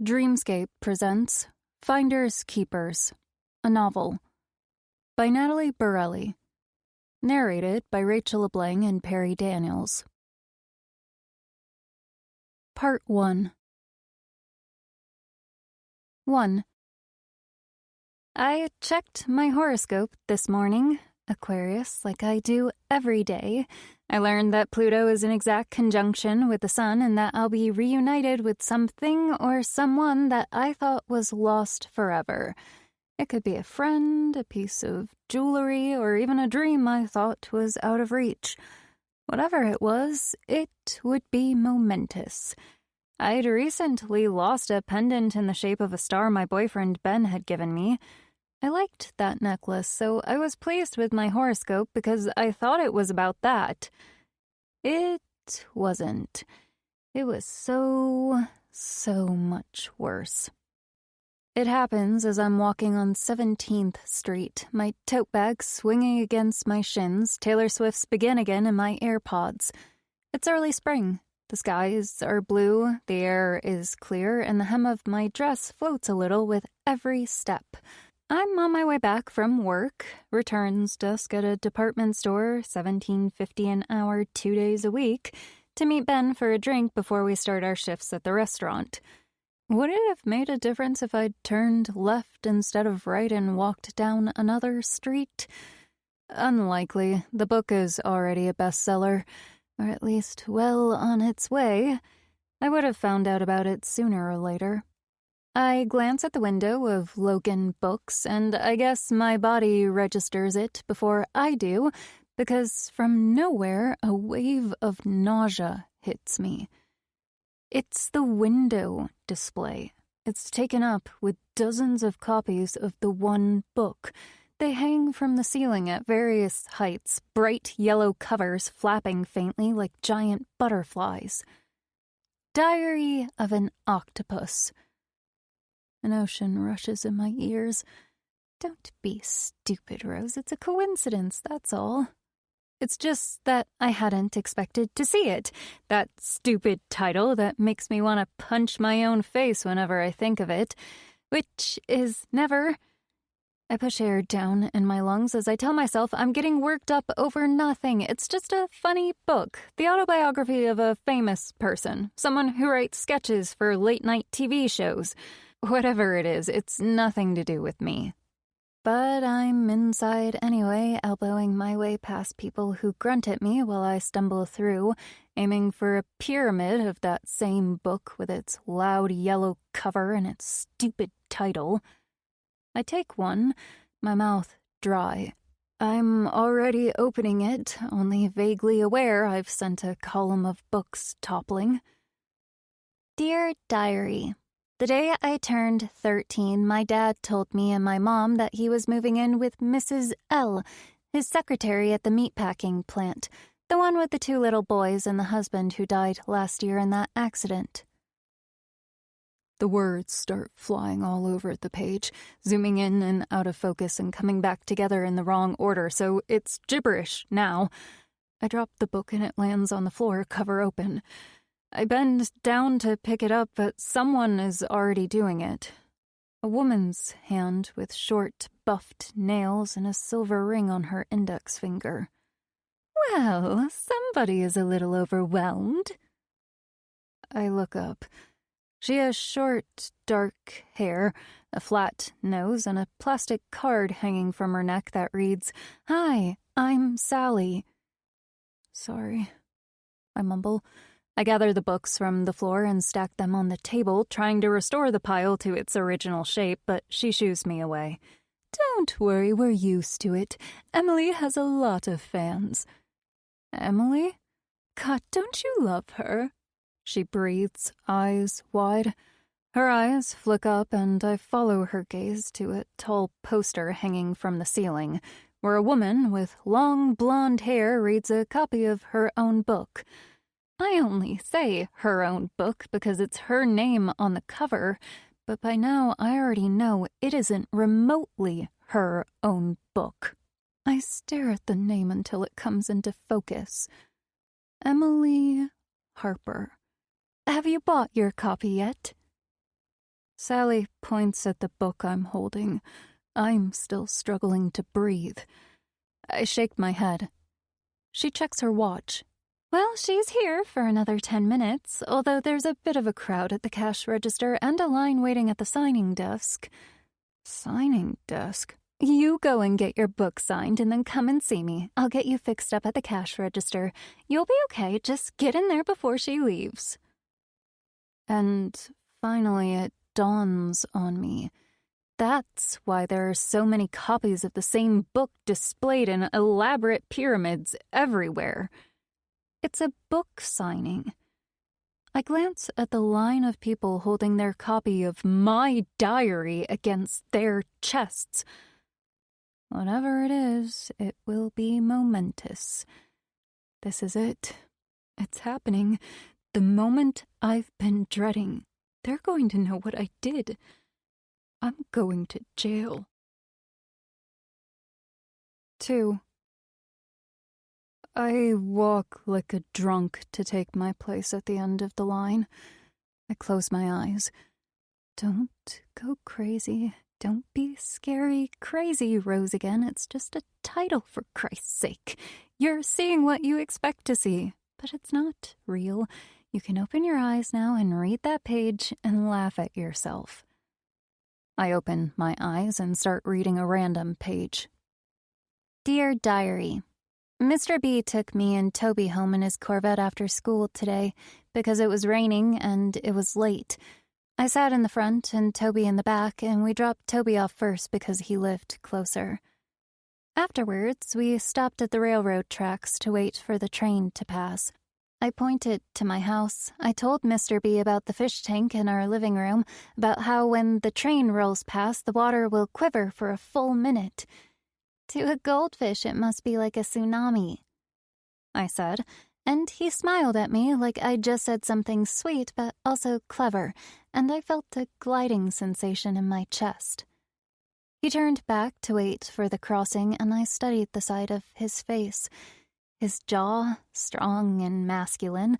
Dreamscape presents Finders Keepers, a novel by Natalie Barelli, narrated by Rachel LeBlanc and Perry Daniels. Part 1. 1. I checked my horoscope this morning, Aquarius, like I do every day. I learned that Pluto is in exact conjunction with the sun and that I'll be reunited with something or someone that I thought was lost forever. It could be a friend, a piece of jewelry, or even a dream I thought was out of reach. Whatever it was, it would be momentous. I'd recently lost a pendant in the shape of a star my boyfriend Ben had given me. I liked that necklace, so I was pleased with my horoscope because I thought it was about that. It wasn't. It was so much worse. It happens as I'm walking on 17th Street, my tote bag swinging against my shins, Taylor Swift's Begin Again in my AirPods. It's early spring. The skies are blue, the air is clear, and the hem of my dress floats a little with every step. I'm on my way back from work, returns desk at a department store, $17.50 an hour, 2 days a week, to meet Ben for a drink before we start our shifts at the restaurant. Would it have made a difference if I'd turned left instead of right and walked down another street? Unlikely. The book is already a bestseller, or at least well on its way. I would have found out about it sooner or later. I glance at the window of Logan Books, and I guess my body registers it before I do, because from nowhere a wave of nausea hits me. It's the window display. It's taken up with dozens of copies of the one book. They hang from the ceiling at various heights, bright yellow covers flapping faintly like giant butterflies. Diary of an Octopus. An ocean rushes in my ears. Don't be stupid, Rose. It's a coincidence, that's all. It's just that I hadn't expected to see it. That stupid title that makes me want to punch my own face whenever I think of it, which is never. I push air down in my lungs as I tell myself I'm getting worked up over nothing. It's just a funny book, the autobiography of a famous person, someone who writes sketches for late-night TV shows. Whatever it is, it's nothing to do with me. But I'm inside anyway, elbowing my way past people who grunt at me while I stumble through, aiming for a pyramid of that same book with its loud yellow cover and its stupid title. I take one, my mouth dry. I'm already opening it, only vaguely aware I've sent a column of books toppling. Dear Diary, the day I turned 13, my dad told me and my mom that he was moving in with Mrs. L., his secretary at the meatpacking plant, the one with the 2 little boys and the husband who died last year in that accident. The words start flying all over the page, zooming in and out of focus and coming back together in the wrong order, so it's gibberish now. I drop the book and it lands on the floor, cover open. I bend down to pick it up, but someone is already doing it. A woman's hand with short, buffed nails and a silver ring on her index finger. Well, somebody is a little overwhelmed. I look up. She has short, dark hair, a flat nose, and a plastic card hanging from her neck that reads, "Hi, I'm Sally." Sorry, I mumble. I gather the books from the floor and stack them on the table, trying to restore the pile to its original shape, but she shoos me away. Don't worry, we're used to it. Emily has a lot of fans. Emily? God, don't you love her? She breathes, eyes wide. Her eyes flick up, and I follow her gaze to a tall poster hanging from the ceiling, where a woman with long blonde hair reads a copy of her own book. I only say her own book because it's her name on the cover, but by now I already know it isn't remotely her own book. I stare at the name until it comes into focus. Emily Harper. Have you bought your copy yet? Sally points at the book I'm holding. I'm still struggling to breathe. I shake my head. She checks her watch. Well, she's here for another 10 minutes, although there's a bit of a crowd at the cash register and a line waiting at the signing desk. Signing desk? You go and get your book signed and then come and see me. I'll get you fixed up at the cash register. You'll be okay. Just get in there before she leaves. And finally it dawns on me. That's why there are so many copies of the same book displayed in elaborate pyramids everywhere. It's a book signing. I glance at the line of people holding their copy of my diary against their chests. Whatever it is, it will be momentous. This is it. It's happening. The moment I've been dreading. They're going to know what I did. I'm going to jail. 2. I walk like a drunk to take my place at the end of the line. I close my eyes. Don't go crazy. Don't be scary crazy, Rose again. It's just a title, for Christ's sake. You're seeing what you expect to see, but it's not real. You can open your eyes now and read that page and laugh at yourself. I open my eyes and start reading a random page. Dear Diary, Mr. B took me and Toby home in his Corvette after school today because it was raining and it was late. I sat in the front and Toby in the back, and we dropped Toby off first because he lived closer. Afterwards, we stopped at the railroad tracks to wait for the train to pass. I pointed to my house. I told Mr. B about the fish tank in our living room, about how when the train rolls past, the water will quiver for a full minute. To a goldfish, it must be like a tsunami, I said, and he smiled at me like I'd just said something sweet but also clever, and I felt a gliding sensation in my chest. He turned back to wait for the crossing, and I studied the side of his face. His jaw, strong and masculine,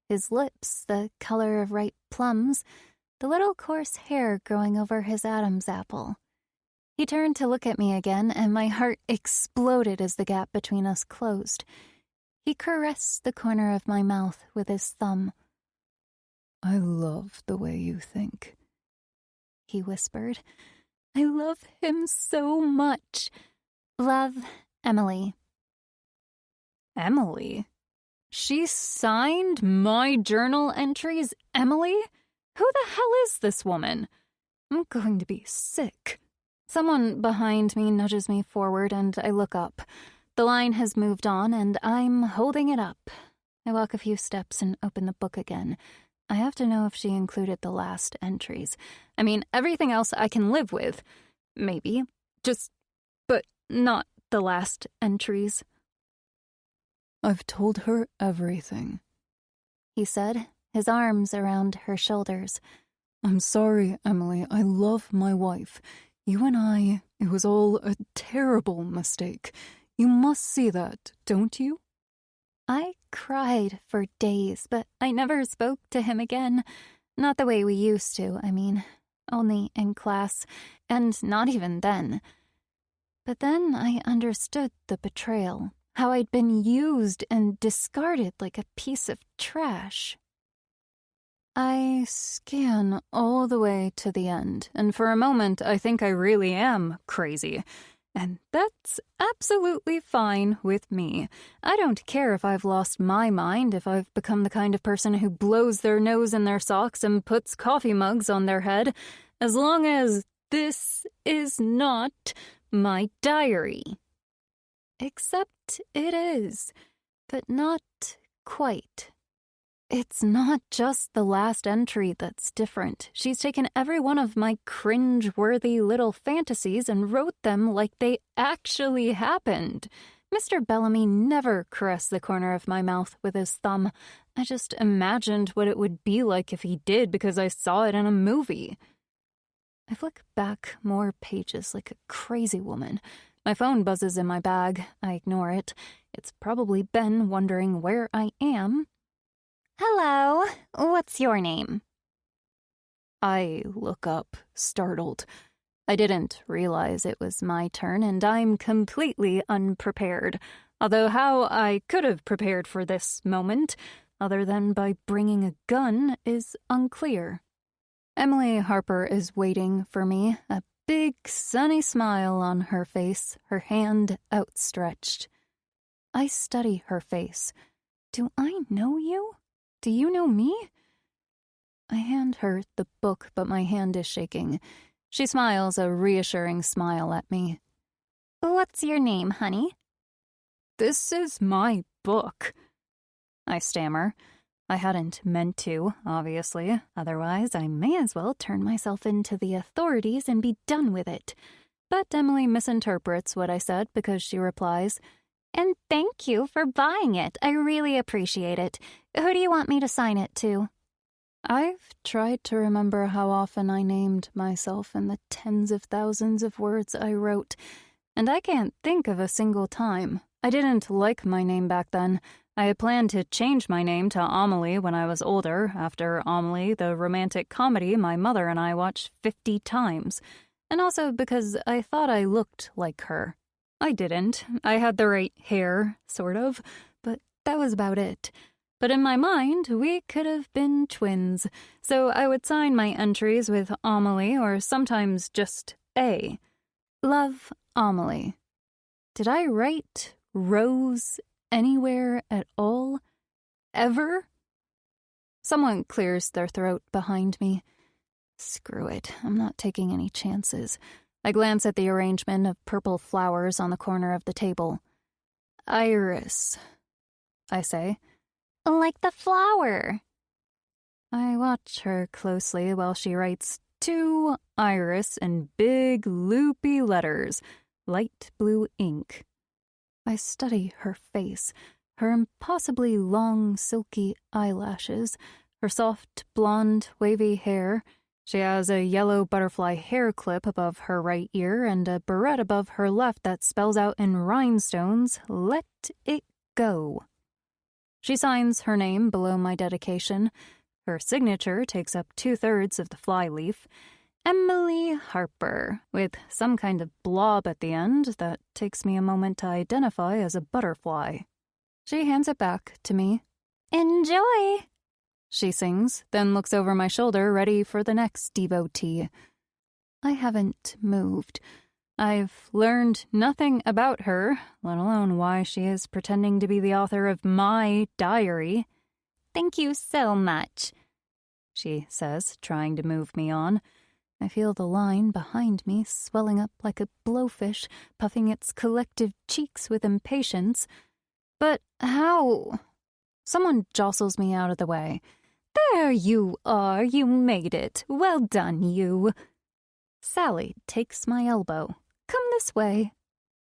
his lips the color of ripe plums, the little coarse hair growing over his Adam's apple. He turned to look at me again, and my heart exploded as the gap between us closed. He caressed the corner of my mouth with his thumb. I love the way you think, he whispered. I love him so much. Love, Emily. Emily? She signed my journal entries, Emily? Who the hell is this woman? I'm going to be sick. Someone behind me nudges me forward, and I look up. The line has moved on, and I'm holding it up. I walk a few steps and open the book again. I have to know if she included the last entries. I mean, everything else I can live with. Maybe. But not the last entries. I've told her everything, he said, his arms around her shoulders. I'm sorry, Emily. I love my wife. You and I, it was all a terrible mistake. You must see that, don't you? I cried for days, but I never spoke to him again. Not the way we used to, I mean. Only in class, and not even then. But then I understood the betrayal. How I'd been used and discarded like a piece of trash. I scan all the way to the end, and for a moment I think I really am crazy. And that's absolutely fine with me. I don't care if I've lost my mind, if I've become the kind of person who blows their nose in their socks and puts coffee mugs on their head, as long as this is not my diary. Except it is, but not quite. It's not just the last entry that's different. She's taken every one of my cringe-worthy little fantasies and wrote them like they actually happened. Mr. Bellamy never caressed the corner of my mouth with his thumb. I just imagined what it would be like if he did because I saw it in a movie. I flick back more pages like a crazy woman. My phone buzzes in my bag. I ignore it. It's probably Ben wondering where I am. Hello. What's your name? I look up, startled. I didn't realize it was my turn, and I'm completely unprepared. Although how I could have prepared for this moment, other than by bringing a gun, is unclear. Emily Harper is waiting for me, a big, sunny smile on her face, her hand outstretched. I study her face. Do I know you? Do you know me? I hand her the book, but my hand is shaking. She smiles a reassuring smile at me. What's your name, honey? This is my book, I stammer. I hadn't meant to, obviously. Otherwise, I may as well turn myself into the authorities and be done with it. But Emily misinterprets what I said because she replies, And thank you for buying it. I really appreciate it. Who do you want me to sign it to? I've tried to remember how often I named myself in the tens of thousands of words I wrote, and I can't think of a single time. I didn't like my name back then. I had planned to change my name to Amelie when I was older, after Amelie, the romantic comedy my mother and I watched 50 times, and also because I thought I looked like her. I didn't. I had the right hair, sort of, but that was about it. But in my mind, we could have been twins, so I would sign my entries with Amelie or sometimes just A. Love, Amelie. Did I write Rose anywhere at all? Ever? Someone clears their throat behind me. Screw it, I'm not taking any chances. I glance at the arrangement of purple flowers on the corner of the table. Iris, I say. Like the flower. I watch her closely while she writes to Iris in big, loopy letters, light blue ink. I study her face, her impossibly long, silky eyelashes, her soft, blonde, wavy hair. She has a yellow butterfly hair clip above her right ear and a barrette above her left that spells out in rhinestones, "Let it go." She signs her name below my dedication. Her signature takes up 2/3 of the flyleaf. Emily Harper, with some kind of blob at the end that takes me a moment to identify as a butterfly. She hands it back to me. Enjoy, she sings, then looks over my shoulder, ready for the next devotee. I haven't moved. I've learned nothing about her, let alone why she is pretending to be the author of my diary. Thank you so much, she says, trying to move me on. I feel the line behind me swelling up like a blowfish, puffing its collective cheeks with impatience. But how? Someone jostles me out of the way. There you are, you made it. Well done, you. Sally takes my elbow. Come this way.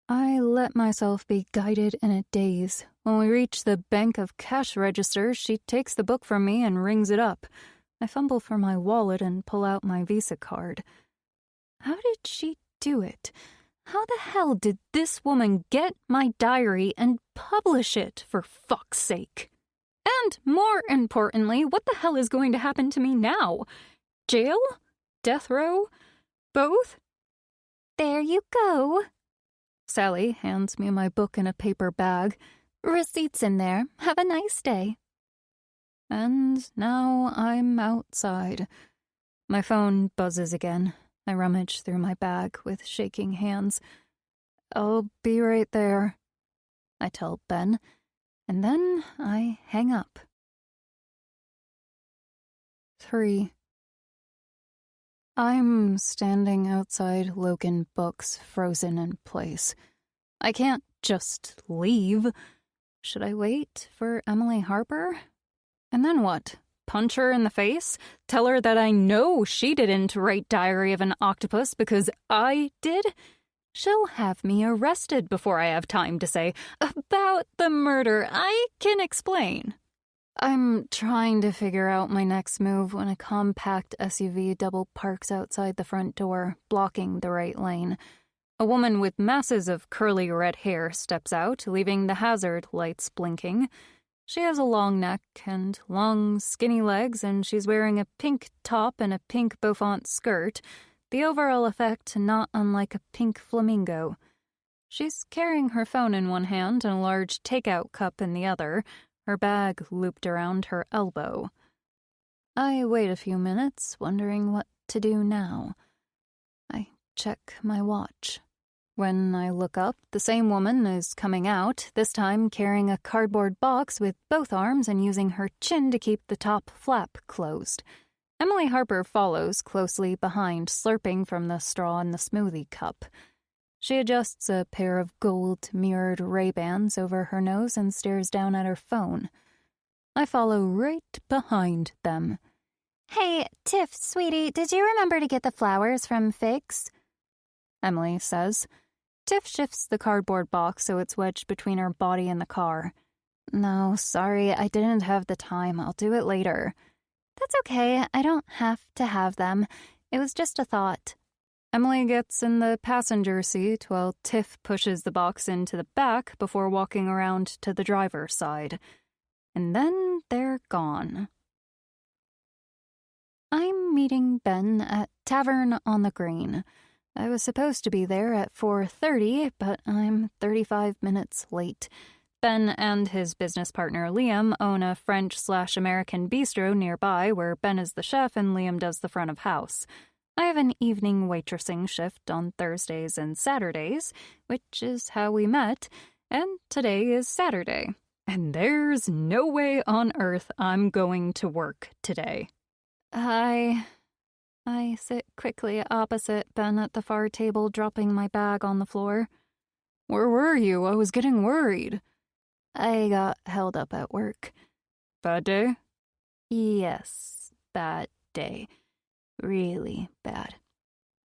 I let myself be guided in a daze. When we reach the bank of cash registers, she takes the book from me and rings it up. I fumble for my wallet and pull out my Visa card. How did she do it? How the hell did this woman get my diary and publish it, for fuck's sake? And more importantly, what the hell is going to happen to me now? Jail? Death row? Both? There you go. Sally hands me my book in a paper bag. Receipts in there. Have a nice day. And now I'm outside. My phone buzzes again. I rummage through my bag with shaking hands. I'll be right there, I tell Ben, and then I hang up. 3. I'm standing outside Logan Books, frozen in place. I can't just leave. Should I wait for Emily Harper? And then what? Punch her in the face? Tell her that I know she didn't write Diary of an Octopus because I did? She'll have me arrested before I have time to say, about the murder, I can explain. I'm trying to figure out my next move when a compact SUV double parks outside the front door, blocking the right lane. A woman with masses of curly red hair steps out, leaving the hazard lights blinking. She has a long neck and long, skinny legs, and she's wearing a pink top and a pink bouffant skirt, the overall effect not unlike a pink flamingo. She's carrying her phone in one hand and a large takeout cup in the other, her bag looped around her elbow. I wait a few minutes, wondering what to do now. I check my watch. When I look up, the same woman is coming out, this time carrying a cardboard box with both arms and using her chin to keep the top flap closed. Emily Harper follows closely behind, slurping from the straw in the smoothie cup. She adjusts a pair of gold mirrored Ray-Bans over her nose and stares down at her phone. I follow right behind them. Hey, Tiff, sweetie, did you remember to get the flowers from Figs? Emily says. Tiff shifts the cardboard box so it's wedged between her body and the car. No, sorry, I didn't have the time. I'll do it later. That's okay. I don't have to have them. It was just a thought. Emily gets in the passenger seat while Tiff pushes the box into the back before walking around to the driver's side. And then they're gone. I'm meeting Ben at Tavern on the Green. I was supposed to be there at 4:30, but I'm 35 minutes late. Ben and his business partner Liam own a French/American bistro nearby where Ben is the chef and Liam does the front of house. I have an evening waitressing shift on Thursdays and Saturdays, which is how we met, and today is Saturday. And there's no way on earth I'm going to work today. I sit quickly opposite Ben at the far table, dropping my bag on the floor. Where were you? I was getting worried. I got held up at work. Bad day? Yes, bad day. Really bad.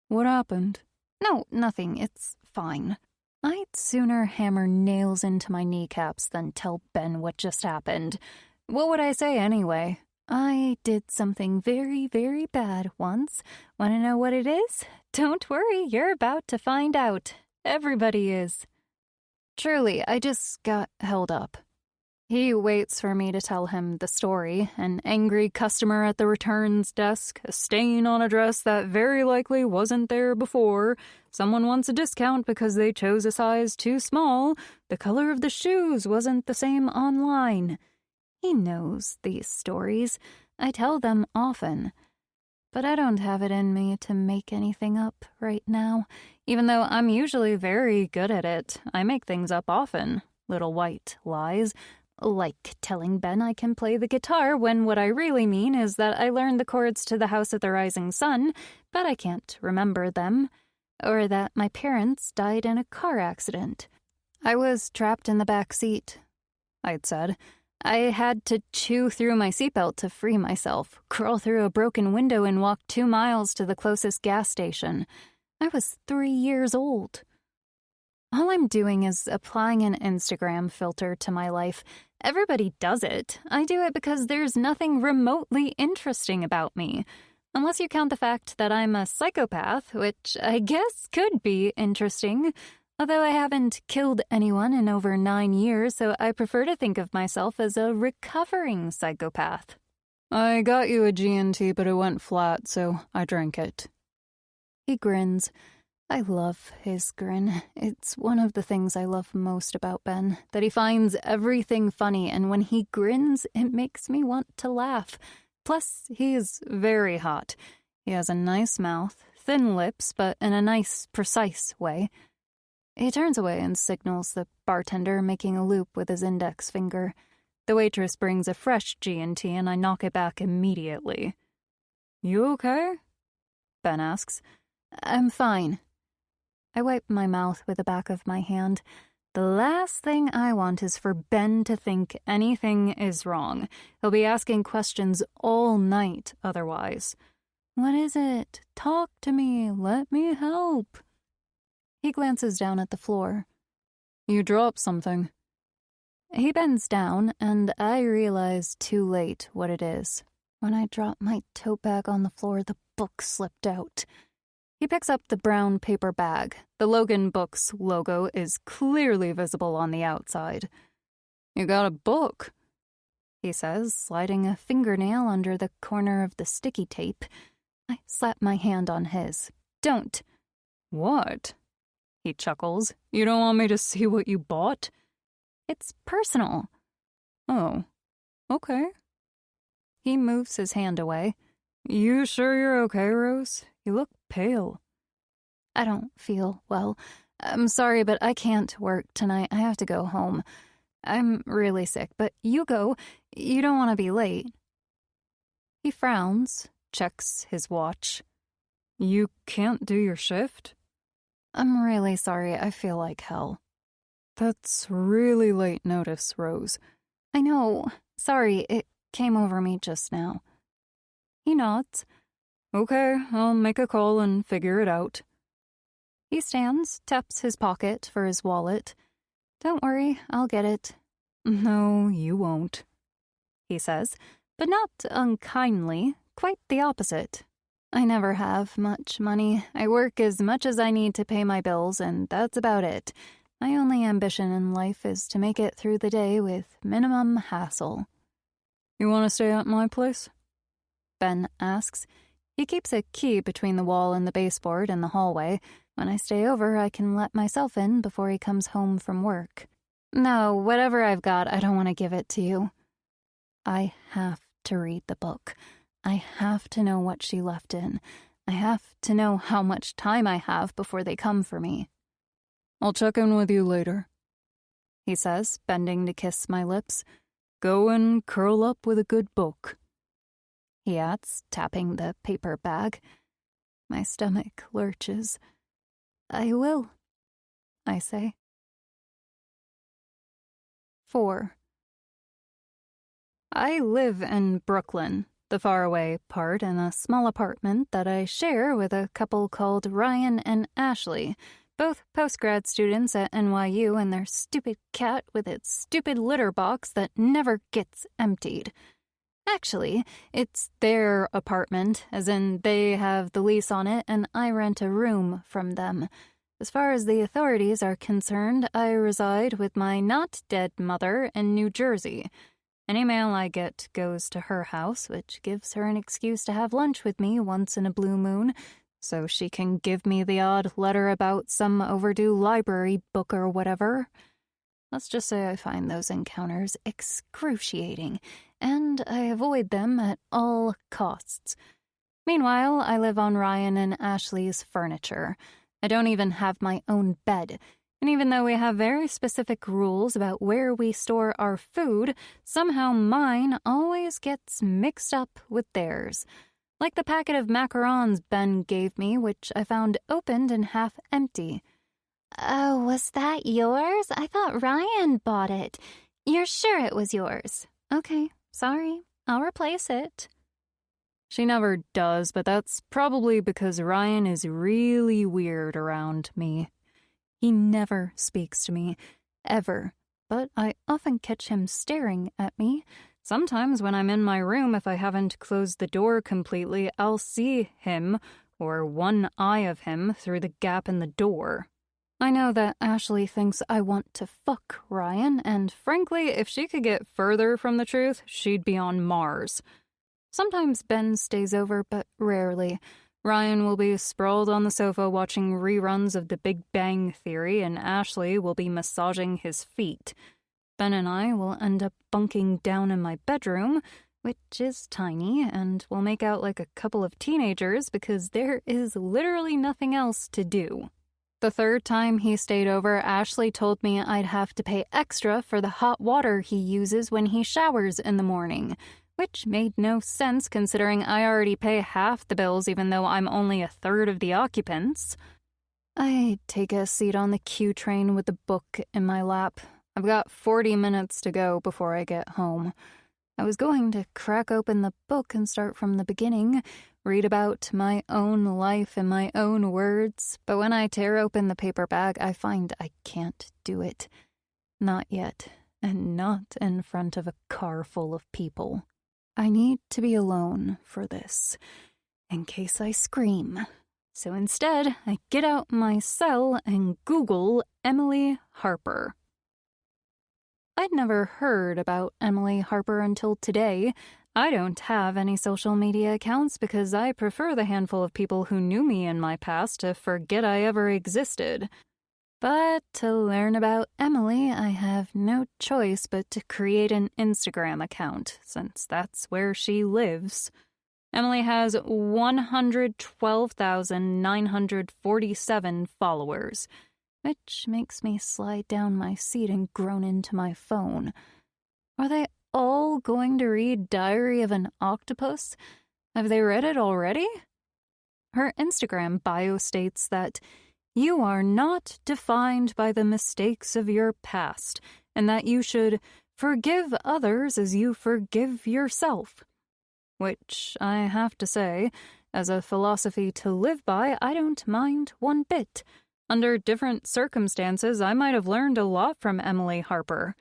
What happened? No, nothing. It's fine. I'd sooner hammer nails into my kneecaps than tell Ben what just happened. What would I say anyway? I did something very, very bad once. Want to know what it is? Don't worry, you're about to find out. Everybody is. Truly, I just got held up. He waits for me to tell him the story. An angry customer at the returns desk, a stain on a dress that very likely wasn't there before, someone wants a discount because they chose a size too small, the color of the shoes wasn't the same online. He knows these stories. I tell them often. But I don't have it in me to make anything up right now, even though I'm usually very good at it. I make things up often. Little white lies. Like telling Ben I can play the guitar when what I really mean is that I learned the chords to The House of the Rising Sun, but I can't remember them. Or that my parents died in a car accident. I was trapped in the back seat, I'd said. I had to chew through my seatbelt to free myself, crawl through a broken window and walk 2 miles to the closest gas station. I was 3 years old. All I'm doing is applying an Instagram filter to my life. Everybody does it. I do it because there's nothing remotely interesting about me. Unless you count the fact that I'm a psychopath, which I guess could be interesting. Although I haven't killed anyone in over 9 years, so I prefer to think of myself as a recovering psychopath. I got you a G&T, but it went flat, so I drank it. He grins. I love his grin. It's one of the things I love most about Ben, that he finds everything funny, and when he grins, it makes me want to laugh. Plus, he's very hot. He has a nice mouth, thin lips, but in a nice, precise way. He turns away and signals the bartender, making a loop with his index finger. The waitress brings a fresh G&T and I knock it back immediately. You okay? Ben asks. I'm fine. I wipe my mouth with the back of my hand. The last thing I want is for Ben to think anything is wrong. He'll be asking questions all night otherwise. What is it? Talk to me. Let me help. He glances down at the floor. You dropped something. He bends down, and I realize too late what it is. When I drop my tote bag on the floor, the book slipped out. He picks up the brown paper bag. The Logan Books logo is clearly visible on the outside. You got a book? he says, sliding a fingernail under the corner of the sticky tape. I slap my hand on his. Don't. What? He chuckles. You don't want me to see what you bought? It's personal. Oh, okay. He moves his hand away. You sure you're okay, Rose? You look pale. I don't feel well. I'm sorry, but I can't work tonight. I have to go home. I'm really sick, but you go. You don't want to be late. He frowns, checks his watch. You can't do your shift? I'm really sorry. I feel like hell. That's really late notice, Rose. I know. Sorry, it came over me just now. He nods. Okay, I'll make a call and figure it out. He stands, taps his pocket for his wallet. Don't worry, I'll get it. No, you won't, he says, but not unkindly, quite the opposite. I never have much money. I work as much as I need to pay my bills, and that's about it. My only ambition in life is to make it through the day with minimum hassle. You want to stay at my place? Ben asks. He keeps a key between the wall and the baseboard in the hallway. When I stay over, I can let myself in before he comes home from work. No, whatever I've got, I don't want to give it to you. I have to read the book. I have to know what she left in. I have to know how much time I have before they come for me. I'll check in with you later, he says, bending to kiss my lips. Go and curl up with a good book. He adds, tapping the paper bag. My stomach lurches. I will, I say. 4. I live in Brooklyn, the faraway part, in a small apartment that I share with a couple called Ryan and Ashley, both postgrad students at NYU, and their stupid cat with its stupid litter box that never gets emptied. Actually, it's their apartment, as in they have the lease on it and I rent a room from them. As far as the authorities are concerned, I reside with my not-dead mother in New Jersey. Any mail I get goes to her house, which gives her an excuse to have lunch with me once in a blue moon, so she can give me the odd letter about some overdue library book or whatever. Let's just say I find those encounters excruciating, and I avoid them at all costs. Meanwhile, I live on Ryan and Ashley's furniture. I don't even have my own bed, and even though we have very specific rules about where we store our food, somehow mine always gets mixed up with theirs. Like the packet of macarons Ben gave me, which I found opened and half empty. Oh, was that yours? I thought Ryan bought it. You're sure it was yours? Okay, sorry. I'll replace it. She never does, but that's probably because Ryan is really weird around me. He never speaks to me, ever, but I often catch him staring at me. Sometimes when I'm in my room, if I haven't closed the door completely, I'll see him, or one eye of him, through the gap in the door. I know that Ashley thinks I want to fuck Ryan, and frankly, if she could get further from the truth, she'd be on Mars. Sometimes Ben stays over, but rarely. Ryan will be sprawled on the sofa watching reruns of The Big Bang Theory, and Ashley will be massaging his feet. Ben and I will end up bunking down in my bedroom, which is tiny, and we'll make out like a couple of teenagers because there is literally nothing else to do. The third time he stayed over, Ashley told me I'd have to pay extra for the hot water he uses when he showers in the morning, which made no sense considering I already pay half the bills even though I'm only a third of the occupants. I take a seat on the Q train with the book in my lap. I've got 40 minutes to go before I get home. I was going to crack open the book and start from the beginning, read about my own life in my own words, but when I tear open the paper bag, I find I can't do it. Not yet, and not in front of a car full of people. I need to be alone for this, in case I scream. So instead, I get out my cell and Google Emily Harper. I'd never heard about Emily Harper until today. I don't have any social media accounts because I prefer the handful of people who knew me in my past to forget I ever existed. But to learn about Emily, I have no choice but to create an Instagram account, since that's where she lives. Emily has 112,947 followers, which makes me slide down my seat and groan into my phone. Are they all going to read Diary of an Octopus? Have they read it already? Her Instagram bio states that you are not defined by the mistakes of your past, and that you should forgive others as you forgive yourself. Which, I have to say, as a philosophy to live by, I don't mind one bit. Under different circumstances, I might have learned a lot from Emily Harper.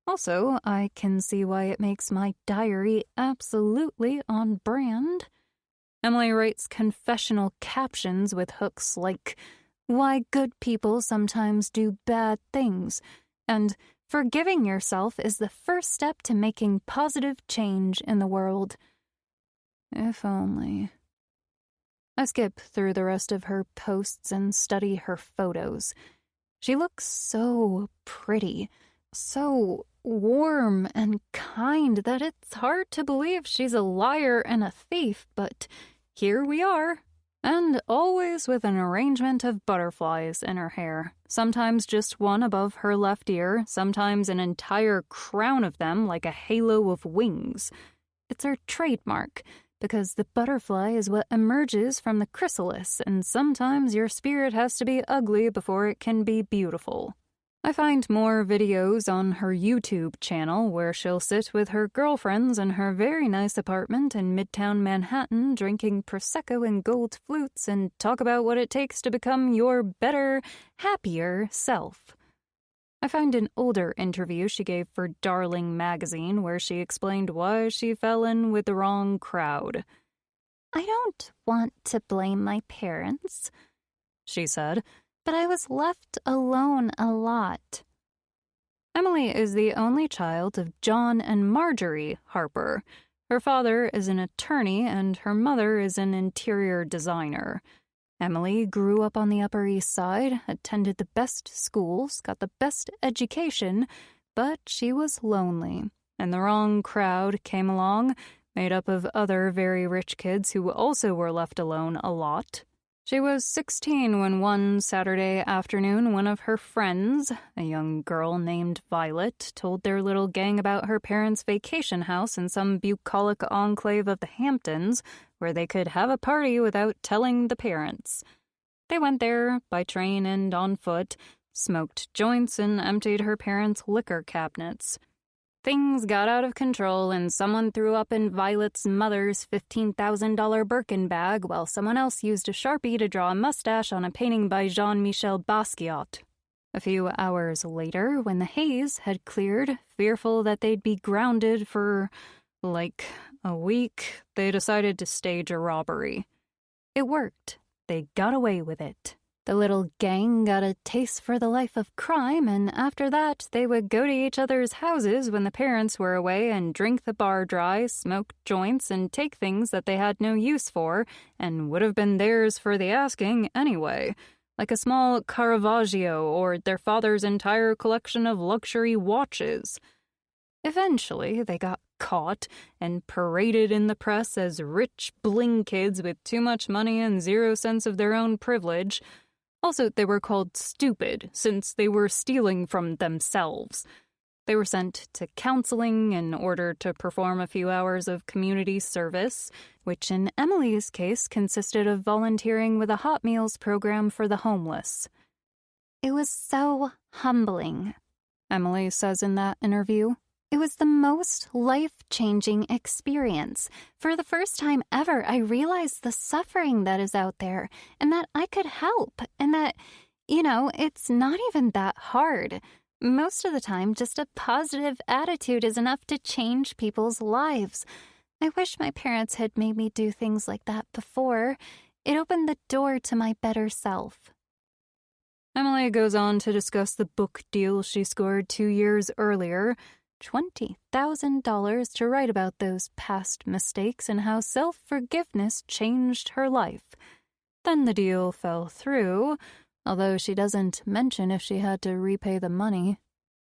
Also, I can see why it makes my diary absolutely on brand. Emily writes confessional captions with hooks like, "Why good people sometimes do bad things," and "Forgiving yourself is the first step to making positive change in the world." If only. I skip through the rest of her posts and study her photos. She looks so pretty, so warm and kind that it's hard to believe she's a liar and a thief, but here we are. And always with an arrangement of butterflies in her hair, sometimes just one above her left ear, sometimes an entire crown of them like a halo of wings. It's her trademark, because the butterfly is what emerges from the chrysalis, and sometimes your spirit has to be ugly before it can be beautiful. I find more videos on her YouTube channel where she'll sit with her girlfriends in her very nice apartment in Midtown Manhattan drinking Prosecco and gold flutes and talk about what it takes to become your better, happier self. I find an older interview she gave for Darling magazine where she explained why she fell in with the wrong crowd. "I don't want to blame my parents," she said, "but I was left alone a lot." Emily is the only child of John and Marjorie Harper. Her father is an attorney and her mother is an interior designer. Emily grew up on the Upper East Side, attended the best schools, got the best education, but she was lonely, and the wrong crowd came along, made up of other very rich kids who also were left alone a lot. She was 16 when one Saturday afternoon one of her friends, a young girl named Violet, told their little gang about her parents' vacation house in some bucolic enclave of the Hamptons where they could have a party without telling the parents. They went there by train and on foot, smoked joints, and emptied her parents' liquor cabinets. Things got out of control and someone threw up in Violet's mother's $15,000 Birkin bag while someone else used a Sharpie to draw a mustache on a painting by Jean-Michel Basquiat. A few hours later, when the haze had cleared, fearful that they'd be grounded for, a week, they decided to stage a robbery. It worked. They got away with it. The little gang got a taste for the life of crime, and after that, they would go to each other's houses when the parents were away and drink the bar dry, smoke joints, and take things that they had no use for and would have been theirs for the asking anyway, like a small Caravaggio or their father's entire collection of luxury watches. Eventually, they got caught and paraded in the press as rich bling kids with too much money and zero sense of their own privilege. Also, they were called stupid since they were stealing from themselves. They were sent to counseling in order to perform a few hours of community service, which in Emily's case consisted of volunteering with a hot meals program for the homeless. "It was so humbling," Emily says in that interview. "It was the most life-changing experience. For the first time ever, I realized the suffering that is out there, and that I could help, and that, it's not even that hard. Most of the time, just a positive attitude is enough to change people's lives. I wish my parents had made me do things like that before. It opened the door to my better self." Emily goes on to discuss the book deal she scored 2 years earlier, $20,000 to write about those past mistakes and how self-forgiveness changed her life. Then the deal fell through, although she doesn't mention if she had to repay the money.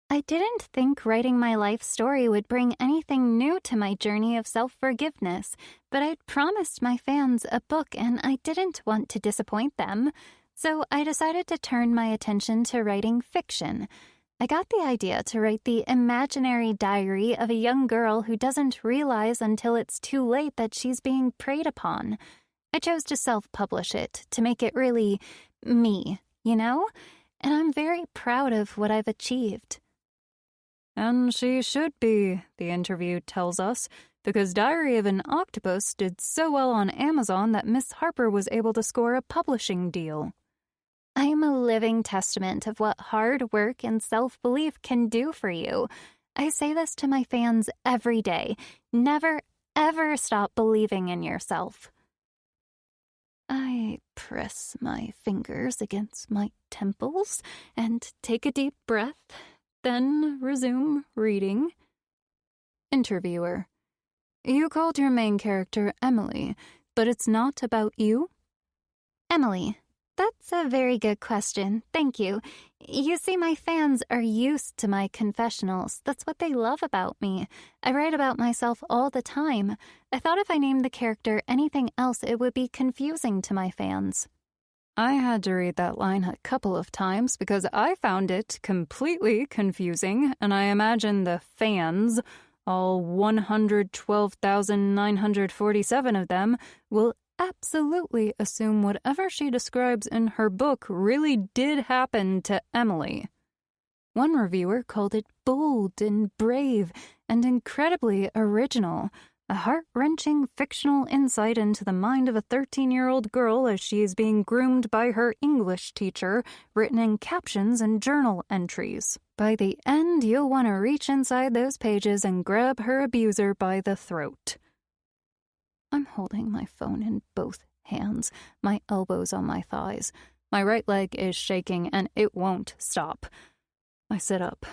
I didn't think writing my life story would bring anything new to my journey of self-forgiveness, but I'd promised my fans a book and I didn't want to disappoint them. So I decided to turn my attention to writing fiction. I got the idea to write the imaginary diary of a young girl who doesn't realize until it's too late that she's being preyed upon. I chose to self-publish it to make it really me, you know? And I'm very proud of what I've achieved. And she should be, the interview tells us, because Diary of an Octopus did so well on Amazon that Miss Harper was able to score a publishing deal. I am a living testament of what hard work and self-belief can do for you. I say this to my fans every day. Never, ever stop believing in yourself. I press my fingers against my temples and take a deep breath, then resume reading. Interviewer: You called your main character Emily, but it's not about you? Emily: That's a very good question. Thank you. You see, my fans are used to my confessionals. That's what they love about me. I write about myself all the time. I thought if I named the character anything else, it would be confusing to my fans. I had to read that line a couple of times because I found it completely confusing, and I imagine the fans, all 112,947 of them, will absolutely assume whatever she describes in her book really did happen to Emily. One reviewer called it bold and brave and incredibly original, a heart-wrenching fictional insight into the mind of a 13-year-old girl as she is being groomed by her English teacher, written in captions and journal entries. By the end, you'll want to reach inside those pages and grab her abuser by the throat. I'm holding my phone in both hands, my elbows on my thighs. My right leg is shaking, and it won't stop. I sit up.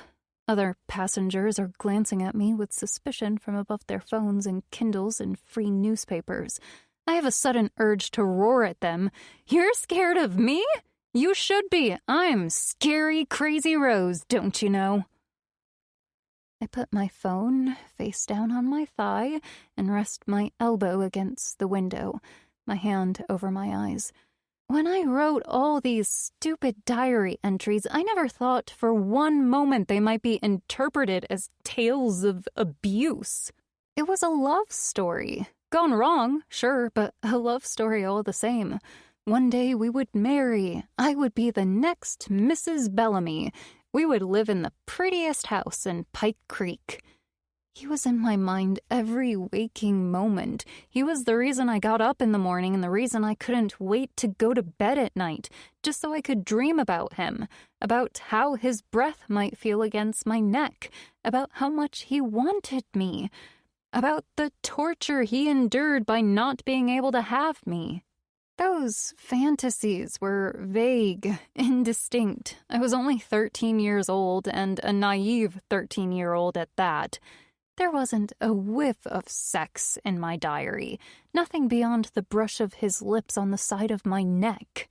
Other passengers are glancing at me with suspicion from above their phones and Kindles and free newspapers. I have a sudden urge to roar at them. You're scared of me? You should be. I'm Scary Crazy Rose, don't you know? I put my phone face down on my thigh and rest my elbow against the window, my hand over my eyes. When I wrote all these stupid diary entries, I never thought for one moment they might be interpreted as tales of abuse. It was a love story. Gone wrong, sure, but a love story all the same. One day we would marry. I would be the next Mrs. Bellamy. We would live in the prettiest house in Pike Creek. He was in my mind every waking moment. He was the reason I got up in the morning and the reason I couldn't wait to go to bed at night, just so I could dream about him, about how his breath might feel against my neck, about how much he wanted me, about the torture he endured by not being able to have me. Those fantasies were vague, indistinct. I was only 13 years old, and a naive 13-year-old at that. There wasn't a whiff of sex in my diary, nothing beyond the brush of his lips on the side of my neck.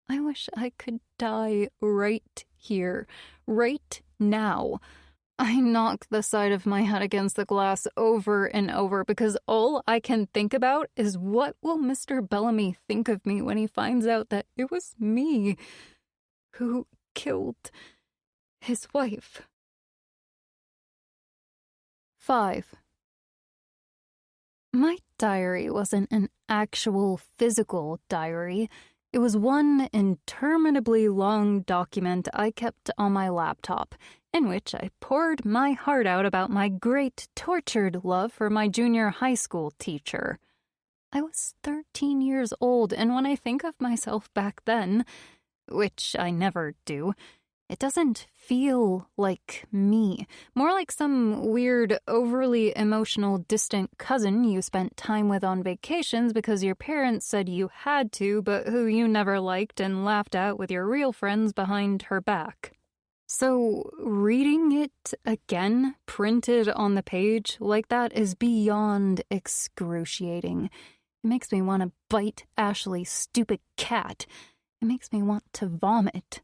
I wish I could die right here, right now. I knock the side of my head against the glass over and over because all I can think about is what will Mr. Bellamy think of me when he finds out that it was me who killed his wife. 5. My diary wasn't an actual physical diary. It was one interminably long document I kept on my laptop, in which I poured my heart out about my great tortured love for my junior high school teacher. I was 13 years old, and when I think of myself back then, which I never do, It doesn't feel like me. More like some weird, overly emotional, distant cousin you spent time with on vacations because your parents said you had to, but who you never liked and laughed at with your real friends behind her back. So, reading it again, printed on the page like that, is beyond excruciating. It makes me want to bite Ashley's stupid cat. It makes me want to vomit.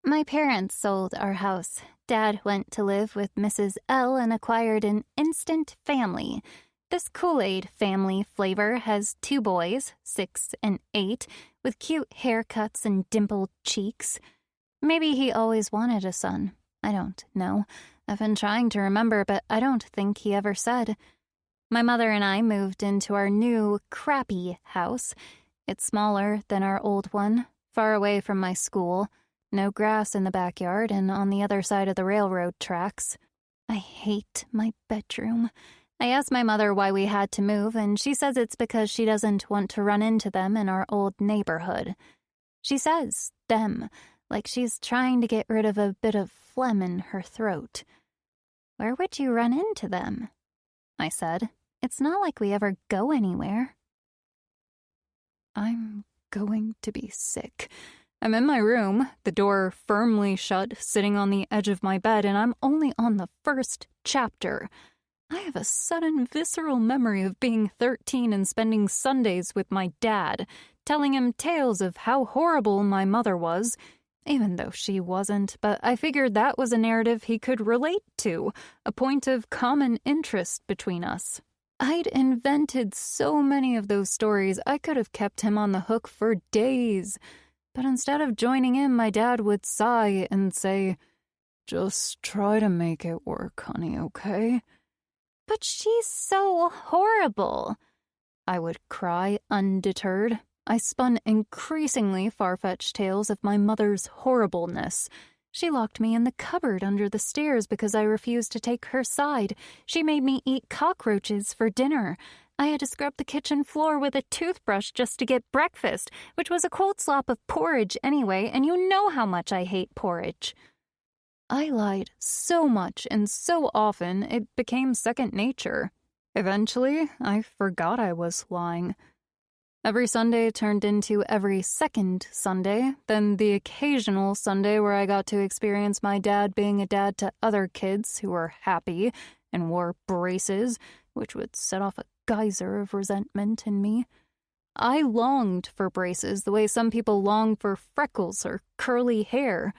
My parents sold our house. Dad went to live with Mrs. L and acquired an instant family. This Kool-Aid family flavor has 2 boys, 6 and 8, with cute haircuts and dimpled cheeks. Maybe he always wanted a son. I don't know. I've been trying to remember, but I don't think he ever said. My mother and I moved into our new, crappy house. It's smaller than our old one, far away from my school. No grass in the backyard and on the other side of the railroad tracks. I hate my bedroom. I asked my mother why we had to move, and she says it's because she doesn't want to run into them in our old neighborhood. She says them, like she's trying to get rid of a bit of phlegm in her throat. Where would you run into them? I said. It's not like we ever go anywhere. I'm going to be sick. I'm in my room, the door firmly shut, sitting on the edge of my bed, and I'm only on the first chapter. I have a sudden visceral memory of being 13 and spending Sundays with my dad, telling him tales of how horrible my mother was, even though she wasn't, but I figured that was a narrative he could relate to, a point of common interest between us. I'd invented so many of those stories I could have kept him on the hook for days. But instead of joining in, my dad would sigh and say, "Just try to make it work, honey, okay?" But she's so horrible, I would cry undeterred. I spun increasingly far-fetched tales of my mother's horribleness. She locked me in the cupboard under the stairs because I refused to take her side. She made me eat cockroaches for dinner. I had to scrub the kitchen floor with a toothbrush just to get breakfast, which was a cold slop of porridge anyway, and you know how much I hate porridge. I lied so much and so often it became second nature. Eventually, I forgot I was lying. Every Sunday turned into every second Sunday, then the occasional Sunday where I got to experience my dad being a dad to other kids who were happy and wore braces, which would set off a geyser of resentment in me. I longed for braces the way some people long for freckles or curly hair.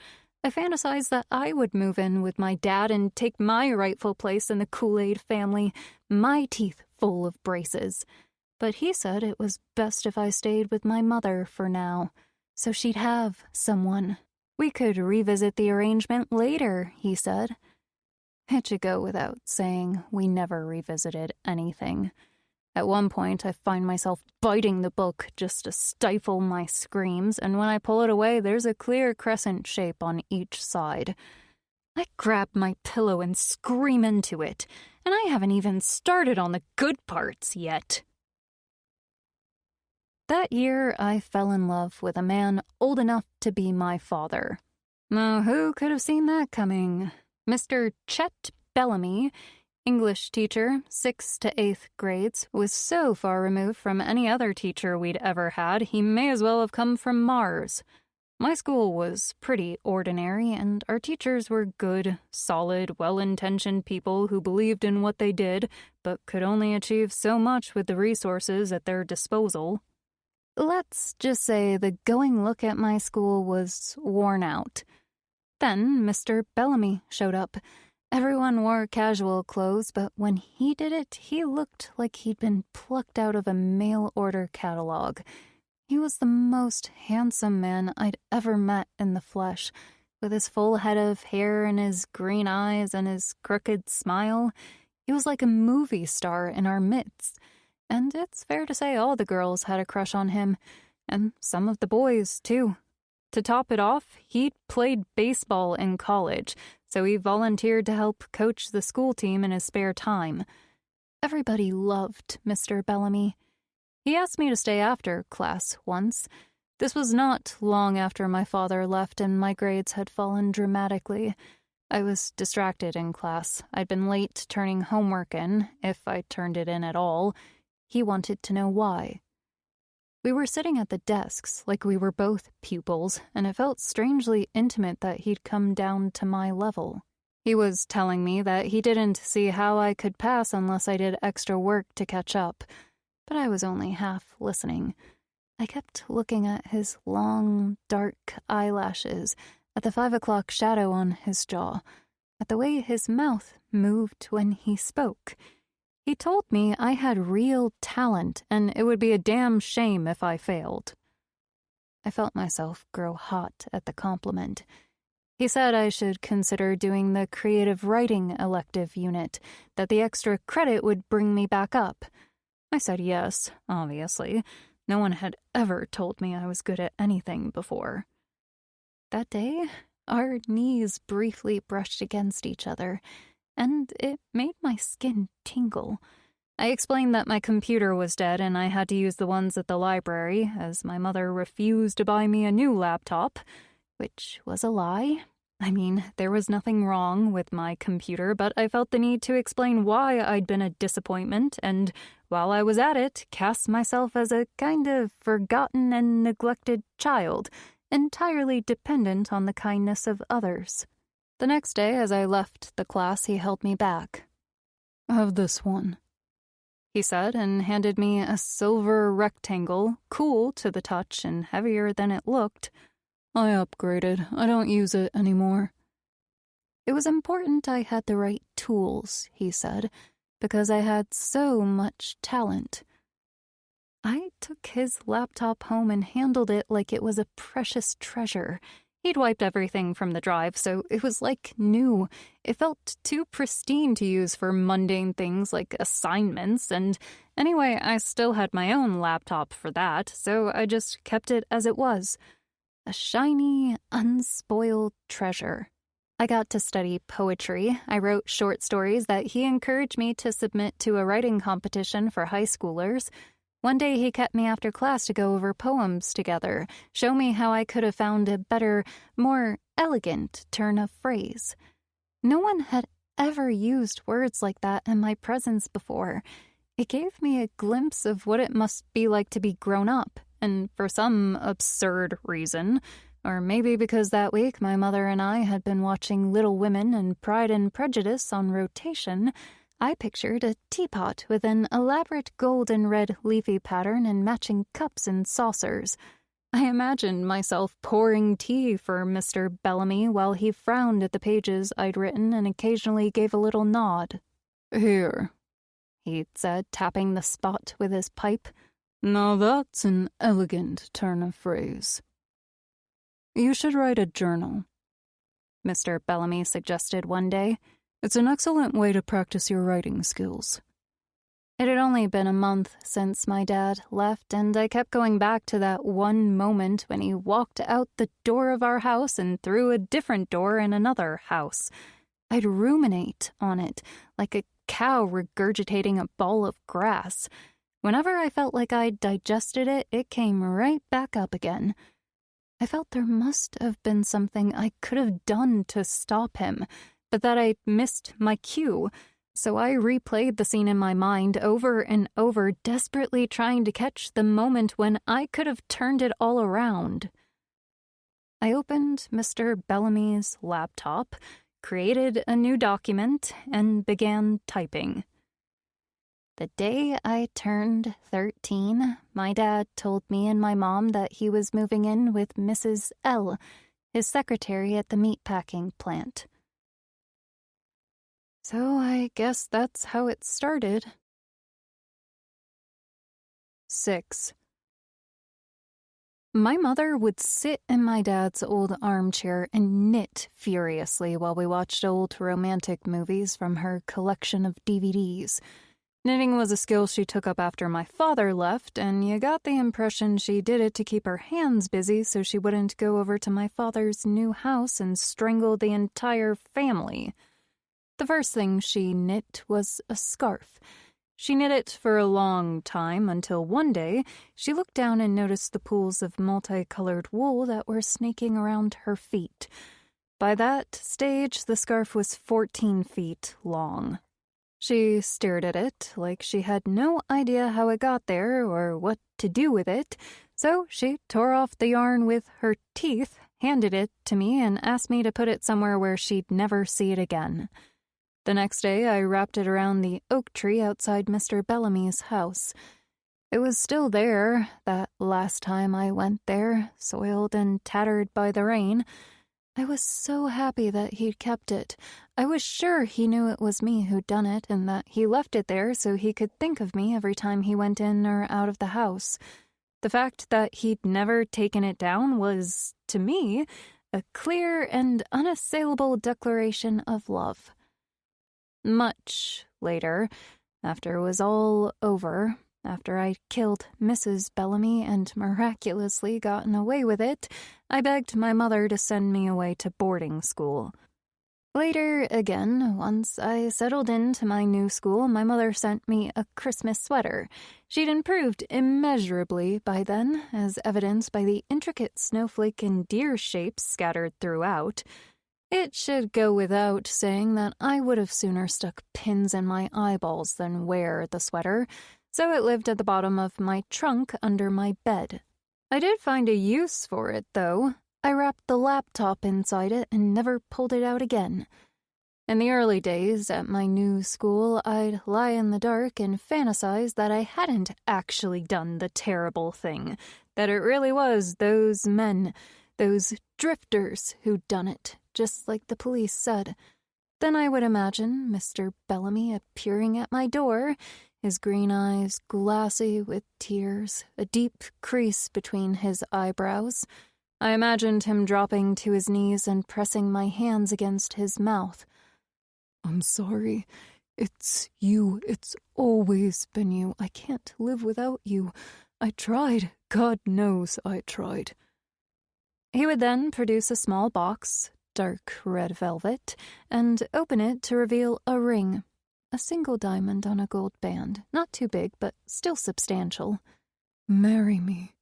I fantasized that I would move in with my dad and take my rightful place in the Kool-Aid family, my teeth full of braces. But he said it was best if I stayed with my mother for now, so she'd have someone. We could revisit the arrangement later, he said. It should go without saying we never revisited anything. At one point, I find myself biting the book just to stifle my screams, and when I pull it away, there's a clear crescent shape on each side. I grab my pillow and scream into it, and I haven't even started on the good parts yet. That year, I fell in love with a man old enough to be my father. Now, who could have seen that coming? Mr. Chet Bellamy, English teacher, 6th to 8th grades, was so far removed from any other teacher we'd ever had, he may as well have come from Mars. My school was pretty ordinary, and our teachers were good, solid, well-intentioned people who believed in what they did, but could only achieve so much with the resources at their disposal. Let's just say the going look at my school was worn out. Then Mr. Bellamy showed up. Everyone wore casual clothes, but when he did it, he looked like he'd been plucked out of a mail-order catalog. He was the most handsome man I'd ever met in the flesh, with his full head of hair and his green eyes and his crooked smile. He was like a movie star in our midst. And it's fair to say all the girls had a crush on him, and some of the boys, too. To top it off, he'd played baseball in college, so he volunteered to help coach the school team in his spare time. Everybody loved Mr. Bellamy. He asked me to stay after class once. This was not long after my father left and my grades had fallen dramatically. I was distracted in class. I'd been late turning homework in, if I turned it in at all. He wanted to know why. We were sitting at the desks like we were both pupils, and it felt strangely intimate that he'd come down to my level. He was telling me that he didn't see how I could pass unless I did extra work to catch up, but I was only half listening. I kept looking at his long, dark eyelashes, at the 5 o'clock shadow on his jaw, at the way his mouth moved when he spoke. He told me I had real talent, and it would be a damn shame if I failed. I felt myself grow hot at the compliment. He said I should consider doing the creative writing elective unit, that the extra credit would bring me back up. I said yes, obviously. No one had ever told me I was good at anything before. That day, our knees briefly brushed against each other, and it made my skin tingle. I explained that my computer was dead and I had to use the ones at the library, as my mother refused to buy me a new laptop, which was a lie. I mean, there was nothing wrong with my computer, but I felt the need to explain why I'd been a disappointment, and while I was at it, cast myself as a kind of forgotten and neglected child, entirely dependent on the kindness of others. The next day, as I left the class, he held me back. "Have this one," he said, and handed me a silver rectangle, cool to the touch and heavier than it looked. "I upgraded. I don't use it anymore." It was important I had the right tools, he said, because I had so much talent. I took his laptop home and handled it like it was a precious treasure. He'd wiped everything from the drive, so it was like new. It felt too pristine to use for mundane things like assignments, and anyway, I still had my own laptop for that, so I just kept it as it was. A shiny, unspoiled treasure. I got to study poetry. I wrote short stories that he encouraged me to submit to a writing competition for high schoolers. One day he kept me after class to go over poems together, show me how I could have found a better, more elegant turn of phrase. No one had ever used words like that in my presence before. It gave me a glimpse of what it must be like to be grown up, and for some absurd reason, or maybe because that week my mother and I had been watching Little Women and Pride and Prejudice on rotation, I pictured a teapot with an elaborate gold and red leafy pattern and matching cups and saucers. I imagined myself pouring tea for Mr. Bellamy while he frowned at the pages I'd written and occasionally gave a little nod. "Here," he said, tapping the spot with his pipe. "Now that's an elegant turn of phrase. You should write a journal," Mr. Bellamy suggested one day. "It's an excellent way to practice your writing skills." It had only been a month since my dad left, and I kept going back to that one moment when he walked out the door of our house and through a different door in another house. I'd ruminate on it, like a cow regurgitating a ball of grass. Whenever I felt like I'd digested it, it came right back up again. I felt there must have been something I could have done to stop him, but that I missed my cue, so I replayed the scene in my mind over and over, desperately trying to catch the moment when I could have turned it all around. I opened Mr. Bellamy's laptop, created a new document, and began typing. The day I turned 13, my dad told me and my mom that he was moving in with Mrs. L., his secretary at the meatpacking plant. So I guess that's how it started. 6. My mother would sit in my dad's old armchair and knit furiously while we watched old romantic movies from her collection of DVDs. Knitting was a skill she took up after my father left, and you got the impression she did it to keep her hands busy so she wouldn't go over to my father's new house and strangle the entire family. The first thing she knit was a scarf. She knit it for a long time until one day she looked down and noticed the pools of multicolored wool that were snaking around her feet. By that stage, the scarf was 14 feet long. She stared at it like she had no idea how it got there or what to do with it, so she tore off the yarn with her teeth, handed it to me, and asked me to put it somewhere where she'd never see it again. The next day, I wrapped it around the oak tree outside Mr. Bellamy's house. It was still there that last time I went there, soiled and tattered by the rain. I was so happy that he'd kept it. I was sure he knew it was me who'd done it and that he left it there so he could think of me every time he went in or out of the house. The fact that he'd never taken it down was, to me, a clear and unassailable declaration of love. Much later, after it was all over, after I'd killed Mrs. Bellamy and miraculously gotten away with it, I begged my mother to send me away to boarding school. Later, again, once I settled into my new school, my mother sent me a Christmas sweater. She'd improved immeasurably by then, as evidenced by the intricate snowflake and deer shapes scattered throughout. It should go without saying that I would have sooner stuck pins in my eyeballs than wear the sweater, so it lived at the bottom of my trunk under my bed. I did find a use for it, though. I wrapped the laptop inside it and never pulled it out again. In the early days at my new school, I'd lie in the dark and fantasize that I hadn't actually done the terrible thing, that it really was those men, those drifters who'd done it, just like the police said. Then I would imagine Mr. Bellamy appearing at my door, his green eyes glassy with tears, a deep crease between his eyebrows. I imagined him dropping to his knees and pressing my hands against his mouth. "I'm sorry. It's you. It's always been you. I can't live without you. I tried. God knows I tried." He would then produce a small box, dark red velvet, and open it to reveal a ring. A single diamond on a gold band, not too big, but still substantial. "Marry me."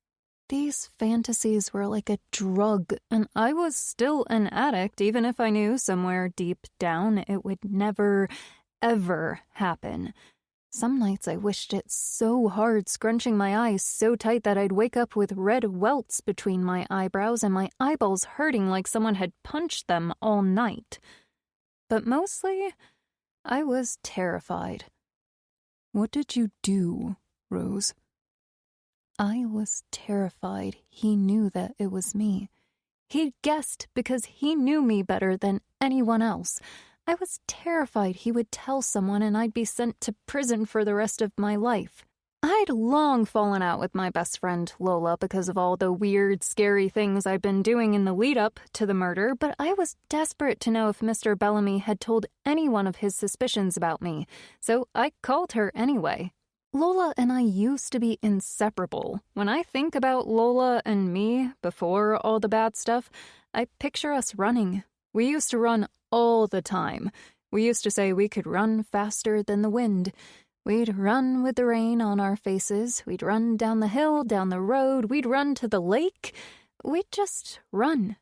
These fantasies were like a drug, and I was still an addict, even if I knew somewhere deep down it would never, ever happen. Some nights I wished it so hard, scrunching my eyes so tight that I'd wake up with red welts between my eyebrows and my eyeballs hurting like someone had punched them all night. But mostly, I was terrified. "What did you do, Rose?" I was terrified he knew that it was me. He'd guessed because he knew me better than anyone else. I was terrified he would tell someone and I'd be sent to prison for the rest of my life. I'd long fallen out with my best friend Lola because of all the weird, scary things I'd been doing in the lead-up to the murder, but I was desperate to know if Mr. Bellamy had told anyone of his suspicions about me, so I called her anyway. Lola and I used to be inseparable. When I think about Lola and me before all the bad stuff, I picture us running. We used to run all the time. We used to say we could run faster than the wind. We'd run with the rain on our faces. We'd run down the hill, down the road. We'd run to the lake. We'd just run.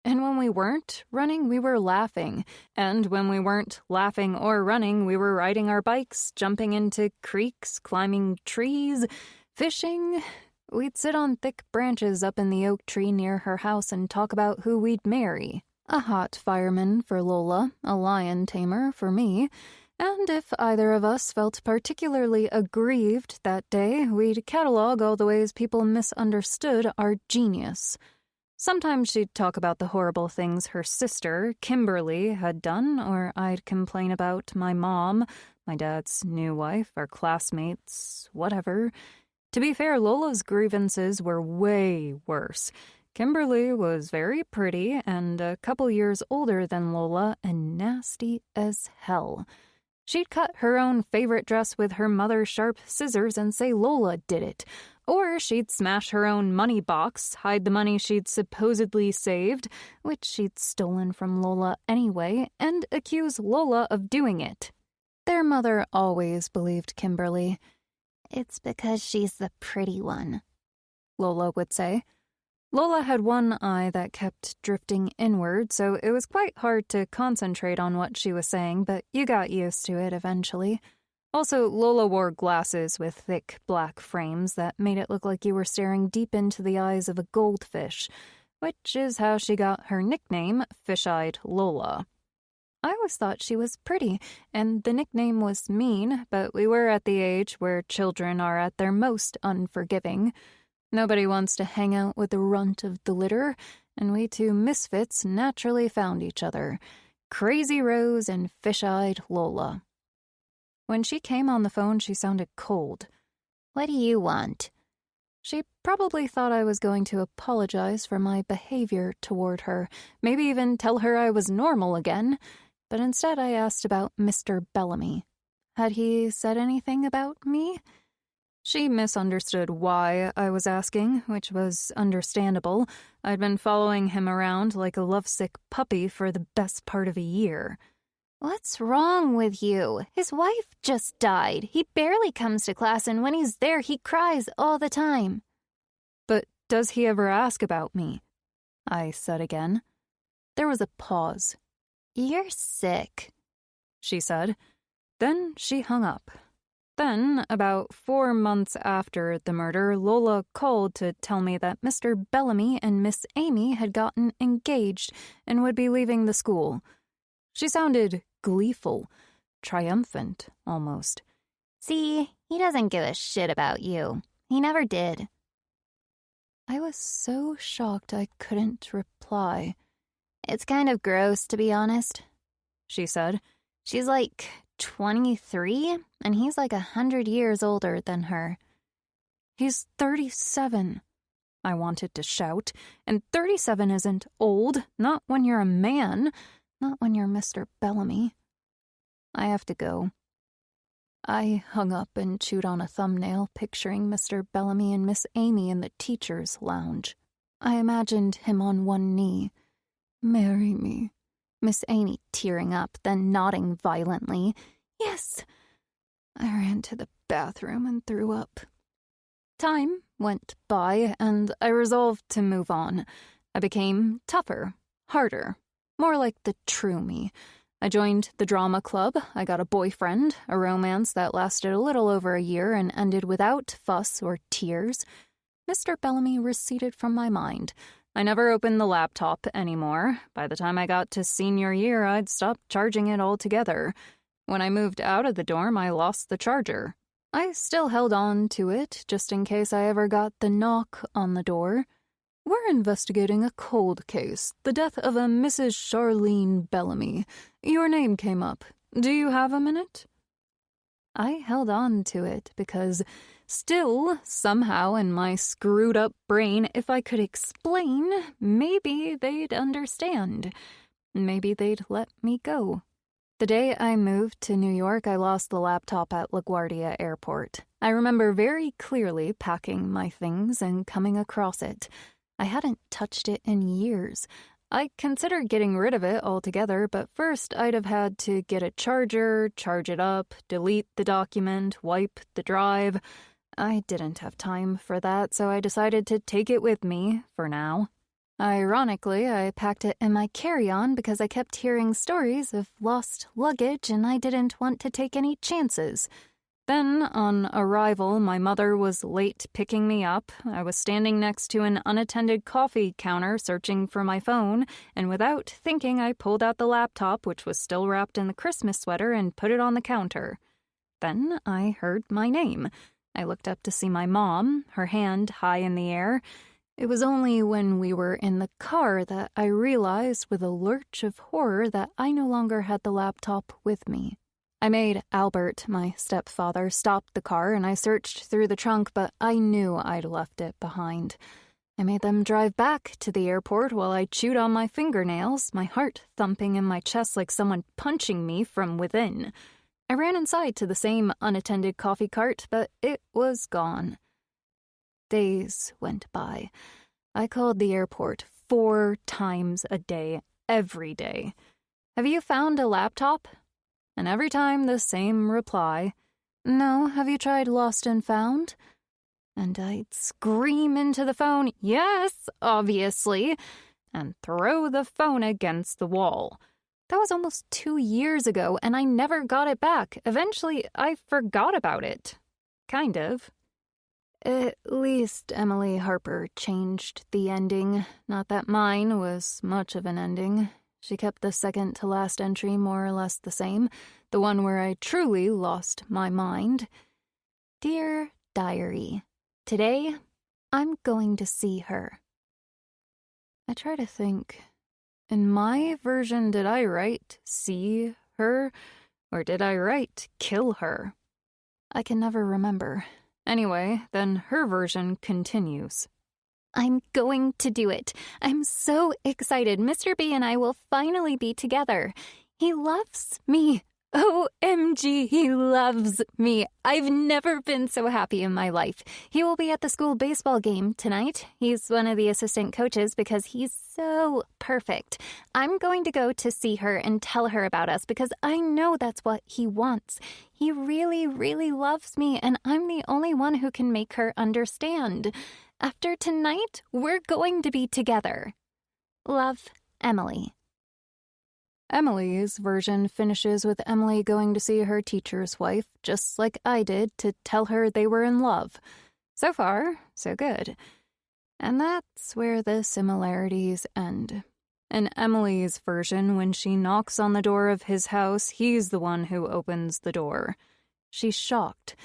And when we weren't running, we were laughing. And when we weren't laughing or running, we were riding our bikes, jumping into creeks, climbing trees, fishing. We'd sit on thick branches up in the oak tree near her house and talk about who we'd marry. A hot fireman for Lola, a lion tamer for me. And if either of us felt particularly aggrieved that day, we'd catalog all the ways people misunderstood our genius. Sometimes she'd talk about the horrible things her sister, Kimberly, had done, or I'd complain about my mom, my dad's new wife, our classmates, whatever. To be fair, Lola's grievances were way worse. Kimberly was very pretty and a couple years older than Lola and nasty as hell. She'd cut her own favorite dress with her mother's sharp scissors and say Lola did it. Or she'd smash her own money box, hide the money she'd supposedly saved, which she'd stolen from Lola anyway, and accuse Lola of doing it. Their mother always believed Kimberly. "It's because she's the pretty one," Lola would say. Lola had one eye that kept drifting inward, so it was quite hard to concentrate on what she was saying, but you got used to it eventually. Also, Lola wore glasses with thick black frames that made it look like you were staring deep into the eyes of a goldfish, which is how she got her nickname, Fish-Eyed Lola. I always thought she was pretty, and the nickname was mean, but we were at the age where children are at their most unforgiving. Nobody wants to hang out with the runt of the litter, and we two misfits naturally found each other, Crazy Rose and Fish-Eyed Lola. When she came on the phone, she sounded cold. "What do you want?" She probably thought I was going to apologize for my behavior toward her, maybe even tell her I was normal again, but instead I asked about Mr. Bellamy. Had he said anything about me? She misunderstood why I was asking, which was understandable. I'd been following him around like a lovesick puppy for the best part of a year. "What's wrong with you? His wife just died. He barely comes to class, and when he's there, he cries all the time." "But does he ever ask about me?" I said again. There was a pause. "You're sick," she said. Then she hung up. Then, about 4 months after the murder, Lola called to tell me that Mr. Bellamy and Miss Amy had gotten engaged and would be leaving the school. She sounded gleeful, triumphant, almost. "See, he doesn't give a shit about you. He never did." I was so shocked I couldn't reply. "It's kind of gross, to be honest," she said. "She's like 23, and he's like 100 years older than her." "He's 37. I wanted to shout. And 37 isn't old, not when you're a man, not when you're Mr. Bellamy. I have to go. I hung up and chewed on a thumbnail, picturing Mr. Bellamy and Miss Amy in the teacher's lounge. I imagined him on one knee. "Marry me." Miss Amy tearing up, then nodding violently. "Yes." I ran to the bathroom and threw up. Time went by, and I resolved to move on. I became tougher, harder, more like the true me. I joined the drama club, I got a boyfriend, a romance that lasted a little over a year and ended without fuss or tears. Mr. Bellamy receded from my mind. I never opened the laptop anymore. By the time I got to senior year, I'd stopped charging it altogether. When I moved out of the dorm, I lost the charger. I still held on to it, just in case I ever got the knock on the door. "We're investigating a cold case, the death of a Mrs. Charlene Bellamy. Your name came up. Do you have a minute?" I held on to it because still, somehow in my screwed-up brain, if I could explain, maybe they'd understand. Maybe they'd let me go. The day I moved to New York, I lost the laptop at LaGuardia Airport. I remember very clearly packing my things and coming across it. I hadn't touched it in years. I considered getting rid of it altogether, but first I'd have had to get a charger, charge it up, delete the document, wipe the drive. I didn't have time for that, so I decided to take it with me, for now. Ironically, I packed it in my carry-on because I kept hearing stories of lost luggage and I didn't want to take any chances. Then, on arrival, my mother was late picking me up. I was standing next to an unattended coffee counter searching for my phone, and without thinking, I pulled out the laptop, which was still wrapped in the Christmas sweater, and put it on the counter. Then I heard my name. I looked up to see my mom, her hand high in the air. It was only when we were in the car that I realized with a lurch of horror that I no longer had the laptop with me. I made Albert, my stepfather, stop the car, and I searched through the trunk, but I knew I'd left it behind. I made them drive back to the airport while I chewed on my fingernails, my heart thumping in my chest like someone punching me from within. I ran inside to the same unattended coffee cart, but it was gone. Days went by. I called the airport 4 times a day, every day. "Have you found a laptop?" And every time the same reply, "No, have you tried Lost and Found?" And I'd scream into the phone, "Yes, obviously," and throw the phone against the wall. That was almost 2 years ago, and I never got it back. Eventually, I forgot about it. Kind of. At least Emily Harper changed the ending. Not that mine was much of an ending. She kept the second to last entry more or less the same, the one where I truly lost my mind. Dear Diary, today I'm going to see her. I try to think. In my version, did I write see her, or did I write kill her? I can never remember. Anyway, then her version continues. I'm going to do it. I'm so excited. Mr. B and I will finally be together. He loves me. OMG, he loves me. I've never been so happy in my life. He will be at the school baseball game tonight. He's one of the assistant coaches because he's so perfect. I'm going to go to see her and tell her about us because I know that's what he wants. He really, really loves me, and I'm the only one who can make her understand. After tonight, we're going to be together. Love, Emily. Emily's version finishes with Emily going to see her teacher's wife, just like I did, to tell her they were in love. So far, so good. And that's where the similarities end. In Emily's version, when she knocks on the door of his house, he's the one who opens the door. She's shocked.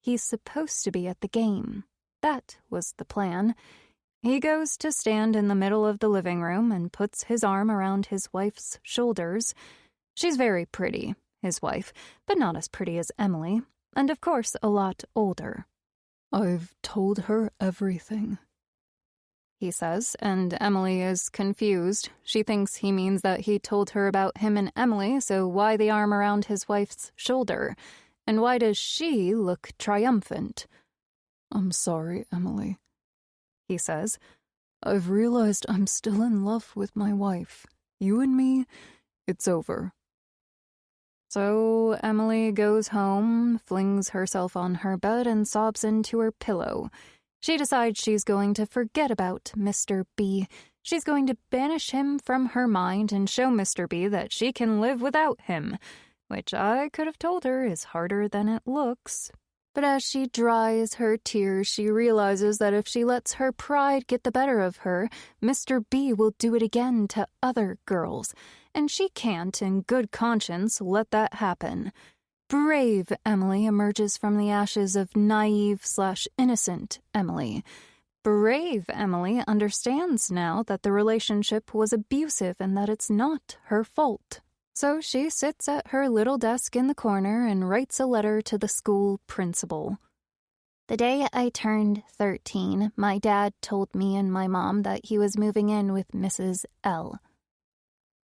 He's supposed to be at the game. That was the plan. He goes to stand in the middle of the living room and puts his arm around his wife's shoulders. She's very pretty, his wife, but not as pretty as Emily, and of course a lot older. I've told her everything, he says, and Emily is confused. She thinks he means that he told her about him and Emily, so why the arm around his wife's shoulder? And why does she look triumphant? I'm sorry, Emily, he says. I've realized I'm still in love with my wife. You and me, it's over. So Emily goes home, flings herself on her bed, and sobs into her pillow. She decides she's going to forget about Mr. B. She's going to banish him from her mind and show Mr. B that she can live without him, which I could have told her is harder than it looks. But as she dries her tears, she realizes that if she lets her pride get the better of her, Mr. B will do it again to other girls, and she can't, in good conscience, let that happen. Brave Emily emerges from the ashes of naive/innocent Emily. Brave Emily understands now that the relationship was abusive and that it's not her fault. So she sits at her little desk in the corner and writes a letter to the school principal. The day I turned 13, my dad told me and my mom that he was moving in with Mrs. L.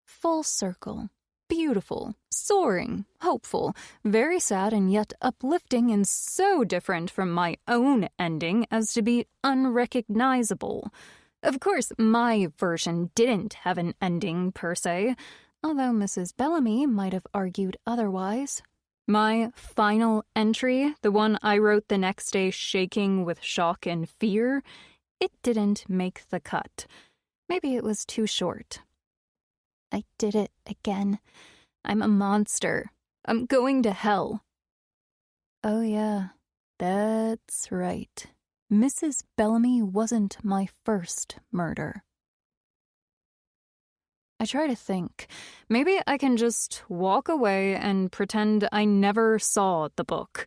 Full circle. Beautiful, soaring, hopeful, very sad and yet uplifting, and so different from my own ending as to be unrecognizable. Of course, my version didn't have an ending per se, although Mrs. Bellamy might have argued otherwise. My final entry, the one I wrote the next day shaking with shock and fear, it didn't make the cut. Maybe it was too short. I did it again. I'm a monster. I'm going to hell. Oh yeah, that's right. Mrs. Bellamy wasn't my first murder. I try to think. Maybe I can just walk away and pretend I never saw the book.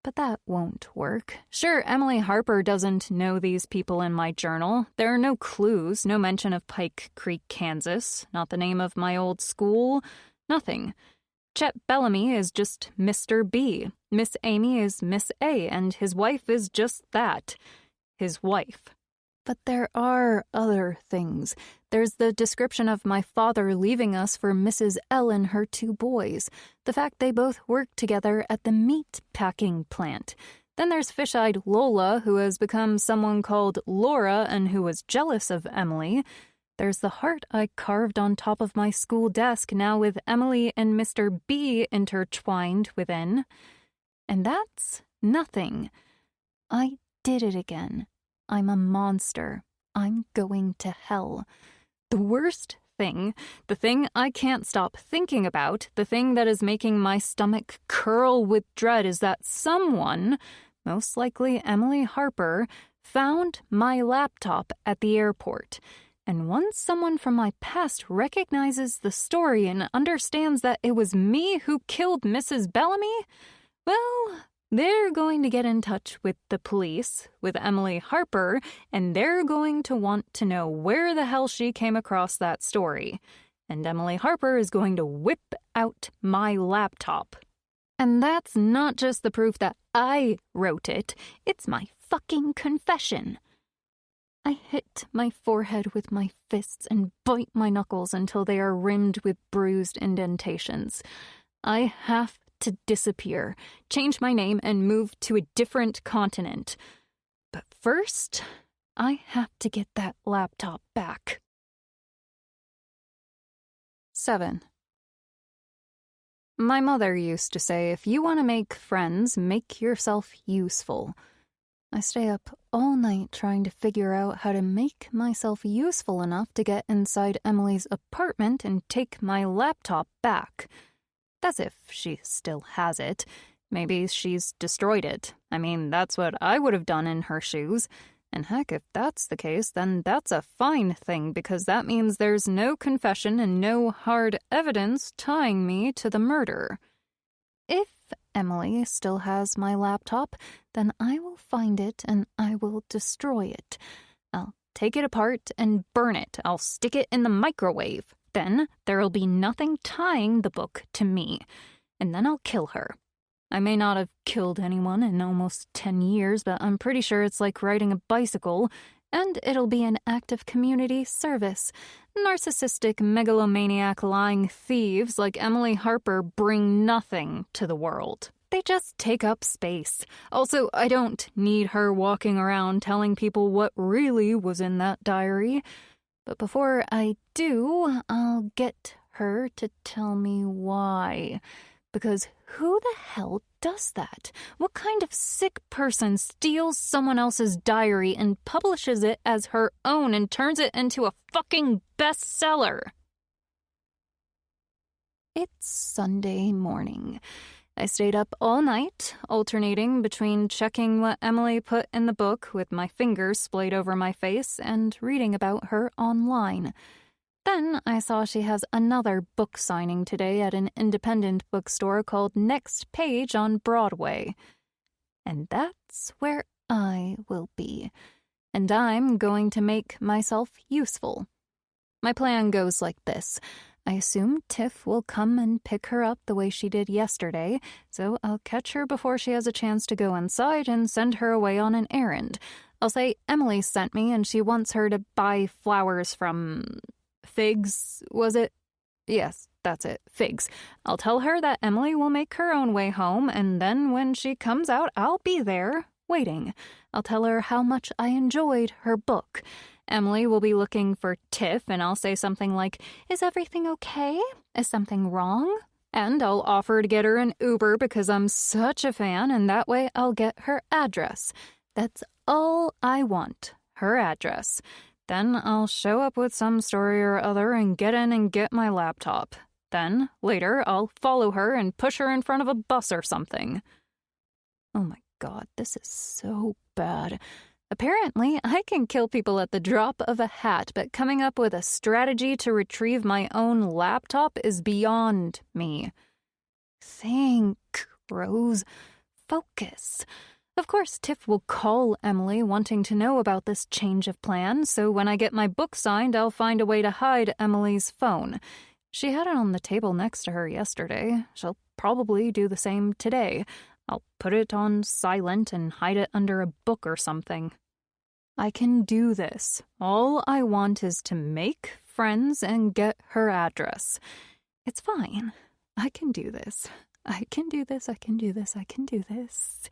But that won't work. Sure, Emily Harper doesn't know these people in my journal. There are no clues, no mention of Pike Creek, Kansas, not the name of my old school, nothing. Chet Bellamy is just Mr. B. Miss Amy is Miss A, and his wife is just that, his wife. But there are other things. There's the description of my father leaving us for Mrs. L and her 2 boys. The fact they both worked together at the meat packing plant. Then there's fish-eyed Lola, who has become someone called Laura and who was jealous of Emily. There's the heart I carved on top of my school desk, now with Emily and Mr. B intertwined within. And that's nothing. I did it again. I'm a monster. I'm going to hell. The worst thing, the thing I can't stop thinking about, the thing that is making my stomach curl with dread is that someone, most likely Emily Harper, found my laptop at the airport. And once someone from my past recognizes the story and understands that it was me who killed Mrs. Bellamy, well, they're going to get in touch with the police, with Emily Harper, and they're going to want to know where the hell she came across that story. And Emily Harper is going to whip out my laptop. And that's not just the proof that I wrote it, it's my fucking confession. I hit my forehead with my fists and bite my knuckles until they are rimmed with bruised indentations. I have to disappear, change my name, and move to a different continent. But first, I have to get that laptop back. 7. My mother used to say, if you want to make friends, make yourself useful. I stay up all night trying to figure out how to make myself useful enough to get inside Emily's apartment and take my laptop back. As if she still has it. Maybe she's destroyed it. I mean, that's what I would have done in her shoes. And heck, if that's the case, then that's a fine thing, because that means there's no confession and no hard evidence tying me to the murder. If Emily still has my laptop, then I will find it and I will destroy it. I'll take it apart and burn it. I'll stick it in the microwave. Then there'll be nothing tying the book to me. And then I'll kill her. I may not have killed anyone in almost 10 years, but I'm pretty sure it's like riding a bicycle, and it'll be an act of community service. Narcissistic, megalomaniac, lying thieves like Emily Harper bring nothing to the world. They just take up space. Also, I don't need her walking around telling people what really was in that diary. But before I do, I'll get her to tell me why. Because who the hell does that? What kind of sick person steals someone else's diary and publishes it as her own and turns it into a fucking bestseller? It's Sunday morning. I stayed up all night, alternating between checking what Emily put in the book with my fingers splayed over my face and reading about her online. Then I saw she has another book signing today at an independent bookstore called Next Page on Broadway. And that's where I will be. And I'm going to make myself useful. My plan goes like this. I assume Tiff will come and pick her up the way she did yesterday, so I'll catch her before she has a chance to go inside and send her away on an errand. I'll say Emily sent me and she wants her to buy flowers from Figs, was it? Yes, that's it, Figs. I'll tell her that Emily will make her own way home, and then when she comes out, I'll be there, waiting. I'll tell her how much I enjoyed her book. Emily will be looking for Tiff, and I'll say something like, "Is everything okay? Is something wrong?" And I'll offer to get her an Uber because I'm such a fan, and that way I'll get her address. That's all I want, her address. Then I'll show up with some story or other and get in and get my laptop. Then, later, I'll follow her and push her in front of a bus or something. Oh my God, this is so bad. Apparently, I can kill people at the drop of a hat, but coming up with a strategy to retrieve my own laptop is beyond me. Think, Rose. Focus. Of course, Tiff will call Emily wanting to know about this change of plan, so when I get my book signed, I'll find a way to hide Emily's phone. She had it on the table next to her yesterday. She'll probably do the same today. I'll put it on silent and hide it under a book or something. I can do this. All I want is to make friends and get her address. It's fine. I can do this. I can do this. I can do this. I can do this.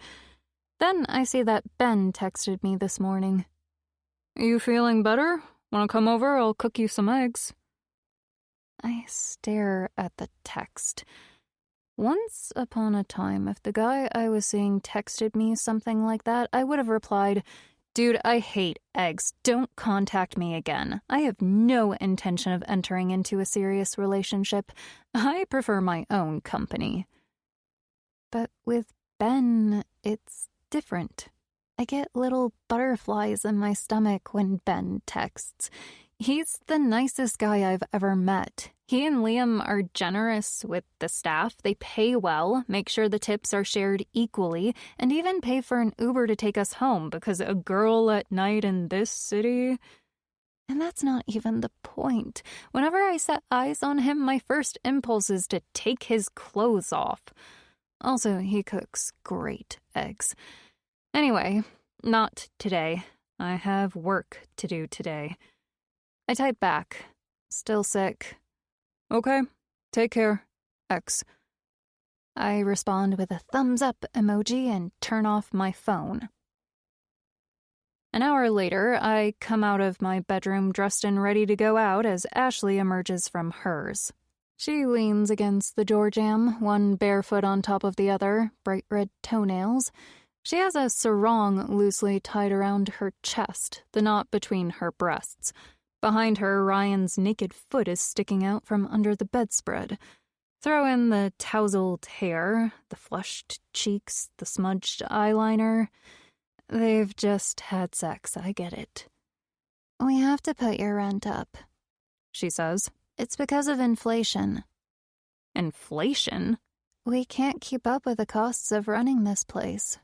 Then I see that Ben texted me this morning. "You feeling better? Wanna come over? I'll cook you some eggs. I stare at the text. Once upon a time, if the guy I was seeing texted me something like that, I would have replied, "Dude, I hate eggs. Don't contact me again. I have no intention of entering into a serious relationship. I prefer my own company." But with Ben, it's different. I get little butterflies in my stomach when Ben texts. He's the nicest guy I've ever met. He and Liam are generous with the staff. They pay well, make sure the tips are shared equally, and even pay for an Uber to take us home because a girl at night in this city... And that's not even the point. Whenever I set eyes on him, my first impulse is to take his clothes off. Also, he cooks great eggs. Anyway, not today. I have work to do today. I type back. Still sick. Okay, take care. X. I respond with a thumbs up emoji and turn off my phone. An hour later, I come out of my bedroom dressed and ready to go out as Ashley emerges from hers. She leans against the door jamb, one barefoot on top of the other, bright red toenails. She has a sarong loosely tied around her chest, the knot between her breasts. Behind her, Ryan's naked foot is sticking out from under the bedspread. Throw in the tousled hair, the flushed cheeks, the smudged eyeliner. They've just had sex, I get it. "We have to put your rent up," she says. "It's because of inflation." Inflation? "We can't keep up with the costs of running this place."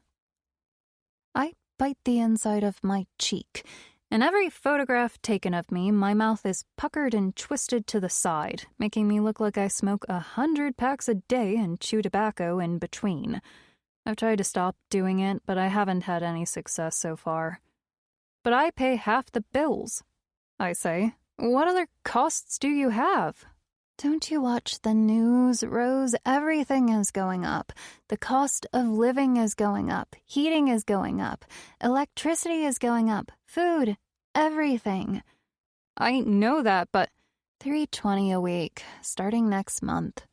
I bite the inside of my cheek. In every photograph taken of me, my mouth is puckered and twisted to the side, making me look like I smoke 100 packs a day and chew tobacco in between. I've tried to stop doing it, but I haven't had any success so far. But I pay half the bills, I say. What other costs do you have? "Don't you watch the news, Rose? Everything is going up. The cost of living is going up. Heating is going up. Electricity is going up. Food. Everything." I know that, but... $320 a week, starting next month.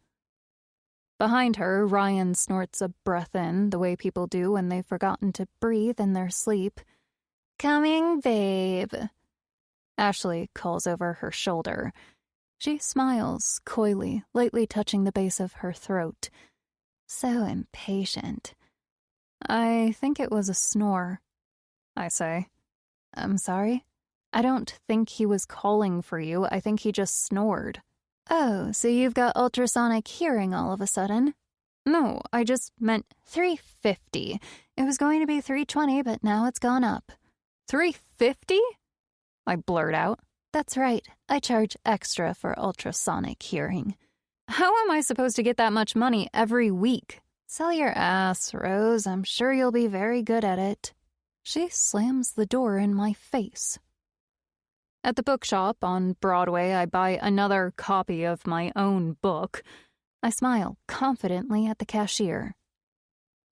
Behind her, Ryan snorts a breath in, the way people do when they've forgotten to breathe in their sleep. "Coming, babe." Ashley calls over her shoulder. She smiles, coyly, lightly touching the base of her throat. So impatient. I think it was a snore, I say. I'm sorry? I don't think he was calling for you. I think he just snored. Oh, so you've got ultrasonic hearing all of a sudden? No, I just meant $350. It was going to be $320, but now it's gone up. $350? I blurt out. That's right. I charge extra for ultrasonic hearing. How am I supposed to get that much money every week? Sell your ass, Rose. I'm sure you'll be very good at it. She slams the door in my face. At the bookshop on Broadway, I buy another copy of my own book. I smile confidently at the cashier.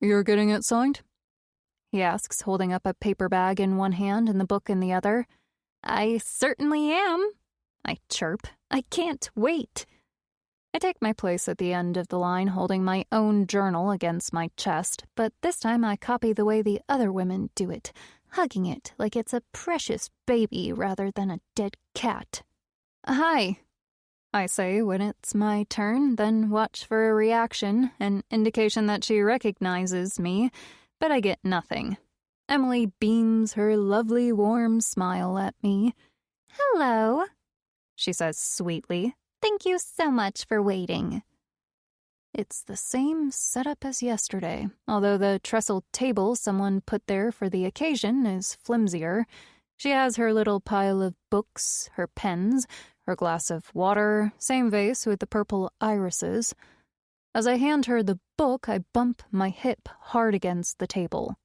You're getting it signed? He asks, holding up a paper bag in one hand and the book in the other. I certainly am, I chirp. I can't wait. I take my place at the end of the line, holding my own journal against my chest, but this time I copy the way the other women do it, hugging it like it's a precious baby rather than a dead cat. Hi, I say when it's my turn, then watch for a reaction, an indication that she recognizes me, but I get nothing. Emily beams her lovely warm smile at me. Hello, she says sweetly. Thank you so much for waiting. It's the same setup as yesterday, although the trestle table someone put there for the occasion is flimsier. She has her little pile of books, her pens, her glass of water, same vase with the purple irises. As I hand her the book, I bump my hip hard against the table.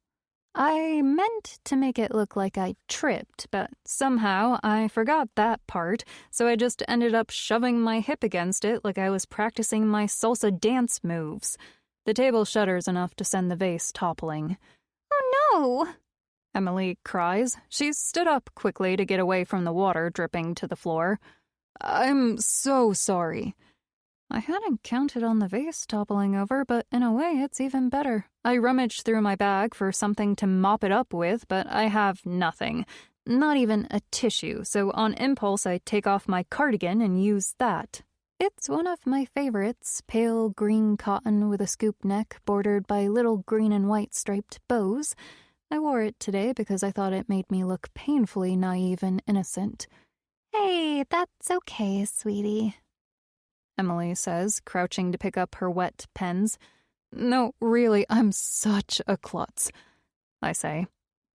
I meant to make it look like I tripped, but somehow I forgot that part, so I just ended up shoving my hip against it like I was practicing my salsa dance moves. The table shudders enough to send the vase toppling. Oh no! Emily cries. She stood up quickly to get away from the water dripping to the floor. I'm so sorry. I hadn't counted on the vase toppling over, but in a way it's even better. I rummaged through my bag for something to mop it up with, but I have nothing. Not even a tissue, so on impulse I take off my cardigan and use that. It's one of my favorites, pale green cotton with a scoop neck bordered by little green and white striped bows. I wore it today because I thought it made me look painfully naive and innocent. Hey, that's okay, sweetie, Emily says, crouching to pick up her wet pens. No, really, I'm such a klutz, I say.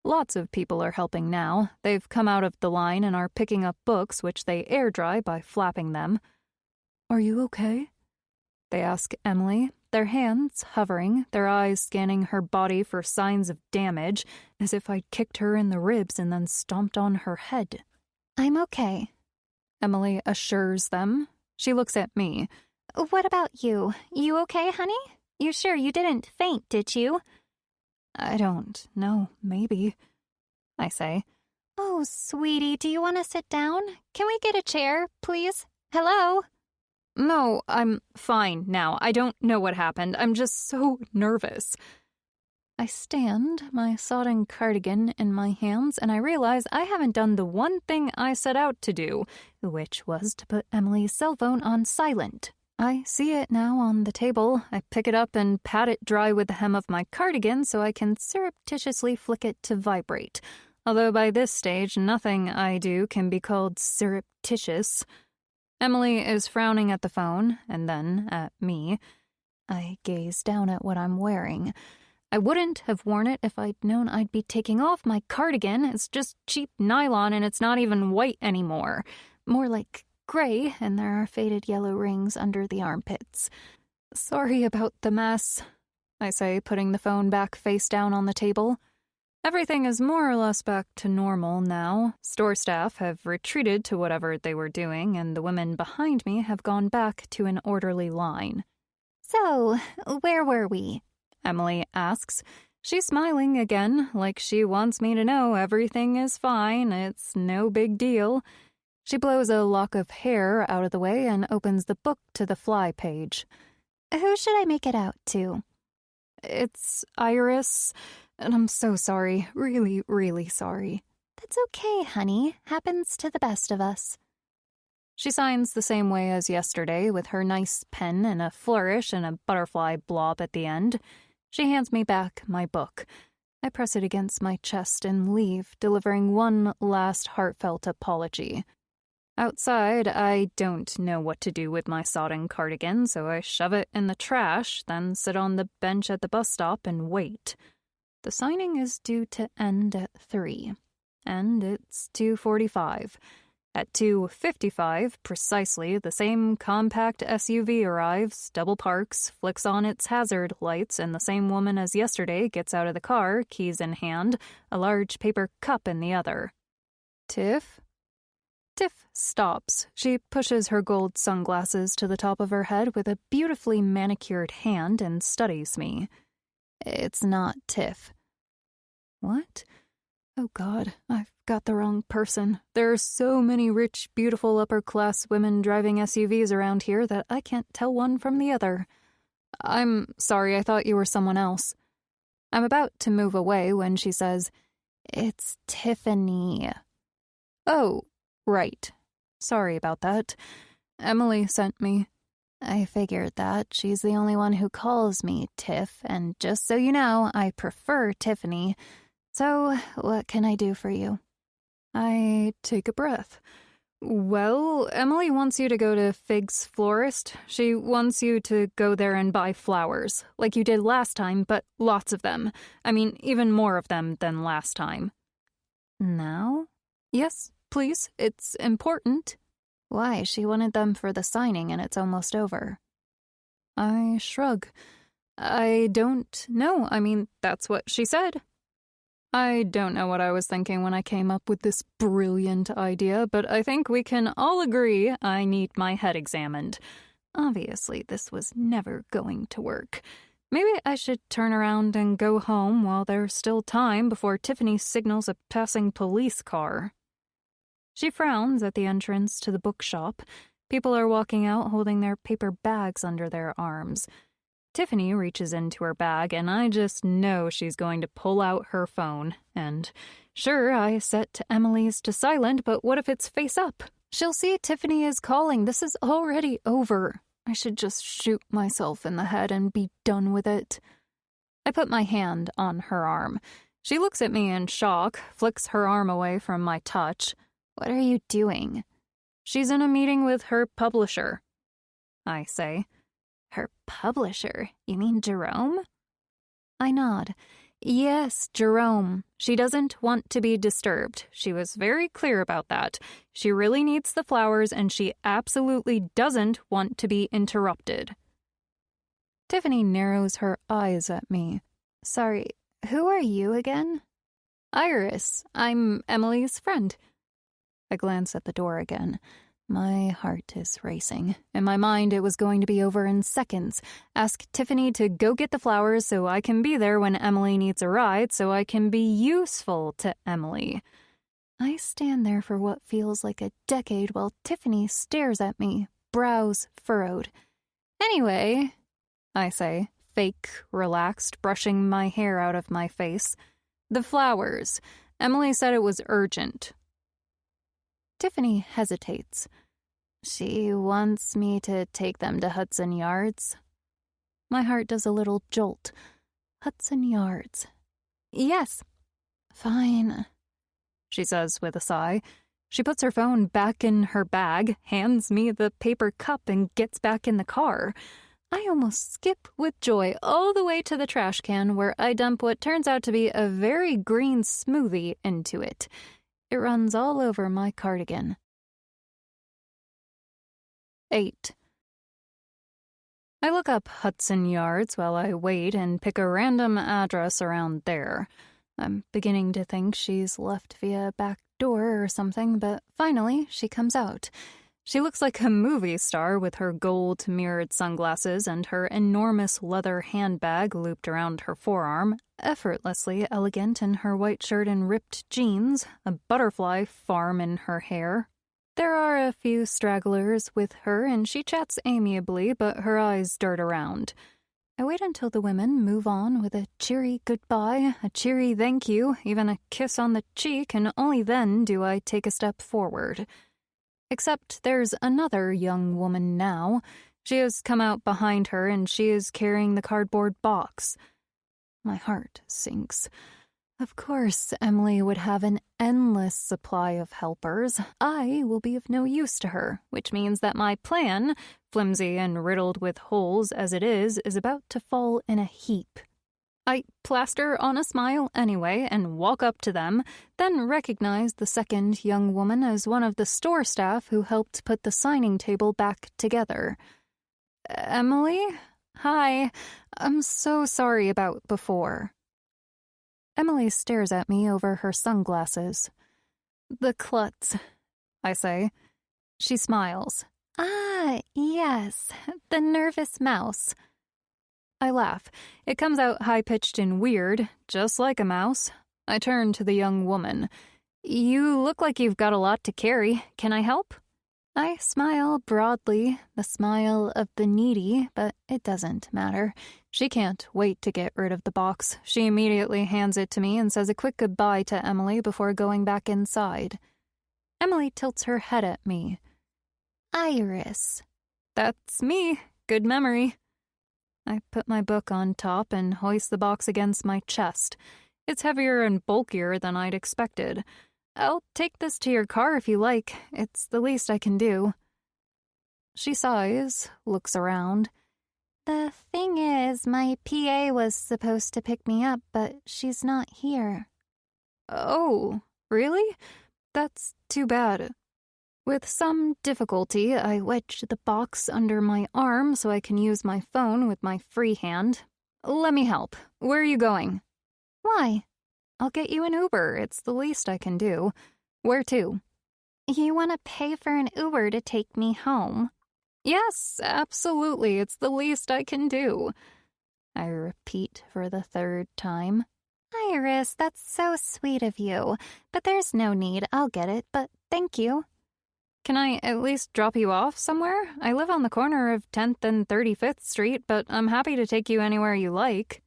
Lots of people are helping now. They've come out of the line and are picking up books, which they air dry by flapping them. Are you okay? They ask Emily, their hands hovering, their eyes scanning her body for signs of damage, as if I'd kicked her in the ribs and then stomped on her head. I'm okay, Emily assures them. She looks at me. What about you? You okay, honey? You sure you didn't faint, did you? I don't know, maybe, I say. Oh, sweetie, do you want to sit down? Can we get a chair, please? Hello? No, I'm fine now. I don't know what happened. I'm just so nervous. I stand, my sodden cardigan in my hands, and I realize I haven't done the one thing I set out to do, which was to put Emily's cell phone on silent. I see it now on the table. I pick it up and pat it dry with the hem of my cardigan so I can surreptitiously flick it to vibrate. Although by this stage, nothing I do can be called surreptitious. Emily is frowning at the phone, and then at me. I gaze down at what I'm wearing. I wouldn't have worn it if I'd known I'd be taking off my cardigan. It's just cheap nylon and it's not even white anymore. More like gray, and there are faded yellow rings under the armpits. Sorry about the mess, I say, putting the phone back face down on the table. Everything is more or less back to normal now. Store staff have retreated to whatever they were doing, and the women behind me have gone back to an orderly line. So, where were we? Emily asks. She's smiling again, like she wants me to know everything is fine, it's no big deal. She blows a lock of hair out of the way and opens the book to the fly page. Who should I make it out to? It's Iris, and I'm so sorry, really, really sorry. That's okay, honey. Happens to the best of us. She signs the same way as yesterday, with her nice pen and a flourish and a butterfly blob at the end. She hands me back my book. I press it against my chest and leave, delivering one last heartfelt apology. Outside, I don't know what to do with my sodden cardigan, so I shove it in the trash, then sit on the bench at the bus stop and wait. The signing is due to end at 3, and it's 2:45. At 2:55, precisely, the same compact SUV arrives, double parks, flicks on its hazard lights, and the same woman as yesterday gets out of the car, keys in hand, a large paper cup in the other. Tiff? Tiff stops. She pushes her gold sunglasses to the top of her head with a beautifully manicured hand and studies me. It's not Tiff. What? Oh God, I've got the wrong person. There are so many rich, beautiful upper-class women driving SUVs around here that I can't tell one from the other. I'm sorry, I thought you were someone else. I'm about to move away when she says, "It's Tiffany." Oh, right. Sorry about that. Emily sent me. I figured that. She's the only one who calls me Tiff, and just so you know, I prefer Tiffany. So, what can I do for you? I take a breath. Well, Emily wants you to go to Fig's florist. She wants you to go there and buy flowers, like you did last time, but lots of them. I mean, even more of them than last time. Now? Yes, please. It's important. Why? She wanted them for the signing, and it's almost over. I shrug. I don't know. I mean, that's what she said. I don't know what I was thinking when I came up with this brilliant idea, but I think we can all agree I need my head examined. Obviously, this was never going to work. Maybe I should turn around and go home while there's still time before Tiffany signals a passing police car. She frowns at the entrance to the bookshop. People are walking out holding their paper bags under their arms. Tiffany reaches into her bag, and I just know she's going to pull out her phone. And sure, I set Emily's to silent, but what if it's face up? She'll see Tiffany is calling. This is already over. I should just shoot myself in the head and be done with it. I put my hand on her arm. She looks at me in shock, flicks her arm away from my touch. What are you doing? She's in a meeting with her publisher, I say. Her publisher? You mean Jerome? I nod. Yes, Jerome. She doesn't want to be disturbed. She was very clear about that. She really needs the flowers, and she absolutely doesn't want to be interrupted. Tiffany narrows her eyes at me. Sorry, who are you again? Iris. I'm Emily's friend. I glance at the door again. My heart is racing. In my mind, it was going to be over in seconds. Ask Tiffany to go get the flowers so I can be there when Emily needs a ride, so I can be useful to Emily. I stand there for what feels like a decade while Tiffany stares at me, brows furrowed. Anyway, I say, fake, relaxed, brushing my hair out of my face. The flowers. Emily said it was urgent. Tiffany hesitates. She wants me to take them to Hudson Yards. My heart does a little jolt. Hudson Yards. Yes. Fine, she says with a sigh. She puts her phone back in her bag, hands me the paper cup, and gets back in the car. I almost skip with joy all the way to the trash can where I dump what turns out to be a very green smoothie into it. It runs all over my cardigan. 8. I look up Hudson Yards while I wait and pick a random address around there. I'm beginning to think she's left via back door or something, but finally she comes out. She looks like a movie star with her gold mirrored sunglasses and her enormous leather handbag looped around her forearm, effortlessly elegant in her white shirt and ripped jeans, a butterfly farm in her hair. There are a few stragglers with her, and she chats amiably, but her eyes dart around. I wait until the women move on with a cheery goodbye, a cheery thank you, even a kiss on the cheek, and only then do I take a step forward. Except there's another young woman now. She has come out behind her, and she is carrying the cardboard box. My heart sinks. Of course, Emily would have an endless supply of helpers. I will be of no use to her, which means that my plan, flimsy and riddled with holes as it is about to fall in a heap. I plaster on a smile anyway and walk up to them, then recognize the second young woman as one of the store staff who helped put the signing table back together. Emily? Hi. I'm so sorry about before. Emily stares at me over her sunglasses. The klutz, I say. She smiles. Ah, yes, the nervous mouse. I laugh. It comes out high-pitched and weird, just like a mouse. I turn to the young woman. You look like you've got a lot to carry. Can I help? I smile broadly, the smile of the needy, but it doesn't matter. She can't wait to get rid of the box. She immediately hands it to me and says a quick goodbye to Emily before going back inside. Emily tilts her head at me. Iris. That's me. Good memory. I put my book on top and hoist the box against my chest. It's heavier and bulkier than I'd expected. I'll take this to your car if you like. It's the least I can do. She sighs, looks around. The thing is, my PA was supposed to pick me up, but she's not here. Oh, really? That's too bad. With some difficulty, I wedge the box under my arm so I can use my phone with my free hand. Let me help. Where are you going? Why? I'll get you an Uber. It's the least I can do. Where to? You want to pay for an Uber to take me home? Yes, absolutely. It's the least I can do. I repeat for the third time. Iris, that's so sweet of you. But there's no need. I'll get it, but thank you. Can I at least drop you off somewhere? I live on the corner of 10th and 35th Street, but I'm happy to take you anywhere you like.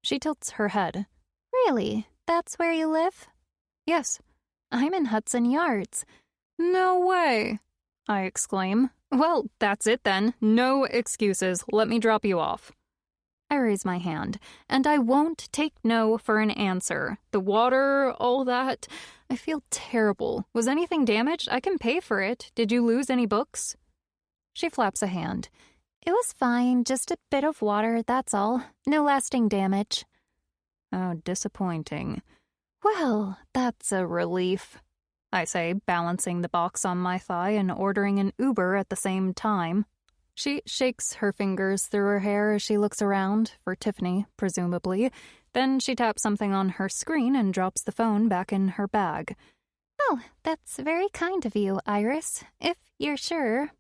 She tilts her head. Really? That's where you live? Yes. I'm in Hudson Yards. No way, I exclaim. Well, that's it then. No excuses. Let me drop you off. I raise my hand, and I won't take no for an answer. The water, all that. I feel terrible. Was anything damaged? I can pay for it. Did you lose any books? She flaps a hand. It was fine, just a bit of water, that's all. No lasting damage. Oh, disappointing. Well, that's a relief, I say, balancing the box on my thigh and ordering an Uber at the same time. She shakes her fingers through her hair as she looks around, for Tiffany, presumably. Then she taps something on her screen and drops the phone back in her bag. Oh, that's very kind of you, Iris, if you're sure.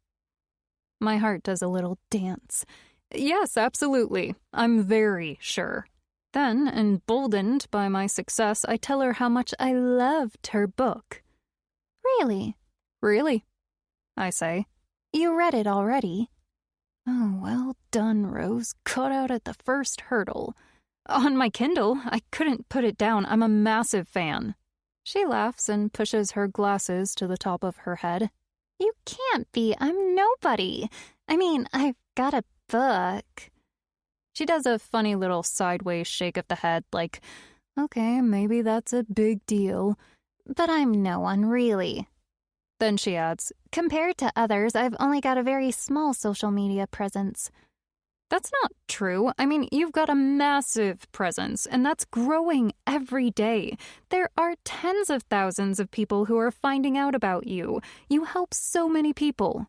My heart does a little dance. Yes, absolutely. I'm very sure. Then, emboldened by my success, I tell her how much I loved her book. Really? Really, I say. You read it already? Oh, well done, Rose. Caught out at the first hurdle. On my Kindle, I couldn't put it down. I'm a massive fan. She laughs and pushes her glasses to the top of her head. You can't be. I'm nobody. I mean, I've got a book. She does a funny little sideways shake of the head, like, okay, maybe that's a big deal. But I'm no one, really. Then she adds, compared to others, I've only got a very small social media presence. That's not true. I mean, you've got a massive presence, and that's growing every day. There are tens of thousands of people who are finding out about you. You help so many people.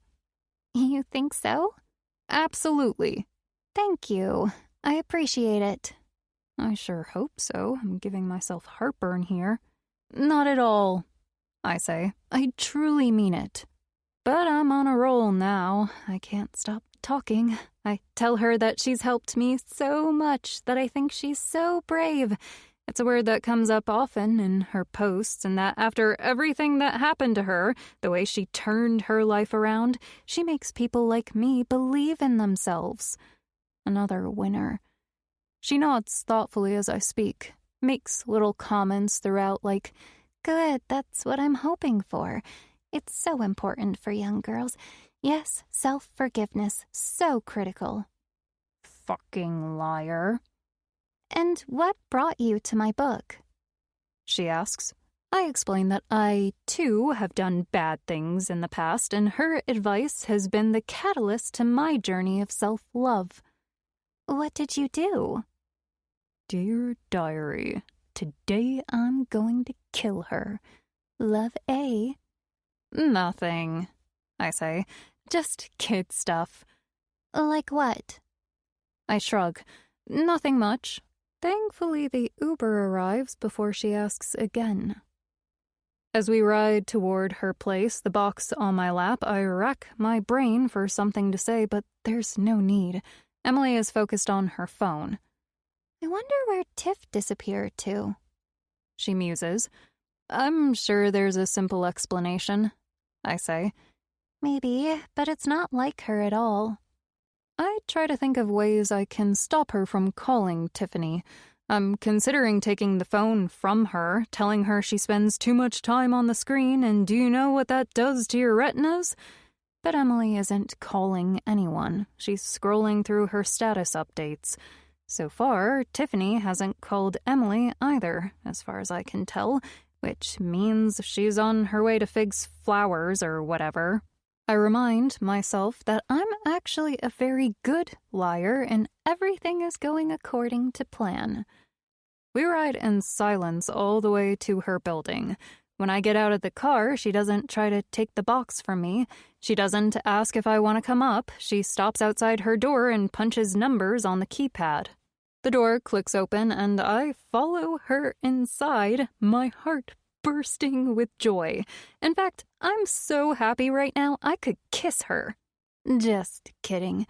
You think so? Absolutely. Thank you. I appreciate it. I sure hope so. I'm giving myself heartburn here. Not at all, I say. I truly mean it. But I'm on a roll now. I can't stop talking. I tell her that she's helped me so much, that I think she's so brave. It's a word that comes up often in her posts, and that after everything that happened to her, the way she turned her life around, she makes people like me believe in themselves. Another winner. She nods thoughtfully as I speak, makes little comments throughout like, good, that's what I'm hoping for. It's so important for young girls. Yes, self-forgiveness, so critical. Fucking liar. And what brought you to my book? She asks. I explain that I, too, have done bad things in the past, and her advice has been the catalyst to my journey of self-love. What did you do? Dear Diary, today I'm going to kill her. Love A. Nothing, I say. Just kid stuff. Like what? I shrug. Nothing much. Thankfully, the Uber arrives before she asks again. As we ride toward her place, the box on my lap, I rack my brain for something to say, but there's no need. Emily is focused on her phone. I wonder where Tiff disappeared to. She muses. I'm sure there's a simple explanation, I say. Maybe, but it's not like her at all. I try to think of ways I can stop her from calling Tiffany. I'm considering taking the phone from her, telling her she spends too much time on the screen, and do you know what that does to your retinas? But Emily isn't calling anyone. She's scrolling through her status updates. So far, Tiffany hasn't called Emily either, as far as I can tell, which means she's on her way to Fig's Flowers or whatever. I remind myself that I'm actually a very good liar and everything is going according to plan. We ride in silence all the way to her building. When I get out of the car, she doesn't try to take the box from me. She doesn't ask if I want to come up. She stops outside her door and punches numbers on the keypad. The door clicks open and I follow her inside, my heart bursting with joy. In fact, I'm so happy right now I could kiss her. Just kidding.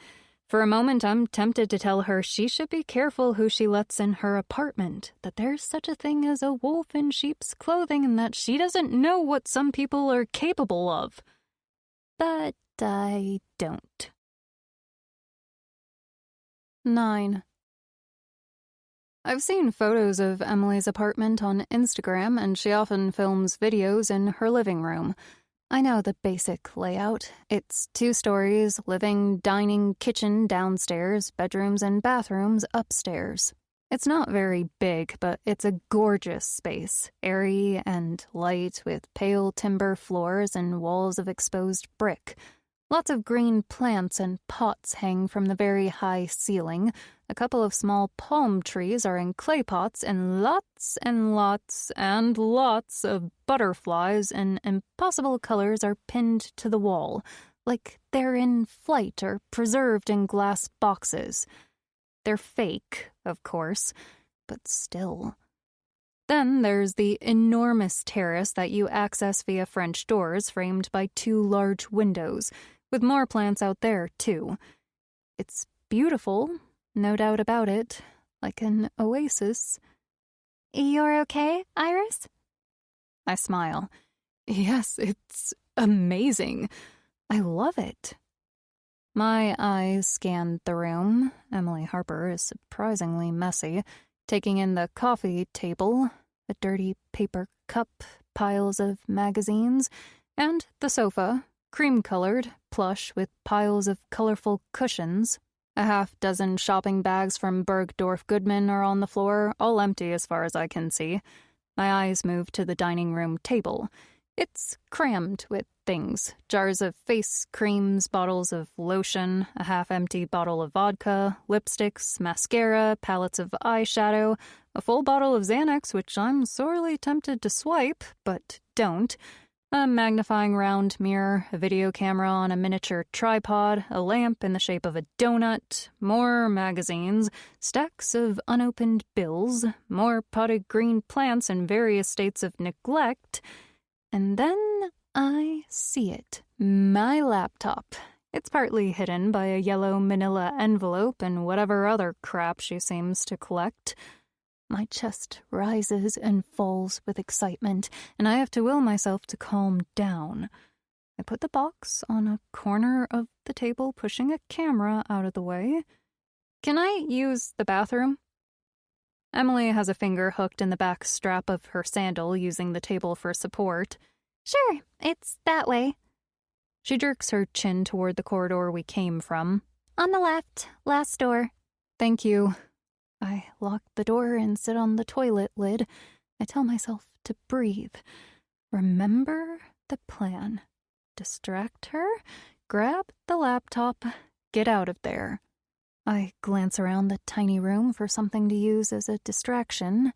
For a moment, I'm tempted to tell her she should be careful who she lets in her apartment, that there's such a thing as a wolf in sheep's clothing and that she doesn't know what some people are capable of. But I don't. 9. I've seen photos of Emily's apartment on Instagram, and she often films videos in her living room. I know the basic layout. It's 2 stories, living, dining, kitchen downstairs, bedrooms and bathrooms upstairs. It's not very big, but it's a gorgeous space, airy and light with pale timber floors and walls of exposed brick. Lots of green plants and pots hang from the very high ceiling. A couple of small palm trees are in clay pots, and lots of butterflies in impossible colors are pinned to the wall, like they're in flight or preserved in glass boxes. They're fake, of course, but still. Then there's the enormous terrace that you access via French doors framed by 2 large windows, with more plants out there, too. It's beautiful, no doubt about it, like an oasis. You're okay, Iris? I smile. Yes, it's amazing. I love it. My eyes scanned the room. Emily Harper is surprisingly messy, taking in the coffee table, a dirty paper cup, piles of magazines, and the sofa, cream-colored, plush with piles of colorful cushions. A half-dozen shopping bags from Bergdorf Goodman are on the floor, all empty as far as I can see. My eyes move to the dining room table. It's crammed with things. Jars of face creams, bottles of lotion, a half-empty bottle of vodka, lipsticks, mascara, palettes of eyeshadow, a full bottle of Xanax, which I'm sorely tempted to swipe, but don't, a magnifying round mirror, a video camera on a miniature tripod, a lamp in the shape of a donut, more magazines, stacks of unopened bills, more potted green plants in various states of neglect, and then I see it. My laptop. It's partly hidden by a yellow manila envelope and whatever other crap she seems to collect. My chest rises and falls with excitement, and I have to will myself to calm down. I put the box on a corner of the table, pushing a camera out of the way. Can I use the bathroom? Emily has a finger hooked in the back strap of her sandal, using the table for support. Sure, it's that way. She jerks her chin toward the corridor we came from. On the left, last door. Thank you. I lock the door and sit on the toilet lid. I tell myself to breathe. Remember the plan. Distract her, grab the laptop, get out of there. I glance around the tiny room for something to use as a distraction.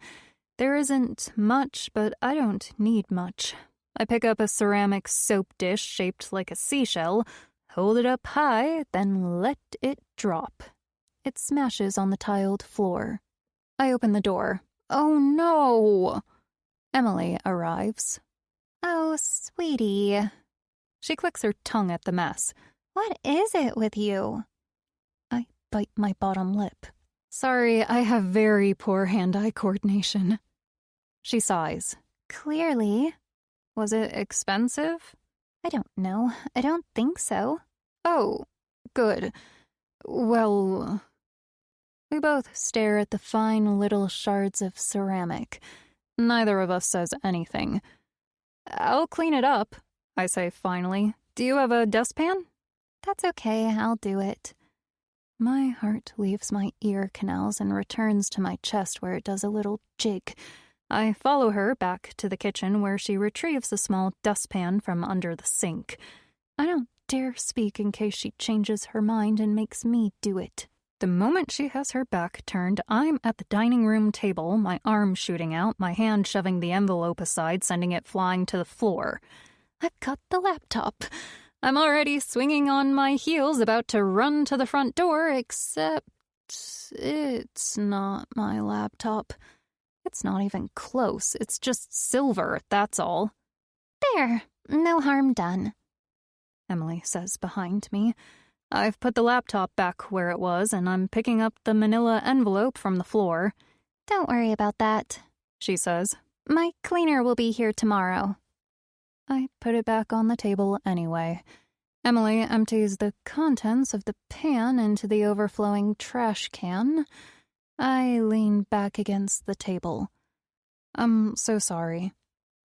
There isn't much, but I don't need much. I pick up a ceramic soap dish shaped like a seashell, hold it up high, then let it drop. It smashes on the tiled floor. I open the door. Oh no! Emily arrives. Oh, sweetie. She clicks her tongue at the mess. What is it with you? I bite my bottom lip. Sorry, I have very poor hand-eye coordination. She sighs. Clearly. Was it expensive? I don't know. I don't think so. Oh, good. Well... We both stare at the fine little shards of ceramic. Neither of us says anything. I'll clean it up, I say finally. Do you have a dustpan? That's okay, I'll do it. My heart leaves my ear canals and returns to my chest where it does a little jig. I follow her back to the kitchen where she retrieves a small dustpan from under the sink. I don't dare speak in case she changes her mind and makes me do it. The moment she has her back turned, I'm at the dining room table, my arm shooting out, my hand shoving the envelope aside, sending it flying to the floor. I've got the laptop. I'm already swinging on my heels, about to run to the front door, except it's not my laptop. It's not even close. It's just silver, that's all. There, no harm done, Emily says behind me. I've put the laptop back where it was, and I'm picking up the manila envelope from the floor. Don't worry about that, she says. My cleaner will be here tomorrow. I put it back on the table anyway. Emily empties the contents of the pan into the overflowing trash can. I lean back against the table. I'm so sorry.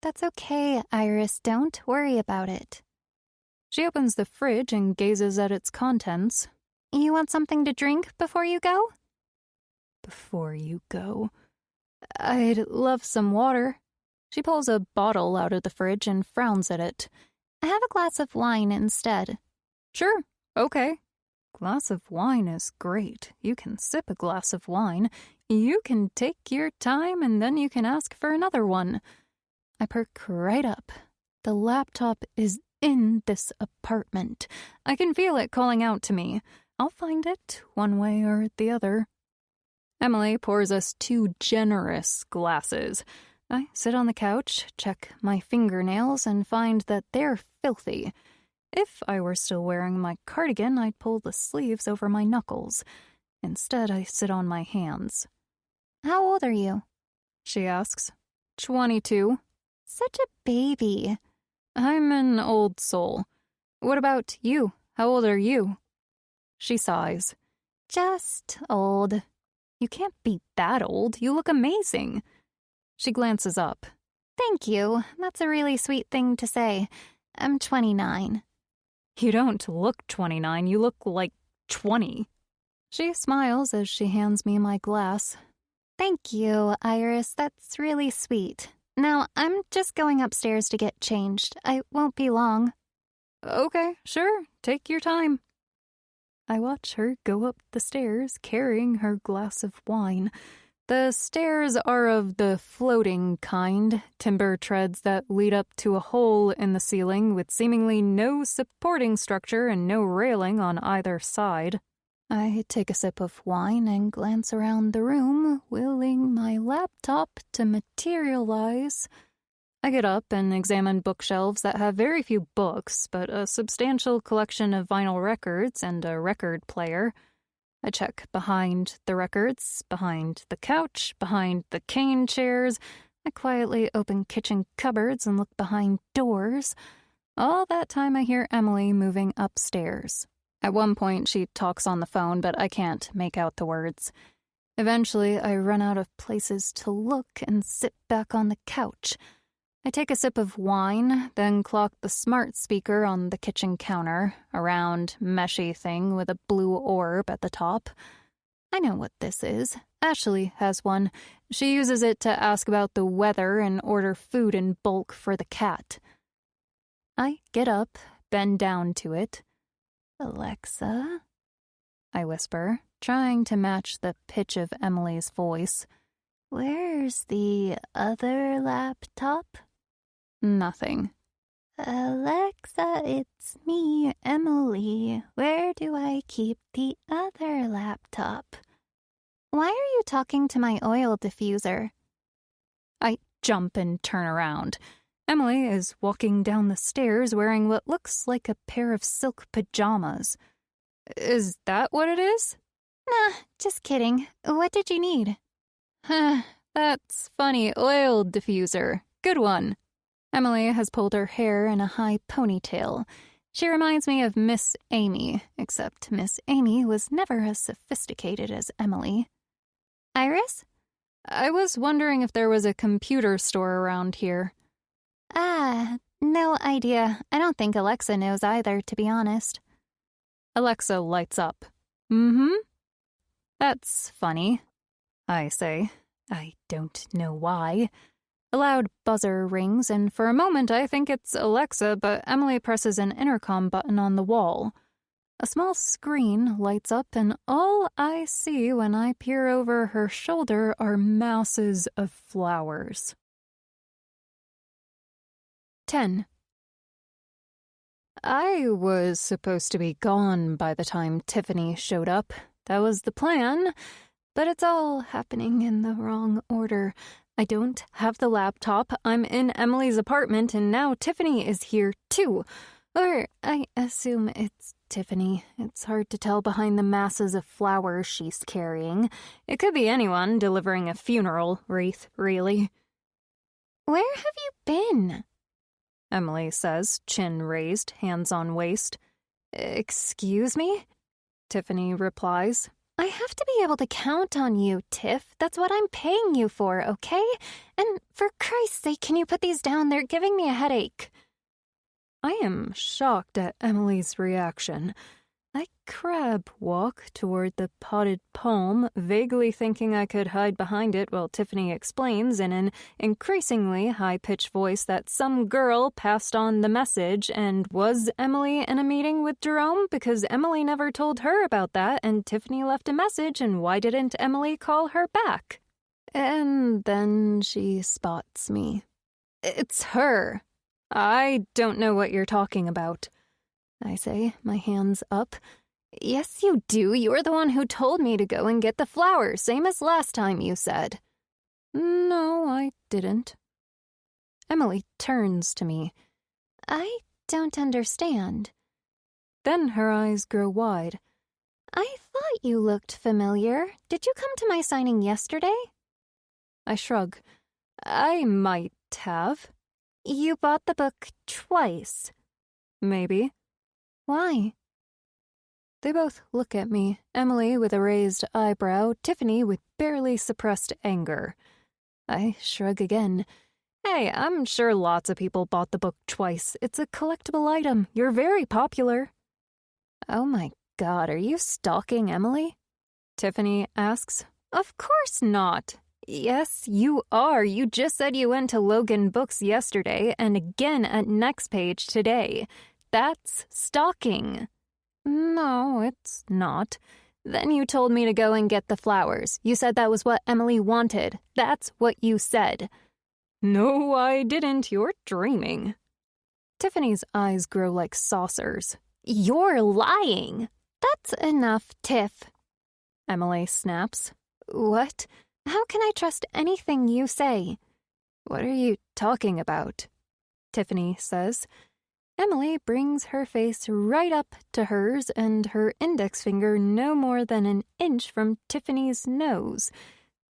That's okay, Iris. Don't worry about it. She opens the fridge and gazes at its contents. You want something to drink before you go? Before you go? I'd love some water. She pulls a bottle out of the fridge and frowns at it. Have a glass of wine instead. Sure, okay. Glass of wine is great. You can sip a glass of wine. You can take your time and then you can ask for another one. I perk right up. The laptop is in this apartment. I can feel it calling out to me. I'll find it one way or the other. Emily pours us 2 generous glasses. I sit on the couch, check my fingernails, and find that they're filthy. If I were still wearing my cardigan, I'd pull the sleeves over my knuckles. Instead, I sit on my hands. How old are you? She asks. 22. Such a baby. I'm an old soul. What about you? How old are you? She sighs. Just old. You can't be that old. You look amazing. She glances up. Thank you. That's a really sweet thing to say. I'm 29. You don't look 29. You look like 20. She smiles as she hands me my glass. Thank you, Iris. That's really sweet. Now, I'm just going upstairs to get changed. I won't be long. Okay, sure. Take your time. I watch her go up the stairs, carrying her glass of wine. The stairs are of the floating kind, timber treads that lead up to a hole in the ceiling with seemingly no supporting structure and no railing on either side. I take a sip of wine and glance around the room, willing my laptop to materialize. I get up and examine bookshelves that have very few books, but a substantial collection of vinyl records and a record player. I check behind the records, behind the couch, behind the cane chairs. I quietly open kitchen cupboards and look behind doors. All that time I hear Emily moving upstairs. At one point she talks on the phone, but I can't make out the words. Eventually I run out of places to look and sit back on the couch. I take a sip of wine, then clock the smart speaker on the kitchen counter, a round, meshy thing with a blue orb at the top. I know what this is. Ashley has one. She uses it to ask about the weather and order food in bulk for the cat. I get up, bend down to it. "Alexa," I whisper, trying to match the pitch of Emily's voice. "Where's the other laptop?" Nothing. "Alexa, it's me, Emily. Where do I keep the other laptop?" Why are you talking to my oil diffuser? I jump and turn around. Emily is walking down the stairs wearing what looks like a pair of silk pajamas. Is that what it is? Nah, just kidding. What did you need? That's funny. Oil diffuser. Good one. Emily has pulled her hair in a high ponytail. She reminds me of Miss Amy, except Miss Amy was never as sophisticated as Emily. Iris? I was wondering if there was a computer store around here. No idea. I don't think Alexa knows either, to be honest. Alexa lights up. Mm-hmm. That's funny, I say. I don't know why. A loud buzzer rings, and for a moment I think it's Alexa, but Emily presses an intercom button on the wall. A small screen lights up, and all I see when I peer over her shoulder are masses of flowers. 10. I was supposed to be gone by the time Tiffany showed up. That was the plan, but it's all happening in the wrong order. I don't have the laptop, I'm in Emily's apartment, and now Tiffany is here too. Or I assume it's Tiffany. It's hard to tell behind the masses of flowers she's carrying. It could be anyone delivering a funeral wreath, really. Where have you been? Emily says, chin raised, hands on waist. Excuse me? Tiffany replies. I have to be able to count on you, Tiff. That's what I'm paying you for, okay? And for Christ's sake, can you put these down? They're giving me a headache. I am shocked at Emily's reaction. I crab walk toward the potted palm, vaguely thinking I could hide behind it while Tiffany explains in an increasingly high-pitched voice that some girl passed on the message and was Emily in a meeting with Jerome because Emily never told her about that and Tiffany left a message and why didn't Emily call her back? And then she spots me. It's her. I don't know what you're talking about, I say, my hands up. Yes, you do. You're the one who told me to go and get the flowers, same as last time you said. No, I didn't. Emily turns to me. I don't understand. Then her eyes grow wide. I thought you looked familiar. Did you come to my signing yesterday? I shrug. I might have. You bought the book twice. Maybe. Why? They both look at me, Emily with a raised eyebrow, Tiffany with barely suppressed anger. I shrug again. Hey, I'm sure lots of people bought the book twice. It's a collectible item. You're very popular. Oh my God, are you stalking Emily? Tiffany asks. Of course not. Yes, you are. You just said you went to Logan Books yesterday and again at Next Page today. That's stalking. No, it's not. Then you told me to go and get the flowers. You said that was what Emily wanted. That's what you said. No, I didn't. You're dreaming. Tiffany's eyes grow like saucers. You're lying. That's enough, Tiff. Emily snaps. What? How can I trust anything you say? What are you talking about? Tiffany says. Emily brings her face right up to hers and her index finger no more than an inch from Tiffany's nose.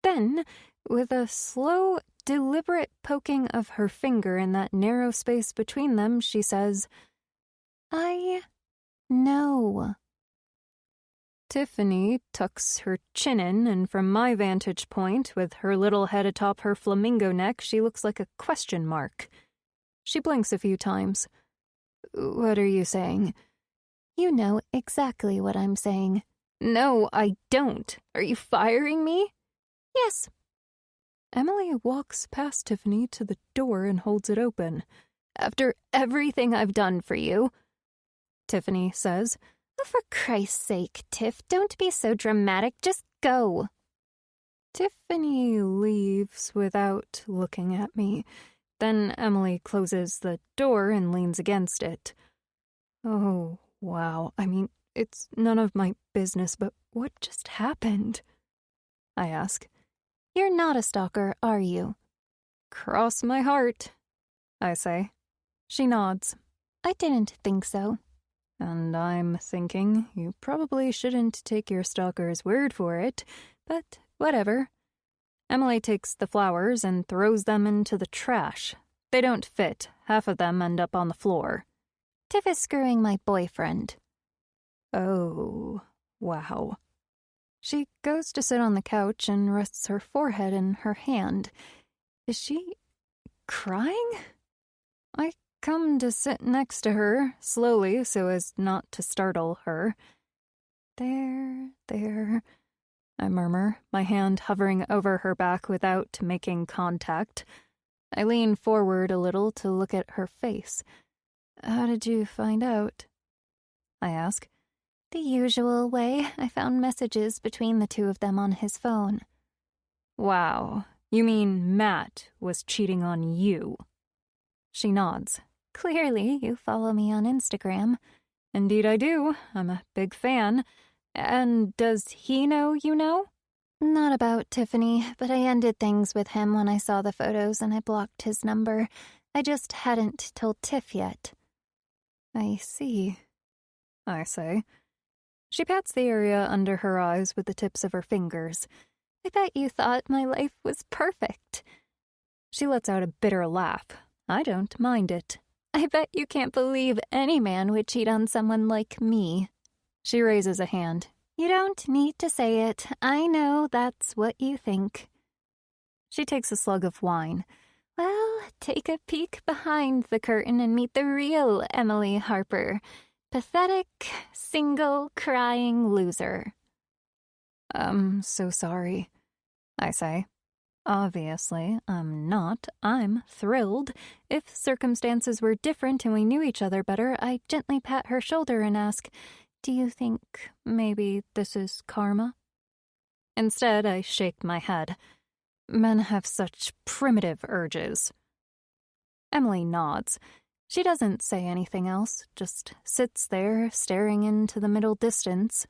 Then, with a slow, deliberate poking of her finger in that narrow space between them, she says, I know. Tiffany tucks her chin in, and from my vantage point, with her little head atop her flamingo neck, she looks like a question mark. She blinks a few times. What are you saying? You know exactly what I'm saying. No, I don't. Are you firing me? Yes. Emily walks past Tiffany to the door and holds it open. After everything I've done for you, Tiffany says. Oh, for Christ's sake, Tiff, don't be so dramatic. Just go. Tiffany leaves without looking at me. Then Emily closes the door and leans against it. Oh, wow. I mean, it's none of my business, but what just happened? I ask. You're not a stalker, are you? Cross my heart, I say. She nods. I didn't think so. And I'm thinking you probably shouldn't take your stalker's word for it, but whatever. Emily takes the flowers and throws them into the trash. They don't fit. Half of them end up on the floor. Tiff is screwing my boyfriend. Oh, wow. She goes to sit on the couch and rests her forehead in her hand. Is she crying? I come to sit next to her, slowly so as not to startle her. There, I murmur, my hand hovering over her back without making contact. I lean forward a little to look at her face. How did you find out? I ask. The usual way. I found messages between the two of them on his phone. Wow, you mean Matt was cheating on you? She nods. Clearly, you follow me on Instagram. Indeed I do. I'm a big fan. And does he know you know? Not about Tiffany, but I ended things with him when I saw the photos and I blocked his number. I just hadn't told Tiff yet. I see. I say. She pats the area under her eyes with the tips of her fingers. I bet you thought my life was perfect. She lets out a bitter laugh. I don't mind it. I bet you can't believe any man would cheat on someone like me. She raises a hand. You don't need to say it. I know that's what you think. She takes a slug of wine. Well, take a peek behind the curtain and meet the real Emily Harper. Pathetic, single, crying loser. I'm so sorry, I say. Obviously, I'm not. I'm thrilled. If circumstances were different and we knew each other better, I gently pat her shoulder and ask, do you think maybe this is karma? Instead, I shake my head. Men have such primitive urges. Emily nods. She doesn't say anything else, just sits there, staring into the middle distance.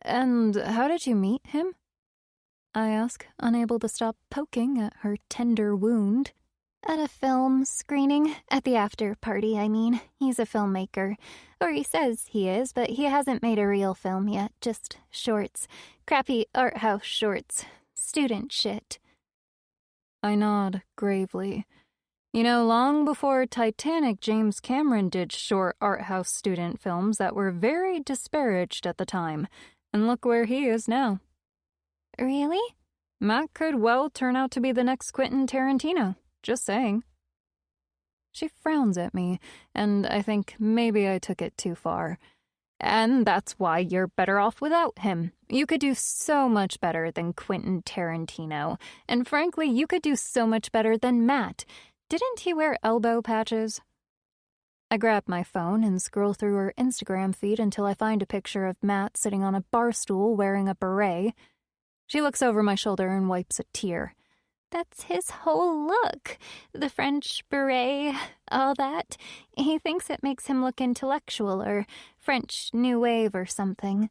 And how did you meet him? I ask, unable to stop poking at her tender wound. At a film screening, at the after party, I mean. He's a filmmaker. Or he says he is, but he hasn't made a real film yet, just shorts. Crappy art house shorts. Student shit. I nod gravely. You know, long before Titanic, James Cameron did short art house student films that were very disparaged at the time. And look where he is now. Really? Matt could well turn out to be the next Quentin Tarantino. Just saying. She frowns at me, and I think maybe I took it too far. And that's why you're better off without him. You could do so much better than Quentin Tarantino. And frankly, you could do so much better than Matt. Didn't he wear elbow patches? I grab my phone and scroll through her Instagram feed until I find a picture of Matt sitting on a bar stool wearing a beret. She looks over my shoulder and wipes a tear. That's his whole look. The French beret, all that. He thinks it makes him look intellectual or French New Wave or something.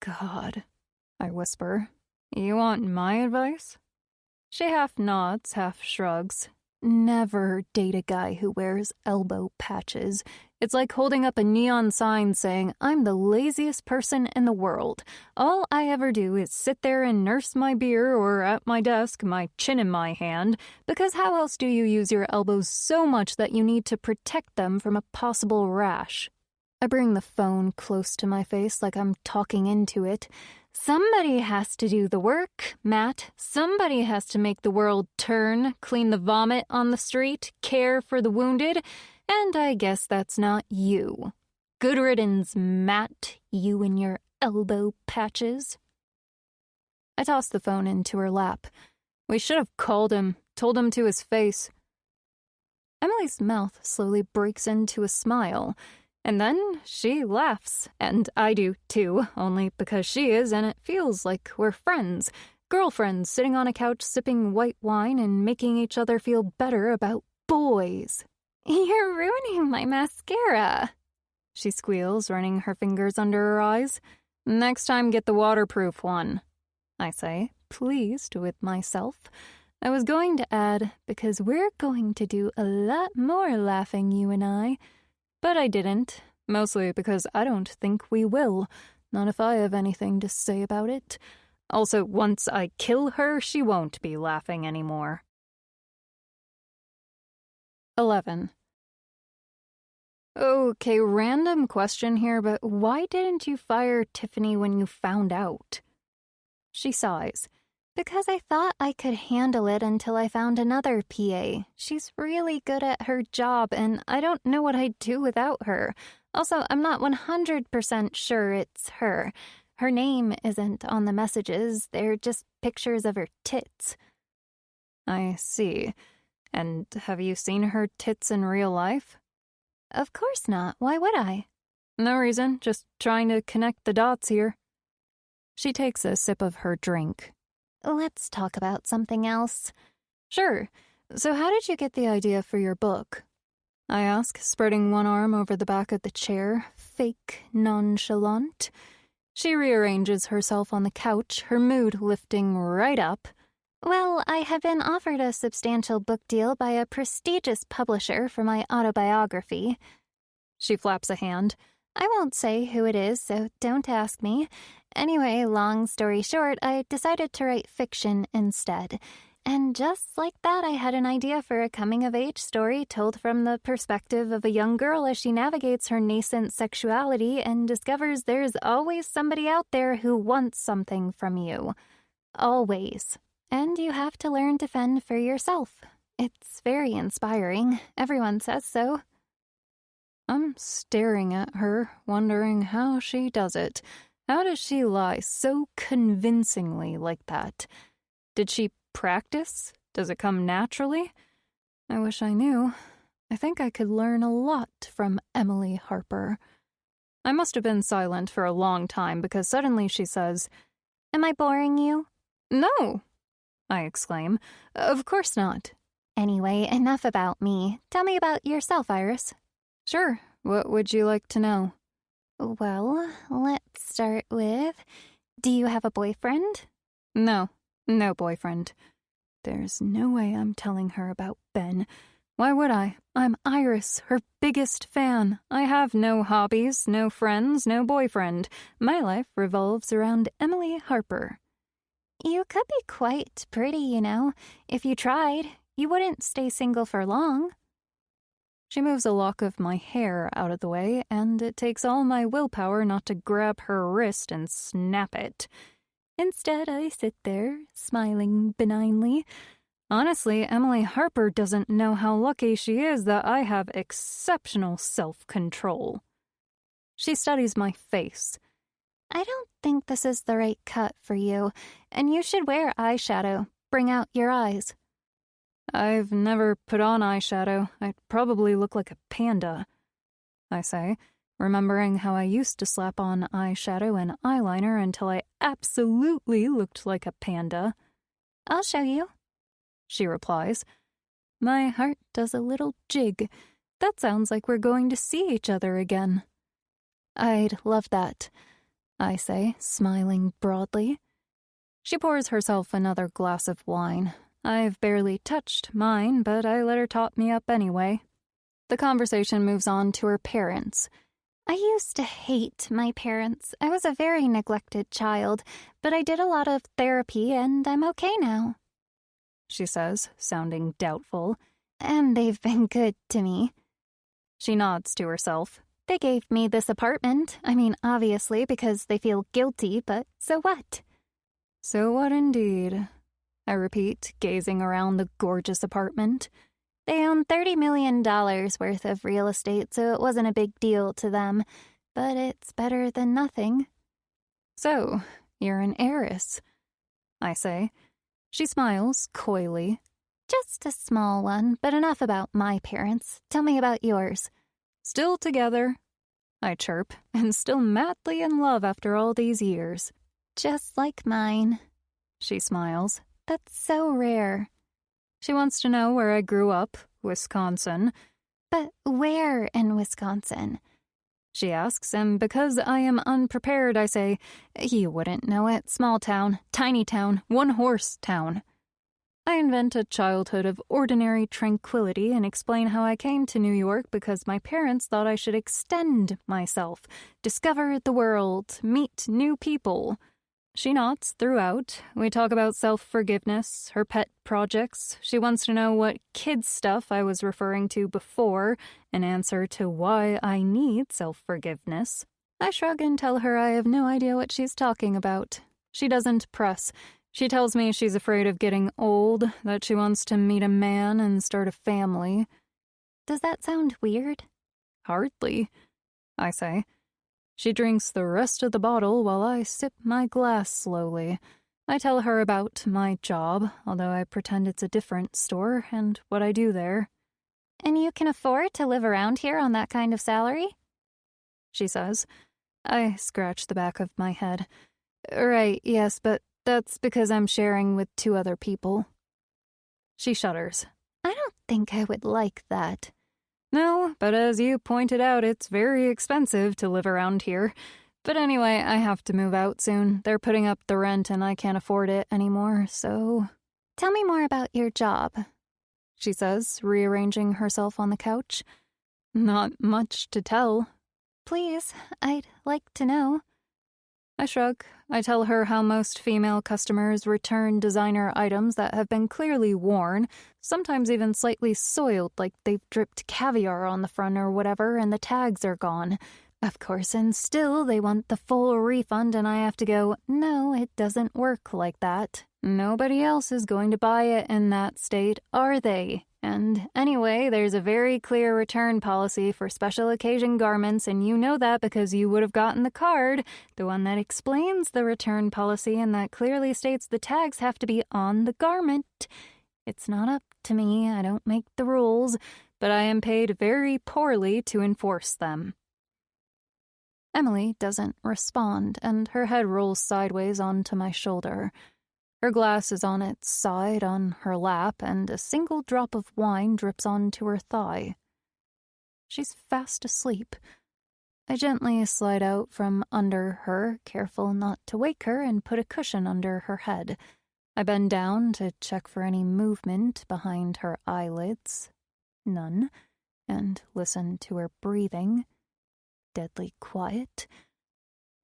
God, I whisper. You want my advice? She half nods, half shrugs. Never date a guy who wears elbow patches. It's like holding up a neon sign saying, I'm the laziest person in the world. All I ever do is sit there and nurse my beer or at my desk, my chin in my hand, because how else do you use your elbows so much that you need to protect them from a possible rash? I bring the phone close to my face like I'm talking into it. Somebody has to do the work, Matt. Somebody has to make the world turn, clean the vomit on the street, care for the wounded, and I guess that's not you. Good riddance, Matt, you and your elbow patches. I toss the phone into her lap. We should have called him, told him to his face. Emily's mouth slowly breaks into a smile. And then she laughs, and I do too, only because she is, and it feels like we're friends. Girlfriends sitting on a couch sipping white wine and making each other feel better about boys. You're ruining my mascara, she squeals, running her fingers under her eyes. Next time get the waterproof one, I say, pleased with myself. I was going to add, because we're going to do a lot more laughing, you and I. But I didn't, mostly because I don't think we will, not if I have anything to say about it. Also, once I kill her, she won't be laughing anymore. 11. Okay, random question here, but why didn't you fire Tiffany when you found out? She sighs. Because I thought I could handle it until I found another PA. She's really good at her job, and I don't know what I'd do without her. Also, I'm not 100% sure it's her. Her name isn't on the messages. They're just pictures of her tits. I see. And have you seen her tits in real life? Of course not. Why would I? No reason. Just trying to connect the dots here. She takes a sip of her drink. Let's talk about something else. Sure. So how did you get the idea for your book? I ask, spreading one arm over the back of the chair, fake nonchalant. She rearranges herself on the couch, her mood lifting right up. Well, I have been offered a substantial book deal by a prestigious publisher for my autobiography. She flaps a hand. I won't say who it is, so don't ask me. Anyway, long story short, I decided to write fiction instead. And just like that, I had an idea for a coming-of-age story told from the perspective of a young girl as she navigates her nascent sexuality and discovers there's always somebody out there who wants something from you. Always. And you have to learn to fend for yourself. It's very inspiring. Everyone says so. I'm staring at her, wondering how she does it. How does she lie so convincingly like that? Did she practice? Does it come naturally? I wish I knew. I think I could learn a lot from Emily Harper. I must have been silent for a long time because suddenly she says, "Am I boring you?" "No," I exclaim. "Of course not." Anyway, enough about me. Tell me about yourself, Iris. Sure. What would you like to know? Well, let's start with, do you have a boyfriend? No boyfriend. There's no way I'm telling her about Ben. Why would I? I'm Iris, her biggest fan. I have no hobbies, no friends, no boyfriend. My life revolves around Emily Harper. You could be quite pretty, you know. If you tried, you wouldn't stay single for long. She moves a lock of my hair out of the way, and it takes all my willpower not to grab her wrist and snap it. Instead, I sit there, smiling benignly. Honestly, Emily Harper doesn't know how lucky she is that I have exceptional self-control. She studies my face. I don't think this is the right cut for you, and you should wear eyeshadow. Bring out your eyes. I've never put on eyeshadow. I'd probably look like a panda, I say, remembering how I used to slap on eyeshadow and eyeliner until I absolutely looked like a panda. I'll show you, she replies. My heart does a little jig. That sounds like we're going to see each other again. I'd love that, I say, smiling broadly. She pours herself another glass of wine. I've barely touched mine, but I let her top me up anyway. The conversation moves on to her parents. I used to hate my parents. I was a very neglected child, but I did a lot of therapy and I'm okay now, she says, sounding doubtful. And they've been good to me. She nods to herself. They gave me this apartment. I mean, obviously, because they feel guilty, but so what? So what indeed, I repeat, gazing around the gorgeous apartment. They own $30 million worth of real estate, so it wasn't a big deal to them. But it's better than nothing. So, you're an heiress, I say. She smiles coyly. Just a small one, but enough about my parents. Tell me about yours. Still together, I chirp, and still madly in love after all these years. Just like mine, she smiles. That's so rare. She wants to know where I grew up, Wisconsin. But where in Wisconsin? She asks, and because I am unprepared, I say, you wouldn't know it. Small town, tiny town, one-horse town. I invent a childhood of ordinary tranquility and explain how I came to New York because my parents thought I should extend myself, discover the world, meet new people. She nods throughout. We talk about self-forgiveness, her pet projects. She wants to know what kids stuff I was referring to before, an answer to why I need self-forgiveness. I shrug and tell her I have no idea what she's talking about. She doesn't press. She tells me she's afraid of getting old, that she wants to meet a man and start a family. Does that sound weird? Hardly, I say. She drinks the rest of the bottle while I sip my glass slowly. I tell her about my job, although I pretend it's a different store, and what I do there. And you can afford to live around here on that kind of salary? She says. I scratch the back of my head. Right, yes, but that's because I'm sharing with 2 other people. She shudders. I don't think I would like that. No, but as you pointed out, it's very expensive to live around here. But anyway, I have to move out soon. They're putting up the rent and I can't afford it anymore, so... Tell me more about your job, she says, rearranging herself on the couch. Not much to tell. please. I'd like to know. I shrug. I tell her how most female customers return designer items that have been clearly worn, sometimes even slightly soiled, like they've dripped caviar on the front or whatever, and the tags are gone. Of course, and still they want the full refund, and I have to go, no, it doesn't work like that. Nobody else is going to buy it in that state, are they? And anyway, there's a very clear return policy for special occasion garments, and you know that because you would have gotten the card, the one that explains the return policy and that clearly states the tags have to be on the garment. It's not up to me, I don't make the rules, but I am paid very poorly to enforce them. Emily doesn't respond, and her head rolls sideways onto my shoulder. Her glass is on its side on her lap, and a single drop of wine drips onto her thigh. She's fast asleep. I gently slide out from under her, careful not to wake her, and put a cushion under her head. I bend down to check for any movement behind her eyelids. None. And listen to her breathing. Deadly quiet.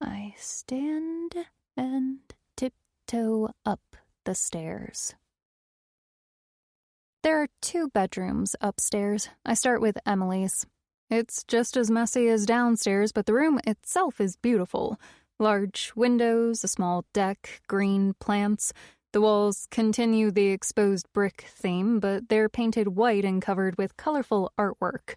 I stand and tiptoe up the stairs. There are 2 bedrooms upstairs. I start with Emily's. It's just as messy as downstairs, but the room itself is beautiful. Large windows, a small deck, green plants. The walls continue the exposed brick theme, but they're painted white and covered with colorful artwork.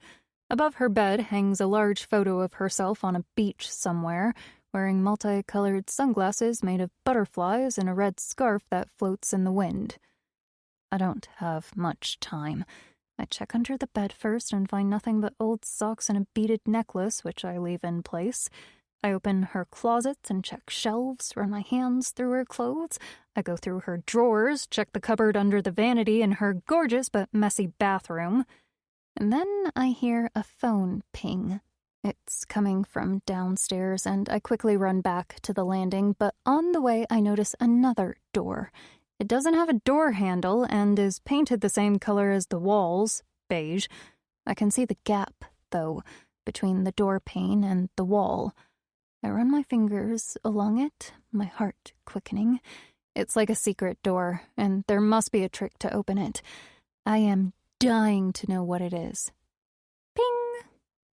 Above her bed hangs a large photo of herself on a beach somewhere, wearing multicolored sunglasses made of butterflies and a red scarf that floats in the wind. I don't have much time. I check under the bed first and find nothing but old socks and a beaded necklace, which I leave in place. I open her closets and check shelves, run my hands through her clothes. I go through her drawers, check the cupboard under the vanity in her gorgeous but messy bathroom. And then I hear a phone ping. It's coming from downstairs, and I quickly run back to the landing, but on the way I notice another door. It doesn't have a door handle and is painted the same color as the walls, beige. I can see the gap, though, between the door pane and the wall. I run my fingers along it, my heart quickening. It's like a secret door, and there must be a trick to open it. I am dying to know what it is. Ping!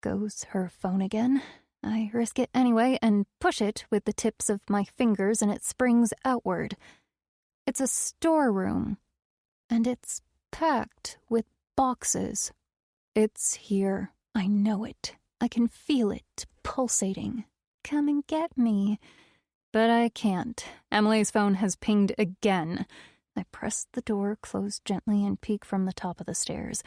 Goes her phone again. I risk it anyway and push it with the tips of my fingers, and it springs outward. It's a storeroom, and it's packed with boxes. It's here. I know it. I can feel it pulsating. Come and get me. But I can't. Emily's phone has pinged again. I press the door closed gently and peek from the top of the stairs.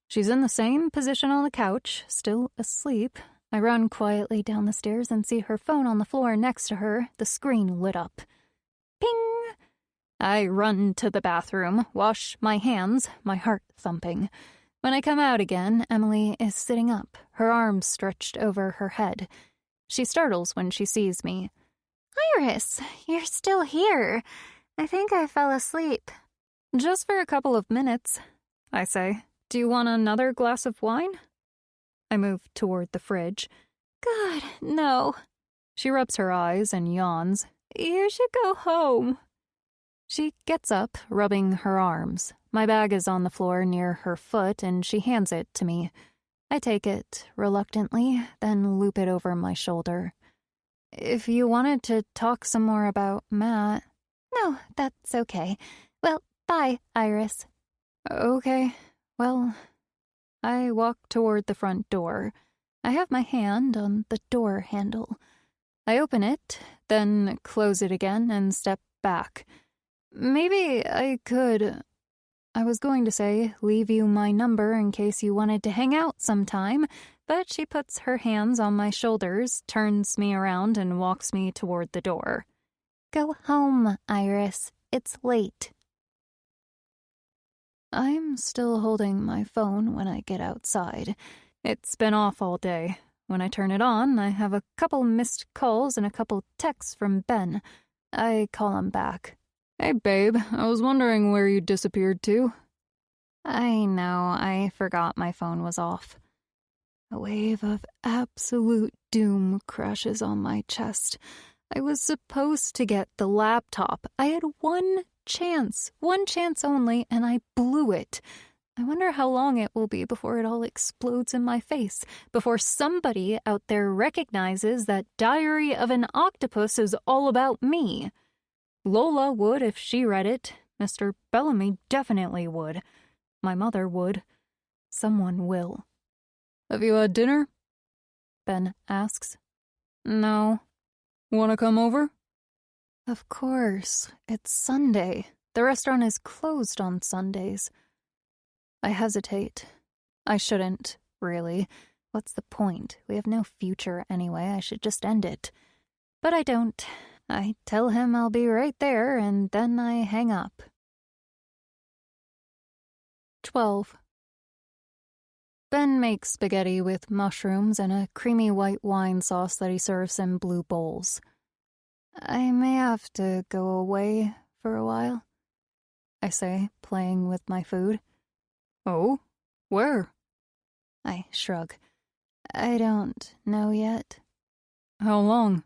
She's in the same position on the couch, still asleep. I run quietly down the stairs and see her phone on the floor next to her, the screen lit up. Ping! I run to the bathroom, wash my hands, my heart thumping. When I come out again, Emily is sitting up, her arms stretched over her head. She startles when she sees me. Iris, you're still here. I think I fell asleep. Just for a couple of minutes, I say. Do you want another glass of wine? I move toward the fridge. God, no. She rubs her eyes and yawns. You should go home. She gets up, rubbing her arms. My bag is on the floor near her foot, and she hands it to me. I take it, reluctantly, then loop it over my shoulder. If you wanted to talk some more about Matt... No, that's okay. Well, bye, Iris. Okay. Well, I walk toward the front door. I have my hand on the door handle. I open it, then close it again and step back. Maybe I could... I was going to say, leave you my number in case you wanted to hang out sometime, but she puts her hands on my shoulders, turns me around, and walks me toward the door. Go home, Iris. It's late. I'm still holding my phone when I get outside. It's been off all day. When I turn it on, I have a couple missed calls and a couple texts from Ben. I call him back. Hey, babe, I was wondering where you disappeared to. I know, I forgot my phone was off. A wave of absolute doom crashes on my chest. I was supposed to get the laptop. I had one chance only, and I blew it. I wonder how long it will be before it all explodes in my face, before somebody out there recognizes that Diary of an Octopus is all about me. Lola would if she read it. Mr. Bellamy definitely would. My mother would. Someone will. "Have you had dinner?" Ben asks. "No." "Want to come over?" Of course. It's Sunday. The restaurant is closed on Sundays. I hesitate. I shouldn't, really. What's the point? We have no future anyway. I should just end it. But I don't. I tell him I'll be right there, and then I hang up. 12. Ben makes spaghetti with mushrooms and a creamy white wine sauce that he serves in blue bowls. I may have to go away for a while, I say, playing with my food. Oh? Where? I shrug. I don't know yet. How long?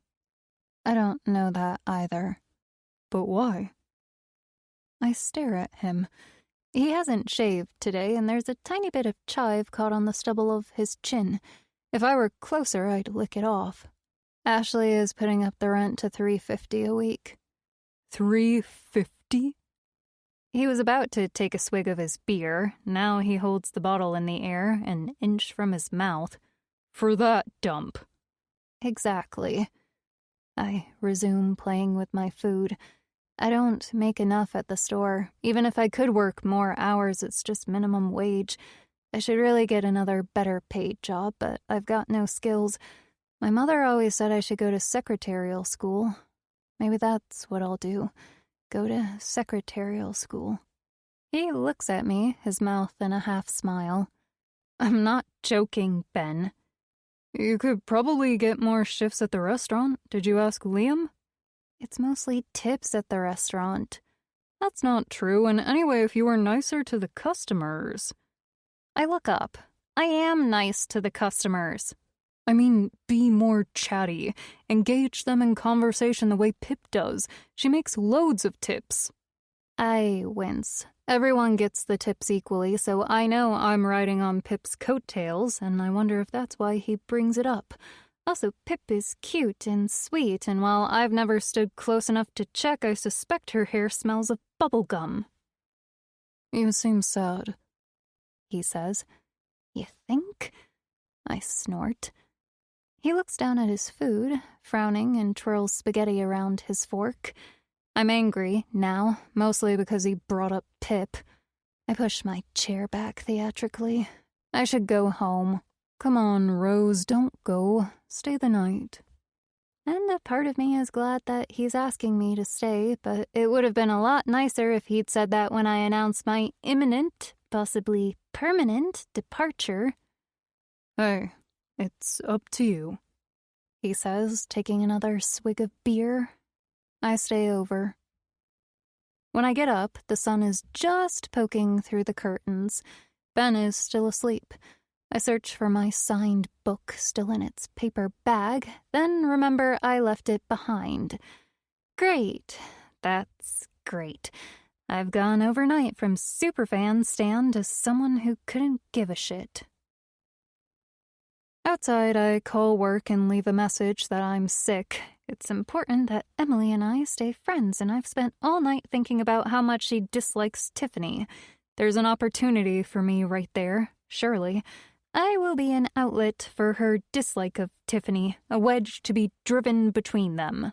I don't know that either. But why? I stare at him. He hasn't shaved today, and there's a tiny bit of chive caught on the stubble of his chin. If I were closer, I'd lick it off. Ashley is putting up the rent to $3.50 a week. $3.50? He was about to take a swig of his beer. Now he holds the bottle in the air, an inch from his mouth. For that dump. Exactly. I resume playing with my food. I don't make enough at the store. Even if I could work more hours, it's just minimum wage. I should really get another better paid job, but I've got no skills. My mother always said I should go to secretarial school. Maybe that's what I'll do. Go to secretarial school. He looks at me, his mouth in a half smile. I'm not joking, Ben. You could probably get more shifts at the restaurant. Did you ask Liam? It's mostly tips at the restaurant. That's not true, and anyway, if you were nicer to the customers. I look up. I am nice to the customers. I mean, be more chatty. Engage them in conversation the way Pip does. She makes loads of tips. I wince. Everyone gets the tips equally, so I know I'm riding on Pip's coattails, and I wonder if that's why he brings it up. Also, Pip is cute and sweet, and while I've never stood close enough to check, I suspect her hair smells of bubble gum. You seem sad, he says. You think? I snort. He looks down at his food, frowning, and twirls spaghetti around his fork. I'm angry now, mostly because he brought up Pip. I push my chair back theatrically. I should go home. Come on, Rose, don't go. Stay the night. And a part of me is glad that he's asking me to stay, but it would have been a lot nicer if he'd said that when I announced my imminent, possibly permanent, departure. Hey. It's up to you, he says, taking another swig of beer. I stay over. When I get up, the sun is just poking through the curtains. Ben is still asleep. I search for my signed book still in its paper bag, then remember I left it behind. Great. That's great. I've gone overnight from superfan Stan to someone who couldn't give a shit. Outside, I call work and leave a message that I'm sick. It's important that Emily and I stay friends, and I've spent all night thinking about how much she dislikes Tiffany. There's an opportunity for me right there, surely. I will be an outlet for her dislike of Tiffany, a wedge to be driven between them.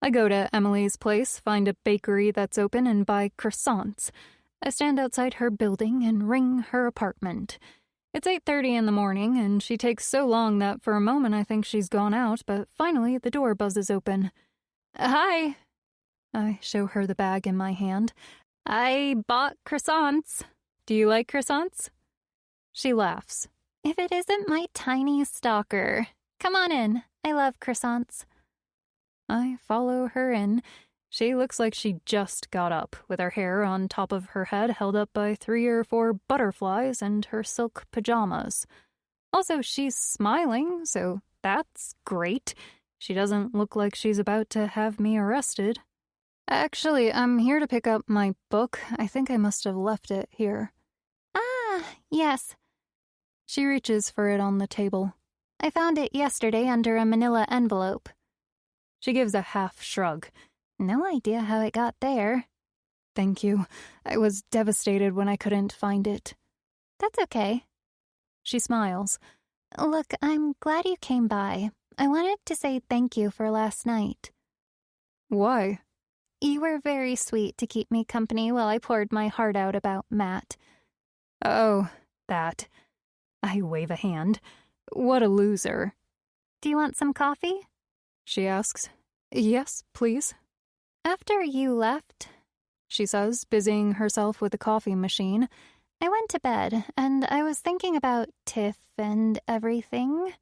I go to Emily's place, find a bakery that's open, and buy croissants. I stand outside her building and ring her apartment. It's 8:30 in the morning, and she takes so long that for a moment I think she's gone out, but finally the door buzzes open. Hi. I show her the bag in my hand. I bought croissants. Do you like croissants? She laughs. If it isn't my tiny stalker. Come on in. I love croissants. I follow her in. She looks like she just got up, with her hair on top of her head held up by 3 or 4 butterflies and her silk pajamas. Also, she's smiling, so that's great. She doesn't look like she's about to have me arrested. Actually, I'm here to pick up my book. I think I must have left it here. Ah, yes. She reaches for it on the table. I found it yesterday under a manila envelope. She gives a half shrug. No idea how it got there. Thank you. I was devastated when I couldn't find it. That's okay. She smiles. Look, I'm glad you came by. I wanted to say thank you for last night. Why? You were very sweet to keep me company while I poured my heart out about Matt. Oh, that. I wave a hand. What a loser. Do you want some coffee? She asks. Yes, please. After you left, she says, busying herself with the coffee machine, I went to bed, and I was thinking about Tiff and everything.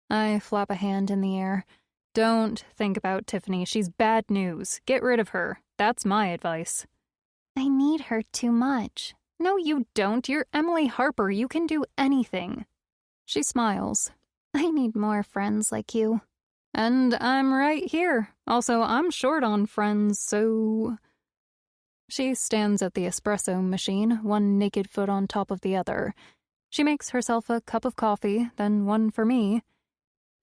I flap a hand in the air. Don't think about Tiffany. She's bad news. Get rid of her. That's my advice. I need her too much. No, you don't. You're Emily Harper. You can do anything. She smiles. I need more friends like you. And I'm right here. Also, I'm short on friends, so... She stands at the espresso machine, one naked foot on top of the other. She makes herself a cup of coffee, then one for me.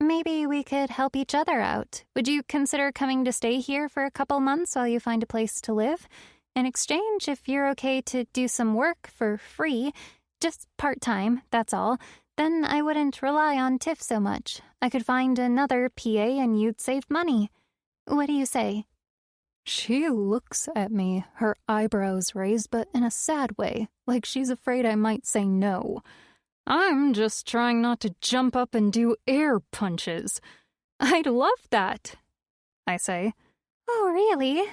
Maybe we could help each other out. Would you consider coming to stay here for a couple months while you find a place to live? In exchange, if you're okay to do some work for free, just part-time, that's all, then I wouldn't rely on Tiff so much. I could find another PA and you'd save money. What do you say? She looks at me, her eyebrows raised, but in a sad way, like she's afraid I might say no. I'm just trying not to jump up and do air punches. I'd love that, I say. Oh, really?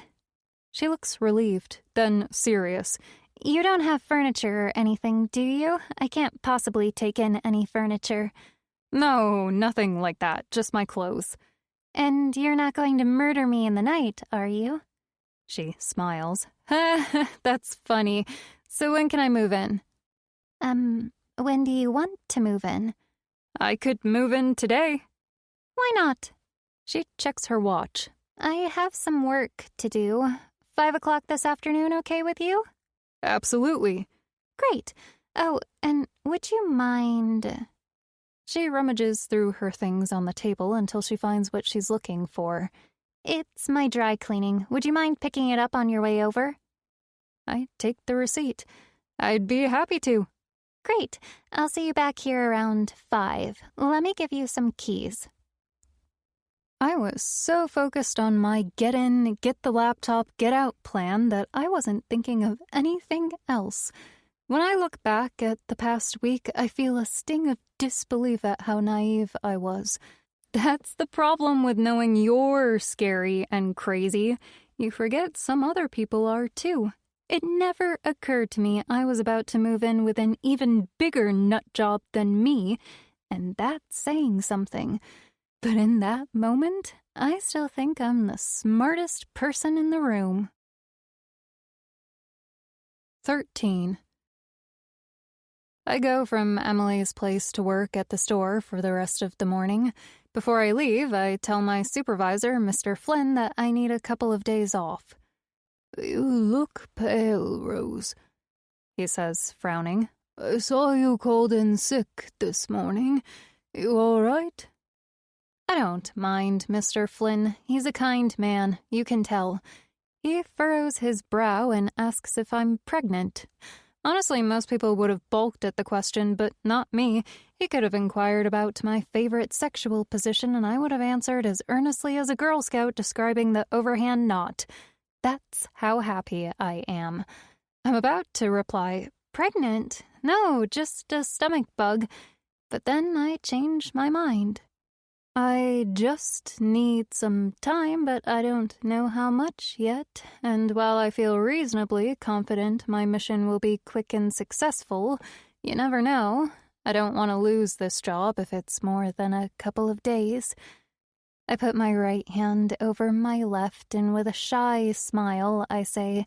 She looks relieved, then serious. You don't have furniture or anything, do you? I can't possibly take in any furniture. No, nothing like that, just my clothes. And you're not going to murder me in the night, are you? She smiles. That's funny. So when can I move in? When do you want to move in? I could move in today. Why not? She checks her watch. I have some work to do. 5 o'clock this afternoon okay with you? Absolutely. Great. Oh, and would you mind... She rummages through her things on the table until she finds what she's looking for. It's my dry cleaning. Would you mind picking it up on your way over? I take the receipt. I'd be happy to. Great. I'll see you back here around 5. Let me give you some keys. I was so focused on my get in, get the laptop, get out plan that I wasn't thinking of anything else. When I look back at the past week, I feel a sting of disbelief at how naive I was. That's the problem with knowing you're scary and crazy. You forget some other people are too. It never occurred to me I was about to move in with an even bigger nut job than me, and that's saying something. But in that moment, I still think I'm the smartest person in the room. 13. I go from Emily's place to work at the store for the rest of the morning. Before I leave, I tell my supervisor, Mr. Flynn, that I need a couple of days off. You look pale, Rose, he says, frowning. I saw you called in sick this morning. You all right? I don't mind Mr. Flynn. He's a kind man, you can tell. He furrows his brow and asks if I'm pregnant. Honestly, most people would have balked at the question, but not me. He could have inquired about my favorite sexual position, and I would have answered as earnestly as a Girl Scout describing the overhand knot. That's how happy I am. I'm about to reply, pregnant? No, just a stomach bug. But then I change my mind. I just need some time, but I don't know how much yet, and while I feel reasonably confident my mission will be quick and successful, you never know. I don't want to lose this job if it's more than a couple of days. I put my right hand over my left, and with a shy smile, I say,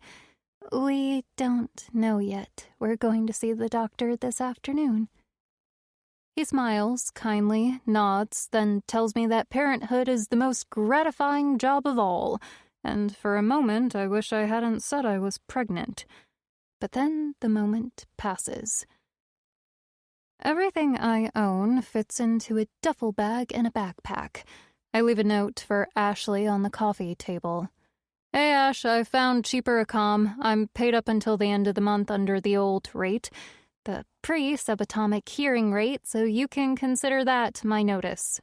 "We don't know yet. We're going to see the doctor this afternoon." He smiles, kindly, nods, then tells me that parenthood is the most gratifying job of all, and for a moment I wish I hadn't said I was pregnant. But then the moment passes. Everything I own fits into a duffel bag and a backpack. I leave a note for Ashley on the coffee table. Hey, Ash, I found cheaper accom. I'm paid up until the end of the month under the old rate, the pre-subatomic hearing rate, so you can consider that my notice.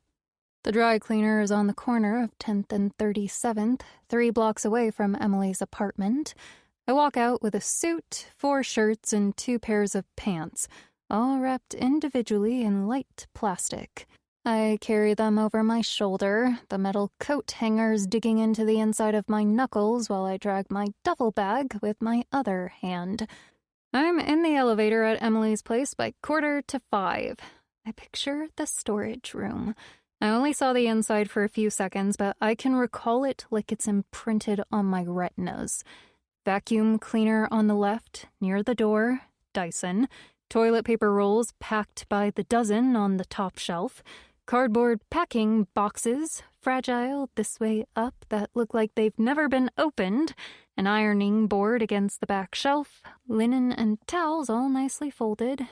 The dry cleaner is on the corner of 10th and 37th, 3 blocks away from Emily's apartment. I walk out with a suit, 4 shirts, and 2 pairs of pants, all wrapped individually in light plastic. I carry them over my shoulder, the metal coat hangers digging into the inside of my knuckles while I drag my duffel bag with my other hand. I'm in the elevator at Emily's place by 4:45. I picture the storage room. I only saw the inside for a few seconds, but I can recall it like it's imprinted on my retinas. Vacuum cleaner on the left, near the door, Dyson, toilet paper rolls packed by the dozen on the top shelf, cardboard packing boxes, fragile this way up that look like they've never been opened, an ironing board against the back shelf, linen and towels all nicely folded.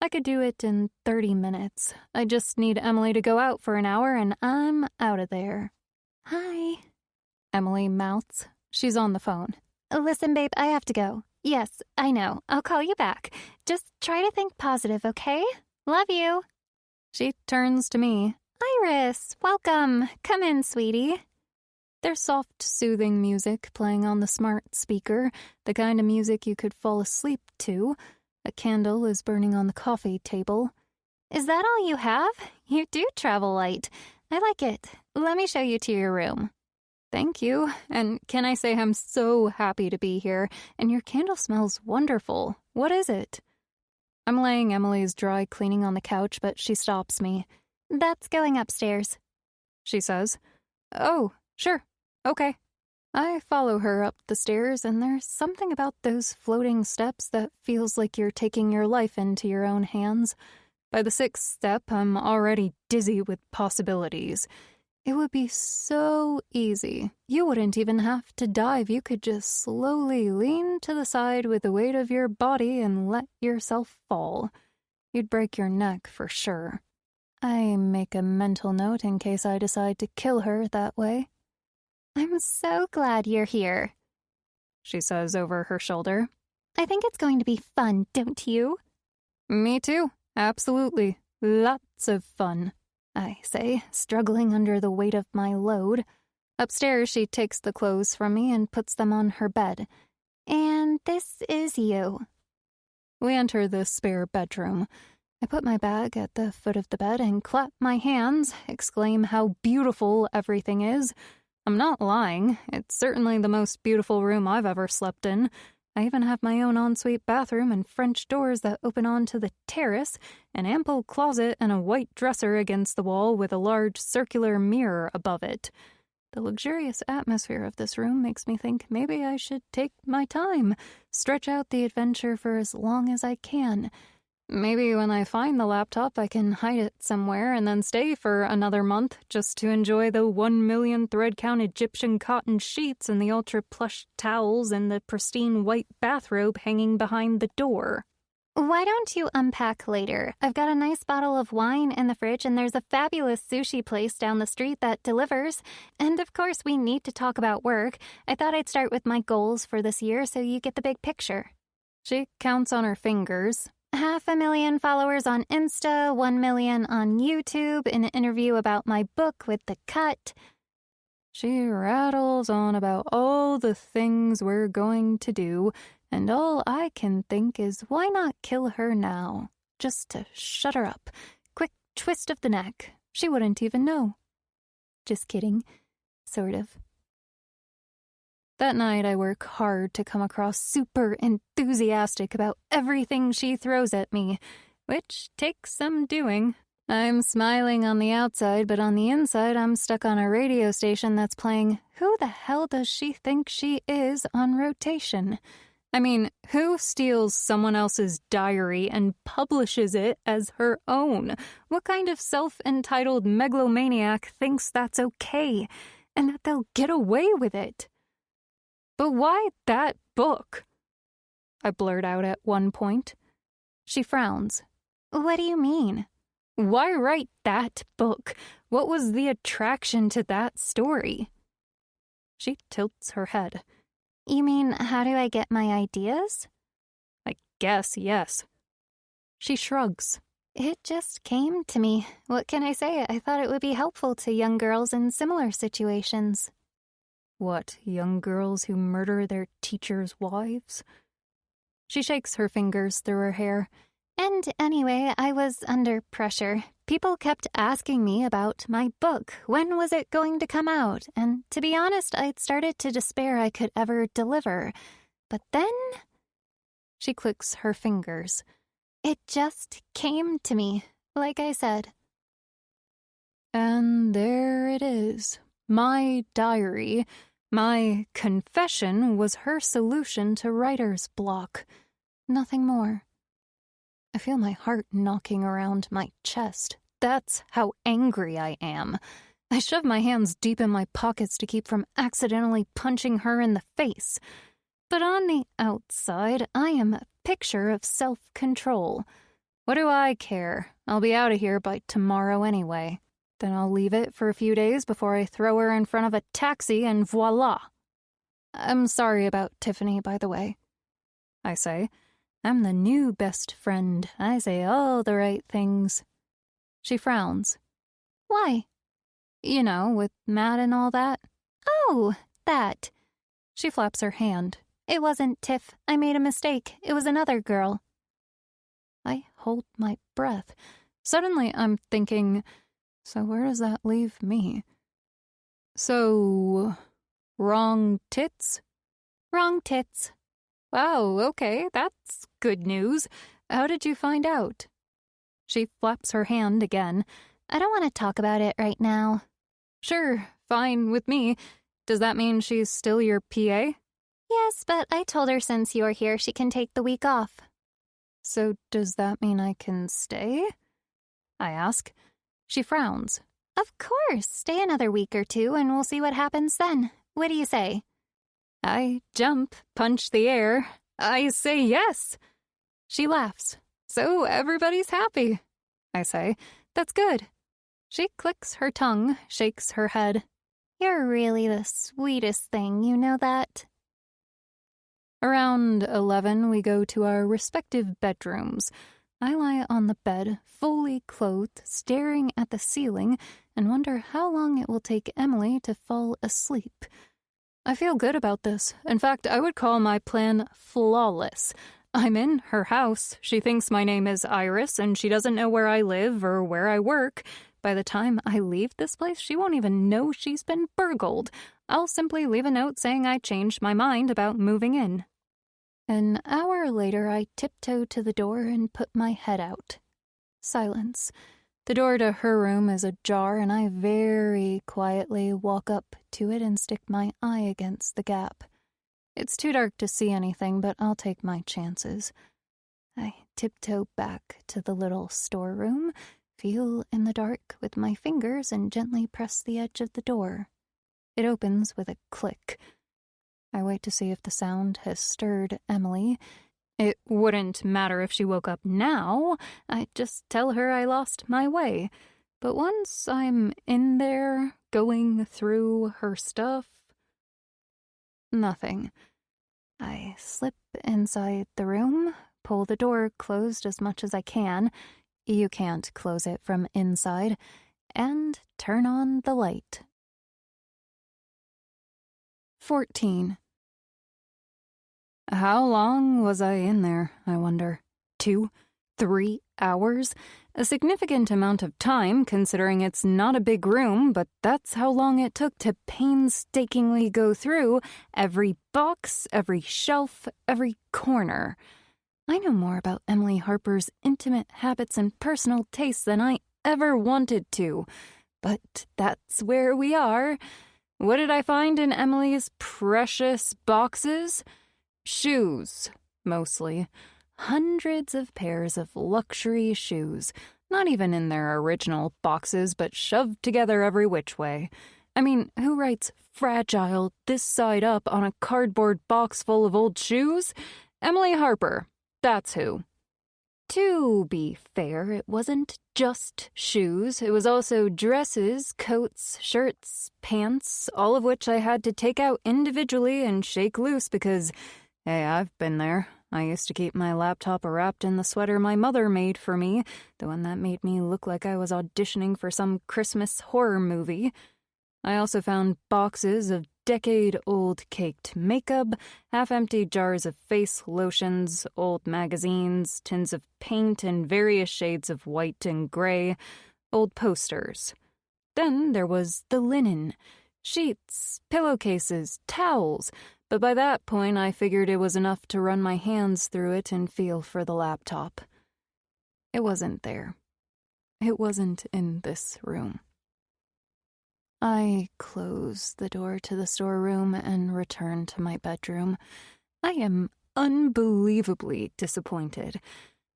I could do it in 30 minutes. I just need Emily to go out for an hour and I'm out of there. Hi. Emily mouths. She's on the phone. Listen, babe, I have to go. Yes, I know. I'll call you back. Just try to think positive, okay? Love you. She turns to me. Iris, welcome. Come in, sweetie. There's soft, soothing music playing on the smart speaker, the kind of music you could fall asleep to. A candle is burning on the coffee table. Is that all you have? You do travel light. I like it. Let me show you to your room. Thank you. And can I say I'm so happy to be here, and your candle smells wonderful. What is it? I'm laying Emily's dry cleaning on the couch, but she stops me. That's going upstairs, she says. Oh, sure. Okay. I follow her up the stairs, and there's something about those floating steps that feels like you're taking your life into your own hands. By the 6th step, I'm already dizzy with possibilities. It would be so easy. You wouldn't even have to dive. You could just slowly lean to the side with the weight of your body and let yourself fall. You'd break your neck for sure. I make a mental note in case I decide to kill her that way. I'm so glad you're here, she says over her shoulder. I think it's going to be fun, don't you? Me too. Absolutely. Lots of fun, I say, struggling under the weight of my load. Upstairs, she takes the clothes from me and puts them on her bed. And this is you. We enter the spare bedroom. I put my bag at the foot of the bed and clap my hands, exclaim how beautiful everything is. I'm not lying. It's certainly the most beautiful room I've ever slept in. I even have my own ensuite bathroom and French doors that open onto the terrace, an ample closet and a white dresser against the wall with a large circular mirror above it. The luxurious atmosphere of this room makes me think maybe I should take my time, stretch out the adventure for as long as I can. Maybe when I find the laptop, I can hide it somewhere and then stay for another month just to enjoy the 1 million thread-count Egyptian cotton sheets and the ultra-plush towels and the pristine white bathrobe hanging behind the door. Why don't you unpack later? I've got a nice bottle of wine in the fridge and there's a fabulous sushi place down the street that delivers. And of course, we need to talk about work. I thought I'd start with my goals for this year so you get the big picture. She counts on her fingers. 500,000 followers on Insta, 1 million on YouTube, an interview about my book with the cut. She rattles on about all the things we're going to do, and all I can think is why not kill her now? Just to shut her up. Quick twist of the neck. She wouldn't even know. Just kidding. Sort of. That night, I work hard to come across super enthusiastic about everything she throws at me, which takes some doing. I'm smiling on the outside, but on the inside, I'm stuck on a radio station that's playing Who the Hell Does She Think She Is on rotation. I mean, who steals someone else's diary and publishes it as her own? What kind of self-entitled megalomaniac thinks that's okay and that they'll get away with it? But why that book? I blurt out at one point. She frowns. What do you mean? Why write that book? What was the attraction to that story? She tilts her head. You mean, how do I get my ideas? I guess yes. She shrugs. It just came to me. What can I say? I thought it would be helpful to young girls in similar situations. What, young girls who murder their teachers' wives? She shakes her fingers through her hair. And anyway, I was under pressure. People kept asking me about my book. When was it going to come out? And to be honest, I'd started to despair I could ever deliver. But then... She clicks her fingers. It just came to me, like I said. And there it is. My diary, my confession was her solution to writer's block. Nothing more. I feel my heart knocking around my chest. That's how angry I am. I shove my hands deep in my pockets to keep from accidentally punching her in the face. But on the outside, I am a picture of self-control. What do I care? I'll be out of here by tomorrow anyway. Then I'll leave it for a few days before I throw her in front of a taxi and voila. I'm sorry about Tiffany, by the way. I say. I'm the new best friend. I say all the right things. She frowns. Why? You know, with Matt and all that. Oh, that. She flaps her hand. It wasn't Tiff. I made a mistake. It was another girl. I hold my breath. Suddenly I'm thinking, so where does that leave me? So, wrong tits? Wrong tits. Wow, okay, that's good news. How did you find out? She flaps her hand again. I don't want to talk about it right now. Sure, fine with me. Does that mean she's still your PA? Yes, but I told her since you're here she can take the week off. So does that mean I can stay? I ask. She frowns. Of course, stay another week or two and we'll see what happens then. What do you say? I jump, punch the air. I say yes. She laughs. So everybody's happy. I say, that's good. She clicks her tongue, shakes her head. You're really the sweetest thing, you know that? Around 11, we go to our respective bedrooms. I lie on the bed, fully clothed, staring at the ceiling, and wonder how long it will take Emily to fall asleep. I feel good about this. In fact, I would call my plan flawless. I'm in her house. She thinks my name is Iris, and she doesn't know where I live or where I work. By the time I leave this place, she won't even know she's been burgled. I'll simply leave a note saying I changed my mind about moving in. An hour later, I tiptoe to the door and put my head out. Silence. The door to her room is ajar, and I very quietly walk up to it and stick my eye against the gap. It's too dark to see anything, but I'll take my chances. I tiptoe back to the little storeroom, feel in the dark with my fingers, and gently press the edge of the door. It opens with a click. I wait to see if the sound has stirred Emily. It wouldn't matter if she woke up now. I'd just tell her I lost my way. But once I'm in there, going through her stuff... Nothing. I slip inside the room, pull the door closed as much as I can. You can't close it from inside. And turn on the light. 14. How long was I in there, I wonder? 2, 3 hours? A significant amount of time, considering it's not a big room, but that's how long it took to painstakingly go through every box, every shelf, every corner. I know more about Emily Harper's intimate habits and personal tastes than I ever wanted to. But that's where we are. What did I find in Emily's precious boxes? Shoes, mostly. Hundreds of pairs of luxury shoes, not even in their original boxes, but shoved together every which way. I mean, who writes fragile this side up on a cardboard box full of old shoes? Emily Harper, that's who. To be fair, it wasn't just shoes. It was also dresses, coats, shirts, pants, all of which I had to take out individually and shake loose because, hey, I've been there. I used to keep my laptop wrapped in the sweater my mother made for me, the one that made me look like I was auditioning for some Christmas horror movie. I also found boxes of decade-old caked makeup, half-empty jars of face lotions, old magazines, tins of paint in various shades of white and gray, old posters. Then there was the linen, sheets, pillowcases, towels, but by that point I figured it was enough to run my hands through it and feel for the laptop. It wasn't there. It wasn't in this room. I close the door to the storeroom and return to my bedroom. I am unbelievably disappointed.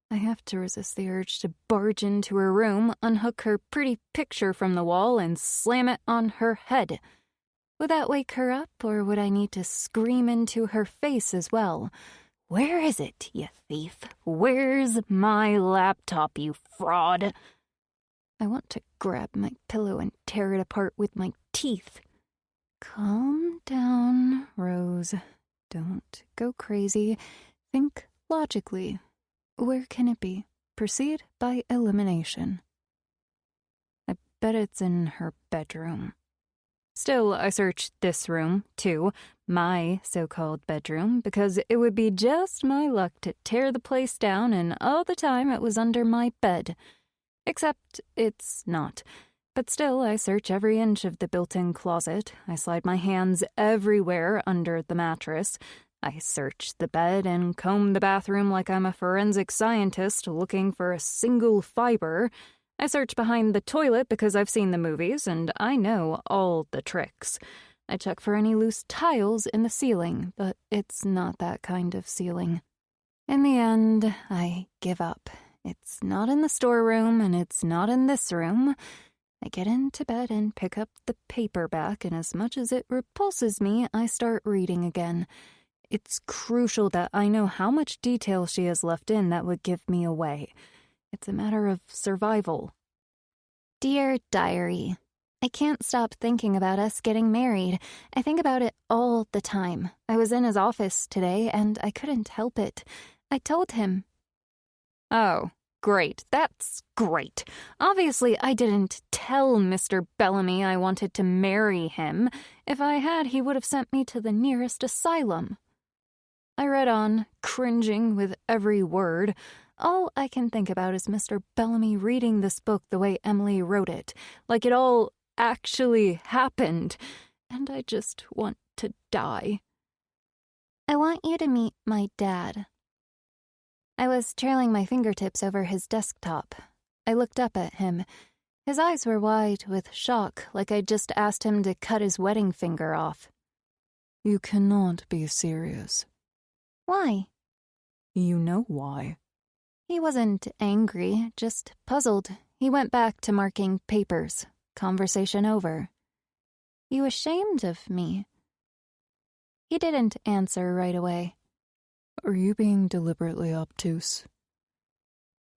I have to resist the urge to barge into her room, unhook her pretty picture from the wall, and slam it on her head. Would that wake her up, or would I need to scream into her face as well? Where is it, you thief? Where's my laptop, you fraud? I want to grab my pillow and tear it apart with my teeth. Calm down, Rose. Don't go crazy. Think logically. Where can it be? Proceed by elimination. I bet it's in her bedroom. Still, I searched this room, too, my so-called bedroom, because it would be just my luck to tear the place down, and all the time it was under my bed. Except it's not. But still, I search every inch of the built-in closet. I slide my hands everywhere under the mattress. I search the bed and comb the bathroom like I'm a forensic scientist looking for a single fiber. I search behind the toilet because I've seen the movies and I know all the tricks. I check for any loose tiles in the ceiling, but it's not that kind of ceiling. In the end, I give up. It's not in the storeroom, and it's not in this room. I get into bed and pick up the paperback, and as much as it repulses me, I start reading again. It's crucial that I know how much detail she has left in that would give me away. It's a matter of survival. Dear Diary, I can't stop thinking about us getting married. I think about it all the time. I was in his office today, and I couldn't help it. I told him. Oh, great. That's great. Obviously, I didn't tell Mr. Bellamy I wanted to marry him. If I had, he would have sent me to the nearest asylum. I read on, cringing with every word. All I can think about is Mr. Bellamy reading this book the way Emily wrote it, like it all actually happened, and I just want to die. I want you to meet my dad. I was trailing my fingertips over his desktop. I looked up at him. His eyes were wide with shock, like I'd just asked him to cut his wedding finger off. You cannot be serious. Why? You know why. He wasn't angry, just puzzled. He went back to marking papers. Conversation over. You ashamed of me? He didn't answer right away. Are you being deliberately obtuse?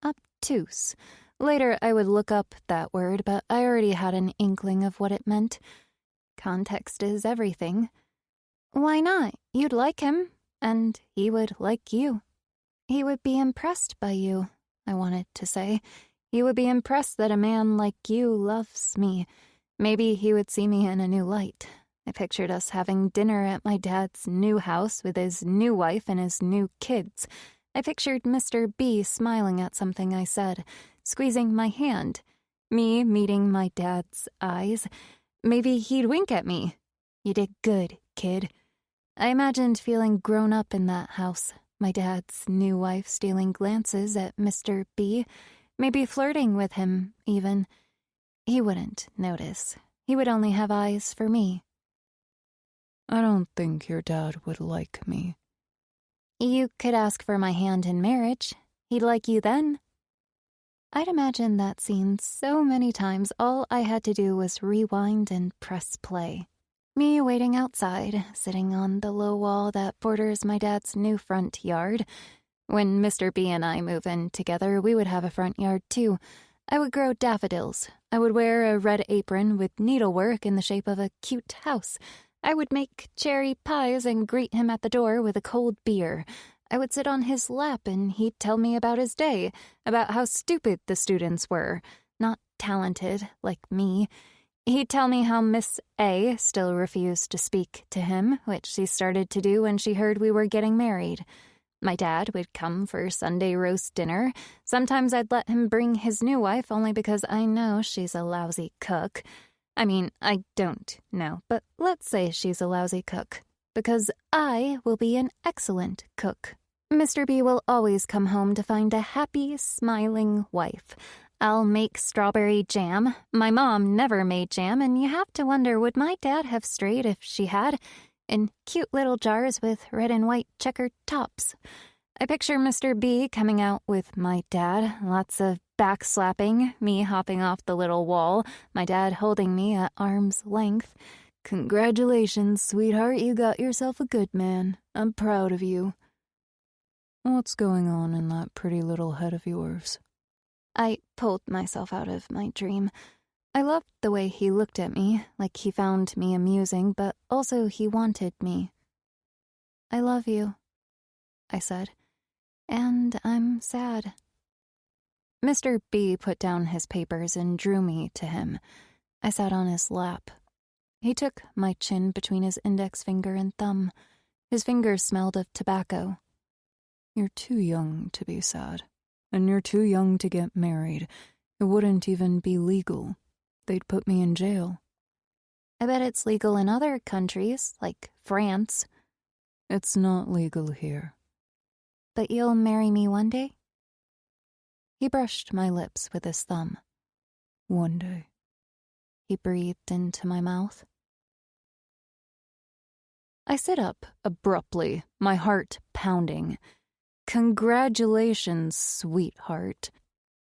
Obtuse. Later, I would look up that word, but I already had an inkling of what it meant. Context is everything. Why not? You'd like him, and he would like you. He would be impressed by you, I wanted to say. He would be impressed that a man like you loves me. Maybe he would see me in a new light. I pictured us having dinner at my dad's new house with his new wife and his new kids. I pictured Mr. B smiling at something I said, squeezing my hand, me meeting my dad's eyes. Maybe he'd wink at me. You did good, kid. I imagined feeling grown up in that house, my dad's new wife stealing glances at Mr. B, maybe flirting with him, even. He wouldn't notice. He would only have eyes for me. I don't think your dad would like me. You could ask for my hand in marriage. He'd like you then. I'd imagined that scene so many times all I had to do was rewind and press play. Me waiting outside, sitting on the low wall that borders my dad's new front yard. When Mr. B and I move in together, we would have a front yard too. I would grow daffodils. I would wear a red apron with needlework in the shape of a cute house. I would make cherry pies and greet him at the door with a cold beer. I would sit on his lap and he'd tell me about his day, about how stupid the students were, not talented like me. He'd tell me how Miss A still refused to speak to him, which she started to do when she heard we were getting married. My dad would come for Sunday roast dinner. Sometimes I'd let him bring his new wife only because I know she's a lousy cook. I mean, I don't know, but let's say she's a lousy cook. Because I will be an excellent cook. Mr. B will always come home to find a happy, smiling wife. I'll make strawberry jam. My mom never made jam, and you have to wonder, would my dad have strayed if she had? In cute little jars with red and white checkered tops. I picture Mr. B coming out with my dad, lots of backslapping, me hopping off the little wall, my dad holding me at arm's length. Congratulations, sweetheart, you got yourself a good man. I'm proud of you. What's going on in that pretty little head of yours? I pulled myself out of my dream. I loved the way he looked at me, like he found me amusing, but also he wanted me. I love you, I said, and I'm sad. Mr. B put down his papers and drew me to him. I sat on his lap. He took my chin between his index finger and thumb. His fingers smelled of tobacco. You're too young to be sad, and you're too young to get married. It wouldn't even be legal. They'd put me in jail. I bet it's legal in other countries, like France. It's not legal here. But you'll marry me one day? He brushed my lips with his thumb. One day. He breathed into my mouth. I sit up abruptly, my heart pounding. Congratulations, sweetheart.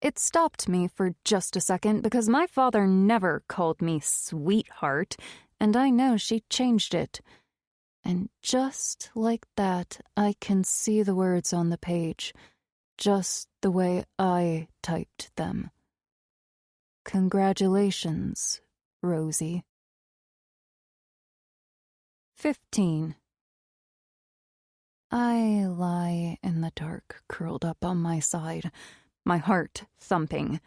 It stopped me for just a second because my father never called me sweetheart, and I know she changed it. And just like that, I can see the words on the page, just the way I typed them. Congratulations, Rosie. 15. I lie in the dark, curled up on my side, my heart thumping.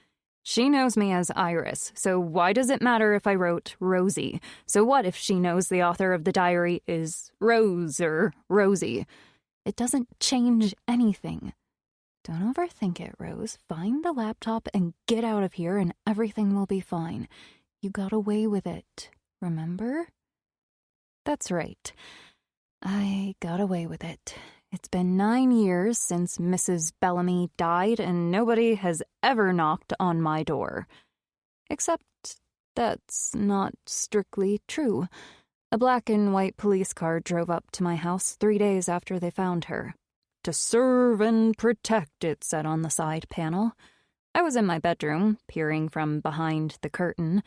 She knows me as Iris, so why does it matter if I wrote Rosie? So what if she knows the author of the diary is Rose or Rosie? It doesn't change anything. Don't overthink it, Rose. Find the laptop and get out of here and everything will be fine. You got away with it, remember? That's right. I got away with it. It's been 9 years since Mrs. Bellamy died, and nobody has ever knocked on my door. Except that's not strictly true. A black and white police car drove up to my house 3 days after they found her. To serve and protect, it said on the side panel. I was in my bedroom, peering from behind the curtain.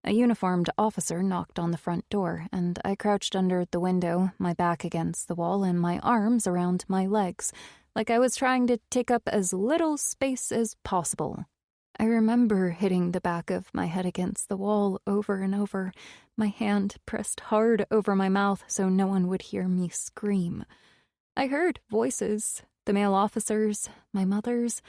A uniformed officer knocked on the front door, and I crouched under the window, my back against the wall and my arms around my legs, like I was trying to take up as little space as possible. I remember hitting the back of my head against the wall over and over, my hand pressed hard over my mouth so no one would hear me scream. I heard voices, the male officers, my mother's.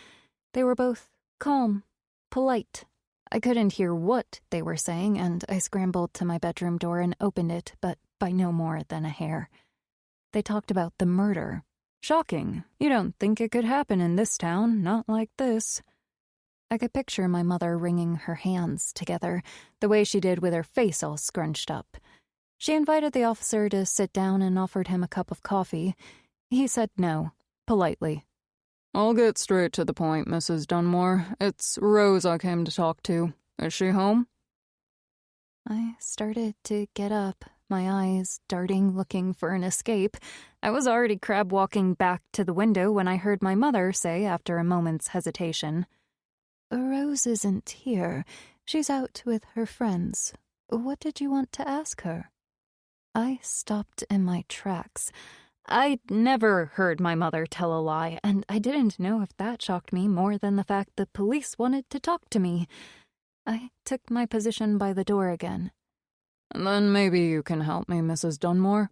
They were both calm, polite. I couldn't hear what they were saying, and I scrambled to my bedroom door and opened it, but by no more than a hair. They talked about the murder. Shocking. You don't think it could happen in this town, not like this. I could picture my mother wringing her hands together, the way she did with her face all scrunched up. She invited the officer to sit down and offered him a cup of coffee. He said no, politely. I'll get straight to the point, Mrs. Dunmore. It's Rose I came to talk to. Is she home? I started to get up, my eyes darting, looking for an escape. I was already crab-walking back to the window when I heard my mother say, after a moment's hesitation, Rose isn't here. She's out with her friends. What did you want to ask her? I stopped in my tracks. I'd never heard my mother tell a lie, and I didn't know if that shocked me more than the fact the police wanted to talk to me. I took my position by the door again. Then maybe you can help me, Mrs. Dunmore.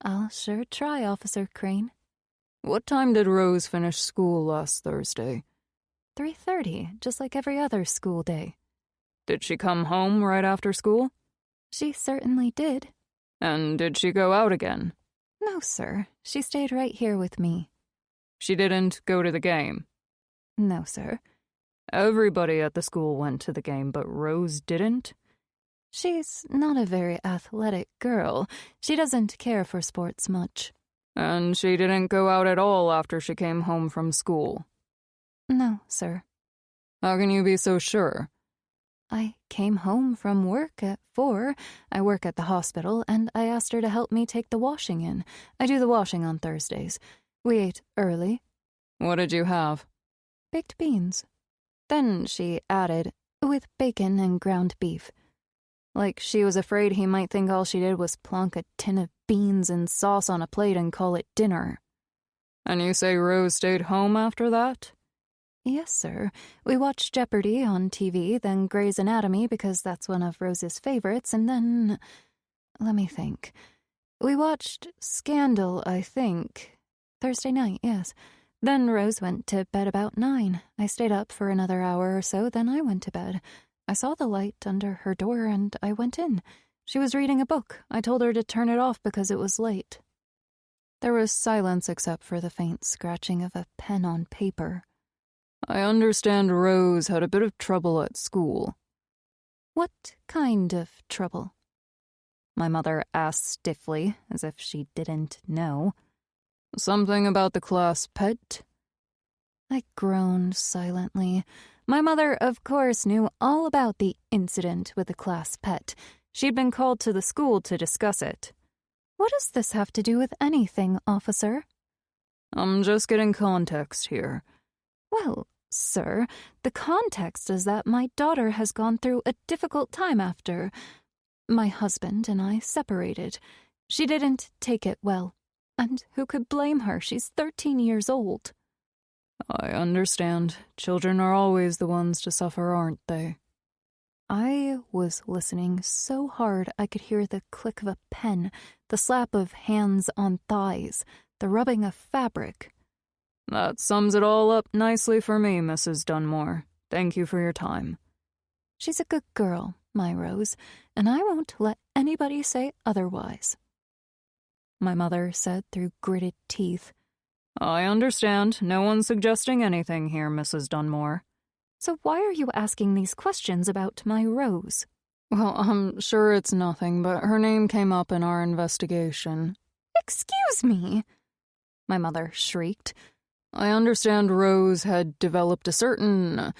I'll sure try, Officer Crane. What time did Rose finish school last Thursday? 3:30, just like every other school day. Did she come home right after school? She certainly did. And did she go out again? No, sir. She stayed right here with me. She didn't go to the game? No, sir. Everybody at the school went to the game, but Rose didn't? She's not a very athletic girl. She doesn't care for sports much. And she didn't go out at all after she came home from school? No, sir. How can you be so sure? I came home from work at 4. I work at the hospital, and I asked her to help me take the washing in. I do the washing on Thursdays. We ate early. What did you have? Baked beans. Then she added, with bacon and ground beef. Like she was afraid he might think all she did was plonk a tin of beans and sauce on a plate and call it dinner. And you say Rose stayed home after that? Yes, sir. We watched Jeopardy on TV, then Grey's Anatomy because that's one of Rose's favorites, and then... Let me think. We watched Scandal, I think. Thursday night, yes. Then Rose went to bed about 9. I stayed up for another hour or so, then I went to bed. I saw the light under her door, and I went in. She was reading a book. I told her to turn it off because it was late. There was silence except for the faint scratching of a pen on paper. I understand Rose had a bit of trouble at school. What kind of trouble? My mother asked stiffly, as if she didn't know. Something about the class pet? I groaned silently. My mother, of course, knew all about the incident with the class pet. She'd been called to the school to discuss it. What does this have to do with anything, officer? I'm just getting context here. Well, sir, the context is that my daughter has gone through a difficult time after my husband and I separated. She didn't take it well. And who could blame her? She's 13 years old. I understand. Children are always the ones to suffer, aren't they? I was listening so hard I could hear the click of a pen, the slap of hands on thighs, the rubbing of fabric. That sums it all up nicely for me, Mrs. Dunmore. Thank you for your time. She's a good girl, my Rose, and I won't let anybody say otherwise. My mother said through gritted teeth. I understand. No one's suggesting anything here, Mrs. Dunmore. So why are you asking these questions about my Rose? Well, I'm sure it's nothing, but her name came up in our investigation. Excuse me! My mother shrieked. I understand Rose had developed a certain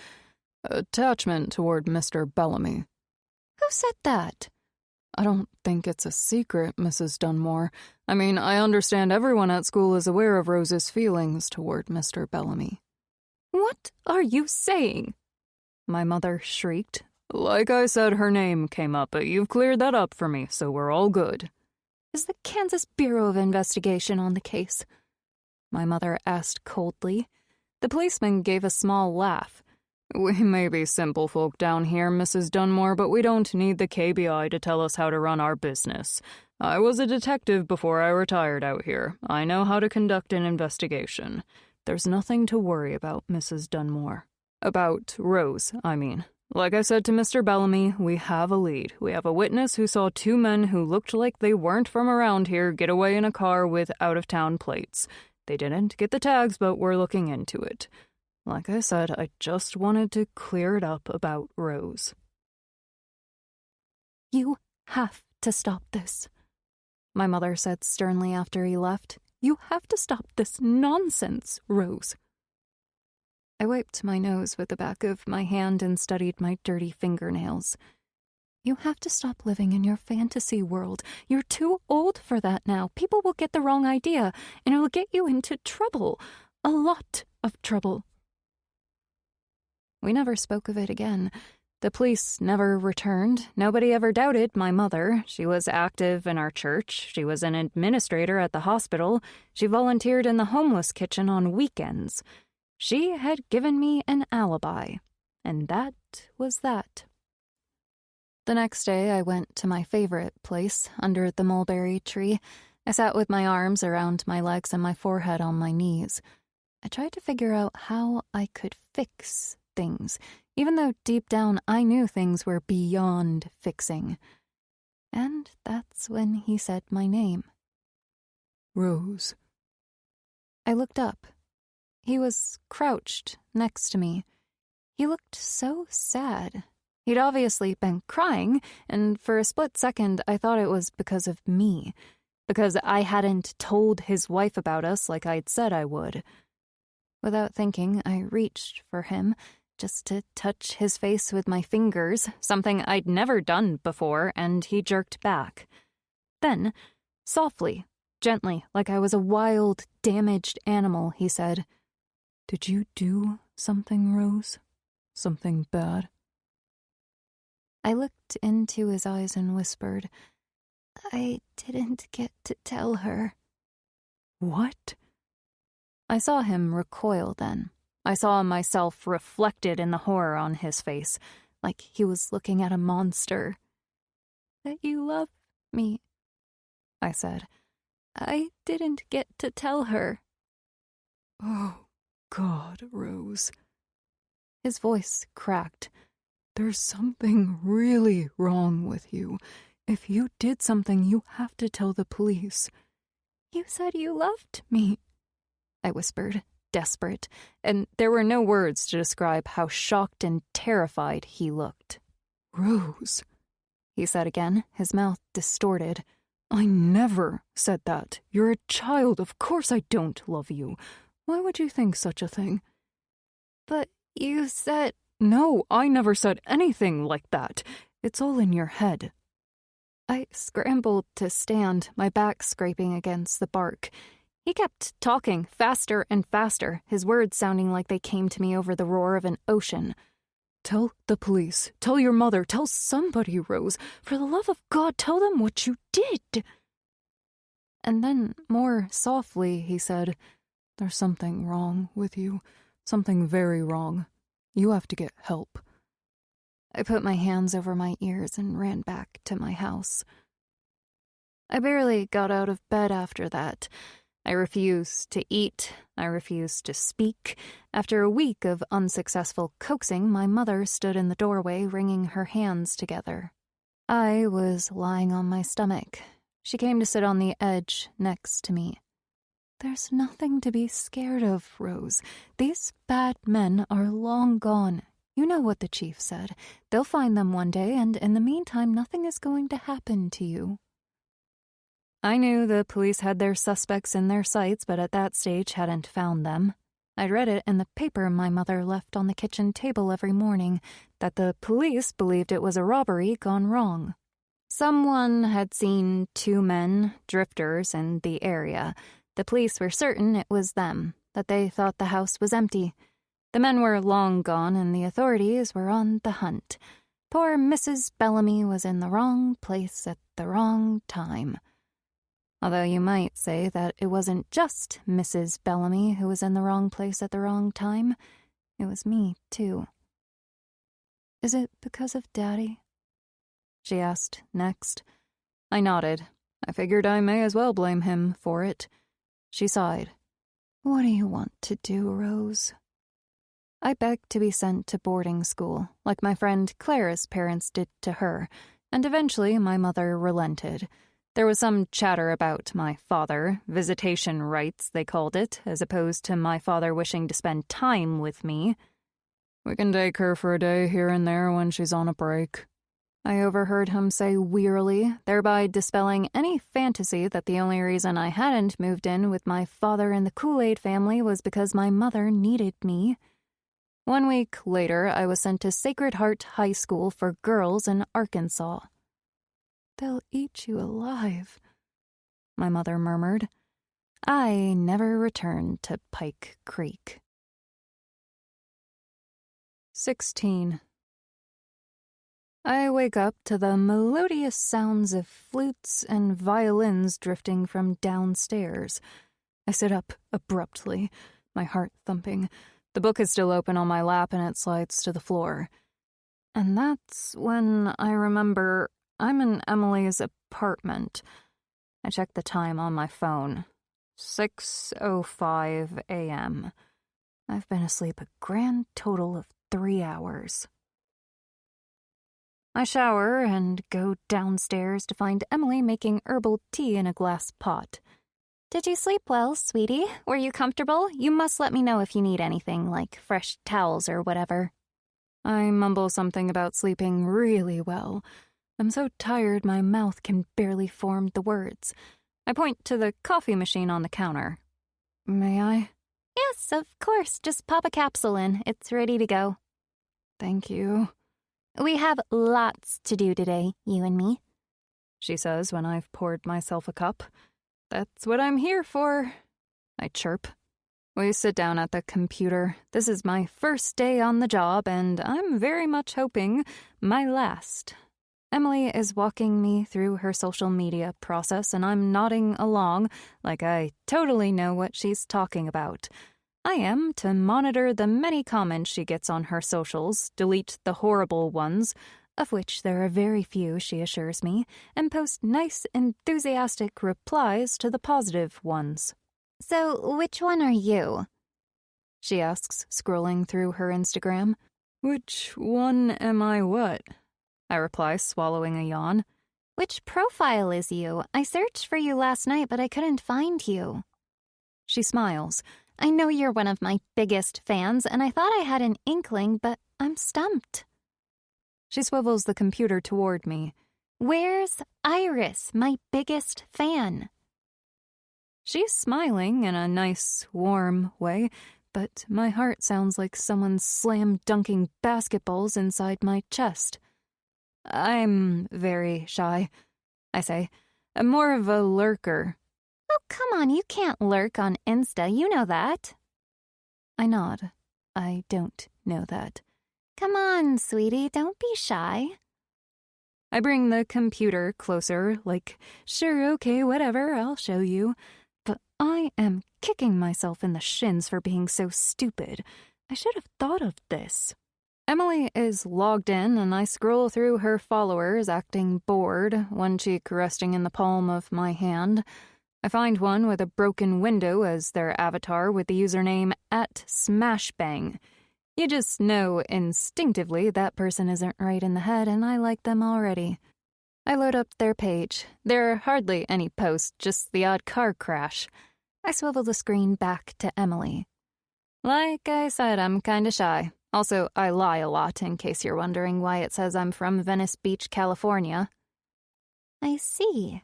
attachment toward Mr. Bellamy. Who said that? I don't think it's a secret, Mrs. Dunmore. I mean, I understand everyone at school is aware of Rose's feelings toward Mr. Bellamy. What are you saying? My mother shrieked. Like I said, her name came up, but you've cleared that up for me, so we're all good. Is the Kansas Bureau of Investigation on the case? My mother asked coldly. The policeman gave a small laugh. We may be simple folk down here, Mrs. Dunmore, but we don't need the KBI to tell us how to run our business. I was a detective before I retired out here. I know how to conduct an investigation. There's nothing to worry about, Mrs. Dunmore. About Rose, I mean. Like I said to Mr. Bellamy, we have a lead. We have a witness who saw 2 men who looked like they weren't from around here get away in a car with out-of-town plates. They didn't get the tags, but we're looking into it. Like I said, I just wanted to clear it up about Rose. You have to stop this, my mother said sternly after he left. You have to stop this nonsense, Rose. I wiped my nose with the back of my hand and studied my dirty fingernails. You have to stop living in your fantasy world. You're too old for that now. People will get the wrong idea, and it'll get you into trouble. A lot of trouble. We never spoke of it again. The police never returned. Nobody ever doubted my mother. She was active in our church. She was an administrator at the hospital. She volunteered in the homeless kitchen on weekends. She had given me an alibi. And that was that. The next day, I went to my favorite place, under the mulberry tree. I sat with my arms around my legs and my forehead on my knees. I tried to figure out how I could fix things, even though deep down I knew things were beyond fixing. And that's when he said my name. Rose. I looked up. He was crouched next to me. He looked so sad. He'd obviously been crying, and for a split second I thought it was because of me, because I hadn't told his wife about us like I'd said I would. Without thinking, I reached for him, just to touch his face with my fingers, something I'd never done before, and he jerked back. Then, softly, gently, like I was a wild, damaged animal, he said, "Did you do something, Rose? Something bad?" I looked into his eyes and whispered, "I didn't get to tell her." "What?" I saw him recoil then. I saw myself reflected in the horror on his face, like he was looking at a monster. "That you love me," I said. "I didn't get to tell her." "Oh, God, Rose." His voice cracked. "There's something really wrong with you. If you did something, you have to tell the police." "You said you loved me," I whispered, desperate, and there were no words to describe how shocked and terrified he looked. "Rose," he said again, his mouth distorted. "I never said that. You're a child. Of course I don't love you. Why would you think such a thing?" "But you said—" "No, I never said anything like that. It's all in your head." I scrambled to stand, my back scraping against the bark. He kept talking faster and faster, his words sounding like they came to me over the roar of an ocean. "Tell the police. Tell your mother. Tell somebody, Rose. For the love of God, tell them what you did." And then, more softly, he said, "There's something wrong with you. Something very wrong. You have to get help." I put my hands over my ears and ran back to my house. I barely got out of bed after that. I refused to eat. I refused to speak. After a week of unsuccessful coaxing, my mother stood in the doorway, wringing her hands together. I was lying on my stomach. She came to sit on the edge next to me. "There's nothing to be scared of, Rose. These bad men are long gone. You know what the chief said. They'll find them one day, and in the meantime, nothing is going to happen to you." I knew the police had their suspects in their sights, but at that stage hadn't found them. I'd read it in the paper my mother left on the kitchen table every morning, that the police believed it was a robbery gone wrong. Someone had seen two men, drifters, in the area. The police were certain it was them, that they thought the house was empty. The men were long gone, and the authorities were on the hunt. Poor Mrs. Bellamy was in the wrong place at the wrong time. Although you might say that it wasn't just Mrs. Bellamy who was in the wrong place at the wrong time. It was me, too. "Is it because of Daddy?" she asked next. I nodded. I figured I may as well blame him for it. She sighed. "What do you want to do, Rose?" I begged to be sent to boarding school, like my friend Clara's parents did to her, and eventually my mother relented. There was some chatter about my father, visitation rights, they called it, as opposed to my father wishing to spend time with me. "We can take her for a day here and there when she's on a break," I overheard him say wearily, thereby dispelling any fantasy that the only reason I hadn't moved in with my father and the Kool-Aid family was because my mother needed me. 1 week later, I was sent to Sacred Heart High School for girls in Arkansas. "They'll eat you alive," my mother murmured. I never returned to Pike Creek. 16. I wake up to the melodious sounds of flutes and violins drifting from downstairs. I sit up abruptly, my heart thumping. The book is still open on my lap and it slides to the floor. And that's when I remember I'm in Emily's apartment. I check the time on my phone. 6:05 a.m. I've been asleep a grand total of 3 hours. I shower and go downstairs to find Emily making herbal tea in a glass pot. Did you sleep well, sweetie? Were you comfortable? You must let me know if you need anything, like fresh towels or whatever. I mumble something about sleeping really well. I'm so tired my mouth can barely form the words. I point to the coffee machine on the counter. May I? Yes, of course. Just pop a capsule in. It's ready to go. Thank you. We have lots to do today, you and me, she says when I've poured myself a cup. That's what I'm here for, I chirp. We sit down at the computer. This is my first day on the job, and I'm very much hoping my last. Emily is walking me through her social media process, and I'm nodding along like I totally know what she's talking about. I am to monitor the many comments she gets on her socials, delete the horrible ones, of which there are very few, she assures me, and post nice, enthusiastic replies to the positive ones. So, which one are you? She asks, scrolling through her Instagram. Which one am I what? I reply, swallowing a yawn. Which profile is you? I searched for you last night, but I couldn't find you. She smiles. I know you're one of my biggest fans, and I thought I had an inkling, but I'm stumped. She swivels the computer toward me. Where's Iris, my biggest fan? She's smiling in a nice, warm way, but my heart sounds like someone slam-dunking basketballs inside my chest. I'm very shy, I say. I'm more of a lurker. Oh, come on, you can't lurk on Insta, you know that. I nod. I don't know that. Come on, sweetie, don't be shy. I bring the computer closer, like, sure, okay, whatever, I'll show you. But I am kicking myself in the shins for being so stupid. I should have thought of this. Emily is logged in, and I scroll through her followers, acting bored, one cheek resting in the palm of my hand. I find one with a broken window as their avatar with the username @smashbang. You just know instinctively that person isn't right in the head, and I like them already. I load up their page. There are hardly any posts, just the odd car crash. I swivel the screen back to Emily. Like I said, I'm kinda shy. Also, I lie a lot, in case you're wondering why it says I'm from Venice Beach, California. I see.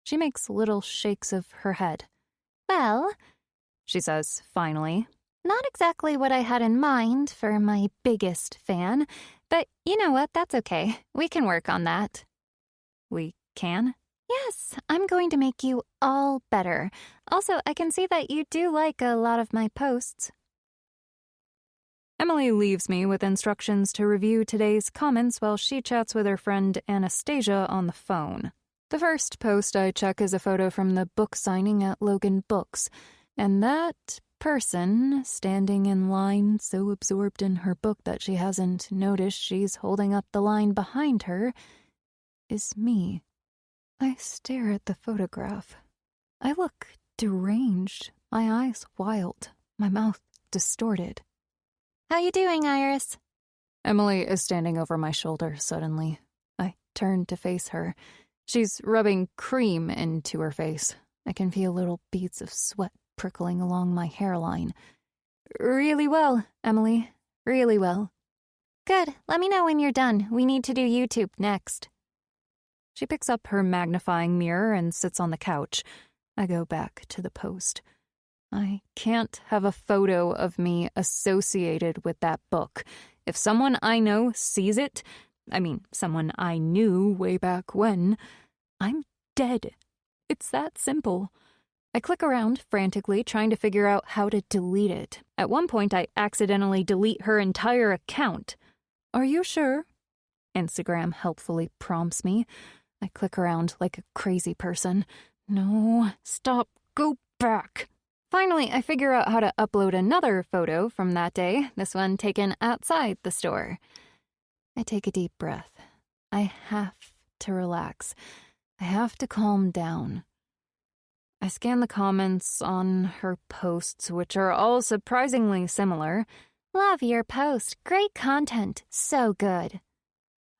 She makes little shakes of her head. Well, she says, finally. Not exactly what I had in mind for my biggest fan, but you know what, that's okay. We can work on that. We can? Yes, I'm going to make you all better. Also, I can see that you do like a lot of my posts. Emily leaves me with instructions to review today's comments while she chats with her friend Anastasia on the phone. The first post I check is a photo from the book signing at Logan Books, and that person, standing in line, so absorbed in her book that she hasn't noticed she's holding up the line behind her, is me. I stare at the photograph. I look deranged, my eyes wild, my mouth distorted. How you doing, Iris? Emily is standing over my shoulder suddenly. I turn to face her. She's rubbing cream into her face. I can feel little beads of sweat prickling along my hairline. Really well, Emily. Really well. Good. Let me know when you're done. We need to do YouTube next. She picks up her magnifying mirror and sits on the couch. I go back to the post. I can't have a photo of me associated with that book. If someone I know sees it, someone I knew way back when, I'm dead. It's that simple. I click around frantically, trying to figure out how to delete it. At one point, I accidentally delete her entire account. Are you sure? Instagram helpfully prompts me. I click around like a crazy person. No, stop, go back. Finally, I figure out how to upload another photo from that day, this one taken outside the store. I take a deep breath. I have to relax. I have to calm down. I scan the comments on her posts, which are all surprisingly similar. Love your post. Great content. So good.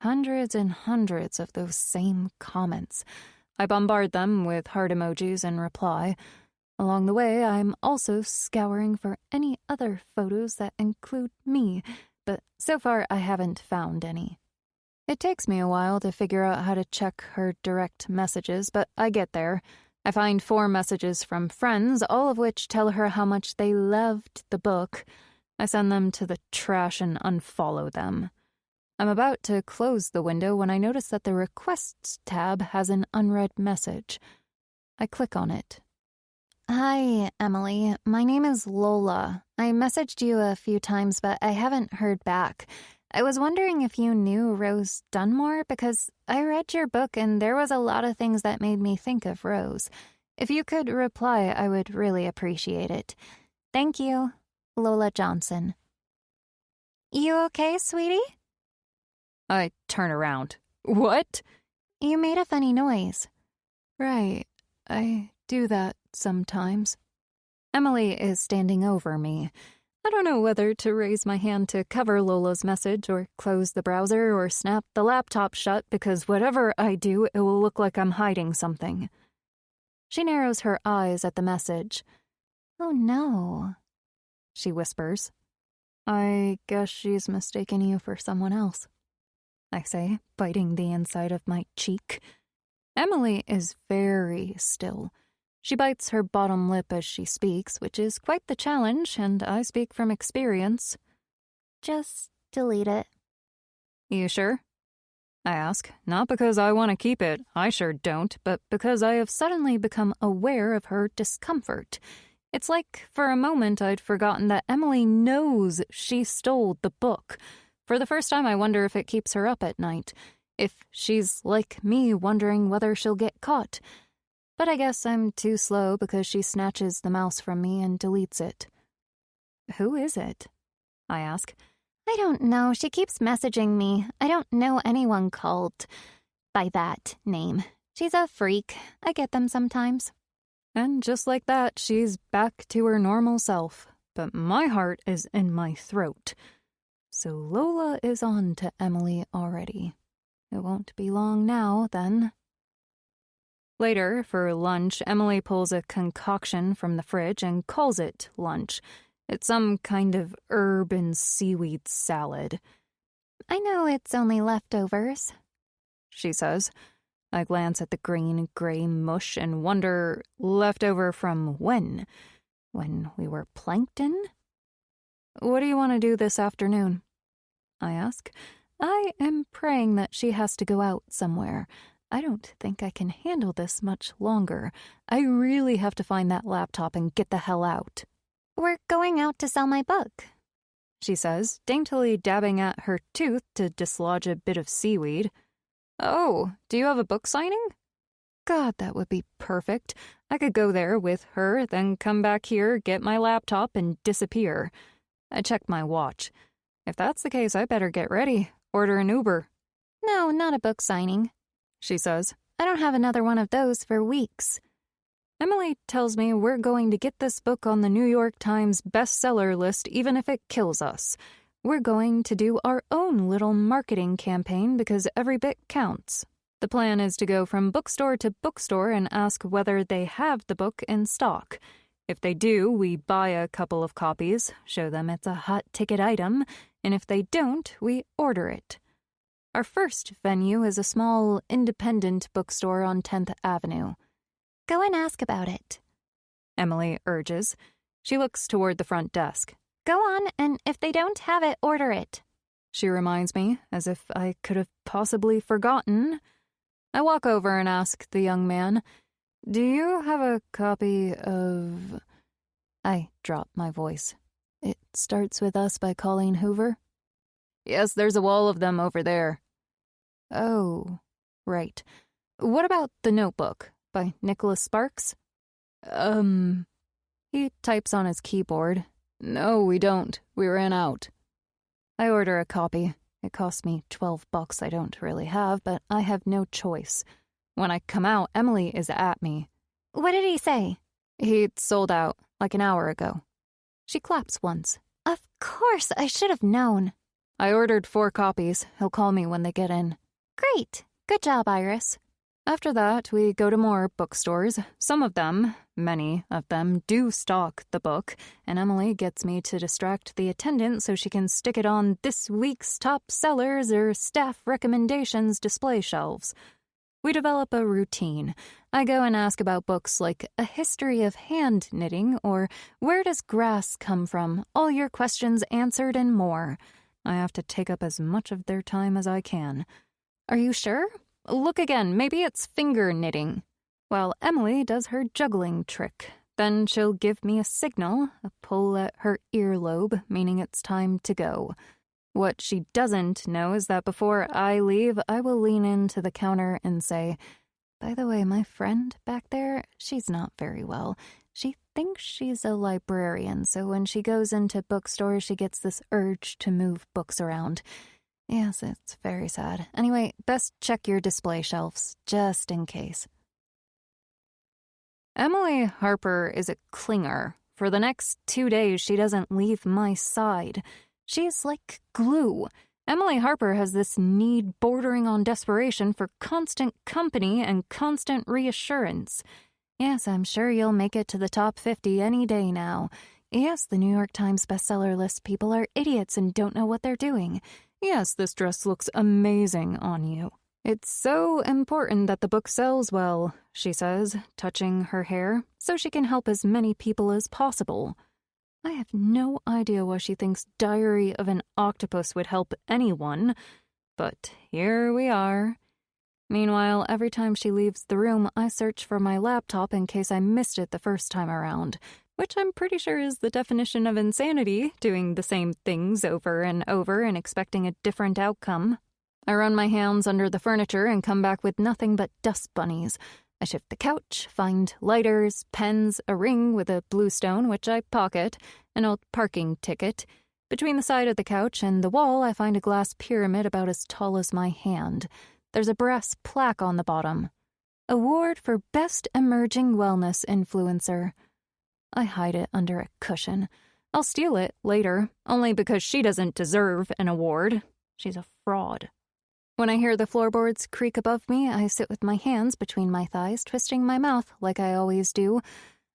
Hundreds and hundreds of those same comments. I bombard them with heart emojis in reply. Along the way, I'm also scouring for any other photos that include me, but so far I haven't found any. It takes me a while to figure out how to check her direct messages, but I get there. I find 4 messages from friends, all of which tell her how much they loved the book. I send them to the trash and unfollow them. I'm about to close the window when I notice that the Requests tab has an unread message. I click on it. Hi, Emily. My name is Lola. I messaged you a few times, but I haven't heard back. I was wondering if you knew Rose Dunmore, because I read your book and there was a lot of things that made me think of Rose. If you could reply, I would really appreciate it. Thank you, Lola Johnson. You okay, sweetie? I turn around. What? You made a funny noise. Right. I do that sometimes. Emily is standing over me. I don't know whether to raise my hand to cover Lola's message or close the browser or snap the laptop shut because whatever I do, it will look like I'm hiding something. She narrows her eyes at the message. Oh no, she whispers. I guess she's mistaken you for someone else, I say, biting the inside of my cheek. Emily is very still. She bites her bottom lip as she speaks, which is quite the challenge, and I speak from experience. Just delete it. You sure? I ask, not because I want to keep it, I sure don't, but because I have suddenly become aware of her discomfort. It's like, for a moment, I'd forgotten that Emily knows she stole the book. For the first time, I wonder if it keeps her up at night. If she's like me, wondering whether she'll get caught. But I guess I'm too slow because she snatches the mouse from me and deletes it. Who is it? I ask. I don't know. She keeps messaging me. I don't know anyone called by that name. She's a freak. I get them sometimes. And just like that, she's back to her normal self. But my heart is in my throat. So Lola is on to Emily already. It won't be long now, then. Later, for lunch, Emily pulls a concoction from the fridge and calls it lunch. It's some kind of herb and seaweed salad. I know it's only leftovers, she says. I glance at the green-gray mush and wonder, leftover from when? When we were plankton? What do you want to do this afternoon? I ask. I am praying that she has to go out somewhere. I don't think I can handle this much longer. I really have to find that laptop and get the hell out. We're going out to sell my book, she says, daintily dabbing at her tooth to dislodge a bit of seaweed. Oh, do you have a book signing? God, that would be perfect. I could go there with her, then come back here, get my laptop, and disappear. I checked my watch. If that's the case, I better get ready. Order an Uber. No, not a book signing, she says. I don't have another one of those for weeks. Emily tells me we're going to get this book on the New York Times bestseller list even if it kills us. We're going to do our own little marketing campaign because every bit counts. The plan is to go from bookstore to bookstore and ask whether they have the book in stock. If they do, we buy a couple of copies, show them it's a hot-ticket item, and if they don't, we order it. Our first venue is a small, independent bookstore on 10th Avenue. Go and ask about it, Emily urges. She looks toward the front desk. Go on, and if they don't have it, order it. She reminds me, as if I could have possibly forgotten. I walk over and ask the young man, "Do you have a copy of—" I drop my voice. "It starts with us by Colleen Hoover?" "Yes, there's a wall of them over there." "Oh, right. What about The Notebook by Nicholas Sparks?" He types on his keyboard. "No, we don't. We ran out." I order a copy. It costs me $12 I don't really have, but I have no choice. When I come out, Emily is at me. What did he say? He'd sold out, like an hour ago. She claps once. Of course, I should have known. I ordered 4 copies. He'll call me when they get in. Great. Good job, Iris. After that, we go to more bookstores. Some of them, many of them, do stock the book, and Emily gets me to distract the attendant so she can stick it on this week's top sellers or staff recommendations display shelves. We develop a routine. I go and ask about books like A History of Hand Knitting or Where Does Grass Come From? All your questions answered and more. I have to take up as much of their time as I can. Are you sure? Look again, maybe it's finger knitting. While Emily does her juggling trick. Then she'll give me a signal, a pull at her earlobe, meaning it's time to go. What she doesn't know is that before I leave, I will lean into the counter and say, "By the way, my friend back there, she's not very well. She thinks she's a librarian, so when she goes into bookstores, she gets this urge to move books around. Yes, it's very sad. Anyway, best check your display shelves, just in case." Emily Harper is a clinger. For the next 2 days, she doesn't leave my side. She's like glue. Emily Harper has this need bordering on desperation for constant company and constant reassurance. Yes, I'm sure you'll make it to the top 50 any day now. Yes, the New York Times bestseller list people are idiots and don't know what they're doing. Yes, this dress looks amazing on you. It's so important that the book sells well, she says, touching her hair, so she can help as many people as possible. I have no idea why she thinks Diary of an Octopus would help anyone, but here we are. Meanwhile, every time she leaves the room, I search for my laptop in case I missed it the first time around, which I'm pretty sure is the definition of insanity, doing the same things over and over and expecting a different outcome. I run my hands under the furniture and come back with nothing but dust bunnies. I shift the couch, find lighters, pens, a ring with a blue stone, which I pocket, an old parking ticket. Between the side of the couch and the wall, I find a glass pyramid about as tall as my hand. There's a brass plaque on the bottom. Award for Best Emerging Wellness Influencer. I hide it under a cushion. I'll steal it later, only because she doesn't deserve an award. She's a fraud. When I hear the floorboards creak above me, I sit with my hands between my thighs, twisting my mouth like I always do.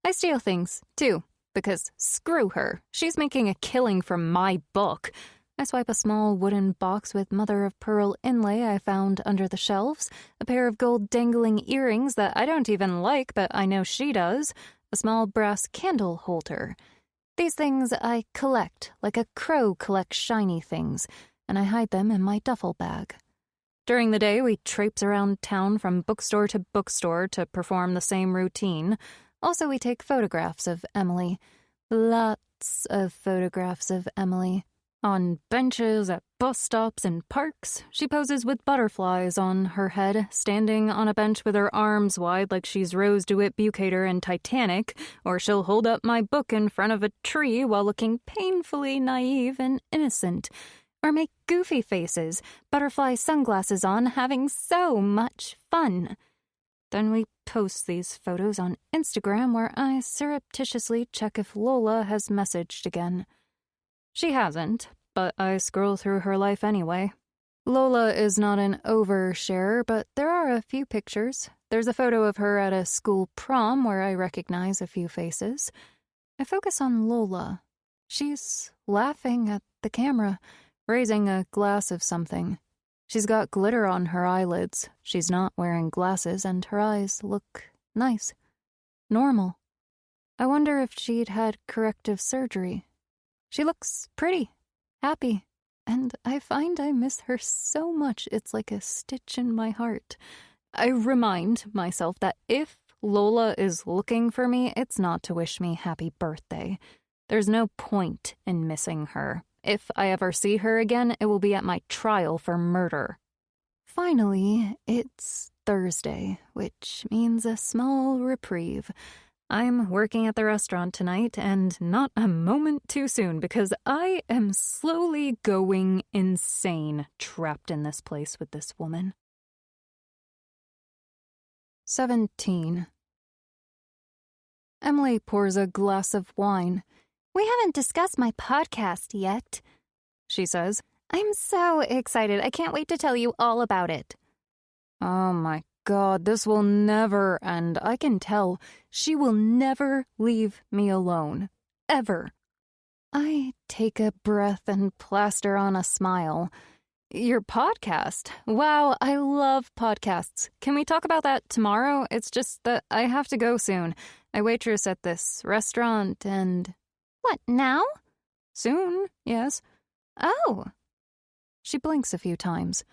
I steal things, too, because screw her. She's making a killing from my book. I swipe a small wooden box with mother-of-pearl inlay I found under the shelves, a pair of gold dangling earrings that I don't even like, but I know she does, a small brass candle holder. These things I collect, like a crow collects shiny things, and I hide them in my duffel bag. During the day, we traipse around town from bookstore to perform the same routine. Also, we take photographs of Emily. Lots of photographs of Emily. On benches, at bus stops, and parks, she poses with butterflies on her head, standing on a bench with her arms wide like she's Rose DeWitt Bukater in Titanic, or she'll hold up my book in front of a tree while looking painfully naive and innocent. Or make goofy faces, butterfly sunglasses on, having so much fun. Then we post these photos on Instagram where I surreptitiously check if Lola has messaged again. She hasn't, but I scroll through her life anyway. Lola is not an oversharer, but there are a few pictures. There's a photo of her at a school prom where I recognize a few faces. I focus on Lola. She's laughing at the camera, raising a glass of something. She's got glitter on her eyelids. She's not wearing glasses, and her eyes look nice. Normal. I wonder if she'd had corrective surgery. She looks pretty, happy, and I find I miss her so much it's like a stitch in my heart. I remind myself that if Lola is looking for me, it's not to wish me happy birthday. There's no point in missing her. If I ever see her again, it will be at my trial for murder. Finally, it's Thursday, which means a small reprieve. I'm working at the restaurant tonight, and not a moment too soon because I am slowly going insane trapped in this place with this woman. 17. Emily pours a glass of wine. We haven't discussed my podcast yet, she says. I'm so excited. I can't wait to tell you all about it. Oh my God, this will never end. I can tell. She will never leave me alone. Ever. I take a breath and plaster on a smile. Your podcast? Wow, I love podcasts. Can we talk about that tomorrow? It's just that I have to go soon. I waitress at this restaurant and... What, now? Soon, yes. Oh. She blinks a few times.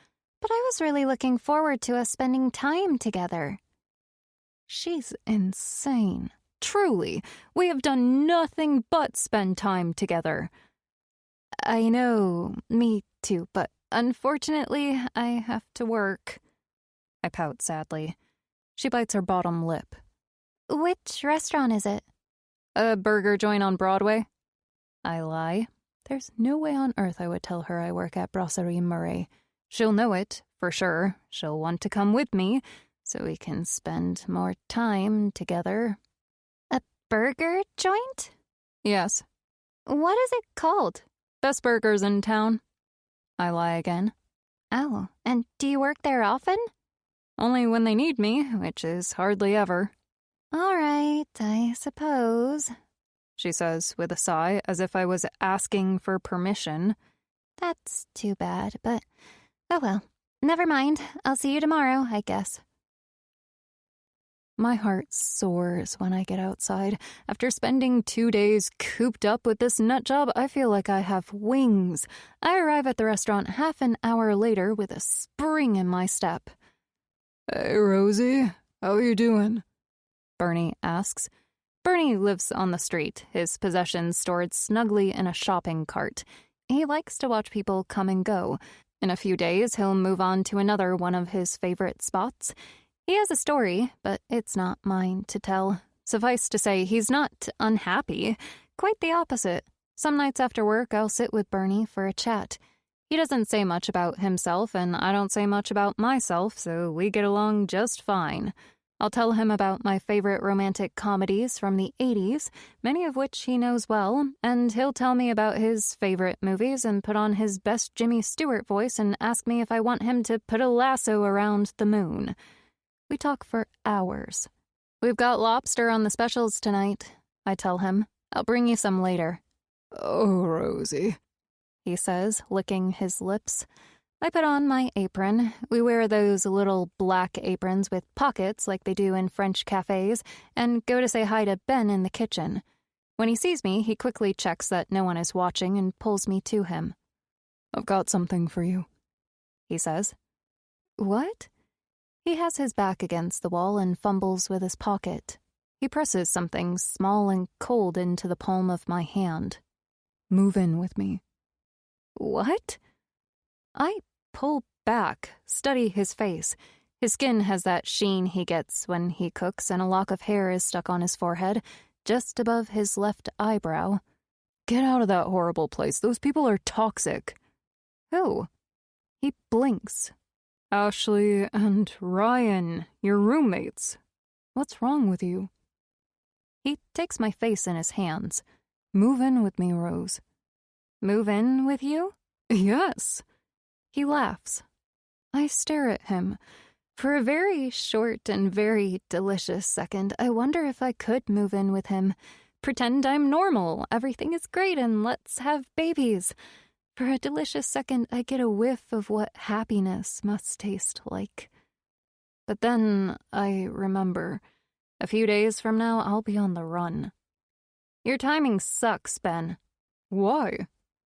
But I was really looking forward to us spending time together. She's insane. Truly, we have done nothing but spend time together. I know, me too, but unfortunately, I have to work. I pout sadly. She bites her bottom lip. Which restaurant is it? A burger joint on Broadway. I lie. There's no way on earth I would tell her I work at Brasserie Murray. She'll know it, for sure. She'll want to come with me, so we can spend more time together. A burger joint? Yes. What is it called? Best burgers in town. I lie again. Oh, and do you work there often? Only when they need me, which is hardly ever. All right, I suppose, she says with a sigh, as if I was asking for permission. That's too bad, but oh well. Never mind. I'll see you tomorrow, I guess. My heart soars when I get outside. After spending 2 days cooped up with this nut job, I feel like I have wings. I arrive at the restaurant half an hour later with a spring in my step. Hey, Rosie, how are you doing? Bernie asks. Bernie lives on the street, his possessions stored snugly in a shopping cart. He likes to watch people come and go. In a few days, he'll move on to another one of his favorite spots. He has a story, but it's not mine to tell. Suffice to say, he's not unhappy. Quite the opposite. Some nights after work, I'll sit with Bernie for a chat. He doesn't say much about himself, and I don't say much about myself, so we get along just fine. I'll tell him about my favorite romantic comedies from the 80s, many of which he knows well, and he'll tell me about his favorite movies and put on his best Jimmy Stewart voice and ask me if I want him to put a lasso around the moon. We talk for hours. We've got lobster on the specials tonight, I tell him. I'll bring you some later. Oh, Rosie, he says, licking his lips. I put on my apron. We wear those little black aprons with pockets like they do in French cafes, and go to say hi to Ben in the kitchen. When he sees me, he quickly checks that no one is watching and pulls me to him. I've got something for you, he says. What? He has his back against the wall and fumbles with his pocket. He presses something small and cold into the palm of my hand. Move in with me. What? I pull back, study his face. His skin has that sheen he gets when he cooks, and a lock of hair is stuck on his forehead, just above his left eyebrow. Get out of that horrible place. Those people are toxic. Who? He blinks. Ashley and Ryan, your roommates. What's wrong with you? He takes my face in his hands. Move in with me, Rose. Move in with you? Yes. He laughs. I stare at him. For a very short and very delicious second, I wonder if I could move in with him. Pretend I'm normal, everything is great, and let's have babies. For a delicious second, I get a whiff of what happiness must taste like. But then I remember. A few days from now, I'll be on the run. Your timing sucks, Ben. Why?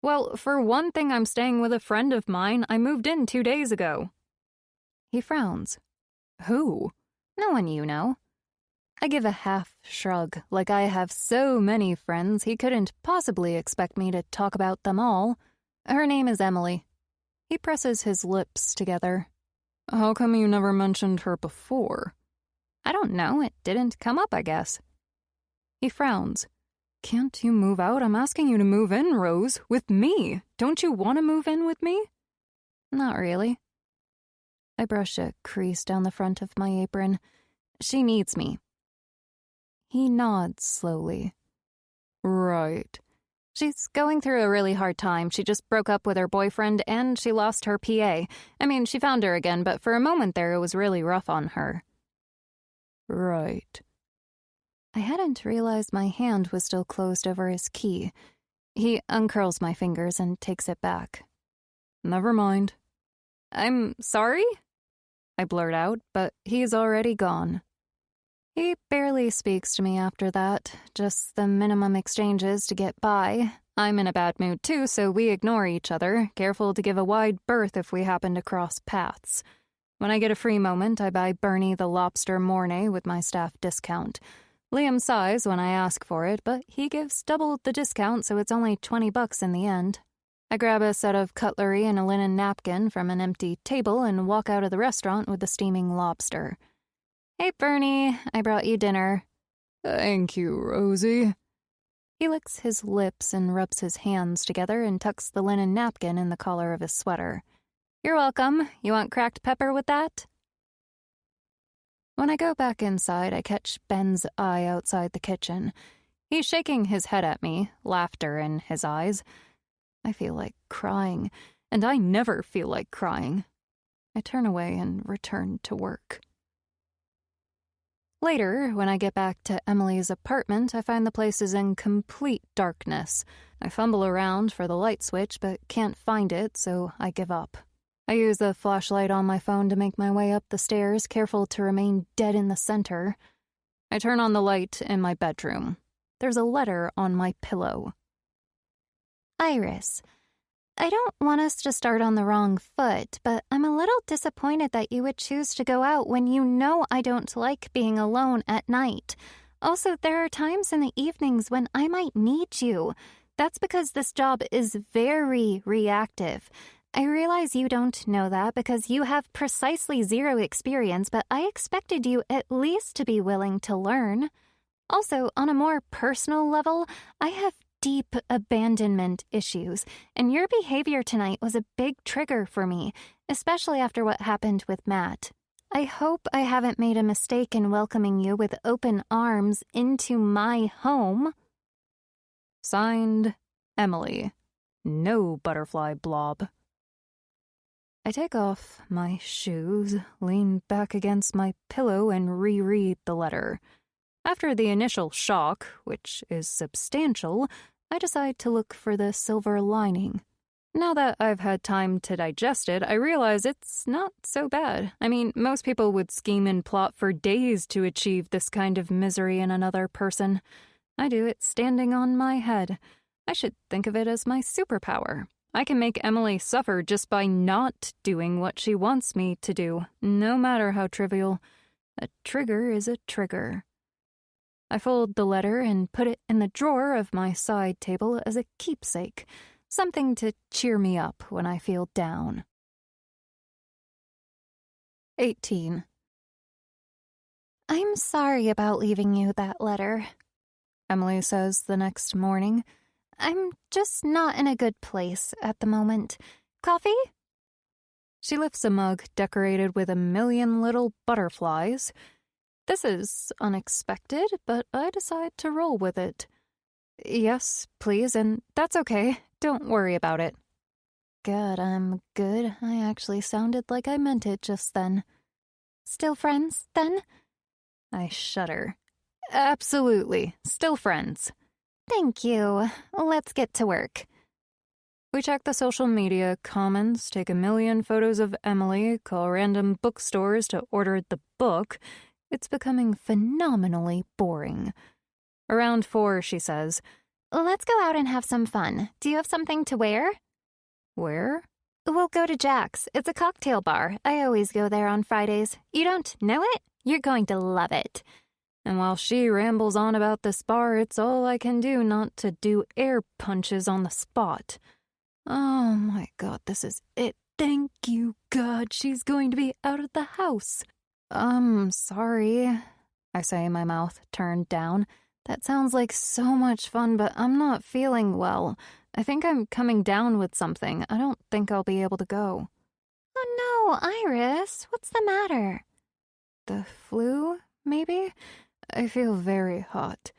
Well, for one thing, I'm staying with a friend of mine. I moved in 2 days ago. He frowns. Who? No one you know. I give a half shrug, like I have so many friends he couldn't possibly expect me to talk about them all. Her name is Emily. He presses his lips together. How come you never mentioned her before? I don't know, it didn't come up, I guess. He frowns. Can't you move out? I'm asking you to move in, Rose, with me. Don't you want to move in with me? Not really. I brush a crease down the front of my apron. She needs me. He nods slowly. Right. She's going through a really hard time. She just broke up with her boyfriend and she lost her PA. I mean, she found her again, but for a moment there it was really rough on her. Right. I hadn't realized my hand was still closed over his key. He uncurls my fingers and takes it back. Never mind. I'm sorry? I blurt out, but he's already gone. He barely speaks to me after that, just the minimum exchanges to get by. I'm in a bad mood too, so we ignore each other, careful to give a wide berth if we happen to cross paths. When I get a free moment, I buy Bernie the lobster mornay with my staff discount. Liam sighs when I ask for it, but he gives double the discount, so it's only $20 in the end. I grab a set of cutlery and a linen napkin from an empty table and walk out of the restaurant with the steaming lobster. Hey, Bernie, I brought you dinner. Thank you, Rosie. He licks his lips and rubs his hands together and tucks the linen napkin in the collar of his sweater. You're welcome. You want cracked pepper with that? When I go back inside, I catch Ben's eye outside the kitchen. He's shaking his head at me, laughter in his eyes. I feel like crying, and I never feel like crying. I turn away and return to work. Later, when I get back to Emily's apartment, I find the place is in complete darkness. I fumble around for the light switch, but can't find it, so I give up. I use the flashlight on my phone to make my way up the stairs, careful to remain dead in the center. I turn on the light in my bedroom. There's a letter on my pillow. Iris, I don't want us to start on the wrong foot, but I'm a little disappointed that you would choose to go out when you know I don't like being alone at night. Also, there are times in the evenings when I might need you. That's because this job is very reactive. I realize you don't know that because you have precisely 0 experience, but I expected you at least to be willing to learn. Also, on a more personal level, I have deep abandonment issues, and your behavior tonight was a big trigger for me, especially after what happened with Matt. I hope I haven't made a mistake in welcoming you with open arms into my home. Signed, Emily. No butterfly blob. I take off my shoes, lean back against my pillow, and reread the letter. After the initial shock, which is substantial, I decide to look for the silver lining. Now that I've had time to digest it, I realize it's not so bad. I mean, most people would scheme and plot for days to achieve this kind of misery in another person. I do it standing on my head. I should think of it as my superpower. I can make Emily suffer just by not doing what she wants me to do, no matter how trivial. A trigger is a trigger. I fold the letter and put it in the drawer of my side table as a keepsake, something to cheer me up when I feel down. 18. I'm sorry about leaving you that letter, Emily says the next morning. I'm just not in a good place at the moment. Coffee? She lifts a mug decorated with a million little butterflies. This is unexpected, but I decide to roll with it. Yes, please, and that's okay. Don't worry about it. Good, I'm good. I actually sounded like I meant it just then. Still friends, then? I shudder. Absolutely. Still friends. Thank you. Let's get to work. We check the social media comments, take a million photos of Emily, call random bookstores to order the book. It's becoming phenomenally boring. Around 4, she says, Let's go out and have some fun. Do you have something to wear? "Where?" We'll go to Jack's. It's a cocktail bar. I always go there on Fridays. You don't know it? You're going to love it. And while she rambles on about this bar, it's all I can do not to do air punches on the spot. Oh my God, this is it. Thank you, God, she's going to be out of the house. Sorry, I say, my mouth turned down. That sounds like so much fun, but I'm not feeling well. I think I'm coming down with something. I don't think I'll be able to go. Oh no, Iris, what's the matter? The flu, maybe? I feel very hot.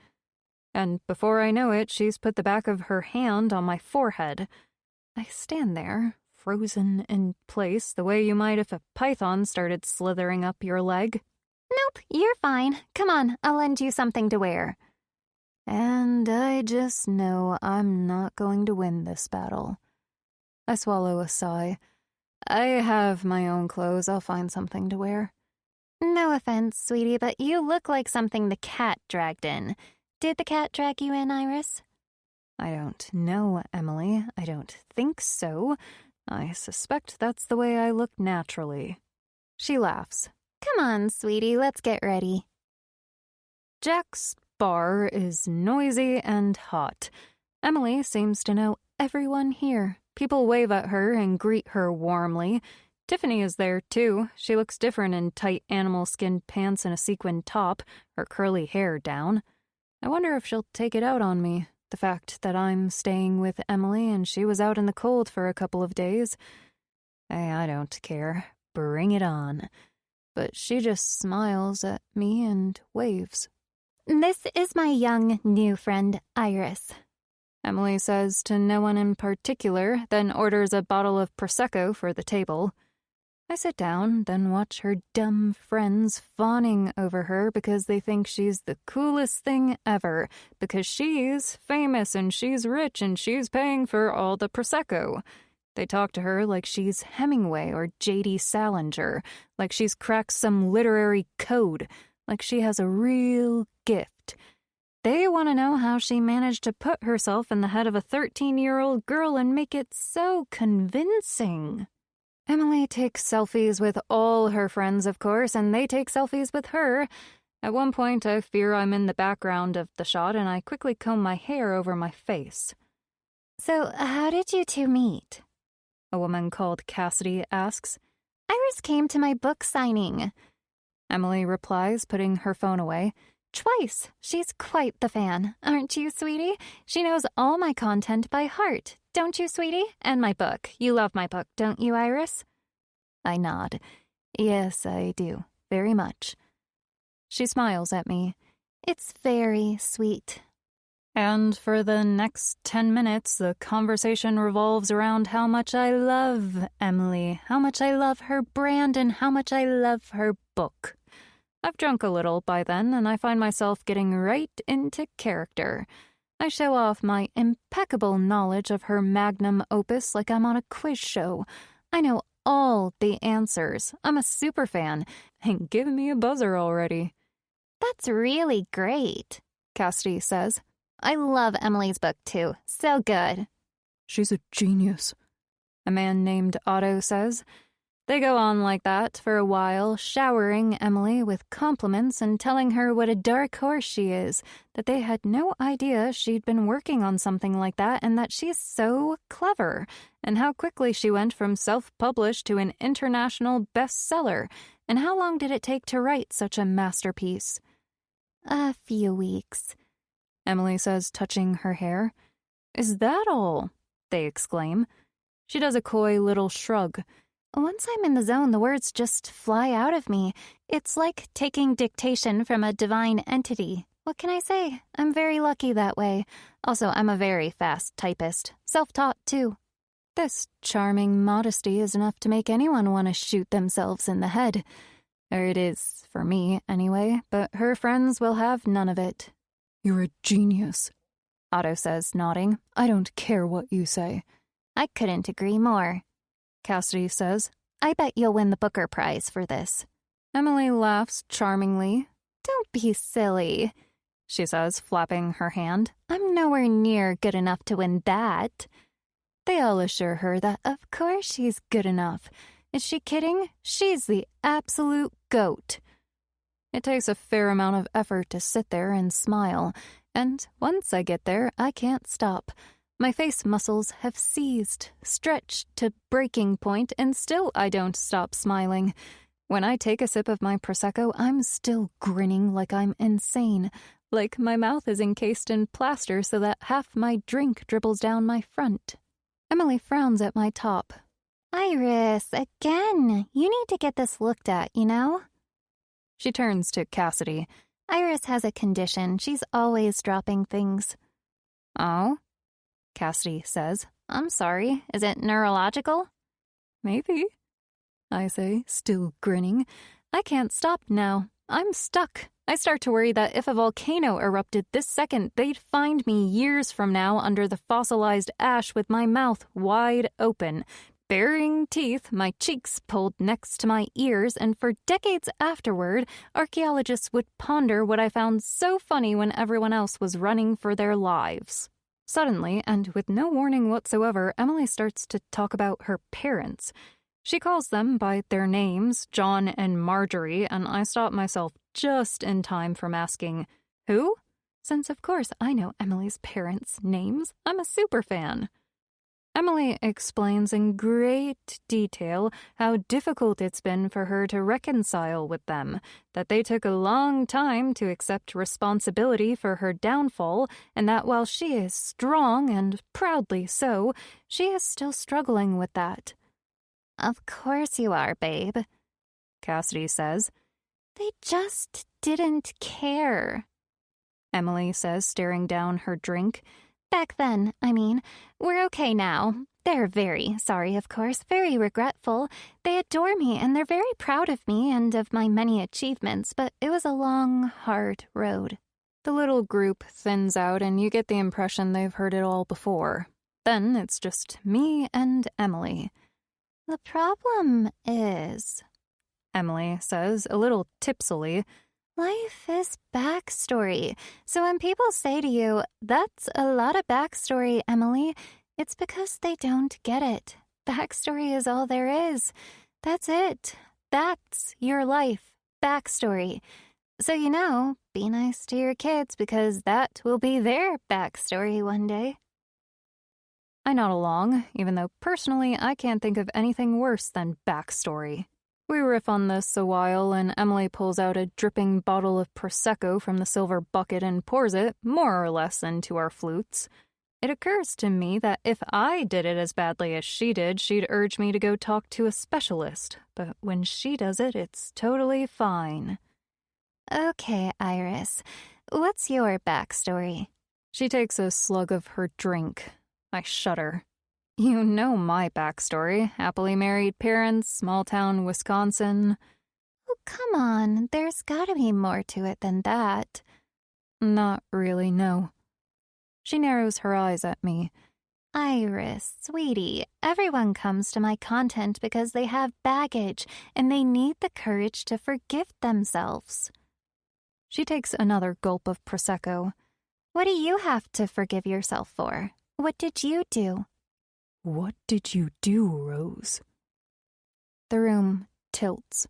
And before I know it, she's put the back of her hand on my forehead. I stand there, frozen in place, the way you might if a python started slithering up your leg. Nope, you're fine. Come on, I'll lend you something to wear. And I just know I'm not going to win this battle. I swallow a sigh. I have my own clothes. I'll find something to wear. No offense, sweetie, but you look like something the cat dragged in. Did the cat drag you in, Iris? I don't know, Emily. I don't think so. I suspect that's the way I look naturally. She laughs. Come on, sweetie, let's get ready. Jack's bar is noisy and hot. Emily seems to know everyone here. People wave at her and greet her warmly. Tiffany is there, too. She looks different in tight animal-skin pants and a sequin top, her curly hair down. I wonder if she'll take it out on me, the fact that I'm staying with Emily and she was out in the cold for a couple of days. I don't care. Bring it on. But she just smiles at me and waves. This is my young new friend, Iris. Emily says to no one in particular, then orders a bottle of Prosecco for the table. I sit down, then watch her dumb friends fawning over her because they think she's the coolest thing ever, because she's famous and she's rich and she's paying for all the Prosecco. They talk to her like she's Hemingway or J.D. Salinger, like she's cracked some literary code, like she has a real gift. They want to know how she managed to put herself in the head of a 13-year-old girl and make it so convincing. Emily takes selfies with all her friends, of course, and they take selfies with her. At one point, I fear I'm in the background of the shot, and I quickly comb my hair over my face. So, how did you two meet? A woman called Cassidy asks. Iris came to my book signing. Emily replies, putting her phone away. Twice. She's quite the fan. Aren't you, sweetie? She knows all my content by heart. Don't you, sweetie? And my book. You love my book, don't you, Iris? I nod. Yes, I do. Very much. She smiles at me. It's very sweet. And for the next 10 minutes, the conversation revolves around how much I love Emily, how much I love her brand, and how much I love her book. I've drunk a little by then, and I find myself getting right into character. I show off my impeccable knowledge of her magnum opus like I'm on a quiz show. I know all the answers. I'm a superfan, and give me a buzzer already. That's really great, Cassidy says. I love Emily's book, too. So good. She's a genius, a man named Otto says. They go on like that for a while, showering Emily with compliments and telling her what a dark horse she is, that they had no idea she'd been working on something like that, and that she's so clever, and how quickly she went from self-published to an international bestseller, and how long did it take to write such a masterpiece? A few weeks, Emily says, touching her hair. Is that all? They exclaim. She does a coy little shrug. Once I'm in the zone, the words just fly out of me. It's like taking dictation from a divine entity. What can I say? I'm very lucky that way. Also, I'm a very fast typist. Self-taught, too. This charming modesty is enough to make anyone want to shoot themselves in the head. Or it is, for me, anyway, but her friends will have none of it. You're a genius, Otto says, nodding. I don't care what you say. I couldn't agree more. Cassidy says, I bet you'll win the Booker Prize for this. Emily laughs charmingly. Don't be silly. she says, flapping her hand. "I'm nowhere near good enough to win that." They all assure her that of course she's good enough. Is she kidding? She's the absolute goat. It takes a fair amount of effort to sit there and smile, and once I get there, I can't stop. My face muscles have seized, stretched to breaking point, and still I don't stop smiling. When I take a sip of my Prosecco, I'm still grinning like I'm insane, like my mouth is encased in plaster so that half my drink dribbles down my front. Emily frowns at my top. Iris, again. You need to get this looked at, you know? She turns to Cassidy. Iris has a condition. She's always dropping things. Oh? Cassidy says. I'm sorry. Is it neurological? Maybe, I say, still grinning. I can't stop now. I'm stuck. I start to worry that if a volcano erupted this second, they'd find me years from now under the fossilized ash with my mouth wide open, baring teeth, my cheeks pulled next to my ears, and for decades afterward, archaeologists would ponder what I found so funny when everyone else was running for their lives. Suddenly, and with no warning whatsoever, Emily starts to talk about her parents. She calls them by their names, John and Marjorie, and I stop myself just in time from asking, who? Since, of course, I know Emily's parents' names. I'm a superfan. Emily explains in great detail how difficult it's been for her to reconcile with them, that they took a long time to accept responsibility for her downfall, and that while she is strong and proudly so, she is still struggling with that. Of course you are, babe, Cassidy says. They just didn't care, Emily says, staring down her drink. Back then, I mean. We're okay now. They're very sorry, of course, very regretful. They adore me, and they're very proud of me and of my many achievements, but it was a long, hard road. The little group thins out, and you get the impression they've heard it all before. Then it's just me and Emily. The problem is, Emily says, a little tipsily, life is backstory. So when people say to you, that's a lot of backstory, Emily, it's because they don't get it. Backstory is all there is. That's it. That's your life. Backstory. So, you know, be nice to your kids because that will be their backstory one day. I nod along, even though personally I can't think of anything worse than backstory. We riff on this a while, and Emily pulls out a dripping bottle of Prosecco from the silver bucket and pours it, more or less, into our flutes. It occurs to me that if I did it as badly as she did, she'd urge me to go talk to a specialist. But when she does it, it's totally fine. Okay, Iris. What's your backstory? She takes a slug of her drink. I shudder. You know my backstory. Happily married parents, small town Wisconsin. Oh, come on. There's gotta be more to it than that. Not really, no. She narrows her eyes at me. Iris, sweetie, everyone comes to my content because they have baggage and they need the courage to forgive themselves. She takes another gulp of Prosecco. What do you have to forgive yourself for? What did you do? What did you do, Rose? The room tilts.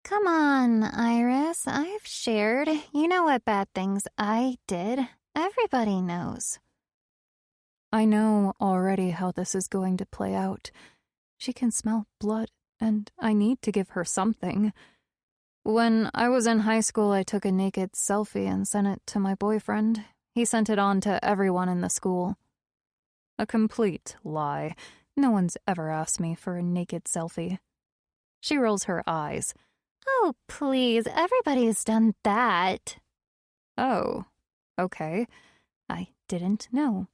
Come on, Iris, I've shared. You know what bad things I did. Everybody knows. I know already how this is going to play out. She can smell blood, and I need to give her something. When I was in high school, I took a naked selfie and sent it to my boyfriend. He sent it on to everyone in the school. A complete lie. No one's ever asked me for a naked selfie. She rolls her eyes. Oh, please, everybody's done that. Oh, okay. I didn't know.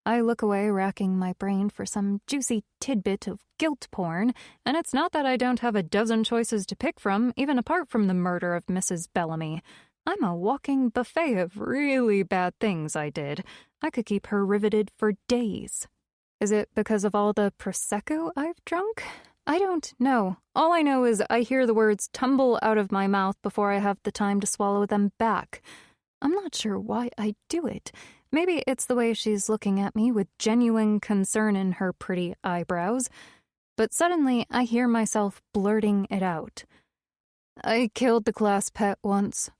I look away, racking my brain for some juicy tidbit of guilt porn, and it's not that I don't have a dozen choices to pick from, even apart from the murder of Mrs. Bellamy. I'm a walking buffet of really bad things I did. I could keep her riveted for days. Is it because of all the Prosecco I've drunk? I don't know. All I know is I hear the words tumble out of my mouth before I have the time to swallow them back. I'm not sure why I do it. Maybe it's the way she's looking at me with genuine concern in her pretty eyebrows. But suddenly I hear myself blurting it out. I killed the class pet once.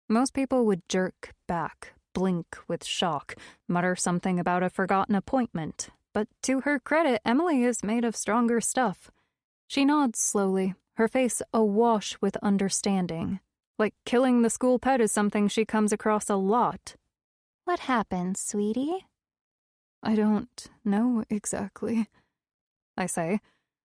Most people would jerk back, blink with shock, mutter something about a forgotten appointment. But to her credit, Emily is made of stronger stuff. She nods slowly, her face awash with understanding. Like killing the school pet is something she comes across a lot. What happened, sweetie? I don't know exactly, I say.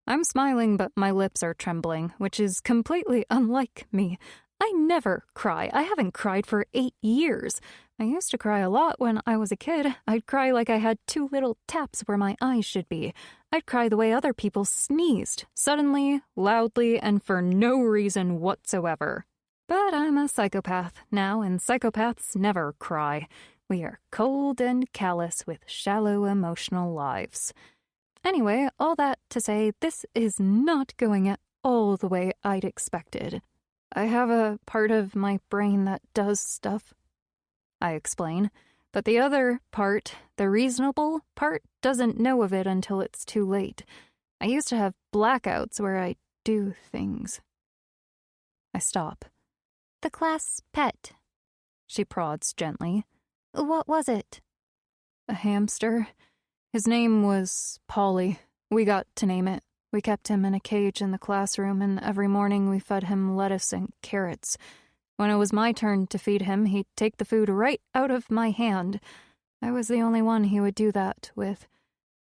I'm smiling, but my lips are trembling, which is completely unlike me. I never cry. I haven't cried for 8 years. I used to cry a lot when I was a kid. I'd cry like I had 2 little taps where my eyes should be. I'd cry the way other people sneezed, suddenly, loudly, and for no reason whatsoever. But I'm a psychopath now, and psychopaths never cry. We are cold and callous with shallow emotional lives. Anyway, all that to say, this is not going at all the way I'd expected. I have a part of my brain that does stuff, I explain, but the other part, the reasonable part, doesn't know of it until it's too late. I used to have blackouts where I do things. I stop. The class pet. She prods gently. What was it? A hamster. His name was Polly. We got to name it. We kept him in a cage in the classroom, and every morning we fed him lettuce and carrots. When it was my turn to feed him, he'd take the food right out of my hand. I was the only one he would do that with.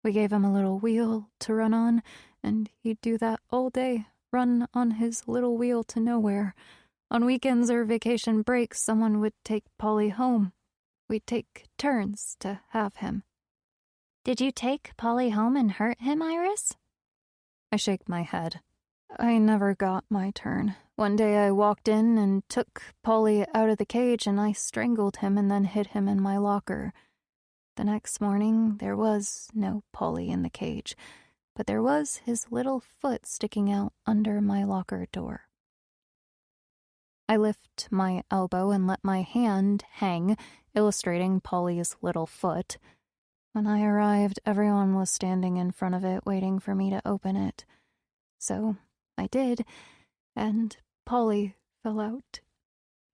We gave him a little wheel to run on, and he'd do that all day, run on his little wheel to nowhere. On weekends or vacation breaks, someone would take Polly home. We'd take turns to have him. Did you take Polly home and hurt him, Iris? I shake my head. I never got my turn. One day I walked in and took Polly out of the cage, and I strangled him and then hid him in my locker. The next morning, there was no Polly in the cage, but there was his little foot sticking out under my locker door. I lift my elbow and let my hand hang, illustrating Polly's little foot. When I arrived, everyone was standing in front of it, waiting for me to open it. So I did, and Polly fell out.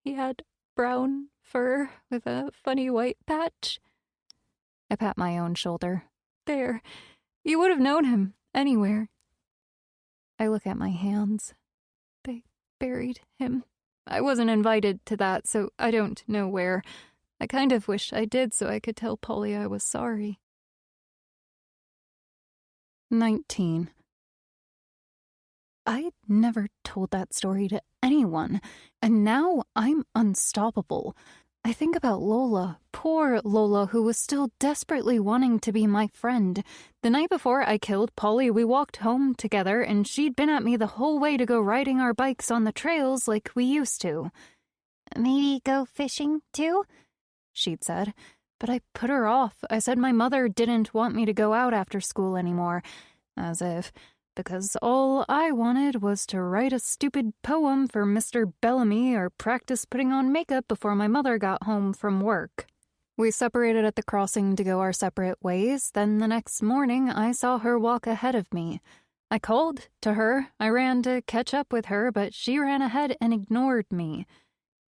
He had brown fur with a funny white patch. I pat my own shoulder. There, you would have known him anywhere. I look at my hands. They buried him. I wasn't invited to that, so I don't know where. I kind of wish I did so I could tell Polly I was sorry. 19. I'd never told that story to anyone, and now I'm unstoppable. I think about Lola, poor Lola, who was still desperately wanting to be my friend. The night before I killed Polly, we walked home together, and she'd been at me the whole way to go riding our bikes on the trails like we used to. Maybe go fishing, too? She'd said, but I put her off. I said my mother didn't want me to go out after school anymore, as if, because all I wanted was to write a stupid poem for Mr. Bellamy or practice putting on makeup before my mother got home from work. We separated at the crossing to go our separate ways. Then the next morning, I saw her walk ahead of me. I called to her. I ran to catch up with her, but she ran ahead and ignored me.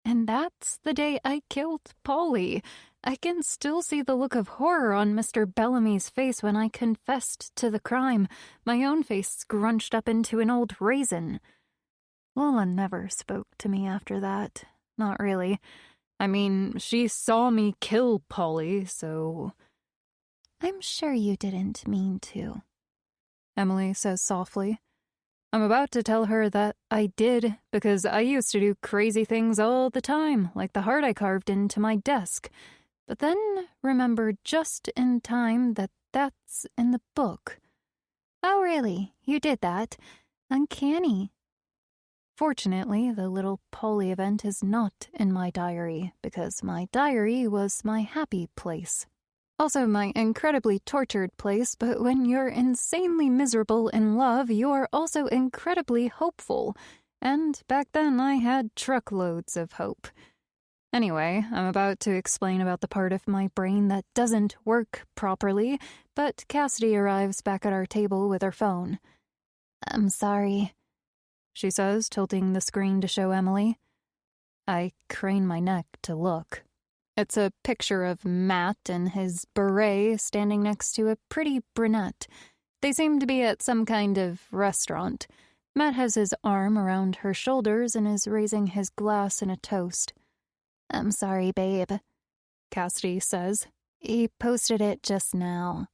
And that's the day I killed Polly. I can still see the look of horror on Mr. Bellamy's face when I confessed to the crime, my own face scrunched up into an old raisin. Lola never spoke to me after that. Not really. I mean, she saw me kill Polly, so... I'm sure you didn't mean to, Emily says softly. I'm about to tell her that I did, because I used to do crazy things all the time, like the heart I carved into my desk. But then remembered just in time that that's in the book. Oh, really? You did that? Uncanny. Fortunately, the little Polly event is not in my diary, because my diary was my happy place. Also my incredibly tortured place, but when you're insanely miserable in love, you are also incredibly hopeful. And back then I had truckloads of hope. Anyway, I'm about to explain about the part of my brain that doesn't work properly, but Cassidy arrives back at our table with her phone. I'm sorry, she says, tilting the screen to show Emily. I crane my neck to look. It's a picture of Matt and his beret standing next to a pretty brunette. They seem to be at some kind of restaurant. Matt has his arm around her shoulders and is raising his glass in a toast. I'm sorry, babe, Cassidy says. He posted it just now.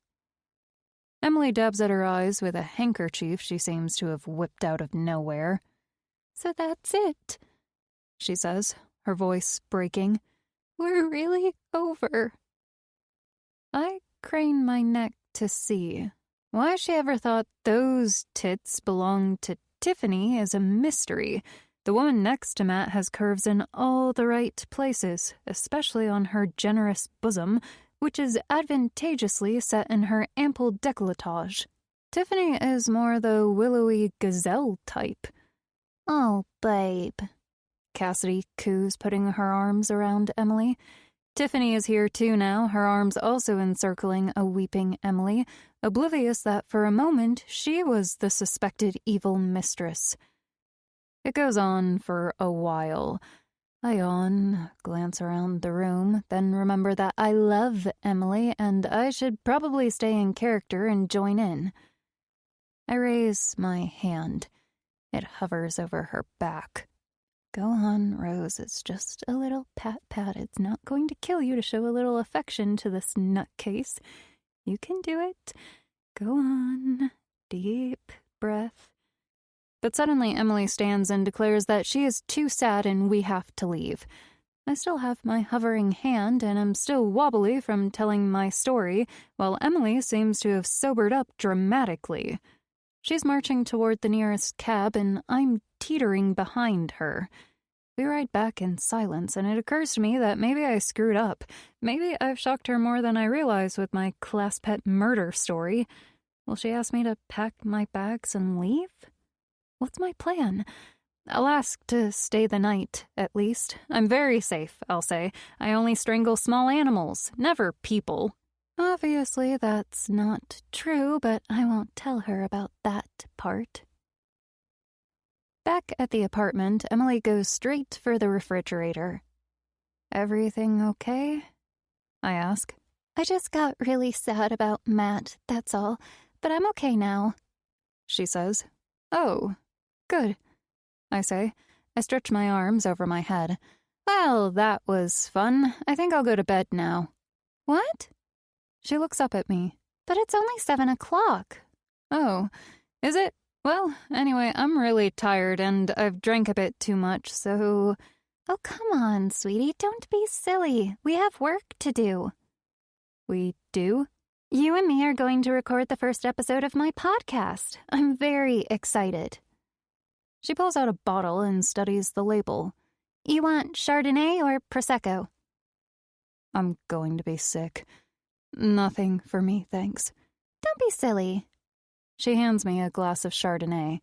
Emily dabs at her eyes with a handkerchief she seems to have whipped out of nowhere. So that's it, she says, her voice breaking. We're really over. I crane my neck to see. Why she ever thought those tits belonged to Tiffany is a mystery. The woman next to Matt has curves in all the right places, especially on her generous bosom, which is advantageously set in her ample décolletage. Tiffany is more the willowy gazelle type. Oh, babe, Cassidy coos, putting her arms around Emily. Tiffany is here too now, her arms also encircling a weeping Emily, oblivious that for a moment she was the suspected evil mistress. It goes on for a while. I yawn, glance around the room, then remember that I love Emily and I should probably stay in character and join in. I raise my hand. It hovers over her back. Go on, Rose, it's just a little pat-pat. It's not going to kill you to show a little affection to this nutcase. You can do it. Go on. Deep breath. But suddenly Emily stands and declares that she is too sad and we have to leave. I still have my hovering hand and am still wobbly from telling my story, while Emily seems to have sobered up dramatically. She's marching toward the nearest cab and I'm teetering behind her. We ride back in silence, and it occurs to me that maybe I screwed up. Maybe I've shocked her more than I realize with my class pet murder story. Will she ask me to pack my bags and leave? What's my plan? I'll ask to stay the night, at least. I'm very safe, I'll say. I only strangle small animals, never people. Obviously, that's not true, but I won't tell her about that part. Back at the apartment, Emily goes straight for the refrigerator. Everything okay? I ask. I just got really sad about Matt, that's all, but I'm okay now, she says. Oh, good, I say. I stretch my arms over my head. Well, that was fun. I think I'll go to bed now. What? She looks up at me. But it's only 7 o'clock. Oh, is it? Well, anyway, I'm really tired and I've drank a bit too much, so... Oh, come on, sweetie, don't be silly. We have work to do. We do? You and me are going to record the first episode of my podcast. I'm very excited. She pulls out a bottle and studies the label. You want Chardonnay or Prosecco? I'm going to be sick. Nothing for me, thanks. Don't be silly. She hands me a glass of Chardonnay.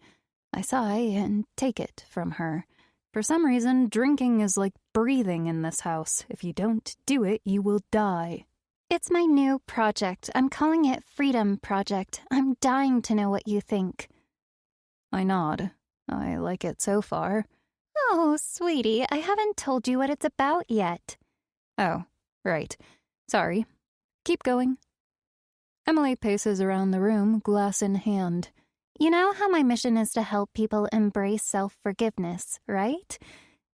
I sigh and take it from her. For some reason, drinking is like breathing in this house. If you don't do it, you will die. It's my new project. I'm calling it Freedom Project. I'm dying to know what you think. I nod. I like it so far. Oh, sweetie, I haven't told you what it's about yet. Oh, right. Sorry. Keep going. Emily paces around the room, glass in hand. You know how my mission is to help people embrace self-forgiveness, right?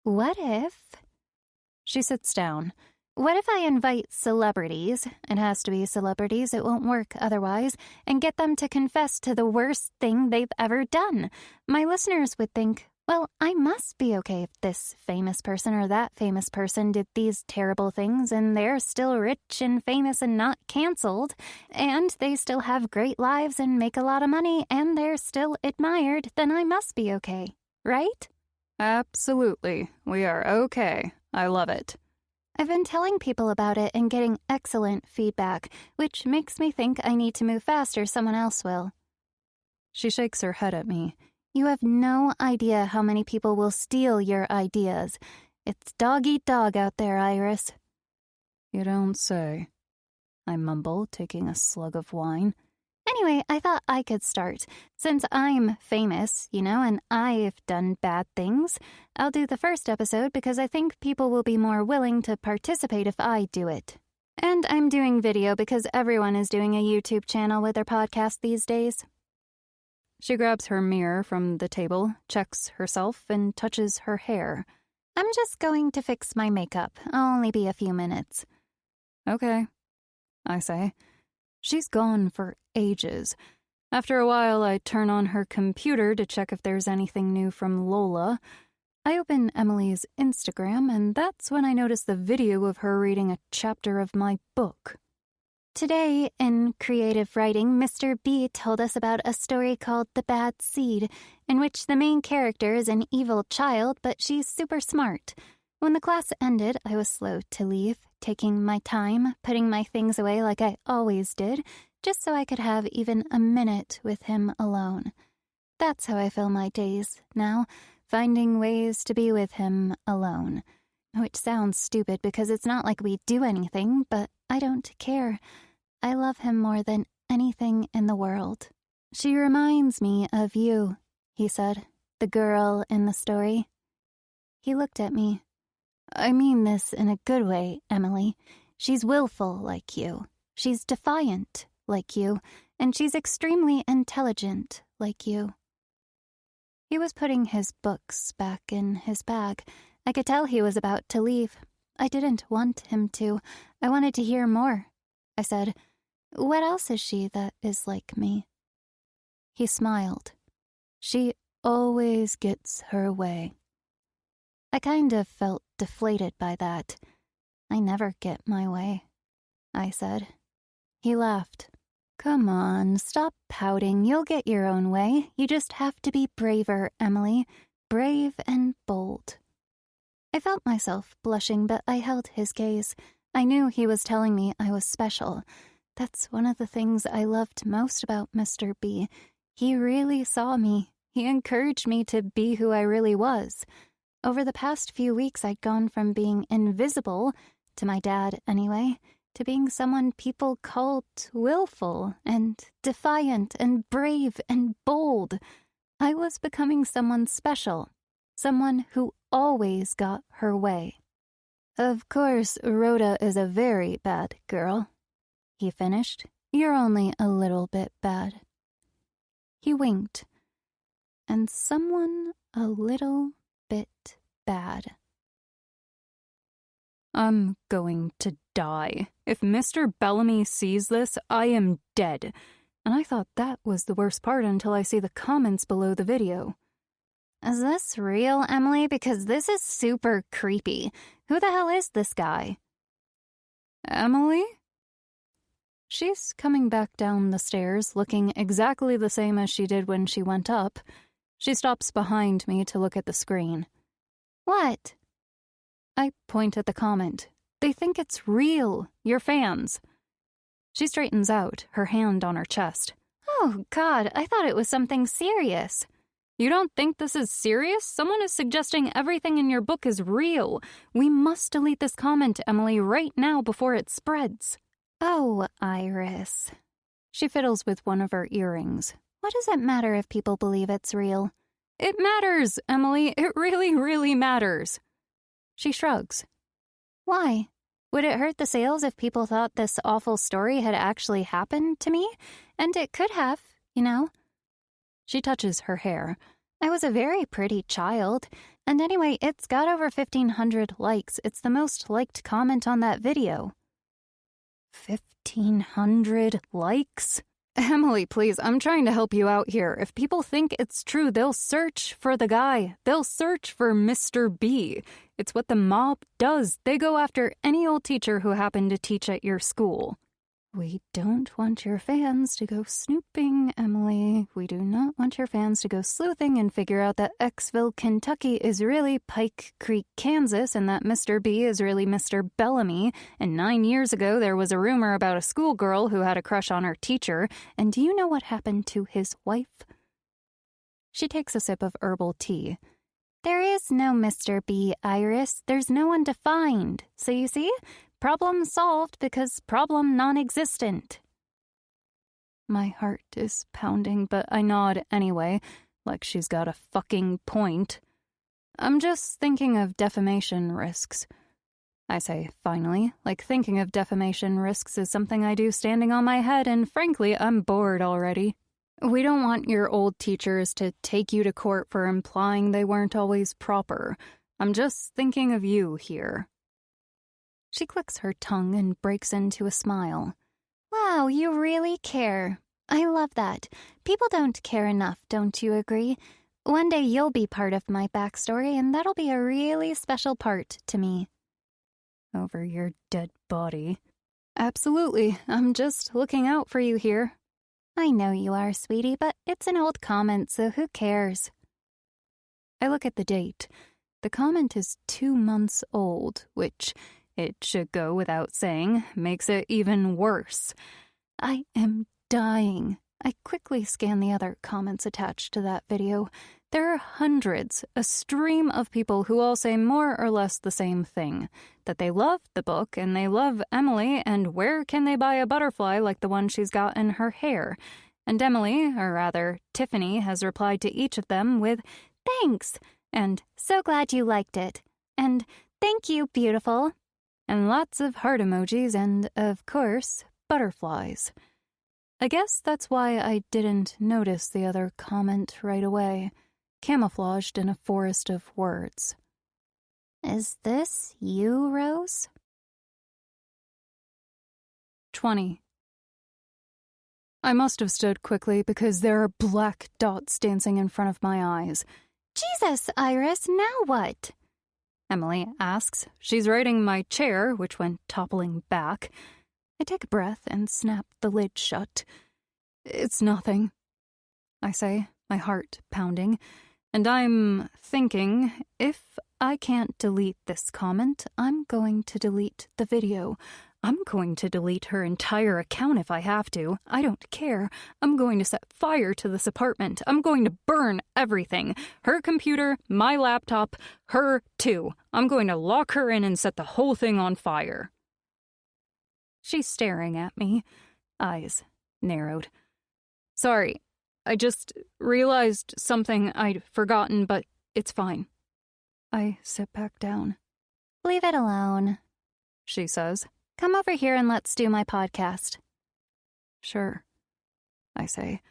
What if... She sits down. What if I invite celebrities, it has to be celebrities, it won't work otherwise, and get them to confess to the worst thing they've ever done? My listeners would think, well, I must be okay if this famous person or that famous person did these terrible things and they're still rich and famous and not canceled, and they still have great lives and make a lot of money and they're still admired, then I must be okay, right? Absolutely. We are okay. I love it. I've been telling people about it and getting excellent feedback, which makes me think I need to move faster someone else will. She shakes her head at me. You have no idea how many people will steal your ideas. It's dog-eat-dog out there, Iris. You don't say, I mumble, taking a slug of wine. Anyway, I thought I could start. Since I'm famous, and I've done bad things, I'll do the first episode because I think people will be more willing to participate if I do it. And I'm doing video because everyone is doing a YouTube channel with their podcast these days. She grabs her mirror from the table, checks herself, and touches her hair. I'm just going to fix my makeup. I'll only be a few minutes. Okay, I say. She's gone for ages. After a while, I turn on her computer to check if there's anything new from Lola. I open Emily's Instagram, and that's when I notice the video of her reading a chapter of my book. Today, in creative writing, Mr. B told us about a story called The Bad Seed, in which the main character is an evil child, but she's super smart. When the class ended, I was slow to leave, taking my time, putting my things away like I always did, just so I could have even a minute with him alone. That's how I fill my days now, finding ways to be with him alone. Which sounds stupid because it's not like we do anything, but I don't care. I love him more than anything in the world. She reminds me of you, he said, the girl in the story. He looked at me. I mean this in a good way, Emily. She's willful like you. She's defiant like you. And she's extremely intelligent like you. He was putting his books back in his bag. I could tell he was about to leave. I didn't want him to. I wanted to hear more. I said, "What else is she that is like me?" He smiled. She always gets her way. I kind of felt deflated by that. I never get my way, I said. He laughed. Come on, stop pouting. You'll get your own way. You just have to be braver, Emily. Brave and bold. I felt myself blushing, but I held his gaze. I knew he was telling me I was special. That's one of the things I loved most about Mr. B. He really saw me. He encouraged me to be who I really was. Over the past few weeks, I'd gone from being invisible, to my dad anyway, to being someone people called willful and defiant and brave and bold. I was becoming someone special, someone who always got her way. Of course, Rhoda is a very bad girl, he finished. You're only a little bit bad. He winked. And someone a little bit bad. I'm going to die. If Mr. Bellamy sees this, I am dead. And I thought that was the worst part until I see the comments below the video. Is this real, Emily? Because this is super creepy. Who the hell is this guy? Emily? She's coming back down the stairs, looking exactly the same as she did when she went up. She stops behind me to look at the screen. What? I point at the comment. They think it's real. Your fans. She straightens out, her hand on her chest. Oh, God, I thought it was something serious. You don't think this is serious? Someone is suggesting everything in your book is real. We must delete this comment, Emily, right now before it spreads. Oh, Iris. She fiddles with one of her earrings. What does it matter if people believe it's real? It matters, Emily. It really, really matters. She shrugs. Why? Would it hurt the sales if people thought this awful story had actually happened to me? And it could have, you know. She touches her hair. I was a very pretty child. And anyway, it's got over 1,500 likes. It's the most liked comment on that video. 1,500 likes? Emily, please, I'm trying to help you out here. If people think it's true, they'll search for the guy. They'll search for Mr. B. It's what the mob does. They go after any old teacher who happened to teach at your school. We don't want your fans to go snooping, Emily. We do not want your fans to go sleuthing and figure out that Xville, Kentucky is really Pike Creek, Kansas, and that Mr. B is really Mr. Bellamy. And 9 years ago, there was a rumor about a schoolgirl who had a crush on her teacher. And do you know what happened to his wife? She takes a sip of herbal tea. There is no Mr. B, Iris. There's no one to find. So you see, problem solved because problem non-existent. My heart is pounding, but I nod anyway, like she's got a fucking point. I'm just thinking of defamation risks. I say, finally, like thinking of defamation risks is something I do standing on my head, and frankly, I'm bored already. We don't want your old teachers to take you to court for implying they weren't always proper. I'm just thinking of you here. She clicks her tongue and breaks into a smile. Wow, you really care. I love that. People don't care enough, don't you agree? One day you'll be part of my backstory, and that'll be a really special part to me. Over your dead body. Absolutely. I'm just looking out for you here. I know you are, sweetie, but it's an old comment, so who cares? I look at the date. The comment is 2 months old, which, it should go without saying, makes it even worse. I am dying. I quickly scan the other comments attached to that video. There are hundreds, a stream of people who all say more or less the same thing, that they love the book and they love Emily, and where can they buy a butterfly like the one she's got in her hair? And Emily, or rather, Tiffany, has replied to each of them with, "Thanks," and "So glad you liked it," and "Thank you, beautiful," and lots of heart emojis and, of course, butterflies. I guess that's why I didn't notice the other comment right away, camouflaged in a forest of words. Is this you, Rose? 20. I must have stood quickly because there are black dots dancing in front of my eyes. Jesus, Iris, now what? Emily asks. She's righting my chair, which went toppling back. I take a breath and snap the lid shut. It's nothing, I say, my heart pounding. And I'm thinking, if I can't delete this comment, I'm going to delete the video. I'm going to delete her entire account if I have to. I don't care. I'm going to set fire to this apartment. I'm going to burn everything. Her computer, my laptop, her too. I'm going to lock her in and set the whole thing on fire. She's staring at me, eyes narrowed. Sorry, I just realized something I'd forgotten, but it's fine. I sit back down. Leave it alone, she says. Come over here and let's do my podcast. Sure, I say.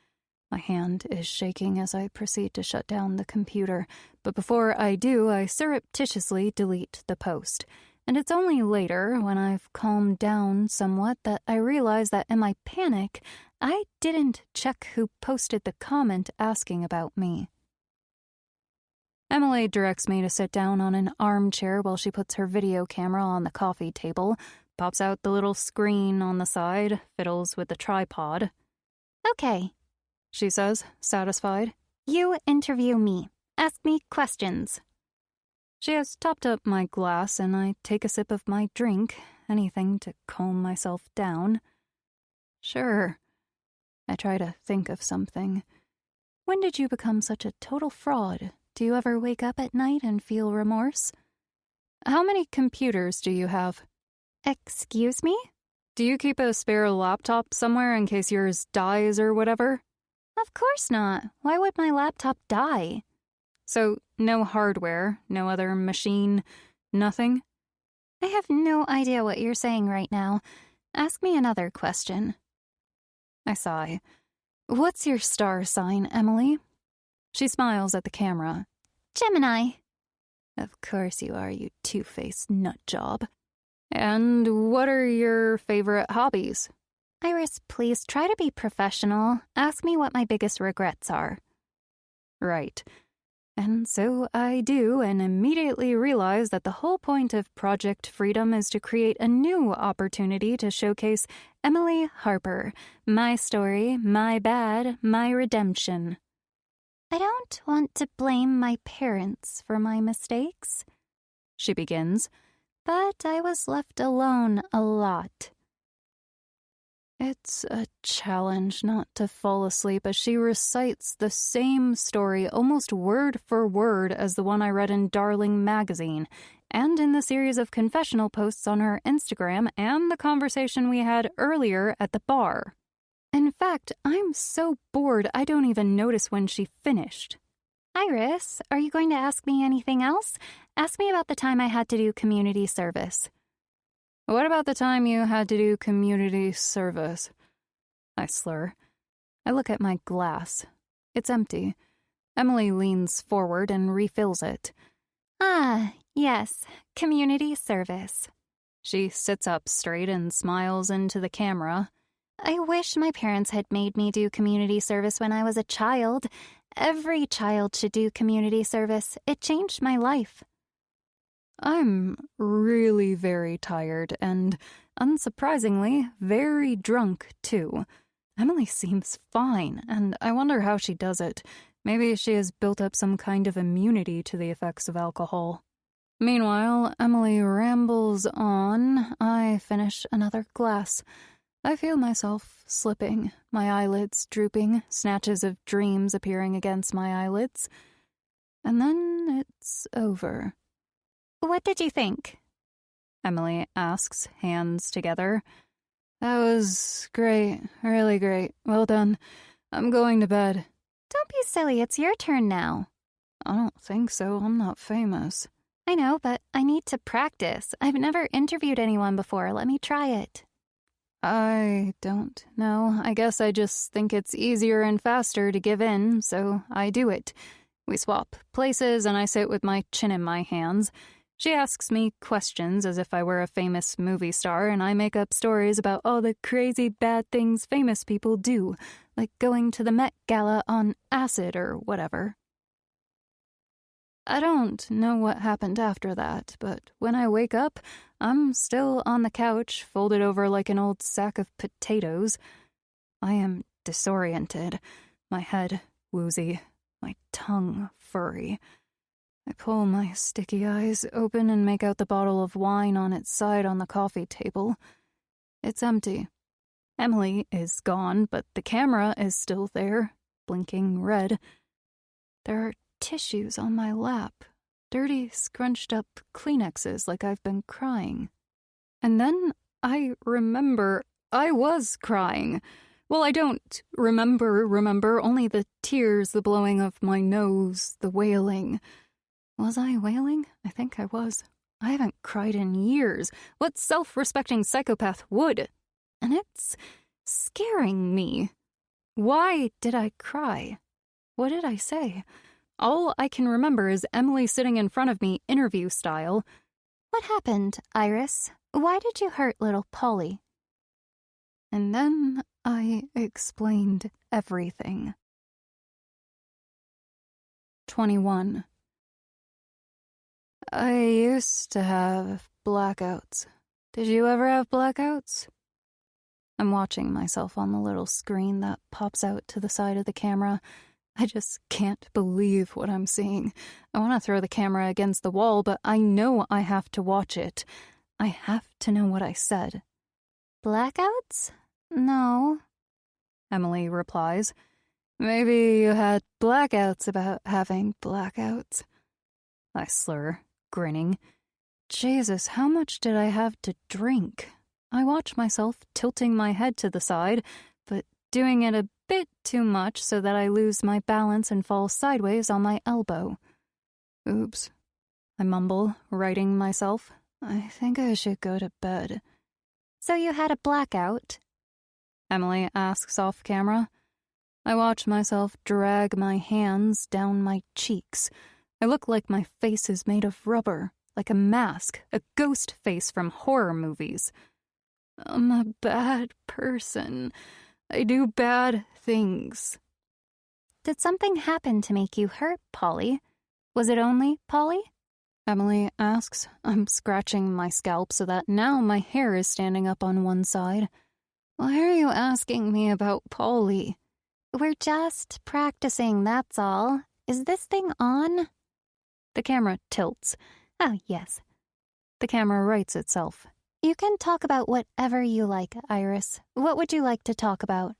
My hand is shaking as I proceed to shut down the computer, but before I do, I surreptitiously delete the post. And it's only later, when I've calmed down somewhat, that I realize that in my panic, I didn't check who posted the comment asking about me. Emily directs me to sit down on an armchair while she puts her video camera on the coffee table, pops out the little screen on the side, fiddles with the tripod. Okay, she says, satisfied. You interview me. Ask me questions. She has topped up my glass, and I take a sip of my drink, anything to calm myself down. Sure. I try to think of something. When did you become such a total fraud? Do you ever wake up at night and feel remorse? How many computers do you have? Excuse me? Do you keep a spare laptop somewhere in case yours dies or whatever? Of course not. Why would my laptop die? So, no hardware, no other machine, nothing? I have no idea what you're saying right now. Ask me another question. I sigh. What's your star sign, Emily? She smiles at the camera. Gemini. Of course you are, you two-faced nutjob. And what are your favorite hobbies? Iris, please try to be professional. Ask me what my biggest regrets are. Right. And so I do, and immediately realize that the whole point of Project Freedom is to create a new opportunity to showcase Emily Harper, my story, my bad, my redemption. I don't want to blame my parents for my mistakes, she begins, but I was left alone a lot. It's a challenge not to fall asleep as she recites the same story almost word for word as the one I read in Darling magazine, and in the series of confessional posts on her Instagram and the conversation we had earlier at the bar. In fact, I'm so bored I don't even notice when she finished. Iris, are you going to ask me anything else? Ask me about the time I had to do community service. What about the time you had to do community service? I slur. I look at my glass. It's empty. Emily leans forward and refills it. Ah, yes, community service. She sits up straight and smiles into the camera. I wish my parents had made me do community service when I was a child. Every child should do community service. It changed my life. I'm really very tired and, unsurprisingly, very drunk, too. Emily seems fine, and I wonder how she does it. Maybe she has built up some kind of immunity to the effects of alcohol. Meanwhile, Emily rambles on. I finish another glass. I feel myself slipping, my eyelids drooping, snatches of dreams appearing against my eyelids. And then it's over. What did you think? Emily asks, hands together. That was great, really great. Well done. I'm going to bed. Don't be silly, it's your turn now. I don't think so. I'm not famous. I know, but I need to practice. I've never interviewed anyone before. Let me try it. I don't know. I guess I just think it's easier and faster to give in, so I do it. We swap places, and I sit with my chin in my hands. She asks me questions as if I were a famous movie star, and I make up stories about all the crazy bad things famous people do, like going to the Met Gala on acid or whatever. I don't know what happened after that, but when I wake up, I'm still on the couch, folded over like an old sack of potatoes. I am disoriented, my head woozy, my tongue furry. I pull my sticky eyes open and make out the bottle of wine on its side on the coffee table. It's empty. Emily is gone, but the camera is still there, blinking red. There are tissues on my lap, dirty, scrunched up Kleenexes like I've been crying. And then I remember I was crying. Well, I don't remember, only the tears, the blowing of my nose, the wailing. Was I wailing? I think I was. I haven't cried in years. What self-respecting psychopath would? And it's scaring me. Why did I cry? What did I say? All I can remember is Emily sitting in front of me, interview style. What happened, Iris? Why did you hurt little Polly? And then I explained everything. 21. I used to have blackouts. Did you ever have blackouts? I'm watching myself on the little screen that pops out to the side of the camera. I just can't believe what I'm seeing. I want to throw the camera against the wall, but I know I have to watch it. I have to know what I said. Blackouts? No. Emily replies. Maybe you had blackouts about having blackouts. I slur, grinning. Jesus, how much did I have to drink? I watch myself tilting my head to the side, but doing it a bit too much so that I lose my balance and fall sideways on my elbow. Oops. I mumble, righting myself. I think I should go to bed. So you had a blackout? Emily asks off camera. I watch myself drag my hands down my cheeks. I look like my face is made of rubber, like a mask, a ghost face from horror movies. I'm a bad person. I do bad things. Did something happen to make you hurt, Polly? Was it only Polly? Emily asks. I'm scratching my scalp so that now my hair is standing up on one side. Why are you asking me about Polly? We're just practicing, that's all. Is this thing on? The camera tilts. Oh, yes. The camera rights itself. You can talk about whatever you like, Iris. What would you like to talk about?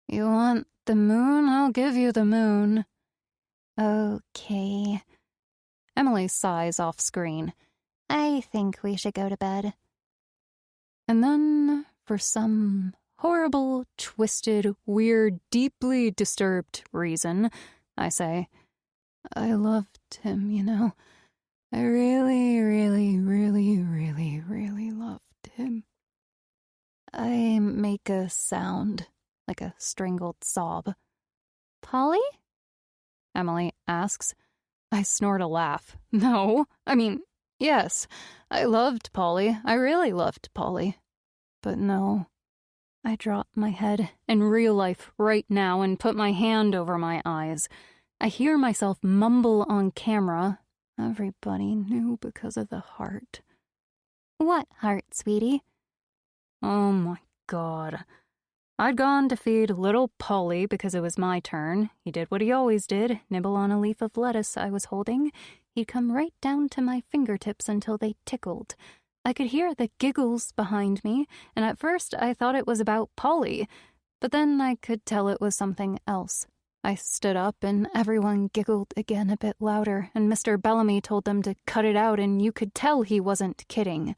You want the moon? I'll give you the moon. Okay. Emily sighs off screen. I think we should go to bed. And then, for some horrible, twisted, weird, deeply disturbed reason, I say, I loved him, you know. I really, really, really, really, really loved him. I make a sound, like a strangled sob. Polly? Emily asks. I snort a laugh. No, I mean, yes, I loved Polly. I really loved Polly. But no. I drop my head in real life right now and put my hand over my eyes. I hear myself mumble on camera. Everybody knew because of the heart. What heart, sweetie? Oh my God. I'd gone to feed little Polly because it was my turn. He did what he always did, nibble on a leaf of lettuce I was holding. He'd come right down to my fingertips until they tickled. I could hear the giggles behind me, and at first I thought it was about Polly, but then I could tell it was something else. I stood up and everyone giggled again a bit louder, and Mr. Bellamy told them to cut it out, and you could tell he wasn't kidding.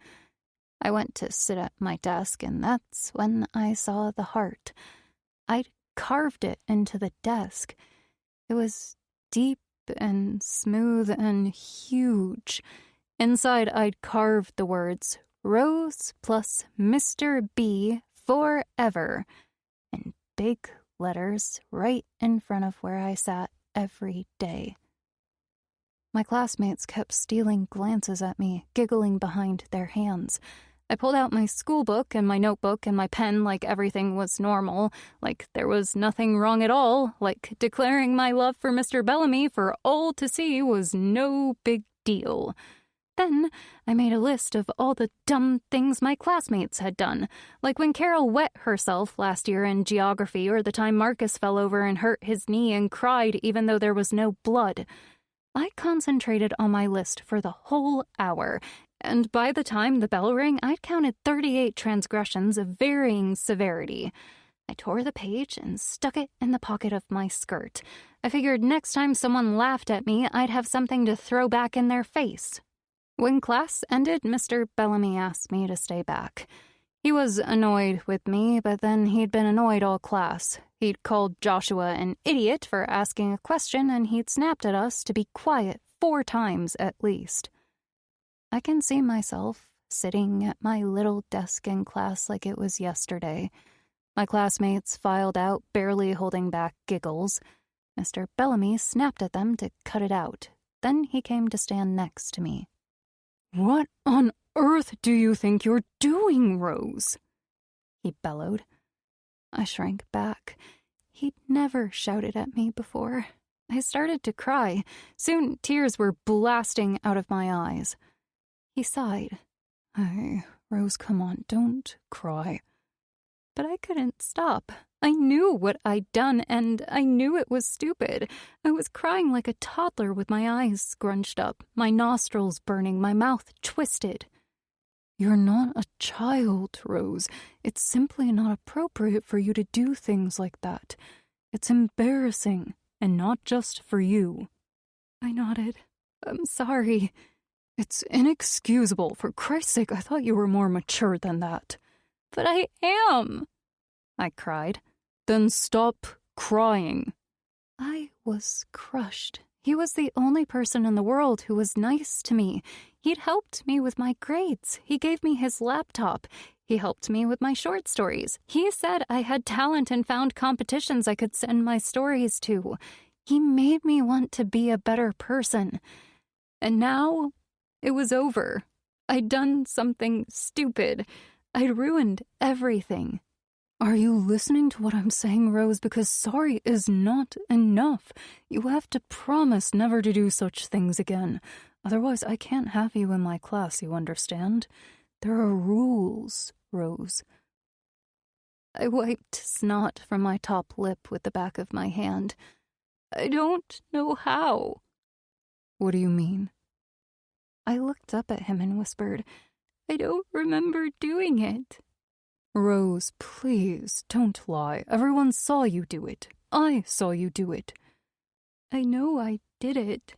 I went to sit at my desk, and that's when I saw the heart. I'd carved it into the desk. It was deep and smooth and huge. Inside, I'd carved the words, Rose plus Mr. B forever, in big letters right in front of where I sat every day. My classmates kept stealing glances at me, giggling behind their hands. I pulled out my school book and my notebook and my pen like everything was normal, like there was nothing wrong at all, like declaring my love for Mr. Bellamy for all to see was no big deal. Then I made a list of all the dumb things my classmates had done, like when Carol wet herself last year in geography or the time Marcus fell over and hurt his knee and cried even though there was no blood. I concentrated on my list for the whole hour, and by the time the bell rang, I'd counted 38 transgressions of varying severity. I tore the page and stuck it in the pocket of my skirt. I figured next time someone laughed at me, I'd have something to throw back in their face. When class ended, Mr. Bellamy asked me to stay back. He was annoyed with me, but then he'd been annoyed all class. He'd called Joshua an idiot for asking a question, and he'd snapped at us to be quiet 4 times at least. I can see myself sitting at my little desk in class like it was yesterday. My classmates filed out, barely holding back giggles. Mr. Bellamy snapped at them to cut it out. Then he came to stand next to me. "What on earth do you think you're doing, Rose?" he bellowed. I shrank back. He'd never shouted at me before. I started to cry. Soon tears were blasting out of my eyes. He sighed. "Hey, Rose, come on, don't cry." But I couldn't stop. I knew what I'd done, and I knew it was stupid. I was crying like a toddler with my eyes scrunched up, my nostrils burning, my mouth twisted. "You're not a child, Rose. It's simply not appropriate for you to do things like that. It's embarrassing, and not just for you." I nodded. "I'm sorry." "It's inexcusable. For Christ's sake, I thought you were more mature than that." "But I am," I cried. "Then stop crying." I was crushed. He was the only person in the world who was nice to me. He'd helped me with my grades. He gave me his laptop. He helped me with my short stories. He said I had talent and found competitions I could send my stories to. He made me want to be a better person. And now it was over. I'd done something stupid. I'd ruined everything. Are you listening to what I'm saying, Rose? Because sorry is not enough. You have to promise never to do such things again. Otherwise, I can't have you in my class, you understand? There are rules, Rose. I wiped snot from my top lip with the back of my hand. I don't know how. What do you mean? I looked up at him and whispered, I don't remember doing it. Rose, please, don't lie. Everyone saw you do it. I saw you do it. I know I did it,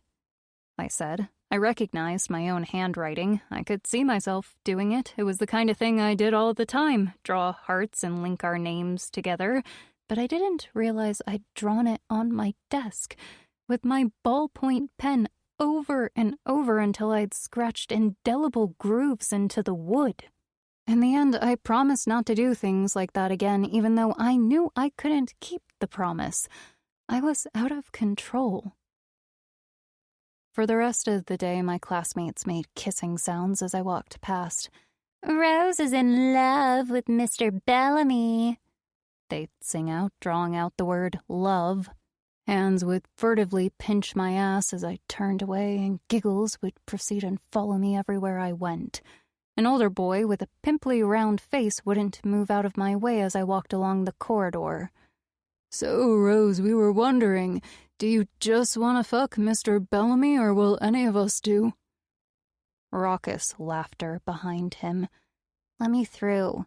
I said. I recognized my own handwriting. I could see myself doing it. It was the kind of thing I did all the time, draw hearts and link our names together. But I didn't realize I'd drawn it on my desk, with my ballpoint pen over and over until I'd scratched indelible grooves into the wood. In the end, I promised not to do things like that again, even though I knew I couldn't keep the promise. I was out of control. For the rest of the day, my classmates made kissing sounds as I walked past. Rose is in love with Mr. Bellamy, they'd sing out, drawing out the word love. Hands would furtively pinch my ass as I turned away, and giggles would proceed and follow me everywhere I went. An older boy with a pimply round face wouldn't move out of my way as I walked along the corridor. So, Rose, we were wondering, do you just want to fuck Mr. Bellamy, or will any of us do? Raucous laughter behind him. Let me through.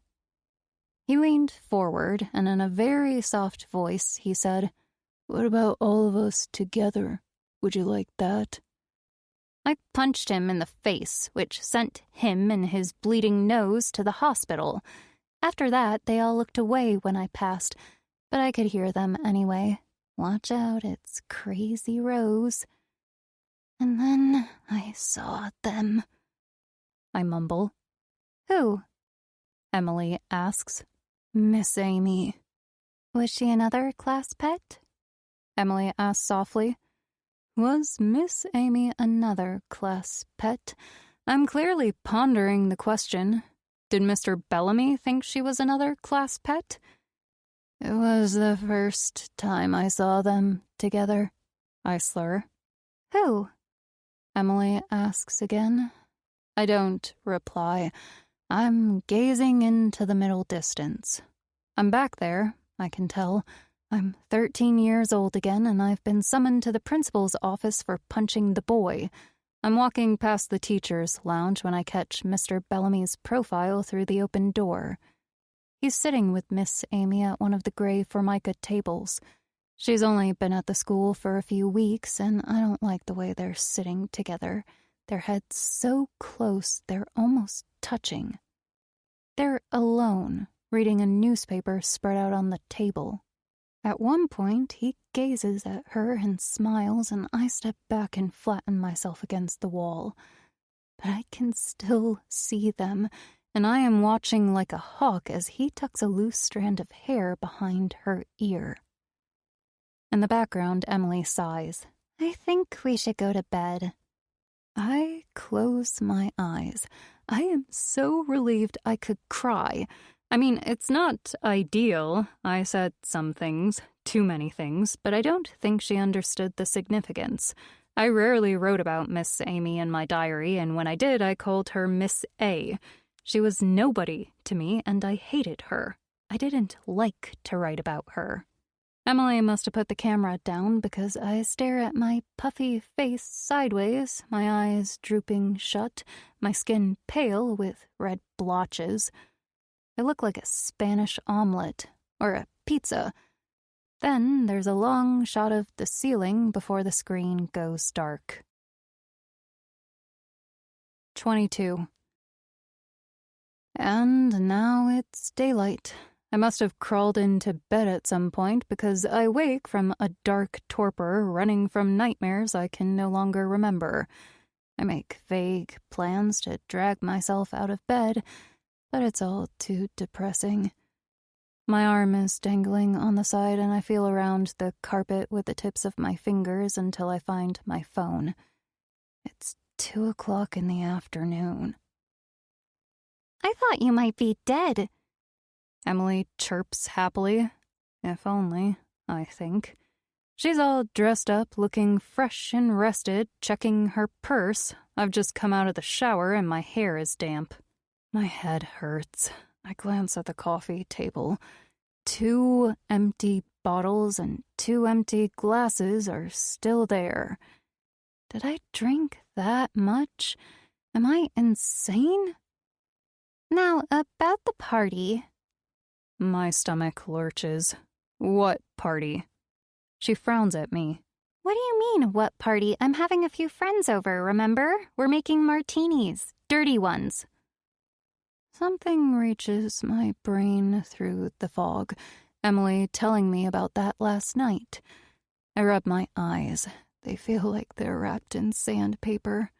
He leaned forward, and in a very soft voice, he said, What about all of us together? Would you like that? I punched him in the face, which sent him and his bleeding nose to the hospital. After that, they all looked away when I passed, but I could hear them anyway. Watch out, it's Crazy Rose. And then I saw them, I mumble. Who? Emily asks. Miss Amy. Was she another class pet? Emily asks softly. Was Miss Amy another class pet? I'm clearly pondering the question. Did Mr. Bellamy think she was another class pet? It was the first time I saw them together, I slur. Who? Emily asks again. I don't reply. I'm gazing into the middle distance. I'm back there, I can tell. I'm 13 years old again, and I've been summoned to the principal's office for punching the boy. I'm walking past the teacher's lounge when I catch Mr. Bellamy's profile through the open door. He's sitting with Miss Amy at one of the gray Formica tables. She's only been at the school for a few weeks, and I don't like the way they're sitting together. Their heads so close they're almost touching. They're alone, reading a newspaper spread out on the table. At one point, he gazes at her and smiles, and I step back and flatten myself against the wall. But I can still see them, and I am watching like a hawk as he tucks a loose strand of hair behind her ear. In the background, Emily sighs. I think we should go to bed. I close my eyes. I am so relieved I could cry. I mean, it's not ideal. I said some things, too many things, but I don't think she understood the significance. I rarely wrote about Miss Amy in my diary, and when I did, I called her Miss A. She was nobody to me, and I hated her. I didn't like to write about her. Emily must have put the camera down because I stare at my puffy face sideways, my eyes drooping shut, my skin pale with red blotches. I look like a Spanish omelet, or a pizza. Then there's a long shot of the ceiling before the screen goes dark. 22. And now it's daylight. I must have crawled into bed at some point because I wake from a dark torpor running from nightmares I can no longer remember. I make vague plans to drag myself out of bed, but it's all too depressing. My arm is dangling on the side and I feel around the carpet with the tips of my fingers until I find my phone. It's 2:00 in the afternoon. I thought you might be dead, Emily chirps happily. If only, I think. She's all dressed up, looking fresh and rested, checking her purse. I've just come out of the shower and my hair is damp. My head hurts. I glance at the coffee table. 2 empty bottles and 2 empty glasses are still there. Did I drink that much? Am I insane? Now, about the party. My stomach lurches. What party? She frowns at me. What do you mean, what party? I'm having a few friends over, remember? We're making martinis. Dirty ones. Something reaches my brain through the fog. Emily telling me about that last night. I rub my eyes. They feel like they're wrapped in sandpaper.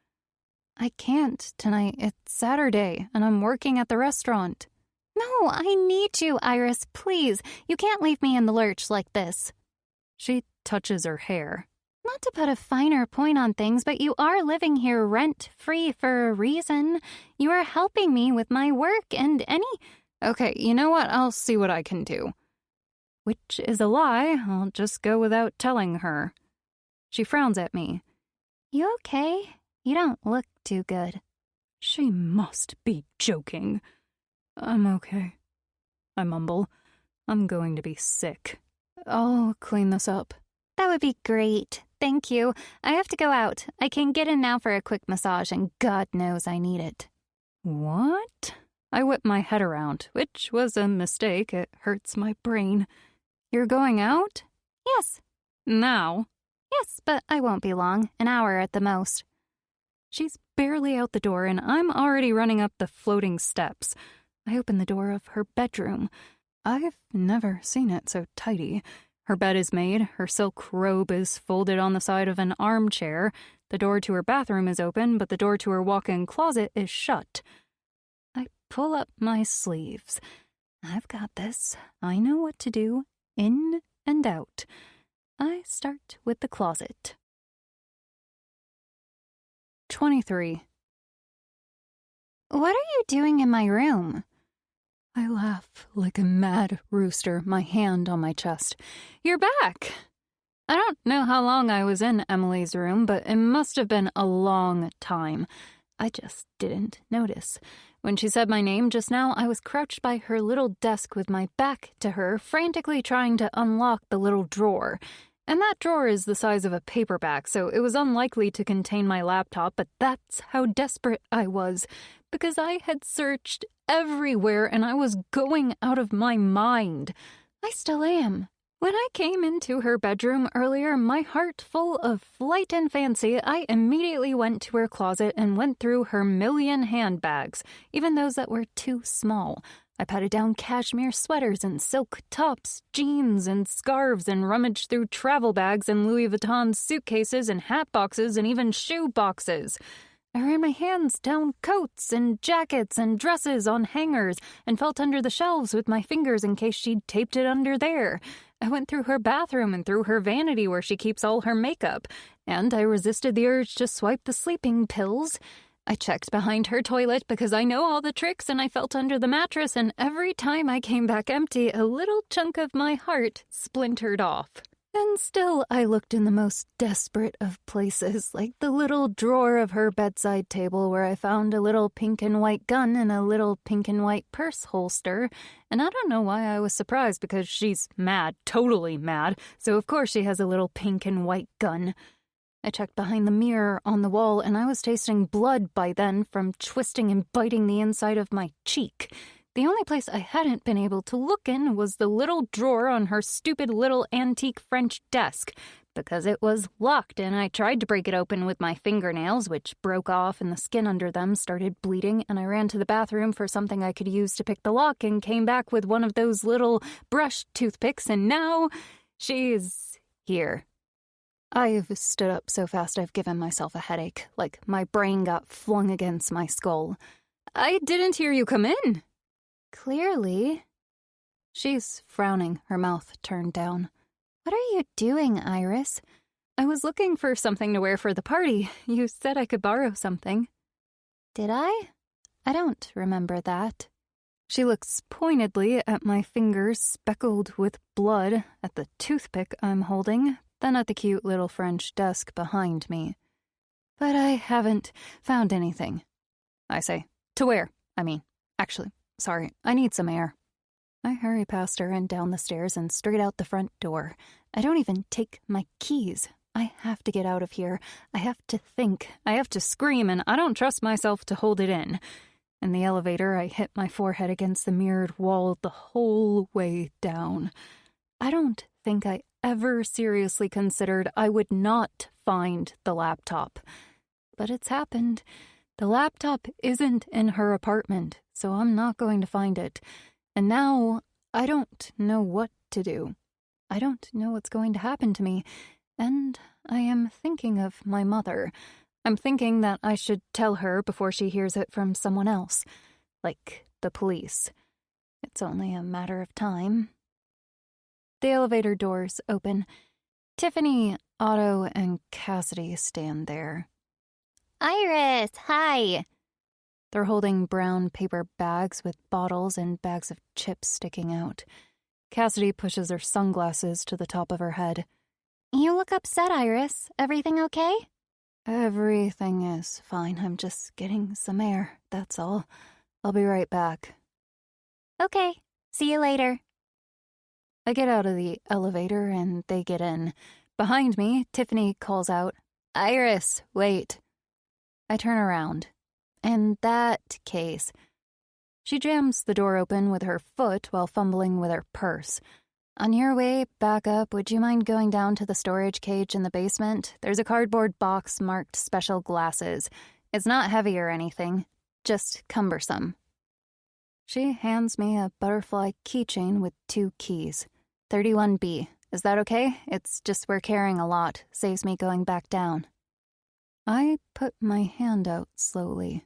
I can't tonight. It's Saturday, and I'm working at the restaurant. No, I need you, Iris, please. You can't leave me in the lurch like this. She touches her hair. Not to put a finer point on things, but you are living here rent-free for a reason. You are helping me with my work and any... Okay, you know what? I'll see what I can do. Which is a lie. I'll just go without telling her. She frowns at me. You okay? You don't look too good. She must be joking. I'm okay. I mumble. I'm going to be sick. I'll clean this up. That would be great. Thank you. I have to go out. I can get in now for a quick massage, and God knows I need it. What? I whip my head around, which was a mistake. It hurts my brain. You're going out? Yes. Now? Yes, but I won't be long. An hour at the most. She's barely out the door, and I'm already running up the floating steps. I open the door of her bedroom. I've never seen it so tidy. Her bed is made, her silk robe is folded on the side of an armchair, the door to her bathroom is open, but the door to her walk-in closet is shut. I pull up my sleeves. I've got this. I know what to do, in and out. I start with the closet. 23. What are you doing in my room? I laugh like a mad rooster, my hand on my chest. You're back! I don't know how long I was in Emily's room, but it must have been a long time. I just didn't notice. When she said my name just now, I was crouched by her little desk with my back to her, frantically trying to unlock the little drawer. And that drawer is the size of a paperback, so it was unlikely to contain my laptop, but that's how desperate I was, because I had searched everywhere and I was going out of my mind. I still am. When I came into her bedroom earlier, my heart full of flight and fancy, I immediately went to her closet and went through her million handbags, even those that were too small. I patted down cashmere sweaters and silk tops, jeans and scarves, and rummaged through travel bags and Louis Vuitton suitcases and hat boxes and even shoe boxes. I ran my hands down coats and jackets and dresses on hangers and felt under the shelves with my fingers in case she'd taped it under there. I went through her bathroom and through her vanity where she keeps all her makeup, and I resisted the urge to swipe the sleeping pills. I checked behind her toilet because I know all the tricks, and I felt under the mattress, and every time I came back empty, a little chunk of my heart splintered off. And still I looked in the most desperate of places, like the little drawer of her bedside table where I found a little pink and white gun and a little pink and white purse holster. And I don't know why I was surprised, because she's mad, totally mad, so of course she has a little pink and white gun. I checked behind the mirror on the wall, and I was tasting blood by then from twisting and biting the inside of my cheek. The only place I hadn't been able to look in was the little drawer on her stupid little antique French desk, because it was locked, and I tried to break it open with my fingernails, which broke off and the skin under them started bleeding, and I ran to the bathroom for something I could use to pick the lock and came back with one of those little brush toothpicks, and now she's here. I've stood up so fast I've given myself a headache, like my brain got flung against my skull. I didn't hear you come in. Clearly. She's frowning, her mouth turned down. What are you doing, Iris? I was looking for something to wear for the party. You said I could borrow something. Did I? I don't remember that. She looks pointedly at my fingers speckled with blood, at the toothpick I'm holding, then at the cute little French desk behind me. But I haven't found anything. I say, to wear, actually. Sorry, I need some air. I hurry past her and down the stairs and straight out the front door. I don't even take my keys. I have to get out of here. I have to think. I have to scream, and I don't trust myself to hold it in. In the elevator, I hit my forehead against the mirrored wall the whole way down. I don't think I ever seriously considered I would not find the laptop. But it's happened. The laptop isn't in her apartment, so I'm not going to find it. And now I don't know what to do. I don't know what's going to happen to me. And I am thinking of my mother. I'm thinking that I should tell her before she hears it from someone else, like the police. It's only a matter of time. The elevator doors open. Tiffany, Otto, and Cassidy stand there. Iris, hi. They're holding brown paper bags with bottles and bags of chips sticking out. Cassidy pushes her sunglasses to the top of her head. You look upset, Iris. Everything okay? Everything is fine. I'm just getting some air, that's all. I'll be right back. Okay, see you later. I get out of the elevator and they get in. Behind me, Tiffany calls out, Iris, wait. I turn around. In that case, she jams the door open with her foot while fumbling with her purse. On your way back up, would you mind going down to the storage cage in the basement? There's a cardboard box marked special glasses. It's not heavy or anything, just cumbersome. She hands me a butterfly keychain with 2 keys. 31B. Is that okay? It's just we're carrying a lot. Saves me going back down. I put my hand out slowly.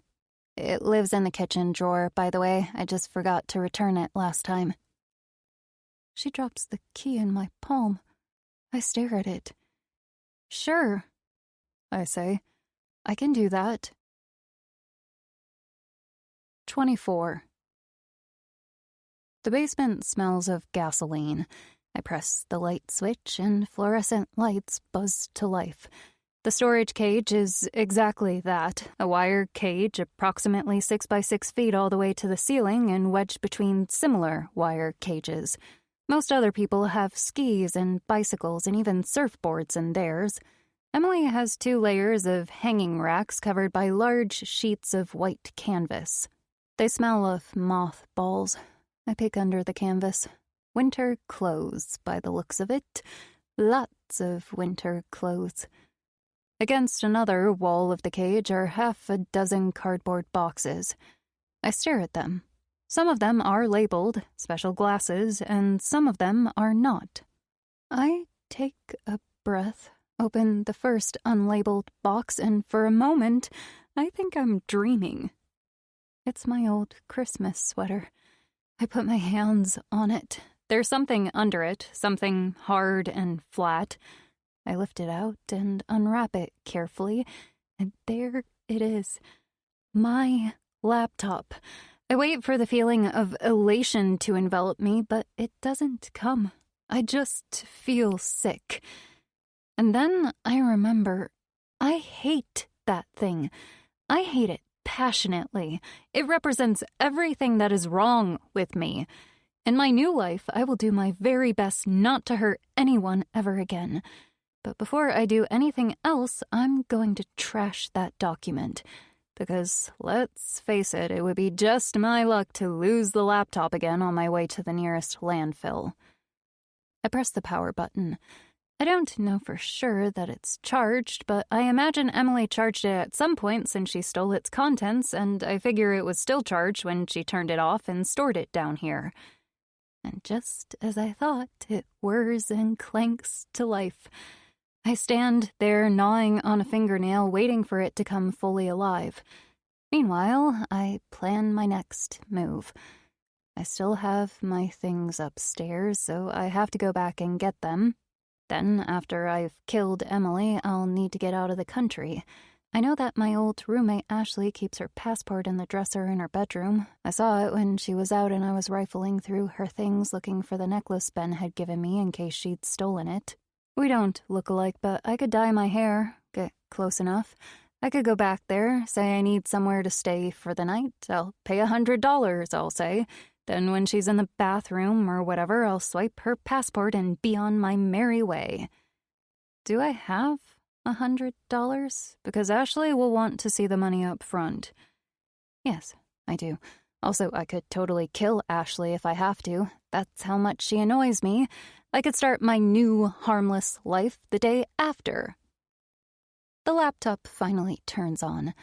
It lives in the kitchen drawer, by the way. I just forgot to return it last time. She drops the key in my palm. I stare at it. Sure, I say. I can do that. 24. The basement smells of gasoline. I press the light switch and fluorescent lights buzz to life. The storage cage is exactly that, a wire cage approximately 6 by 6 feet all the way to the ceiling and wedged between similar wire cages. Most other people have skis and bicycles and even surfboards in theirs. Emily has 2 layers of hanging racks covered by large sheets of white canvas. They smell of mothballs. I peek under the canvas. Winter clothes, by the looks of it. Lots of winter clothes. Against another wall of the cage are 6 cardboard boxes. I stare at them. Some of them are labeled, special glasses, and some of them are not. I take a breath, open the first unlabeled box, and for a moment, I think I'm dreaming. It's my old Christmas sweater. I put my hands on it. There's something under it, something hard and flat. I lift it out and unwrap it carefully, and there it is. My laptop. I wait for the feeling of elation to envelop me, but it doesn't come. I just feel sick. And then I remember, I hate that thing. I hate it passionately. It represents everything that is wrong with me. In my new life, I will do my very best not to hurt anyone ever again. But before I do anything else, I'm going to trash that document. Because, let's face it, it would be just my luck to lose the laptop again on my way to the nearest landfill. I press the power button. I don't know for sure that it's charged, but I imagine Emily charged it at some point since she stole its contents, and I figure it was still charged when she turned it off and stored it down here. And just as I thought, it whirs and clanks to life. I stand there gnawing on a fingernail, waiting for it to come fully alive. Meanwhile, I plan my next move. I still have my things upstairs, so I have to go back and get them. Then, after I've killed Emily, I'll need to get out of the country. I know that my old roommate Ashley keeps her passport in the dresser in her bedroom. I saw it when she was out and I was rifling through her things looking for the necklace Ben had given me in case she'd stolen it. We don't look alike, but I could dye my hair, get close enough. I could go back there, say I need somewhere to stay for the night. I'll pay $100, I'll say. Then when she's in the bathroom or whatever, I'll swipe her passport and be on my merry way. Do I have $100? Because Ashley will want to see the money up front. Yes, I do. Also, I could totally kill Ashley if I have to. That's how much she annoys me. I could start my new, harmless life the day after. The laptop finally turns on.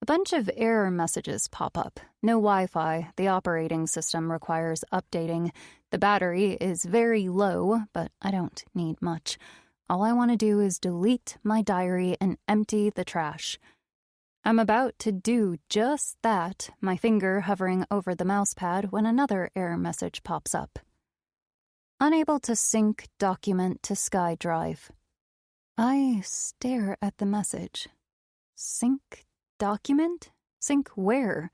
A bunch of error messages pop up. No Wi-Fi. The operating system requires updating. The battery is very low, but I don't need much. All I want to do is delete my diary and empty the trash. I'm about to do just that, my finger hovering over the mousepad, when another error message pops up. Unable to sync document to SkyDrive. I stare at the message. Sync document? Sync where?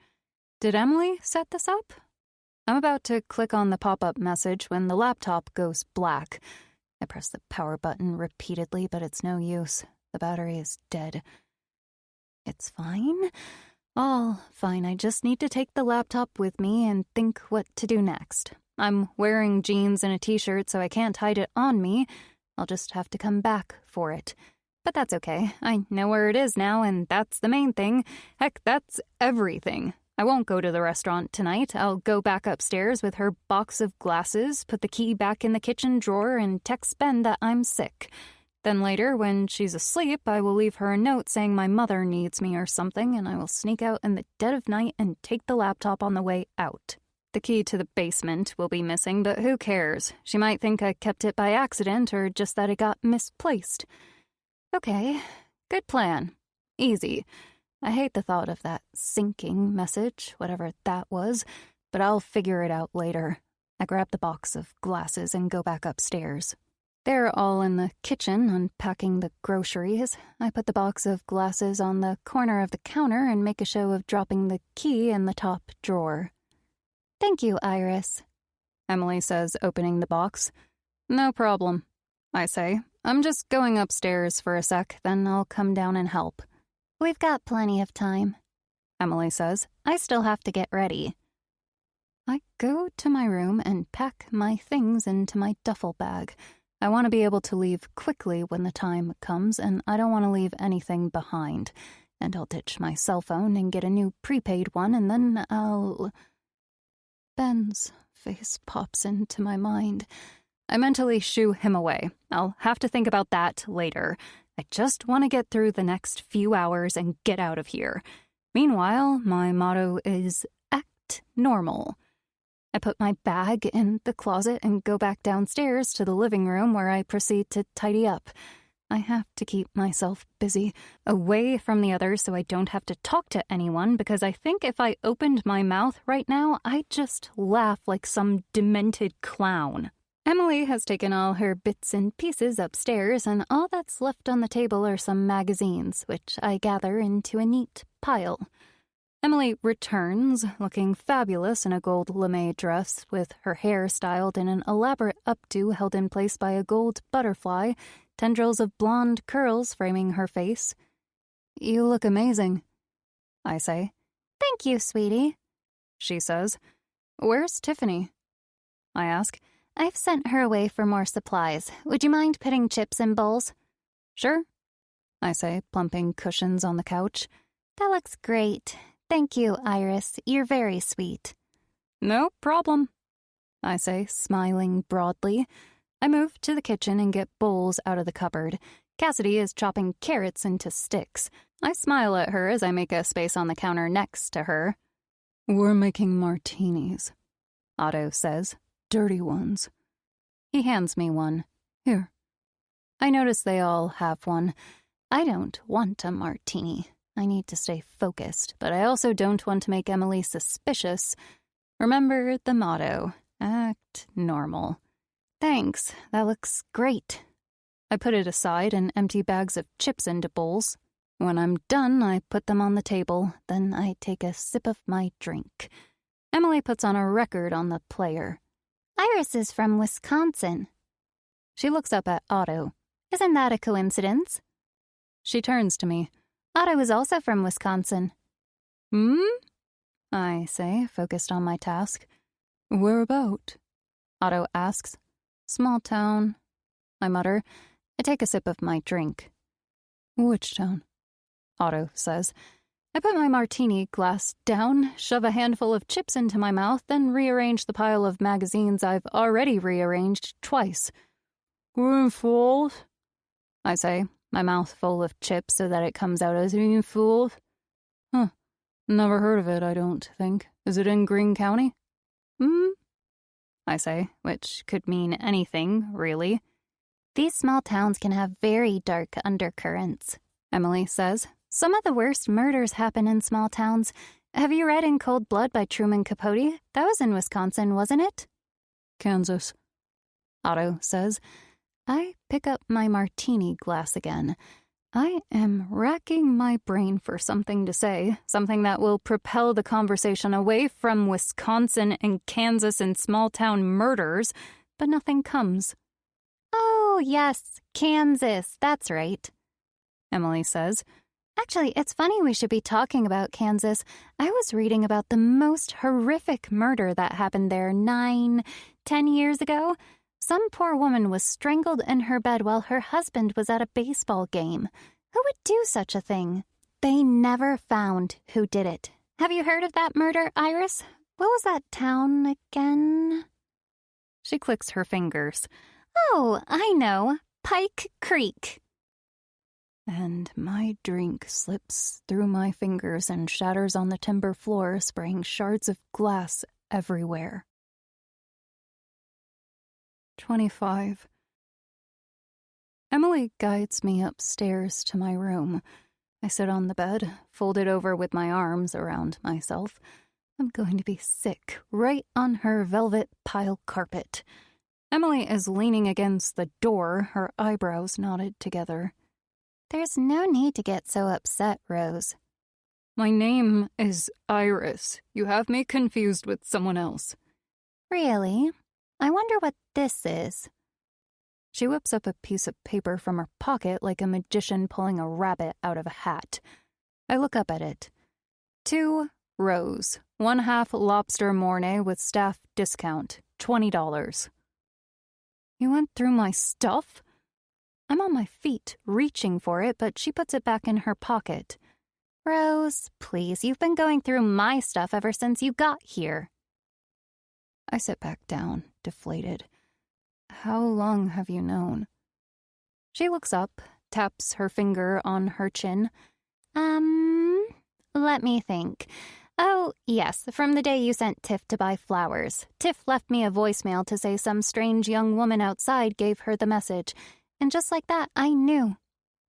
Did Emily set this up? I'm about to click on the pop-up message when the laptop goes black. I press the power button repeatedly, but it's no use. The battery is dead. It's fine. All fine. I just need to take the laptop with me and think what to do next. I'm wearing jeans and a t-shirt, so I can't hide it on me. I'll just have to come back for it. But that's okay. I know where it is now, and that's the main thing. Heck, that's everything. I won't go to the restaurant tonight. I'll go back upstairs with her box of glasses, put the key back in the kitchen drawer, and text Ben that I'm sick. Then later, when she's asleep, I will leave her a note saying my mother needs me or something, and I will sneak out in the dead of night and take the laptop on the way out. The key to the basement will be missing, but who cares? She might think I kept it by accident or just that it got misplaced. Okay, good plan. Easy. I hate the thought of that sinking message, whatever that was, but I'll figure it out later. I grab the box of glasses and go back upstairs. They're all in the kitchen, unpacking the groceries. I put the box of glasses on the corner of the counter and make a show of dropping the key in the top drawer. Thank you, Iris, Emily says, opening the box. No problem, I say. I'm just going upstairs for a sec, then I'll come down and help. We've got plenty of time, Emily says. I still have to get ready. I go to my room and pack my things into my duffel bag. I want to be able to leave quickly when the time comes, and I don't want to leave anything behind. And I'll ditch my cell phone and get a new prepaid one, and then I'll... Ben's face pops into my mind. I mentally shoo him away. I'll have to think about that later. I just want to get through the next few hours and get out of here. Meanwhile, my motto is act normal. I put my bag in the closet and go back downstairs to the living room where I proceed to tidy up. I have to keep myself busy, away from the others so I don't have to talk to anyone, because I think if I opened my mouth right now, I'd just laugh like some demented clown. Emily has taken all her bits and pieces upstairs, and all that's left on the table are some magazines, which I gather into a neat pile. Emily returns, looking fabulous in a gold lame dress, with her hair styled in an elaborate updo held in place by a gold butterfly, tendrils of blonde curls framing her face. You look amazing, I say. Thank you, sweetie, she says. Where's Tiffany? I ask. I've sent her away for more supplies. Would you mind putting chips in bowls? Sure, I say, plumping cushions on the couch. That looks great. Thank you, Iris. You're very sweet. No problem, I say, smiling broadly. I move to the kitchen and get bowls out of the cupboard. Cassidy is chopping carrots into sticks. I smile at her as I make a space on the counter next to her. We're making martinis, Otto says. Dirty ones. He hands me one. Here. I notice they all have one. I don't want a martini. I need to stay focused, but I also don't want to make Emily suspicious. Remember the motto, act normal. Thanks, that looks great. I put it aside and empty bags of chips into bowls. When I'm done, I put them on the table, then I take a sip of my drink. Emily puts on a record on the player. Iris is from Wisconsin. She looks up at Otto. Isn't that a coincidence? She turns to me. Otto is also from Wisconsin. I say, focused on my task. Where about? Otto asks. Small town, I mutter. I take a sip of my drink. Which town? Otto says. I put my martini glass down, shove a handful of chips into my mouth, then rearrange the pile of magazines I've already rearranged twice. "Greenfield," I say, my mouth full of chips so that it comes out as Greenfield. Huh. Never heard of it, I don't think. Is it in Greene County? I say, which could mean anything, really. These small towns can have very dark undercurrents, Emily says. Some of the worst murders happen in small towns. Have you read In Cold Blood by Truman Capote? That was in Wisconsin, wasn't it? Kansas, Otto says. I pick up my martini glass again. I am racking my brain for something to say, something that will propel the conversation away from Wisconsin and Kansas and small-town murders, but nothing comes. Oh, yes, Kansas, that's right, Emily says. Actually, it's funny we should be talking about Kansas. I was reading about the most horrific murder that happened there 9, 10 years ago. Some poor woman was strangled in her bed while her husband was at a baseball game. Who would do such a thing? They never found who did it. Have you heard of that murder, Iris? What was that town again? She clicks her fingers. Oh, I know. Pike Creek. And my drink slips through my fingers and shatters on the timber floor, spraying shards of glass everywhere. 25. Emily guides me upstairs to my room. I sit on the bed, folded over with my arms around myself. I'm going to be sick right on her velvet pile carpet. Emily is leaning against the door, her eyebrows knotted together. There's no need to get so upset, Rose. My name is Iris. You have me confused with someone else. Really? I wonder what this is. She whips up a piece of paper from her pocket like a magician pulling a rabbit out of a hat. I look up at it. 2 rows, 1/2 lobster mornay with staff discount, $20. You went through my stuff? I'm on my feet, reaching for it, but she puts it back in her pocket. Rose, please, you've been going through my stuff ever since you got here. I sit back down, deflated. How long have you known? She looks up, taps her finger on her chin. Let me think. Oh, yes, from the day you sent Tiff to buy flowers. Tiff left me a voicemail to say some strange young woman outside gave her the message. And just like that, I knew.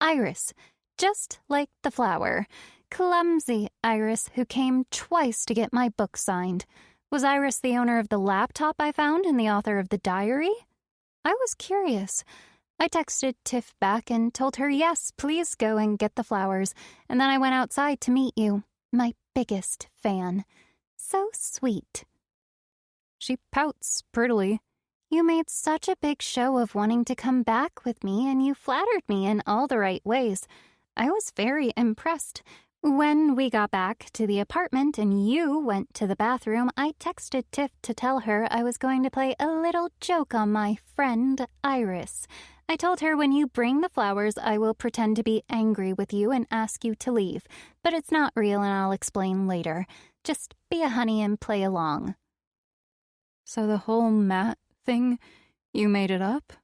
Iris. Just like the flower. Clumsy Iris, who came twice to get my book signed. Was Iris the owner of the laptop I found and the author of the diary? I was curious. I texted Tiff back and told her, yes, please go and get the flowers. And then I went outside to meet you. My biggest fan. So sweet. She pouts prettily. You made such a big show of wanting to come back with me, and you flattered me in all the right ways. I was very impressed. When we got back to the apartment and you went to the bathroom, I texted Tiff to tell her I was going to play a little joke on my friend, Iris. I told her when you bring the flowers, I will pretend to be angry with you and ask you to leave. But it's not real and I'll explain later. Just be a honey and play along. So the whole Matt thing, you made it up?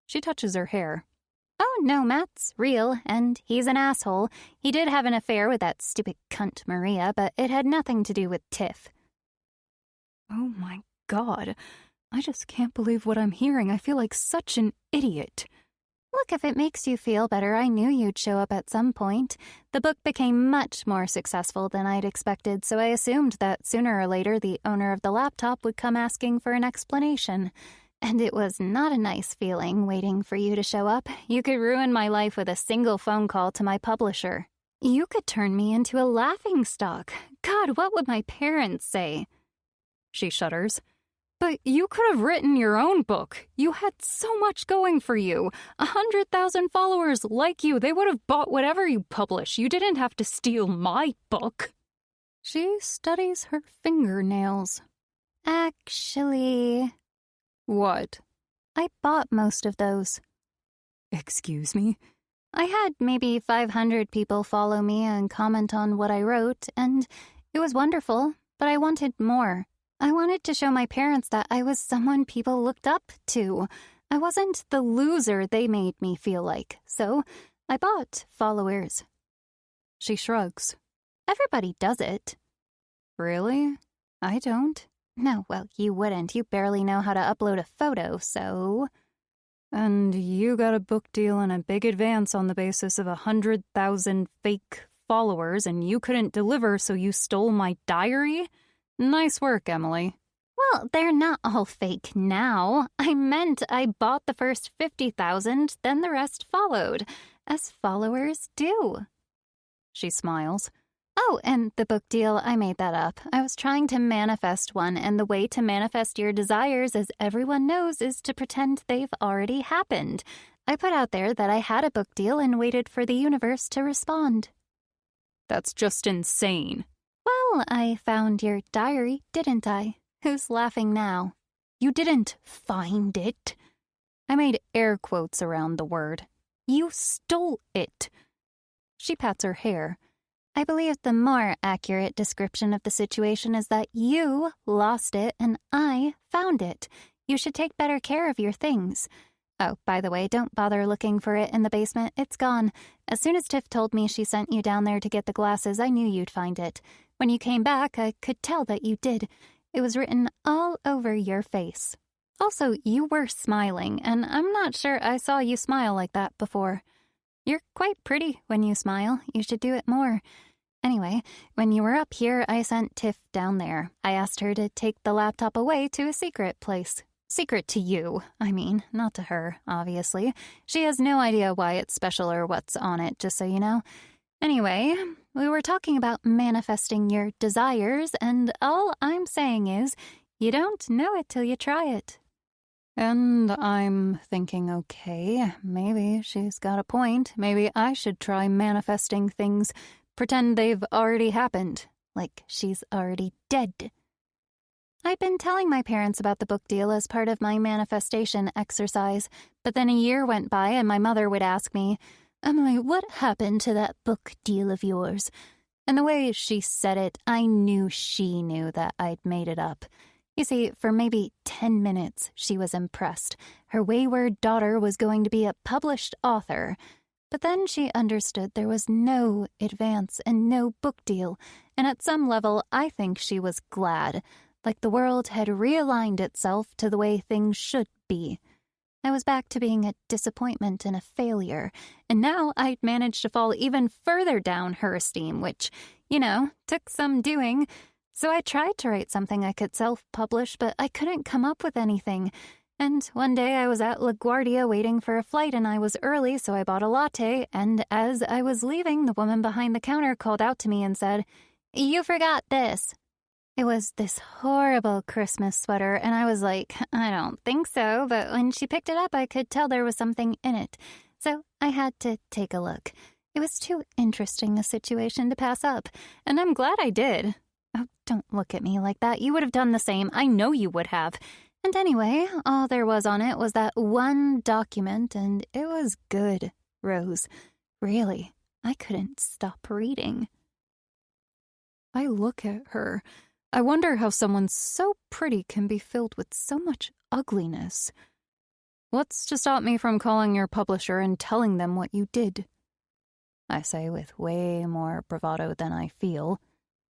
She touches her hair. Oh, no, Matt's real, and he's an asshole. He did have an affair with that stupid cunt Maria, but it had nothing to do with Tiff. Oh my God. I just can't believe what I'm hearing. I feel like such an idiot. Look, if it makes you feel better, I knew you'd show up at some point. The book became much more successful than I'd expected, so I assumed that sooner or later the owner of the laptop would come asking for an explanation. And it was not a nice feeling waiting for you to show up. You could ruin my life with a single phone call to my publisher. You could turn me into a laughingstock. God, what would my parents say? She shudders. But you could have written your own book. You had so much going for you. 100,000 followers like you. They would have bought whatever you publish. You didn't have to steal my book. She studies her fingernails. Actually... What? I bought most of those. Excuse me? I had maybe 500 people follow me and comment on what I wrote, and it was wonderful, but I wanted more. I wanted to show my parents that I was someone people looked up to. I wasn't the loser they made me feel like, so I bought followers. She shrugs. Everybody does it. Really? I don't. No, well, you wouldn't. You barely know how to upload a photo, so... And you got a book deal and a big advance on the basis of 100,000 fake followers, and you couldn't deliver, so you stole my diary? Nice work, Emily. Well, they're not all fake now. I meant I bought the first 50,000, then the rest followed, as followers do. She smiles. Oh, and the book deal, I made that up. I was trying to manifest one, and the way to manifest your desires, as everyone knows, is to pretend they've already happened. I put out there that I had a book deal and waited for the universe to respond. That's just insane. Well, I found your diary, didn't I? Who's laughing now? You didn't find it. I made air quotes around the word. You stole it. She pats her hair. I believe the more accurate description of the situation is that you lost it and I found it. You should take better care of your things. Oh, by the way, don't bother looking for it in the basement. It's gone. As soon as Tiff told me she sent you down there to get the glasses, I knew you'd find it. When you came back, I could tell that you did. It was written all over your face. Also, you were smiling, and I'm not sure I saw you smile like that before. You're quite pretty when you smile. You should do it more. Anyway, when you were up here, I sent Tiff down there. I asked her to take the laptop away to a secret place. Secret to you, I mean, not to her, obviously. She has no idea why it's special or what's on it, just so you know. Anyway, we were talking about manifesting your desires, and all I'm saying is, you don't know it till you try it. And I'm thinking, okay, maybe she's got a point. Maybe I should try manifesting things, pretend they've already happened, like she's already dead. I'd been telling my parents about the book deal as part of my manifestation exercise, but then a year went by and my mother would ask me, Emily, what happened to that book deal of yours? And the way she said it, I knew she knew that I'd made it up. You see, for maybe 10 minutes, she was impressed. Her wayward daughter was going to be a published author. But then she understood there was no advance and no book deal, and at some level, I think she was glad, like the world had realigned itself to the way things should be. I was back to being a disappointment and a failure, and now I'd managed to fall even further down her esteem, which, took some doing. So I tried to write something I could self-publish, but I couldn't come up with anything. And one day I was at LaGuardia waiting for a flight and I was early, so I bought a latte, and as I was leaving, the woman behind the counter called out to me and said, "You forgot this." It was this horrible Christmas sweater, and I was like, I don't think so, but when she picked it up, I could tell there was something in it. So I had to take a look. It was too interesting a situation to pass up, and I'm glad I did. Oh, don't look at me like that. You would have done the same. I know you would have. And anyway, all there was on it was that one document, and it was good, Rose. Really, I couldn't stop reading. I look at her. I wonder how someone so pretty can be filled with so much ugliness. What's to stop me from calling your publisher and telling them what you did? I say with way more bravado than I feel.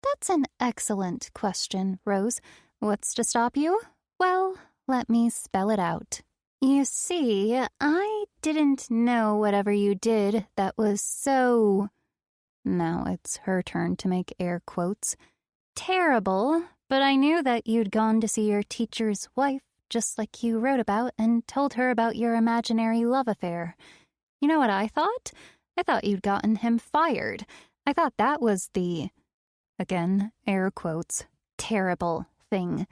That's an excellent question, Rose. What's to stop you? Well, let me spell it out. You see, I didn't know whatever you did that was so... Now it's her turn to make air quotes. Terrible, but I knew that you'd gone to see your teacher's wife, just like you wrote about, and told her about your imaginary love affair. You know what I thought? I thought you'd gotten him fired. I thought that was the... Again, air quotes. Terrible thing.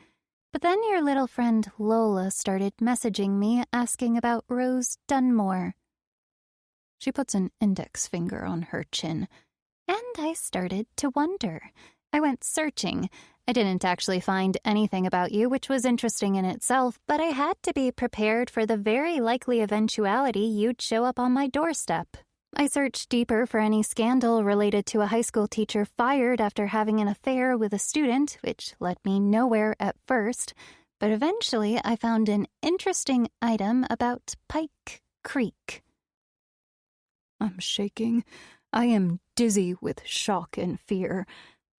But then your little friend Lola started messaging me asking about Rose Dunmore. She puts an index finger on her chin. And I started to wonder. I went searching. I didn't actually find anything about you, which was interesting in itself, but I had to be prepared for the very likely eventuality you'd show up on my doorstep. I searched deeper for any scandal related to a high school teacher fired after having an affair with a student, which led me nowhere at first, but eventually I found an interesting item about Pike Creek. I'm shaking. I am dizzy with shock and fear.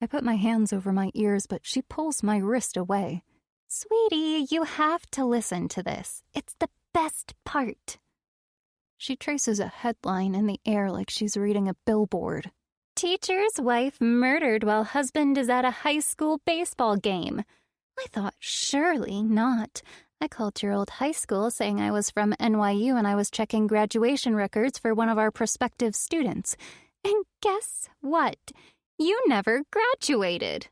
I put my hands over my ears, but she pulls my wrist away. Sweetie, you have to listen to this. It's the best part. She traces a headline in the air like she's reading a billboard. Teacher's wife murdered while husband is at a high school baseball game. I thought, surely not. I called your old high school saying I was from NYU and I was checking graduation records for one of our prospective students. And guess what? You never graduated.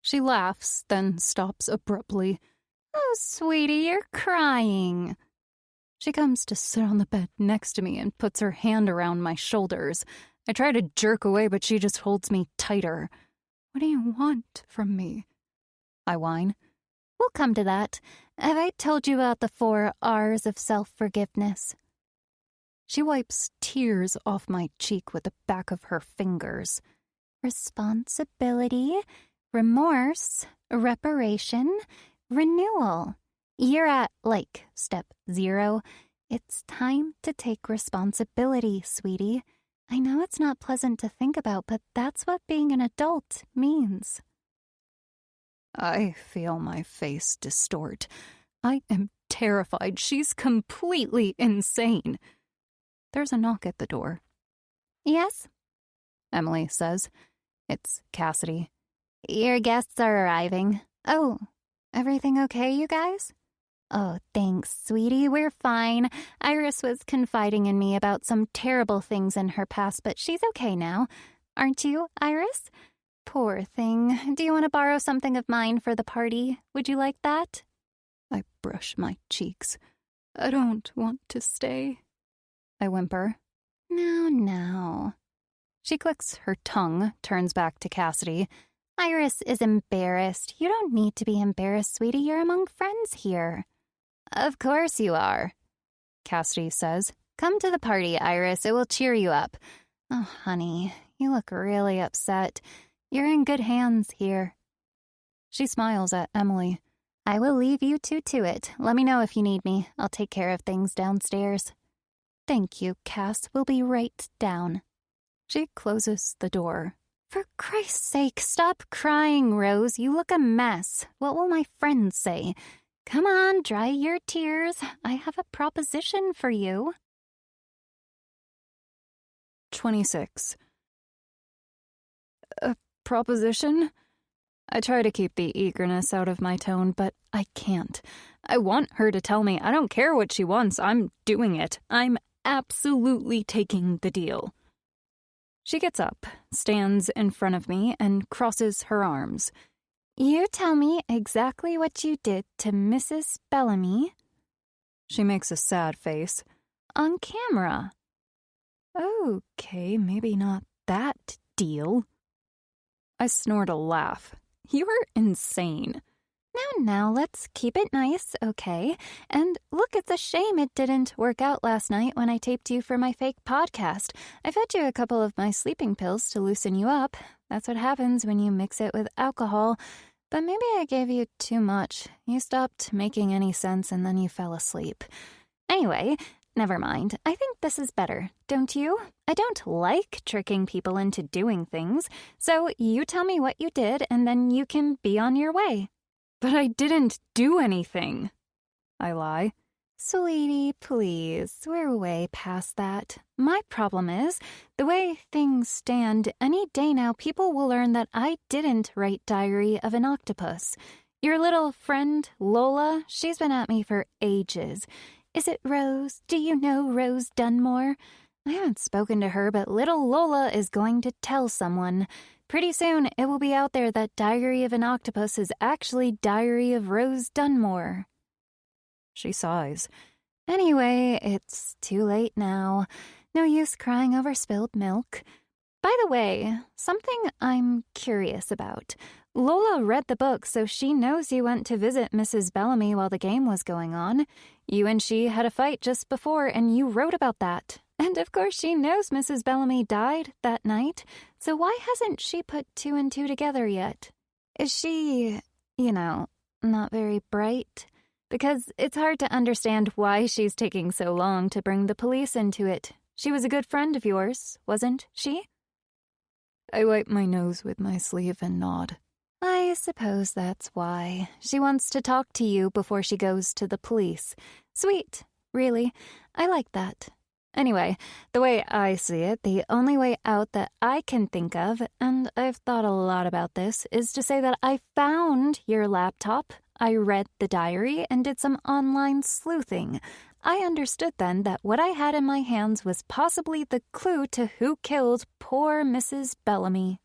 She laughs, then stops abruptly. Oh, sweetie, you're crying. She comes to sit on the bed next to me and puts her hand around my shoulders. I try to jerk away, but she just holds me tighter. What do you want from me? I whine. We'll come to that. Have I told you about the 4 R's of self-forgiveness? She wipes tears off my cheek with the back of her fingers. Responsibility, remorse, reparation, renewal. You're at, step 0. It's time to take responsibility, sweetie. I know it's not pleasant to think about, but that's what being an adult means. I feel my face distort. I am terrified. She's completely insane. There's a knock at the door. Yes? Emily says. It's Cassidy. Your guests are arriving. Oh, everything okay, you guys? Oh, thanks, sweetie. We're fine. Iris was confiding in me about some terrible things in her past, but she's okay now. Aren't you, Iris? Poor thing. Do you want to borrow something of mine for the party? Would you like that? I brush my cheeks. I don't want to stay. I whimper. No. She clicks her tongue, turns back to Cassidy. Iris is embarrassed. You don't need to be embarrassed, sweetie. You're among friends here. Of course you are, Cassidy says. Come to the party, Iris. It will cheer you up. Oh, honey, you look really upset. You're in good hands here. She smiles at Emily. I will leave you two to it. Let me know if you need me. I'll take care of things downstairs. Thank you, Cass. We'll be right down. She closes the door. For Christ's sake, stop crying, Rose. You look a mess. What will my friends say? Come on, dry your tears. I have a proposition for you. 26. A proposition? I try to keep the eagerness out of my tone, but I can't. I want her to tell me. I don't care what she wants. I'm doing it. I'm absolutely taking the deal. She gets up, stands in front of me, and crosses her arms. You tell me exactly what you did to Mrs. Bellamy. She makes a sad face. On camera. Okay, maybe not that deal. I snort a laugh. You're insane. Now, let's keep it nice, okay? And look, it's a shame it didn't work out last night when I taped you for my fake podcast. I fed you a couple of my sleeping pills to loosen you up. That's what happens when you mix it with alcohol. But maybe I gave you too much. You stopped making any sense and then you fell asleep. Anyway, never mind. I think this is better, don't you? I don't like tricking people into doing things. So you tell me what you did and then you can be on your way. But I didn't do anything. I lie. Sweetie, please, we're way past that. My problem is, the way things stand, any day now people will learn that I didn't write Diary of an Octopus. Your little friend, Lola, she's been at me for ages. Is it Rose? Do you know Rose Dunmore? I haven't spoken to her, but little Lola is going to tell someone. Pretty soon, it will be out there that Diary of an Octopus is actually Diary of Rose Dunmore. She sighs. Anyway, it's too late now. No use crying over spilled milk. By the way, something I'm curious about. Lola read the book, so she knows you went to visit Mrs. Bellamy while the game was going on. You and she had a fight just before, and you wrote about that. And of course she knows Mrs. Bellamy died that night, so why hasn't she put two and two together yet? Is she, not very bright? Because it's hard to understand why she's taking so long to bring the police into it. She was a good friend of yours, wasn't she? I wipe my nose with my sleeve and nod. I suppose that's why. She wants to talk to you before she goes to the police. Sweet, really. I like that. Anyway, the way I see it, the only way out that I can think of, and I've thought a lot about this, is to say that I found your laptop, I read the diary, and did some online sleuthing. I understood then that what I had in my hands was possibly the clue to who killed poor Mrs. Bellamy.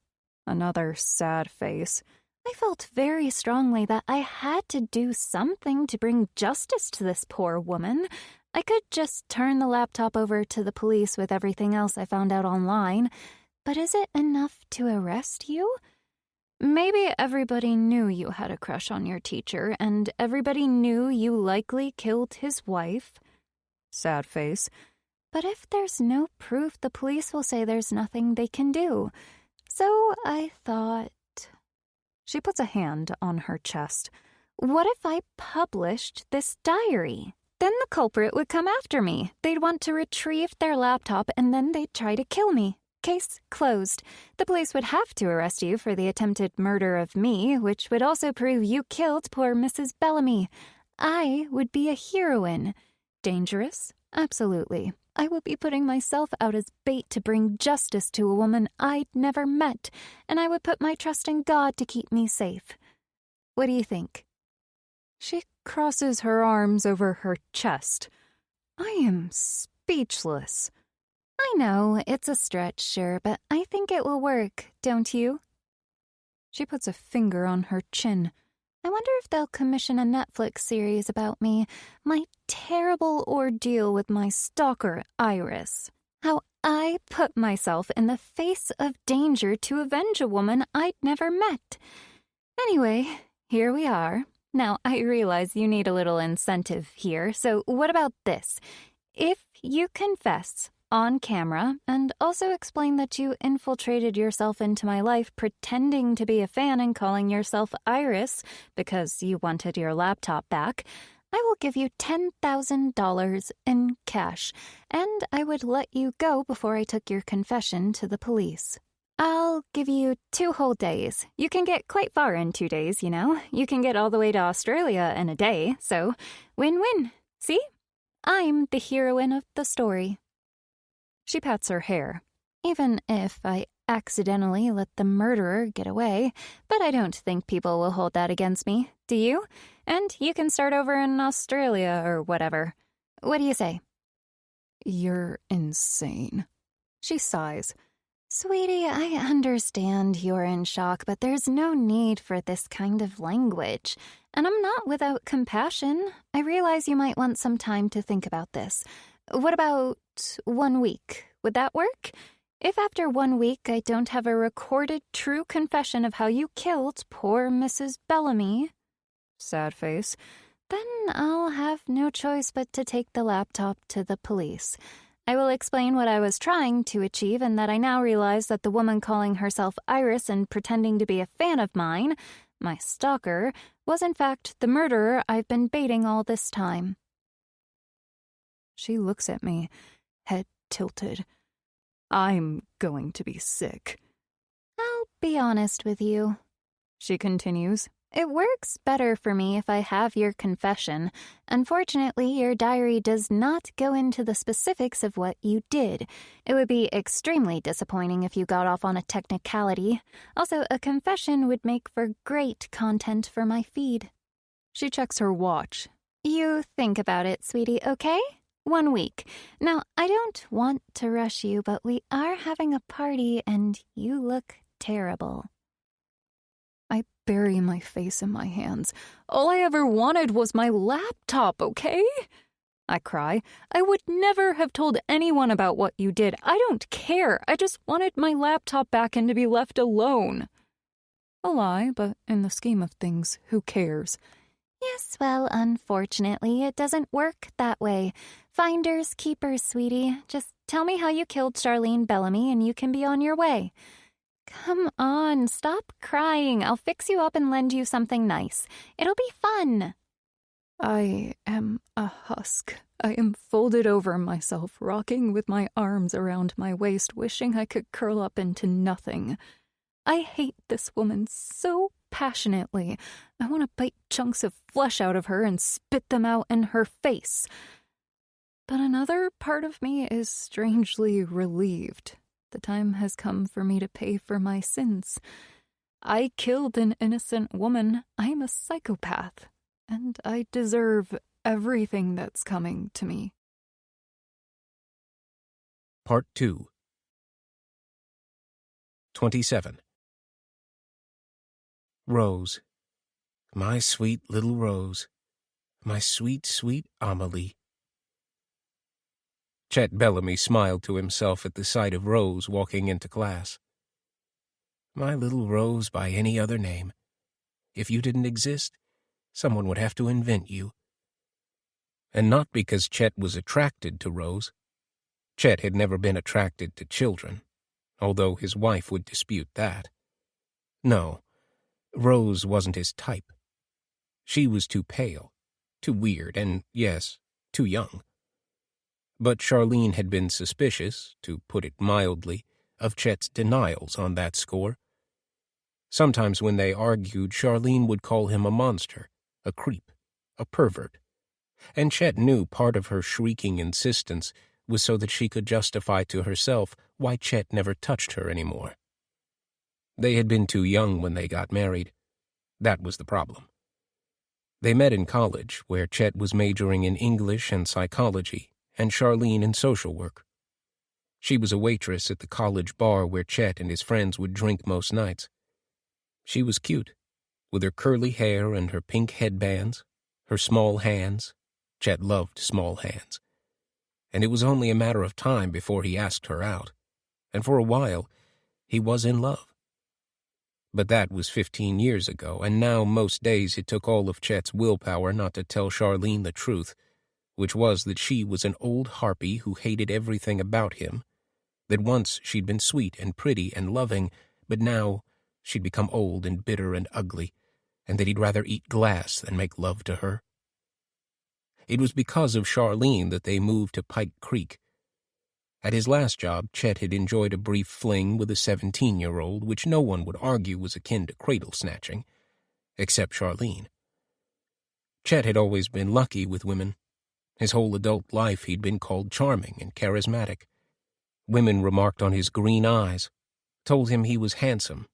Another sad face. I felt very strongly that I had to do something to bring justice to this poor woman. I could just turn the laptop over to the police with everything else I found out online, but is it enough to arrest you? Maybe everybody knew you had a crush on your teacher, and everybody knew you likely killed his wife. Sad face. But if there's no proof, the police will say there's nothing they can do. So I thought... She puts a hand on her chest. What if I published this diary? Then the culprit would come after me. They'd want to retrieve their laptop, and then they'd try to kill me. Case closed. The police would have to arrest you for the attempted murder of me, which would also prove you killed poor Mrs. Bellamy. I would be a heroine. Dangerous? Absolutely. I would be putting myself out as bait to bring justice to a woman I'd never met, and I would put my trust in God to keep me safe. What do you think? She crosses her arms over her chest. I am speechless. I know, it's a stretch, sure, but I think it will work, don't you? She puts a finger on her chin. I wonder if they'll commission a Netflix series about me, my terrible ordeal with my stalker, Iris. How I put myself in the face of danger to avenge a woman I'd never met. Anyway, here we are. Now, I realize you need a little incentive here, so what about this? If you confess on camera and also explain that you infiltrated yourself into my life pretending to be a fan and calling yourself Iris because you wanted your laptop back, I will give you $10,000 in cash, and I would let you go before I took your confession to the police. I'll give you 2 whole days. You can get quite far in 2 days, you know. You can get all the way to Australia in a day, so win-win. See? I'm the heroine of the story. She pats her hair. Even if I accidentally let the murderer get away, but I don't think people will hold that against me. Do you? And you can start over in Australia or whatever. What do you say? You're insane. She sighs. Sweetie, I understand you're in shock, but there's no need for this kind of language. And I'm not without compassion. I realize you might want some time to think about this. What about 1 week? Would that work? If after 1 week I don't have a recorded true confession of how you killed poor Mrs. Bellamy, sad face, then I'll have no choice but to take the laptop to the police. I will explain what I was trying to achieve and that I now realize that the woman calling herself Iris and pretending to be a fan of mine, my stalker, was in fact the murderer I've been baiting all this time. She looks at me, head tilted. I'm going to be sick. I'll be honest with you, she continues. It works better for me if I have your confession. Unfortunately, your diary does not go into the specifics of what you did. It would be extremely disappointing if you got off on a technicality. Also, a confession would make for great content for my feed. She checks her watch. You think about it, sweetie, okay? 1 week. Now, I don't want to rush you, but we are having a party and you look terrible. I bury my face in my hands. All I ever wanted was my laptop, okay? I cry. I would never have told anyone about what you did. I don't care. I just wanted my laptop back and to be left alone. A lie, but in the scheme of things, who cares? Yes, well, unfortunately, it doesn't work that way. Finders, keepers, sweetie. Just tell me how you killed Charlene Bellamy and you can be on your way. Come on, stop crying. I'll fix you up and lend you something nice. It'll be fun. I am a husk. I am folded over myself, rocking with my arms around my waist, wishing I could curl up into nothing. I hate this woman so passionately. I want to bite chunks of flesh out of her and spit them out in her face. But another part of me is strangely relieved. The time has come for me to pay for my sins. I killed an innocent woman. I am a psychopath. And I deserve everything that's coming to me. Part 2. 27. Rose. My sweet little Rose. My sweet, sweet Amelie. Chet Bellamy smiled to himself at the sight of Rose walking into class. My little Rose by any other name. If you didn't exist, someone would have to invent you. And not because Chet was attracted to Rose. Chet had never been attracted to children, although his wife would dispute that. No, Rose wasn't his type. She was too pale, too weird, and, yes, too young. But Charlene had been suspicious, to put it mildly, of Chet's denials on that score. Sometimes when they argued, Charlene would call him a monster, a creep, a pervert. And Chet knew part of her shrieking insistence was so that she could justify to herself why Chet never touched her anymore. They had been too young when they got married. That was the problem. They met in college, where Chet was majoring in English and psychology, and Charlene in social work. She was a waitress at the college bar where Chet and his friends would drink most nights. She was cute, with her curly hair and her pink headbands, her small hands. Chet loved small hands. And it was only a matter of time before he asked her out, and for a while, he was in love. But that was 15 years ago, and now most days it took all of Chet's willpower not to tell Charlene the truth, which was that she was an old harpy who hated everything about him, that once she'd been sweet and pretty and loving, but now she'd become old and bitter and ugly, and that he'd rather eat glass than make love to her. It was because of Charlene that they moved to Pike Creek. At his last job, Chet had enjoyed a brief fling with a 17-year-old, which no one would argue was akin to cradle-snatching, except Charlene. Chet had always been lucky with women. His whole adult life he'd been called charming and charismatic. Women remarked on his green eyes, told him he was handsome,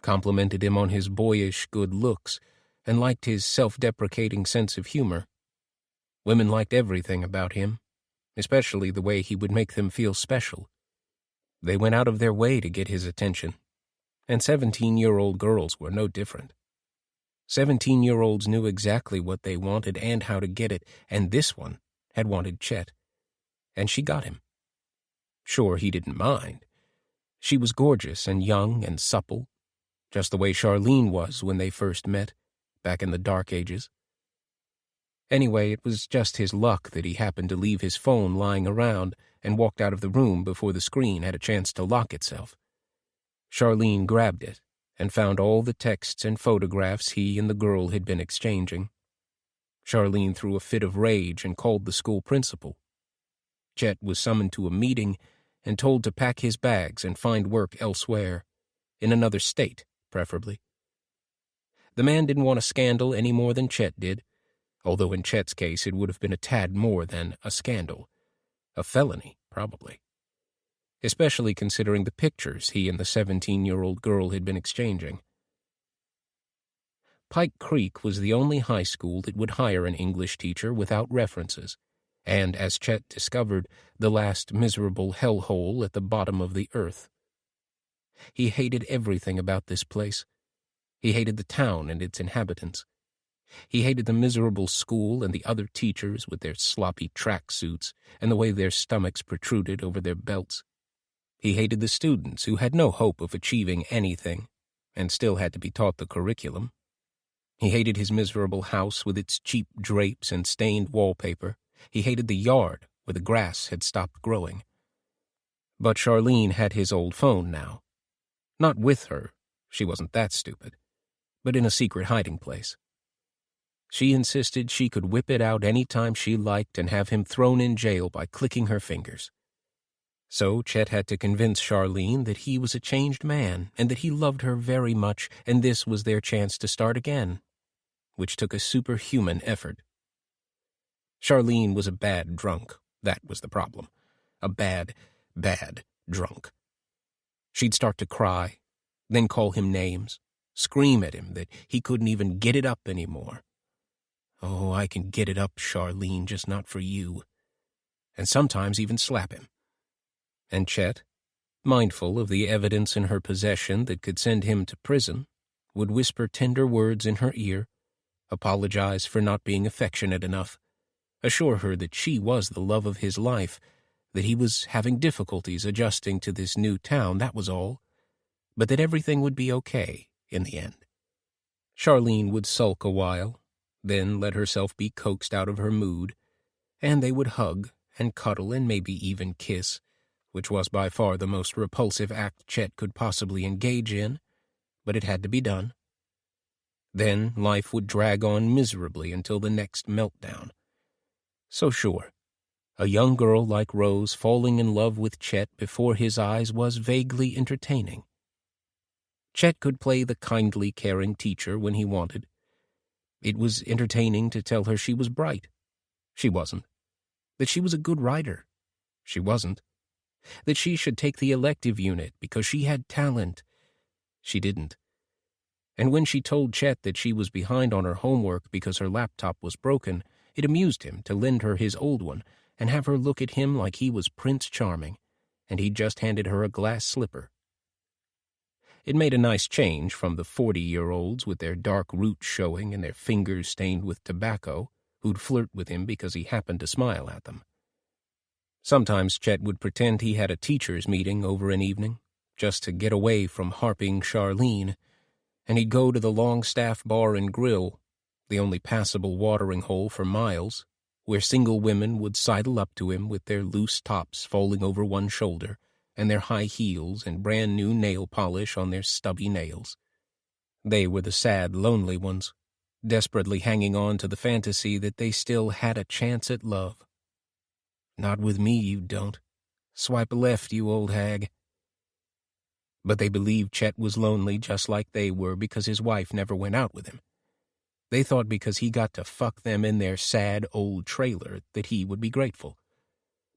complimented him on his boyish good looks, and liked his self-deprecating sense of humor. Women liked everything about him, especially the way he would make them feel special. They went out of their way to get his attention, and 17-year-old girls were no different. 17-year-olds knew exactly what they wanted and how to get it, and this one had wanted Chet, and she got him. Sure, he didn't mind. She was gorgeous and young and supple, just the way Charlene was when they first met, back in the dark ages. Anyway, it was just his luck that he happened to leave his phone lying around and walked out of the room before the screen had a chance to lock itself. Charlene grabbed it and found all the texts and photographs he and the girl had been exchanging. Charlene threw a fit of rage and called the school principal. Chet was summoned to a meeting and told to pack his bags and find work elsewhere, in another state, preferably. The man didn't want a scandal any more than Chet did, although in Chet's case it would have been a tad more than a scandal. A felony, probably. Especially considering the pictures he and the 17-year-old girl had been exchanging. Pike Creek was the only high school that would hire an English teacher without references, and, as Chet discovered, the last miserable hellhole at the bottom of the earth. He hated everything about this place. He hated the town and its inhabitants. He hated the miserable school and the other teachers with their sloppy track suits and the way their stomachs protruded over their belts. He hated the students who had no hope of achieving anything and still had to be taught the curriculum. He hated his miserable house with its cheap drapes and stained wallpaper. He hated the yard where the grass had stopped growing. But Charlene had his old phone now. Not with her, she wasn't that stupid, but in a secret hiding place. She insisted she could whip it out any time she liked and have him thrown in jail by clicking her fingers. So Chet had to convince Charlene that he was a changed man and that he loved her very much, and this was their chance to start again, which took a superhuman effort. Charlene was a bad drunk. That was the problem. A bad, bad drunk. She'd start to cry, then call him names, scream at him that he couldn't even get it up anymore. "Oh, I can get it up, Charlene, just not for you." And sometimes even slap him. And Chet, mindful of the evidence in her possession that could send him to prison, would whisper tender words in her ear, apologize for not being affectionate enough, assure her that she was the love of his life, that he was having difficulties adjusting to this new town, that was all, but that everything would be okay in the end. Charlene would sulk a while, then let herself be coaxed out of her mood, and they would hug and cuddle and maybe even kiss, which was by far the most repulsive act Chet could possibly engage in, but it had to be done. Then life would drag on miserably until the next meltdown. So sure, a young girl like Rose falling in love with Chet before his eyes was vaguely entertaining. Chet could play the kindly, caring teacher when he wanted. It was entertaining to tell her she was bright. She wasn't. That she was a good writer. She wasn't. That she should take the elective unit because she had talent. She didn't. And when she told Chet that she was behind on her homework because her laptop was broken, it amused him to lend her his old one and have her look at him like he was Prince Charming, and he'd just handed her a glass slipper. It made a nice change from the 40-year-olds with their dark roots showing and their fingers stained with tobacco, who'd flirt with him because he happened to smile at them. Sometimes Chet would pretend he had a teachers' meeting over an evening, just to get away from harping Charlene, and he'd go to the Longstaff Bar and Grill, the only passable watering hole for miles, where single women would sidle up to him with their loose tops falling over one shoulder and their high heels and brand-new nail polish on their stubby nails. They were the sad, lonely ones, desperately hanging on to the fantasy that they still had a chance at love. "Not with me, you don't. Swipe left, you old hag." But they believed Chet was lonely just like they were because his wife never went out with him. They thought because he got to fuck them in their sad old trailer that he would be grateful.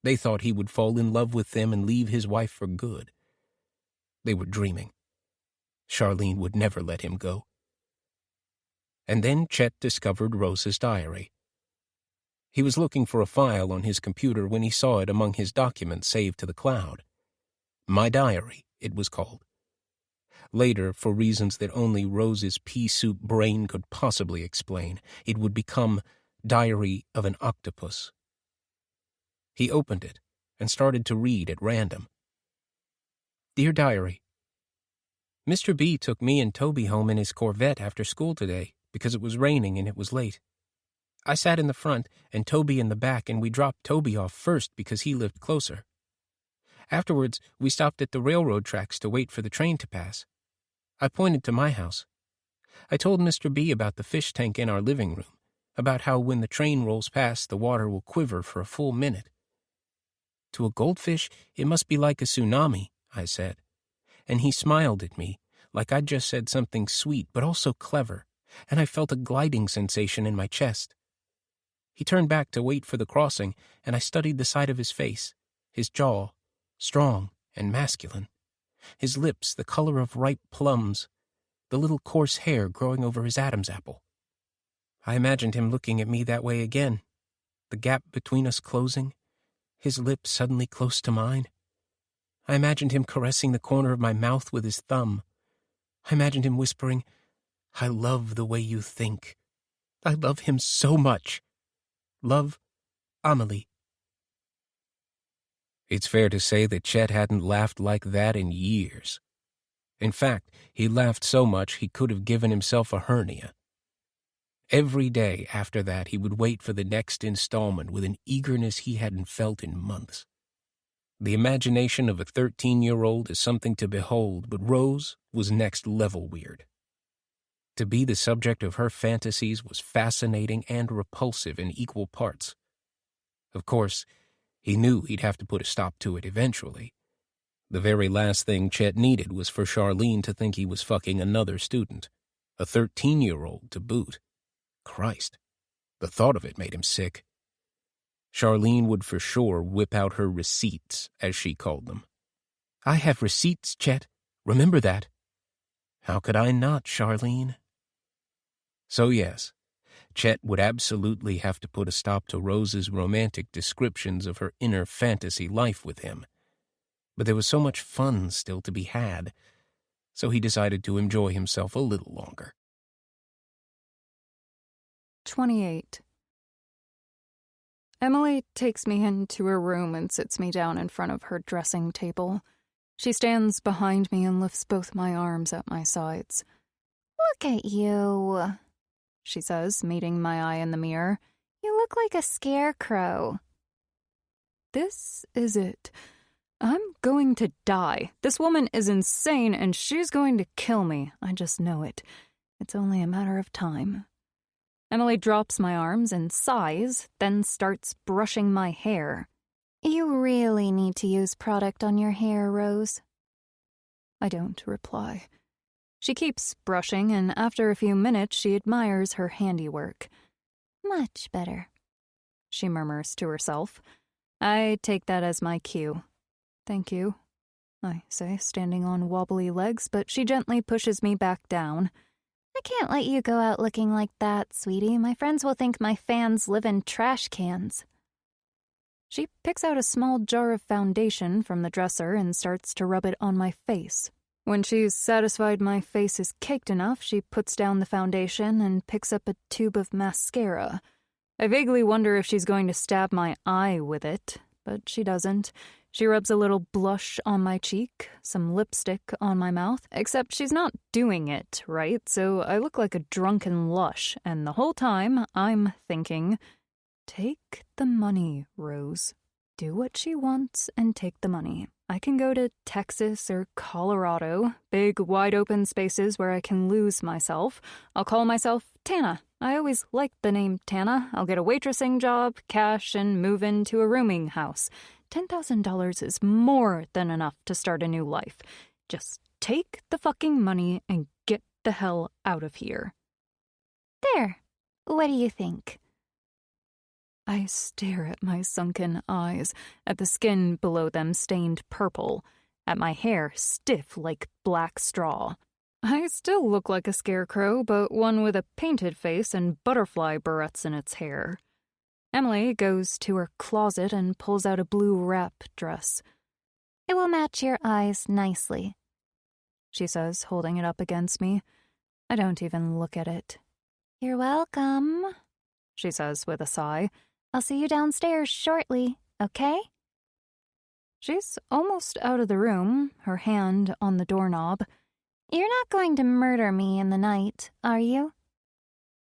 They thought he would fall in love with them and leave his wife for good. They were dreaming. Charlene would never let him go. And then Chet discovered Rose's diary. He was looking for a file on his computer when he saw it among his documents saved to the cloud. My Diary, it was called. Later, for reasons that only Rose's pea-soup brain could possibly explain, it would become Diary of an Octopus. He opened it and started to read at random. Dear Diary, Mr. B took me and Toby home in his Corvette after school today because it was raining and it was late. I sat in the front and Toby in the back, and we dropped Toby off first because he lived closer. Afterwards, we stopped at the railroad tracks to wait for the train to pass. I pointed to my house. I told Mr. B about the fish tank in our living room, about how when the train rolls past, the water will quiver for a full minute. To a goldfish, it must be like a tsunami, I said. And he smiled at me, like I'd just said something sweet but also clever, and I felt a gliding sensation in my chest. He turned back to wait for the crossing, and I studied the side of his face, his jaw, strong and masculine, his lips the color of ripe plums, the little coarse hair growing over his Adam's apple. I imagined him looking at me that way again, the gap between us closing, his lips suddenly close to mine. I imagined him caressing the corner of my mouth with his thumb. I imagined him whispering, I love the way you think. I love him so much. Love, Amelie. It's fair to say that Chet hadn't laughed like that in years. In fact, he laughed so much he could have given himself a hernia. Every day after that, he would wait for the next installment with an eagerness he hadn't felt in months. The imagination of a 13-year-old is something to behold, but Rose was next-level weird. To be the subject of her fantasies was fascinating and repulsive in equal parts. Of course, he knew he'd have to put a stop to it eventually. The very last thing Chet needed was for Charlene to think he was fucking another student, a 13-year-old to boot. Christ, the thought of it made him sick. Charlene would for sure whip out her receipts, as she called them. "I have receipts, Chet. Remember that." How could I not, Charlene? So yes, Chet would absolutely have to put a stop to Rose's romantic descriptions of her inner fantasy life with him. But there was so much fun still to be had, so he decided to enjoy himself a little longer. 28. Emily takes me into her room and sits me down in front of her dressing table. She stands behind me and lifts both my arms at my sides. "Look at you," she says, meeting my eye in the mirror. "You look like a scarecrow." This is it. I'm going to die. This woman is insane and she's going to kill me. I just know it. It's only a matter of time. Emily drops my arms and sighs, then starts brushing my hair. "You really need to use product on your hair, Rose." I don't reply. She keeps brushing, and after a few minutes she admires her handiwork. "Much better," she murmurs to herself. I take that as my cue. "Thank you," I say, standing on wobbly legs, but she gently pushes me back down. "I can't let you go out looking like that, sweetie. My friends will think my fans live in trash cans." She picks out a small jar of foundation from the dresser and starts to rub it on my face. When she's satisfied my face is caked enough, she puts down the foundation and picks up a tube of mascara. I vaguely wonder if she's going to stab my eye with it, but she doesn't. She rubs a little blush on my cheek, some lipstick on my mouth, except she's not doing it, right? So I look like a drunken lush, and the whole time I'm thinking, take the money, Rose. Do what she wants and take the money. I can go to Texas or Colorado, big wide open spaces where I can lose myself. I'll call myself Tana. I always liked the name Tana. I'll get a waitressing job, cash, and move into a rooming house. $10,000 is more than enough to start a new life. Just take the fucking money and get the hell out of here. "There. What do you think?" I stare at my sunken eyes, at the skin below them stained purple, at my hair stiff like black straw. I still look like a scarecrow, but one with a painted face and butterfly barrettes in its hair. Emily goes to her closet and pulls out a blue wrap dress. "It will match your eyes nicely," she says, holding it up against me. I don't even look at it. "You're welcome," she says with a sigh. "I'll see you downstairs shortly, okay?" She's almost out of the room, her hand on the doorknob. "You're not going to murder me in the night, are you?"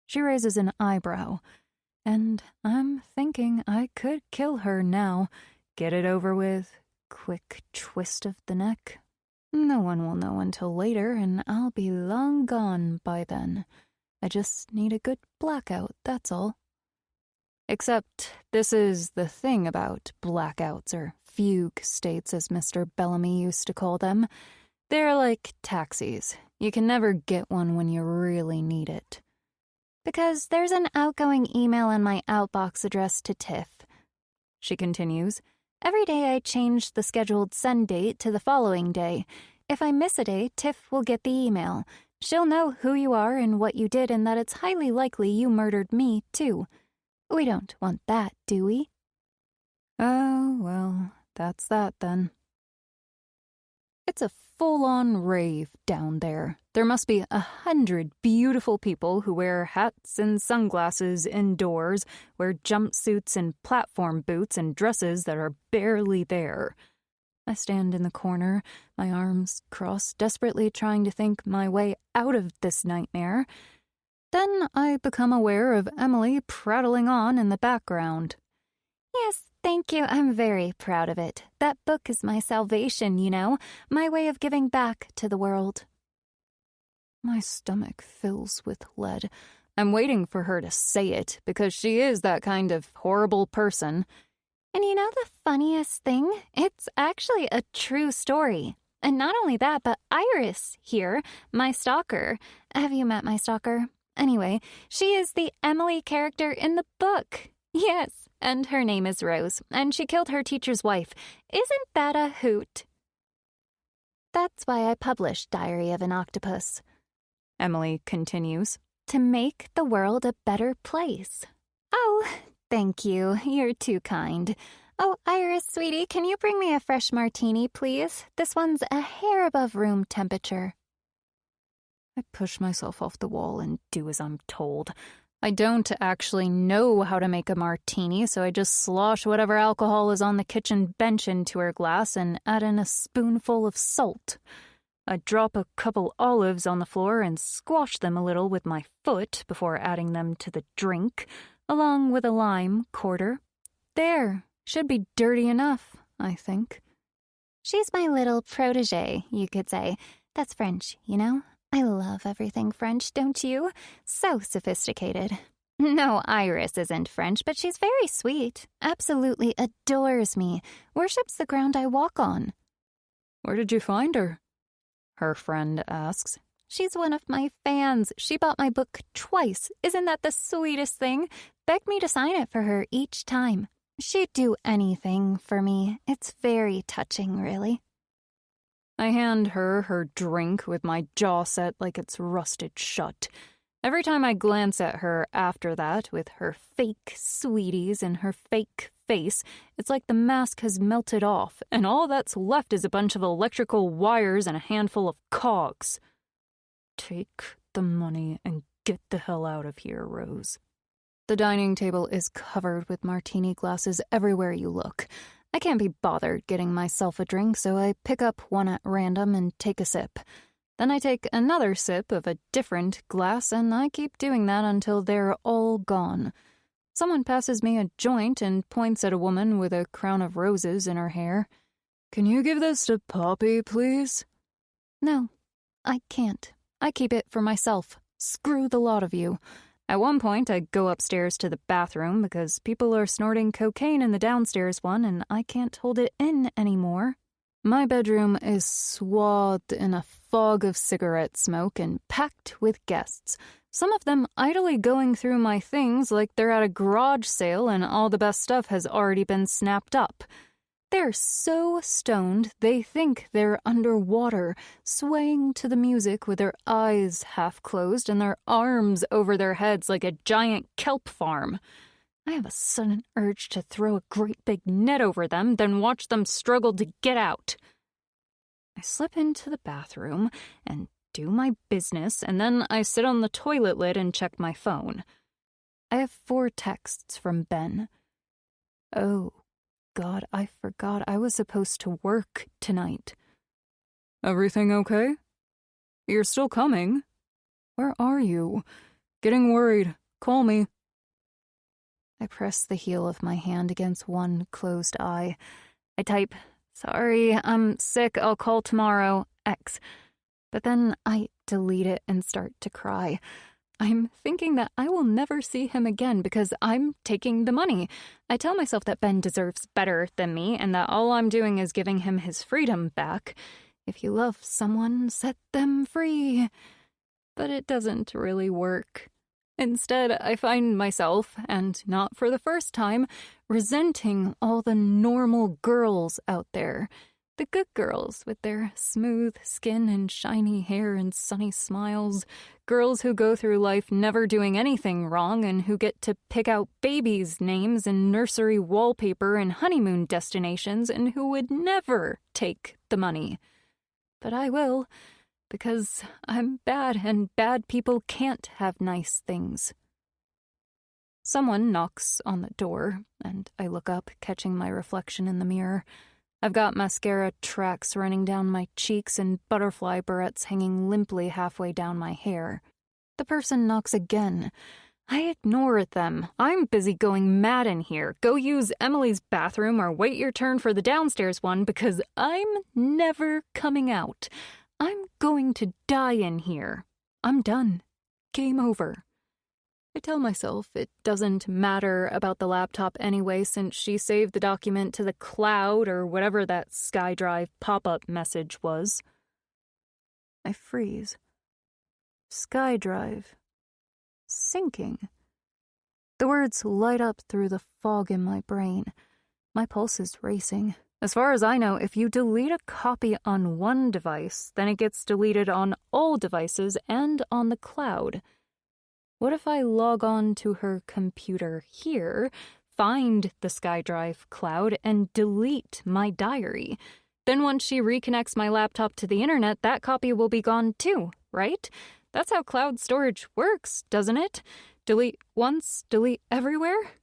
She raises an eyebrow, and I'm thinking I could kill her now. Get it over with. Quick twist of the neck. No one will know until later, and I'll be long gone by then. I just need a good blackout, that's all. Except this is the thing about blackouts, or fugue states as Mr. Bellamy used to call them. They're like taxis. You can never get one when you really need it. "Because there's an outgoing email in my outbox addressed to Tiff," she continues. "Every day I change the scheduled send date to the following day. If I miss a day, Tiff will get the email. She'll know who you are and what you did and that it's highly likely you murdered me, too. We don't want that, do we?" Oh, well, that's that then. It's a full-on rave down there. There must be 100 beautiful people who wear hats and sunglasses indoors, wear jumpsuits and platform boots and dresses that are barely there. I stand in the corner, my arms crossed, desperately trying to think my way out of this nightmare. Then I become aware of Emily prattling on in the background. Yes, thank you. I'm very proud of it. That book is my salvation, you know, my way of giving back to the world. My stomach fills with lead. I'm waiting for her to say it, because she is that kind of horrible person. And you know the funniest thing? It's actually a true story. And not only that, but Iris here, my stalker. Have you met my stalker? Anyway, she is the Emily character in the book. Yes, and her name is Rose, and she killed her teacher's wife. Isn't that a hoot? That's why I published Diary of an Octopus. Emily continues. To make the world a better place. Oh, thank you. You're too kind. Oh, Iris, sweetie, can you bring me a fresh martini, please? This one's a hair above room temperature. I push myself off the wall and do as I'm told. I don't actually know how to make a martini, so I just slosh whatever alcohol is on the kitchen bench into her glass and add in a spoonful of salt. I drop a couple olives on the floor and squash them a little with my foot before adding them to the drink, along with a lime quarter. There, should be dirty enough, I think. She's my little protégée, you could say. That's French, you know? I love everything French, don't you? So sophisticated. No, Iris isn't French, but she's very sweet. Absolutely adores me. Worships the ground I walk on. Where did you find her? Her friend asks. She's one of my fans. She bought my book twice. Isn't that the sweetest thing? Begged me to sign it for her each time. She'd do anything for me. It's very touching, really. I hand her her drink with my jaw set like it's rusted shut. Every time I glance at her after that, with her fake sweeties and her fake face, it's like the mask has melted off, and all that's left is a bunch of electrical wires and a handful of cogs. Take the money and get the hell out of here, Rose. The dining table is covered with martini glasses everywhere you look. I can't be bothered getting myself a drink, so I pick up one at random and take a sip. Then I take another sip of a different glass, and I keep doing that until they're all gone. Someone passes me a joint and points at a woman with a crown of roses in her hair. Can you give this to Poppy, please? No, I can't. I keep it for myself. Screw the lot of you. At one point, I go upstairs to the bathroom because people are snorting cocaine in the downstairs one and I can't hold it in anymore. My bedroom is swathed in a fog of cigarette smoke and packed with guests, some of them idly going through my things like they're at a garage sale and all the best stuff has already been snapped up. They're so stoned they think they're underwater, swaying to the music with their eyes half closed and their arms over their heads like a giant kelp farm. I have a sudden urge to throw a great big net over them, then watch them struggle to get out. I slip into the bathroom and do my business, and then I sit on the toilet lid and check my phone. I have 4 texts from Ben. Oh, God, I forgot I was supposed to work tonight. Everything okay? You're still coming? Where are you? Getting worried. Call me. I press the heel of my hand against one closed eye. I type, sorry, I'm sick, I'll call tomorrow, X. But then I delete it and start to cry. I'm thinking that I will never see him again because I'm taking the money. I tell myself that Ben deserves better than me and that all I'm doing is giving him his freedom back. If you love someone, set them free. But it doesn't really work. Instead, I find myself, and not for the first time, resenting all the normal girls out there. The good girls with their smooth skin and shiny hair and sunny smiles. Girls who go through life never doing anything wrong and who get to pick out babies' names and nursery wallpaper and honeymoon destinations and who would never take the money. But I will, because I'm bad and bad people can't have nice things. Someone knocks on the door, and I look up, catching my reflection in the mirror. I've got mascara tracks running down my cheeks and butterfly barrettes hanging limply halfway down my hair. The person knocks again. I ignore them. I'm busy going mad in here. Go use Emily's bathroom or wait your turn for the downstairs one because I'm never coming out. I'm going to die in here. I'm done. Game over. I tell myself it doesn't matter about the laptop anyway since she saved the document to the cloud or whatever that SkyDrive pop-up message was. I freeze. SkyDrive. Sinking. The words light up through the fog in my brain. My pulse is racing. As far as I know, if you delete a copy on one device, then it gets deleted on all devices and on the cloud. What if I log on to her computer here, find the SkyDrive cloud, and delete my diary? Then once she reconnects my laptop to the internet, that copy will be gone too, right? That's how cloud storage works, doesn't it? Delete once, delete everywhere?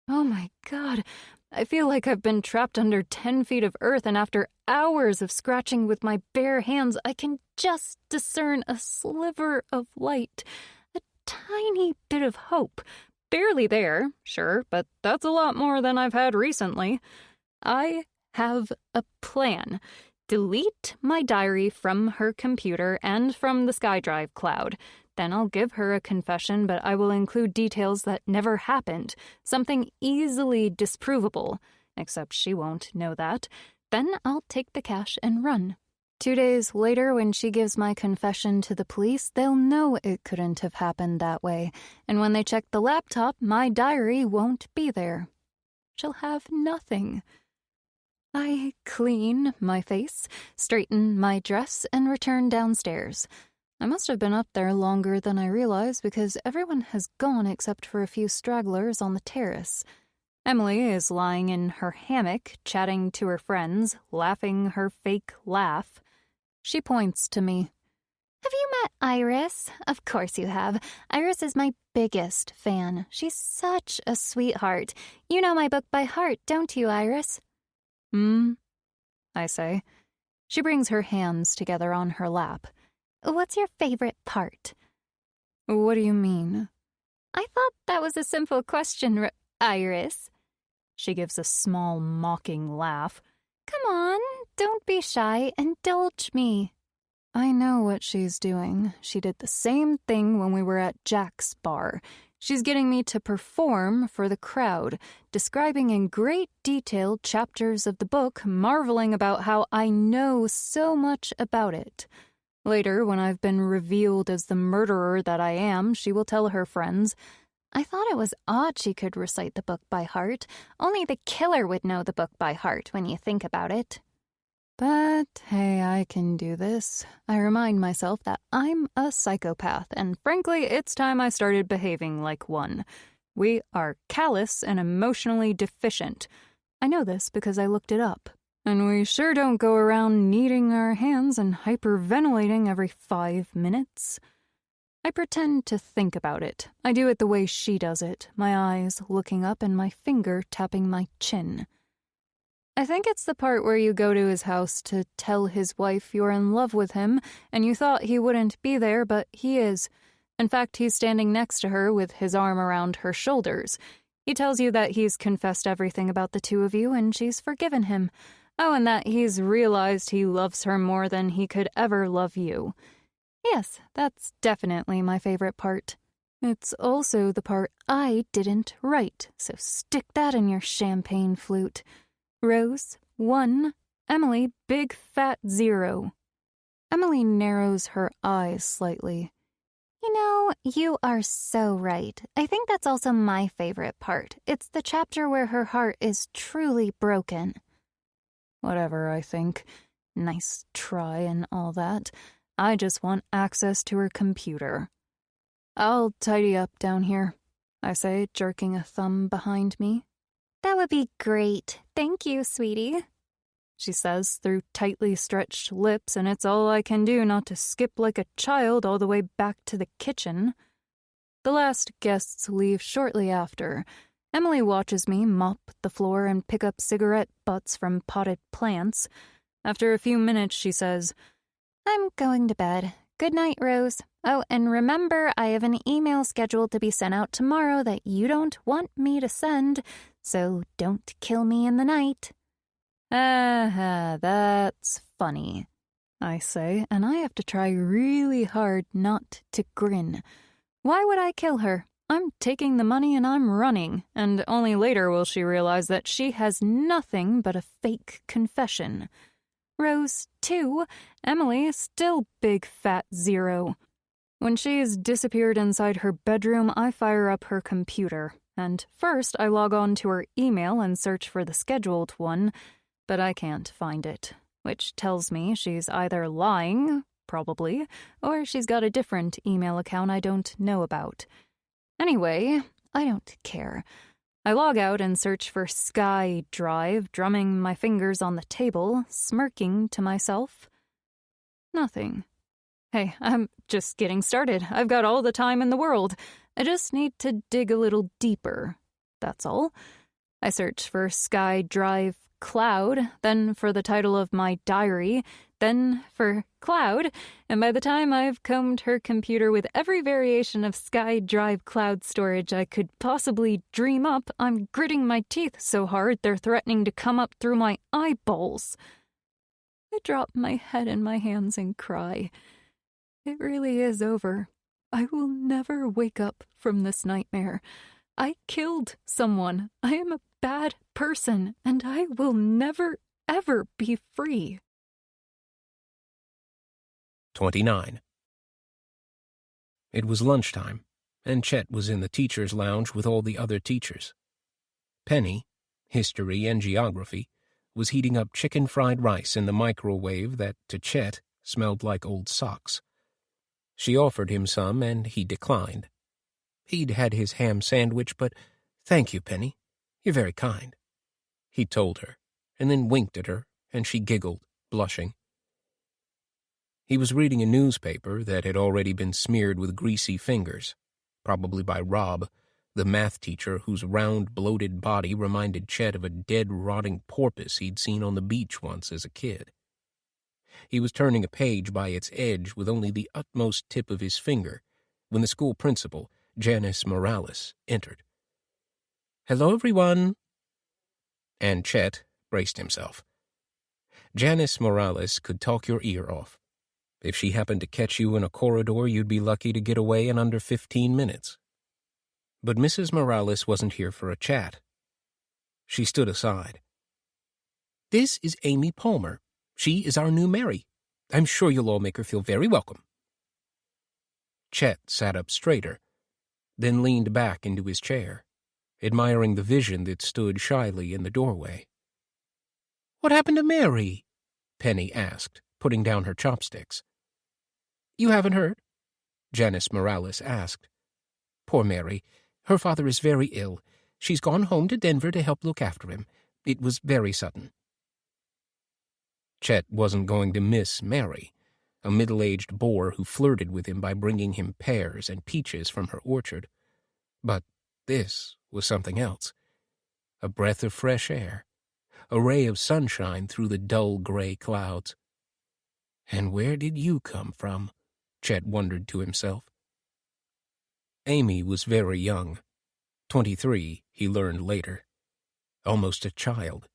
Oh my God, I feel like I've been trapped under 10 feet of earth, and after hours of scratching with my bare hands, I can just discern a sliver of light, a tiny bit of hope. Barely there, sure, but that's a lot more than I've had recently. I have a plan. Delete my diary from her computer and from the SkyDrive cloud. Then I'll give her a confession, but I will include details that never happened, something easily disprovable, except she won't know that. Then I'll take the cash and run. 2 days later, when she gives my confession to the police, they'll know it couldn't have happened that way, and when they check the laptop, my diary won't be there. She'll have nothing. I clean my face, straighten my dress, and return downstairs. I must have been up there longer than I realized because everyone has gone except for a few stragglers on the terrace. Emily is lying in her hammock, chatting to her friends, laughing her fake laugh. She points to me. Have you met Iris? Of course you have. Iris is my biggest fan. She's such a sweetheart. You know my book by heart, don't you, Iris? I say. She brings her hands together on her lap. What's your favorite part? What do you mean? I thought that was a simple question, Iris. She gives a small, mocking laugh. Come on, don't be shy, indulge me. I know what she's doing. She did the same thing when we were at Jack's bar. She's getting me to perform for the crowd, describing in great detail chapters of the book, marveling about how I know so much about it. Later, when I've been revealed as the murderer that I am, she will tell her friends, I thought it was odd she could recite the book by heart. Only the killer would know the book by heart when you think about it. But, hey, I can do this. I remind myself that I'm a psychopath, and frankly, it's time I started behaving like one. We are callous and emotionally deficient. I know this because I looked it up. And we sure don't go around kneading our hands and hyperventilating every 5 minutes. I pretend to think about it. I do it the way she does it, my eyes looking up and my finger tapping my chin. I think it's the part where you go to his house to tell his wife you're in love with him, and you thought he wouldn't be there, but he is. In fact, he's standing next to her with his arm around her shoulders. He tells you that he's confessed everything about the two of you, and she's forgiven him. Oh, and that he's realized he loves her more than he could ever love you. Yes, that's definitely my favorite part. It's also the part I didn't write, so stick that in your champagne flute. Rose, 1. Emily, big fat 0. Emily narrows her eyes slightly. You know, you are so right. I think that's also my favorite part. It's the chapter where her heart is truly broken. Whatever, I think. Nice try and all that. I just want access to her computer. I'll tidy up down here, I say, jerking a thumb behind me. That would be great. Thank you, sweetie, she says through tightly stretched lips, and it's all I can do not to skip like a child all the way back to the kitchen. The last guests leave shortly after. Emily watches me mop the floor and pick up cigarette butts from potted plants. After a few minutes, she says, I'm going to bed. Good night, Rose. Oh, and remember, I have an email scheduled to be sent out tomorrow that you don't want me to send, so don't kill me in the night. That's funny, I say, and I have to try really hard not to grin. Why would I kill her? I'm taking the money and I'm running, and only later will she realize that she has nothing but a fake confession. Rose 2, Emily still big fat 0. When she's disappeared inside her bedroom, I fire up her computer, and first I log on to her email and search for the scheduled one, but I can't find it, which tells me she's either lying, probably, or she's got a different email account I don't know about. Anyway, I don't care. I log out and search for Sky Drive, drumming my fingers on the table, smirking to myself. Nothing. Hey, I'm just getting started. I've got all the time in the world. I just need to dig a little deeper. That's all. I search for Sky Drive Cloud, then for the title of my diary, then for Cloud, and by the time I've combed her computer with every variation of Sky Drive cloud storage I could possibly dream up, I'm gritting my teeth so hard they're threatening to come up through my eyeballs. I drop my head in my hands and cry. It really is over. I will never wake up from this nightmare. I killed someone. I am a bad person, and I will never, ever be free. 29. It was lunchtime, and Chet was in the teacher's lounge with all the other teachers. Penny, history and geography, was heating up chicken fried rice in the microwave that, to Chet, smelled like old socks. She offered him some, and he declined. He'd had his ham sandwich, but, "Thank you, Penny. You're very kind," he told her, and then winked at her, and she giggled, blushing. He was reading a newspaper that had already been smeared with greasy fingers, probably by Rob, the math teacher whose round, bloated body reminded Chet of a dead, rotting porpoise he'd seen on the beach once as a kid. He was turning a page by its edge with only the utmost tip of his finger when the school principal, Janice Morales, entered. "Hello, everyone." And Chet braced himself. Janice Morales could talk your ear off. If she happened to catch you in a corridor, you'd be lucky to get away in under 15 minutes. But Mrs. Morales wasn't here for a chat. She stood aside. "This is Amy Palmer. She is our new Mary. I'm sure you'll all make her feel very welcome." Chet sat up straighter, then leaned back into his chair, admiring the vision that stood shyly in the doorway. "What happened to Mary?" Penny asked, putting down her chopsticks. "You haven't heard?" Janice Morales asked. "Poor Mary. Her father is very ill. She's gone home to Denver to help look after him. It was very sudden." Chet wasn't going to miss Mary, a middle-aged bore who flirted with him by bringing him pears and peaches from her orchard. But this was something else. A breath of fresh air, a ray of sunshine through the dull gray clouds. "And where did you come from?" Chet wondered to himself. Amy was very young. 23, he learned later. Almost a child.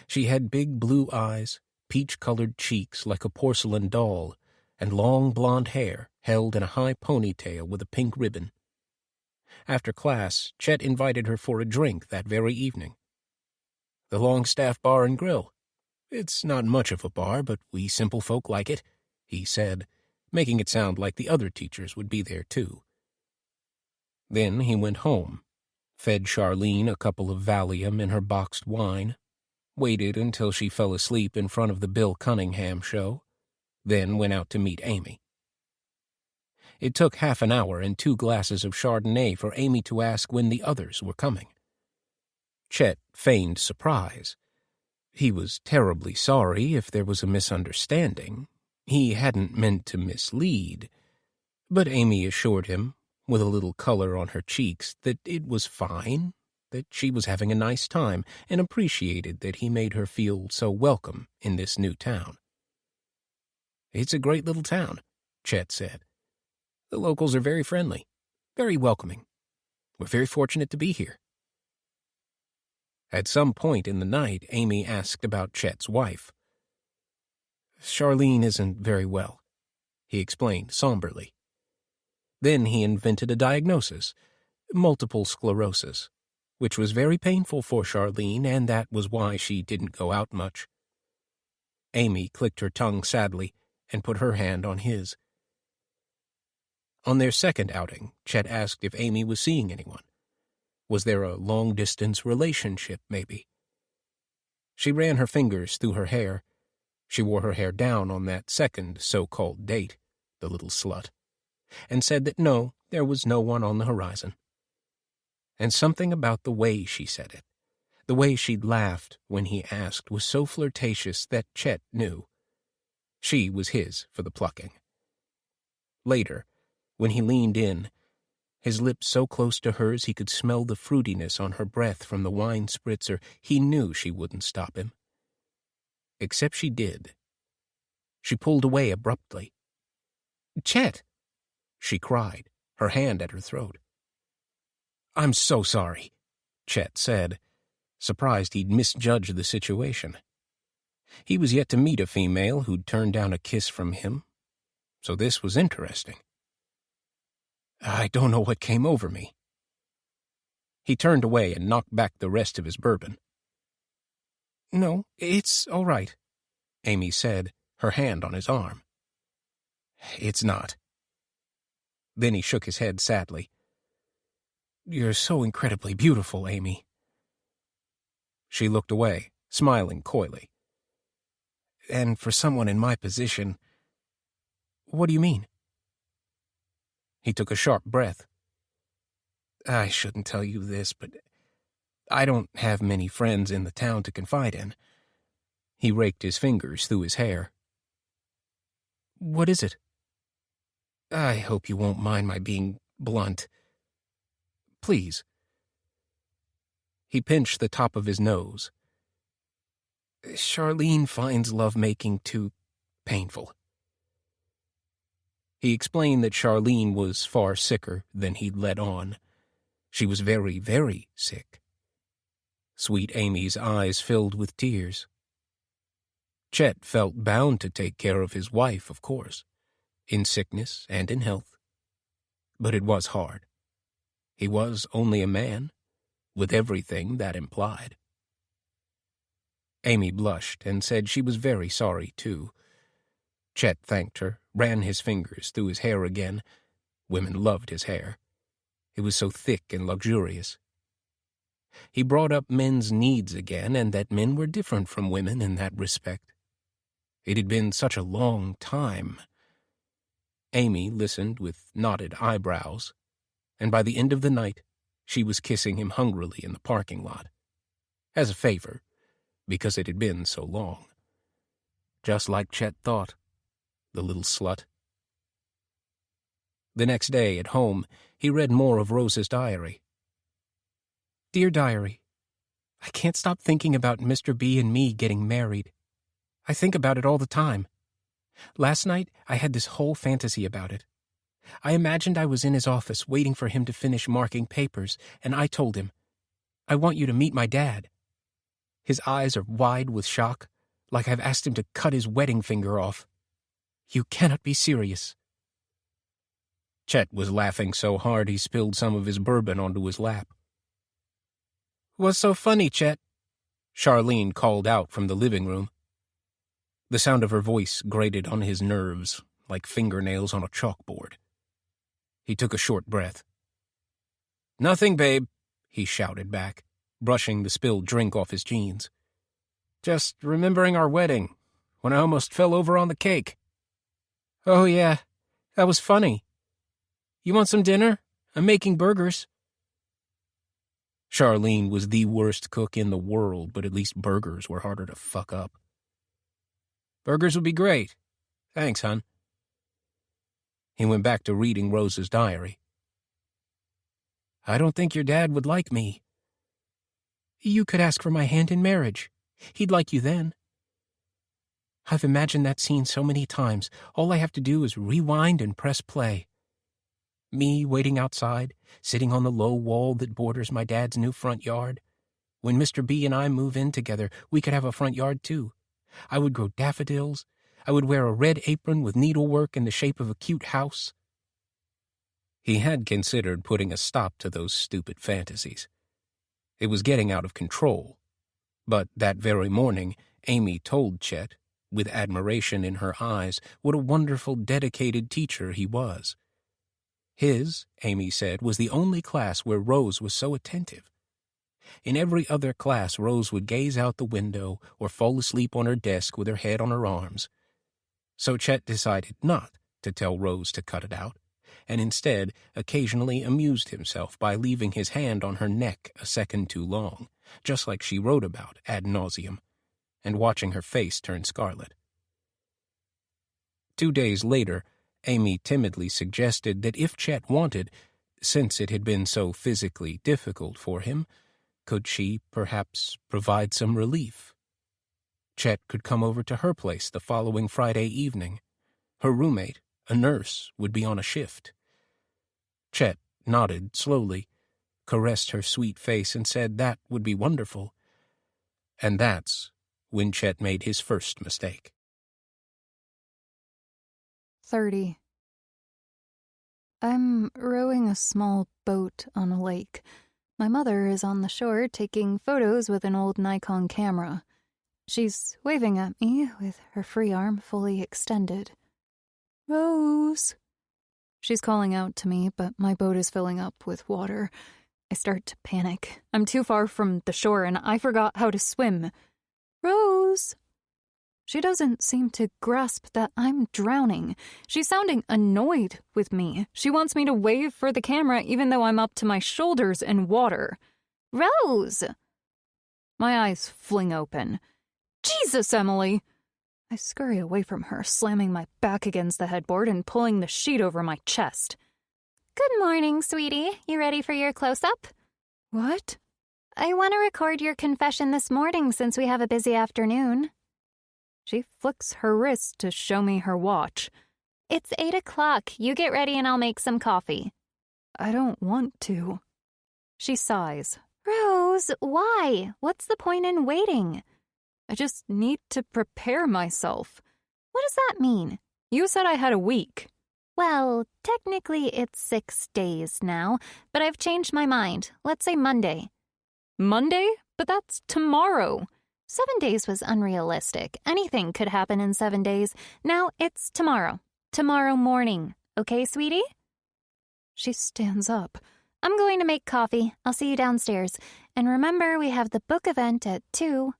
She had big blue eyes, peach-colored cheeks like a porcelain doll, and long blonde hair held in a high ponytail with a pink ribbon. After class, Chet invited her for a drink that very evening. "The Longstaff Bar and Grill. It's not much of a bar, but we simple folk like it," he said, making it sound like the other teachers would be there too. Then he went home, fed Charlene a couple of Valium in her boxed wine, waited until she fell asleep in front of the Bill Cunningham show, then went out to meet Amy. It took half an hour and 2 glasses of Chardonnay for Amy to ask when the others were coming. Chet feigned surprise. He was terribly sorry if there was a misunderstanding. He hadn't meant to mislead. But Amy assured him, with a little color on her cheeks, that it was fine, that she was having a nice time, and appreciated that he made her feel so welcome in this new town. "It's a great little town," Chet said. The locals are very friendly, very welcoming. We're very fortunate to be here." At some point in the night, Amy asked about Chet's wife. "Charlene isn't very well," he explained somberly. Then he invented a diagnosis, multiple sclerosis, which was very painful for Charlene, and that was why she didn't go out much. Amy clicked her tongue sadly and put her hand on his. On their second outing, Chet asked if Amy was seeing anyone. Was there a long-distance relationship, maybe? She ran her fingers through her hair. She wore her hair down on that second so-called date, the little slut, and said that no, there was no one on the horizon. And something about the way she said it, the way she'd laughed when he asked, was so flirtatious that Chet knew. She was his for the plucking. Later, when he leaned in, his lips so close to hers he could smell the fruitiness on her breath from the wine spritzer, he knew she wouldn't stop him. Except she did. She pulled away abruptly. "Chet!" she cried, her hand at her throat. "I'm so sorry," Chet said, surprised he'd misjudged the situation. He was yet to meet a female who'd turned down a kiss from him, so this was interesting. "I don't know what came over me." He turned away and knocked back the rest of his bourbon. "No, it's all right," Amy said, her hand on his arm. "It's not." Then he shook his head sadly. "You're so incredibly beautiful, Amy." She looked away, smiling coyly. "And for someone in my position—" "What do you mean?" He took a sharp breath. "I shouldn't tell you this, but I don't have many friends in the town to confide in." He raked his fingers through his hair. "What is it?" "I hope you won't mind my being blunt. Please." He pinched the top of his nose. "Charlene finds lovemaking too painful." He explained that Charlene was far sicker than he'd let on. She was very, very sick. Sweet Amy's eyes filled with tears. Chet felt bound to take care of his wife, of course, in sickness and in health. But it was hard. He was only a man, with everything that implied. Amy blushed and said she was very sorry, too. Chet thanked her, ran his fingers through his hair again. Women loved his hair. It was so thick and luxurious. He brought up men's needs again, and that men were different from women in that respect. It had been such a long time. Amy listened with knotted eyebrows, and by the end of the night, she was kissing him hungrily in the parking lot. As a favor, because it had been so long. Just like Chet thought. The little slut. The next day, at home, he read more of Rose's diary. "Dear Diary, I can't stop thinking about Mr. B and me getting married. I think about it all the time. Last night, I had this whole fantasy about it. I imagined I was in his office waiting for him to finish marking papers, and I told him, 'I want you to meet my dad.' His eyes are wide with shock, like I've asked him to cut his wedding finger off. You cannot be serious." Chet was laughing so hard he spilled some of his bourbon onto his lap. "What's so funny, Chet?" Charlene called out from the living room. The sound of her voice grated on his nerves like fingernails on a chalkboard. He took a short breath. "Nothing, babe," he shouted back, brushing the spilled drink off his jeans. "Just remembering our wedding, when I almost fell over on the cake." "Oh, yeah, that was funny. You want some dinner? I'm making burgers." Charlene was the worst cook in the world, but at least burgers were harder to fuck up. "Burgers would be great. Thanks, hon." He went back to reading Rose's diary. "I don't think your dad would like me." "You could ask for my hand in marriage. He'd like you then." "I've imagined that scene so many times. All I have to do is rewind and press play. Me waiting outside, sitting on the low wall that borders my dad's new front yard. When Mr. B and I move in together, we could have a front yard too. I would grow daffodils. I would wear a red apron with needlework in the shape of a cute house. He had considered putting a stop to those stupid fantasies. It was getting out of control. But that very morning, Amy told Chet, with admiration in her eyes, what a wonderful, dedicated teacher he was. His, Amy said, was the only class where Rose was so attentive. In every other class, Rose would gaze out the window or fall asleep on her desk with her head on her arms. So Chet decided not to tell Rose to cut it out, and instead occasionally amused himself by leaving his hand on her neck a second too long, just like she wrote about ad nauseum, and watching her face turn scarlet. 2 days later, Amy timidly suggested that if Chet wanted, since it had been so physically difficult for him, could she, perhaps, provide some relief? Chet could come over to her place the following Friday evening. Her roommate, a nurse, would be on a shift. Chet nodded slowly, caressed her sweet face, and said that would be wonderful. And that's when Chet made his first mistake. 30. I'm rowing a small boat on a lake. My mother is on the shore taking photos with an old Nikon camera. She's waving at me with her free arm fully extended. Rose! She's calling out to me, but my boat is filling up with water. I start to panic. I'm too far from the shore and I forgot how to swim. Rose! She doesn't seem to grasp that I'm drowning. She's sounding annoyed with me. She wants me to wave for the camera even though I'm up to my shoulders in water. Rose! My eyes fling open. Jesus, Emily! I scurry away from her, slamming my back against the headboard and pulling the sheet over my chest. Good morning, sweetie. You ready for your close-up? What? I want to record your confession this morning since we have a busy afternoon. She flicks her wrist to show me her watch. It's 8 o'clock. You get ready and I'll make some coffee. I don't want to. She sighs. Rose, why? What's the point in waiting? I just need to prepare myself. What does that mean? You said I had a week. Well, technically it's 6 days now, but I've changed my mind. Let's say Monday. Monday? But that's tomorrow. 7 days was unrealistic. Anything could happen in 7 days. Now it's tomorrow. Tomorrow morning. Okay, sweetie? She stands up. I'm going to make coffee. I'll see you downstairs. And remember, we have the book event at 2.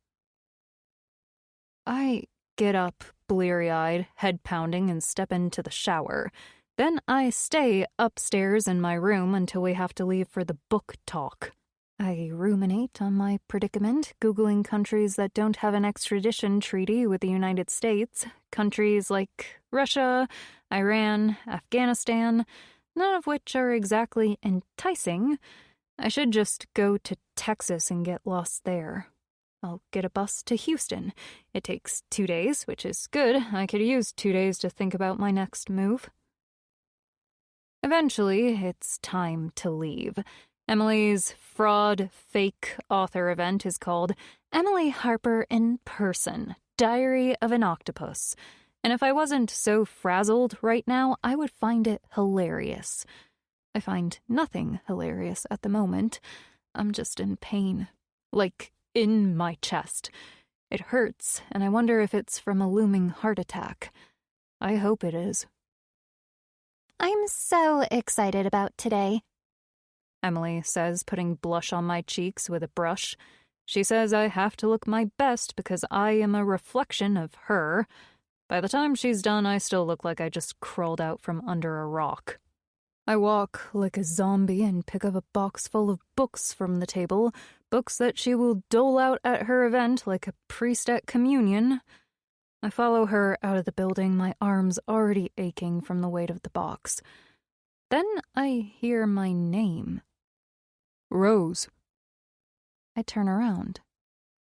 I get up, bleary-eyed, head pounding, and step into the shower. Then I stay upstairs in my room until we have to leave for the book talk. I ruminate on my predicament, Googling countries that don't have an extradition treaty with the United States, countries like Russia, Iran, Afghanistan, none of which are exactly enticing. I should just go to Texas and get lost there. I'll get a bus to Houston. It takes 2 days, which is good. I could use 2 days to think about my next move. Eventually, it's time to leave. Emily's fraud fake author event is called Emily Harper in Person, Diary of an Octopus. And if I wasn't so frazzled right now, I would find it hilarious. I find nothing hilarious at the moment. I'm just in pain. Like, in my chest. It hurts, and I wonder if it's from a looming heart attack. I hope it is. I'm so excited about today, Emily says, putting blush on my cheeks with a brush. She says I have to look my best because I am a reflection of her. By the time she's done, I still look like I just crawled out from under a rock. I walk like a zombie and pick up a box full of books from the table, books that she will dole out at her event like a priest at communion. I follow her out of the building, my arms already aching from the weight of the box. Then I hear my name. Rose. I turn around.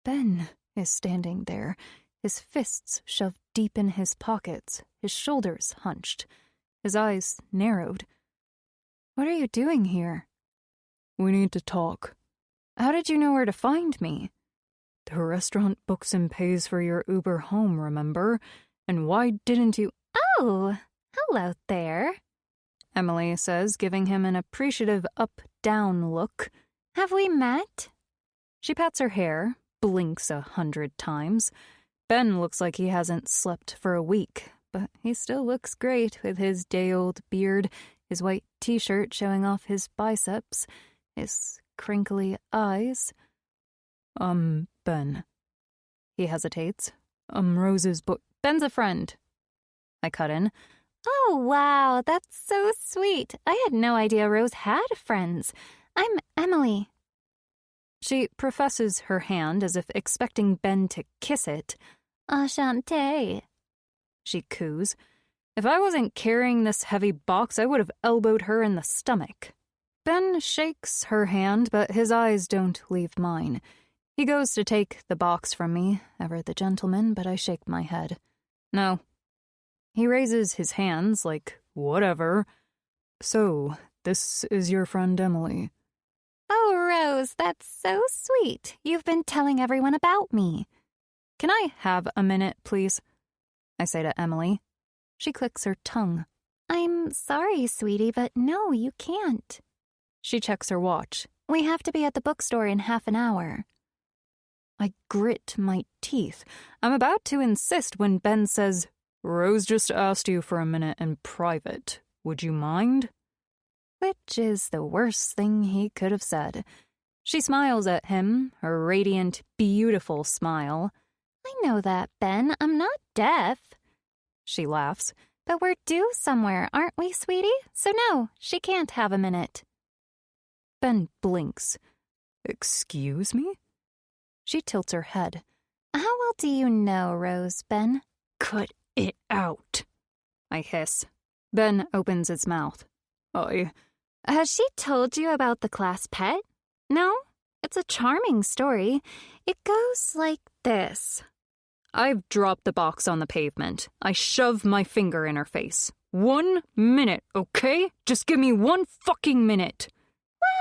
Ben is standing there, his fists shoved deep in his pockets, his shoulders hunched, his eyes narrowed. What are you doing here? We need to talk. How did you know where to find me? The restaurant books and pays for your Uber home, remember? And why didn't you— Oh, hello there, Emily says, giving him an appreciative up-down look. Have we met? She pats her hair, blinks 100 times. Ben looks like he hasn't slept for a week, but he still looks great with his day-old beard, his white t-shirt showing off his biceps, his crinkly eyes. Ben. He hesitates. Rose's Ben's a friend. I cut in. Oh, wow, that's so sweet. I had no idea Rose had friends. I'm Emily. She professes her hand as if expecting Ben to kiss it. Enchantée. She coos. If I wasn't carrying this heavy box, I would have elbowed her in the stomach. Ben shakes her hand, but his eyes don't leave mine. He goes to take the box from me, ever the gentleman, but I shake my head. No. He raises his hands like, whatever. So, this is your friend Emily. Oh, Rose, that's so sweet. You've been telling everyone about me. Can I have a minute, please? I say to Emily. She clicks her tongue. I'm sorry, sweetie, but no, you can't. She checks her watch. We have to be at the bookstore in half an hour. I grit my teeth. I'm about to insist when Ben says, Rose just asked you for a minute in private. Would you mind? Which is the worst thing he could have said. She smiles at him, her radiant, beautiful smile. I know that, Ben. I'm not deaf. She laughs. But we're due somewhere, aren't we, sweetie? So no, she can't have a minute. Ben blinks. Excuse me? She tilts her head. How well do you know Rose, Ben? Cut it out. I hiss. Ben opens its mouth. Has she told you about the class pet? No? It's a charming story. It goes like this. I've dropped the box on the pavement. I shove my finger in her face. 1 minute, okay? Just give me 1 fucking minute.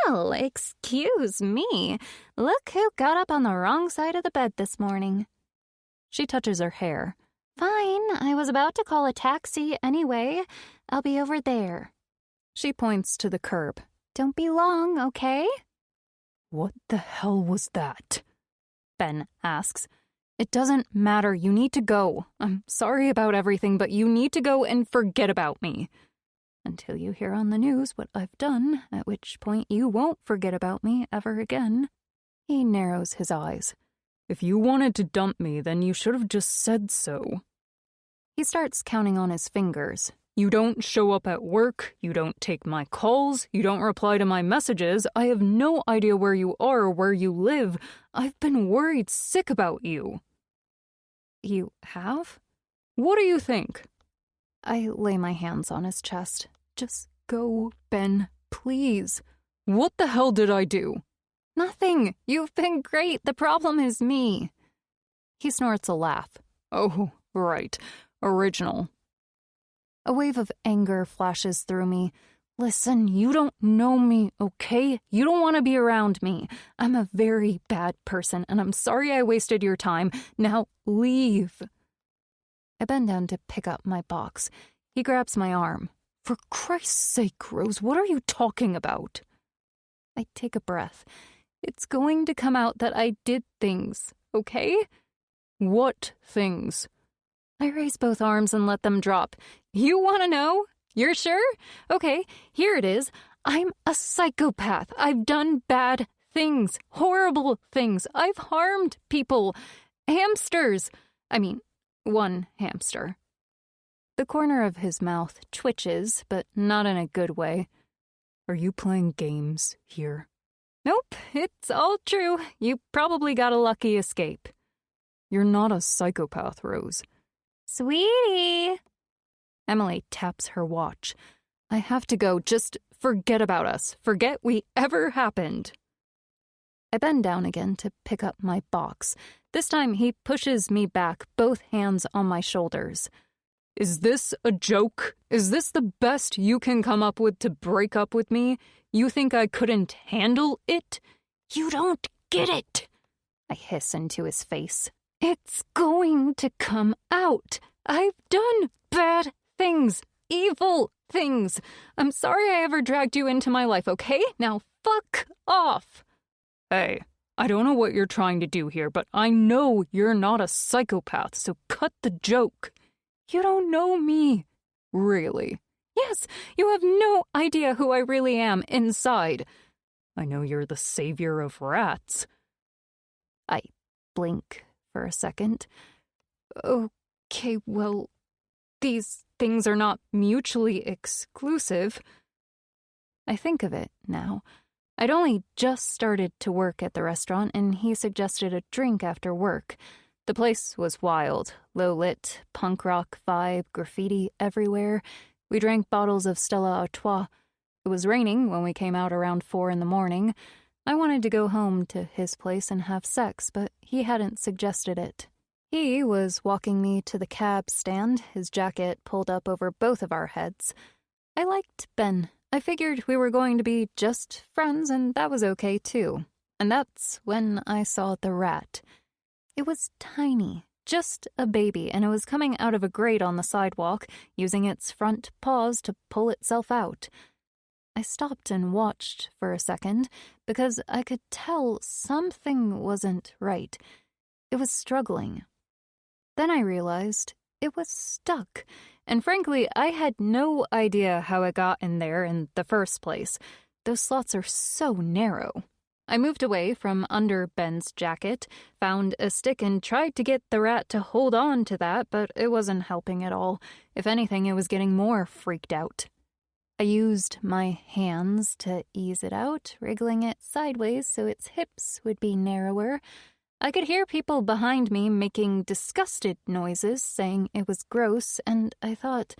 Well, excuse me. Look who got up on the wrong side of the bed this morning. She touches her hair. Fine, I was about to call a taxi anyway. I'll be over there. She points to the curb. Don't be long, okay? What the hell was that? Ben asks. It doesn't matter. You need to go. I'm sorry about everything, but you need to go and forget about me. Until you hear on the news what I've done, at which point you won't forget about me ever again. He narrows his eyes. If you wanted to dump me, then you should have just said so. He starts counting on his fingers. You don't show up at work, you don't take my calls, you don't reply to my messages, I have no idea where you are or where you live. I've been worried sick about you. You have? What do you think? I lay my hands on his chest. Just go, Ben, please. What the hell did I do? Nothing. You've been great. The problem is me. He snorts a laugh. Oh, right. Original. A wave of anger flashes through me. Listen, you don't know me, okay? You don't want to be around me. I'm a very bad person, and I'm sorry I wasted your time. Now, leave. I bend down to pick up my box. He grabs my arm. For Christ's sake, Rose, what are you talking about? I take a breath. It's going to come out that I did things, okay? What things? I raise both arms and let them drop. You want to know? You're sure? Okay, here it is. I'm a psychopath. I've done bad things, horrible things. I've harmed people. Hamsters. I mean, one hamster. The corner of his mouth twitches, but not in a good way. Are you playing games here? Nope, it's all true. You probably got a lucky escape. You're not a psychopath, Rose. Sweetie! Emily taps her watch. I have to go. Just forget about us. Forget we ever happened. I bend down again to pick up my box. This time he pushes me back, both hands on my shoulders. Is this a joke? Is this the best you can come up with to break up with me? You think I couldn't handle it? You don't get it, I hiss into his face. It's going to come out. I've done bad things, evil things. I'm sorry I ever dragged you into my life, okay? Now fuck off. Hey, I don't know what you're trying to do here, but I know you're not a psychopath, so cut the joke. You don't know me. Really? Yes, you have no idea who I really am inside. I know you're the savior of rats. I blink for a second. Okay, well, these things are not mutually exclusive. I think of it now. I'd only just started to work at the restaurant, and he suggested a drink after work. The place was wild, low-lit, punk rock vibe, graffiti everywhere. We drank bottles of Stella Artois. It was raining when we came out around 4 a.m. I wanted to go home to his place and have sex, but he hadn't suggested it. He was walking me to the cab stand, his jacket pulled up over both of our heads. I liked Ben. I figured we were going to be just friends, and that was okay, too. And that's when I saw the rat. It was tiny, just a baby, and it was coming out of a grate on the sidewalk, using its front paws to pull itself out. I stopped and watched for a second, because I could tell something wasn't right. It was struggling. Then I realized it was stuck, and frankly, I had no idea how it got in there in the first place. Those slots are so narrow. I moved away from under Ben's jacket, found a stick, and tried to get the rat to hold on to that, but it wasn't helping at all. If anything, it was getting more freaked out. I used my hands to ease it out, wriggling it sideways so its hips would be narrower. I could hear people behind me making disgusted noises, saying it was gross, and I thought,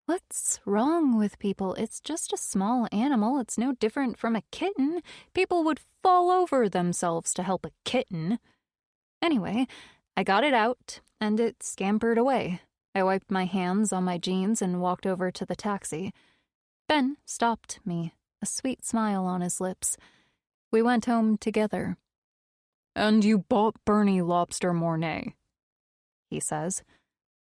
what's wrong with people? It's just a small animal. It's no different from a kitten. People would fall over themselves to help a kitten. Anyway, I got it out, and it scampered away. I wiped my hands on my jeans and walked over to the taxi. Ben stopped me, a sweet smile on his lips. We went home together. And you bought Bernie Lobster Mornay, he says.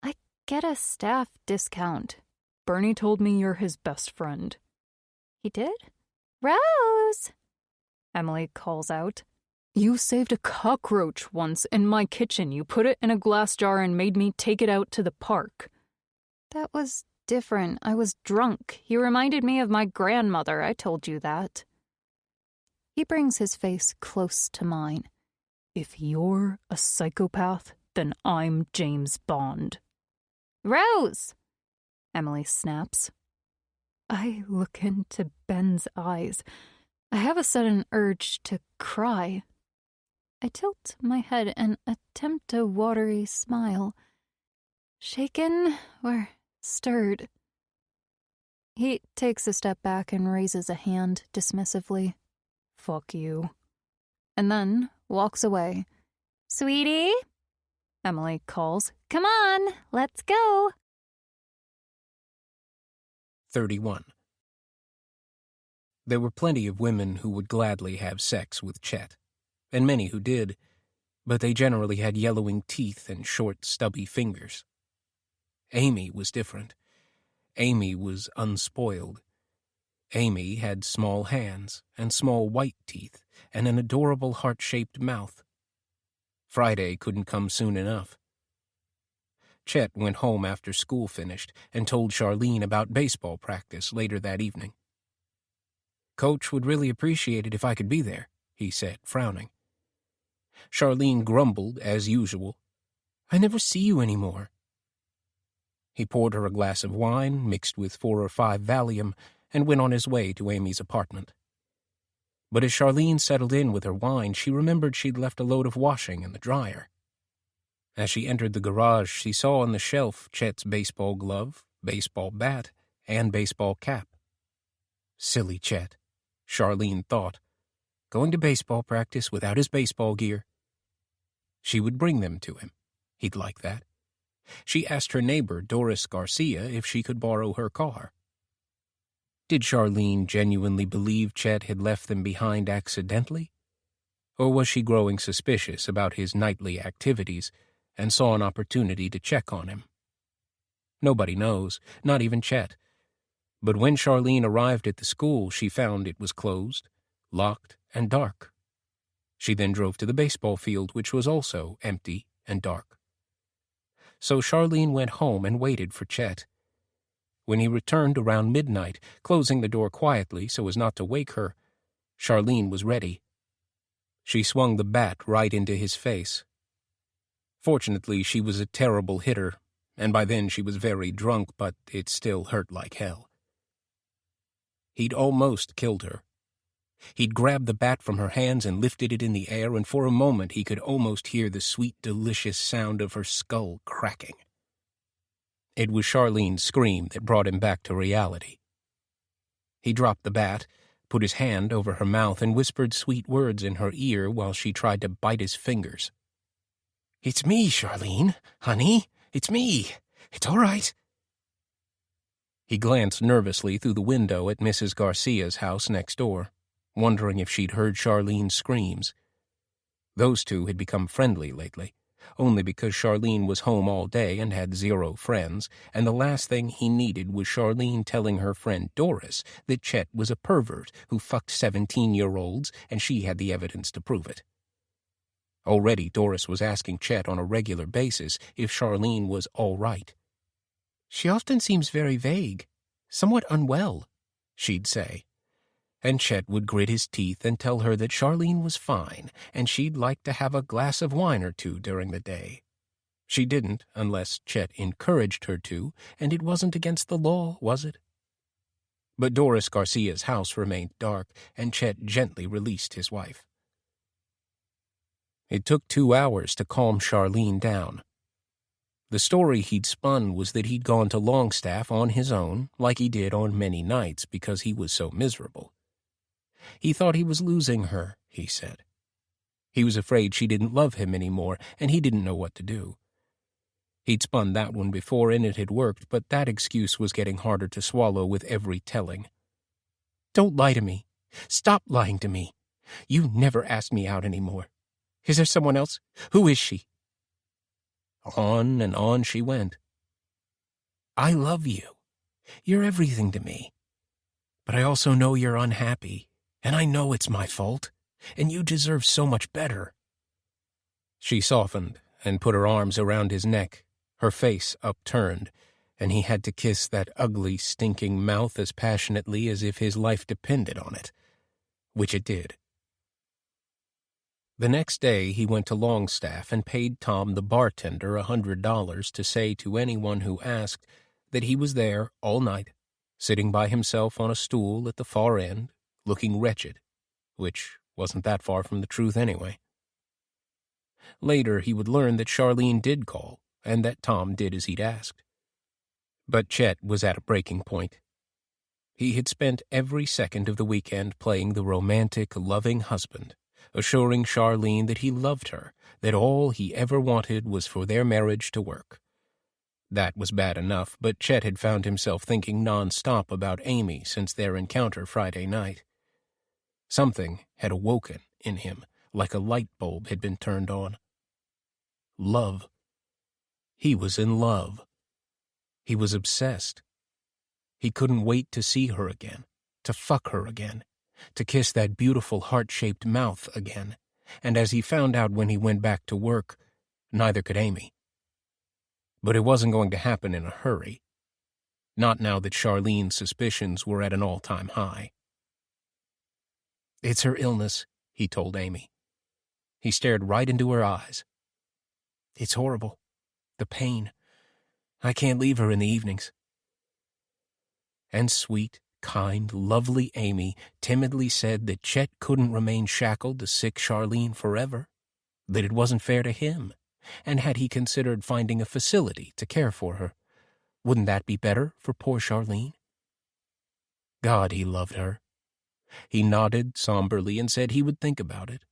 I get a staff discount. Bernie told me you're his best friend. He did? Rose! Emily calls out. You saved a cockroach once in my kitchen. You put it in a glass jar and made me take it out to the park. That was different. I was drunk. He reminded me of my grandmother. I told you that. He brings his face close to mine. If you're a psychopath, then I'm James Bond. Rose! Emily snaps. I look into Ben's eyes. I have a sudden urge to cry. I tilt my head and attempt a watery smile. Shaken or stirred? He takes a step back and raises a hand dismissively. Fuck you. And then walks away. Sweetie? Emily calls. Come on, let's go. 31. There were plenty of women who would gladly have sex with Chet, and many who did, but they generally had yellowing teeth and short, stubby fingers. Amy was different. Amy was unspoiled. Amy had small hands and small white teeth and an adorable heart-shaped mouth. Friday couldn't come soon enough. Chet went home after school finished and told Charlene about baseball practice later that evening. Coach would really appreciate it if I could be there, he said, frowning. Charlene grumbled, as usual. I never see you anymore. He poured her a glass of wine, mixed with 4 or 5 Valium, and went on his way to Amy's apartment. But as Charlene settled in with her wine, she remembered she'd left a load of washing in the dryer. As she entered the garage, she saw on the shelf Chet's baseball glove, baseball bat, and baseball cap. Silly Chet, Charlene thought, going to baseball practice without his baseball gear. She would bring them to him. He'd like that. She asked her neighbor, Doris Garcia, if she could borrow her car. Did Charlene genuinely believe Chet had left them behind accidentally? Or was she growing suspicious about his nightly activities and saw an opportunity to check on him? Nobody knows, not even Chet. But when Charlene arrived at the school, she found it was closed, locked, and dark. She then drove to the baseball field, which was also empty and dark. So Charlene went home and waited for Chet. When he returned around midnight, closing the door quietly so as not to wake her, Charlene was ready. She swung the bat right into his face. Fortunately, she was a terrible hitter, and by then she was very drunk, but it still hurt like hell. He'd almost killed her. He'd grabbed the bat from her hands and lifted it in the air, and for a moment he could almost hear the sweet, delicious sound of her skull cracking. It was Charlene's scream that brought him back to reality. He dropped the bat, put his hand over her mouth, and whispered sweet words in her ear while she tried to bite his fingers. "It's me, Charlene, honey. It's me. It's all right." He glanced nervously through the window at Mrs. Garcia's house next door, wondering if she'd heard Charlene's screams. Those two had become friendly lately, only because Charlene was home all day and had 0 friends, and the last thing he needed was Charlene telling her friend Doris that Chet was a pervert who fucked 17-year-olds, and she had the evidence to prove it. Already Doris was asking Chet on a regular basis if Charlene was all right. "She often seems very vague, somewhat unwell," she'd say. And Chet would grit his teeth and tell her that Charlene was fine and she'd like to have a glass of wine or two during the day. She didn't unless Chet encouraged her to, and it wasn't against the law, was it? But Doris Garcia's house remained dark, and Chet gently released his wife. It took 2 hours to calm Charlene down. The story he'd spun was that he'd gone to Longstaff on his own, like he did on many nights because he was so miserable. He thought he was losing her, he said. He was afraid she didn't love him anymore, and he didn't know what to do. He'd spun that one before, and it had worked, but that excuse was getting harder to swallow with every telling. "Don't lie to me. Stop lying to me. You never ask me out anymore. Is there someone else? Who is she?" On and on she went. "I love you. You're everything to me. But I also know you're unhappy, and I know it's my fault, and you deserve so much better." She softened and put her arms around his neck, her face upturned, and he had to kiss that ugly, stinking mouth as passionately as if his life depended on it, which it did. The next day he went to Longstaff and paid Tom the bartender $100 to say to anyone who asked that he was there all night, sitting by himself on a stool at the far end, looking wretched, which wasn't that far from the truth anyway. Later he would learn that Charlene did call, and that Tom did as he'd asked. But Chet was at a breaking point. He had spent every second of the weekend playing the romantic, loving husband, assuring Charlene that he loved her, that all he ever wanted was for their marriage to work. That was bad enough, but Chet had found himself thinking nonstop about Amy since their encounter Friday night. Something had awoken in him, like a light bulb had been turned on. Love. He was in love. He was obsessed. He couldn't wait to see her again, to fuck her again, to kiss that beautiful heart-shaped mouth again, and as he found out when he went back to work, neither could Amy. But it wasn't going to happen in a hurry. Not now that Charlene's suspicions were at an all-time high. "It's her illness," he told Amy. He stared right into her eyes. "It's horrible. The pain. I can't leave her in the evenings." And sweet, kind, lovely Amy timidly said that Chet couldn't remain shackled to sick Charlene forever, that it wasn't fair to him, and had he considered finding a facility to care for her? Wouldn't that be better for poor Charlene? God, he loved her. He nodded somberly and said he would think about it.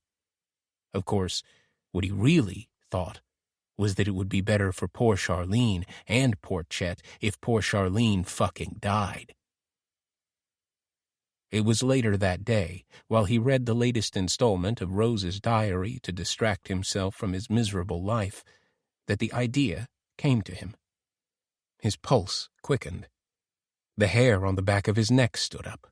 Of course, what he really thought was that it would be better for poor Charlene and poor Chet if poor Charlene fucking died. It was later that day, while he read the latest installment of Rose's diary to distract himself from his miserable life, that the idea came to him. His pulse quickened. The hair on the back of his neck stood up.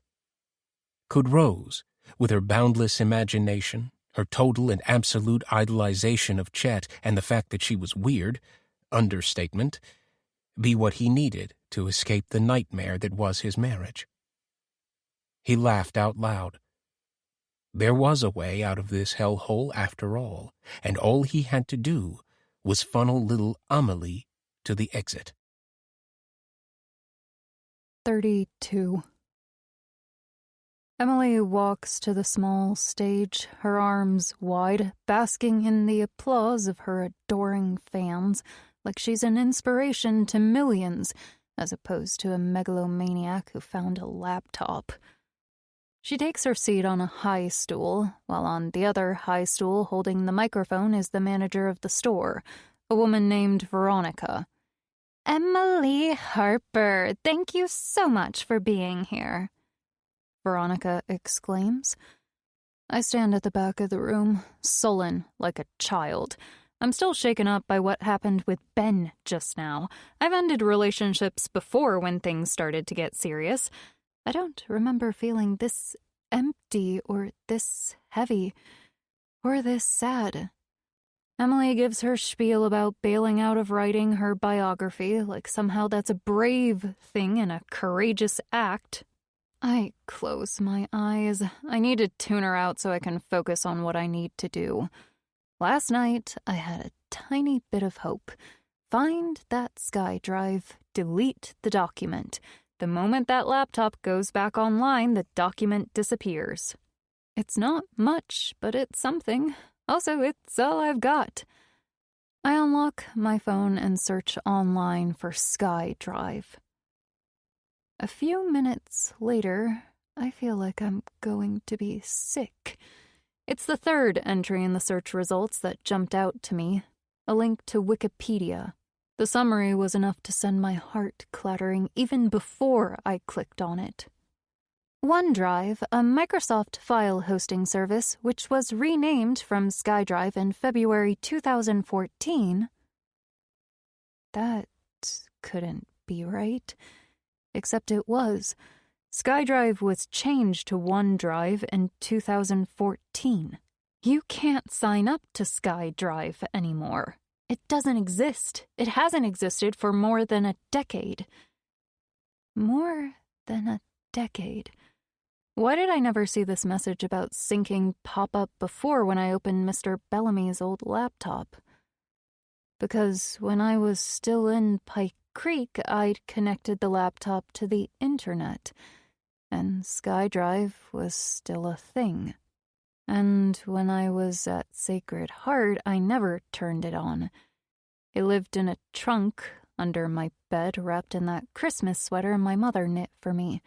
Could Rose, with her boundless imagination, her total and absolute idolization of Chet, and the fact that she was weird, understatement, be what he needed to escape the nightmare that was his marriage? He laughed out loud. There was a way out of this hellhole after all, and all he had to do was funnel little Amelie to the exit. 32. Emily walks to the small stage, her arms wide, basking in the applause of her adoring fans, like she's an inspiration to millions, as opposed to a megalomaniac who found a laptop. She takes her seat on a high stool, while on the other high stool holding the microphone is the manager of the store, a woman named Veronica. Emily Harper, thank you so much for being here, Veronica exclaims. I stand at the back of the room, sullen like a child. I'm still shaken up by what happened with Ben just now. I've ended relationships before when things started to get serious. I don't remember feeling this empty or this heavy or this sad. Emily gives her spiel about bailing out of writing her biography, like somehow that's a brave thing and a courageous act. I close my eyes. I need to tune her out so I can focus on what I need to do. Last night, I had a tiny bit of hope. Find that SkyDrive, delete the document. The moment that laptop goes back online, the document disappears. It's not much, but it's something. Also, it's all I've got. I unlock my phone and search online for SkyDrive. A few minutes later, I feel like I'm going to be sick. It's the third entry in the search results that jumped out to me, a link to Wikipedia. The summary was enough to send my heart clattering even before I clicked on it. OneDrive, a Microsoft file hosting service which was renamed from SkyDrive in February 2014. That couldn't be right. Except it was. SkyDrive was changed to OneDrive in 2014. You can't sign up to SkyDrive anymore. It doesn't exist. It hasn't existed for more than a decade. More than a decade. Why did I never see this message about syncing pop up before when I opened Mr. Bellamy's old laptop? Because when I was still in Pike Creek, I'd connected the laptop to the internet, and SkyDrive was still a thing. And when I was at Sacred Heart, I never turned it on. It lived in a trunk under my bed, wrapped in that Christmas sweater my mother knit for me.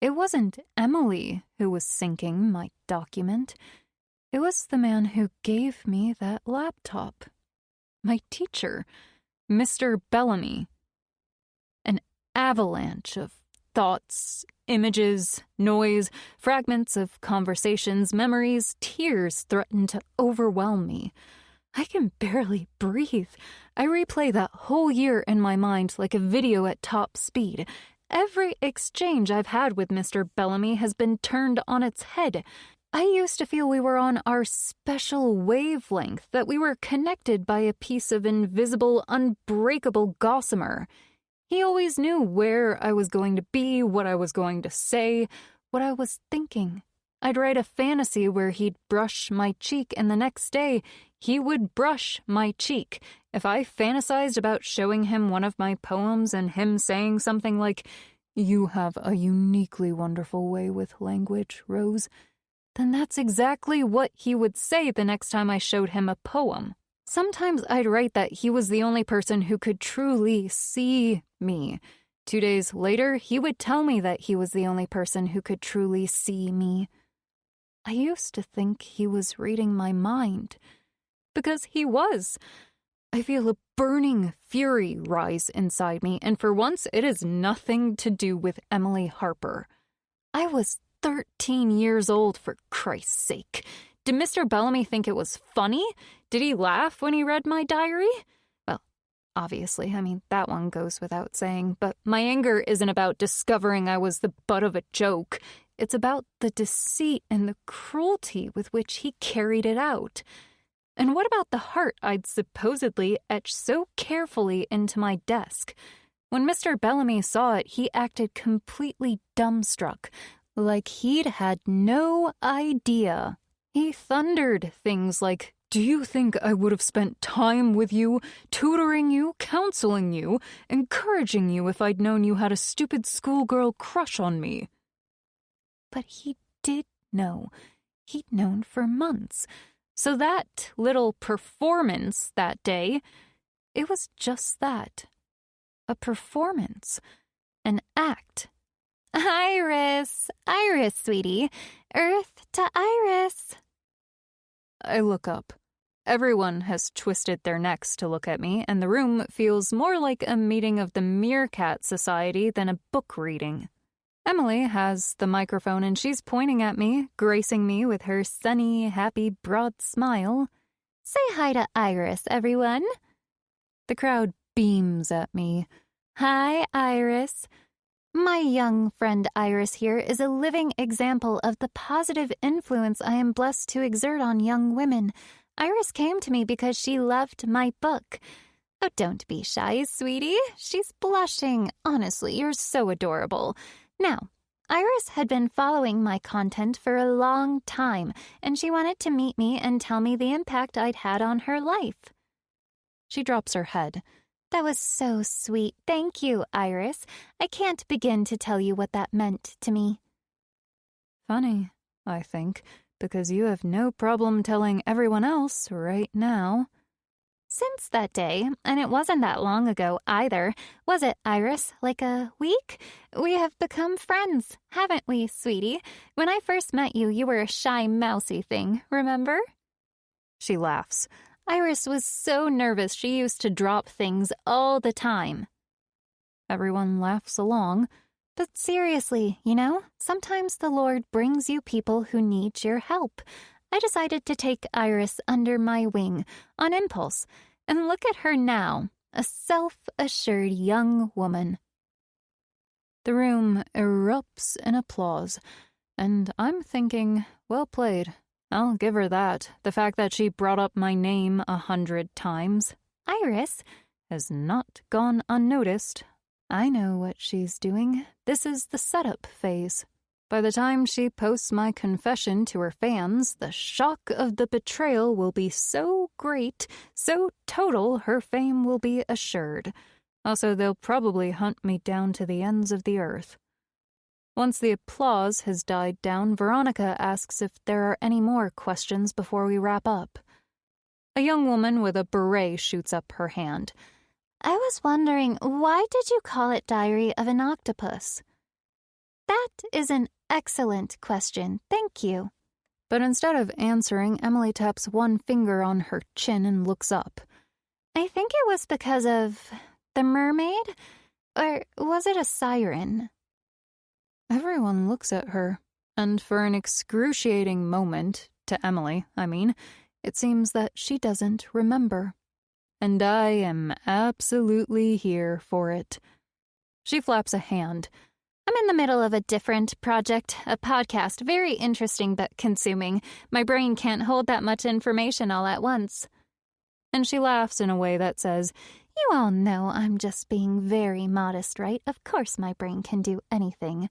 It wasn't Emily who was syncing my document. It was the man who gave me that laptop. My teacher, Mr. Bellamy. An avalanche of thoughts, images, noise, fragments of conversations, memories, tears threatened to overwhelm me. I can barely breathe. I replay that whole year in my mind like a video at top speed. Every exchange I've had with Mr. Bellamy has been turned on its head. I used to feel we were on our special wavelength, that we were connected by a piece of invisible, unbreakable gossamer. He always knew where I was going to be, what I was going to say, what I was thinking. I'd write a fantasy where he'd brush my cheek, and the next day he would brush my cheek. If I fantasized about showing him one of my poems and him saying something like, "You have a uniquely wonderful way with language, Rose," then that's exactly what he would say the next time I showed him a poem. Sometimes I'd write that he was the only person who could truly see me. 2 days later, he would tell me that he was the only person who could truly see me. I used to think he was reading my mind. Because he was. I feel a burning fury rise inside me, and for once it is nothing to do with Emily Harper. I was 13 years old, for Christ's sake. Did Mr. Bellamy think it was funny? Did he laugh when he read my diary? Well, obviously, that one goes without saying, but my anger isn't about discovering I was the butt of a joke. It's about the deceit and the cruelty with which he carried it out. And what about the heart I'd supposedly etched so carefully into my desk? When Mr. Bellamy saw it, he acted completely dumbstruck, like he'd had no idea. He thundered things like, "Do you think I would have spent time with you, tutoring you, counseling you, encouraging you if I'd known you had a stupid schoolgirl crush on me?" But he did know. He'd known for months. So that little performance that day, it was just that. A performance. An act. Iris, sweetie. Earth to Iris. I look up. Everyone has twisted their necks to look at me, and the room feels more like a meeting of the Meerkat Society than a book reading. Emily has the microphone, and she's pointing at me, gracing me with her sunny, happy, broad smile. Say hi to Iris, everyone. The crowd beams at me. Hi, Iris. My young friend Iris here is a living example of the positive influence I am blessed to exert on young women. Iris came to me because she loved my book. Oh, don't be shy, sweetie. She's blushing. Honestly, you're so adorable. Now, Iris had been following my content for a long time, and she wanted to meet me and tell me the impact I'd had on her life. She drops her head. That was so sweet. Thank you, Iris. I can't begin to tell you what that meant to me. Funny, I think, because you have no problem telling everyone else right now. Since that day, and it wasn't that long ago either, was it, Iris? Like a week? We have become friends, haven't we, sweetie? When I first met you, you were a shy, mousy thing, remember? She laughs. Iris was so nervous she used to drop things all the time. Everyone laughs along. But seriously, sometimes the Lord brings you people who need your help. I decided to take Iris under my wing, on impulse, and look at her now, a self-assured young woman. The room erupts in applause, and I'm thinking, well played. I'll give her that. The fact that she brought up my name 100 times. Iris has not gone unnoticed. I know what she's doing. This is the setup phase. By the time she posts my confession to her fans, the shock of the betrayal will be so great, so total, her fame will be assured. Also, they'll probably hunt me down to the ends of the earth. Once the applause has died down, Veronica asks if there are any more questions before we wrap up. A young woman with a beret shoots up her hand. I was wondering, why did you call it Diary of an Octopus? That is an excellent question. Thank you. But instead of answering, Emily taps one finger on her chin and looks up. I think it was because of the mermaid? Or was it a siren? Everyone looks at her, and for an excruciating moment, to Emily, it seems that she doesn't remember. And I am absolutely here for it. She flaps a hand. I'm in the middle of a different project, a podcast, very interesting but consuming. My brain can't hold that much information all at once. And she laughs in a way that says, You all know I'm just being very modest, right? Of course my brain can do anything.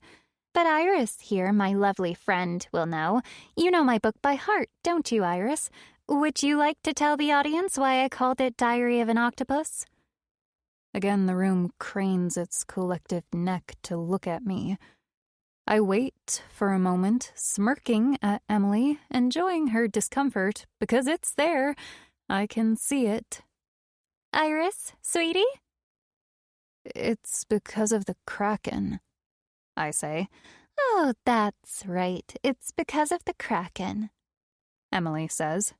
But Iris here, my lovely friend, will know. You know my book by heart, don't you, Iris? Would you like to tell the audience why I called it Diary of an Octopus? Again, the room cranes its collective neck to look at me. I wait for a moment, smirking at Emily, enjoying her discomfort, because it's there. I can see it. Iris, sweetie? It's because of the Kraken, I say. Oh, that's right. It's because of the Kraken, Emily says.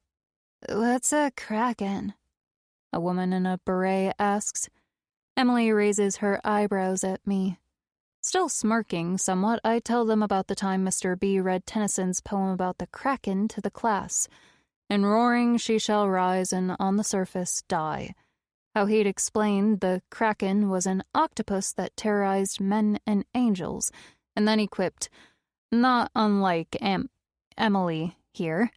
What's a Kraken? a woman in a beret asks. Emily raises her eyebrows at me. Still smirking somewhat, I tell them about the time Mr. B read Tennyson's poem about the Kraken to the class. In roaring she shall rise and on the surface die. How he'd explained the Kraken was an octopus that terrorized men and angels, and then he quipped, "Not unlike Emily here."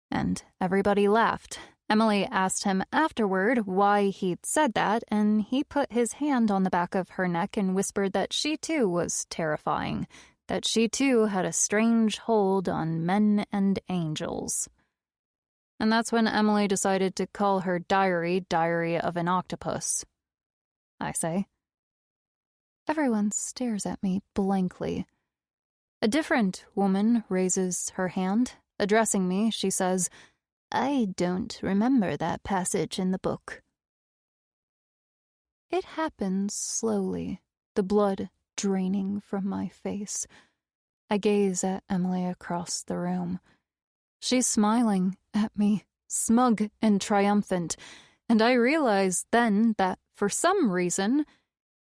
And everybody laughed. Emily asked him afterward why he'd said that, and he put his hand on the back of her neck and whispered that she too was terrifying, that she too had a strange hold on men and angels. And that's when Emily decided to call her diary Diary of an Octopus, I say. Everyone stares at me blankly. A different woman raises her hand. Addressing me, she says, "I don't remember that passage in the book." It happens slowly, the blood draining from my face. I gaze at Emily across the room. She's smiling at me, smug and triumphant, and I realize then that, for some reason,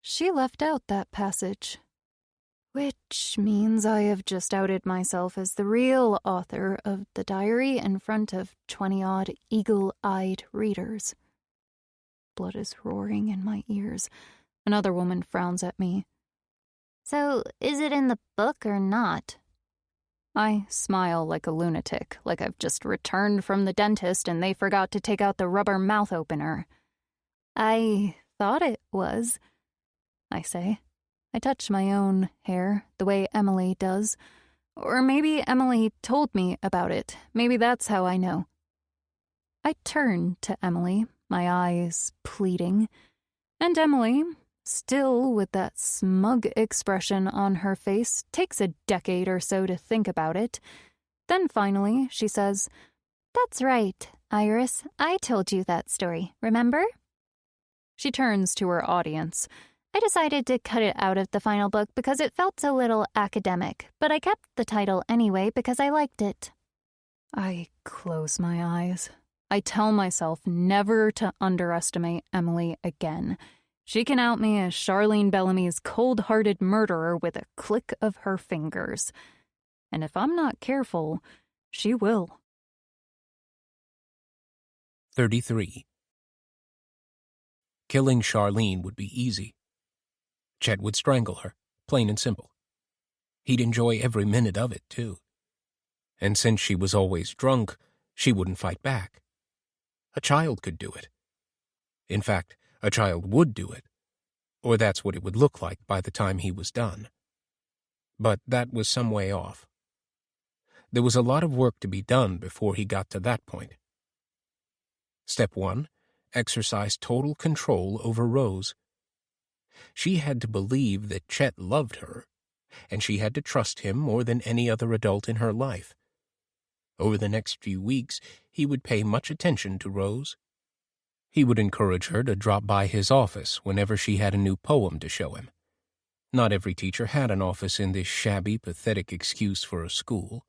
she left out that passage. Which means I have just outed myself as the real author of the diary in front of 20-odd eagle-eyed readers. Blood is roaring in my ears. Another woman frowns at me. "So, is it in the book or not?" I smile like a lunatic, like I've just returned from the dentist and they forgot to take out the rubber mouth opener. "I thought it was," I say. I touch my own hair, the way Emily does. Or maybe Emily told me about it. Maybe that's how I know. I turn to Emily, my eyes pleading, and Emily, still with that smug expression on her face, takes a decade or so to think about it. Then finally, she says, "That's right, Iris. I told you that story, remember?" She turns to her audience. "I decided to cut it out of the final book because it felt a little academic, but I kept the title anyway because I liked it." I close my eyes. I tell myself never to underestimate Emily again. She can out me as Charlene Bellamy's cold-hearted murderer with a click of her fingers. And if I'm not careful, she will. 33. Killing Charlene would be easy. Chet would strangle her, plain and simple. He'd enjoy every minute of it, too. And since she was always drunk, she wouldn't fight back. A child could do it. In fact, a child would do it. Or that's what it would look like by the time he was done. But that was some way off. There was a lot of work to be done before he got to that point. Step 1, exercise total control over Rose. She had to believe that Chet loved her, and she had to trust him more than any other adult in her life. Over the next few weeks, he would pay much attention to Rose. He would encourage her to drop by his office whenever she had a new poem to show him. Not every teacher had an office in this shabby, pathetic excuse for a school.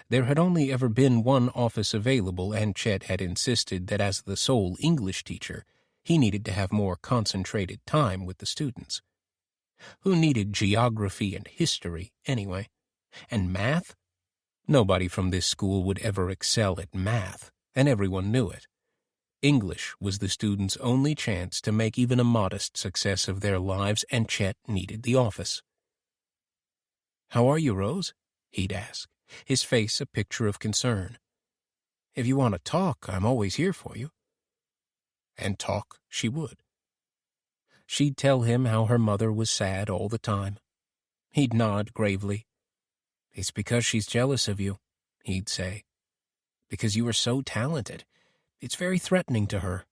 There had only ever been one office available, and Chet had insisted that as the sole English teacher, he needed to have more concentrated time with the students. Who needed geography and history, anyway? And math? Nobody from this school would ever excel at math, and everyone knew it. English was the students' only chance to make even a modest success of their lives, and Chet needed the office. "How are you, Rose?" he'd ask, his face a picture of concern. "If you want to talk, I'm always here for you." And talk she would. She'd tell him how her mother was sad all the time. He'd nod gravely. "It's because she's jealous of you," he'd say. "Because you are so talented. It's very threatening to her."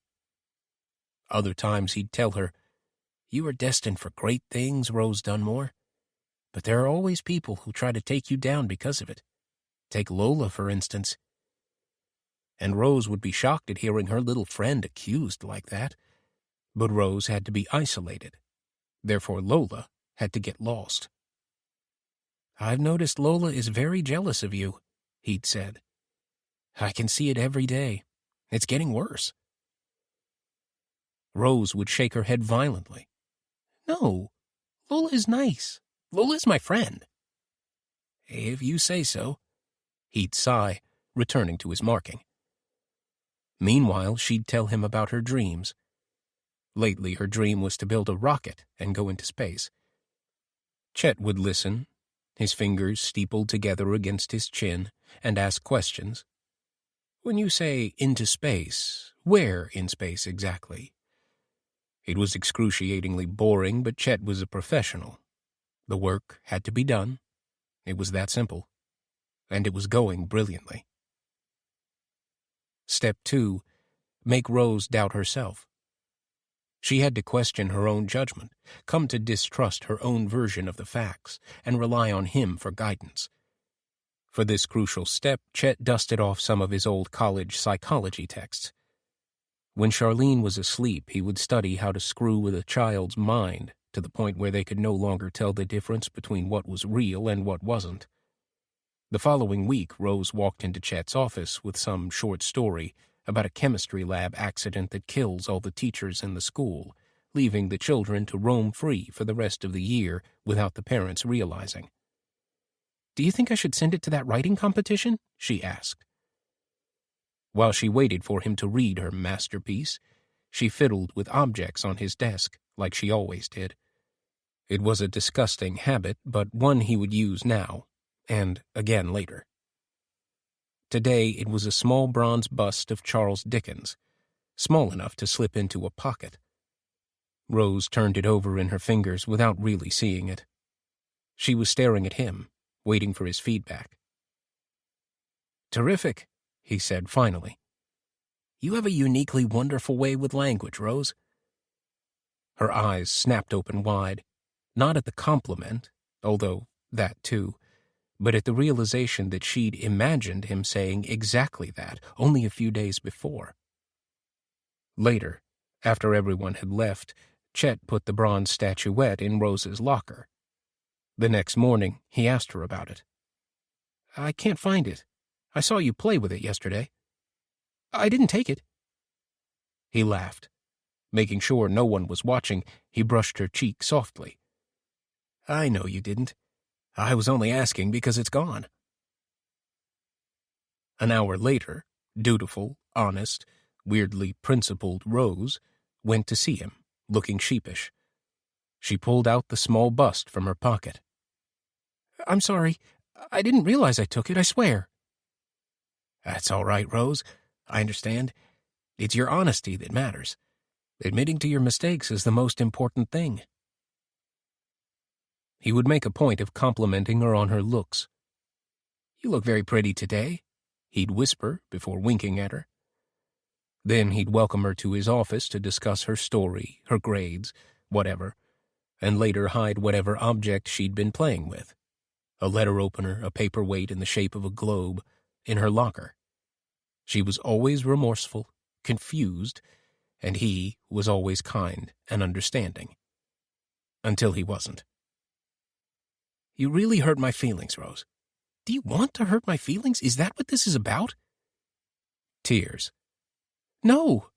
Other times he'd tell her, "You are destined for great things, Rose Dunmore. But there are always people who try to take you down because of it. Take Lola, for instance." And Rose would be shocked at hearing her little friend accused like that. But Rose had to be isolated. Therefore Lola had to get lost. "I've noticed Lola is very jealous of you," he'd said. "I can see it every day. It's getting worse." Rose would shake her head violently. "No, Lola is nice. Lola's my friend." "If you say so." He'd sigh, returning to his marking. Meanwhile, she'd tell him about her dreams. Lately, her dream was to build a rocket and go into space. Chet would listen, his fingers steepled together against his chin, and ask questions. "When you say into space, where in space exactly?" It was excruciatingly boring, but Chet was a professional. The work had to be done. It was that simple. And it was going brilliantly. Step 2. Make Rose doubt herself. She had to question her own judgment, come to distrust her own version of the facts, and rely on him for guidance. For this crucial step, Chet dusted off some of his old college psychology texts. When Charlene was asleep, he would study how to screw with a child's mind to the point where they could no longer tell the difference between what was real and what wasn't. The following week, Rose walked into Chet's office with some short story about a chemistry lab accident that kills all the teachers in the school, leaving the children to roam free for the rest of the year without the parents realizing. "Do you think I should send it to that writing competition?" she asked. While she waited for him to read her masterpiece, she fiddled with objects on his desk, like she always did. It was a disgusting habit, but one he would use now, and again later. Today it was a small bronze bust of Charles Dickens, small enough to slip into a pocket. Rose turned it over in her fingers without really seeing it. She was staring at him, waiting for his feedback. "Terrific," he said finally. "You have a uniquely wonderful way with language, Rose." Her eyes snapped open wide, not at the compliment, although that too, but at the realization that she'd imagined him saying exactly that only a few days before. Later, after everyone had left, Chet put the bronze statuette in Rose's locker. The next morning, he asked her about it. "I can't find it. I saw you play with it yesterday." "I didn't take it." He laughed. Making sure no one was watching, he brushed her cheek softly. "I know you didn't. I was only asking because it's gone." An hour later, dutiful, honest, weirdly principled Rose went to see him, looking sheepish. She pulled out the small bust from her pocket. "I'm sorry. I didn't realize I took it, I swear." "That's all right, Rose. I understand. It's your honesty that matters. Admitting to your mistakes is the most important thing." He would make a point of complimenting her on her looks. "You look very pretty today," he'd whisper before winking at her. Then he'd welcome her to his office to discuss her story, her grades, whatever, and later hide whatever object she'd been playing with. A letter opener, a paperweight in the shape of a globe, in her locker. She was always remorseful, confused, and he was always kind and understanding. Until he wasn't. "You really hurt my feelings, Rose." "Do you want to hurt my feelings? Is that what this is about?" Tears. "No."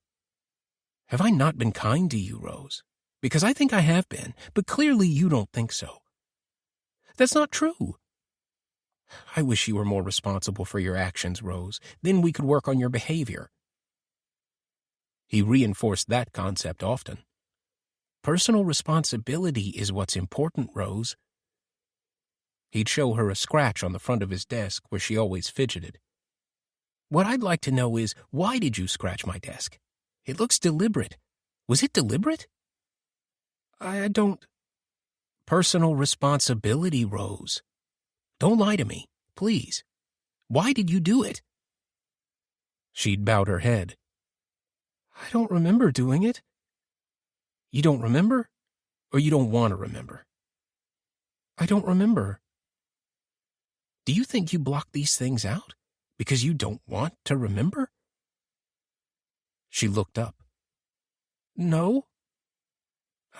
"Have I not been kind to you, Rose? Because I think I have been, but clearly you don't think so." "That's not true." "I wish you were more responsible for your actions, Rose. Then we could work on your behavior." He reinforced that concept often. "Personal responsibility is what's important, Rose." He'd show her a scratch on the front of his desk where she always fidgeted. "What I'd like to know is, why did you scratch my desk? It looks deliberate. Was it deliberate?" "I don't—" "Personal responsibility, Rose. Don't lie to me, please. Why did you do it?" She'd bowed her head. "I don't remember doing it." "You don't remember? Or you don't want to remember?" "I don't remember." "Do you think you block these things out because you don't want to remember?" She looked up. "No."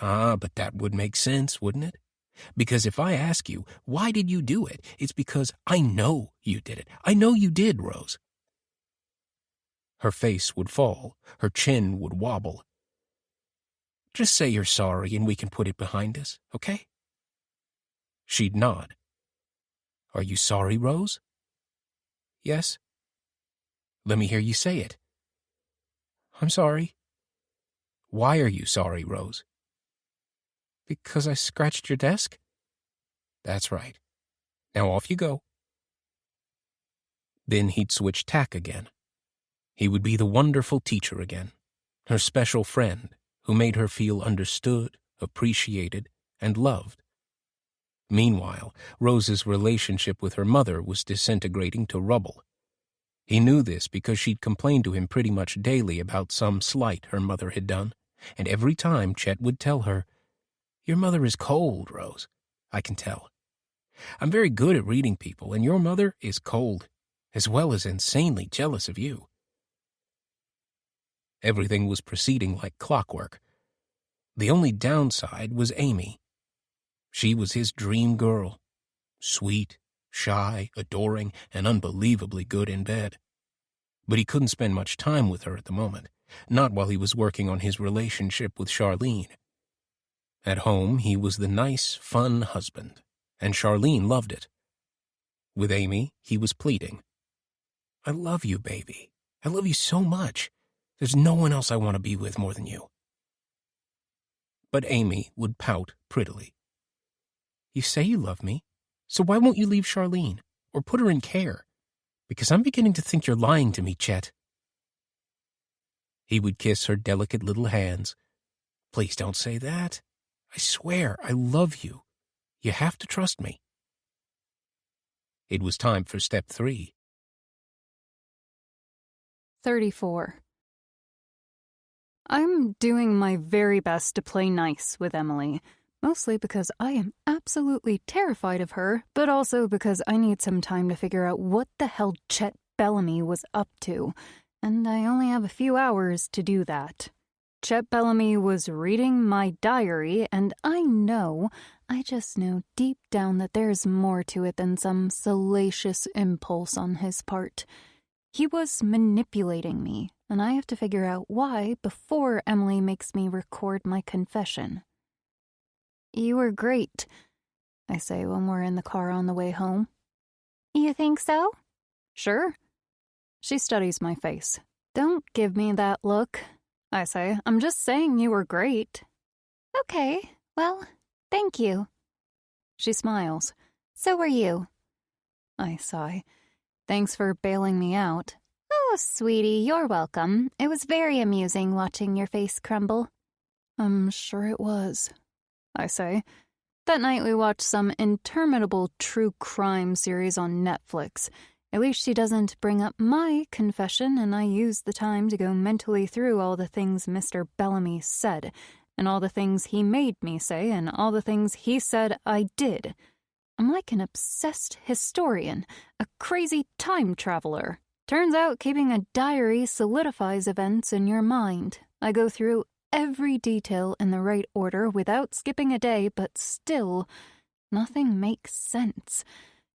But that would make sense, wouldn't it? Because if I ask you, why did you do it, it's because I know you did it. I know you did, Rose. Her face would fall, her chin would wobble. Just say you're sorry and we can put it behind us, okay? She'd nod. Are you sorry, Rose? Yes? Let me hear you say it. I'm sorry. Why are you sorry, Rose? Because I scratched your desk? That's right. Now off you go. Then he'd switch tack again. He would be the wonderful teacher again, her special friend who made her feel understood, appreciated, and loved. Meanwhile, Rose's relationship with her mother was disintegrating to rubble. He knew this because she'd complained to him pretty much daily about some slight her mother had done, and every time Chet would tell her, "Your mother is cold, Rose. I can tell. I'm very good at reading people, and your mother is cold, as well as insanely jealous of you." Everything was proceeding like clockwork. The only downside was Amy. She was his dream girl. Sweet, shy, adoring, and unbelievably good in bed. But he couldn't spend much time with her at the moment, not while he was working on his relationship with Charlene. At home, he was the nice, fun husband, and Charlene loved it. With Amy, he was pleading. I love you, baby. I love you so much. There's no one else I want to be with more than you. But Amy would pout prettily. You say you love me, so why won't you leave Charlene, or put her in care? Because I'm beginning to think you're lying to me, Chet. He would kiss her delicate little hands. Please don't say that. I swear, I love you. You have to trust me. It was time for step 3. 34. I'm doing my very best to play nice with Emily, mostly because I am absolutely terrified of her, but also because I need some time to figure out what the hell Chet Bellamy was up to, and I only have a few hours to do that. Chet Bellamy was reading my diary, and I just know deep down that there's more to it than some salacious impulse on his part. He was manipulating me, and I have to figure out why before Emily makes me record my confession. You were great, I say when we're in the car on the way home. You think so? Sure. She studies my face. Don't give me that look, I say. I'm just saying you were great. Okay, well, thank you. She smiles. So were you. I sigh. Thanks for bailing me out. Oh, sweetie, you're welcome. It was very amusing watching your face crumble. I'm sure it was, I say. That night we watched some interminable true crime series on Netflix. At least she doesn't bring up my confession, and I use the time to go mentally through all the things Mr. Bellamy said, and all the things he made me say, and all the things he said I did. I'm like an obsessed historian, a crazy time traveler. Turns out keeping a diary solidifies events in your mind. I go through every detail in the right order without skipping a day, but still, nothing makes sense.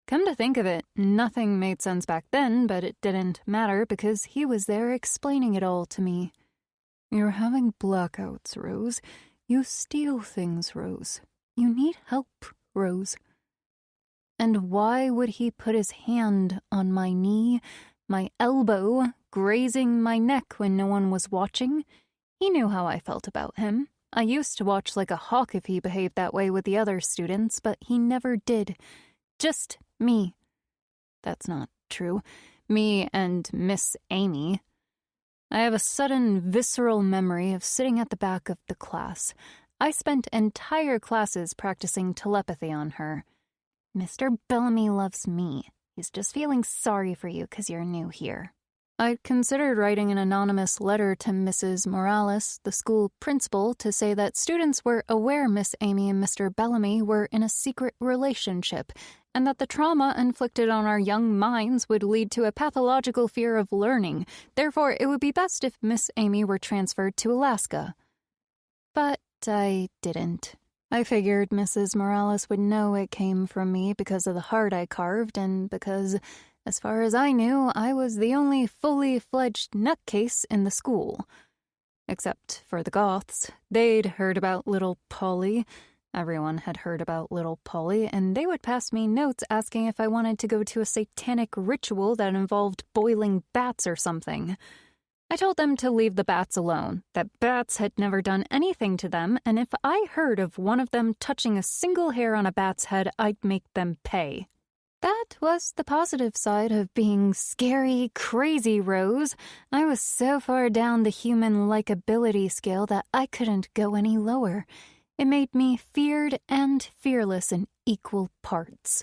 Come to think of it, nothing made sense back then, but it didn't matter because he was there explaining it all to me. You're having blackouts, Rose. You steal things, Rose. You need help, Rose. And why would he put his hand on my knee, my elbow, grazing my neck when no one was watching? He knew how I felt about him. I used to watch like a hawk if he behaved that way with the other students, but he never did. Just me. That's not true. Me and Miss Amy. I have a sudden visceral memory of sitting at the back of the class. I spent entire classes practicing telepathy on her. Mr. Bellamy loves me. He's just feeling sorry for you because you're new here. I'd considered writing an anonymous letter to Mrs. Morales, the school principal, to say that students were aware Miss Amy and Mr. Bellamy were in a secret relationship, and that the trauma inflicted on our young minds would lead to a pathological fear of learning. Therefore, it would be best if Miss Amy were transferred to Alaska. But I didn't. I figured Mrs. Morales would know it came from me because of the heart I carved, and because, as far as I knew, I was the only fully fledged nutcase in the school. Except for the Goths. They'd heard about little Polly. Everyone had heard about little Polly, and they would pass me notes asking if I wanted to go to a satanic ritual that involved boiling bats or something. I told them to leave the bats alone, that bats had never done anything to them, and if I heard of one of them touching a single hair on a bat's head, I'd make them pay. That was the positive side of being scary, crazy Rose. I was so far down the human likability scale that I couldn't go any lower. It made me feared and fearless in equal parts.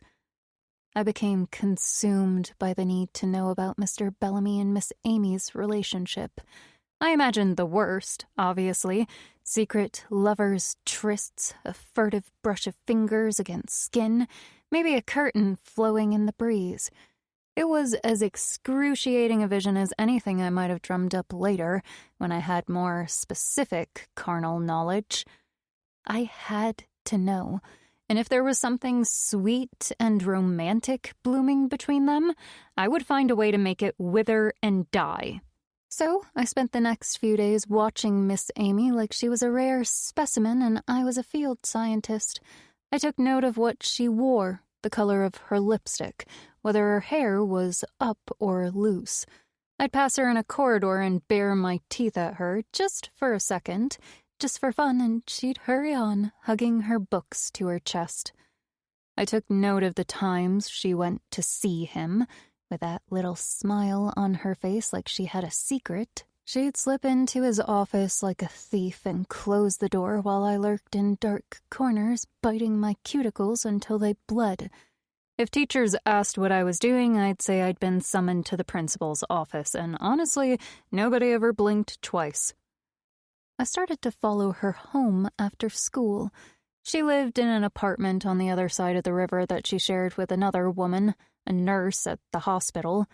I became consumed by the need to know about Mr. Bellamy and Miss Amy's relationship. I imagined the worst, obviously. Secret lovers' trysts, a furtive brush of fingers against skin, maybe a curtain flowing in the breeze. It was as excruciating a vision as anything I might have drummed up later, when I had more specific carnal knowledge. I had to know, and if there was something sweet and romantic blooming between them, I would find a way to make it wither and die. So I spent the next few days watching Miss Amy like she was a rare specimen and I was a field scientist. I took note of what she wore, the color of her lipstick, whether her hair was up or loose. I'd pass her in a corridor and bare my teeth at her, just for a second, just for fun, and she'd hurry on, hugging her books to her chest. I took note of the times she went to see him, with that little smile on her face like she had a secret. She'd slip into his office like a thief and close the door while I lurked in dark corners, biting my cuticles until they bled. If teachers asked what I was doing, I'd say I'd been summoned to the principal's office, and honestly, nobody ever blinked twice. I started to follow her home after school. She lived in an apartment on the other side of the river that she shared with another woman, a nurse at the hospital.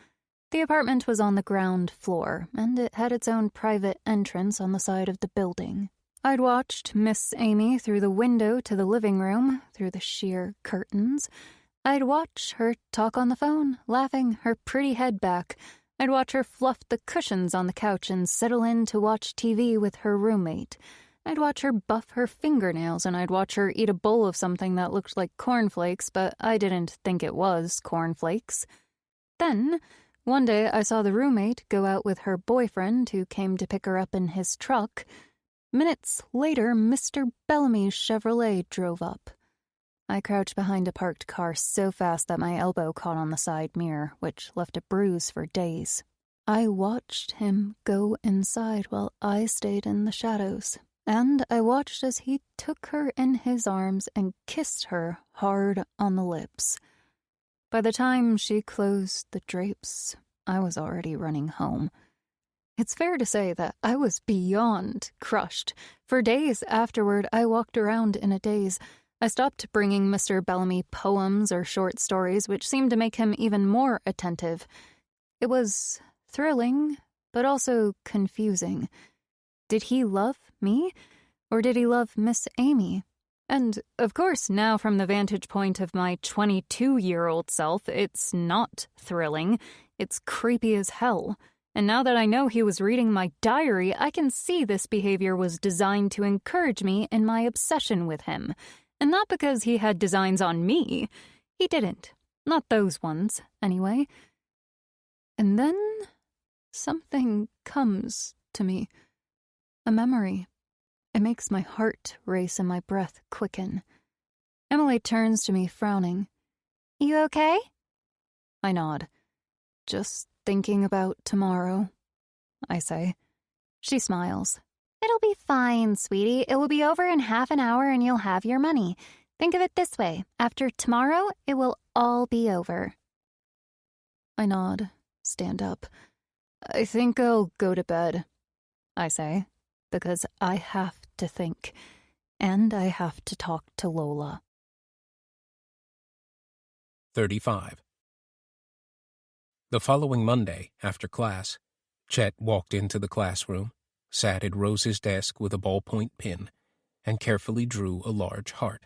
The apartment was on the ground floor, and it had its own private entrance on the side of the building. I'd watched Miss Amy through the window to the living room, through the sheer curtains. I'd watch her talk on the phone, laughing her pretty head back. I'd watch her fluff the cushions on the couch and settle in to watch TV with her roommate. I'd watch her buff her fingernails, and I'd watch her eat a bowl of something that looked like cornflakes, but I didn't think it was cornflakes. Then, one day I saw the roommate go out with her boyfriend, who came to pick her up in his truck. Minutes later, Mr. Bellamy's Chevrolet drove up. I crouched behind a parked car so fast that my elbow caught on the side mirror, which left a bruise for days. I watched him go inside while I stayed in the shadows, and I watched as he took her in his arms and kissed her hard on the lips. By the time she closed the drapes, I was already running home. It's fair to say that I was beyond crushed. For days afterward, I walked around in a daze. I stopped bringing Mr. Bellamy poems or short stories, which seemed to make him even more attentive. It was thrilling, but also confusing. Did he love me, or did he love Miss Amy? And, of course, now from the vantage point of my 22-year-old self, it's not thrilling. It's creepy as hell. And now that I know he was reading my diary, I can see this behavior was designed to encourage me in my obsession with him. And not because he had designs on me. He didn't. Not those ones, anyway. And then something comes to me. A memory. It makes my heart race and my breath quicken. Emily turns to me, frowning. You okay? I nod. Just thinking about tomorrow, I say. She smiles. It'll be fine, sweetie. It will be over in half an hour and you'll have your money. Think of it this way. After tomorrow, it will all be over. I nod, stand up. I think I'll go to bed, I say, because I have to think, and I have to talk to Lola. 35. The following Monday, after class, Chet walked into the classroom, sat at Rose's desk with a ballpoint pen, and carefully drew a large heart.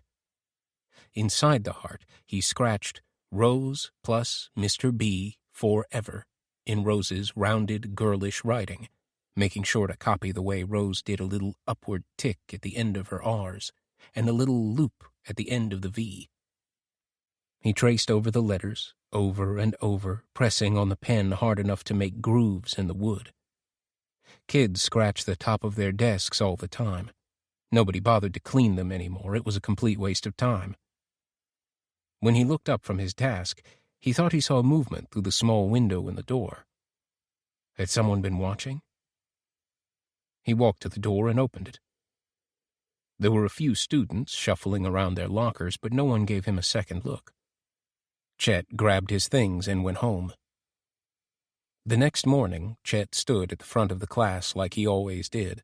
Inside the heart, he scratched Rose plus Mr. B forever in Rose's rounded, girlish writing, making sure to copy the way Rose did a little upward tick at the end of her R's and a little loop at the end of the V. He traced over the letters, over and over, pressing on the pen hard enough to make grooves in the wood. Kids scratched the top of their desks all the time. Nobody bothered to clean them anymore. It was a complete waste of time. When he looked up from his task, he thought he saw movement through the small window in the door. Had someone been watching? He walked to the door and opened it. There were a few students shuffling around their lockers, but no one gave him a second look. Chet grabbed his things and went home. The next morning, Chet stood at the front of the class like he always did,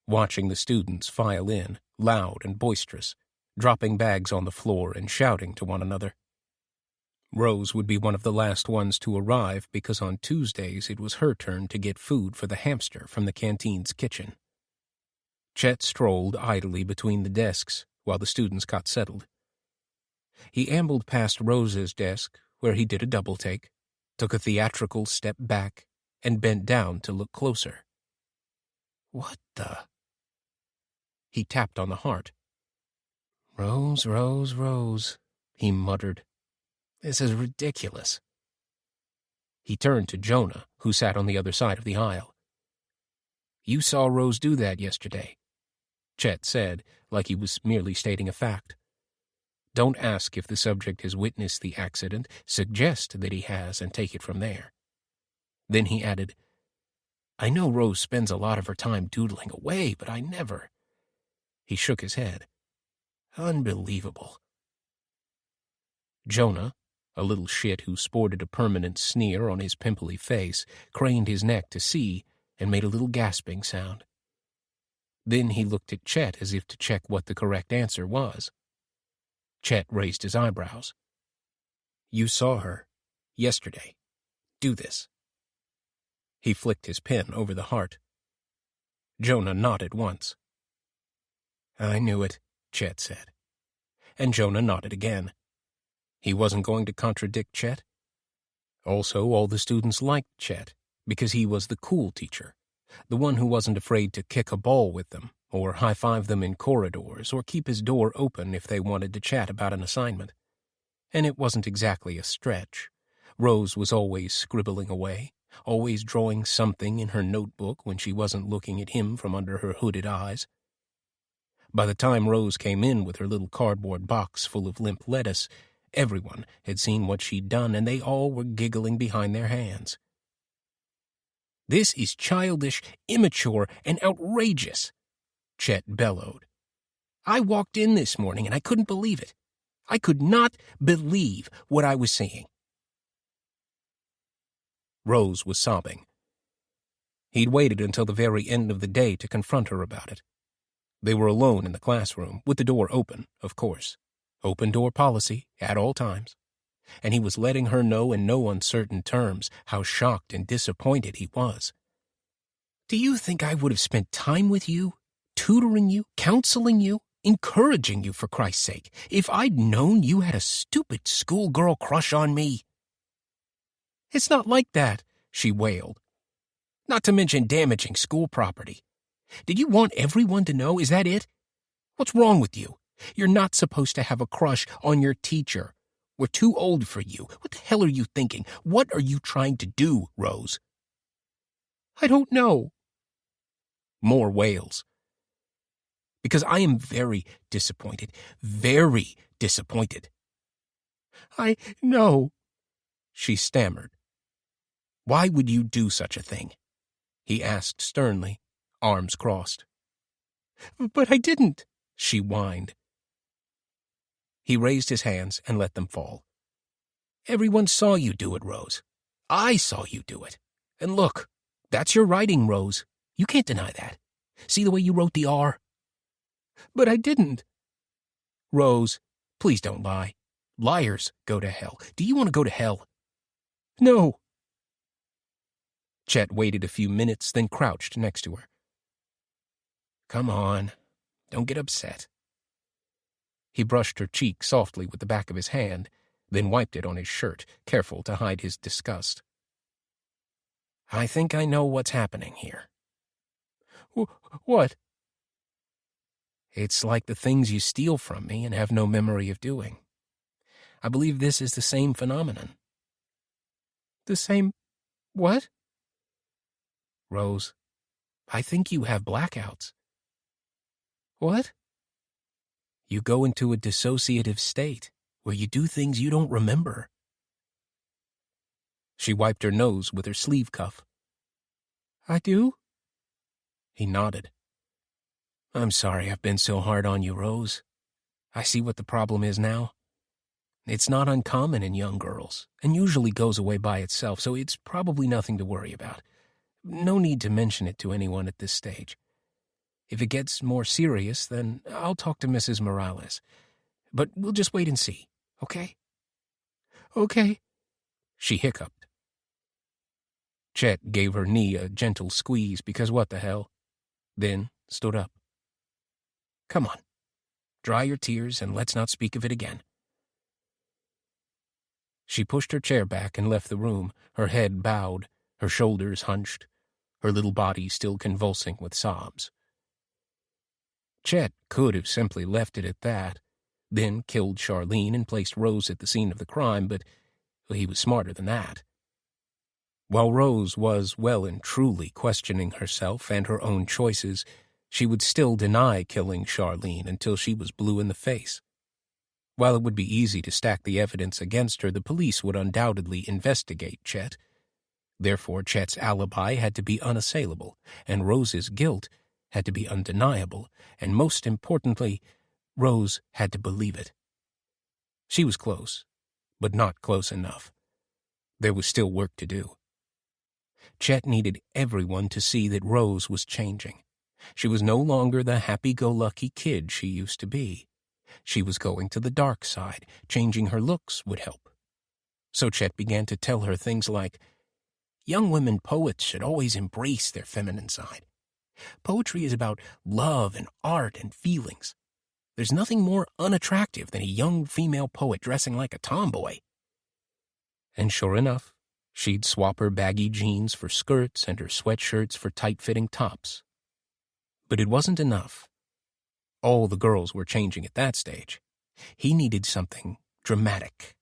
watching the students file in, loud and boisterous, dropping bags on the floor and shouting to one another. Rose would be one of the last ones to arrive because on Tuesdays it was her turn to get food for the hamster from the canteen's kitchen. Chet strolled idly between the desks while the students got settled. He ambled past Rose's desk, where he did a double-take, took a theatrical step back, and bent down to look closer. What the? He tapped on the heart. Rose, Rose, Rose, he muttered. This is ridiculous. He turned to Jonah, who sat on the other side of the aisle. You saw Rose do that yesterday, Chet said, like he was merely stating a fact. Don't ask if the subject has witnessed the accident. Suggest that he has and take it from there. Then he added, I know Rose spends a lot of her time doodling away, but I never. He shook his head. Unbelievable. Jonah, a little shit who sported a permanent sneer on his pimply face, craned his neck to see and made a little gasping sound. Then he looked at Chet as if to check what the correct answer was. Chet raised his eyebrows. You saw her, yesterday, do this. He flicked his pen over the heart. Jonah nodded once. I knew it, Chet said. And Jonah nodded again. He wasn't going to contradict Chet. Also, all the students liked Chet, because he was the cool teacher, the one who wasn't afraid to kick a ball with them, or high-five them in corridors, or keep his door open if they wanted to chat about an assignment. And it wasn't exactly a stretch. Rose was always scribbling away, always drawing something in her notebook when she wasn't looking at him from under her hooded eyes. By the time Rose came in with her little cardboard box full of limp lettuce, everyone had seen what she'd done, and they all were giggling behind their hands. This is childish, immature, and outrageous, Chet bellowed. I walked in this morning and I couldn't believe it. I could not believe what I was seeing. Rose was sobbing. He'd waited until the very end of the day to confront her about it. They were alone in the classroom, with the door open, of course. Open door policy at all times. And he was letting her know in no uncertain terms how shocked and disappointed he was. Do you think I would have spent time with you, tutoring you, counseling you, encouraging you for Christ's sake, if I'd known you had a stupid schoolgirl crush on me? It's not like that, she wailed. Not to mention damaging school property. Did you want everyone to know? Is that it? What's wrong with you? You're not supposed to have a crush on your teacher. We're too old for you. What the hell are you thinking? What are you trying to do, Rose? I don't know. More wails. Because I am very disappointed. Very disappointed. I know, she stammered. Why would you do such a thing? He asked sternly, arms crossed. But I didn't, she whined. He raised his hands and let them fall. Everyone saw you do it, Rose. I saw you do it. And look, that's your writing, Rose. You can't deny that. See the way you wrote the R? But I didn't. Rose, please don't lie. Liars go to hell. Do you want to go to hell? No. Chet waited a few minutes, then crouched next to her. Come on, don't get upset. He brushed her cheek softly with the back of his hand, then wiped it on his shirt, careful to hide his disgust. I think I know what's happening here. What? It's like the things you steal from me and have no memory of doing. I believe this is the same phenomenon. The same what? Rose, I think you have blackouts. What? You go into a dissociative state where you do things you don't remember. She wiped her nose with her sleeve cuff. I do? He nodded. I'm sorry I've been so hard on you, Rose. I see what the problem is now. It's not uncommon in young girls, and usually goes away by itself, so it's probably nothing to worry about. No need to mention it to anyone at this stage. If it gets more serious, then I'll talk to Mrs. Morales. But we'll just wait and see, okay? Okay, she hiccuped. Chet gave her knee a gentle squeeze because what the hell? Then stood up. Come on, dry your tears and let's not speak of it again. She pushed her chair back and left the room, her head bowed, her shoulders hunched, her little body still convulsing with sobs. Chet could have simply left it at that, then killed Charlene and placed Rose at the scene of the crime, but he was smarter than that. While Rose was well and truly questioning herself and her own choices, she would still deny killing Charlene until she was blue in the face. While it would be easy to stack the evidence against her, the police would undoubtedly investigate Chet. Therefore, Chet's alibi had to be unassailable, and Rose's guilt had to be undeniable, and most importantly, Rose had to believe it. She was close, but not close enough. There was still work to do. Chet needed everyone to see that Rose was changing. She was no longer the happy-go-lucky kid she used to be. She was going to the dark side. Changing her looks would help. So Chet began to tell her things like, young women poets should always embrace their feminine side. Poetry is about love and art and feelings. There's nothing more unattractive than a young female poet dressing like a tomboy. And sure enough, she'd swap her baggy jeans for skirts and her sweatshirts for tight-fitting tops. But it wasn't enough. All the girls were changing at that stage. He needed something dramatic.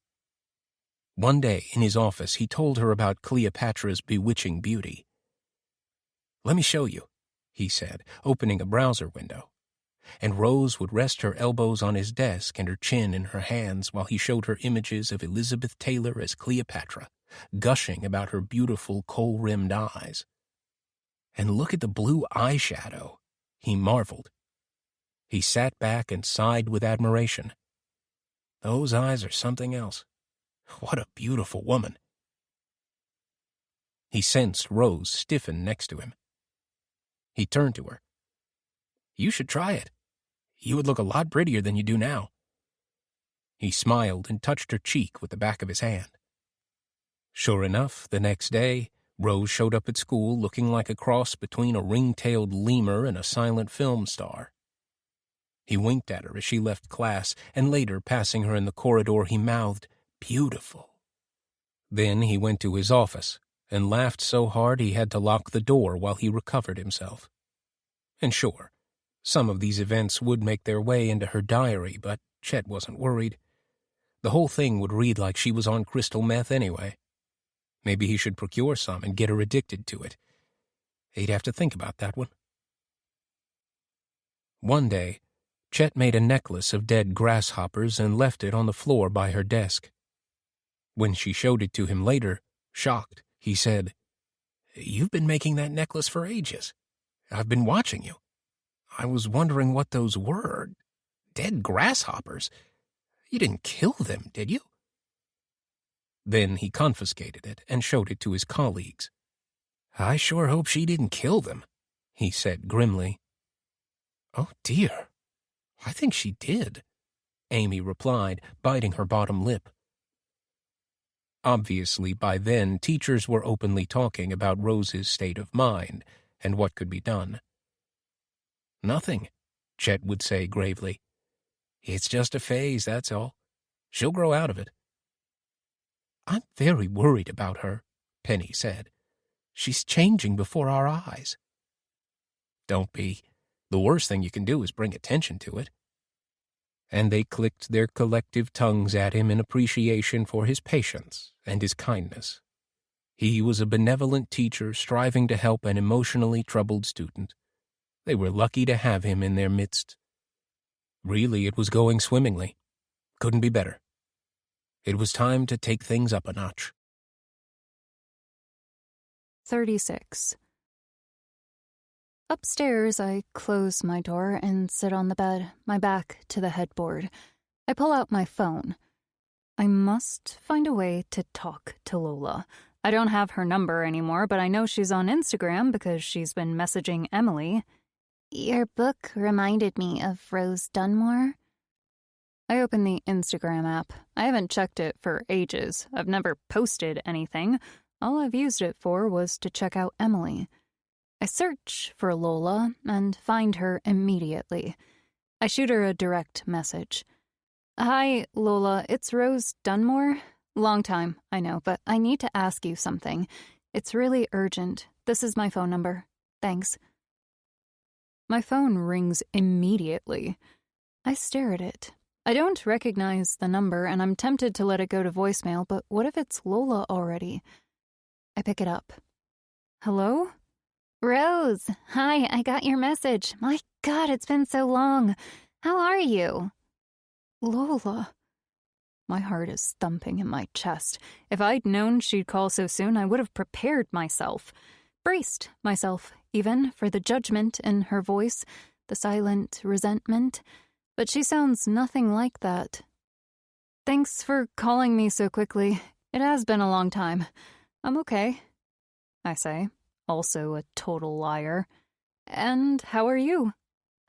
One day, in his office, he told her about Cleopatra's bewitching beauty. "Let me show you," he said, opening a browser window. And Rose would rest her elbows on his desk and her chin in her hands while he showed her images of Elizabeth Taylor as Cleopatra, gushing about her beautiful kohl-rimmed eyes. And look at the blue eyeshadow, he marveled. He sat back and sighed with admiration. Those eyes are something else. What a beautiful woman. He sensed Rose stiffen next to him. He turned to her. You should try it. You would look a lot prettier than you do now. He smiled and touched her cheek with the back of his hand. Sure enough, the next day, Rose showed up at school looking like a cross between a ring-tailed lemur and a silent film star. He winked at her as she left class, and later, passing her in the corridor, he mouthed, "Beautiful." Then he went to his office and laughed so hard he had to lock the door while he recovered himself. And sure, some of these events would make their way into her diary, but Chet wasn't worried. The whole thing would read like she was on crystal meth anyway. Maybe he should procure some and get her addicted to it. He'd have to think about that one. One day, Chet made a necklace of dead grasshoppers and left it on the floor by her desk. When she showed it to him later, shocked, he said, "You've been making that necklace for ages. I've been watching you. I was wondering what those were. Dead grasshoppers. You didn't kill them, did you?" Then he confiscated it and showed it to his colleagues. "I sure hope she didn't kill them," he said grimly. "Oh, dear. I think she did," Amy replied, biting her bottom lip. Obviously, by then, teachers were openly talking about Rose's state of mind and what could be done. "Nothing," Chet would say gravely. "It's just a phase, that's all. She'll grow out of it." "I'm very worried about her," Penny said. "She's changing before our eyes." don't be. The worst thing you can do is bring attention to it." And they clicked their collective tongues at him in appreciation for his patience and his kindness. He was a benevolent teacher striving to help an emotionally troubled student. They were lucky to have him in their midst. Really, it was going swimmingly. Couldn't be better. It was time to take things up a notch. 36. Upstairs, I close my door and sit on the bed, my back to the headboard. I pull out my phone. I must find a way to talk to Lola. I don't have her number anymore, but I know she's on Instagram because she's been messaging Emily. Your book reminded me of Rose Dunmore. I open the Instagram app. I haven't checked it for ages. I've never posted anything. All I've used it for was to check out Emily. I search for Lola and find her immediately. I shoot her a direct message. "Hi, Lola, it's Rose Dunmore. Long time, I know, but I need to ask you something. It's really urgent. This is my phone number. Thanks." My phone rings immediately. I stare at it. I don't recognize the number, and I'm tempted to let it go to voicemail, but what if it's Lola already? I pick it up. "Hello?" Rose, hi, I got your message. My God, it's been so long. How are you? "Lola." My heart is thumping in my chest. If I'd known she'd call so soon, I would have prepared myself. Braced myself, even, for the judgment in her voice, the silent resentment. But she sounds nothing like that. "Thanks for calling me so quickly. It has been a long time. I'm okay," I say, also a total liar. "And how are you?"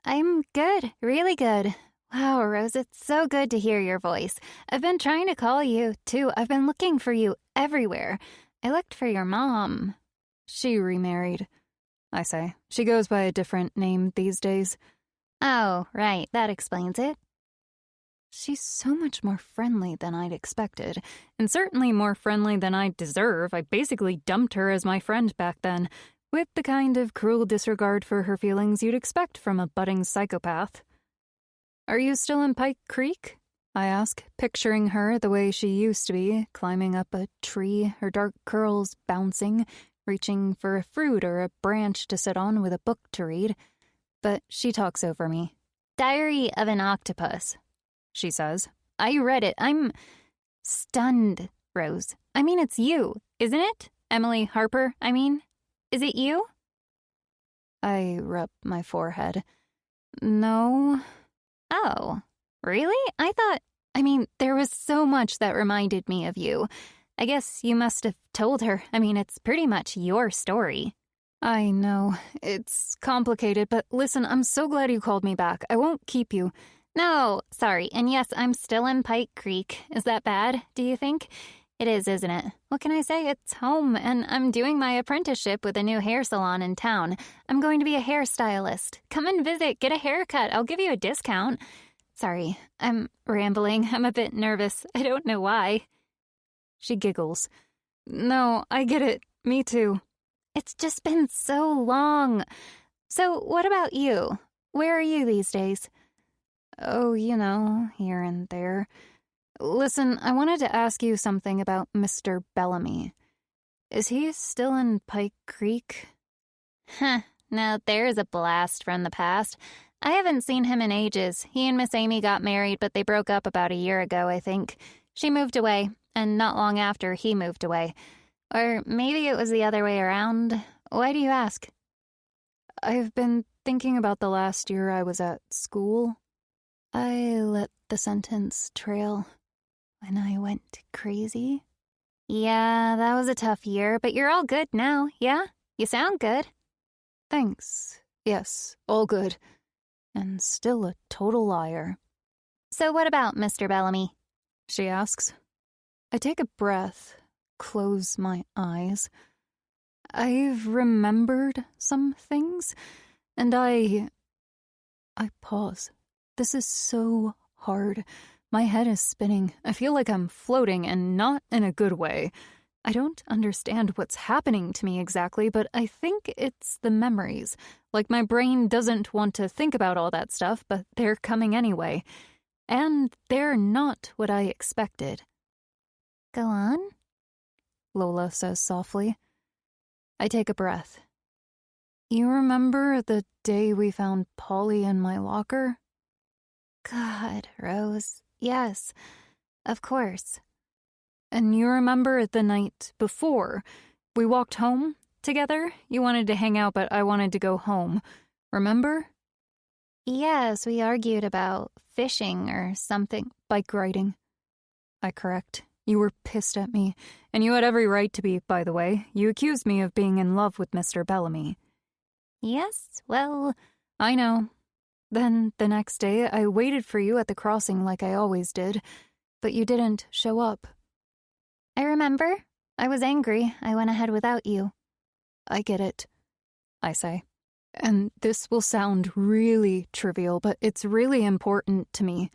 I'm good, really good. Wow, Rose, it's so good to hear your voice. I've been trying to call you, too. I've been looking for you everywhere. I looked for your mom. "She remarried," I say. "She goes by a different name these days." Oh, right, that explains it. She's so much more friendly than I'd expected, and certainly more friendly than I deserve. I basically dumped her as my friend back then, with the kind of cruel disregard for her feelings you'd expect from a budding psychopath. "Are you still in Pike Creek?" I ask, picturing her the way she used to be, climbing up a tree, her dark curls bouncing, reaching for a fruit or a branch to sit on with a book to read. But she talks over me. Diary of an Octopus, she says. I read it. I'm stunned, Rose. I mean, it's you, isn't it? Emily Harper, I mean. Is it you? I rub my forehead. No. Oh, really? There was so much that reminded me of you. I guess you must have told her. It's pretty much your story. I know. It's complicated, but listen, I'm so glad you called me back. I won't keep you. No, sorry. And yes, I'm still in Pike Creek. Is that bad, do you think? It is, isn't it? What can I say? It's home, and I'm doing my apprenticeship with a new hair salon in town. I'm going to be a hairstylist. Come and visit, get a haircut. I'll give you a discount. Sorry, I'm rambling. I'm a bit nervous. I don't know why. She giggles. No, I get it. Me too. It's just been so long. So what about you? Where are you these days? Oh, here and there. Listen, I wanted to ask you something about Mr. Bellamy. Is he still in Pike Creek? Now there's a blast from the past. I haven't seen him in ages. He and Miss Amy got married, but they broke up about a year ago, I think. She moved away, and not long after, he moved away. Or maybe it was the other way around. Why do you ask? I've been thinking about the last year I was at school. I let the sentence trail when I went crazy. Yeah, that was a tough year, but you're all good now, yeah? You sound good. Thanks. Yes, all good. And still a total liar. So what about Mr. Bellamy? She asks. I take a breath, close my eyes. I've remembered some things, and I pause. This is so hard. My head is spinning. I feel like I'm floating, and not in a good way. I don't understand what's happening to me exactly, but I think it's the memories. Like my brain doesn't want to think about all that stuff, but they're coming anyway. And they're not what I expected. Go on, Lola says softly. I take a breath. You remember the day we found Polly in my locker? God, Rose. Yes, of course. And you remember the night before? We walked home together? You wanted to hang out, but I wanted to go home. Remember? Yes, we argued about fishing or something. Bike riding. I correct. You were pissed at me, and you had every right to be, by the way. You accused me of being in love with Mr. Bellamy. Yes, well... I know. Then, the next day, I waited for you at the crossing like I always did, but you didn't show up. I remember. I was angry. I went ahead without you. I get it, I say. And this will sound really trivial, but it's really important to me.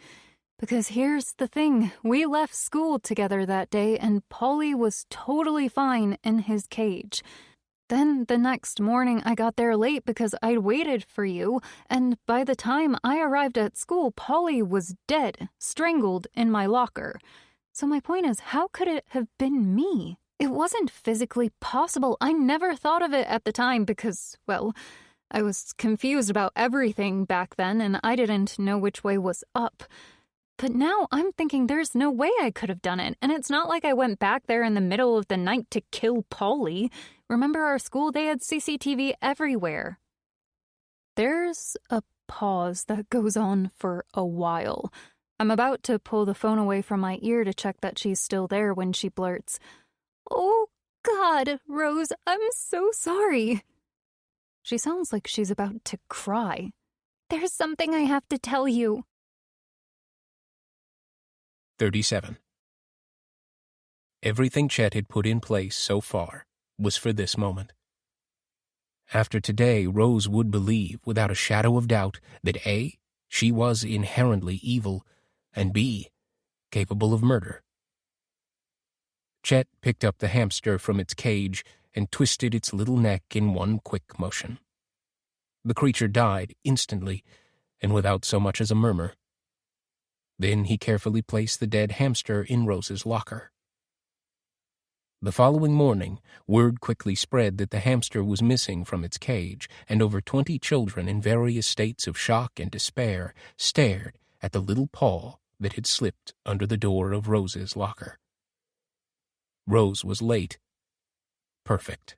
Because here's the thing. We left school together that day, and Polly was totally fine in his cage. Then the next morning I got there late because I'd waited for you, and by the time I arrived at school, Polly was dead, strangled in my locker. So my point is, how could it have been me? It wasn't physically possible. I never thought of it at the time because, well, I was confused about everything back then, and I didn't know which way was up. But now I'm thinking there's no way I could have done it, and it's not like I went back there in the middle of the night to kill Polly. Remember our school, they had CCTV everywhere. There's a pause that goes on for a while. I'm about to pull the phone away from my ear to check that she's still there when she blurts, "Oh, God, Rose, I'm so sorry." She sounds like she's about to cry. "There's something I have to tell you." 37. Everything Chet had put in place so far was for this moment. After today, Rose would believe, without a shadow of doubt, that A, she was inherently evil, and B, capable of murder. Chet picked up the hamster from its cage and twisted its little neck in one quick motion. The creature died instantly, and without so much as a murmur. Then he carefully placed the dead hamster in Rose's locker. The following morning, word quickly spread that the hamster was missing from its cage, and over 20 children in various states of shock and despair stared at the little paw that had slipped under the door of Rose's locker. Rose was late. Perfect.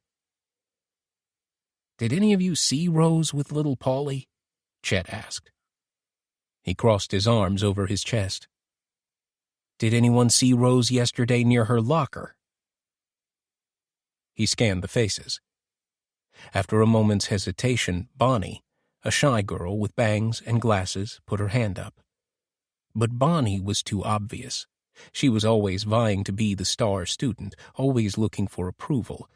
"Did any of you see Rose with little Polly?" Chet asked. He crossed his arms over his chest. "Did anyone see Rose yesterday near her locker?" He scanned the faces. After a moment's hesitation, Bonnie, a shy girl with bangs and glasses, put her hand up. But Bonnie was too obvious. She was always vying to be the star student, always looking for approval.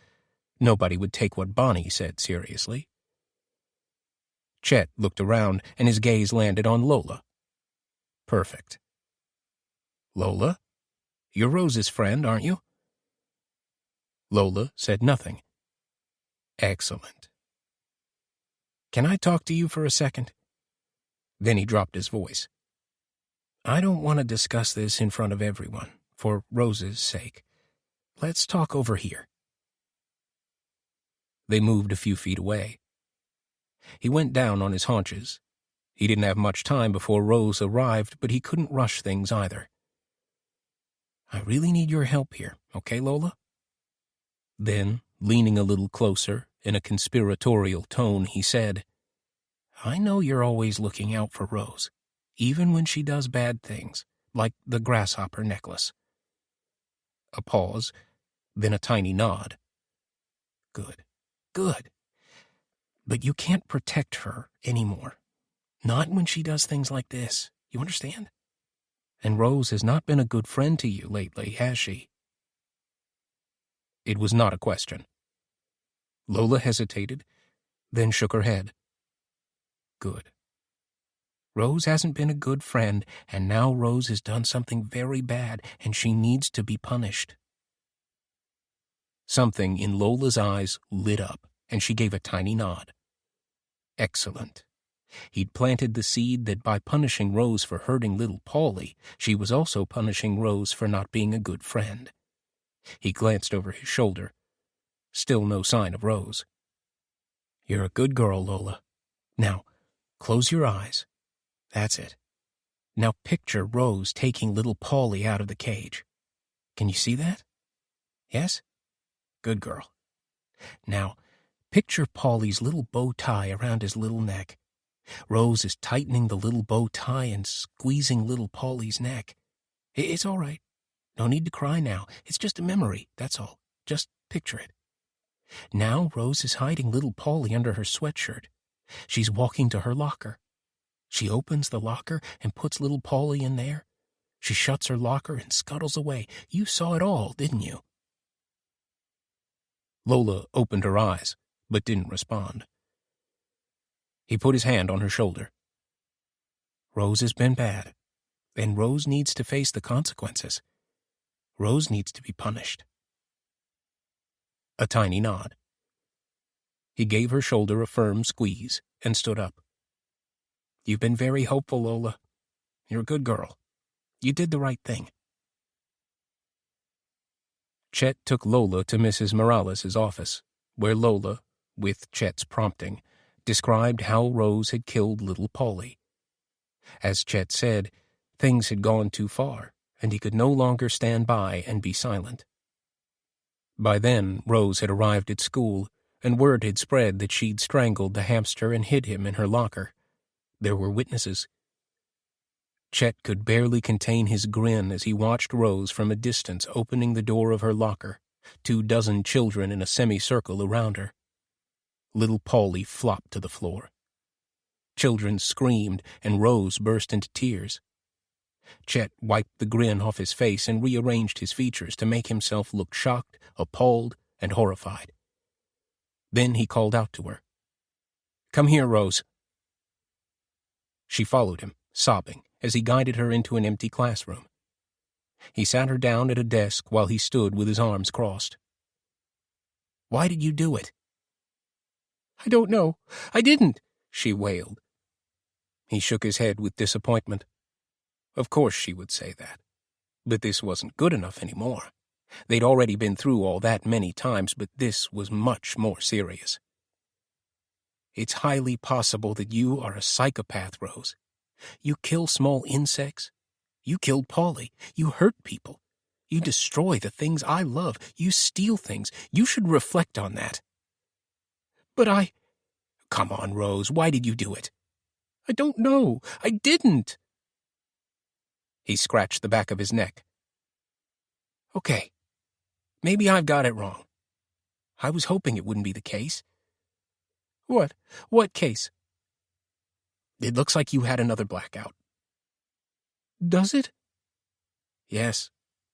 Nobody would take what Bonnie said seriously. Chet looked around, and his gaze landed on Lola. Perfect. "Lola, you're Rose's friend, aren't you?" Lola said nothing. "Excellent. Can I talk to you for a second?" Then he dropped his voice. "I don't want to discuss this in front of everyone, for Rose's sake. Let's talk over here." They moved a few feet away. He went down on his haunches. He didn't have much time before Rose arrived, but he couldn't rush things either. "I really need your help here, okay, Lola?" Then, leaning a little closer, in a conspiratorial tone, he said, "I know you're always looking out for Rose, even when she does bad things, like the grasshopper necklace." A pause, then a tiny nod. "Good, good. But you can't protect her anymore. Not when she does things like this. You understand? And Rose has not been a good friend to you lately, has she?" It was not a question. Lola hesitated, then shook her head. "Good. Rose hasn't been a good friend, and now Rose has done something very bad, and she needs to be punished." Something in Lola's eyes lit up, and she gave a tiny nod. Excellent. He'd planted the seed that by punishing Rose for hurting little Polly, she was also punishing Rose for not being a good friend. He glanced over his shoulder. Still no sign of Rose. You're a good girl, Lola. Now, close your eyes. That's it. Now picture Rose taking little Polly out of the cage. Can you see that? Yes? Good girl. Now, picture Polly's little bow tie around his little neck. Rose is tightening the little bow tie and squeezing little Polly's neck. It's all right. No need to cry now. It's just a memory, that's all. Just picture it. Now Rose is hiding little Polly under her sweatshirt. She's walking to her locker. She opens the locker and puts little Polly in there. She shuts her locker and scuttles away. You saw it all, didn't you? Lola opened her eyes, but didn't respond. He put his hand on her shoulder. Rose has been bad, and Rose needs to face the consequences. Rose needs to be punished. A tiny nod. He gave her shoulder a firm squeeze and stood up. You've been very hopeful, Lola. You're a good girl. You did the right thing. Chet took Lola to Mrs. Morales' office, where Lola, with Chet's prompting, described how Rose had killed little Polly. As Chet said, things had gone too far, and he could no longer stand by and be silent. By then, Rose had arrived at school, and word had spread that she'd strangled the hamster and hid him in her locker. There were witnesses. Chet could barely contain his grin as he watched Rose from a distance opening the door of her locker, 24 children in a semicircle around her. Little Polly flopped to the floor. Children screamed, and Rose burst into tears. Chet wiped the grin off his face and rearranged his features to make himself look shocked, appalled, and horrified. Then he called out to her. Come here, Rose. She followed him, sobbing, as he guided her into an empty classroom. He sat her down at a desk while he stood with his arms crossed. Why did you do it? I don't know. I didn't, she wailed. He shook his head with disappointment. Of course she would say that. But this wasn't good enough anymore. They'd already been through all that many times, but this was much more serious. It's highly possible that you are a psychopath, Rose. You kill small insects. You killed Polly. You hurt people. You destroy the things I love. You steal things. You should reflect on that. But I... Come on, Rose, why did you do it? I don't know. I didn't. He scratched the back of his neck. Okay. Maybe I've got it wrong. I was hoping it wouldn't be the case. What? What case? It looks like you had another blackout. Does it? Yes,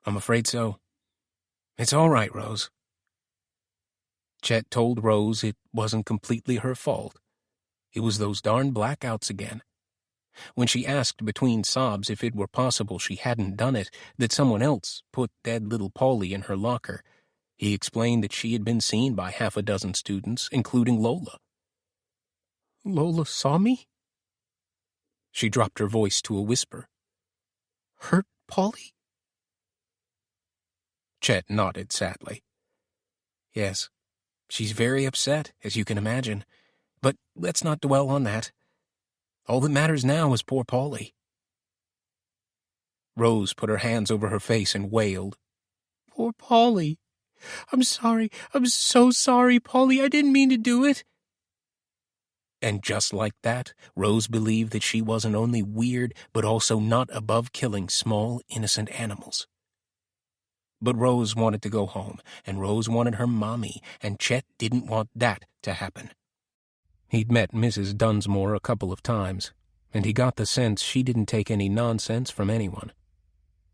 I'm afraid so. It's all right, Rose. Chet told Rose it wasn't completely her fault. It was those darn blackouts again. When she asked between sobs if it were possible she hadn't done it, that someone else put dead little Polly in her locker, he explained that she had been seen by 6 students, including Lola. Lola saw me? She dropped her voice to a whisper. Hurt Polly? Chet nodded sadly. Yes, she's very upset, as you can imagine, but let's not dwell on that. All that matters now is poor Polly. Rose put her hands over her face and wailed. Poor Polly. I'm sorry. I'm so sorry, Polly. I didn't mean to do it. And just like that, Rose believed that she wasn't only weird, but also not above killing small, innocent animals. But Rose wanted to go home, and Rose wanted her mommy, and Chet didn't want that to happen. He'd met Mrs. Dunsmore a couple of times, and he got the sense she didn't take any nonsense from anyone.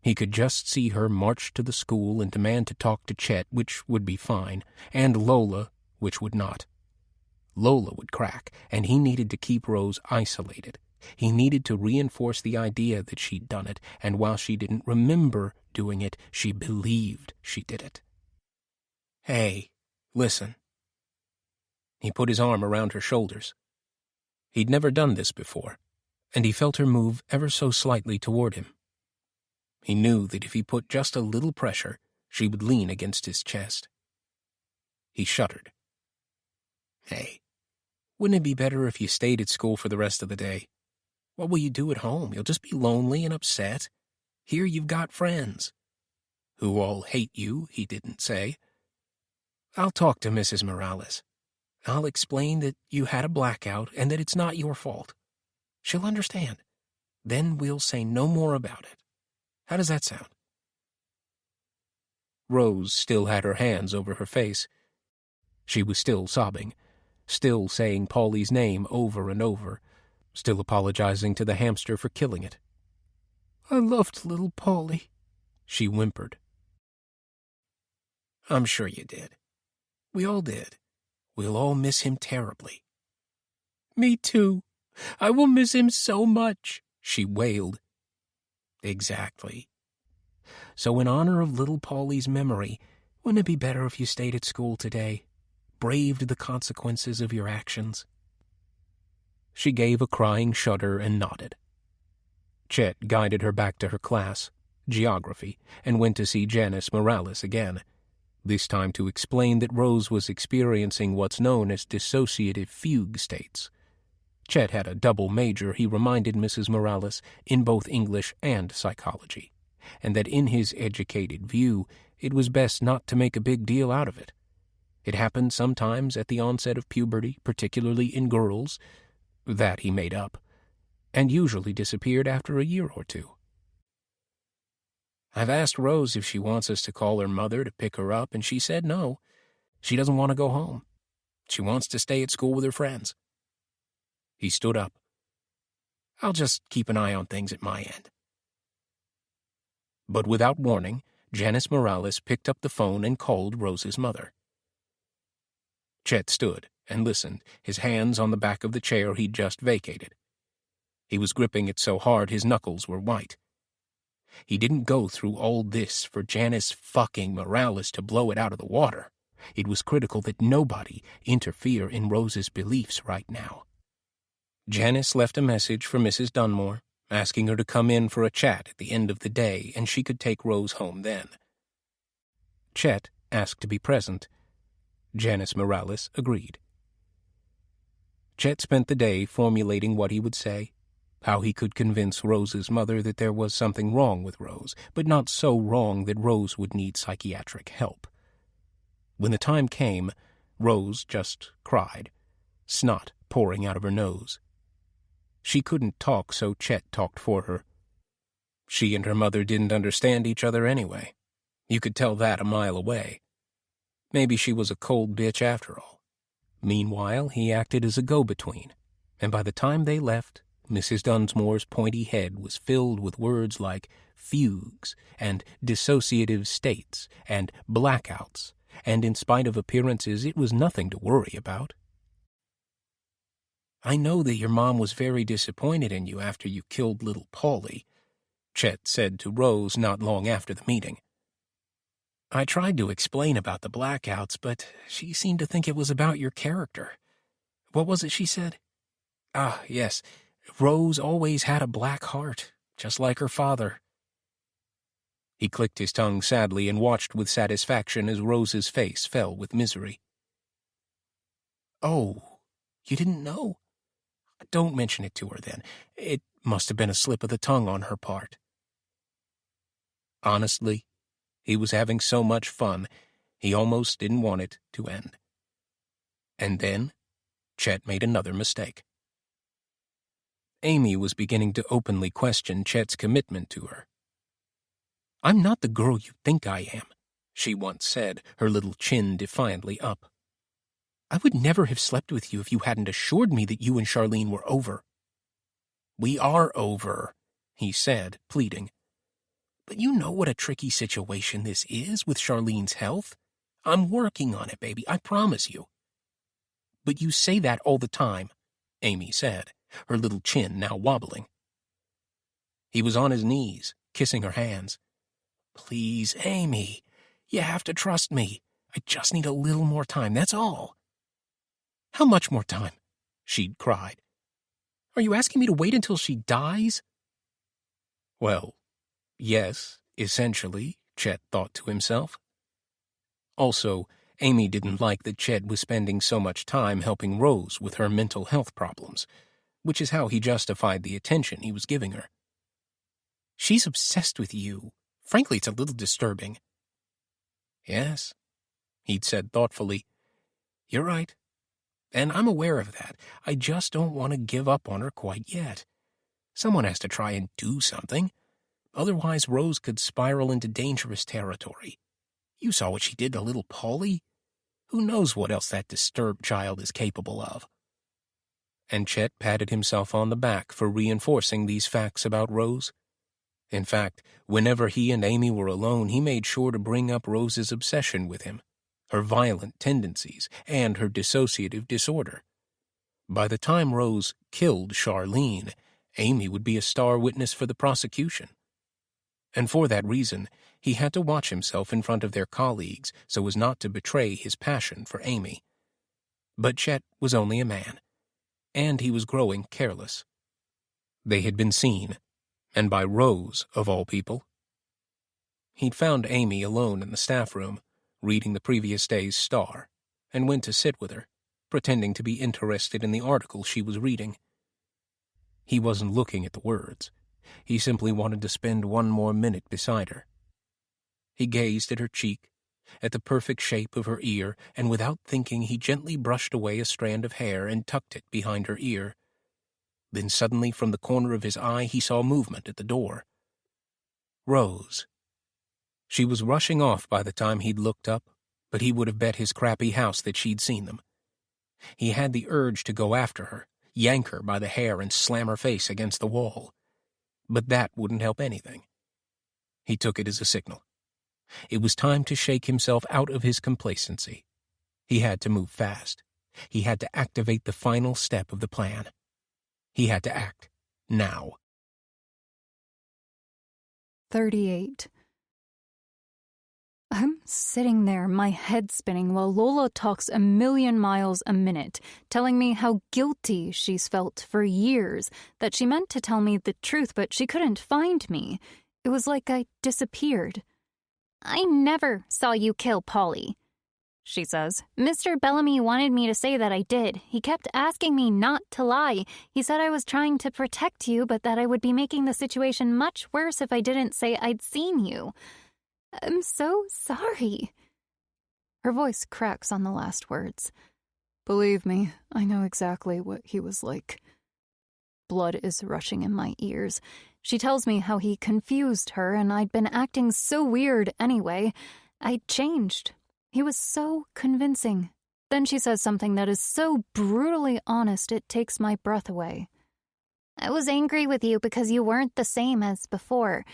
He could just see her march to the school and demand to talk to Chet, which would be fine, and Lola, which would not. Lola would crack, and he needed to keep Rose isolated. He needed to reinforce the idea that she'd done it, and while she didn't remember doing it, she believed she did it. Hey, listen. He put his arm around her shoulders. He'd never done this before, and he felt her move ever so slightly toward him. He knew that if he put just a little pressure, she would lean against his chest. He shuddered. Hey, wouldn't it be better if you stayed at school for the rest of the day? What will you do at home? You'll just be lonely and upset. Here you've got friends. Who all hate you, he didn't say. I'll talk to Mrs. Morales. I'll explain that you had a blackout and that it's not your fault. She'll understand. Then we'll say no more about it. How does that sound? Rose still had her hands over her face. She was still sobbing, still saying Paulie's name over and over, still apologizing to the hamster for killing it. I loved little Paulie, she whimpered. I'm sure you did. We all did. We'll all miss him terribly. Me too. I will miss him so much, she wailed. Exactly. So in honor of little Paulie's memory, wouldn't it be better if you stayed at school today, braved the consequences of your actions? She gave a crying shudder and nodded. Chet guided her back to her class, geography, and went to see Janice Morales again, this time to explain that Rose was experiencing what's known as dissociative fugue states. Chet had a double major, he reminded Mrs. Morales, in both English and psychology, and that in his educated view, it was best not to make a big deal out of it. It happened sometimes at the onset of puberty, particularly in girls. That he made up, and usually disappeared after a year or two. I've asked Rose if she wants us to call her mother to pick her up, and she said no. She doesn't want to go home. She wants to stay at school with her friends. He stood up. I'll just keep an eye on things at my end. But without warning, Janice Morales picked up the phone and called Rose's mother. Chet stood and listened, his hands on the back of the chair he'd just vacated. He was gripping it so hard his knuckles were white. He didn't go through all this for Janice fucking Morales to blow it out of the water. It was critical that nobody interfere in Rose's beliefs right now. Janice left a message for Mrs. Dunmore, asking her to come in for a chat at the end of the day, and she could take Rose home then. Chet asked to be present. Janice Morales agreed. Chet spent the day formulating what he would say, how he could convince Rose's mother that there was something wrong with Rose, but not so wrong that Rose would need psychiatric help. When the time came, Rose just cried, snot pouring out of her nose. She couldn't talk, so Chet talked for her. She and her mother didn't understand each other anyway. You could tell that a mile away. Maybe she was a cold bitch after all. Meanwhile, he acted as a go-between, and by the time they left, Mrs. Dunsmore's pointy head was filled with words like fugues and dissociative states and blackouts, and in spite of appearances, it was nothing to worry about. I know that your mom was very disappointed in you after you killed little Paulie, Chet said to Rose not long after the meeting. I tried to explain about the blackouts, but she seemed to think it was about your character. What was it she said? Ah, yes, Rose always had a black heart, just like her father. He clicked his tongue sadly and watched with satisfaction as Rose's face fell with misery. Oh, you didn't know? Don't mention it to her then. It must have been a slip of the tongue on her part. Honestly, he was having so much fun, he almost didn't want it to end. And then, Chet made another mistake. Amy was beginning to openly question Chet's commitment to her. I'm not the girl you think I am, she once said, her little chin defiantly up. I would never have slept with you if you hadn't assured me that you and Charlene were over. We are over, he said, pleading. But you know what a tricky situation this is with Charlene's health. I'm working on it, baby, I promise you. But you say that all the time, Amy said, her little chin now wobbling. He was on his knees, kissing her hands. Please, Amy, you have to trust me. I just need a little more time, that's all." "How much more time?" she'd cried. "Are you asking me to wait until she dies?" Well, yes, essentially, Chet thought to himself. Also, Amy didn't like that Chet was spending so much time helping Rose with her mental health problems, which is how he justified the attention he was giving her. "She's obsessed with you. Frankly, it's a little disturbing." "Yes," he'd said thoughtfully. "You're right. And I'm aware of that. I just don't want to give up on her quite yet. Someone has to try and do something. Otherwise, Rose could spiral into dangerous territory. You saw what she did to little Polly. Who knows what else that disturbed child is capable of?" And Chet patted himself on the back for reinforcing these facts about Rose. In fact, whenever he and Amy were alone, he made sure to bring up Rose's obsession with him, her violent tendencies, and her dissociative disorder. By the time Rose killed Charlene, Amy would be a star witness for the prosecution. And for that reason, he had to watch himself in front of their colleagues so as not to betray his passion for Amy. But Chet was only a man, and he was growing careless. They had been seen, and by Rose, of all people. He'd found Amy alone in the staff room, reading the previous day's Star, and went to sit with her, pretending to be interested in the article she was reading. He wasn't looking at the words. He simply wanted to spend one more minute beside her. He gazed at her cheek, at the perfect shape of her ear, and without thinking he gently brushed away a strand of hair and tucked it behind her ear. Then suddenly from the corner of his eye he saw movement at the door. Rose. She was rushing off by the time he'd looked up, but he would have bet his crappy house that she'd seen them. He had the urge to go after her, yank her by the hair and slam her face against the wall. But that wouldn't help anything. He took it as a signal. It was time to shake himself out of his complacency. He had to move fast. He had to activate the final step of the plan. He had to act. Now. 38. I'm sitting there, my head spinning, while Lola talks a million miles a minute, telling me how guilty she's felt for years, that she meant to tell me the truth, but she couldn't find me. It was like I disappeared. "I never saw you kill Polly," she says. "Mr. Bellamy wanted me to say that I did. He kept asking me not to lie. He said I was trying to protect you, but that I would be making the situation much worse if I didn't say I'd seen you. I'm so sorry." Her voice cracks on the last words. "Believe me, I know exactly what he was like." Blood is rushing in my ears. She tells me how he confused her, and I'd been acting so weird anyway. I'd changed. He was so convincing. Then she says something that is so brutally honest it takes my breath away. "I was angry with you because you weren't the same as before,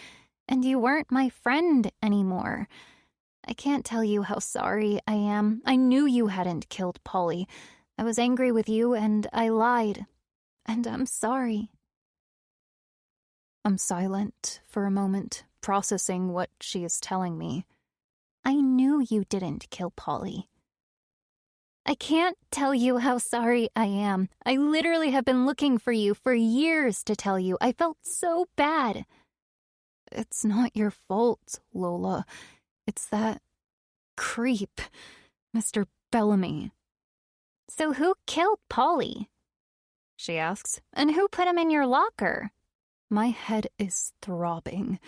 and you weren't my friend anymore. I can't tell you how sorry I am. I knew you hadn't killed Polly. I was angry with you, and I lied. And I'm sorry." I'm silent for a moment, processing what she is telling me. "I knew you didn't kill Polly." "I can't tell you how sorry I am. I literally have been looking for you for years to tell you. I felt so bad." It's not your fault, Lola. It's that creep, Mr. Bellamy. "So who killed Polly?" she asks. "And who put him in your locker?" My head is throbbing.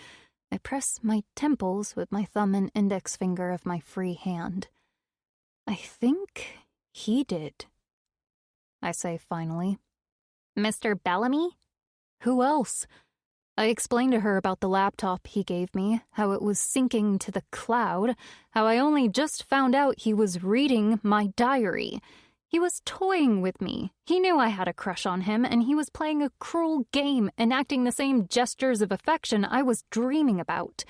I press my temples with my thumb and index finger of my free hand. "I think he did," I say finally. "Mr. Bellamy?" "Who else?" I explained to her about the laptop he gave me, how it was syncing to the cloud, how I only just found out he was reading my diary. He was toying with me. He knew I had a crush on him, and he was playing a cruel game, enacting the same gestures of affection I was dreaming about.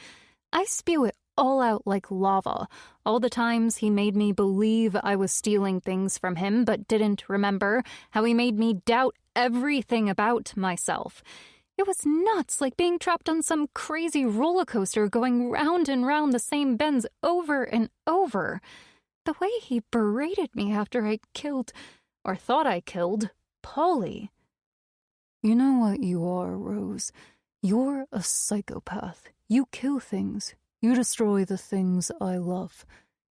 I spew it all out like lava. All the times he made me believe I was stealing things from him but didn't remember, how he made me doubt everything about myself. It was nuts, like being trapped on some crazy roller coaster going round and round the same bends over and over. The way he berated me after I killed, or thought I killed, Polly. You know what you are, Rose. You're a psychopath. You kill things. You destroy the things I love.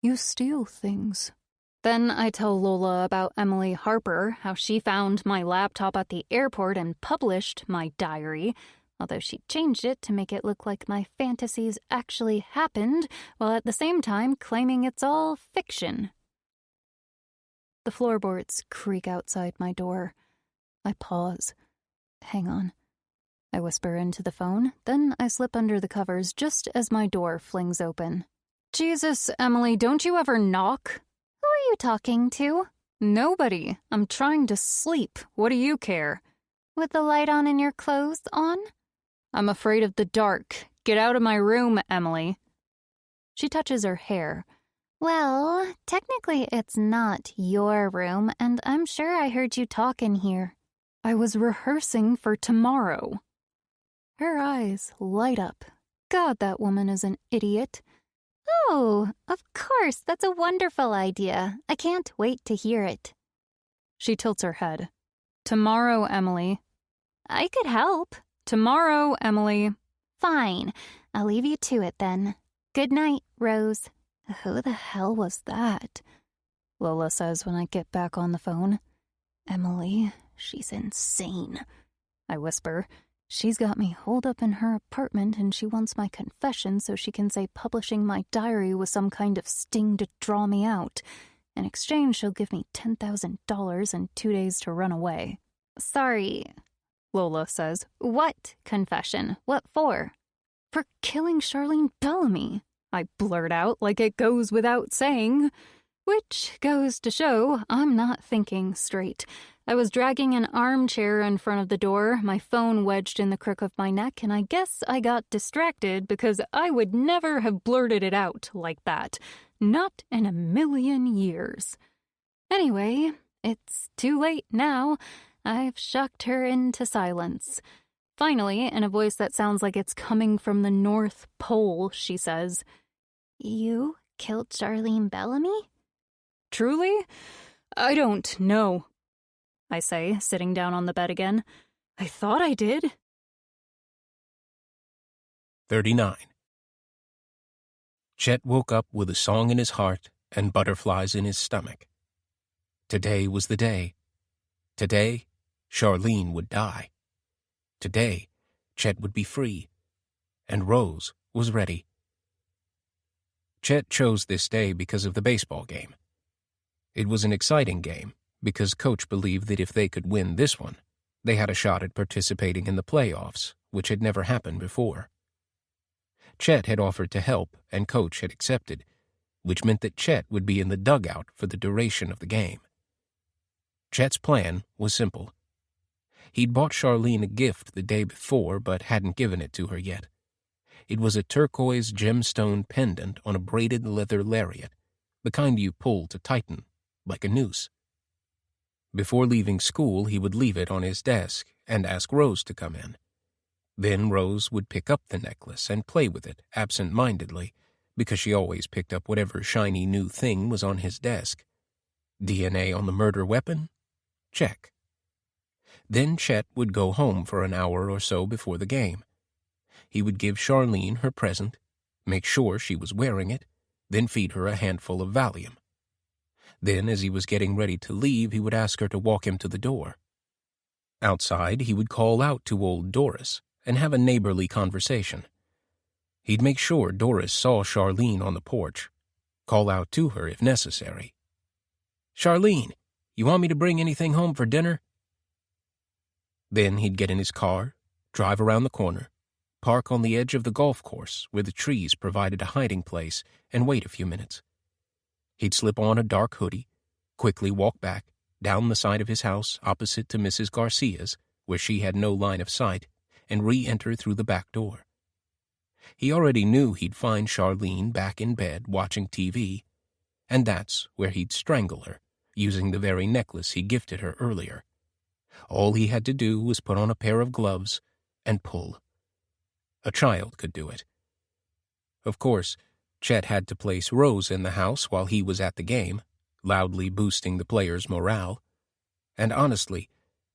You steal things. Then I tell Lola about Emily Harper, how she found my laptop at the airport and published my diary, although she changed it to make it look like my fantasies actually happened, while at the same time claiming it's all fiction. The floorboards creak outside my door. I pause. Hang on. I whisper into the phone, then I slip under the covers just as my door flings open. Jesus, Emily, don't you ever knock? Who are you talking to? Nobody. I'm trying to sleep. What do you care? With the light on and your clothes on? I'm afraid of the dark. Get out of my room, Emily. She touches her hair. Well, technically it's not your room, and I'm sure I heard you talk in here. I was rehearsing for tomorrow. Her eyes light up. God, that woman is an idiot. Oh, of course, that's a wonderful idea. I can't wait to hear it. She tilts her head. Tomorrow, Emily. I could help. Tomorrow, Emily. Fine. I'll leave you to it then. Good night, Rose. Who the hell was that? Lola says when I get back on the phone. Emily, she's insane. I whisper. She's got me holed up in her apartment and she wants my confession so she can say publishing my diary was some kind of sting to draw me out. In exchange, she'll give me $10,000 and 2 days to run away. Sorry, Lola says. What confession? What for? For killing Charlene Bellamy, I blurt out like it goes without saying. Which goes to show I'm not thinking straight. I was dragging an armchair in front of the door, my phone wedged in the crook of my neck, and I guess I got distracted because I would never have blurted it out like that. Not in a million years. Anyway, it's too late now. I've shocked her into silence. Finally, in a voice that sounds like it's coming from the North Pole, she says, You killed Charlene Bellamy? Truly? I don't know, I say, sitting down on the bed again. I thought I did. 39. Chet woke up with a song in his heart and butterflies in his stomach. Today was the day. Today, Charlene would die. Today, Chet would be free. And Rose was ready. Chet chose this day because of the baseball game. It was an exciting game because Coach believed that if they could win this one, they had a shot at participating in the playoffs, which had never happened before. Chet had offered to help, and Coach had accepted, which meant that Chet would be in the dugout for the duration of the game. Chet's plan was simple. He'd bought Charlene a gift the day before, but hadn't given it to her yet. It was a turquoise gemstone pendant on a braided leather lariat, the kind you pull to tighten, like a noose. Before leaving school, he would leave it on his desk and ask Rose to come in. Then Rose would pick up the necklace and play with it absent-mindedly, because she always picked up whatever shiny new thing was on his desk. DNA on the murder weapon? Check. Then Chet would go home for an hour or so before the game. He would give Charlene her present, make sure she was wearing it, then feed her a handful of Valium. Then, as he was getting ready to leave, he would ask her to walk him to the door. Outside, he would call out to old Doris and have a neighborly conversation. He'd make sure Doris saw Charlene on the porch, call out to her if necessary. "Charlene, you want me to bring anything home for dinner?" Then he'd get in his car, drive around the corner, park on the edge of the golf course where the trees provided a hiding place, and wait a few minutes. He'd slip on a dark hoodie, quickly walk back, down the side of his house opposite to Mrs. Garcia's, where she had no line of sight, and re-enter through the back door. He already knew he'd find Charlene back in bed watching TV, and that's where he'd strangle her, using the very necklace he gifted her earlier. All he had to do was put on a pair of gloves and pull. A child could do it. Of course, Chet had to place Rose in the house while he was at the game, loudly boosting the players' morale. And honestly,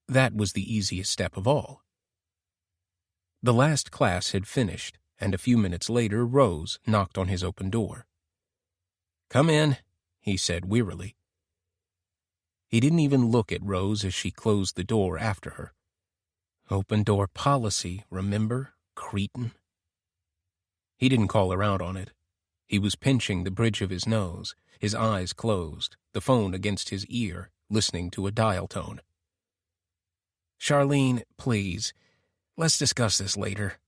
that was the easiest step of all. The last class had finished, and a few minutes later Rose knocked on his open door. "Come in," he said wearily. He didn't even look at Rose as she closed the door after her. Open door policy, remember, cretin? He didn't call her out on it. He was pinching the bridge of his nose, his eyes closed, the phone against his ear, listening to a dial tone. "Charlene, please, let's discuss this later."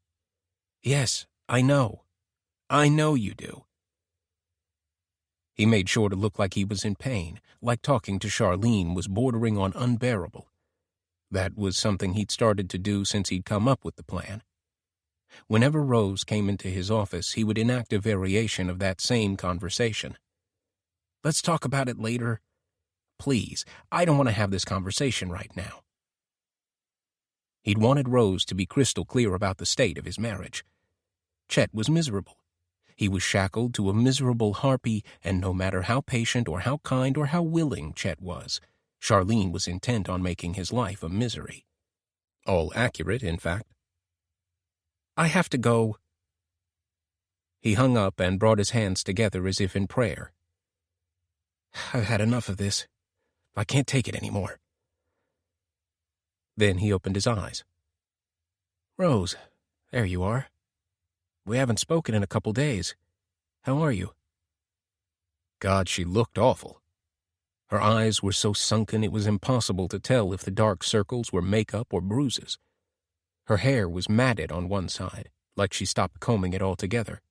"Yes, I know. I know you do." He made sure to look like he was in pain, like talking to Charlene was bordering on unbearable. That was something he'd started to do since he'd come up with the plan. Whenever Rose came into his office, he would enact a variation of that same conversation. "Let's talk about it later. Please, I don't want to have this conversation right now." He'd wanted Rose to be crystal clear about the state of his marriage. Chet was miserable. He was shackled to a miserable harpy, and no matter how patient or how kind or how willing Chet was, Charlene was intent on making his life a misery. All accurate, in fact. "I have to go." He hung up and brought his hands together as if in prayer. "I've had enough of this. I can't take it anymore." Then he opened his eyes. "Rose, there you are. We haven't spoken in a couple days. How are you?" God, she looked awful. Her eyes were so sunken it was impossible to tell if the dark circles were makeup or bruises. Her hair was matted on one side, like she stopped combing it altogether.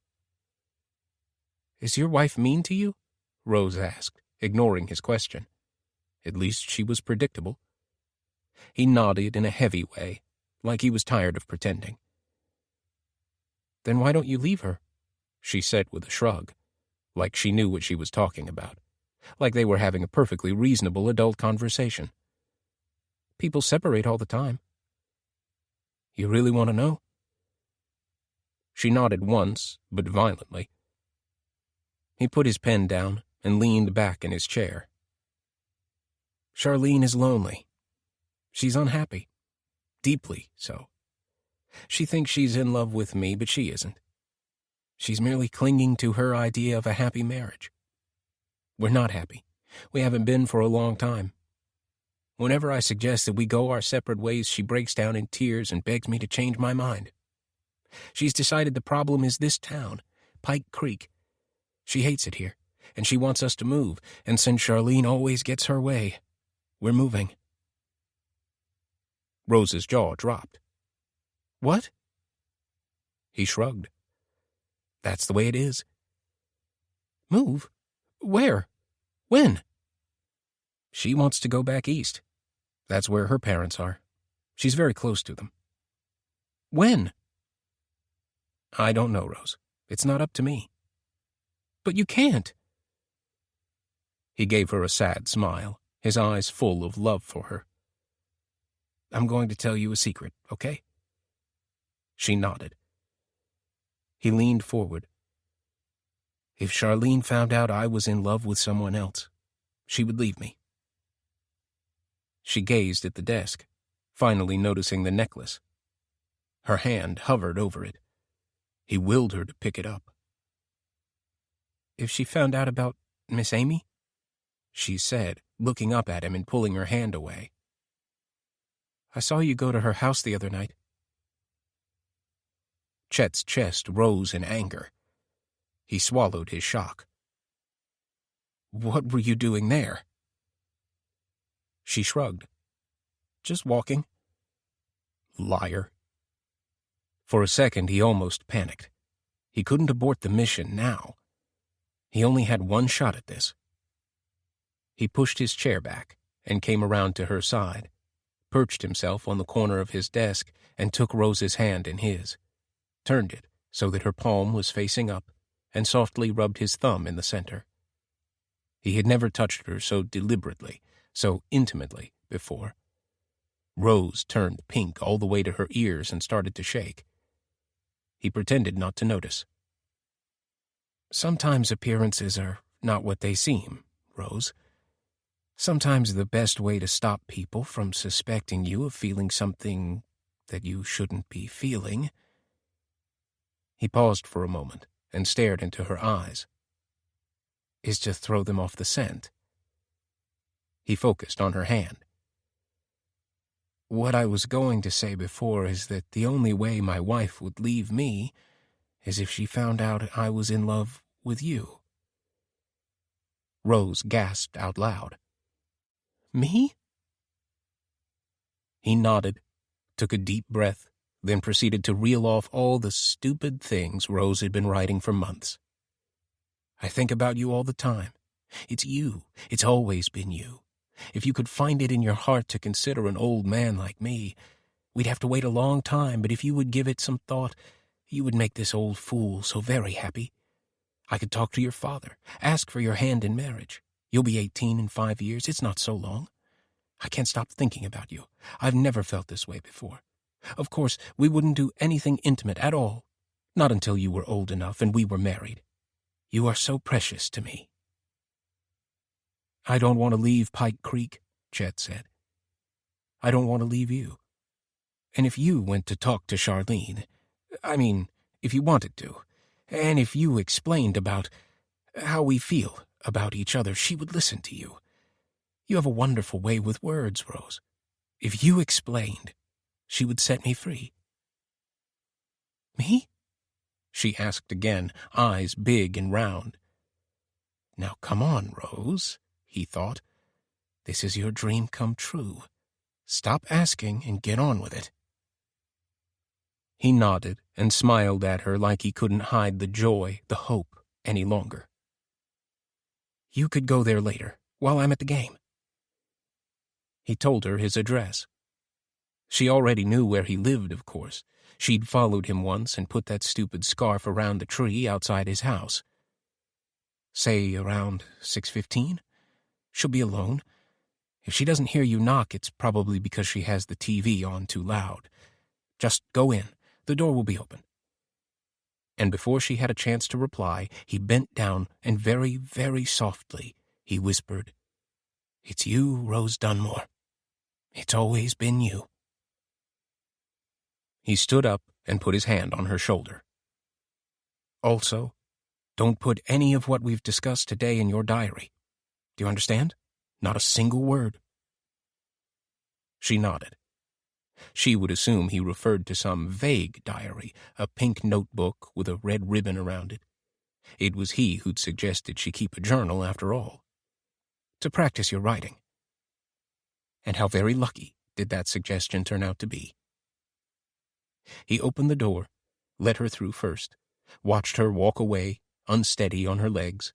"Is your wife mean to you?" Rose asked, ignoring his question. At least she was predictable. He nodded in a heavy way, like he was tired of pretending. "Then why don't you leave her?" she said with a shrug, like she knew what she was talking about, like they were having a perfectly reasonable adult conversation. "People separate all the time." "You really want to know?" She nodded once, but violently. He put his pen down and leaned back in his chair. "Charlene is lonely. She's unhappy. Deeply so. She thinks she's in love with me, but she isn't. She's merely clinging to her idea of a happy marriage. We're not happy. We haven't been for a long time. Whenever I suggest that we go our separate ways, she breaks down in tears and begs me to change my mind. She's decided the problem is this town, Pike Creek. She hates it here, and she wants us to move, and since Charlene always gets her way, we're moving." Rose's jaw dropped. "What?" He shrugged. "That's the way it is." "Move? Where? When?" "She wants to go back east. That's where her parents are. She's very close to them." "When?" "I don't know, Rose. It's not up to me." "But you can't." He gave her a sad smile, his eyes full of love for her. "I'm going to tell you a secret, okay?" She nodded. He leaned forward. "If Charlene found out I was in love with someone else, she would leave me." She gazed at the desk, finally noticing the necklace. Her hand hovered over it. He willed her to pick it up. "If she found out about Miss Amy?" she said, looking up at him and pulling her hand away. "I saw you go to her house the other night." Chet's chest rose in anger. He swallowed his shock. "What were you doing there?" She shrugged. "Just walking." Liar. For a second he almost panicked. He couldn't abort the mission now. He only had one shot at this. He pushed his chair back and came around to her side, perched himself on the corner of his desk, and took Rose's hand in his, turned it so that her palm was facing up, and softly rubbed his thumb in the center. He had never touched her so deliberately, so intimately before. Rose turned pink all the way to her ears and started to shake. He pretended not to notice. Sometimes appearances are not what they seem, Rose. Sometimes the best way to stop people from suspecting you of feeling something that you shouldn't be feeling—" He paused for a moment and stared into her eyes. "Is to throw them off the scent." He focused on her hand. "What I was going to say before is that the only way my wife would leave me is if she found out I was in love with you." Rose gasped out loud. "Me?" He nodded, took a deep breath, then proceeded to reel off all the stupid things Rose had been writing for months. "I think about you all the time. It's you. It's always been you. If you could find it in your heart to consider an old man like me, we'd have to wait a long time, but if you would give it some thought, you would make this old fool so very happy. I could talk to your father, ask for your hand in marriage. You'll be 18 in 5 years. It's not so long. I can't stop thinking about you. I've never felt this way before. Of course, we wouldn't do anything intimate at all. Not until you were old enough and we were married. You are so precious to me." "I don't want to leave Pike Creek," Chet said. "I don't want to leave you. And if you went to talk to Charlene, if you wanted to, and if you explained about how we feel about each other, she would listen to you. You have a wonderful way with words, Rose. If you explained, she would set me free." "Me?" she asked again, eyes big and round. "Now come on, Rose," he thought. "This is your dream come true. Stop asking and get on with it." He nodded and smiled at her like he couldn't hide the joy, the hope, any longer. "You could go there later, while I'm at the game." He told her his address. She already knew where he lived, of course. She'd followed him once and put that stupid scarf around the tree outside his house. "Say around 6:15? She'll be alone. If she doesn't hear you knock, it's probably because she has the TV on too loud. Just go in. The door will be open." And before she had a chance to reply, he bent down and very, very softly, he whispered, "It's you, Rose Dunmore. It's always been you." He stood up and put his hand on her shoulder. "Also, don't put any of what we've discussed today in your diary. Do you understand? Not a single word." She nodded. She would assume he referred to some vague diary, a pink notebook with a red ribbon around it. It was he who'd suggested she keep a journal, after all. To practice your writing. And how very lucky did that suggestion turn out to be. He opened the door, let her through first, watched her walk away, unsteady on her legs,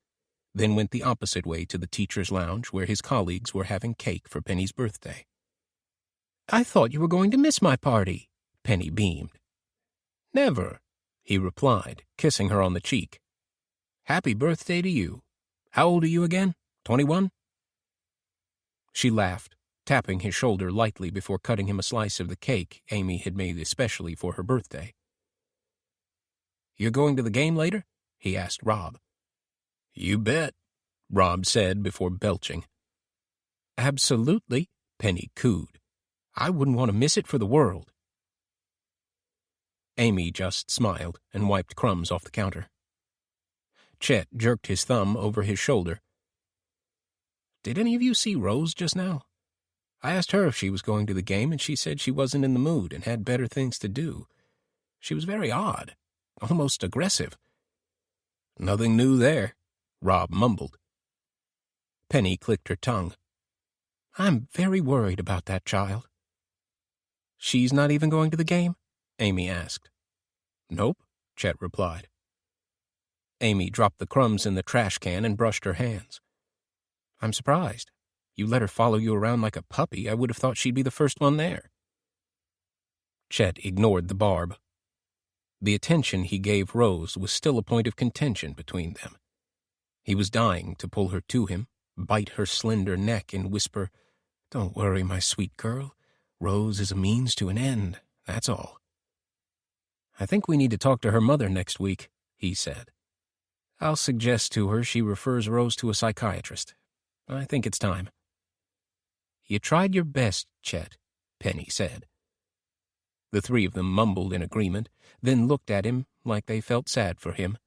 then went the opposite way to the teacher's lounge where his colleagues were having cake for Penny's birthday. "I thought you were going to miss my party," Penny beamed. "Never," he replied, kissing her on the cheek. "Happy birthday to you. How old are you again? 21? She laughed, tapping his shoulder lightly before cutting him a slice of the cake Amy had made especially for her birthday. "You're going to the game later?" he asked Rob. "You bet," Rob said before belching. "Absolutely," Penny cooed. "I wouldn't want to miss it for the world." Amy just smiled and wiped crumbs off the counter. Chet jerked his thumb over his shoulder. "Did any of you see Rose just now? I asked her if she was going to the game, and she said she wasn't in the mood and had better things to do. She was very odd, almost aggressive." "Nothing new there," Rob mumbled. Penny clicked her tongue. "I'm very worried about that child." "She's not even going to the game?" Amy asked. "Nope," Chet replied. Amy dropped the crumbs in the trash can and brushed her hands. "I'm surprised. You let her follow you around like a puppy. I would have thought she'd be the first one there." Chet ignored the barb. The attention he gave Rose was still a point of contention between them. He was dying to pull her to him, bite her slender neck, and whisper, "Don't worry, my sweet girl. Rose is a means to an end, that's all." "I think we need to talk to her mother next week," he said. I'll suggest to her she refers Rose to a psychiatrist. I think it's time. You tried your best, Chet, Penny said. The three of them mumbled in agreement, then looked at him like they felt sad for him,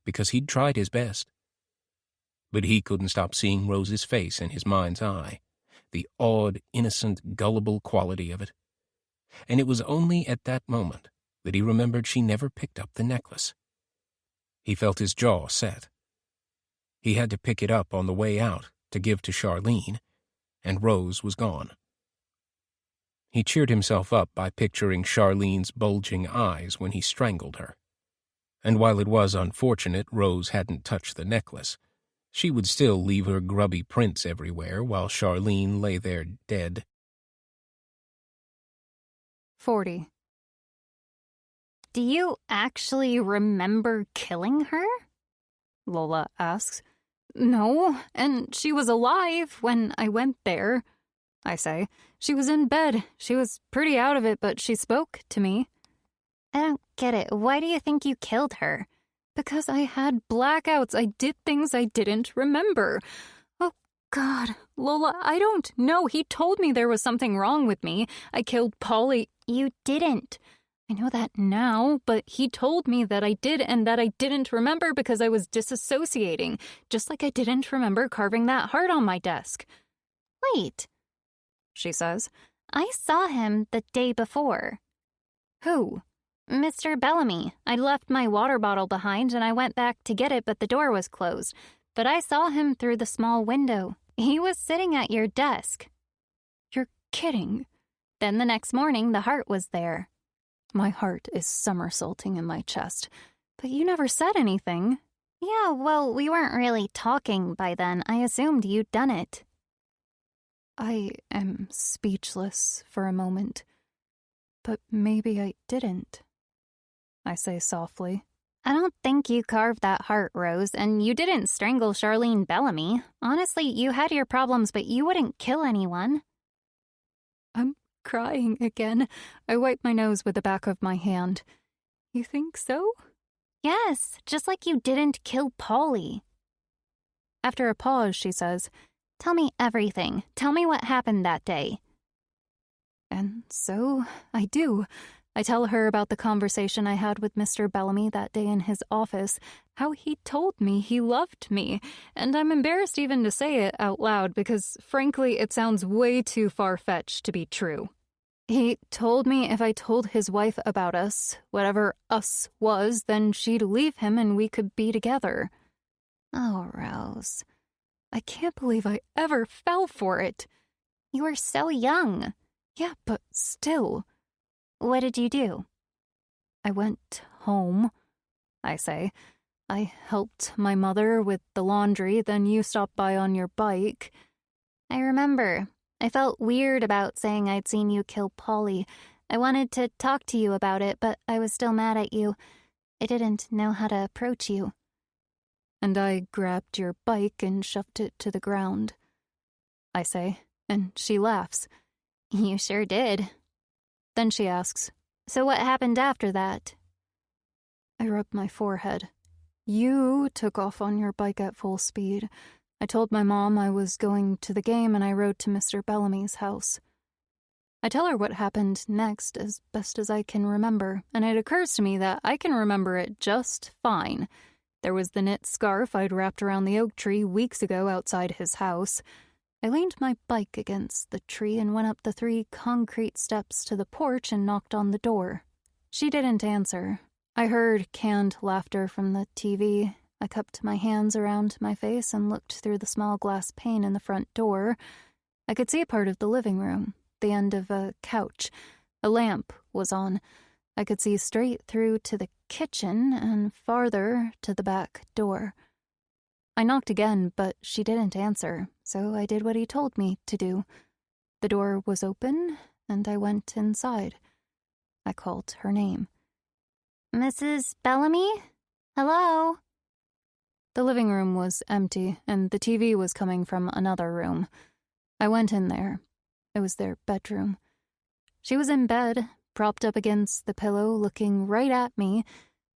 because he'd tried his best. But he couldn't stop seeing Rose's face in his mind's eye, the odd, innocent, gullible quality of it. And it was only at that moment that he remembered she never picked up the necklace. He felt his jaw set. He had to pick it up on the way out to give to Charlene, and Rose was gone. He cheered himself up by picturing Charlene's bulging eyes when he strangled her. And while it was unfortunate Rose hadn't touched the necklace, she would still leave her grubby prints everywhere while Charlene lay there dead. 40. Do you actually remember killing her? Lola asks. No, and she was alive when I went there, I say. She was in bed. She was pretty out of it, but she spoke to me. I don't get it. Why do you think you killed her? Because I had blackouts. I did things I didn't remember. Oh, God. Lola, I don't know. He told me there was something wrong with me. I killed Polly. You didn't. I know that now, but he told me that I did and that I didn't remember because I was disassociating, just like I didn't remember carving that heart on my desk. Wait, she says. I saw him the day before. Who? Mr. Bellamy. I left my water bottle behind and I went back to get it, but the door was closed. But I saw him through the small window. He was sitting at your desk. You're kidding. Then the next morning, the heart was there. My heart is somersaulting in my chest. But you never said anything. Yeah, well, we weren't really talking by then. I assumed you'd done it. I am speechless for a moment. But maybe I didn't, I say softly. I don't think you carved that heart, Rose, and you didn't strangle Charlene Bellamy. Honestly, you had your problems, but you wouldn't kill anyone. I'm crying again. I wipe my nose with the back of my hand. You think so? Yes, just like you didn't kill Polly. After a pause, she says, Tell me everything. Tell me what happened that day. And so I do. I tell her about the conversation I had with Mr. Bellamy that day in his office, how he told me he loved me, and I'm embarrassed even to say it out loud because, frankly, it sounds way too far-fetched to be true. He told me if I told his wife about us, whatever us was, then she'd leave him and we could be together. Oh, Rose. I can't believe I ever fell for it. You were so young. Yeah, but still. What did you do? I went home, I say. I helped my mother with the laundry, then you stopped by on your bike. I remember. I felt weird about saying I'd seen you kill Polly. I wanted to talk to you about it, but I was still mad at you. I didn't know how to approach you. And I grabbed your bike and shoved it to the ground, I say, and she laughs. You sure did. Then she asks, So what happened after that? I rub my forehead. You took off on your bike at full speed. I told my mom I was going to the game and I rode to Mr. Bellamy's house. I tell her what happened next as best as I can remember, and it occurs to me that I can remember it just fine. There was the knit scarf I'd wrapped around the oak tree weeks ago outside his house. I leaned my bike against the tree and went up the 3 concrete steps to the porch and knocked on the door. She didn't answer. I heard canned laughter from the TV. I cupped my hands around my face and looked through the small glass pane in the front door. I could see a part of the living room, the end of a couch. A lamp was on. I could see straight through to the kitchen and farther to the back door. I knocked again, but she didn't answer, so I did what he told me to do. The door was open, and I went inside. I called her name. Mrs. Bellamy? Hello? The living room was empty, and the TV was coming from another room. I went in there. It was their bedroom. She was in bed, propped up against the pillow, looking right at me,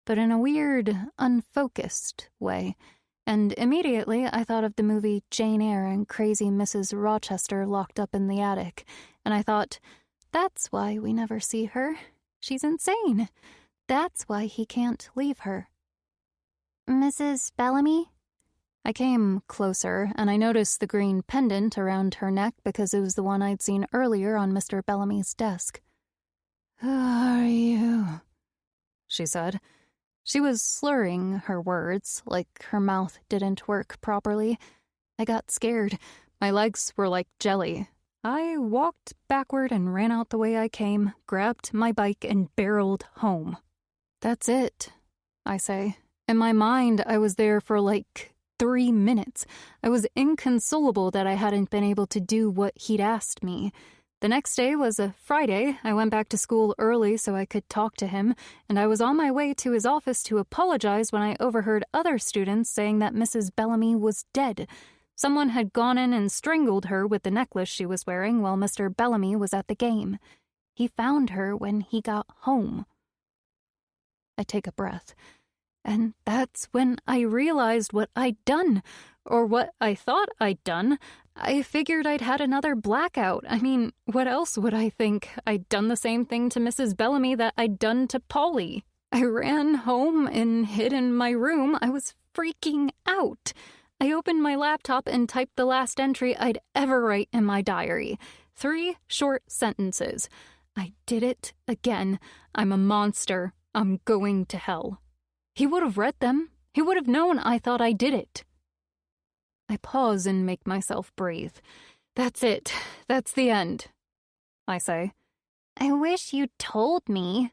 but in a weird, unfocused way. And immediately I thought of the movie Jane Eyre and crazy Mrs. Rochester locked up in the attic, and I thought, that's why we never see her. She's insane. That's why he can't leave her. Mrs. Bellamy? I came closer, and I noticed the green pendant around her neck because it was the one I'd seen earlier on Mr. Bellamy's desk. "Who are you?" she said. She was slurring her words, like her mouth didn't work properly. I got scared. My legs were like jelly. I walked backward and ran out the way I came, grabbed my bike, and barreled home. "That's it," I say. In my mind, I was there for like 3 minutes. I was inconsolable that I hadn't been able to do what he'd asked me. The next day was a Friday. I went back to school early so I could talk to him, and I was on my way to his office to apologize when I overheard other students saying that Mrs. Bellamy was dead. Someone had gone in and strangled her with the necklace she was wearing while Mr. Bellamy was at the game. He found her when he got home. I take a breath. And that's when I realized what I'd done, or what I thought I'd done. I figured I'd had another blackout. I mean, what else would I think? I'd done the same thing to Mrs. Bellamy that I'd done to Polly. I ran home and hid in my room. I was freaking out. I opened my laptop and typed the last entry I'd ever write in my diary. 3 short sentences. I did it again. I'm a monster. I'm going to hell. He would have read them. He would have known I thought I did it. I pause and make myself breathe. That's it. That's the end, I say. I wish you'd told me.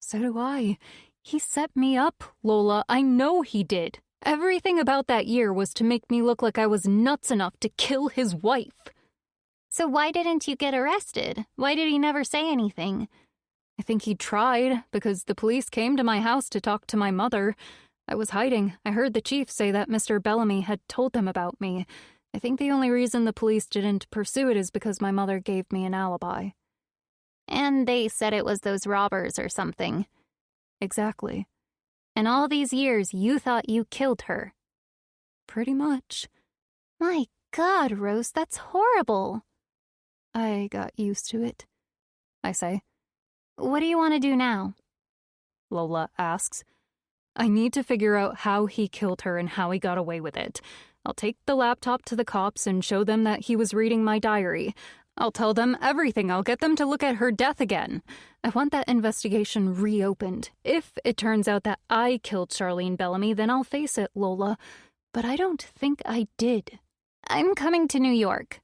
So do I. He set me up, Lola. I know he did. Everything about that year was to make me look like I was nuts enough to kill his wife. So why didn't you get arrested? Why did he never say anything? I think he tried, because the police came to my house to talk to my mother. I was hiding. I heard the chief say that Mr. Bellamy had told them about me. I think the only reason the police didn't pursue it is because my mother gave me an alibi. And they said it was those robbers or something. Exactly. And all these years you thought you killed her. Pretty much. My God, Rose, that's horrible. I got used to it, I say. What do you want to do now? Lola asks. I need to figure out how he killed her and how he got away with it. I'll take the laptop to the cops and show them that he was reading my diary. I'll tell them everything. I'll get them to look at her death again. I want that investigation reopened. If it turns out that I killed Charlene Bellamy, then I'll face it, Lola. But I don't think I did. I'm coming to New York,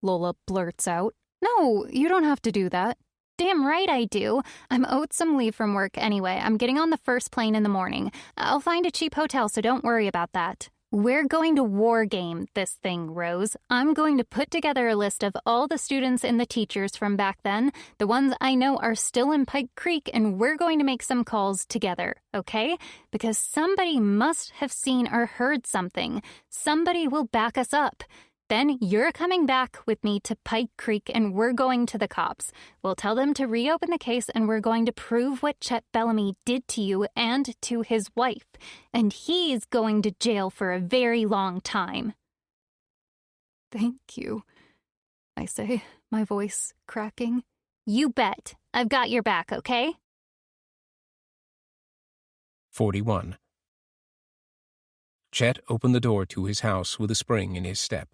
Lola blurts out. No, you don't have to do that. Damn right I do. I'm owed some leave from work anyway. I'm getting on the first plane in the morning. I'll find a cheap hotel, so don't worry about that. We're going to war game this thing, Rose. I'm going to put together a list of all the students and the teachers from back then, the ones I know are still in Pike Creek, and we're going to make some calls together, okay? Because somebody must have seen or heard something. Somebody will back us up. Then you're coming back with me to Pike Creek, and we're going to the cops. We'll tell them to reopen the case, and we're going to prove what Chet Bellamy did to you and to his wife. And he's going to jail for a very long time. Thank you, I say, my voice cracking. You bet. I've got your back, okay? 41. Chet opened the door to his house with a spring in his step.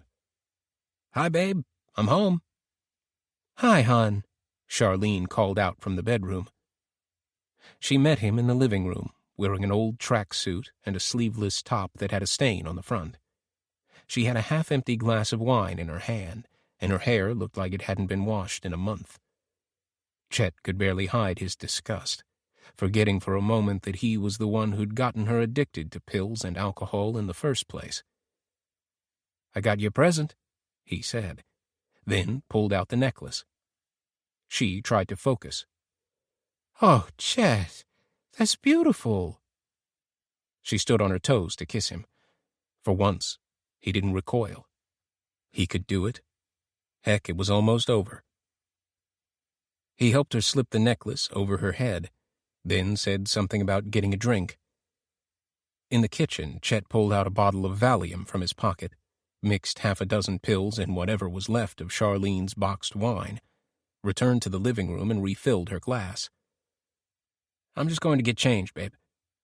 "Hi, babe. I'm home." "Hi, hon," Charlene called out from the bedroom. She met him in the living room, wearing an old track suit and a sleeveless top that had a stain on the front. She had a half-empty glass of wine in her hand, and her hair looked like it hadn't been washed in a month. Chet could barely hide his disgust, forgetting for a moment that he was the one who'd gotten her addicted to pills and alcohol in the first place. "I got you a present," he said, then pulled out the necklace. She tried to focus. "Oh, Chet, that's beautiful." She stood on her toes to kiss him. For once, he didn't recoil. He could do it. Heck, it was almost over. He helped her slip the necklace over her head, then said something about getting a drink. In the kitchen, Chet pulled out a bottle of Valium from his pocket, mixed half a dozen pills in whatever was left of Charlene's boxed wine, returned to the living room and refilled her glass. "I'm just going to get changed, babe,"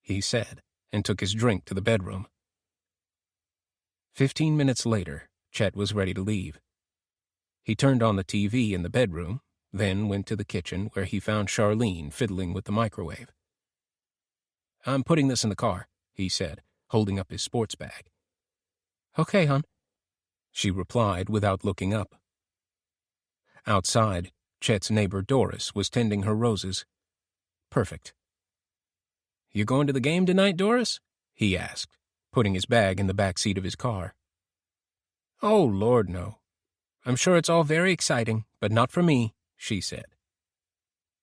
he said, and took his drink to the bedroom. 15 minutes later, Chet was ready to leave. He turned on the TV in the bedroom, then went to the kitchen where he found Charlene fiddling with the microwave. "I'm putting this in the car," he said, holding up his sports bag. "Okay, hon," she replied without looking up. Outside, Chet's neighbor Doris was tending her roses. Perfect. "You going to the game tonight, Doris?" he asked, putting his bag in the back seat of his car. "Oh, Lord, no. I'm sure it's all very exciting, but not for me," she said.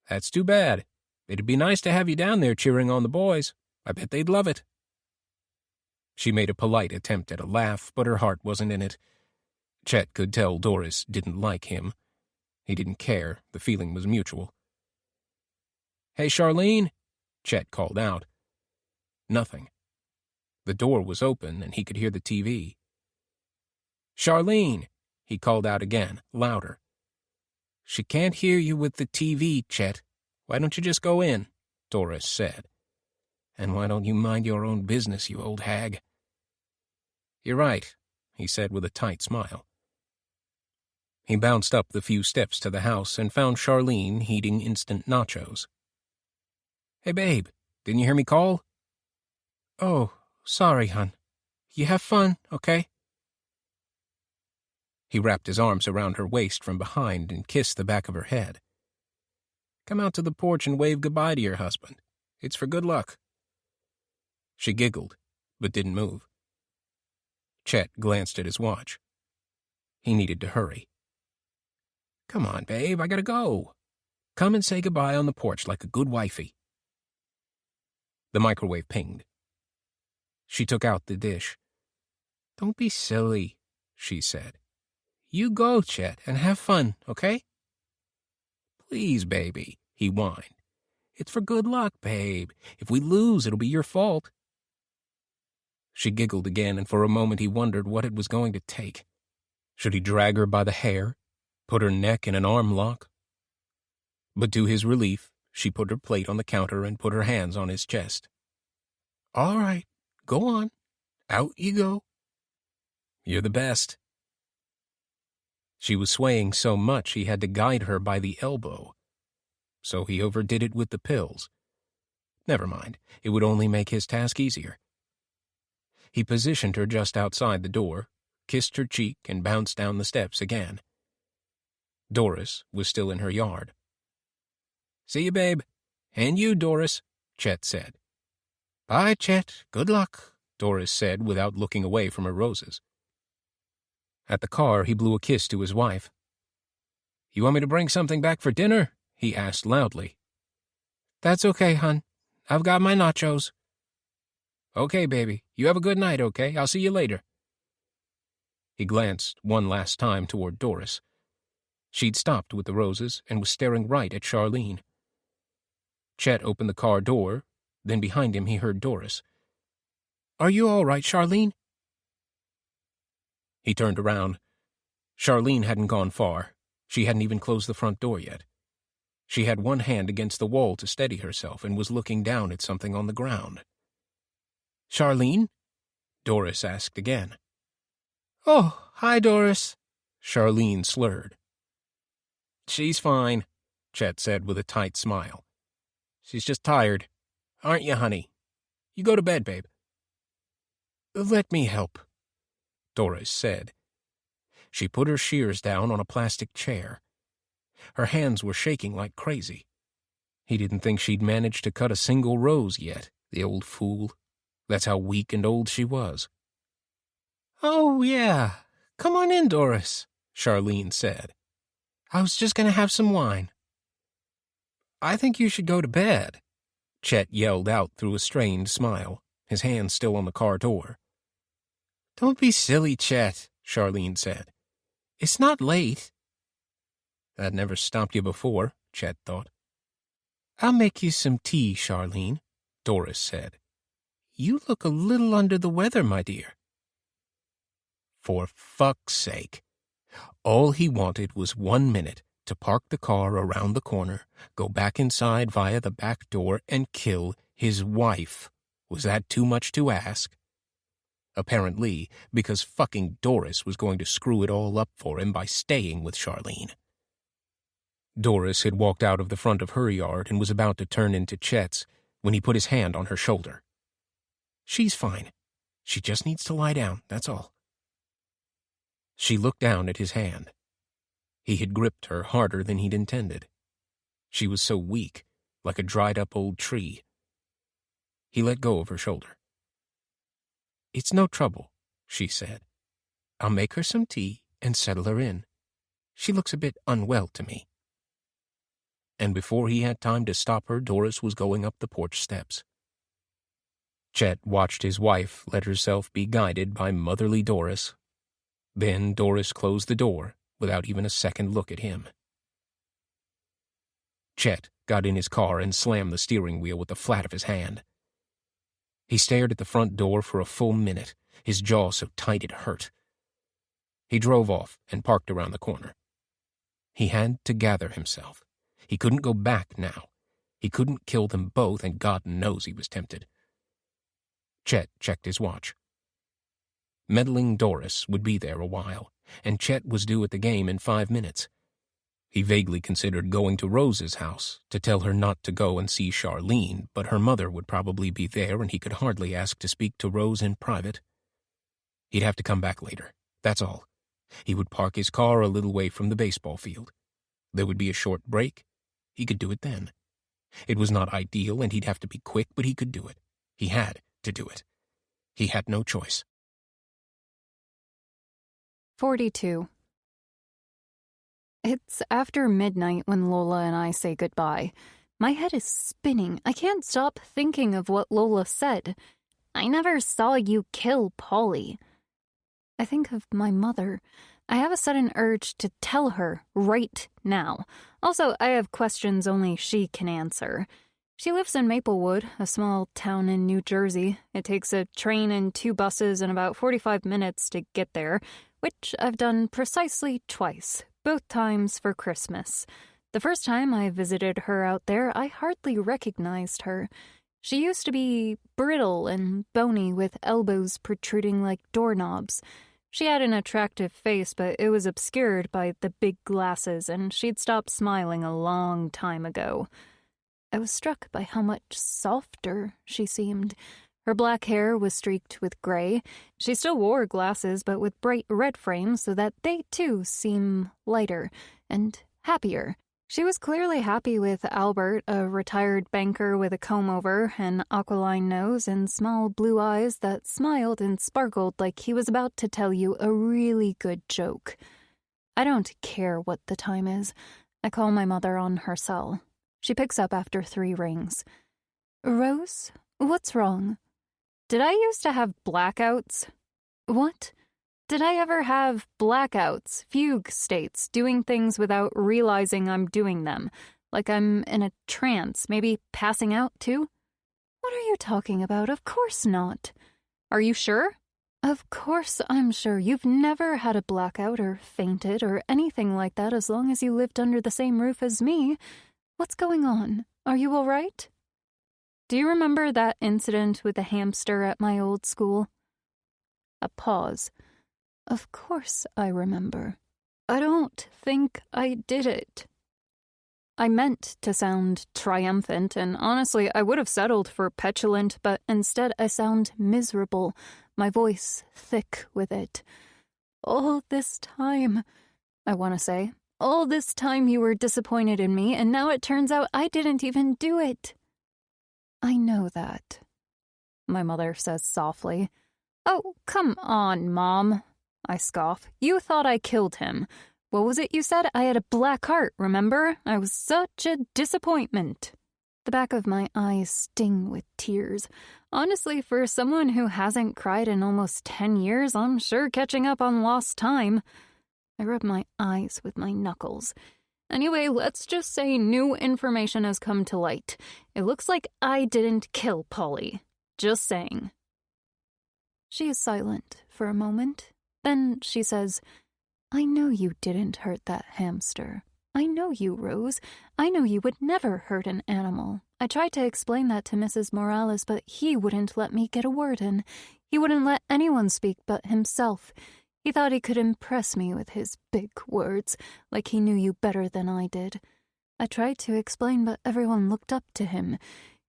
"That's too bad. It'd be nice to have you down there cheering on the boys. I bet they'd love it." She made a polite attempt at a laugh, but her heart wasn't in it. Chet could tell Doris didn't like him. He didn't care. The feeling was mutual. "Hey, Charlene," Chet called out. Nothing. The door was open, and he could hear the TV. "Charlene," he called out again, louder. "She can't hear you with the TV, Chet. Why don't you just go in?" Doris said. "And why don't you mind your own business, you old hag?" "You're right," he said with a tight smile. He bounced up the few steps to the house and found Charlene heating instant nachos. "Hey, babe, didn't you hear me call?" "Oh, sorry, hon. You have fun, okay?" He wrapped his arms around her waist from behind and kissed the back of her head. "Come out to the porch and wave goodbye to your husband. It's for good luck." She giggled, but didn't move. Chet glanced at his watch. He needed to hurry. "Come on, babe, I gotta go. Come and say goodbye on the porch like a good wifey." The microwave pinged. She took out the dish. "Don't be silly," she said. "You go, Chet, and have fun, okay?" "Please, baby," he whined. "It's for good luck, babe. If we lose, it'll be your fault." She giggled again, and for a moment he wondered what it was going to take. Should he drag her by the hair, put her neck in an arm lock? But to his relief, she put her plate on the counter and put her hands on his chest. "All right, go on. Out you go." "You're the best." She was swaying so much he had to guide her by the elbow. So he overdid it with the pills. Never mind, it would only make his task easier. He positioned her just outside the door, kissed her cheek, and bounced down the steps again. Doris was still in her yard. "See you, babe. And you, Doris," Chet said. "Bye, Chet. Good luck," Doris said without looking away from her roses. At the car, he blew a kiss to his wife. "You want me to bring something back for dinner?" he asked loudly. "That's okay, hon. I've got my nachos." "Okay, baby. You have a good night, okay? I'll see you later." He glanced one last time toward Doris. She'd stopped with the roses and was staring right at Charlene. Chet opened the car door, then behind him he heard Doris. "Are you all right, Charlene?" He turned around. Charlene hadn't gone far. She hadn't even closed the front door yet. She had one hand against the wall to steady herself and was looking down at something on the ground. "Charlene?" Doris asked again. "Oh, hi, Doris," Charlene slurred. "She's fine," Chet said with a tight smile. "She's just tired. Aren't you, honey? You go to bed, babe." "Let me help," Doris said. She put her shears down on a plastic chair. Her hands were shaking like crazy. He didn't think she'd managed to cut a single rose yet, the old fool. That's how weak and old she was. "Oh, yeah. Come on in, Doris," Charlene said. "I was just going to have some wine." "I think you should go to bed," Chet yelled out through a strained smile, his hand still on the car door. "Don't be silly, Chet," Charlene said. "It's not late." That never stopped you before, Chet thought. "I'll make you some tea, Charlene," Doris said. "You look a little under the weather, my dear." For fuck's sake. All he wanted was 1 minute to park the car around the corner, go back inside via the back door, and kill his wife. Was that too much to ask? Apparently, because fucking Doris was going to screw it all up for him by staying with Charlene. Doris had walked out of the front of her yard and was about to turn into Chet's when he put his hand on her shoulder. "She's fine. She just needs to lie down, that's all." She looked down at his hand. He had gripped her harder than he'd intended. She was so weak, like a dried-up old tree. He let go of her shoulder. "It's no trouble," she said. "I'll make her some tea and settle her in. She looks a bit unwell to me." And before he had time to stop her, Doris was going up the porch steps. Chet watched his wife let herself be guided by motherly Doris. Then Doris closed the door without even a second look at him. Chet got in his car and slammed the steering wheel with the flat of his hand. He stared at the front door for a full minute, his jaw so tight it hurt. He drove off and parked around the corner. He had to gather himself. He couldn't go back now. He couldn't kill them both, and God knows he was tempted. Chet checked his watch. Meddling Doris would be there a while, and Chet was due at the game in 5 minutes. He vaguely considered going to Rose's house to tell her not to go and see Charlene, but her mother would probably be there and he could hardly ask to speak to Rose in private. He'd have to come back later, that's all. He would park his car a little way from the baseball field. There would be a short break. He could do it then. It was not ideal and he'd have to be quick, but he could do it. He had to do it. He had no choice. 42. It's after midnight when Lola and I say goodbye. My head is spinning. I can't stop thinking of what Lola said. "I never saw you kill Polly." I think of my mother. I have a sudden urge to tell her right now. Also, I have questions only she can answer. She lives in Maplewood, a small town in New Jersey. It takes a train and 2 buses and about 45 minutes to get there, which I've done precisely twice, both times for Christmas. The first time I visited her out there, I hardly recognized her. She used to be brittle and bony with elbows protruding like doorknobs. She had an attractive face, but it was obscured by the big glasses, and she'd stopped smiling a long time ago. I was struck by how much softer she seemed. Her black hair was streaked with gray. She still wore glasses, but with bright red frames so that they, too, seem lighter and happier. She was clearly happy with Albert, a retired banker with a comb-over, an aquiline nose, and small blue eyes that smiled and sparkled like he was about to tell you a really good joke. I don't care what the time is. I call my mother on her cell. She picks up after 3 rings. "Rose, what's wrong?" "Did I used to have blackouts?" "What?" "Did I ever have blackouts, fugue states, doing things without realizing I'm doing them? Like I'm in a trance, maybe passing out too?" "What are you talking about? Of course not." "Are you sure?" "Of course I'm sure. You've never had a blackout or fainted or anything like that as long as you lived under the same roof as me. What's going on? Are you all right?" "Do you remember that incident with the hamster at my old school?" A pause. "Of course I remember. I don't think I did it." I meant to sound triumphant, and honestly, I would have settled for petulant, but instead I sound miserable, my voice thick with it. "All this time," I want to say, "all this time you were disappointed in me, and now it turns out I didn't even do it." "I know that," my mother says softly. "Oh, come on, Mom," I scoff. "You thought I killed him. What was it you said? I had a black heart, remember? I was such a disappointment." The back of my eyes sting with tears. Honestly, for someone who hasn't cried in almost 10 years, I'm sure catching up on lost time. I rub my eyes with my knuckles. Anyway, let's just say new information has come to light. It looks like I didn't kill Polly. Just saying. She is silent for a moment. Then she says, I know you didn't hurt that hamster. I know you, Rose. I know you would never hurt an animal. I tried to explain that to Mrs. Morales, but he wouldn't let me get a word in. He wouldn't let anyone speak but himself. He thought he could impress me with his big words, like he knew you better than I did. I tried to explain, but everyone looked up to him.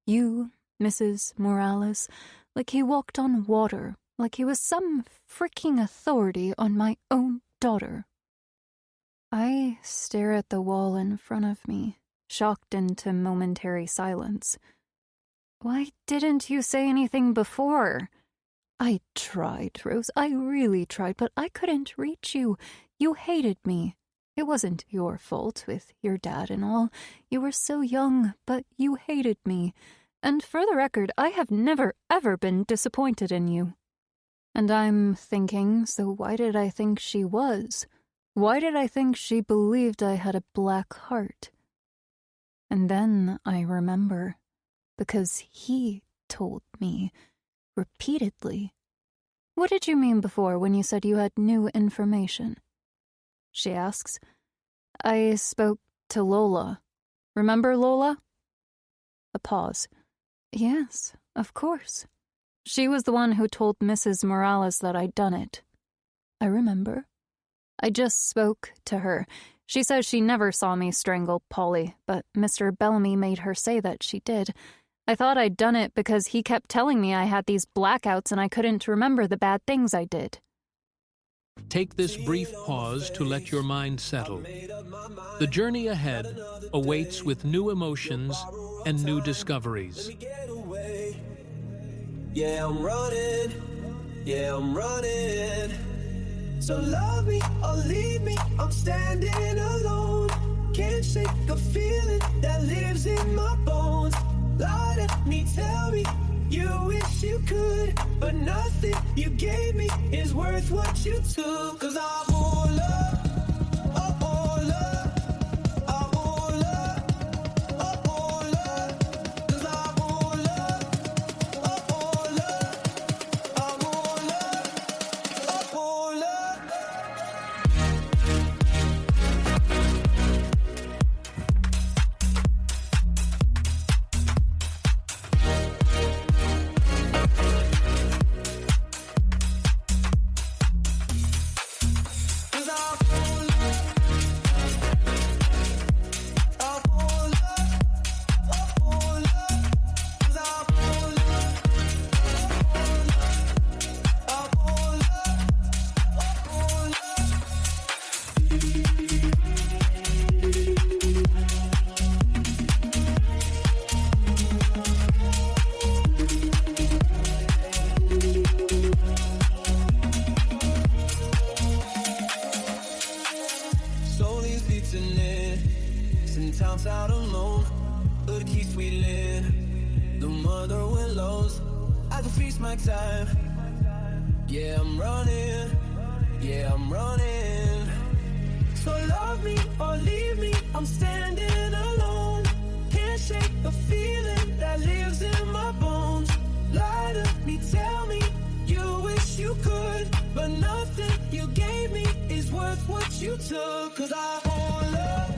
You, Mrs. Morales, like he walked on water, like he was some freaking authority on my own daughter. I stare at the wall in front of me, shocked into momentary silence. Why didn't you say anything before? I tried, Rose. I really tried, but I couldn't reach you. You hated me. It wasn't your fault with your dad and all. You were so young, but you hated me. And for the record, I have never, ever been disappointed in you. And I'm thinking, so why did I think she was? Why did I think she believed I had a black heart? And then I remember, because he told me, repeatedly. What did you mean before when you said you had new information? She asks. I spoke to Lola. Remember Lola? A pause. Yes, of course. She was the one who told Mrs. Morales that I'd done it. I remember. I just spoke to her. She says she never saw me strangle Polly, but Mr. Bellamy made her say that she did. I thought I'd done it because he kept telling me I had these blackouts and I couldn't remember the bad things I did. Take this brief pause to let your mind settle. The journey ahead awaits with new emotions and new discoveries. Yeah, I'm running. Yeah, I'm running. So love me or leave me, I'm standing alone. Can't shake a feeling that lives in my bones. Lie to me, tell me you wish you could, but nothing you gave me is worth what you took. 'Cause I won't love. Out alone, hood keeps wheeling. The mother willows, I can freeze my time. Yeah, I'm running. Yeah, I'm running. So love me or leave me, I'm standing alone. Can't shake the feeling that lives in my bones. Lie to me, tell me you wish you could, but nothing you gave me is worth what you took. 'Cause I won't love.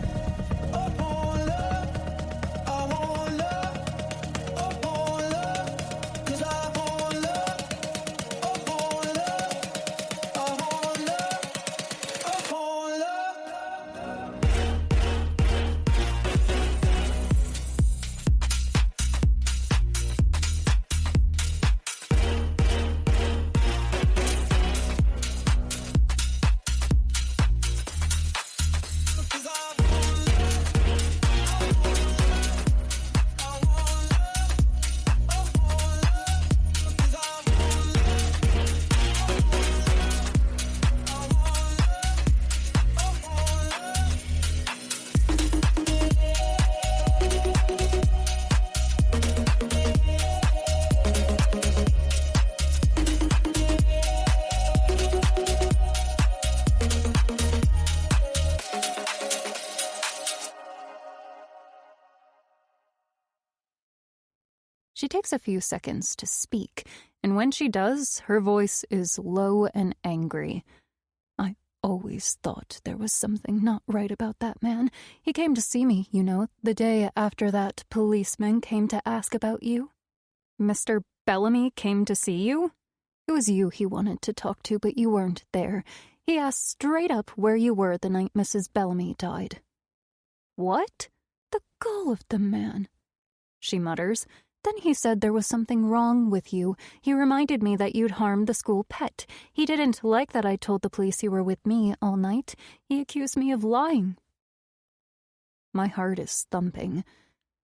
She takes a few seconds to speak, and when she does, her voice is low and angry. I always thought there was something not right about that man. He came to see me, the day after that policeman came to ask about you. Mr. Bellamy came to see you? It was you he wanted to talk to, but you weren't there. He asked straight up where you were the night Mrs. Bellamy died. What? The gall of the man, she mutters. Then he said there was something wrong with you. He reminded me that you'd harmed the school pet. He didn't like that I told the police you were with me all night. He accused me of lying. My heart is thumping.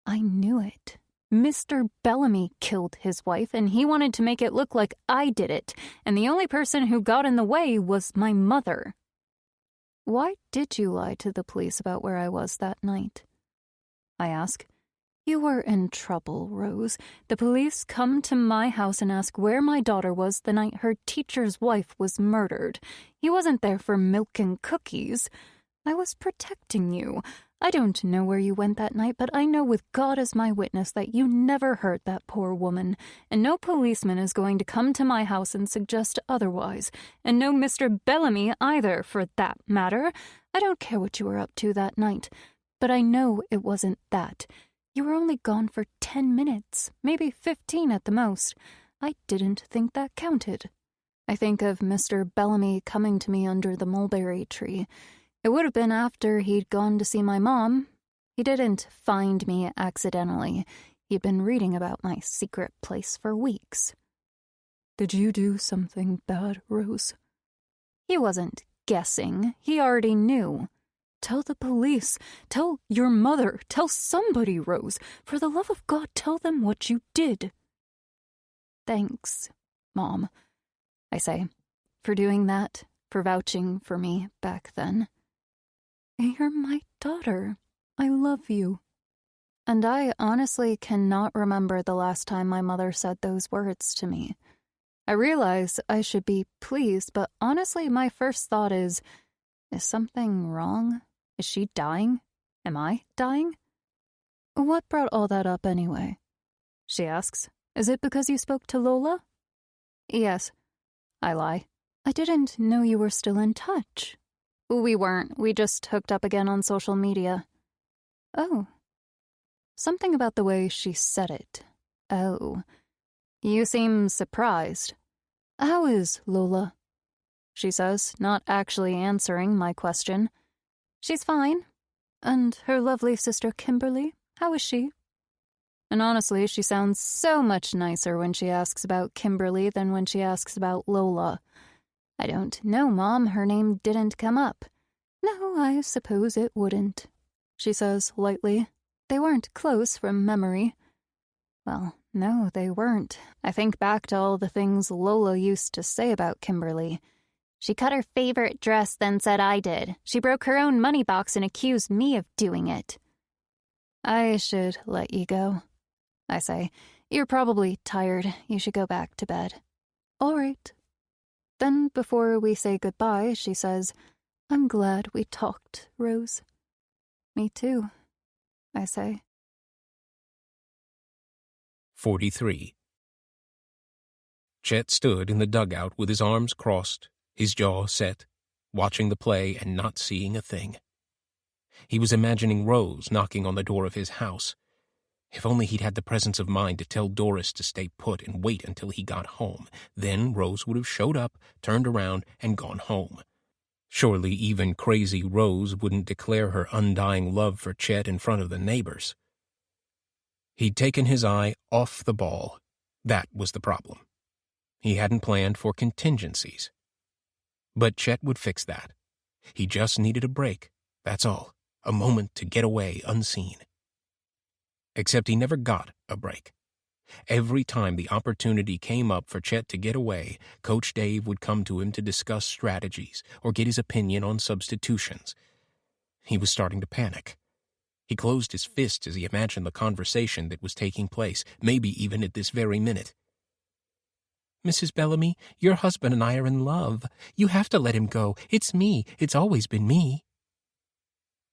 I knew it. Mr. Bellamy killed his wife, and he wanted to make it look like I did it, and the only person who got in the way was my mother. Why did you lie to the police about where I was that night? I ask. You were in trouble, Rose. The police come to my house and ask where my daughter was the night her teacher's wife was murdered. He wasn't there for milk and cookies. I was protecting you. I don't know where you went that night, but I know with God as my witness that you never hurt that poor woman, and no policeman is going to come to my house and suggest otherwise, and no Mr. Bellamy either, for that matter. I don't care what you were up to that night, but I know it wasn't that. You were only gone for 10 minutes, maybe 15 at the most. I didn't think that counted. I think of Mr. Bellamy coming to me under the mulberry tree. It would have been after he'd gone to see my mom. He didn't find me accidentally. He'd been reading about my secret place for weeks. Did you do something bad, Rose? He wasn't guessing. He already knew. Tell the police. Tell your mother. Tell somebody, Rose. For the love of God, tell them what you did. Thanks, Mom, I say, for doing that, for vouching for me back then. You're my daughter. I love you. And I honestly cannot remember the last time my mother said those words to me. I realize I should be pleased, but honestly my first thought is something wrong? Is she dying? Am I dying? What brought all that up anyway? She asks. Is it because you spoke to Lola? Yes, I lie. I didn't know you were still in touch. We weren't. We just hooked up again on social media. Oh. Something about the way she said it. Oh. You seem surprised. How is Lola? She says, not actually answering my question. She's fine. And her lovely sister Kimberly, how is she? And honestly, she sounds so much nicer when she asks about Kimberly than when she asks about Lola. I don't know, Mom. Her name didn't come up. No, I suppose it wouldn't, she says lightly. They weren't close from memory. Well, no, they weren't. I think back to all the things Lola used to say about Kimberly. She cut her favorite dress, then said I did. She broke her own money box and accused me of doing it. I should let you go, I say. You're probably tired. You should go back to bed. All right. Then, before we say goodbye, she says, I'm glad we talked, Rose. Me too, I say. 43. Chet stood in the dugout with his arms crossed, his jaw set, watching the play and not seeing a thing. He was imagining Rose knocking on the door of his house. If only he'd had the presence of mind to tell Doris to stay put and wait until he got home. Then Rose would have showed up, turned around, and gone home. Surely even crazy Rose wouldn't declare her undying love for Chet in front of the neighbors. He'd taken his eye off the ball. That was the problem. He hadn't planned for contingencies. But Chet would fix that. He just needed a break, that's all. A moment to get away unseen. Except he never got a break. Every time the opportunity came up for Chet to get away, Coach Dave would come to him to discuss strategies or get his opinion on substitutions. He was starting to panic. He closed his fists as he imagined the conversation that was taking place, maybe even at this very minute. Mrs. Bellamy, your husband and I are in love. You have to let him go. It's me. It's always been me.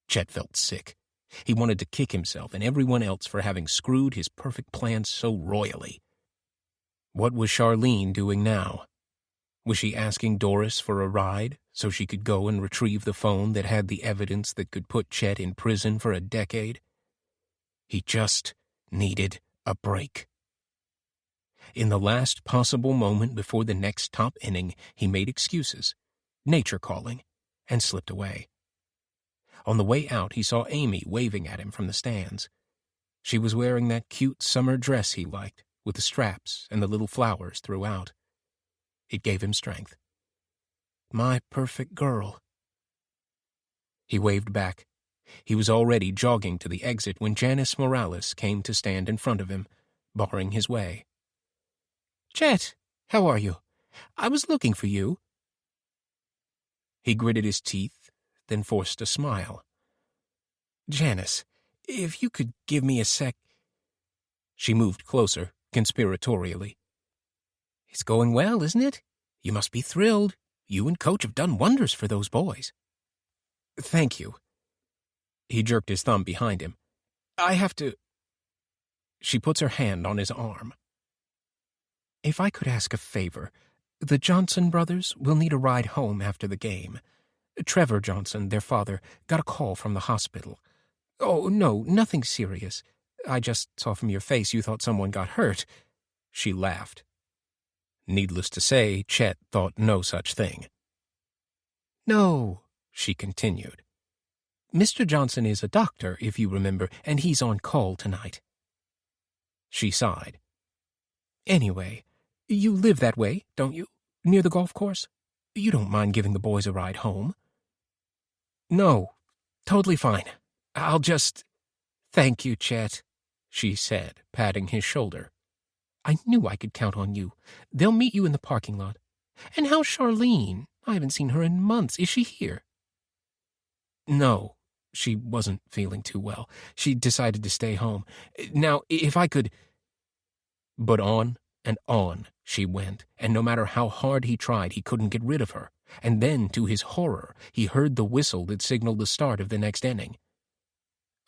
Chet felt sick. He wanted to kick himself and everyone else for having screwed his perfect plan so royally. What was Charlene doing now? Was she asking Doris for a ride so she could go and retrieve the phone that had the evidence that could put Chet in prison for a decade? He just needed a break. In the last possible moment before the next top inning, he made excuses, nature calling, and slipped away. On the way out, he saw Amy waving at him from the stands. She was wearing that cute summer dress he liked, with the straps and the little flowers throughout. It gave him strength. My perfect girl. He waved back. He was already jogging to the exit when Janice Morales came to stand in front of him, barring his way. "Chet, how are you? I was looking for you." He gritted his teeth, then forced a smile. "Janice, if you could give me a sec—" She moved closer, conspiratorially. "It's going well, isn't it? You must be thrilled. You and Coach have done wonders for those boys." "Thank you." He jerked his thumb behind him. "I have to—" She puts her hand on his arm. "If I could ask a favor, the Johnson brothers will need a ride home after the game. Trevor Johnson, their father, got a call from the hospital. Oh, no, nothing serious. I just saw from your face you thought someone got hurt." She laughed. Needless to say, Chet thought no such thing. "No," she continued. "Mr. Johnson is a doctor, if you remember, and he's on call tonight." She sighed. "Anyway, you live that way, don't you? Near the golf course? You don't mind giving the boys a ride home?" "No, totally fine. I'll just—" "Thank you, Chet," she said, patting his shoulder. "I knew I could count on you. They'll meet you in the parking lot. And how's Charlene? I haven't seen her in months. Is she here?" "No, she wasn't feeling too well. She decided to stay home. Now, if I could—" But on and on she went, and no matter how hard he tried, he couldn't get rid of her. And then, to his horror, he heard the whistle that signaled the start of the next inning.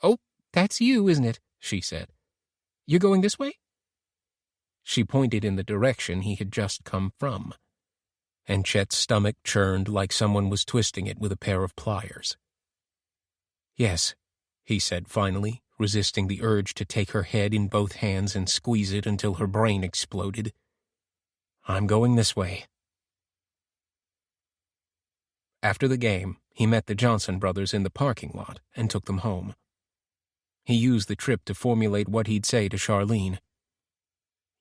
"Oh, that's you, isn't it?" she said. "You're going this way?" She pointed in the direction he had just come from, and Chet's stomach churned like someone was twisting it with a pair of pliers. "Yes," he said finally, resisting the urge to take her head in both hands and squeeze it until her brain exploded. "I'm going this way." After the game, he met the Johnson brothers in the parking lot and took them home. He used the trip to formulate what he'd say to Charlene.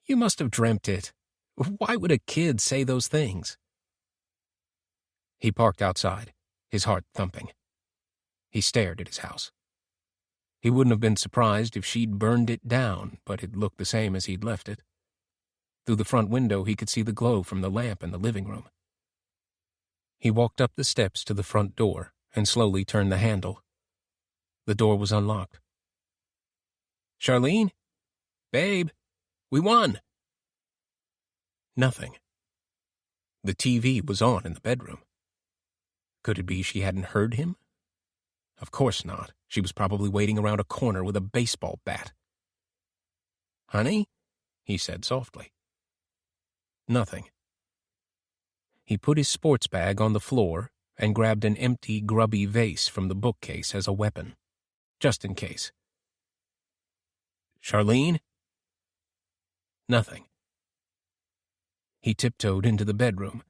"You must have dreamt it. Why would a kid say those things?" He parked outside, his heart thumping. He stared at his house. He wouldn't have been surprised if she'd burned it down, but it looked the same as he'd left it. Through the front window he could see the glow from the lamp in the living room. He walked up the steps to the front door and slowly turned the handle. The door was unlocked. "Charlene? Babe, we won!" Nothing. The TV was on in the bedroom. Could it be she hadn't heard him? Of course not. She was probably waiting around a corner with a baseball bat. "Honey?" he said softly. Nothing. He put his sports bag on the floor and grabbed an empty, grubby vase from the bookcase as a weapon, just in case. "Charlene?" Nothing. He tiptoed into the bedroom.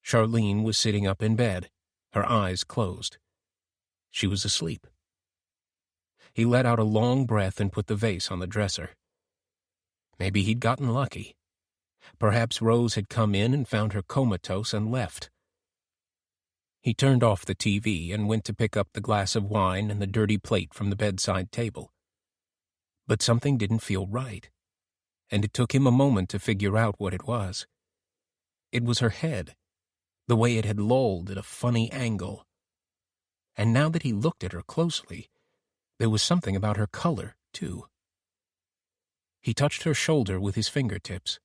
Charlene was sitting up in bed, her eyes closed. She was asleep. He let out a long breath and put the vase on the dresser. Maybe he'd gotten lucky. Perhaps Rose had come in and found her comatose and left. He turned off the TV and went to pick up the glass of wine and the dirty plate from the bedside table. But something didn't feel right, and it took him a moment to figure out what it was. It was her head, the way it had lolled at a funny angle. And now that he looked at her closely, there was something about her color, too. He touched her shoulder with his fingertips.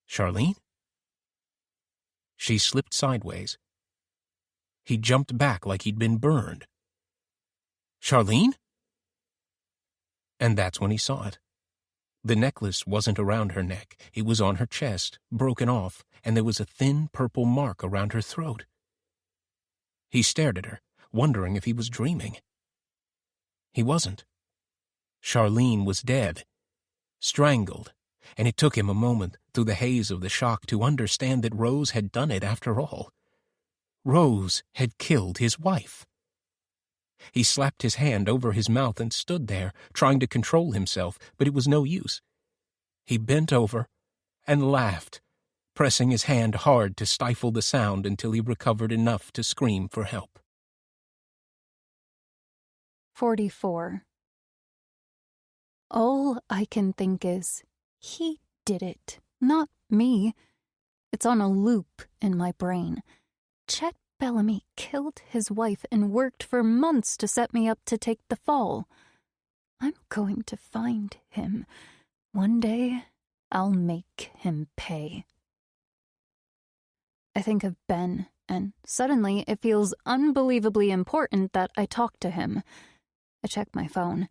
"Charlene?" She slipped sideways. He jumped back like he'd been burned. Charlene? And that's when he saw it. The necklace wasn't around her neck. It was on her chest, broken off, and there was a thin purple mark around her throat. He stared at her, wondering if he was dreaming. He wasn't. Charlene was dead, strangled, and it took him a moment through the haze of the shock to understand that Rose had done it after all. Rose had killed his wife. He slapped his hand over his mouth and stood there, trying to control himself, but it was no use. He bent over and laughed, pressing his hand hard to stifle the sound until he recovered enough to scream for help. 44. All I can think is, he did it, not me. It's on a loop in my brain. Chet Bellamy killed his wife and worked for months to set me up to take the fall. I'm going to find him. One day, I'll make him pay. I think of Ben, and suddenly it feels unbelievably important that I talk to him. I check my phone.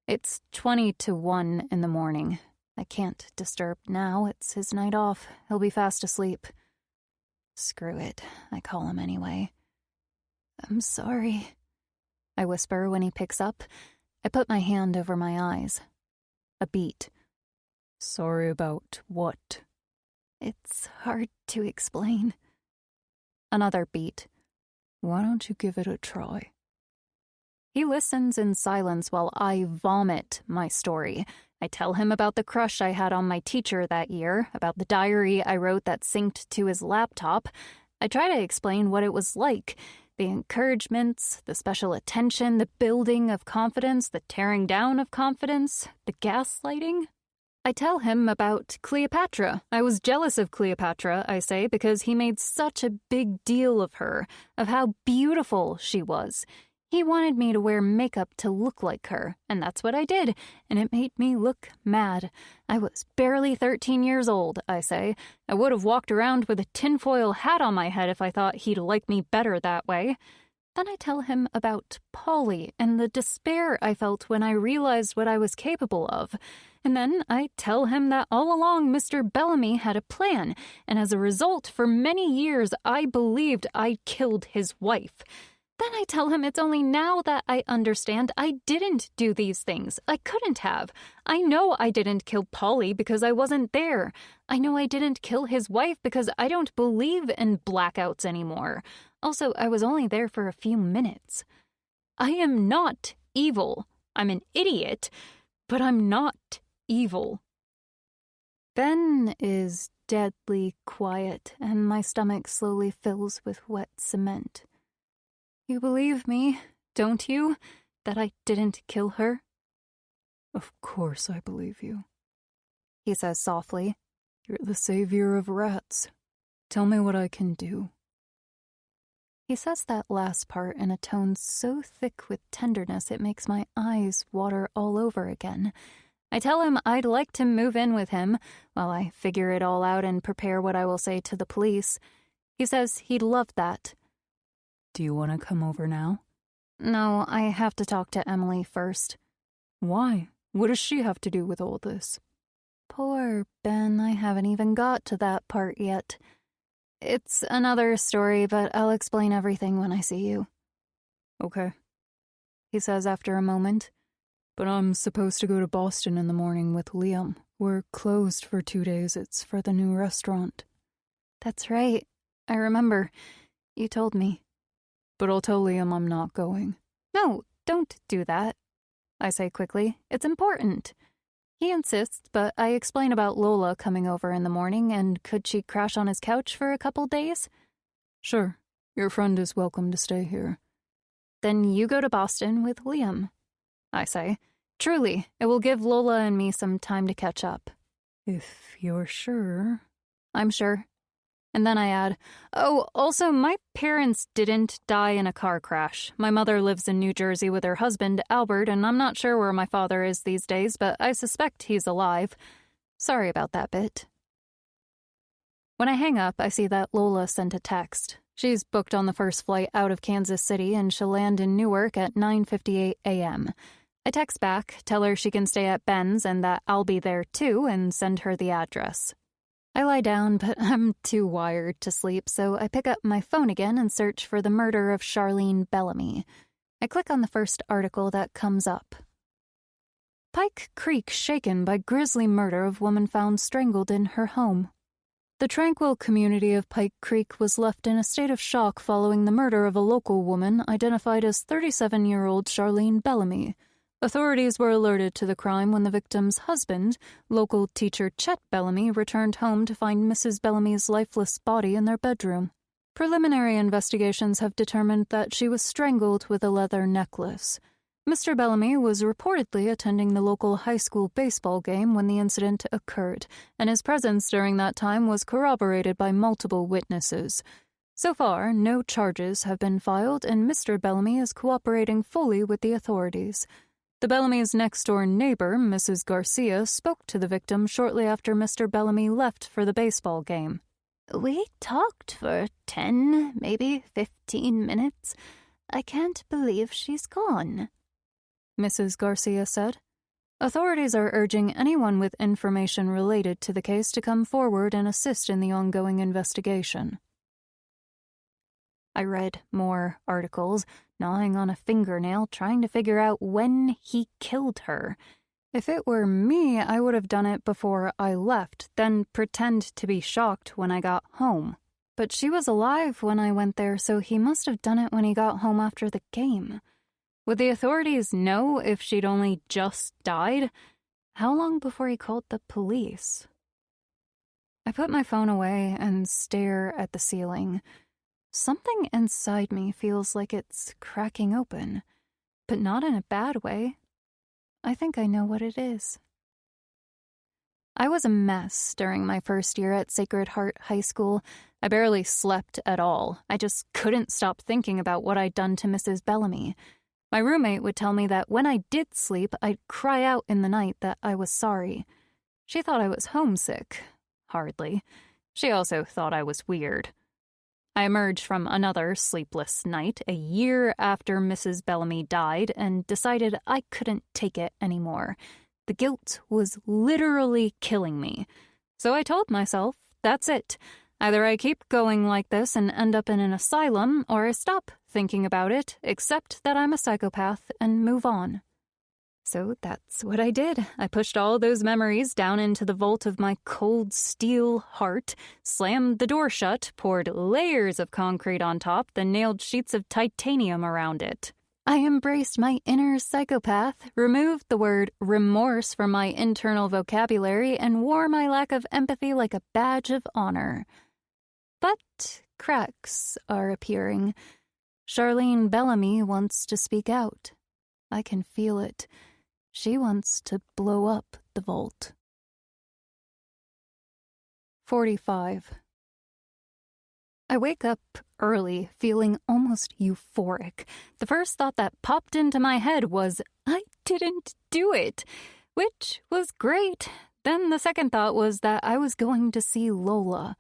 It's 20 to 1 in the morning. I can't disturb now. It's his night off. He'll be fast asleep. Screw it. I call him anyway. I'm sorry, I whisper when he picks up. I put my hand over my eyes. A beat. Sorry about what? It's hard to explain. Another beat. Why don't you give it a try? He listens in silence while I vomit my story. I tell him about the crush I had on my teacher that year, about the diary I wrote that synced to his laptop. I try to explain what it was like, the encouragements, the special attention, the building of confidence, the tearing down of confidence, the gaslighting. I tell him about Cleopatra. I was jealous of Cleopatra, I say, because he made such a big deal of her, of how beautiful she was. He wanted me to wear makeup to look like her, and that's what I did, and it made me look mad. I was barely 13 years old, I say. I would have walked around with a tinfoil hat on my head if I thought he'd like me better that way. Then I tell him about Polly and the despair I felt when I realized what I was capable of. And then I tell him that all along Mr. Bellamy had a plan, and as a result, for many years I believed I'd killed his wife. Then I tell him it's only now that I understand I didn't do these things. I couldn't have. I know I didn't kill Polly because I wasn't there. I know I didn't kill his wife because I don't believe in blackouts anymore. Also, I was only there for a few minutes. I am not evil. I'm an idiot, but I'm not evil. Ben is deadly quiet, and my stomach slowly fills with wet cement. You believe me, don't you, that I didn't kill her? Of course I believe you, he says softly. You're the savior of rats. Tell me what I can do. He says that last part in a tone so thick with tenderness it makes my eyes water all over again. I tell him I'd like to move in with him while I figure it all out and prepare what I will say to the police. He says he'd love that. Do you want to come over now? No, I have to talk to Emily first. Why? What does she have to do with all this? Poor Ben, I haven't even got to that part yet. It's another story, but I'll explain everything when I see you. Okay, he says after a moment. But I'm supposed to go to Boston in the morning with Liam. We're closed for 2 days. It's for the new restaurant. That's right. I remember. You told me. But I'll tell Liam I'm not going. No, don't do that, I say quickly. It's important. He insists, but I explain about Lola coming over in the morning and could she crash on his couch for a couple days? Sure. Your friend is welcome to stay here. Then you go to Boston with Liam, I say. Truly, it will give Lola and me some time to catch up. If you're sure. I'm sure. And then I add, oh, also, my parents didn't die in a car crash. My mother lives in New Jersey with her husband, Albert, and I'm not sure where my father is these days, but I suspect he's alive. Sorry about that bit. When I hang up, I see that Lola sent a text. She's booked on the first flight out of Kansas City and she'll land in Newark at 9:58 a.m. I text back, tell her she can stay at Ben's and that I'll be there too, and send her the address. I lie down, but I'm too wired to sleep, so I pick up my phone again and search for the murder of Charlene Bellamy. I click on the first article that comes up. Pike Creek shaken by grisly murder of woman found strangled in her home. The tranquil community of Pike Creek was left in a state of shock following the murder of a local woman identified as 37-year-old Charlene Bellamy. Authorities were alerted to the crime when the victim's husband, local teacher Chet Bellamy, returned home to find Mrs. Bellamy's lifeless body in their bedroom. Preliminary investigations have determined that she was strangled with a leather necklace. Mr. Bellamy was reportedly attending the local high school baseball game when the incident occurred, and his presence during that time was corroborated by multiple witnesses. So far, no charges have been filed, and Mr. Bellamy is cooperating fully with the authorities. The Bellamy's next-door neighbor, Mrs. Garcia, spoke to the victim shortly after Mr. Bellamy left for the baseball game. We talked for 10, maybe 15 minutes. I can't believe she's gone, Mrs. Garcia said. Authorities are urging anyone with information related to the case to come forward and assist in the ongoing investigation. I read more articles, gnawing on a fingernail, trying to figure out when he killed her. If it were me, I would have done it before I left, then pretend to be shocked when I got home. But she was alive when I went there, so he must have done it when he got home after the game. Would the authorities know if she'd only just died? How long before he called the police? I put my phone away and stare at the ceiling. Something inside me feels like it's cracking open, but not in a bad way. I think I know what it is. I was a mess during my first year at Sacred Heart High School. I barely slept at all. I just couldn't stop thinking about what I'd done to Mrs. Bellamy. My roommate would tell me that when I did sleep, I'd cry out in the night that I was sorry. She thought I was homesick. Hardly. She also thought I was weird. I emerged from another sleepless night a year after Mrs. Bellamy died and decided I couldn't take it anymore. The guilt was literally killing me. So I told myself, that's it. Either I keep going like this and end up in an asylum, or I stop thinking about it, accept that I'm a psychopath, and move on. So that's what I did. I pushed all those memories down into the vault of my cold steel heart, slammed the door shut, poured layers of concrete on top, then nailed sheets of titanium around it. I embraced my inner psychopath, removed the word remorse from my internal vocabulary, and wore my lack of empathy like a badge of honor. But cracks are appearing. Charlene Bellamy wants to speak out. I can feel it. She wants to blow up the vault. 45. I wake up early, feeling almost euphoric. The first thought that popped into my head was, I didn't do it, which was great. Then the second thought was that I was going to see Lola.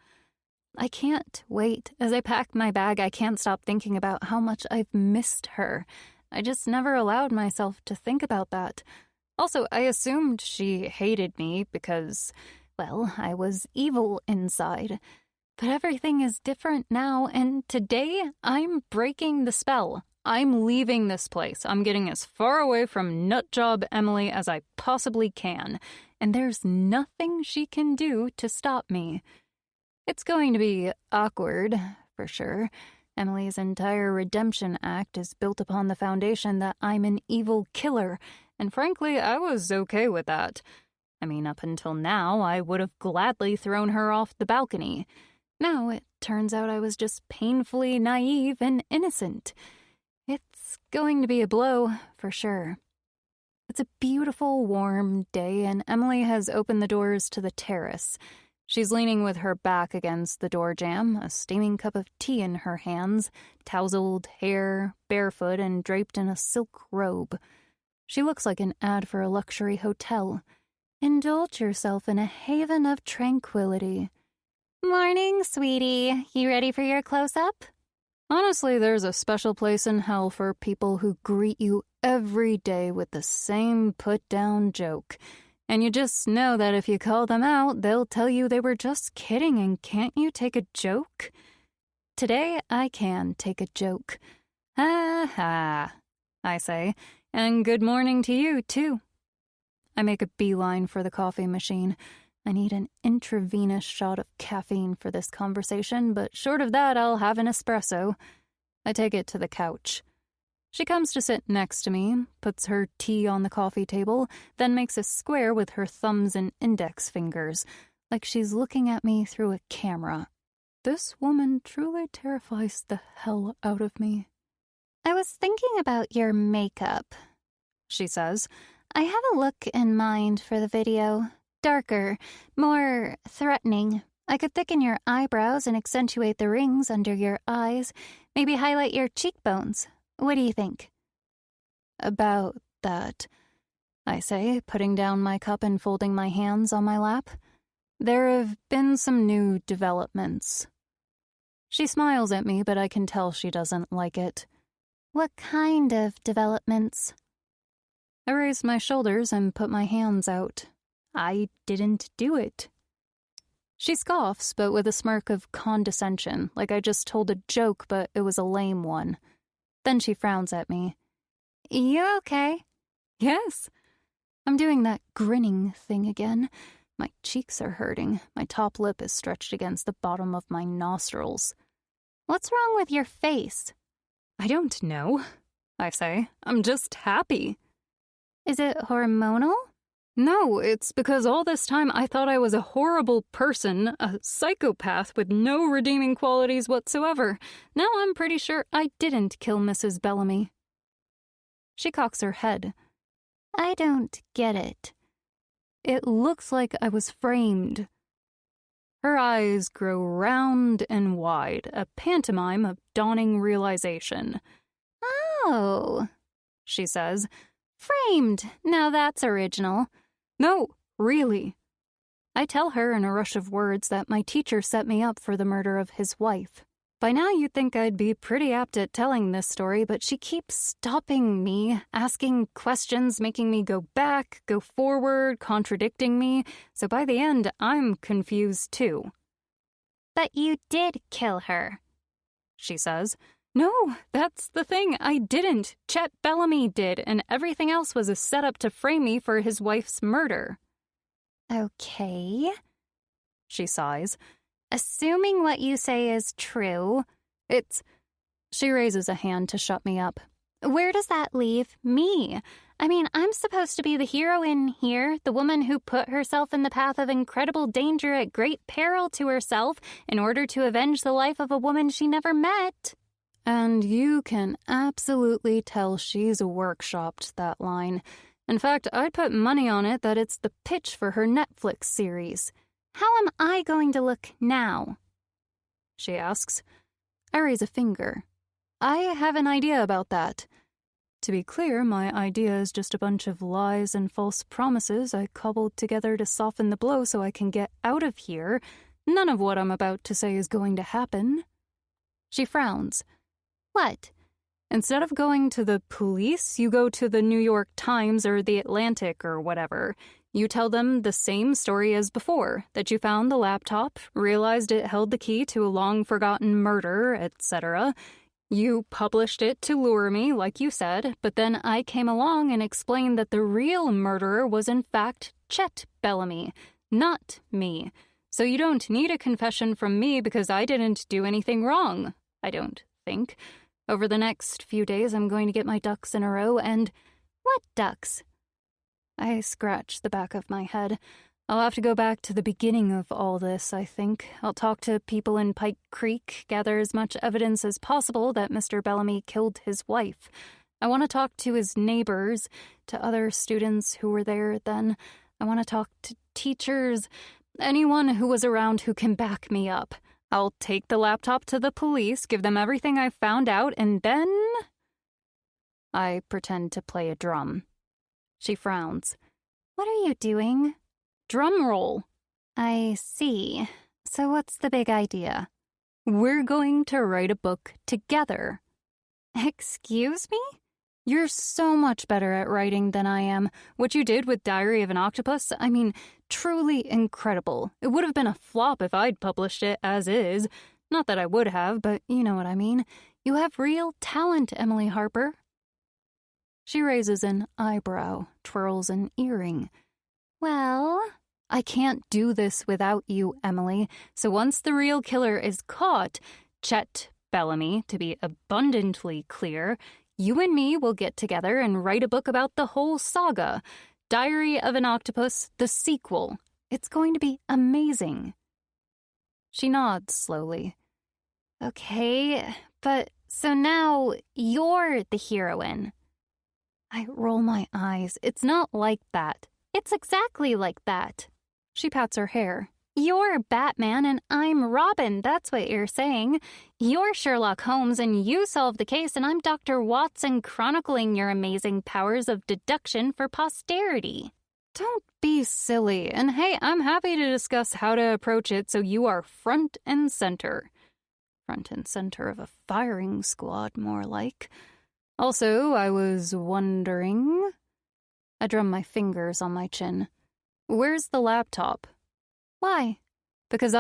I can't wait. As I pack my bag, I can't stop thinking about how much I've missed her. I just never allowed myself to think about that. Also, I assumed she hated me because, well, I was evil inside. But everything is different now, and today I'm breaking the spell. I'm leaving this place. I'm getting as far away from nutjob Emily as I possibly can, and there's nothing she can do to stop me. It's going to be awkward, for sure. Emily's entire redemption act is built upon the foundation that I'm an evil killer, and frankly, I was okay with that. I mean, up until now, I would have gladly thrown her off the balcony. Now it turns out I was just painfully naive and innocent. It's going to be a blow, for sure. It's a beautiful, warm day, and Emily has opened the doors to the terrace. She's leaning with her back against the door jamb, a steaming cup of tea in her hands, tousled hair, barefoot, and draped in a silk robe. She looks like an ad for a luxury hotel. Indulge yourself in a haven of tranquility. Morning, sweetie. You ready for your close-up? Honestly, there's a special place in hell for people who greet you every day with the same put-down joke. And you just know that if you call them out, they'll tell you they were just kidding, and can't you take a joke? Today, I can take a joke. Ha ha, I say, and good morning to you, too. I make a beeline for the coffee machine. I need an intravenous shot of caffeine for this conversation, but short of that, I'll have an espresso. I take it to the couch. She comes to sit next to me, puts her tea on the coffee table, then makes a square with her thumbs and index fingers, like she's looking at me through a camera. This woman truly terrifies the hell out of me. I was thinking about your makeup, she says. I have a look in mind for the video. Darker, more threatening. I could thicken your eyebrows and accentuate the rings under your eyes. Maybe highlight your cheekbones. What do you think? About that, I say, putting down my cup and folding my hands on my lap. There have been some new developments. She smiles at me, but I can tell she doesn't like it. What kind of developments? I raise my shoulders and put my hands out. I didn't do it. She scoffs, but with a smirk of condescension, like I just told a joke, but it was a lame one. Then she frowns at me. You okay? Yes. I'm doing that grinning thing again. My cheeks are hurting. My top lip is stretched against the bottom of my nostrils. What's wrong with your face? I don't know, I say. I'm just happy. Is it hormonal? No, it's because all this time I thought I was a horrible person, a psychopath with no redeeming qualities whatsoever. Now I'm pretty sure I didn't kill Mrs. Bellamy. She cocks her head. I don't get it. It looks like I was framed. Her eyes grow round and wide, a pantomime of dawning realization. Oh, she says. Framed. Now that's original. No, really. I tell her in a rush of words that my teacher set me up for the murder of his wife. By now you'd think I'd be pretty apt at telling this story, but she keeps stopping me, asking questions, making me go back, go forward, contradicting me, so by the end I'm confused too. But you did kill her, she says. No, that's the thing, I didn't. Chet Bellamy did, and everything else was a setup to frame me for his wife's murder. Okay, she sighs. Assuming what you say is true, She raises a hand to shut me up. Where does that leave me? I mean, I'm supposed to be the hero in here, the woman who put herself in the path of incredible danger at great peril to herself in order to avenge the life of a woman she never met. And you can absolutely tell she's workshopped that line. In fact, I'd put money on it that it's the pitch for her Netflix series. How am I going to look now? She asks. I raise a finger. I have an idea about that. To be clear, my idea is just a bunch of lies and false promises I cobbled together to soften the blow so I can get out of here. None of what I'm about to say is going to happen. She frowns. What? Instead of going to the police, you go to the New York Times or the Atlantic or whatever. You tell them the same story as before, that you found the laptop, realized it held the key to a long-forgotten murder, etc. You published it to lure me, like you said, but then I came along and explained that the real murderer was in fact Chet Bellamy, not me. So you don't need a confession from me because I didn't do anything wrong, I don't think. Over the next few days, I'm going to get my ducks in a row and... What ducks? I scratch the back of my head. I'll have to go back to the beginning of all this, I think. I'll talk to people in Pike Creek, gather as much evidence as possible that Mr. Bellamy killed his wife. I want to talk to his neighbors, to other students who were there then. I want to talk to teachers, anyone who was around who can back me up. I'll take the laptop to the police, give them everything I found out, and then... I pretend to play a drum. She frowns. What are you doing? Drum roll. I see. So what's the big idea? We're going to write a book together. Excuse me? You're so much better at writing than I am. What you did with Diary of an Octopus, I mean, truly incredible. It would have been a flop if I'd published it as is. Not that I would have, but you know what I mean. You have real talent, Emily Harper. She raises an eyebrow, twirls an earring. Well, I can't do this without you, Emily. So once the real killer is caught, Chet Bellamy, to be abundantly clear, you and me will get together and write a book about the whole saga. Diary of an Octopus, the sequel. It's going to be amazing. She nods slowly. okay, but so now you're the heroine. I roll my eyes. It's not like that. It's exactly like that. She pats her hair. You're Batman and I'm Robin, that's what you're saying. You're Sherlock Holmes and you solve the case, and I'm Dr. Watson chronicling your amazing powers of deduction for posterity. Don't be silly. And hey, I'm happy to discuss how to approach it so you are front and center. Front and center of a firing squad, more like. Also, I was wondering... I drum my fingers on my chin. Where's the laptop? Why? Because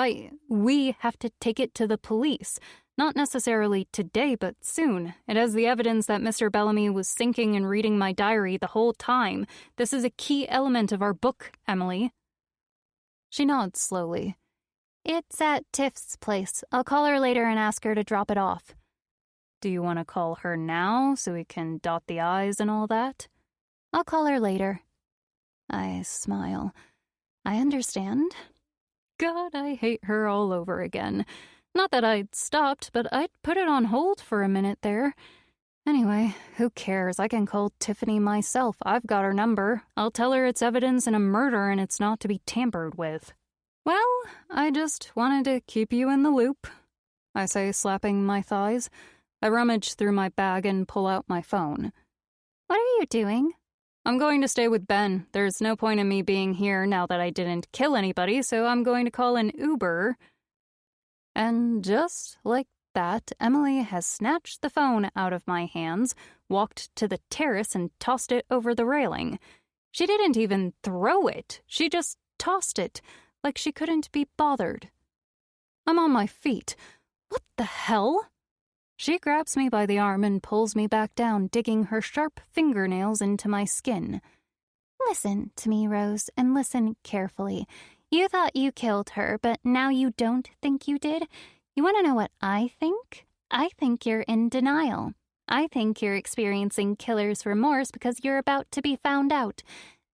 we have to take it to the police. Not necessarily today, but soon. It has the evidence that Mr. Bellamy was thinking and reading my diary the whole time. This is a key element of our book, Emily. She nods slowly. It's at Tiff's place. I'll call her later and ask her to drop it off. Do you want to call her now so we can dot the I's and all that? I'll call her later. I smile. I understand. God, I hate her all over again. Not that I'd stopped, but I'd put it on hold for a minute there. Anyway, who cares? I can call Tiffany myself. I've got her number. I'll tell her it's evidence in a murder and it's not to be tampered with. Well, I just wanted to keep you in the loop, I say, slapping my thighs. I rummage through my bag and pull out my phone. What are you doing? I'm going to stay with Ben. There's no point in me being here now that I didn't kill anybody, so I'm going to call an Uber. And just like that, Emily has snatched the phone out of my hands, walked to the terrace and tossed it over the railing. She didn't even throw it. She just tossed it, like she couldn't be bothered. I'm on my feet. What the hell? She grabs me by the arm and pulls me back down, digging her sharp fingernails into my skin. Listen to me, Rose, and listen carefully. You thought you killed her, but now you don't think you did? You want to know what I think? I think you're in denial. I think you're experiencing killer's remorse because you're about to be found out.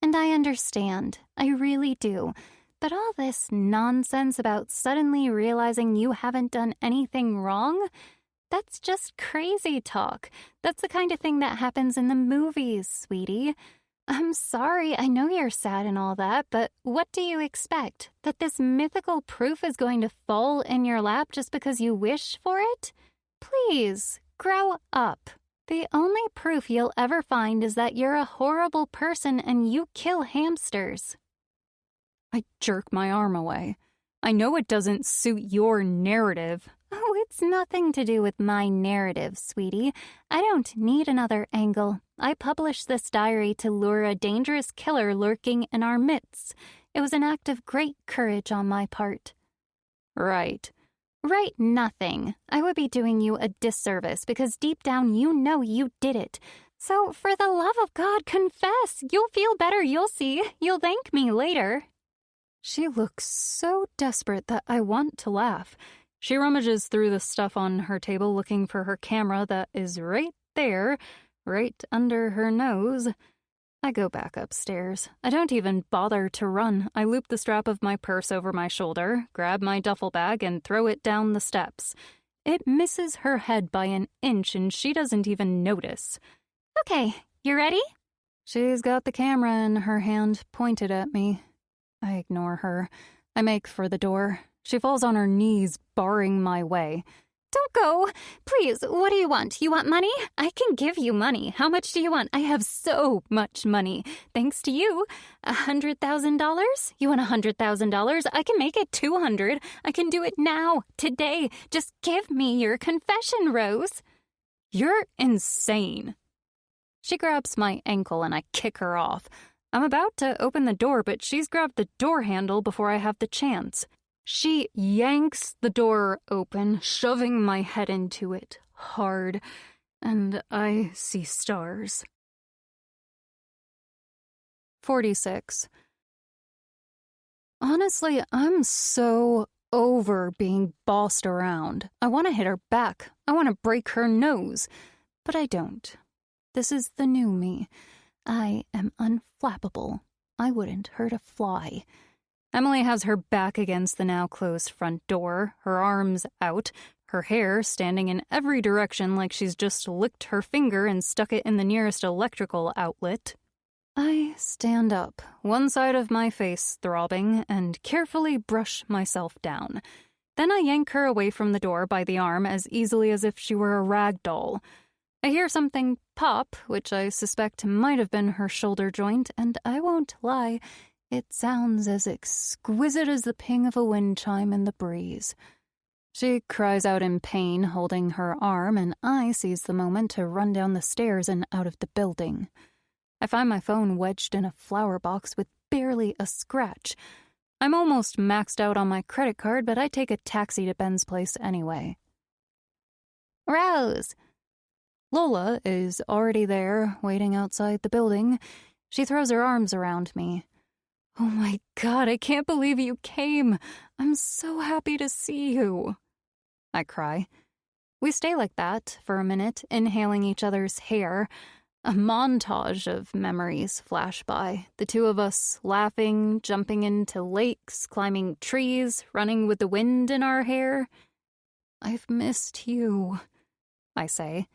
And I understand. I really do. But all this nonsense about suddenly realizing you haven't done anything wrong... that's just crazy talk. That's the kind of thing that happens in the movies, sweetie. I'm sorry, I know you're sad and all that, but what do you expect? That this mythical proof is going to fall in your lap just because you wish for it? Please, grow up. The only proof you'll ever find is that you're a horrible person and you kill hamsters. I jerk my arm away. I know it doesn't suit your narrative. Oh, it's nothing to do with my narrative, sweetie. I don't need another angle. I published this diary to lure a dangerous killer lurking in our midst. It was an act of great courage on my part. Right. Right, nothing. I would be doing you a disservice because deep down you know you did it. So, for the love of God, confess. You'll feel better, you'll see. You'll thank me later. She looks so desperate that I want to laugh. She rummages through the stuff on her table looking for her camera that is right there, right under her nose. I go back upstairs. I don't even bother to run. I loop the strap of my purse over my shoulder, grab my duffel bag, and throw it down the steps. It misses her head by an inch and she doesn't even notice. Okay, you ready? She's got the camera in her hand, pointed at me. I ignore her. I make for the door. She falls on her knees, barring my way. Don't go. Please, what do you want? You want money? I can give you money. How much do you want? I have so much money. Thanks to you. $100,000? You want $100,000? I can make it 200. I can do it now, today. Just give me your confession, Rose. You're insane. She grabs my ankle and I kick her off. I'm about to open the door, but she's grabbed the door handle before I have the chance. She yanks the door open, shoving my head into it hard, and I see stars. 46. Honestly, I'm so over being bossed around. I want to hit her back. I want to break her nose. But I don't. This is the new me. I am unflappable. I wouldn't hurt a fly. Emily has her back against the now-closed front door, her arms out, her hair standing in every direction like she's just licked her finger and stuck it in the nearest electrical outlet. I stand up, one side of my face throbbing, and carefully brush myself down. Then I yank her away from the door by the arm as easily as if she were a rag doll. I hear something pop, which I suspect might have been her shoulder joint, and I won't lie, it sounds as exquisite as the ping of a wind chime in the breeze. She cries out in pain, holding her arm, and I seize the moment to run down the stairs and out of the building. I find my phone wedged in a flower box with barely a scratch. I'm almost maxed out on my credit card, but I take a taxi to Ben's place anyway. Rose! Lola is already there, waiting outside the building. She throws her arms around me. Oh my God, I can't believe you came. I'm so happy to see you. I cry. We stay like that for a minute, inhaling each other's hair. A montage of memories flash by, the two of us laughing, jumping into lakes, climbing trees, running with the wind in our hair. I've missed you, I say.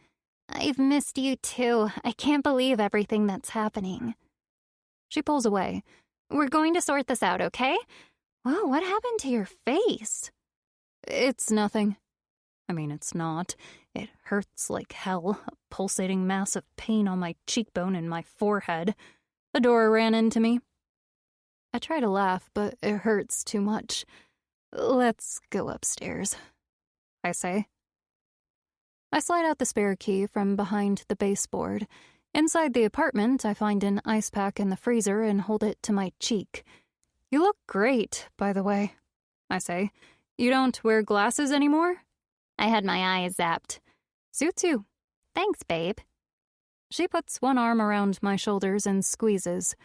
I've missed you too. I can't believe everything that's happening. She pulls away. We're going to sort this out, okay? Whoa, what happened to your face? It's nothing. I mean, it's not. It hurts like hell, a pulsating mass of pain on my cheekbone and my forehead. A door ran into me. I try to laugh, but it hurts too much. Let's go upstairs, I say. I slide out the spare key from behind the baseboard. Inside the apartment, I find an ice pack in the freezer and hold it to my cheek. You look great, by the way, I say. You don't wear glasses anymore? I had my eyes zapped. Suits you. Thanks, babe. She puts one arm around my shoulders and squeezes.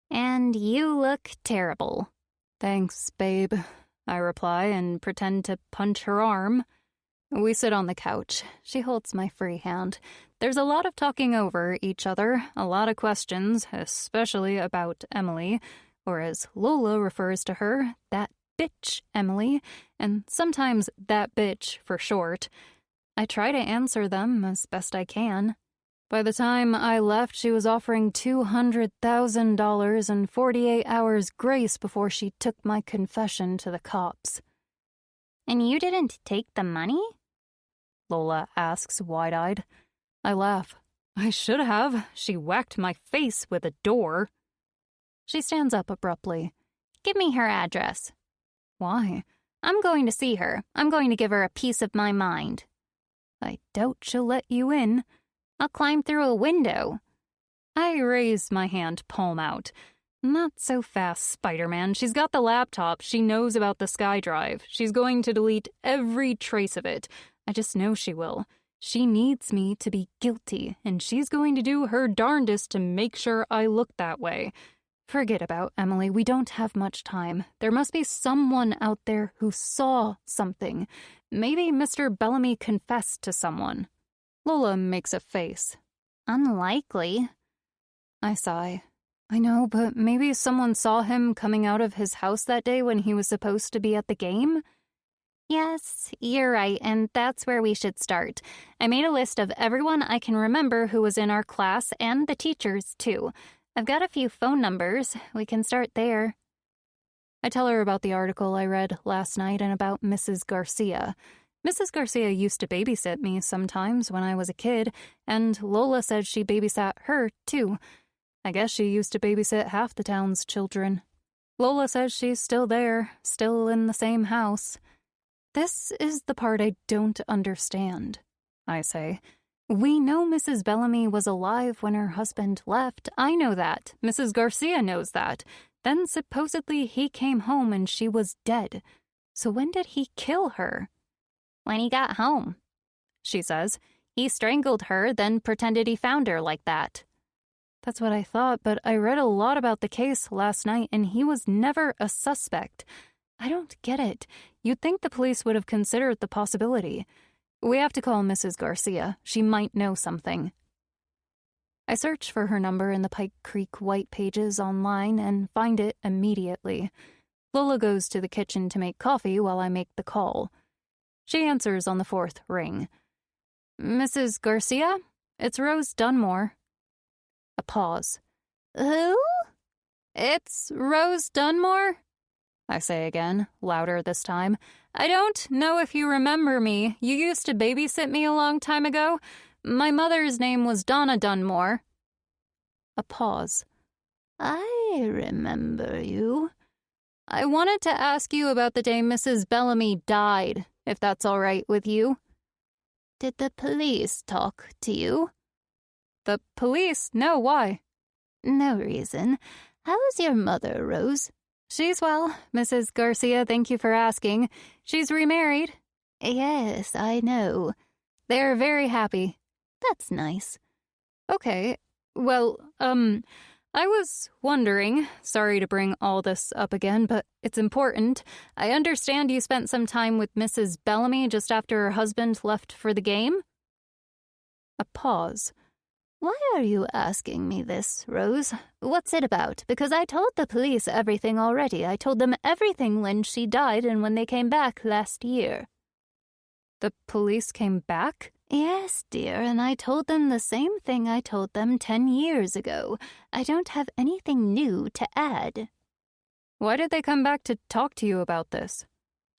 And you look terrible. Thanks, babe, I reply and pretend to punch her arm. We sit on the couch. She holds my free hand. There's a lot of talking over each other, a lot of questions, especially about Emily, or as Lola refers to her, that bitch Emily, and sometimes that bitch for short. I try to answer them as best I can. By the time I left, she was offering $200,000 and 48 hours grace before she took my confession to the cops. And you didn't take the money? Lola asks, wide-eyed. I laugh. I should have. She whacked my face with a door. She stands up abruptly. Give me her address. Why? I'm going to see her. I'm going to give her a piece of my mind. I doubt she'll let you in. I'll climb through a window. I raise my hand, palm out. Not so fast, Spider-Man. She's got the laptop. She knows about the SkyDrive. She's going to delete every trace of it. I just know she will. She needs me to be guilty, and she's going to do her darndest to make sure I look that way. Forget about Emily. We don't have much time. There must be someone out there who saw something. Maybe Mr. Bellamy confessed to someone. Lola makes a face. Unlikely. I sigh. I know, but maybe someone saw him coming out of his house that day when he was supposed to be at the game? Yes, you're right, and that's where we should start. I made a list of everyone I can remember who was in our class and the teachers, too. I've got a few phone numbers. We can start there. I tell her about the article I read last night and about Mrs. Garcia. Mrs. Garcia used to babysit me sometimes when I was a kid, and Lola said she babysat her, too. I guess she used to babysit half the town's children. Lola says she's still there, still in the same house. This is the part I don't understand, I say. We know Mrs. Bellamy was alive when her husband left. I know that. Mrs. Garcia knows that. Then supposedly he came home and she was dead. So when did he kill her? When he got home, she says. He strangled her, then pretended he found her like that. That's what I thought, but I read a lot about the case last night, and he was never a suspect. I don't get it. You'd think the police would have considered the possibility. We have to call Mrs. Garcia. She might know something. I search for her number in the Pike Creek White Pages online and find it immediately. Lola goes to the kitchen to make coffee while I make the call. She answers on the fourth ring. Mrs. Garcia? It's Rose Dunmore. A pause. Who? It's Rose Dunmore? I say again, louder this time. I don't know if you remember me. You used to babysit me a long time ago. My mother's name was Donna Dunmore. A pause. I remember you. I wanted to ask you about the day Mrs. Bellamy died, if that's all right with you. Did the police talk to you? The police? No, why? No reason. How is your mother, Rose? She's well, Mrs. Garcia, thank you for asking. She's remarried. Yes, I know. They're very happy. That's nice. Okay, well, I was wondering, sorry to bring all this up again, but it's important. I understand you spent some time with Mrs. Bellamy just after her husband left for the game? A pause. Why are you asking me this, Rose? What's it about? Because I told the police everything already. I told them everything when she died and when they came back last year. The police came back? Yes, dear, and I told them the same thing I told them 10 years ago. I don't have anything new to add. Why did they come back to talk to you about this?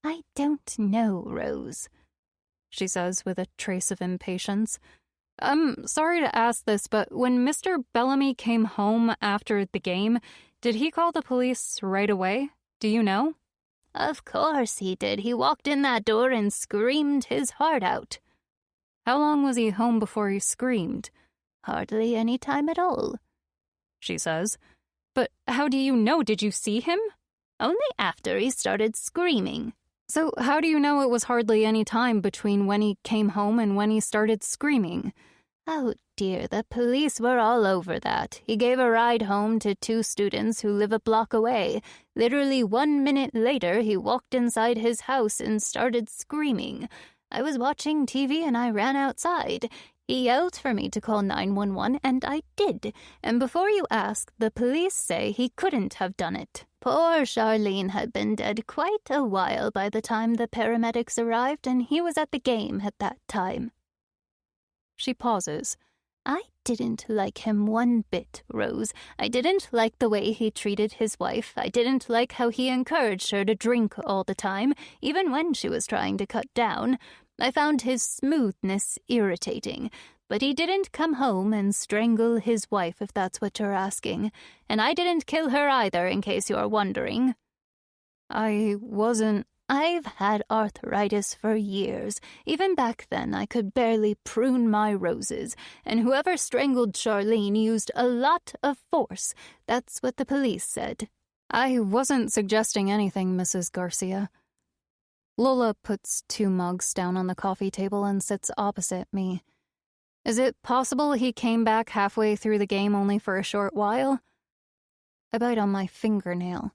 I don't know, Rose, she says with a trace of impatience. I'm sorry to ask this, but when Mr. Bellamy came home after the game, did he call the police right away? Do you know? Of course he did. He walked in that door and screamed his heart out. How long was he home before he screamed? Hardly any time at all, she says. But how do you know? Did you see him? Only after he started screaming. So how do you know it was hardly any time between when he came home and when he started screaming? Oh, dear, the police were all over that. He gave a ride home to 2 students who live a block away. Literally 1 minute later, he walked inside his house and started screaming. I was watching TV and I ran outside. He yelled for me to call 911, and I did. And before you ask, the police say he couldn't have done it. Poor Charlene had been dead quite a while by the time the paramedics arrived, and he was at the game at that time. She pauses. I didn't like him one bit, Rose. I didn't like the way he treated his wife. I didn't like how he encouraged her to drink all the time, even when she was trying to cut down. I found his smoothness irritating, but he didn't come home and strangle his wife, if that's what you're asking. And I didn't kill her either, in case you're wondering. I've had arthritis for years. Even back then, I could barely prune my roses, and whoever strangled Charlene used a lot of force. That's what the police said. I wasn't suggesting anything, Mrs. Garcia. Lola puts 2 mugs down on the coffee table and sits opposite me. Is it possible he came back halfway through the game only for a short while? I bite on my fingernail.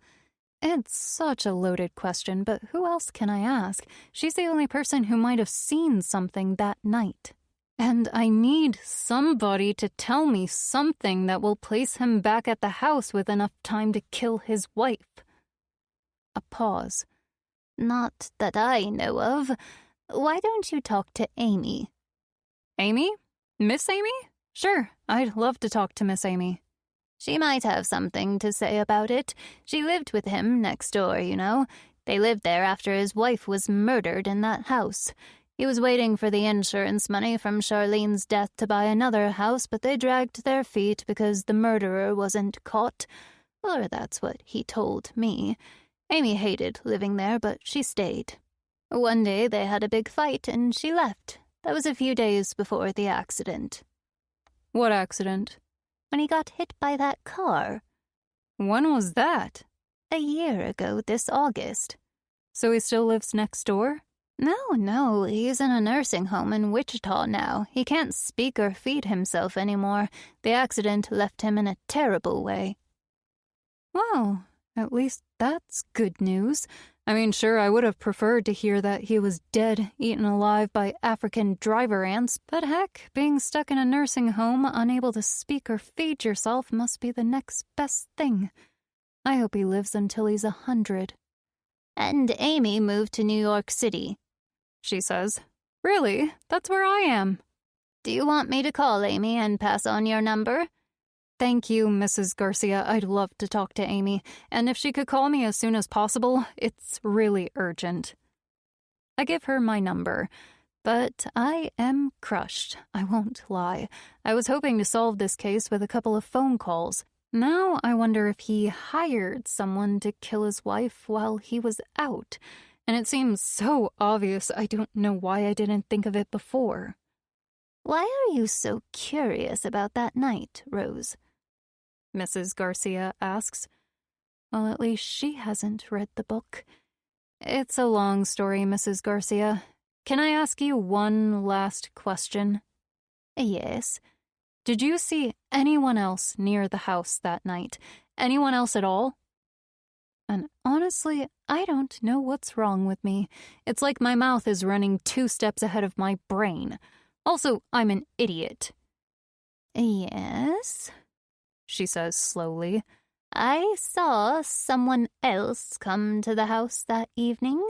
It's such a loaded question, but who else can I ask? She's the only person who might have seen something that night. And I need somebody to tell me something that will place him back at the house with enough time to kill his wife. A pause. Not that I know of. Why don't you talk to Amy? Amy? Miss Amy? Sure, I'd love to talk to Miss Amy. She might have something to say about it. She lived with him next door, you know. They lived there after his wife was murdered in that house. He was waiting for the insurance money from Charlene's death to buy another house, but they dragged their feet because the murderer wasn't caught. Or that's what he told me. Amy hated living there, but she stayed. One day they had a big fight, and she left. That was a few days before the accident. What accident? When he got hit by that car. When was that? A year ago this August. So he still lives next door? No, he's in a nursing home in Wichita now. He can't speak or feed himself anymore. The accident left him in a terrible way. Well, at least that's good news. I mean, sure, I would have preferred to hear that he was dead, eaten alive by African driver ants, but heck, being stuck in a nursing home, unable to speak or feed yourself must be the next best thing. I hope he lives until he's 100. And Amy moved to New York City, she says. Really? That's where I am. Do you want me to call Amy and pass on your number? Thank you, Mrs. Garcia. I'd love to talk to Amy, and if she could call me as soon as possible, it's really urgent. I give her my number, but I am crushed. I won't lie. I was hoping to solve this case with a couple of phone calls. Now I wonder if he hired someone to kill his wife while he was out, and it seems so obvious I don't know why I didn't think of it before. Why are you so curious about that night, Rose? Mrs. Garcia asks. Well, at least she hasn't read the book. It's a long story, Mrs. Garcia. Can I ask you one last question? Yes. Did you see anyone else near the house that night? Anyone else at all? And honestly, I don't know what's wrong with me. It's like my mouth is running 2 steps ahead of my brain. Also, I'm an idiot. Yes, she says slowly. I saw someone else come to the house that evening.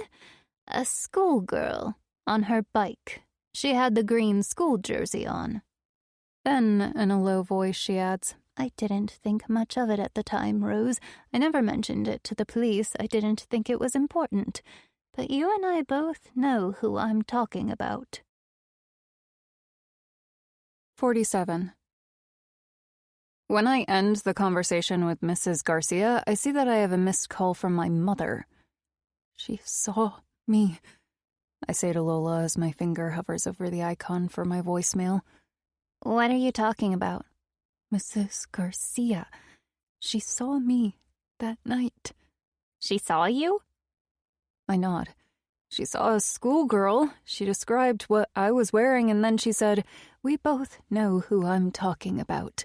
A schoolgirl on her bike. She had the green school jersey on. Then, in a low voice, she adds, I didn't think much of it at the time, Rose. I never mentioned it to the police. I didn't think it was important. But you and I both know who I'm talking about. 47. When I end the conversation with Mrs. Garcia, I see that I have a missed call from my mother. She saw me, I say to Lola as my finger hovers over the icon for my voicemail. What are you talking about? Mrs. Garcia. She saw me that night. She saw you? I nod. She saw a schoolgirl. She described what I was wearing, and then she said, "We both know who I'm talking about."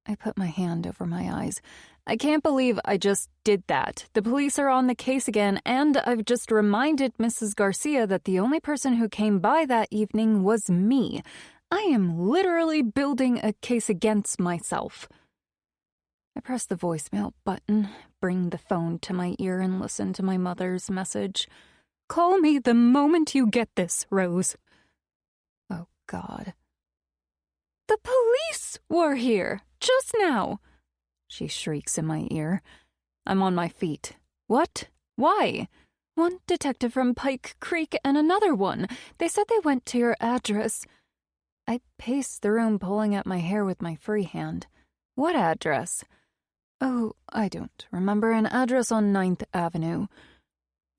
I put my hand over my eyes. I can't believe I just did that. The police are on the case again, and I've just reminded Mrs. Garcia that the only person who came by that evening was me. I am literally building a case against myself. I press the voicemail button, bring the phone to my ear, and listen to my mother's message. Call me the moment you get this, Rose. Oh, God. The police were here, just now, she shrieks in my ear. I'm on my feet. What? Why? One detective from Pike Creek and another one. They said they went to your address. I pace the room, pulling at my hair with my free hand. What address? Oh, I don't remember. An address on 9th Avenue.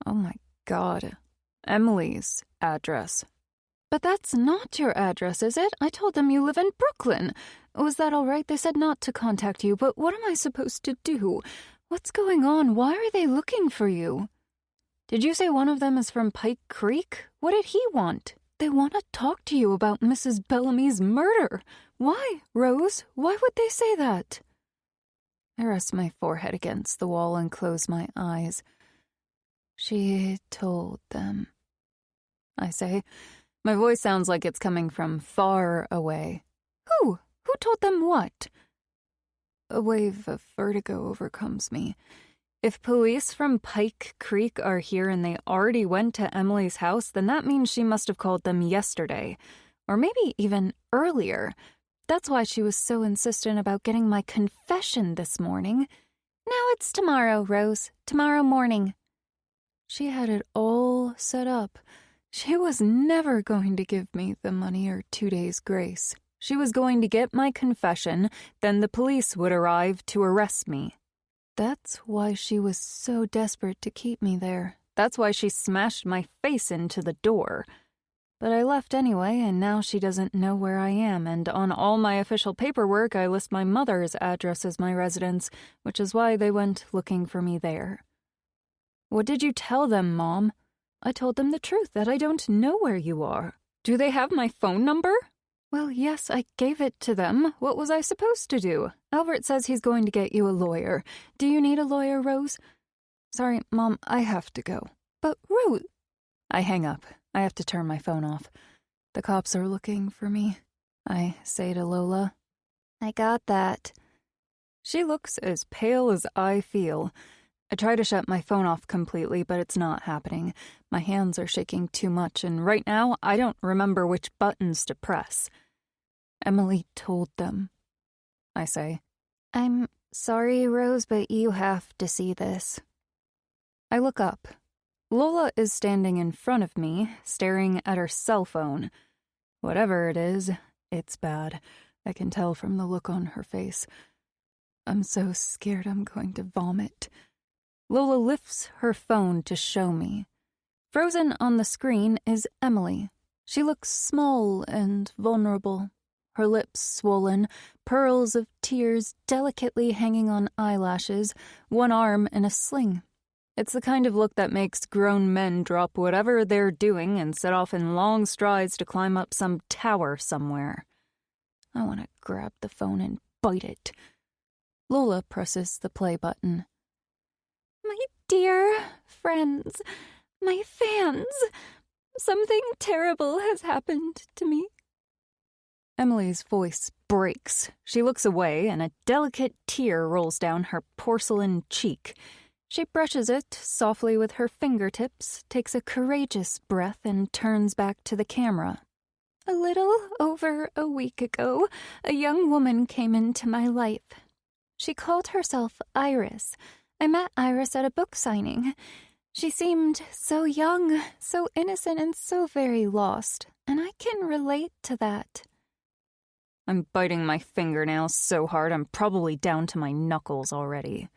Oh my God. Emily's address. But that's not your address, is it? I told them you live in Brooklyn. Was that all right? They said not to contact you, but what am I supposed to do? What's going on? Why are they looking for you? Did you say one of them is from Pike Creek? What did he want? They want to talk to you about Mrs. Bellamy's murder. Why, Rose? Why would they say that? I rest my forehead against the wall and close my eyes. She told them, I say. My voice sounds like it's coming from far away. Who? Who told them what? A wave of vertigo overcomes me. If police from Pike Creek are here and they already went to Emily's house, then that means she must have called them yesterday. Or maybe even earlier. That's why she was so insistent about getting my confession this morning. Now it's tomorrow, Rose. Tomorrow morning. She had it all set up. She was never going to give me the money or 2 days' grace. She was going to get my confession, then the police would arrive to arrest me. That's why she was so desperate to keep me there. That's why she smashed my face into the door. But I left anyway, and now she doesn't know where I am, and on all my official paperwork I list my mother's address as my residence, which is why they went looking for me there. What did you tell them, Mom? I told them the truth, that I don't know where you are. Do they have my phone number? Well, yes, I gave it to them. What was I supposed to do? Albert says he's going to get you a lawyer. Do you need a lawyer, Rose? Sorry, Mom, I have to go. But, Rose... I hang up. I have to turn my phone off. The cops are looking for me. I say to Lola, I got that. She looks as pale as I feel. I try to shut my phone off completely, but it's not happening. My hands are shaking too much, and right now I don't remember which buttons to press. Emily told them. I say, I'm sorry, Rose, but you have to see this. I look up. Lola is standing in front of me, staring at her cell phone. Whatever it is, it's bad. I can tell from the look on her face. I'm so scared I'm going to vomit. Lola lifts her phone to show me. Frozen on the screen is Emily. She looks small and vulnerable. Her lips swollen, pearls of tears delicately hanging on eyelashes, one arm in a sling. It's the kind of look that makes grown men drop whatever they're doing and set off in long strides to climb up some tower somewhere. I want to grab the phone and bite it. Lola presses the play button. My dear friends, my fans, something terrible has happened to me. Emily's voice breaks. She looks away, and a delicate tear rolls down her porcelain cheek. She brushes it softly with her fingertips, takes a courageous breath, and turns back to the camera. A little over a week ago, a young woman came into my life. She called herself Iris. I met Iris at a book signing. She seemed so young, so innocent, and so very lost, and I can relate to that. I'm biting my fingernails so hard I'm probably down to my knuckles already.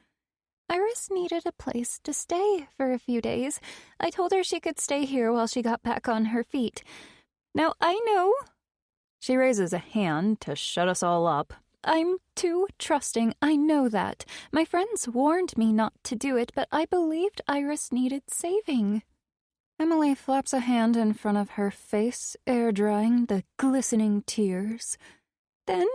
Iris needed a place to stay for a few days. I told her she could stay here while she got back on her feet. Now I know... She raises a hand to shut us all up. I'm too trusting, I know that. My friends warned me not to do it, but I believed Iris needed saving. Emily flaps a hand in front of her face, air-drying the glistening tears. Then,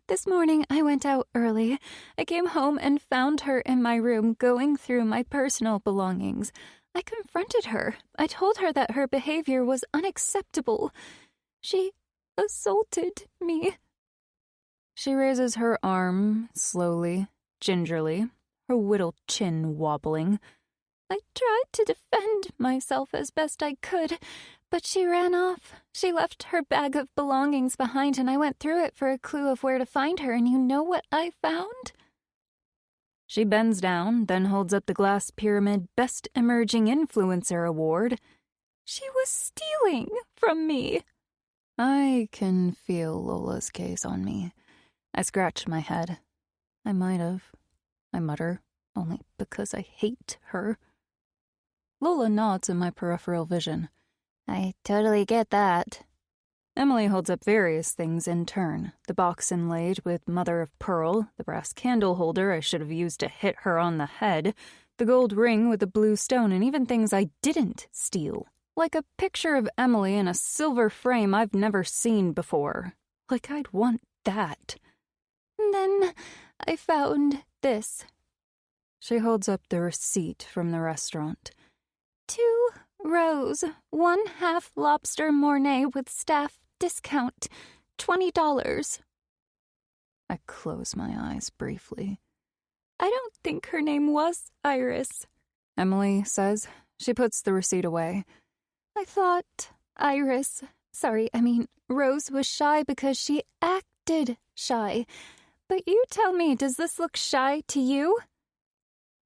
this morning, I went out early. I came home and found her in my room going through my personal belongings. I confronted her. I told her that her behavior was unacceptable. She assaulted me. She raises her arm, slowly, gingerly, her whittled chin wobbling. I tried to defend myself as best I could, but she ran off. She left her bag of belongings behind, and I went through it for a clue of where to find her, and you know what I found? She bends down, then holds up the glass pyramid Best Emerging Influencer Award. She was stealing from me. I can feel Lola's gaze on me. I scratch my head. I might have. I mutter, only because I hate her. Lola nods in my peripheral vision. I totally get that. Emily holds up various things in turn. The box inlaid with mother of pearl, the brass candle holder I should have used to hit her on the head, the gold ring with the blue stone, and even things I didn't steal. Like a picture of Emily in a silver frame I've never seen before. Like I'd want that. And then I found this. She holds up the receipt from the restaurant. 2 rows, 1/2 lobster Mornay with staff discount, $20. I close my eyes briefly. I don't think her name was Iris, Emily says. She puts the receipt away. I thought Rose was shy because she acted shy. But you tell me, does this look shy to you?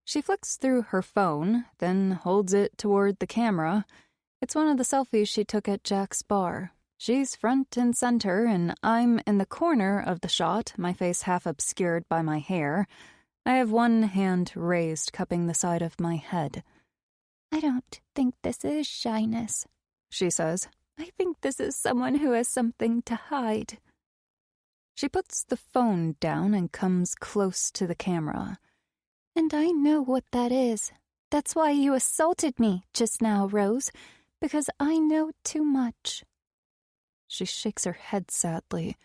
She flicks through her phone, then holds it toward the camera. It's one of the selfies she took at Jack's bar. She's front and center, and I'm in the corner of the shot, my face half obscured by my hair. I have one hand raised, cupping the side of my head. I don't think this is shyness, she says. I think this is someone who has something to hide. She puts the phone down and comes close to the camera. And I know what that is. That's why you assaulted me just now, Rose, because I know too much. She shakes her head sadly.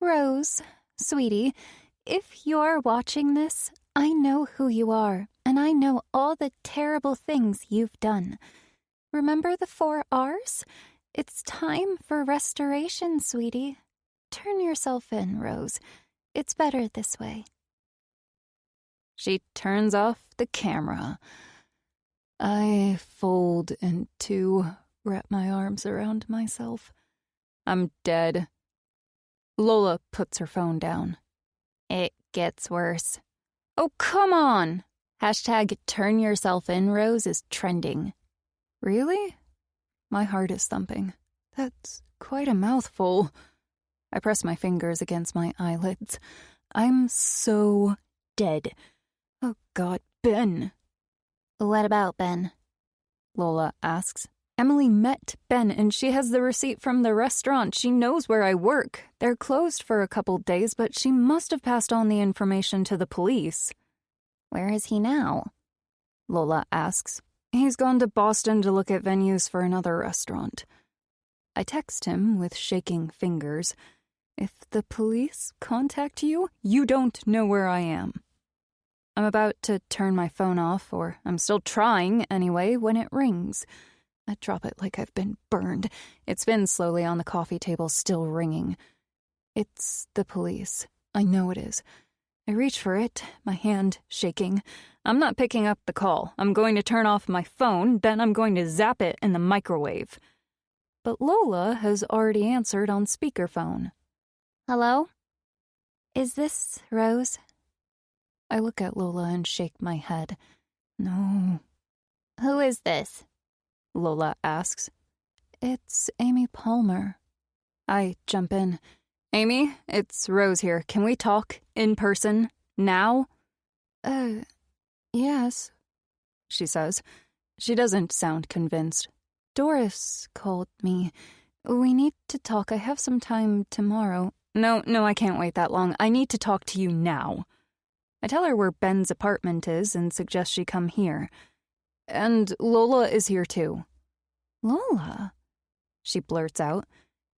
Rose, sweetie, if you're watching this, I know who you are, and I know all the terrible things you've done. Remember the 4 R's? It's time for restoration, sweetie. Turn yourself in, Rose. It's better this way. She turns off the camera. I fold in 2, wrap my arms around myself. I'm dead. Lola puts her phone down. It gets worse. Oh, come on! #turn yourself in, Rose is trending. Really? My heart is thumping. That's quite a mouthful. I press my fingers against my eyelids. I'm so dead. Oh, God, Ben. What about Ben? Lola asks. Emily met Ben, and she has the receipt from the restaurant. She knows where I work. They're closed for a couple days, but she must have passed on the information to the police. Where is he now? Lola asks. He's gone to Boston to look at venues for another restaurant. I text him with shaking fingers. If the police contact you, you don't know where I am. I'm about to turn my phone off, or I'm still trying anyway, when it rings. I drop it like I've been burned. It spins slowly on the coffee table, still ringing. It's the police. I know it is. I reach for it, my hand shaking. I'm not picking up the call. I'm going to turn off my phone, then I'm going to zap it in the microwave. But Lola has already answered on speakerphone. Hello? Is this Rose? I look at Lola and shake my head. No. Who is this? Lola asks. It's Amy Palmer. I jump in. Amy, it's Rose here. Can we talk in person now? Yes, she says. She doesn't sound convinced. Doris called me. We need to talk. I have some time tomorrow. No, I can't wait that long. I need to talk to you now. I tell her where Ben's apartment is and suggest she come here. And Lola is here too. Lola? She blurts out.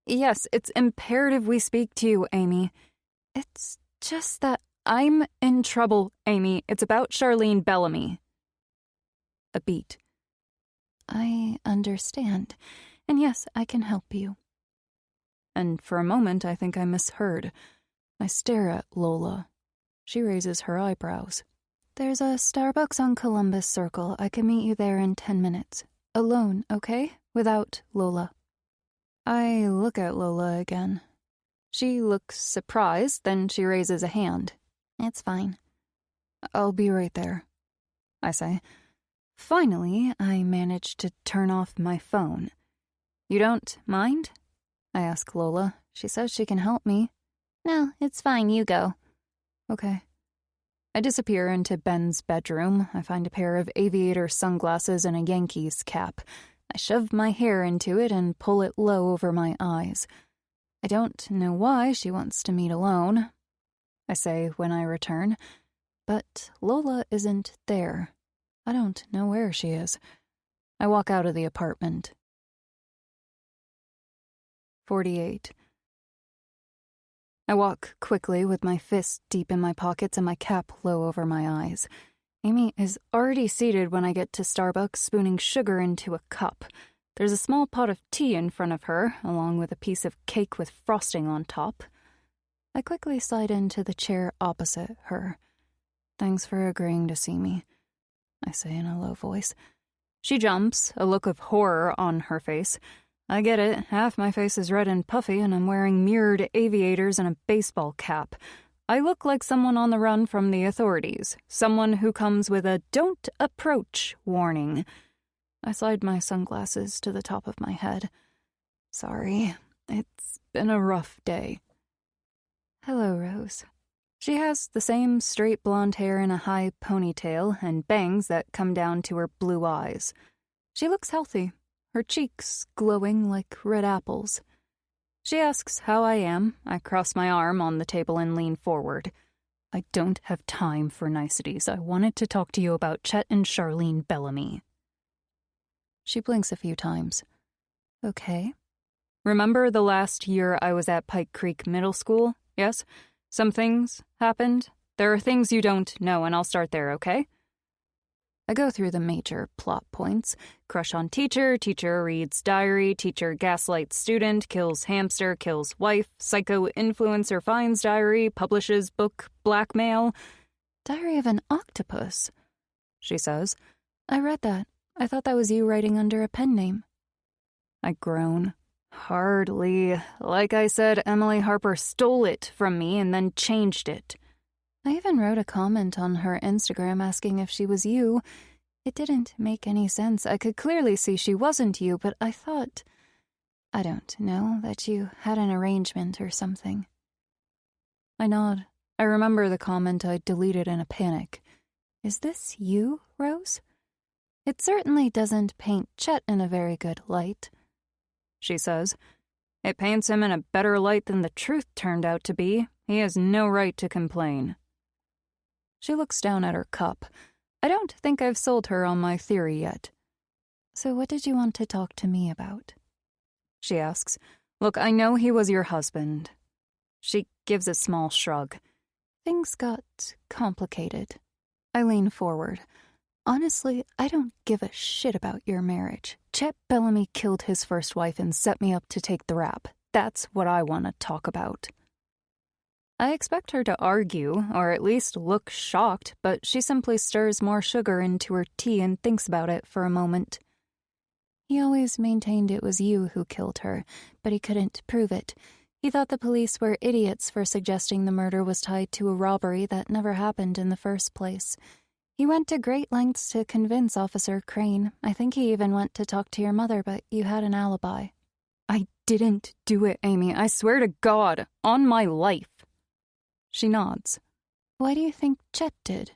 Yes, it's imperative we speak to you, Amy. It's just that I'm in trouble, Amy. It's about Charlene Bellamy. A beat. I understand. And yes, I can help you. And for a moment, I think I misheard. I stare at Lola. She raises her eyebrows. There's a Starbucks on Columbus Circle. I can meet you there in 10 minutes. Alone, okay? Without Lola. I look at Lola again. She looks surprised, then she raises a hand. It's fine. I'll be right there, I say. Finally, I manage to turn off my phone. You don't mind? I ask Lola. She says she can help me. No, it's fine. You go. Okay. I disappear into Ben's bedroom. I find a pair of aviator sunglasses and a Yankees cap. I shove my hair into it and pull it low over my eyes. I don't know why she wants to meet alone, I say when I return. But Lola isn't there. I don't know where she is. I walk out of the apartment. 48. I walk quickly with my fists deep in my pockets and my cap low over my eyes. Amy is already seated when I get to Starbucks, spooning sugar into a cup. There's a small pot of tea in front of her, along with a piece of cake with frosting on top. I quickly slide into the chair opposite her. Thanks for agreeing to see me, I say in a low voice. She jumps, a look of horror on her face. I get it. Half my face is red and puffy, and I'm wearing mirrored aviators and a baseball cap. I look like someone on the run from the authorities, someone who comes with a "don't approach" warning. I slide my sunglasses to the top of my head. Sorry, it's been a rough day. Hello, Rose. She has the same straight blonde hair in a high ponytail and bangs that come down to her blue eyes. She looks healthy, her cheeks glowing like red apples. She asks how I am. I cross my arm on the table and lean forward. I don't have time for niceties. I wanted to talk to you about Chet and Charlene Bellamy. She blinks a few times. Okay. Remember the last year I was at Pike Creek Middle School? Yes? Some things happened. There are things you don't know, and I'll start there, okay? I go through the major plot points. Crush on teacher, teacher reads diary, teacher gaslights student, kills hamster, kills wife, psycho influencer finds diary, publishes book, blackmail. Diary of an Octopus, she says. I read that. I thought that was you writing under a pen name. I groan. Hardly. Like I said, Emily Harper stole it from me and then changed it. I even wrote a comment on her Instagram asking if she was you. It didn't make any sense. I could clearly see she wasn't you, but I thought, I don't know, that you had an arrangement or something. I nod. I remember the comment I deleted in a panic. Is this you, Rose? It certainly doesn't paint Chet in a very good light, she says. It paints him in a better light than the truth turned out to be. He has no right to complain. She looks down at her cup. I don't think I've sold her on my theory yet. So what did you want to talk to me about? She asks. Look, I know he was your husband. She gives a small shrug. Things got complicated. I lean forward. Honestly, I don't give a shit about your marriage. Chet Bellamy killed his first wife and set me up to take the rap. That's what I want to talk about. I expect her to argue, or at least look shocked, but she simply stirs more sugar into her tea and thinks about it for a moment. He always maintained it was you who killed her, but he couldn't prove it. He thought the police were idiots for suggesting the murder was tied to a robbery that never happened in the first place. He went to great lengths to convince Officer Crane. I think he even went to talk to your mother, but you had an alibi. I didn't do it, Amy. I swear to God, on my life. She nods. Why do you think Chet did?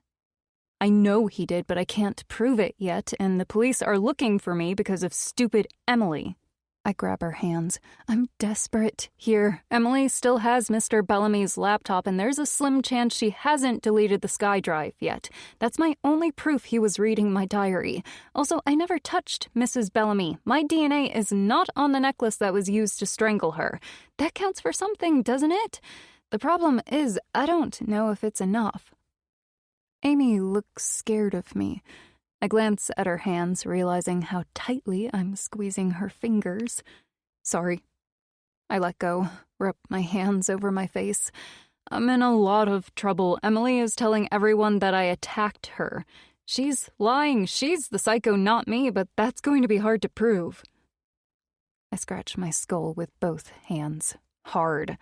I know he did, but I can't prove it yet, and the police are looking for me because of stupid Emily. I grab her hands. I'm desperate here. Emily still has Mr. Bellamy's laptop, and there's a slim chance she hasn't deleted the SkyDrive yet. That's my only proof he was reading my diary. Also, I never touched Mrs. Bellamy. My DNA is not on the necklace that was used to strangle her. That counts for something, doesn't it? The problem is, I don't know if it's enough. Amy looks scared of me. I glance at her hands, realizing how tightly I'm squeezing her fingers. Sorry. I let go, rub my hands over my face. I'm in a lot of trouble. Emily is telling everyone that I attacked her. She's lying. She's the psycho, not me, but that's going to be hard to prove. I scratch my skull with both hands, hard.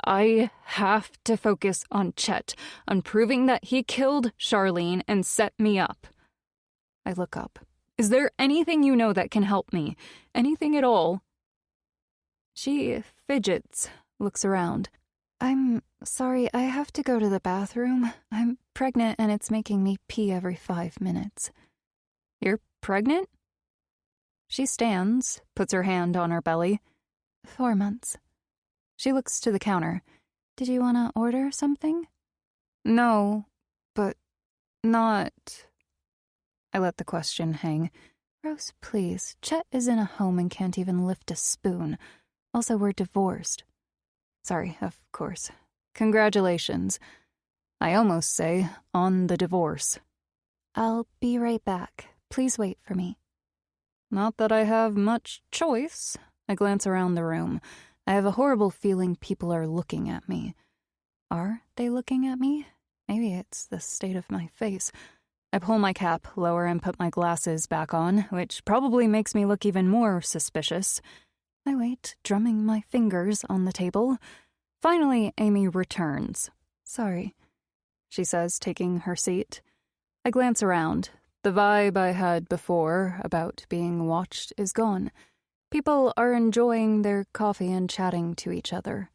I have to focus on Chet, on proving that he killed Charlene and set me up. I look up. Is there anything you know that can help me? Anything at all? She fidgets, looks around. I'm sorry, I have to go to the bathroom. I'm pregnant and it's making me pee every 5 minutes. You're pregnant? She stands, puts her hand on her belly. 4 months. She looks to the counter. Did you want to order something? No, but not... I let the question hang. Rose, please. Chet is in a home and can't even lift a spoon. Also, we're divorced. Sorry, of course. Congratulations. I almost say, on the divorce. I'll be right back. Please wait for me. Not that I have much choice. I glance around the room. I have a horrible feeling people are looking at me. Are they looking at me? Maybe it's the state of my face. I pull my cap lower and put my glasses back on, which probably makes me look even more suspicious. I wait, drumming my fingers on the table. Finally, Amy returns. Sorry, she says, taking her seat. I glance around. The vibe I had before about being watched is gone. People are enjoying their coffee and chatting to each other.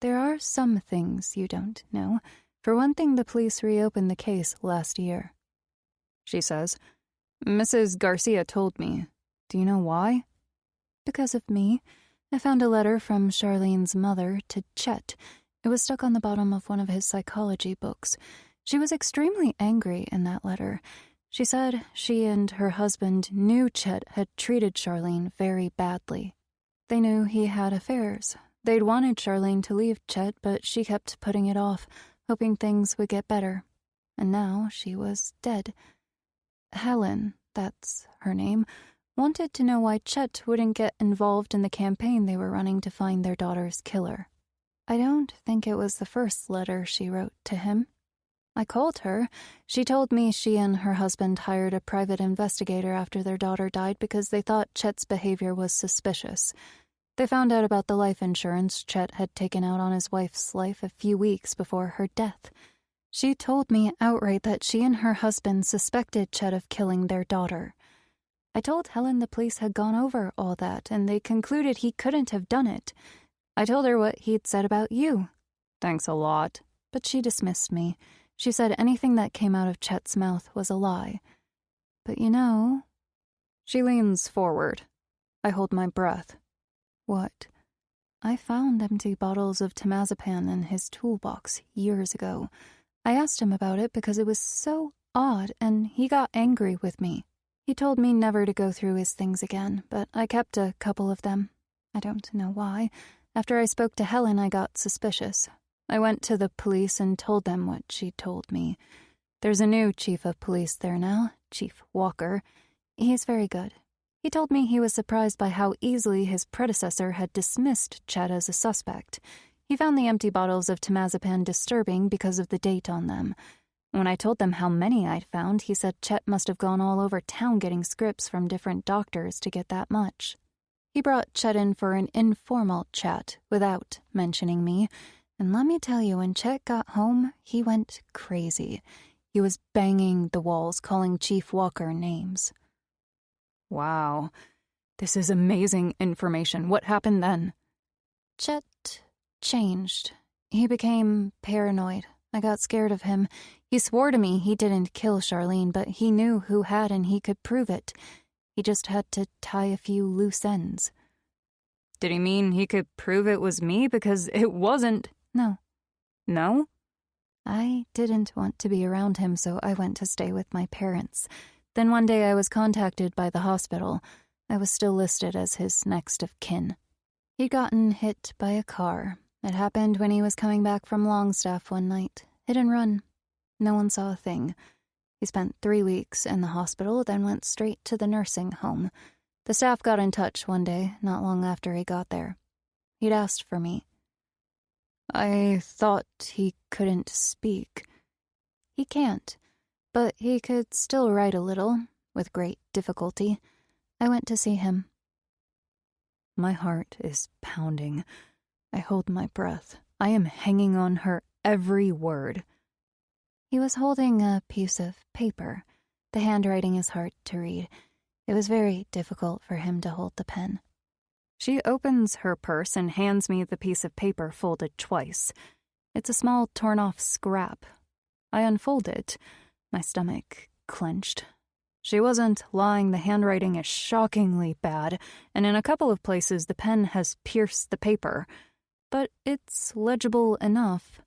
There are some things you don't know. For one thing, the police reopened the case last year. She says, Mrs. Garcia told me. Do you know why? Because of me. I found a letter from Charlene's mother to Chet. It was stuck on the bottom of one of his psychology books. She was extremely angry in that letter. She said she and her husband knew Chet had treated Charlene very badly. They knew he had affairs. They'd wanted Charlene to leave Chet, but she kept putting it off, hoping things would get better. And now she was dead. Helen, that's her name, wanted to know why Chet wouldn't get involved in the campaign they were running to find their daughter's killer. I don't think it was the first letter she wrote to him. I called her. She told me she and her husband hired a private investigator after their daughter died because they thought Chet's behavior was suspicious. They found out about the life insurance Chet had taken out on his wife's life a few weeks before her death. She told me outright that she and her husband suspected Chet of killing their daughter. I told Helen the police had gone over all that, and they concluded he couldn't have done it. I told her what he'd said about you. Thanks a lot. But she dismissed me. She said anything that came out of Chet's mouth was a lie. But you know... She leans forward. I hold my breath. What? I found empty bottles of temazepam in his toolbox years ago. I asked him about it because it was so odd, and he got angry with me. He told me never to go through his things again, but I kept a couple of them. I don't know why. After I spoke to Helen, I got suspicious. I went to the police and told them what she told me. There's a new chief of police there now, Chief Walker. He's very good. He told me he was surprised by how easily his predecessor had dismissed Chet as a suspect. He found the empty bottles of temazepam disturbing because of the date on them. When I told them how many I'd found, he said Chet must have gone all over town getting scripts from different doctors to get that much. He brought Chet in for an informal chat without mentioning me. And let me tell you, when Chet got home, he went crazy. He was banging the walls, calling Chief Walker names. Wow, this is amazing information. What happened then? Chet changed. He became paranoid. I got scared of him. He swore to me he didn't kill Charlene, but he knew who had and he could prove it. He just had to tie a few loose ends. Did he mean he could prove it was me? Because it wasn't... No. No? I didn't want to be around him, so I went to stay with my parents. Then one day I was contacted by the hospital. I was still listed as his next of kin. He'd gotten hit by a car. It happened when he was coming back from Longstaff one night. Hit and run. No one saw a thing. He spent 3 weeks in the hospital, then went straight to the nursing home. The staff got in touch one day, not long after he got there. He'd asked for me. I thought he couldn't speak. He can't, but he could still write a little, with great difficulty. I went to see him. My heart is pounding. I hold my breath. I am hanging on her every word. He was holding a piece of paper. The handwriting is hard to read. It was very difficult for him to hold the pen. She opens her purse and hands me the piece of paper folded twice. It's a small torn-off scrap. I unfold it. My stomach clenched. She wasn't lying. The handwriting is shockingly bad, and in a couple of places the pen has pierced the paper. But it's legible enough.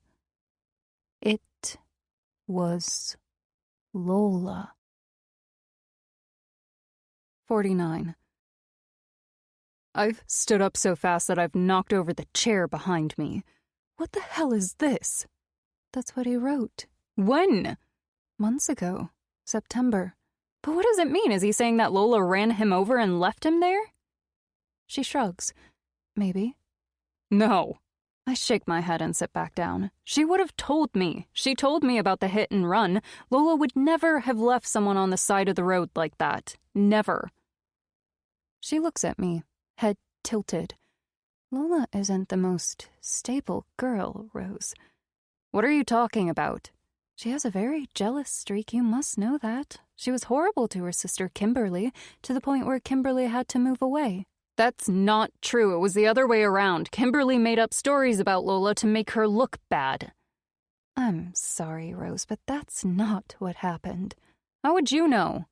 It was Lola. 49. I've stood up so fast that I've knocked over the chair behind me. What the hell is this? That's what he wrote. When? Months ago. September. But what does it mean? Is he saying that Lola ran him over and left him there? She shrugs. Maybe. No. I shake my head and sit back down. She would have told me. She told me about the hit and run. Lola would never have left someone on the side of the road like that. Never. She looks at me, head tilted. Lola isn't the most stable girl, Rose. What are you talking about? She has a very jealous streak, you must know that. She was horrible to her sister Kimberly, to the point where Kimberly had to move away. That's not true. It was the other way around. Kimberly made up stories about Lola to make her look bad. I'm sorry, Rose, but that's not what happened. How would you know?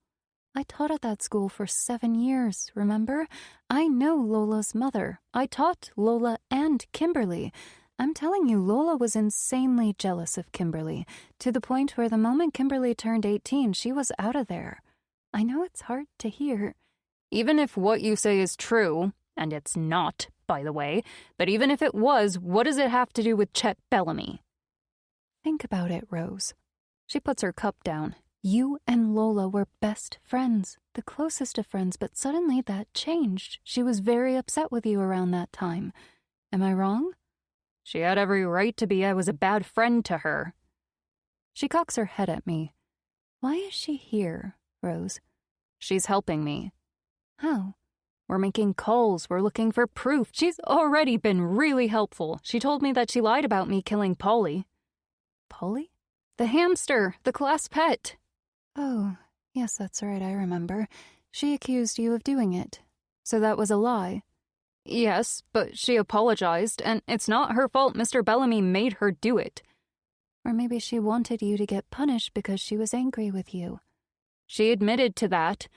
I taught at that school for 7 years, remember? I know Lola's mother. I taught Lola and Kimberly. I'm telling you, Lola was insanely jealous of Kimberly, to the point where the moment Kimberly turned 18, she was out of there. I know it's hard to hear. Even if what you say is true, and it's not, by the way, but even if it was, what does it have to do with Chet Bellamy? Think about it, Rose. She puts her cup down. You and Lola were best friends, the closest of friends, but suddenly that changed. She was very upset with you around that time. Am I wrong? She had every right to be. I was a bad friend to her. She cocks her head at me. Why is she here, Rose? She's helping me. How? We're making calls. We're looking for proof. She's already been really helpful. She told me that she lied about me killing Polly. Polly? The hamster, the class pet. Oh, yes, that's right, I remember. She accused you of doing it. So that was a lie. Yes, but she apologized, and it's not her fault Mr. Bellamy made her do it. Or maybe she wanted you to get punished because she was angry with you. She admitted to that.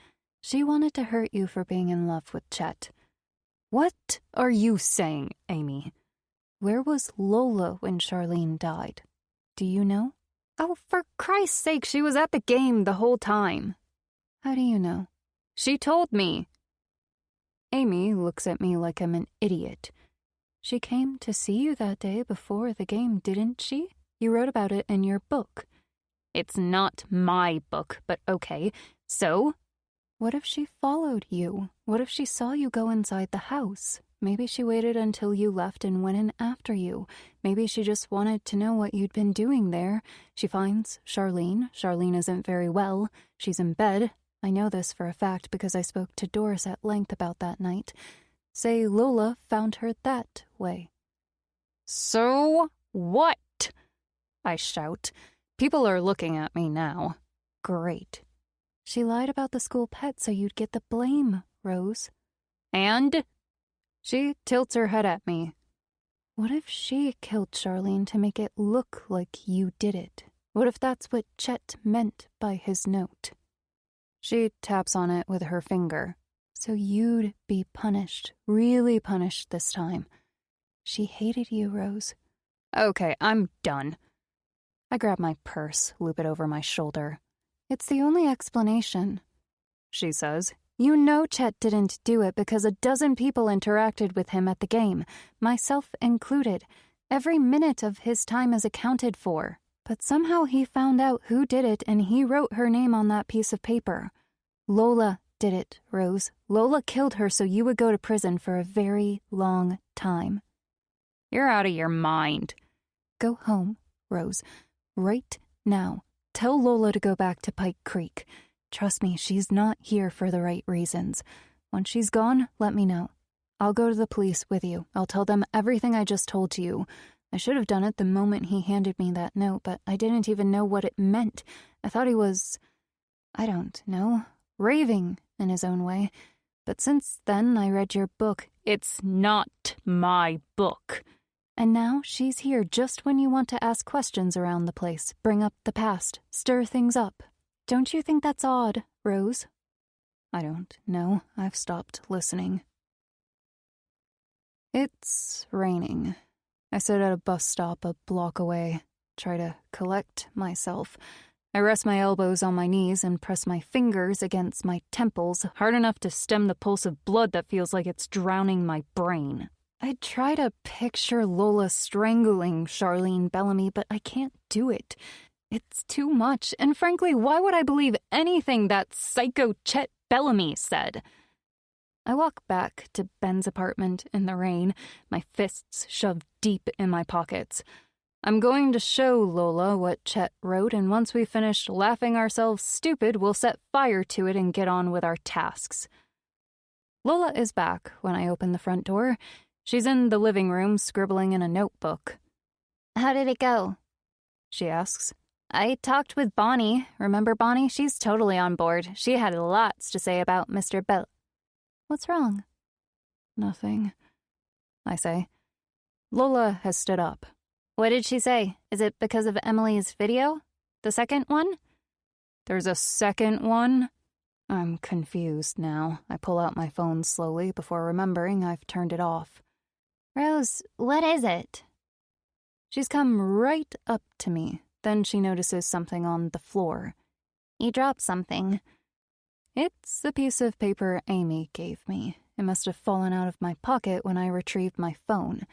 She wanted to hurt you for being in love with Chet. What are you saying, Amy? Where was Lola when Charlene died? Do you know? Oh, for Christ's sake, she was at the game the whole time. How do you know? She told me. Amy looks at me like I'm an idiot. She came to see you that day before the game, didn't she? You wrote about it in your book. It's not my book, but okay. So? What if she followed you? What if she saw you go inside the house? Maybe she waited until you left and went in after you. Maybe she just wanted to know what you'd been doing there. She finds Charlene. Charlene isn't very well. She's in bed. I know this for a fact because I spoke to Doris at length about that night. Say Lola found her that way. So what? I shout. People are looking at me now. Great. She lied about the school pet so you'd get the blame, Rose. And? She tilts her head at me. What if she killed Charlene to make it look like you did it? What if that's what Chet meant by his note? She taps on it with her finger. So you'd be punished, really punished this time. She hated you, Rose. Okay, I'm done. I grab my purse, loop it over my shoulder. It's the only explanation, she says. You know Chet didn't do it because a dozen people interacted with him at the game, myself included. Every minute of his time is accounted for. But somehow he found out who did it and he wrote her name on that piece of paper. Lola did it, Rose. Lola killed her so you would go to prison for a very long time. You're out of your mind. Go home, Rose. Right now. Tell Lola to go back to Pike Creek. Trust me, she's not here for the right reasons. Once she's gone, let me know. I'll go to the police with you. I'll tell them everything I just told you. I should have done it the moment he handed me that note, but I didn't even know what it meant. I thought he was, I don't know, raving in his own way. But since then, I read your book. It's not my book. And now she's here just when you want to ask questions around the place, bring up the past, stir things up. Don't you think that's odd, Rose? I don't know. I've stopped listening. It's raining. I sit at a bus stop a block away, try to collect myself. I rest my elbows on my knees and press my fingers against my temples, hard enough to stem the pulse of blood that feels like it's drowning my brain. I try to picture Lola strangling Charlene Bellamy, but I can't do it. It's too much, and frankly, why would I believe anything that psycho Chet Bellamy said? I walk back to Ben's apartment in the rain, my fists shoved deep in my pockets. I'm going to show Lola what Chet wrote, and once we've finished laughing ourselves stupid, we'll set fire to it and get on with our tasks. Lola is back when I open the front door. She's in the living room, scribbling in a notebook. How did it go? she asks. I talked with Bonnie. Remember Bonnie? She's totally on board. She had lots to say about Mr. Bell. What's wrong? Nothing, I say. Lola has stood up. What did she say? Is it because of Emily's video? The second one? There's a second one? I'm confused now. I pull out my phone slowly before remembering I've turned it off. Rose, what is it? She's come right up to me. Then she notices something on the floor. You dropped something. It's the piece of paper Amy gave me. It must have fallen out of my pocket when I retrieved my phone.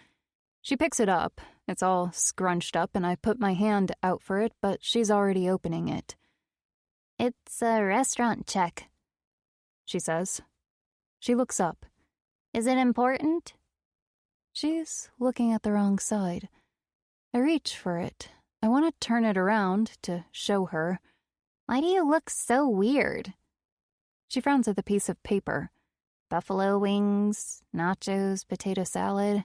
She picks it up. It's all scrunched up, and I put my hand out for it, but she's already opening it. It's a restaurant check, she says. She looks up. Is it important? She's looking at the wrong side. I reach for it. I want to turn it around to show her. Why do you look so weird? She frowns at the piece of paper. Buffalo wings, nachos, potato salad.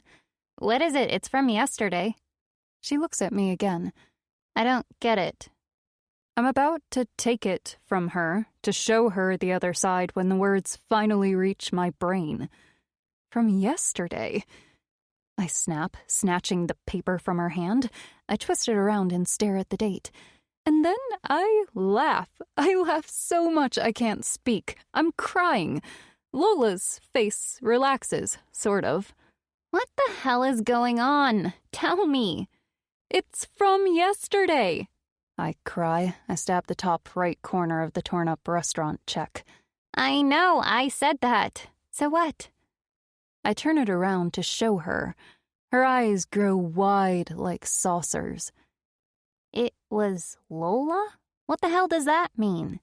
What is it? It's from yesterday. She looks at me again. I don't get it. I'm about to take it from her, to show her the other side when the words finally reach my brain. From yesterday. I snap, snatching the paper from her hand. I twist it around and stare at the date. And then I laugh. I laugh so much I can't speak. I'm crying. Lola's face relaxes, sort of. What the hell is going on? Tell me. It's from yesterday. I cry. I stab the top right corner of the torn-up restaurant check. I know, I said that. So what? I turn it around to show her. Her eyes grow wide like saucers. It was Lola? What the hell does that mean?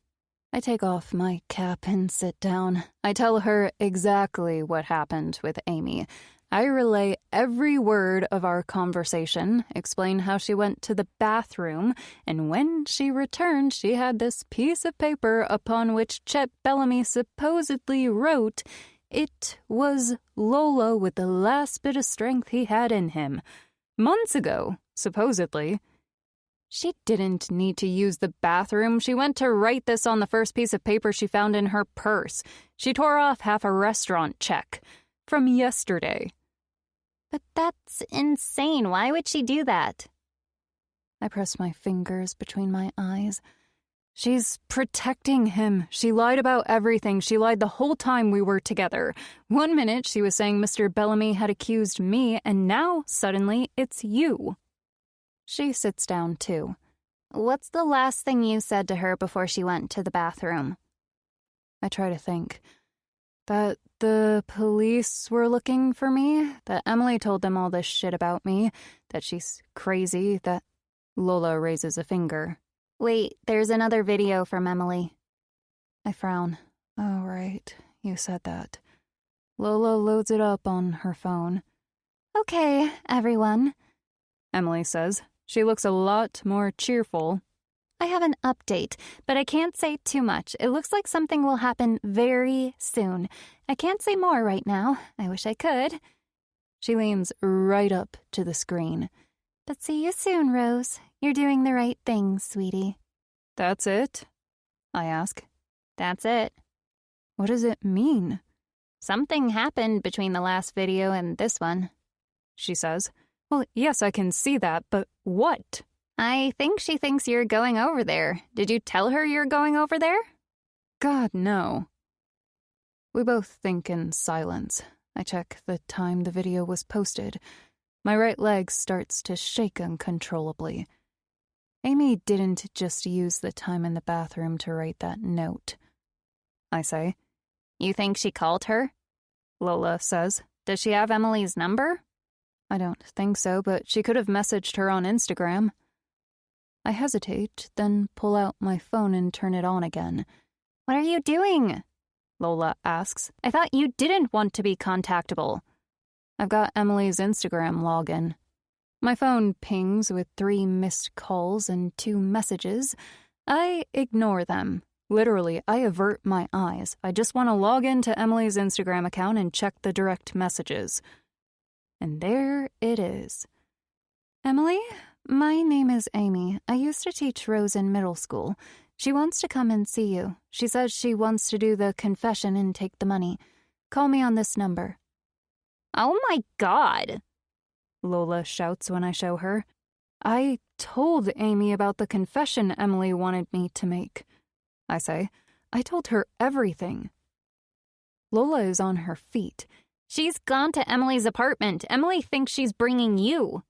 I take off my cap and sit down. I tell her exactly what happened with Amy. I relay every word of our conversation, explain how she went to the bathroom, and when she returned, she had this piece of paper upon which Chet Bellamy supposedly wrote, "It was Lola with the last bit of strength he had in him." Months ago, supposedly. She didn't need to use the bathroom. She went to write this on the first piece of paper she found in her purse. She tore off half a restaurant check. From yesterday. But that's insane. Why would she do that? I press my fingers between my eyes. She's protecting him. She lied about everything. She lied the whole time we were together. 1 minute she was saying Mr. Bellamy had accused me, and now, suddenly, it's you. She sits down, too. What's the last thing you said to her before she went to the bathroom? I try to think. That the police were looking for me, that Emily told them all this shit about me, that she's crazy, that... Lola raises a finger. Wait, there's another video from Emily. I frown. Oh, right, you said that. Lola loads it up on her phone. Okay, everyone, Emily says. She looks a lot more cheerful. I have an update, but I can't say too much. It looks like something will happen very soon. I can't say more right now. I wish I could. She leans right up to the screen. But see you soon, Rose. You're doing the right thing, sweetie. That's it? I ask. That's it. What does it mean? Something happened between the last video and this one, she says. Well, yes, I can see that, but what? I think she thinks you're going over there. Did you tell her you're going over there? God, no. We both think in silence. I check the time the video was posted. My right leg starts to shake uncontrollably. Amy didn't just use the time in the bathroom to write that note. I say. You think she called her? Lola says. Does she have Emily's number? I don't think so, but she could have messaged her on Instagram. I hesitate, then pull out my phone and turn it on again. What are you doing? Lola asks. I thought you didn't want to be contactable. I've got Emily's Instagram login. My phone pings with 3 missed calls and 2 messages. I ignore them. Literally, I avert my eyes. I just want to log into Emily's Instagram account and check the direct messages. And there it is. Emily, My name is Amy. I used to teach Rose in middle school. She wants to come and see you. She says she wants to do the confession and take the money. Call me on this number." "Oh my God," Lola shouts when I show her. "I told Amy about the confession Emily wanted me to make," I say. "I told her everything." Lola is on her feet. "She's gone to Emily's apartment. Emily thinks she's bringing you."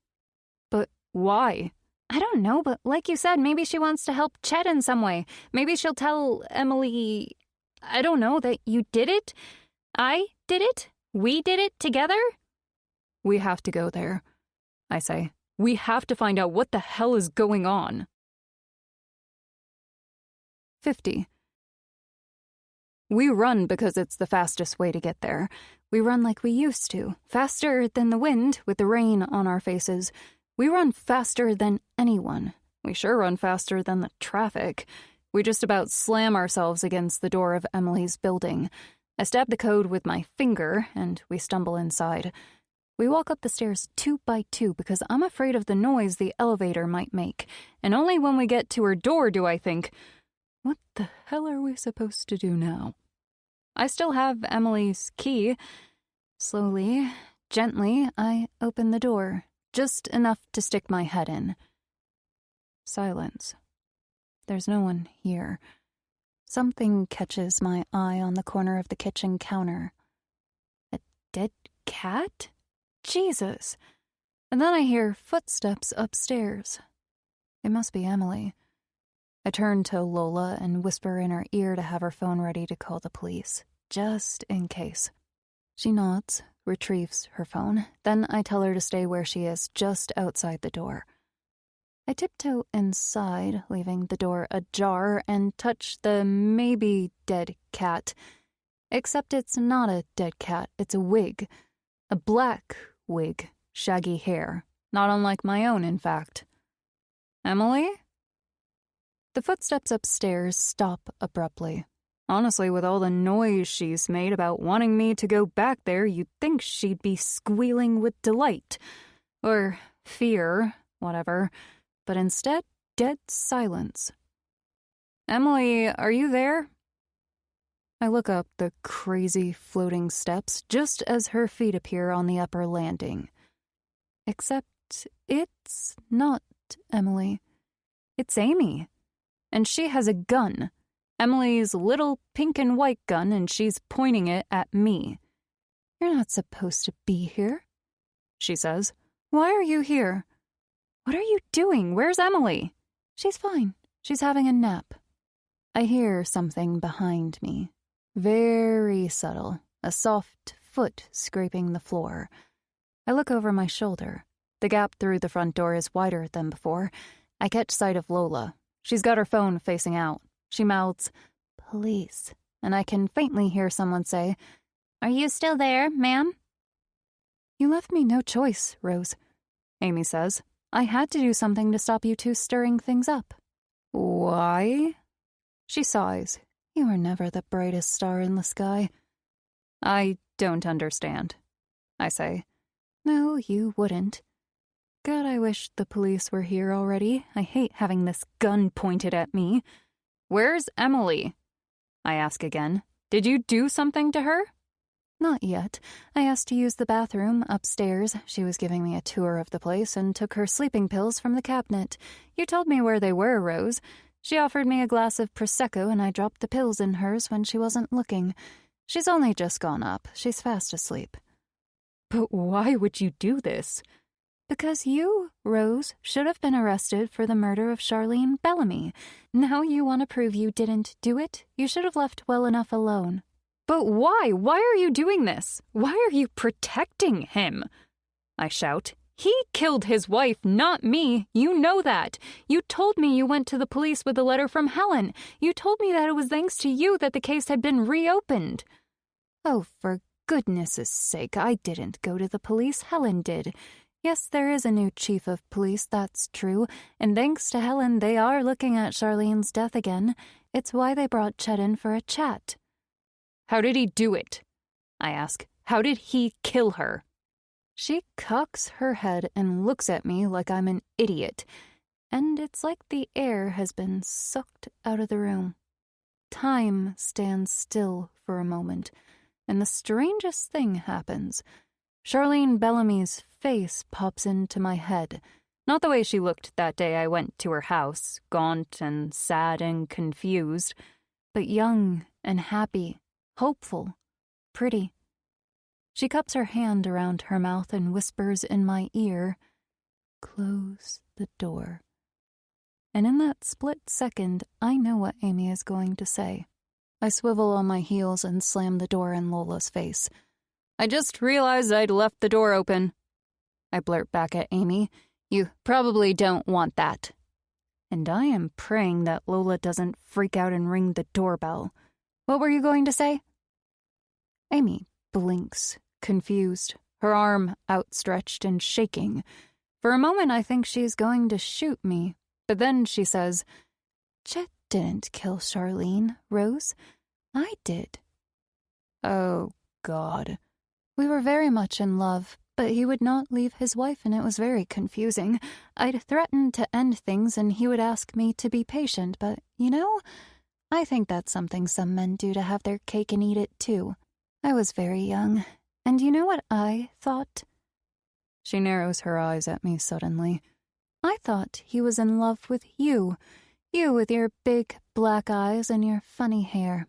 "But why?" "I don't know, but like you said, maybe she wants to help Chet in some way. Maybe she'll tell Emily, I don't know, that you did it? I did it? We did it together?" "We have to go there," I say. "We have to find out what the hell is going on." 50. We run because it's the fastest way to get there. We run like we used to, faster than the wind with the rain on our faces. We run faster than anyone. We sure run faster than the traffic. We just about slam ourselves against the door of Emily's building. I stab the code with my finger, and we stumble inside. We walk up the stairs 2 by 2 because I'm afraid of the noise the elevator might make, and only when we get to her door do I think, what the hell are we supposed to do now? I still have Emily's key. Slowly, gently, I open the door, just enough to stick my head in. Silence. There's no one here. Something catches my eye on the corner of the kitchen counter. A dead cat? Jesus. And then I hear footsteps upstairs. It must be Emily. I turn to Lola and whisper in her ear to have her phone ready to call the police, just in case. She nods, retrieves her phone. Then I tell her to stay where she is, just outside the door. I tiptoe inside, leaving the door ajar, and touch the maybe dead cat. Except it's not a dead cat, it's a wig. A black wig, shaggy hair, not unlike my own, in fact. "Emily?" The footsteps upstairs stop abruptly. Honestly, with all the noise she's made about wanting me to go back there, you'd think she'd be squealing with delight. Or fear, whatever. But instead, dead silence. "Emily, are you there?" I look up the crazy floating steps just as her feet appear on the upper landing. Except it's not Emily. It's Amy. And she has a gun. Emily's little pink and white gun, and she's pointing it at me. "You're not supposed to be here," she says. "Why are you here?" "What are you doing? Where's Emily?" "She's fine. She's having a nap." I hear something behind me. Very subtle. A soft foot scraping the floor. I look over my shoulder. The gap through the front door is wider than before. I catch sight of Lola. She's got her phone facing out. She mouths, "Police," and I can faintly hear someone say, "Are you still there, ma'am?" "You left me no choice, Rose," Amy says. "I had to do something to stop you two stirring things up." "Why?" She sighs. "You were never the brightest star in the sky." "I don't understand," I say. "No, you wouldn't. God, I wish the police were here already. I hate having this gun pointed at me." "Where's Emily?" I ask again. "Did you do something to her?" "Not yet. I asked to use the bathroom upstairs. She was giving me a tour of the place and took her sleeping pills from the cabinet. You told me where they were, Rose. She offered me a glass of Prosecco and I dropped the pills in hers when she wasn't looking. She's only just gone up. She's fast asleep." "But why would you do this?" "Because you, Rose, should have been arrested for the murder of Charlene Bellamy. Now you want to prove you didn't do it? You should have left well enough alone." "But why? Why are you doing this? Why are you protecting him?" I shout. "He killed his wife, not me. You know that. You told me you went to the police with a letter from Helen. You told me that it was thanks to you that the case had been reopened." "Oh, for goodness' sake, I didn't go to the police. Helen did. Yes, there is a new chief of police, that's true, and thanks to Helen, they are looking at Charlene's death again. It's why they brought Chet in for a chat." "How did he do it?" I ask. "How did he kill her?" She cocks her head and looks at me like I'm an idiot, and it's like the air has been sucked out of the room. Time stands still for a moment, and the strangest thing happens. Charlene Bellamy's face pops into my head. Not the way she looked that day I went to her house, gaunt and sad and confused, but young and happy, hopeful, pretty. She cups her hand around her mouth and whispers in my ear, "Close the door." And in that split second, I know what Amy is going to say. I swivel on my heels and slam the door in Lola's face. "I just realized I'd left the door open." I blurt back at Amy, "You probably don't want that." And I am praying that Lola doesn't freak out and ring the doorbell. "What were you going to say?" Amy blinks, confused, her arm outstretched and shaking. For a moment I think she's going to shoot me, but then she says, "Chet didn't kill Charlene, Rose. I did." Oh, God. We were very much in love, but he would not leave his wife, and it was very confusing. I'd threatened to end things, and he would ask me to be patient, but, I think that's something some men do to have their cake and eat it, too. I was very young, and you know what I thought? She narrows her eyes at me suddenly. I thought he was in love with you. You with your big black eyes and your funny hair.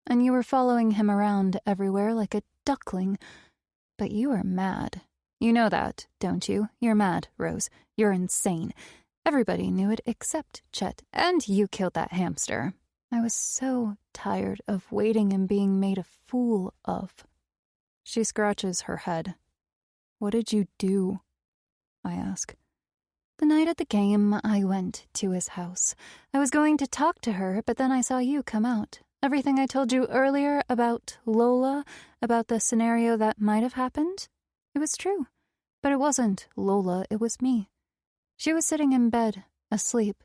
And you were following him around everywhere like a duckling. But you are mad. You know that, don't you? You're mad, Rose. You're insane. Everybody knew it except Chet. And you killed that hamster. I was so tired of waiting and being made a fool of. She scratches her head. "What did you do?" I ask. "The night at the game, I went to his house. I was going to talk to her, but then I saw you come out. Everything I told you earlier about Lola, about the scenario that might have happened, it was true. But it wasn't Lola, it was me. She was sitting in bed, asleep.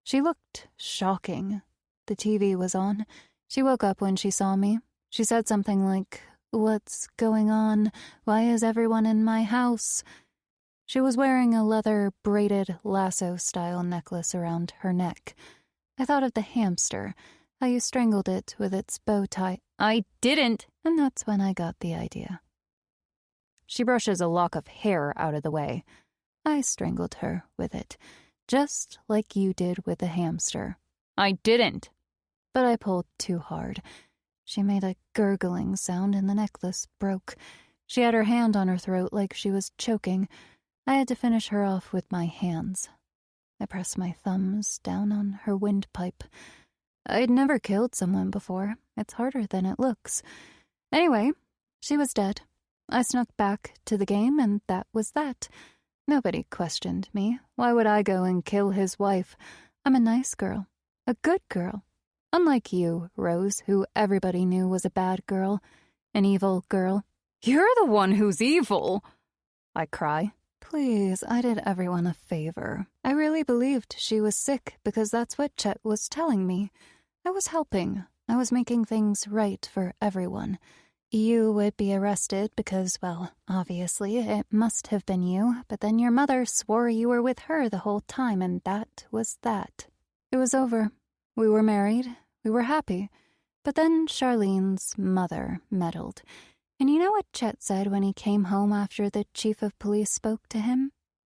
She looked shocking. The TV was on. She woke up when she saw me. She said something like, 'What's going on? Why is everyone in my house?' She was wearing a leather braided lasso-style necklace around her neck. I thought of the hamster, how you strangled it with its bow tie." "I didn't!" And that's when I got the idea. She brushes a lock of hair out of the way. "I strangled her with it, just like you did with the hamster." "I didn't!" But I pulled too hard. She made a gurgling sound and the necklace broke. She had her hand on her throat like she was choking. I had to finish her off with my hands. I pressed my thumbs down on her windpipe. I'd never killed someone before. It's harder than it looks. Anyway, she was dead. I snuck back to the game, and that was that. Nobody questioned me. Why would I go and kill his wife? I'm a nice girl. A good girl. Unlike you, Rose, who everybody knew was a bad girl. An evil girl. "You're the one who's evil!" I cry. Please, I did everyone a favor. I really believed she was sick because that's what Chet was telling me. I was helping. I was making things right for everyone. You would be arrested because, well, obviously it must have been you, but then your mother swore you were with her the whole time, and that was that. It was over. We were married. We were happy. But then Charlene's mother meddled. And you know what Chet said when he came home after the chief of police spoke to him?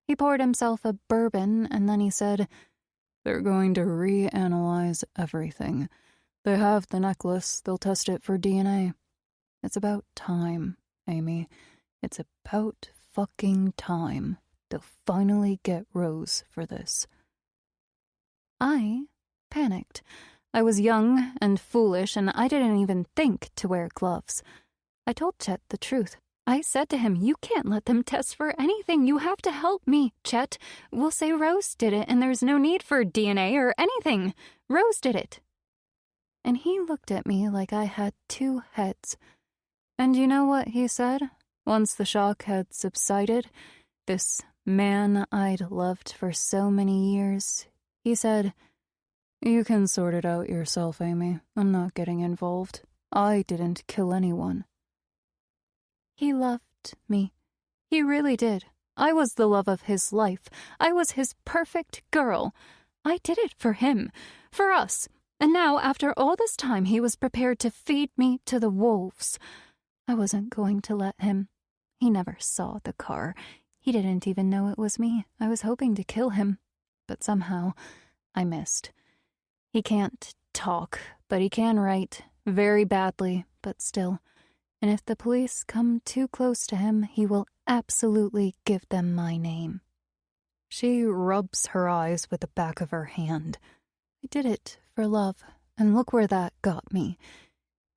He poured himself a bourbon, and then he said, "They're going to reanalyze everything. They have the necklace. They'll test it for DNA. It's about time, Amy. It's about fucking time. They'll finally get Rose for this." I panicked. I was young and foolish, and I didn't even think to wear gloves. I told Chet the truth. I said to him, "You can't let them test for anything. You have to help me, Chet. We'll say Rose did it, and there's no need for DNA or anything. Rose did it." And he looked at me like I had two heads. And you know what he said? Once the shock had subsided, this man I'd loved for so many years, he said, "You can sort it out yourself, Amy. I'm not getting involved. I didn't kill anyone." He loved me. He really did. I was the love of his life. I was his perfect girl. I did it for him, for us. And now, after all this time, he was prepared to feed me to the wolves. I wasn't going to let him. He never saw the car. He didn't even know it was me. I was hoping to kill him, but somehow I missed. He can't talk, but he can write, very badly, but still. And if the police come too close to him, he will absolutely give them my name. She rubs her eyes with the back of her hand. I did it for love, and look where that got me.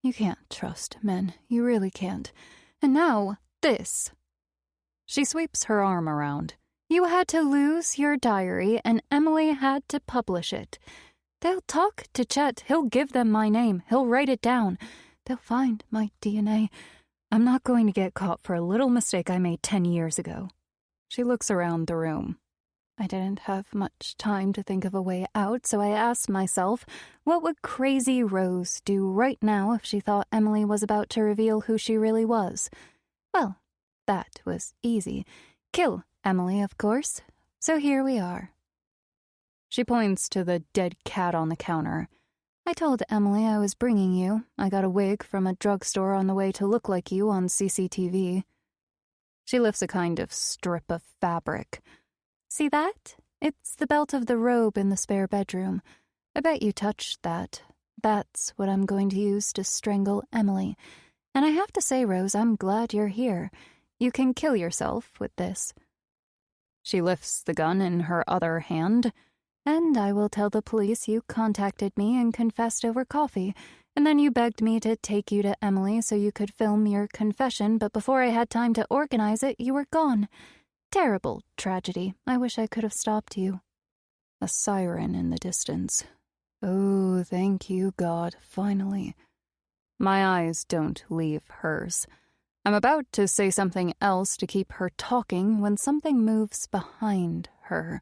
You can't trust men, you really can't. And now, this. She sweeps her arm around. You had to lose your diary, and Emily had to publish it. They'll talk to Chet. He'll give them my name. He'll write it down. They'll find my DNA. I'm not going to get caught for a little mistake I made 10 years ago. She looks around the room. I didn't have much time to think of a way out, so I asked myself, what would crazy Rose do right now if she thought Emily was about to reveal who she really was? Well, that was easy. Kill Emily, of course. So here we are. She points to the dead cat on the counter. I told Emily I was bringing you. I got a wig from a drugstore on the way to look like you on CCTV. She lifts a kind of strip of fabric. See that? It's the belt of the robe in the spare bedroom. I bet you touched that. That's what I'm going to use to strangle Emily. And I have to say, Rose, I'm glad you're here. You can kill yourself with this. She lifts the gun in her other hand. And I will tell the police you contacted me and confessed over coffee, and then you begged me to take you to Emily so you could film your confession, but before I had time to organize it, you were gone. Terrible tragedy. I wish I could have stopped you. A siren in the distance. Oh, thank you, God, finally. My eyes don't leave hers. I'm about to say something else to keep her talking when something moves behind her.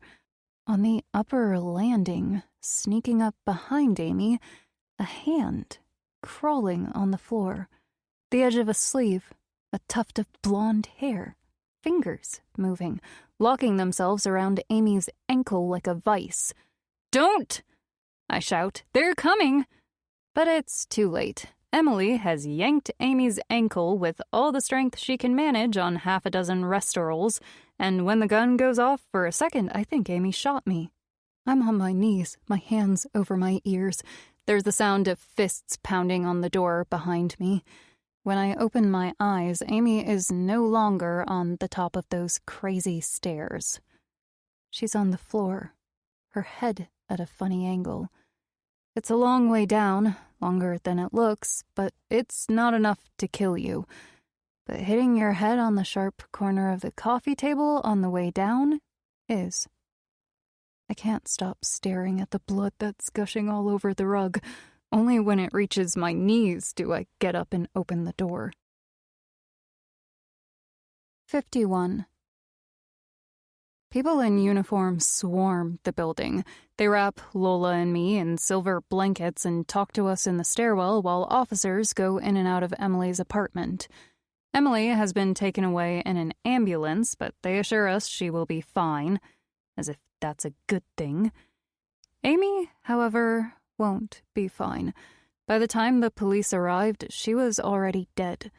On the upper landing, sneaking up behind Amy, a hand crawling on the floor, the edge of a sleeve, a tuft of blonde hair, fingers moving, locking themselves around Amy's ankle like a vice. Don't! I shout. They're coming! But it's too late. Emily has yanked Amy's ankle with all the strength she can manage on half a dozen restorals, and when the gun goes off for a second, I think Amy shot me. I'm on my knees, my hands over my ears. There's the sound of fists pounding on the door behind me. When I open my eyes, Amy is no longer on the top of those crazy stairs. She's on the floor, her head at a funny angle. It's a long way down, longer than it looks, but it's not enough to kill you. But hitting your head on the sharp corner of the coffee table on the way down is. I can't stop staring at the blood that's gushing all over the rug. Only when it reaches my knees do I get up and open the door. 51. People in uniform swarm the building. They wrap Lola and me in silver blankets and talk to us in the stairwell while officers go in and out of Emily's apartment. Emily has been taken away in an ambulance, but they assure us she will be fine, as if that's a good thing. Amy, however, won't be fine. By the time the police arrived, she was already dead.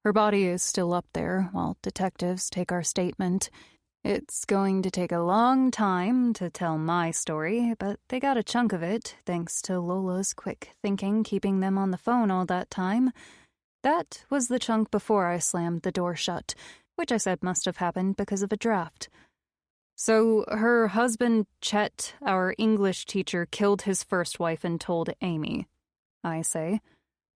Her body is still up there while detectives take our statement. It's going to take a long time to tell my story, but they got a chunk of it, thanks to Lola's quick thinking keeping them on the phone all that time. That was the chunk before I slammed the door shut, which I said must have happened because of a draft. So her husband, Chet, our English teacher, killed his first wife and told Amy. I say.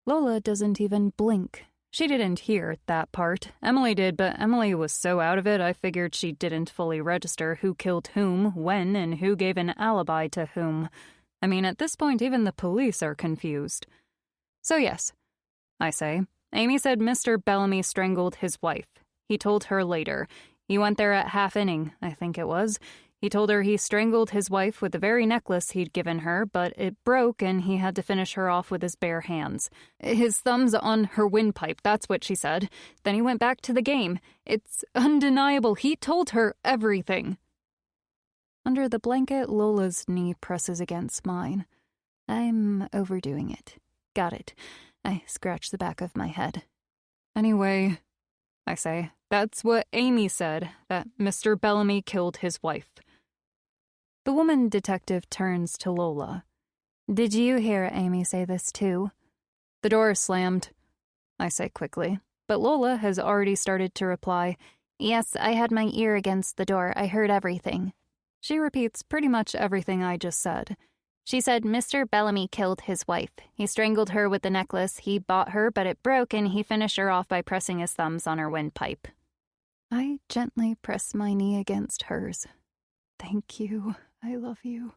Lola doesn't even blink. She didn't hear that part. Emily did, but Emily was so out of it I figured she didn't fully register who killed whom, when, and who gave an alibi to whom. I mean, at this point, even the police are confused. So yes, I say. Amy said Mr. Bellamy strangled his wife. He told her later. He went there at half inning, I think it was. He told her he strangled his wife with the very necklace he'd given her, but it broke and he had to finish her off with his bare hands. His thumb's on her windpipe, that's what she said. Then he went back to the game. It's undeniable. He told her everything. Under the blanket, Lola's knee presses against mine. I'm overdoing it. Got it. I scratch the back of my head. Anyway, I say, that's what Amy said, that Mr. Bellamy killed his wife. The woman detective turns to Lola. Did you hear Amy say this too? The door slammed, I say quickly, but Lola has already started to reply. Yes, I had my ear against the door. I heard everything. She repeats pretty much everything I just said. She said Mr. Bellamy killed his wife. He strangled her with the necklace. He bought her, but it broke, and he finished her off by pressing his thumbs on her windpipe. I gently press my knee against hers. Thank you. I love you.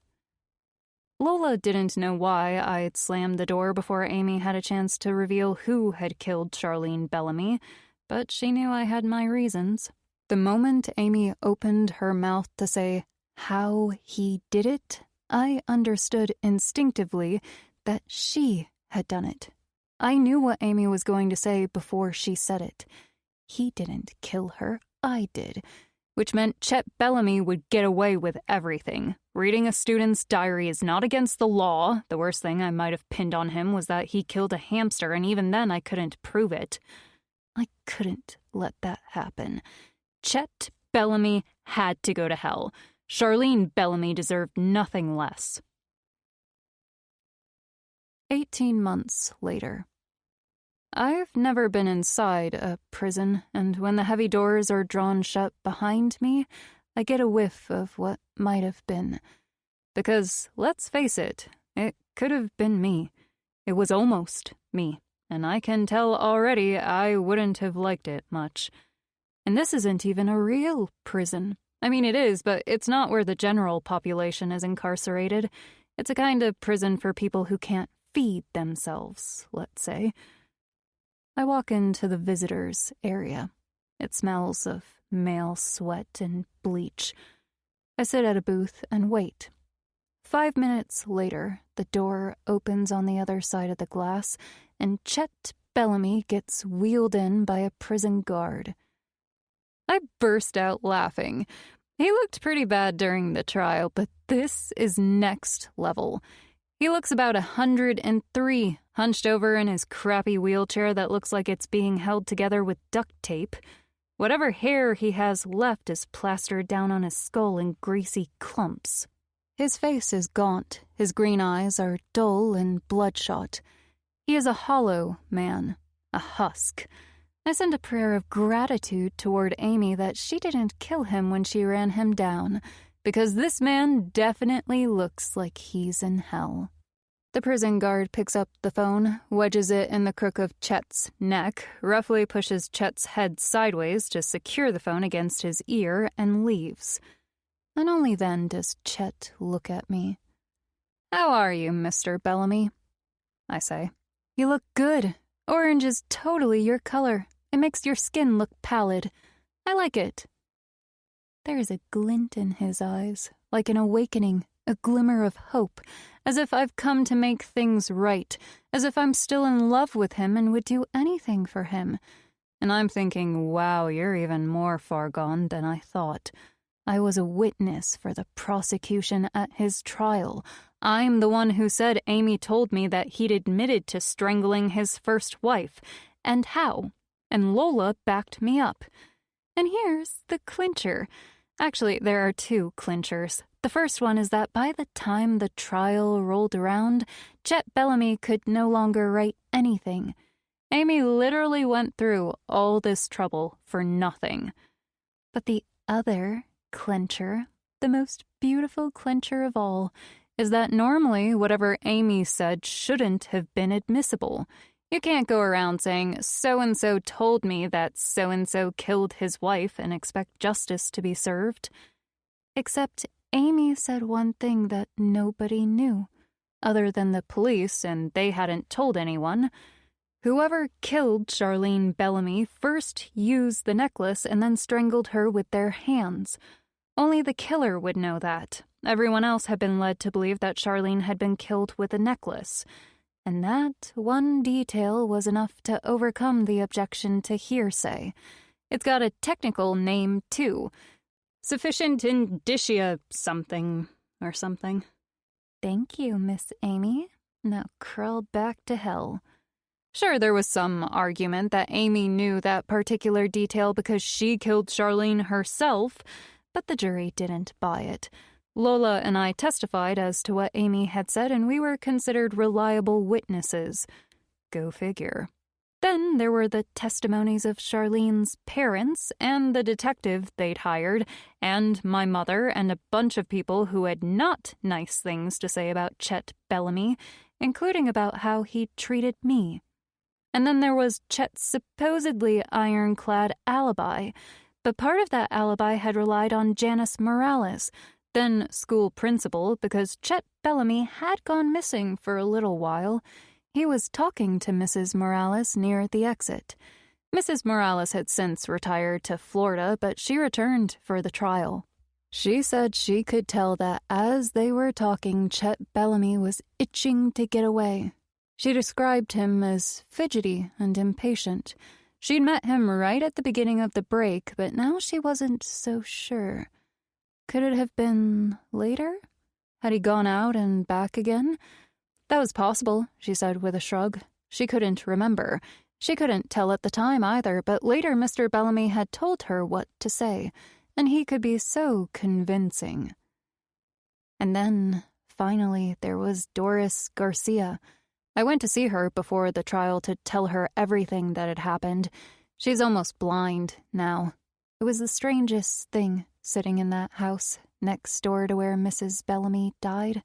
Lola didn't know why I'd slammed the door before Amy had a chance to reveal who had killed Charlene Bellamy, but she knew I had my reasons. The moment Amy opened her mouth to say how he did it, I understood instinctively that she had done it. I knew what Amy was going to say before she said it. He didn't kill her, I did. Which meant Chet Bellamy would get away with everything. Reading a student's diary is not against the law. The worst thing I might have pinned on him was that he killed a hamster, and even then I couldn't prove it. I couldn't let that happen. Chet Bellamy had to go to hell. Charlene Bellamy deserved nothing less. 18 months later. I've never been inside a prison, and when the heavy doors are drawn shut behind me, I get a whiff of what might have been. Because, let's face it could have been me. It was almost me, and I can tell already I wouldn't have liked it much. And this isn't even a real prison. I mean, it is, but it's not where the general population is incarcerated. It's a kind of prison for people who can't feed themselves, let's say. I walk into the visitors' area. It smells of male sweat and bleach. I sit at a booth and wait. 5 minutes later, the door opens on the other side of the glass, and Chet Bellamy gets wheeled in by a prison guard. I burst out laughing. He looked pretty bad during the trial, but this is next level. He looks about 103, hunched over in his crappy wheelchair that looks like it's being held together with duct tape. Whatever hair he has left is plastered down on his skull in greasy clumps. His face is gaunt, his green eyes are dull and bloodshot. He is a hollow man, a husk. I send a prayer of gratitude toward Amy that she didn't kill him when she ran him down, because this man definitely looks like he's in hell. The prison guard picks up the phone, wedges it in the crook of Chet's neck, roughly pushes Chet's head sideways to secure the phone against his ear, and leaves. And only then does Chet look at me. "How are you, Mr. Bellamy?" I say. "You look good. Orange is totally your color. It makes your skin look pallid. I like it." There is a glint in his eyes, like an awakening, a glimmer of hope, as if I've come to make things right, as if I'm still in love with him and would do anything for him. And I'm thinking, wow, you're even more far gone than I thought. I was a witness for the prosecution at his trial. I'm the one who said Amy told me that he'd admitted to strangling his first wife. And how? And Lola backed me up. And here's the clincher. Actually, there are two clinchers. The first one is that by the time the trial rolled around, Chet Bellamy could no longer write anything. Amy literally went through all this trouble for nothing. But the other clincher, the most beautiful clincher of all, is that normally whatever Amy said shouldn't have been admissible. You can't go around saying, so-and-so told me that so-and-so killed his wife and expect justice to be served. Except Amy said one thing that nobody knew, other than the police, and they hadn't told anyone. Whoever killed Charlene Bellamy first used the necklace and then strangled her with their hands. Only the killer would know that. Everyone else had been led to believe that Charlene had been killed with a necklace. And that one detail was enough to overcome the objection to hearsay. It's got a technical name, too. Sufficient indicia something or something. Thank you, Miss Amy. Now crawl back to hell. Sure, there was some argument that Amy knew that particular detail because she killed Charlene herself, but the jury didn't buy it. Lola and I testified as to what Amy had said, and we were considered reliable witnesses. Go figure. Then there were the testimonies of Charlene's parents and the detective they'd hired, and my mother and a bunch of people who had not nice things to say about Chet Bellamy, including about how he treated me. And then there was Chet's supposedly ironclad alibi, but part of that alibi had relied on Janice Morales, then school principal, because Chet Bellamy had gone missing for a little while. He was talking to Mrs. Morales near the exit. Mrs. Morales had since retired to Florida, but she returned for the trial. She said she could tell that as they were talking, Chet Bellamy was itching to get away. She described him as fidgety and impatient. She'd met him right at the beginning of the break, but now she wasn't so sure. Could it have been later? Had he gone out and back again? That was possible, she said with a shrug. She couldn't remember. She couldn't tell at the time either, but later Mr. Bellamy had told her what to say, and he could be so convincing. And then, finally, there was Doris Garcia. I went to see her before the trial to tell her everything that had happened. She's almost blind now. It was the strangest thing, sitting in that house next door to where Mrs. Bellamy died.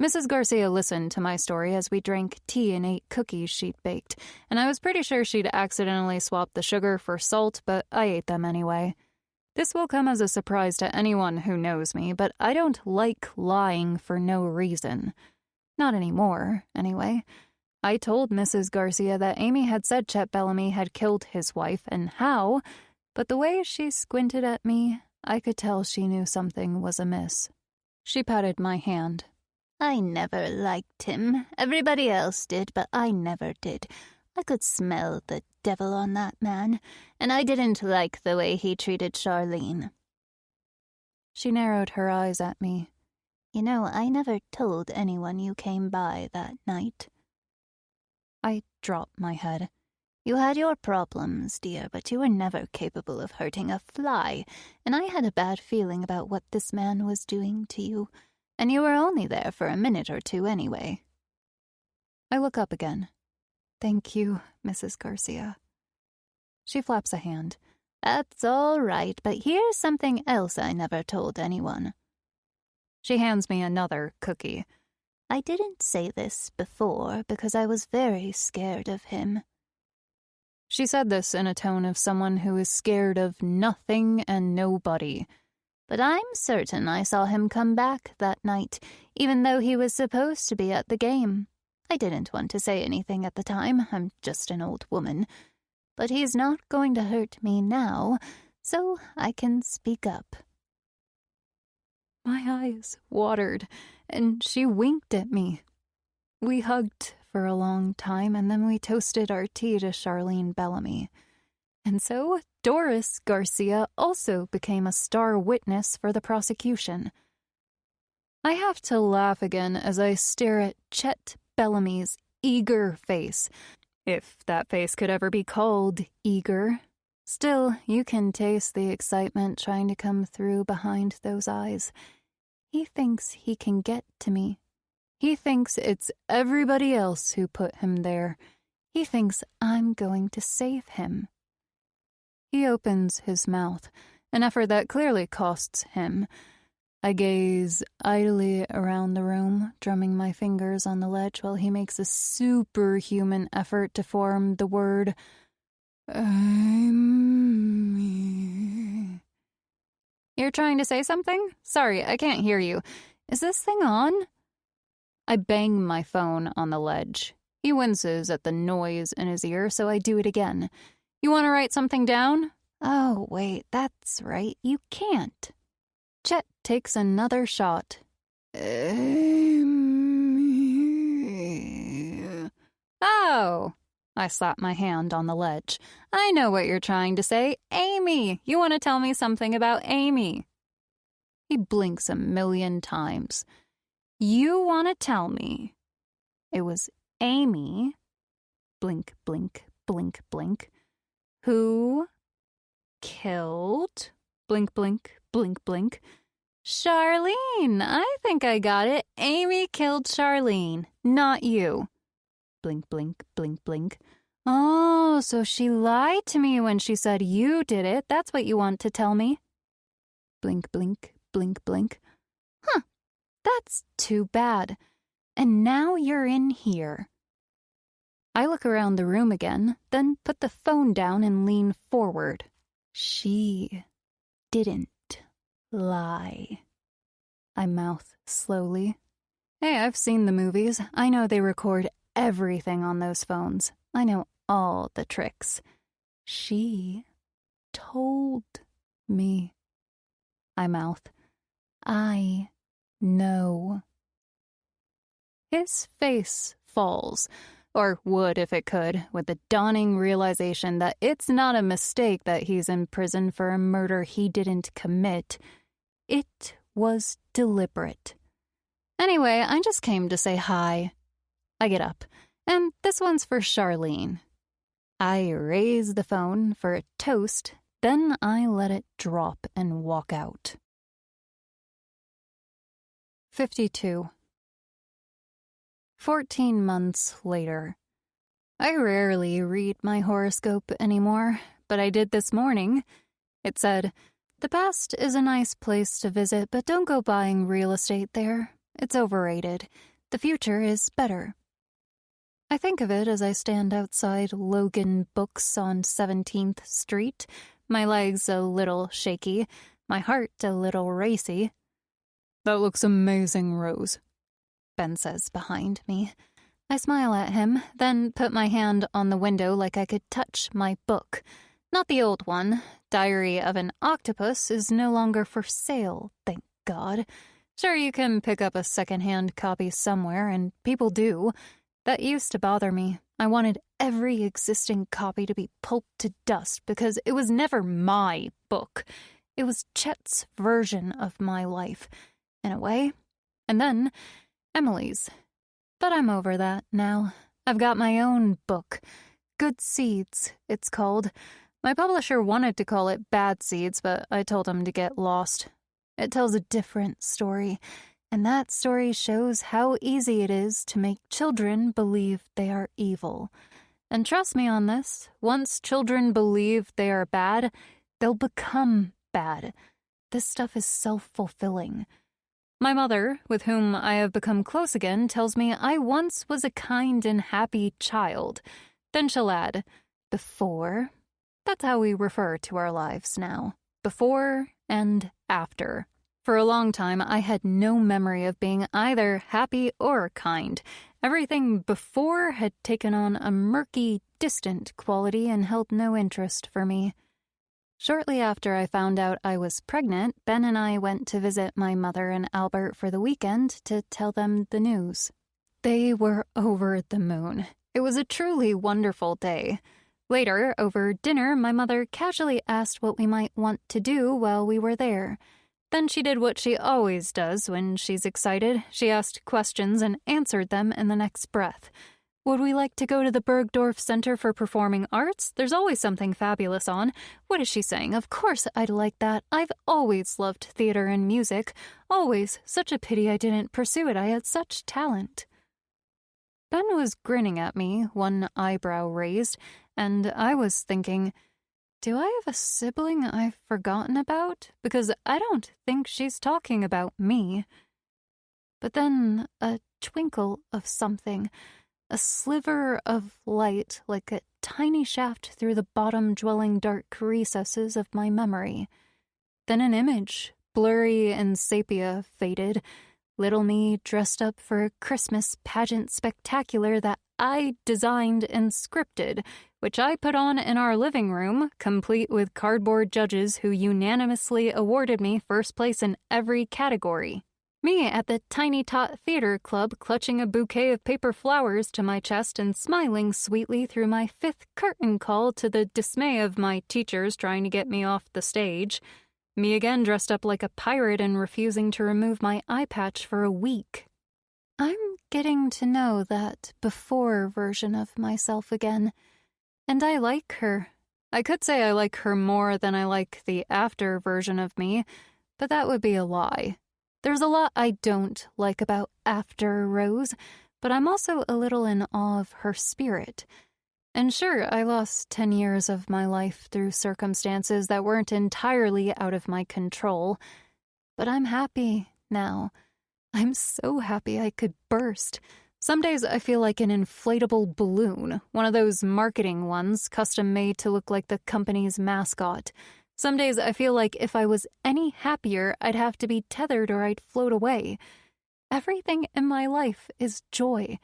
Mrs. Garcia listened to my story as we drank tea and ate cookies she'd baked, and I was pretty sure she'd accidentally swapped the sugar for salt, but I ate them anyway. This will come as a surprise to anyone who knows me, but I don't like lying for no reason. Not anymore, anyway. I told Mrs. Garcia that Amy had said Chet Bellamy had killed his wife, and how, but the way she squinted at me, I could tell she knew something was amiss. She patted my hand. I never liked him. Everybody else did, but I never did. I could smell the devil on that man, and I didn't like the way he treated Charlene. She narrowed her eyes at me. You know, I never told anyone you came by that night. I dropped my head. You had your problems, dear, but you were never capable of hurting a fly, and I had a bad feeling about what this man was doing to you, and you were only there for a minute or two anyway. I look up again. Thank you, Mrs. Garcia. She flaps a hand. That's all right, but here's something else I never told anyone. She hands me another cookie. I didn't say this before because I was very scared of him. She said this in a tone of someone who is scared of nothing and nobody. But I'm certain I saw him come back that night, even though he was supposed to be at the game. I didn't want to say anything at the time. I'm just an old woman. But he's not going to hurt me now, so I can speak up. My eyes watered, and she winked at me. We hugged for a long time, and then we toasted our tea to Charlene Bellamy. And so Doris Garcia also became a star witness for the prosecution. I have to laugh again as I stare at Chet Bellamy's eager face, if that face could ever be called eager. Still, you can taste the excitement trying to come through behind those eyes. He thinks he can get to me. He thinks it's everybody else who put him there. He thinks I'm going to save him. He opens his mouth, an effort that clearly costs him. I gaze idly around the room, drumming my fingers on the ledge while he makes a superhuman effort to form the word, I'm me. You're trying to say something? Sorry, I can't hear you. Is this thing on? I bang my phone on the ledge. He winces at the noise in his ear, so I do it again. You want to write something down? Oh, wait, that's right. You can't. takes another shot. Oh! I slap my hand on the ledge. I know what you're trying to say. Amy! You want to tell me something about Amy? He blinks 1,000,000 times. You want to tell me it was Amy, blink, blink, blink, blink, who killed, blink, blink, blink, blink, Charlene? I think I got it. Amy killed Charlene, not you. Blink, blink, blink, blink. Oh, so she lied to me when she said you did it. That's what you want to tell me. Blink, blink, blink, blink. Huh, that's too bad. And now you're in here. I look around the room again, then put the phone down and lean forward. She didn't lie. I mouth slowly. Hey, I've seen the movies. I know they record everything on those phones. I know all the tricks. She told me. I mouth. I know. His face falls, or would if it could, with the dawning realization that it's not a mistake that he's in prison for a murder he didn't commit. It was deliberate. Anyway, I just came to say hi. I get up, and this one's for Charlene. I raise the phone for a toast, then I let it drop and walk out. 52. 14 months later. I rarely read my horoscope anymore, but I did this morning. It said, "The past is a nice place to visit, but don't go buying real estate there. It's overrated. The future is better." I think of it as I stand outside Logan Books on 17th Street, my legs a little shaky, my heart a little racy. "That looks amazing, Rose," Ben says behind me. I smile at him, then put my hand on the window like I could touch my book. Not the old one. Diary of an Octopus is no longer for sale, thank God. Sure, you can pick up a second-hand copy somewhere, and people do. That used to bother me. I wanted every existing copy to be pulped to dust because it was never my book. It was Chet's version of my life, in a way. And then Emily's. But I'm over that now. I've got my own book. Good Seeds, it's called. My publisher wanted to call it Bad Seeds, but I told him to get lost. It tells a different story, and that story shows how easy it is to make children believe they are evil. And trust me on this, once children believe they are bad, they'll become bad. This stuff is self-fulfilling. My mother, with whom I have become close again, tells me I once was a kind and happy child. Then she'll add, before. That's how we refer to our lives now. Before and after. For a long time, I had no memory of being either happy or kind. Everything before had taken on a murky, distant quality and held no interest for me. Shortly after I found out I was pregnant, Ben and I went to visit my mother and Albert for the weekend to tell them the news. They were over the moon. It was a truly wonderful day. Later, over dinner, my mother casually asked what we might want to do while we were there. Then she did what she always does when she's excited. She asked questions and answered them in the next breath. Would we like to go to the Bergdorf Center for Performing Arts? There's always something fabulous on. What is she saying? Of course I'd like that. I've always loved theater and music. Always. Such a pity I didn't pursue it. I had such talent. Ben was grinning at me, one eyebrow raised, and I was thinking, do I have a sibling I've forgotten about? Because I don't think she's talking about me. But then a twinkle of something, a sliver of light like a tiny shaft through the bottom-dwelling dark recesses of my memory. Then an image, blurry and sepia, faded. Little me dressed up for a Christmas pageant spectacular that I designed and scripted, which I put on in our living room, complete with cardboard judges who unanimously awarded me first place in every category. Me at the Tiny Tot Theater Club clutching a bouquet of paper flowers to my chest and smiling sweetly through my 5th curtain call to the dismay of my teachers trying to get me off the stage. Me again dressed up like a pirate and refusing to remove my eye patch for a week. I'm getting to know that before version of myself again, and I like her. I could say I like her more than I like the after version of me, but that would be a lie. There's a lot I don't like about after Rose, but I'm also a little in awe of her spirit. And sure, I lost 10 years of my life through circumstances that weren't entirely out of my control, but I'm happy now. I'm so happy I could burst. Some days I feel like an inflatable balloon, one of those marketing ones custom-made to look like the company's mascot. Some days I feel like if I was any happier, I'd have to be tethered or I'd float away. Everything in my life is joy.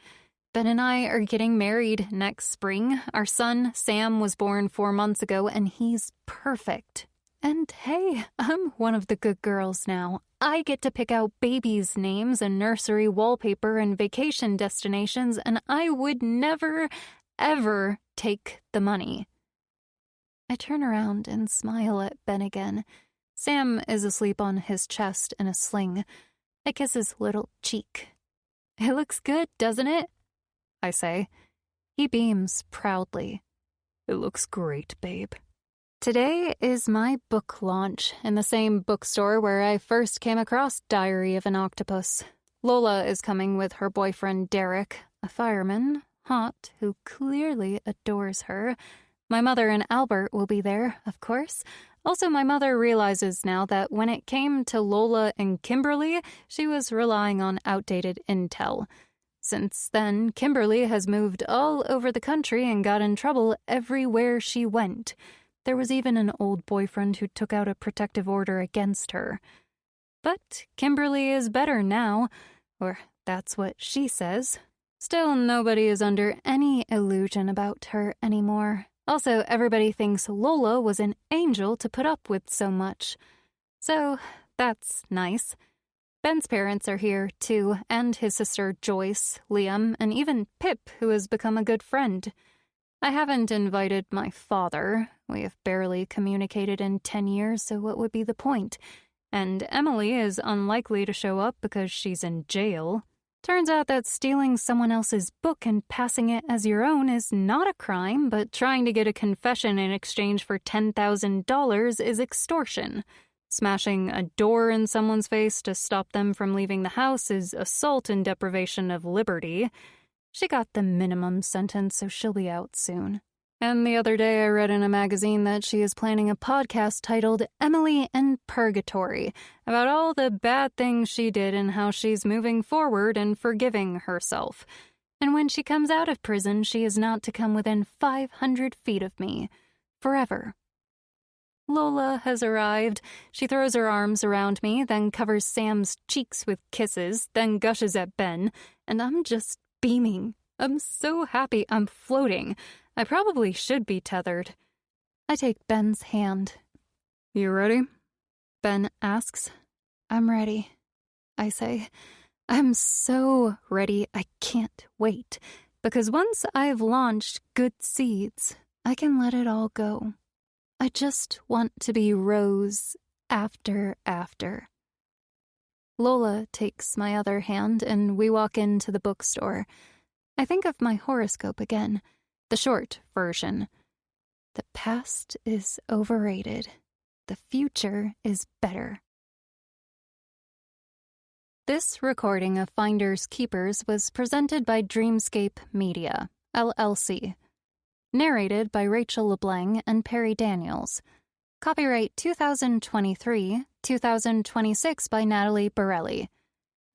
Ben and I are getting married next spring. Our son, Sam, was born 4 months ago, and he's perfect. And hey, I'm one of the good girls now. I get to pick out babies' names and nursery wallpaper and vacation destinations, and I would never, ever take the money. I turn around and smile at Ben again. Sam is asleep on his chest in a sling. I kiss his little cheek. "It looks good, doesn't it?" I say. He beams proudly. "It looks great, babe." Today is my book launch in the same bookstore where I first came across Diary of an Octopus. Lola is coming with her boyfriend Derek, a fireman, hot, who clearly adores her. My mother and Albert will be there, of course. Also, my mother realizes now that when it came to Lola and Kimberly, she was relying on outdated intel. Since then, Kimberly has moved all over the country and got in trouble everywhere she went. There was even an old boyfriend who took out a protective order against her. But Kimberly is better now, or that's what she says. Still, nobody is under any illusion about her anymore. Also, everybody thinks Lola was an angel to put up with so much. So, that's nice. Ben's parents are here, too, and his sister Joyce, Liam, and even Pip, who has become a good friend. I haven't invited my father. We have barely communicated in 10 years, so what would be the point? And Emily is unlikely to show up because she's in jail. Turns out that stealing someone else's book and passing it as your own is not a crime, but trying to get a confession in exchange for $10,000 is extortion. Smashing a door in someone's face to stop them from leaving the house is assault and deprivation of liberty. She got the minimum sentence, so she'll be out soon. And the other day I read in a magazine that she is planning a podcast titled Emily in Purgatory about all the bad things she did and how she's moving forward and forgiving herself. And when she comes out of prison, she is not to come within 500 feet of me. Forever. Lola has arrived. She throws her arms around me, then covers Sam's cheeks with kisses, then gushes at Ben, and I'm just beaming. I'm so happy I'm floating. I probably should be tethered. I take Ben's hand. "You ready?" Ben asks. "I'm ready," I say. I'm so ready, I can't wait. Because once I've launched good seeds, I can let it all go. I just want to be Rose after. Lola takes my other hand and we walk into the bookstore. I think of my horoscope again, the short version. The past is overrated. The future is better. This recording of Finders Keepers was presented by Dreamscape Media, LLC. Narrated by Rachel LeBlanc and Perry Daniels. Copyright 2023-2026 by Natalie Barelli.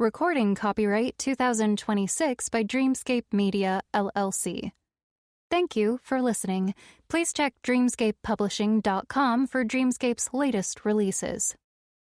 Recording copyright 2026 by Dreamscape Media, LLC. Thank you for listening. Please check dreamscapepublishing.com for Dreamscape's latest releases.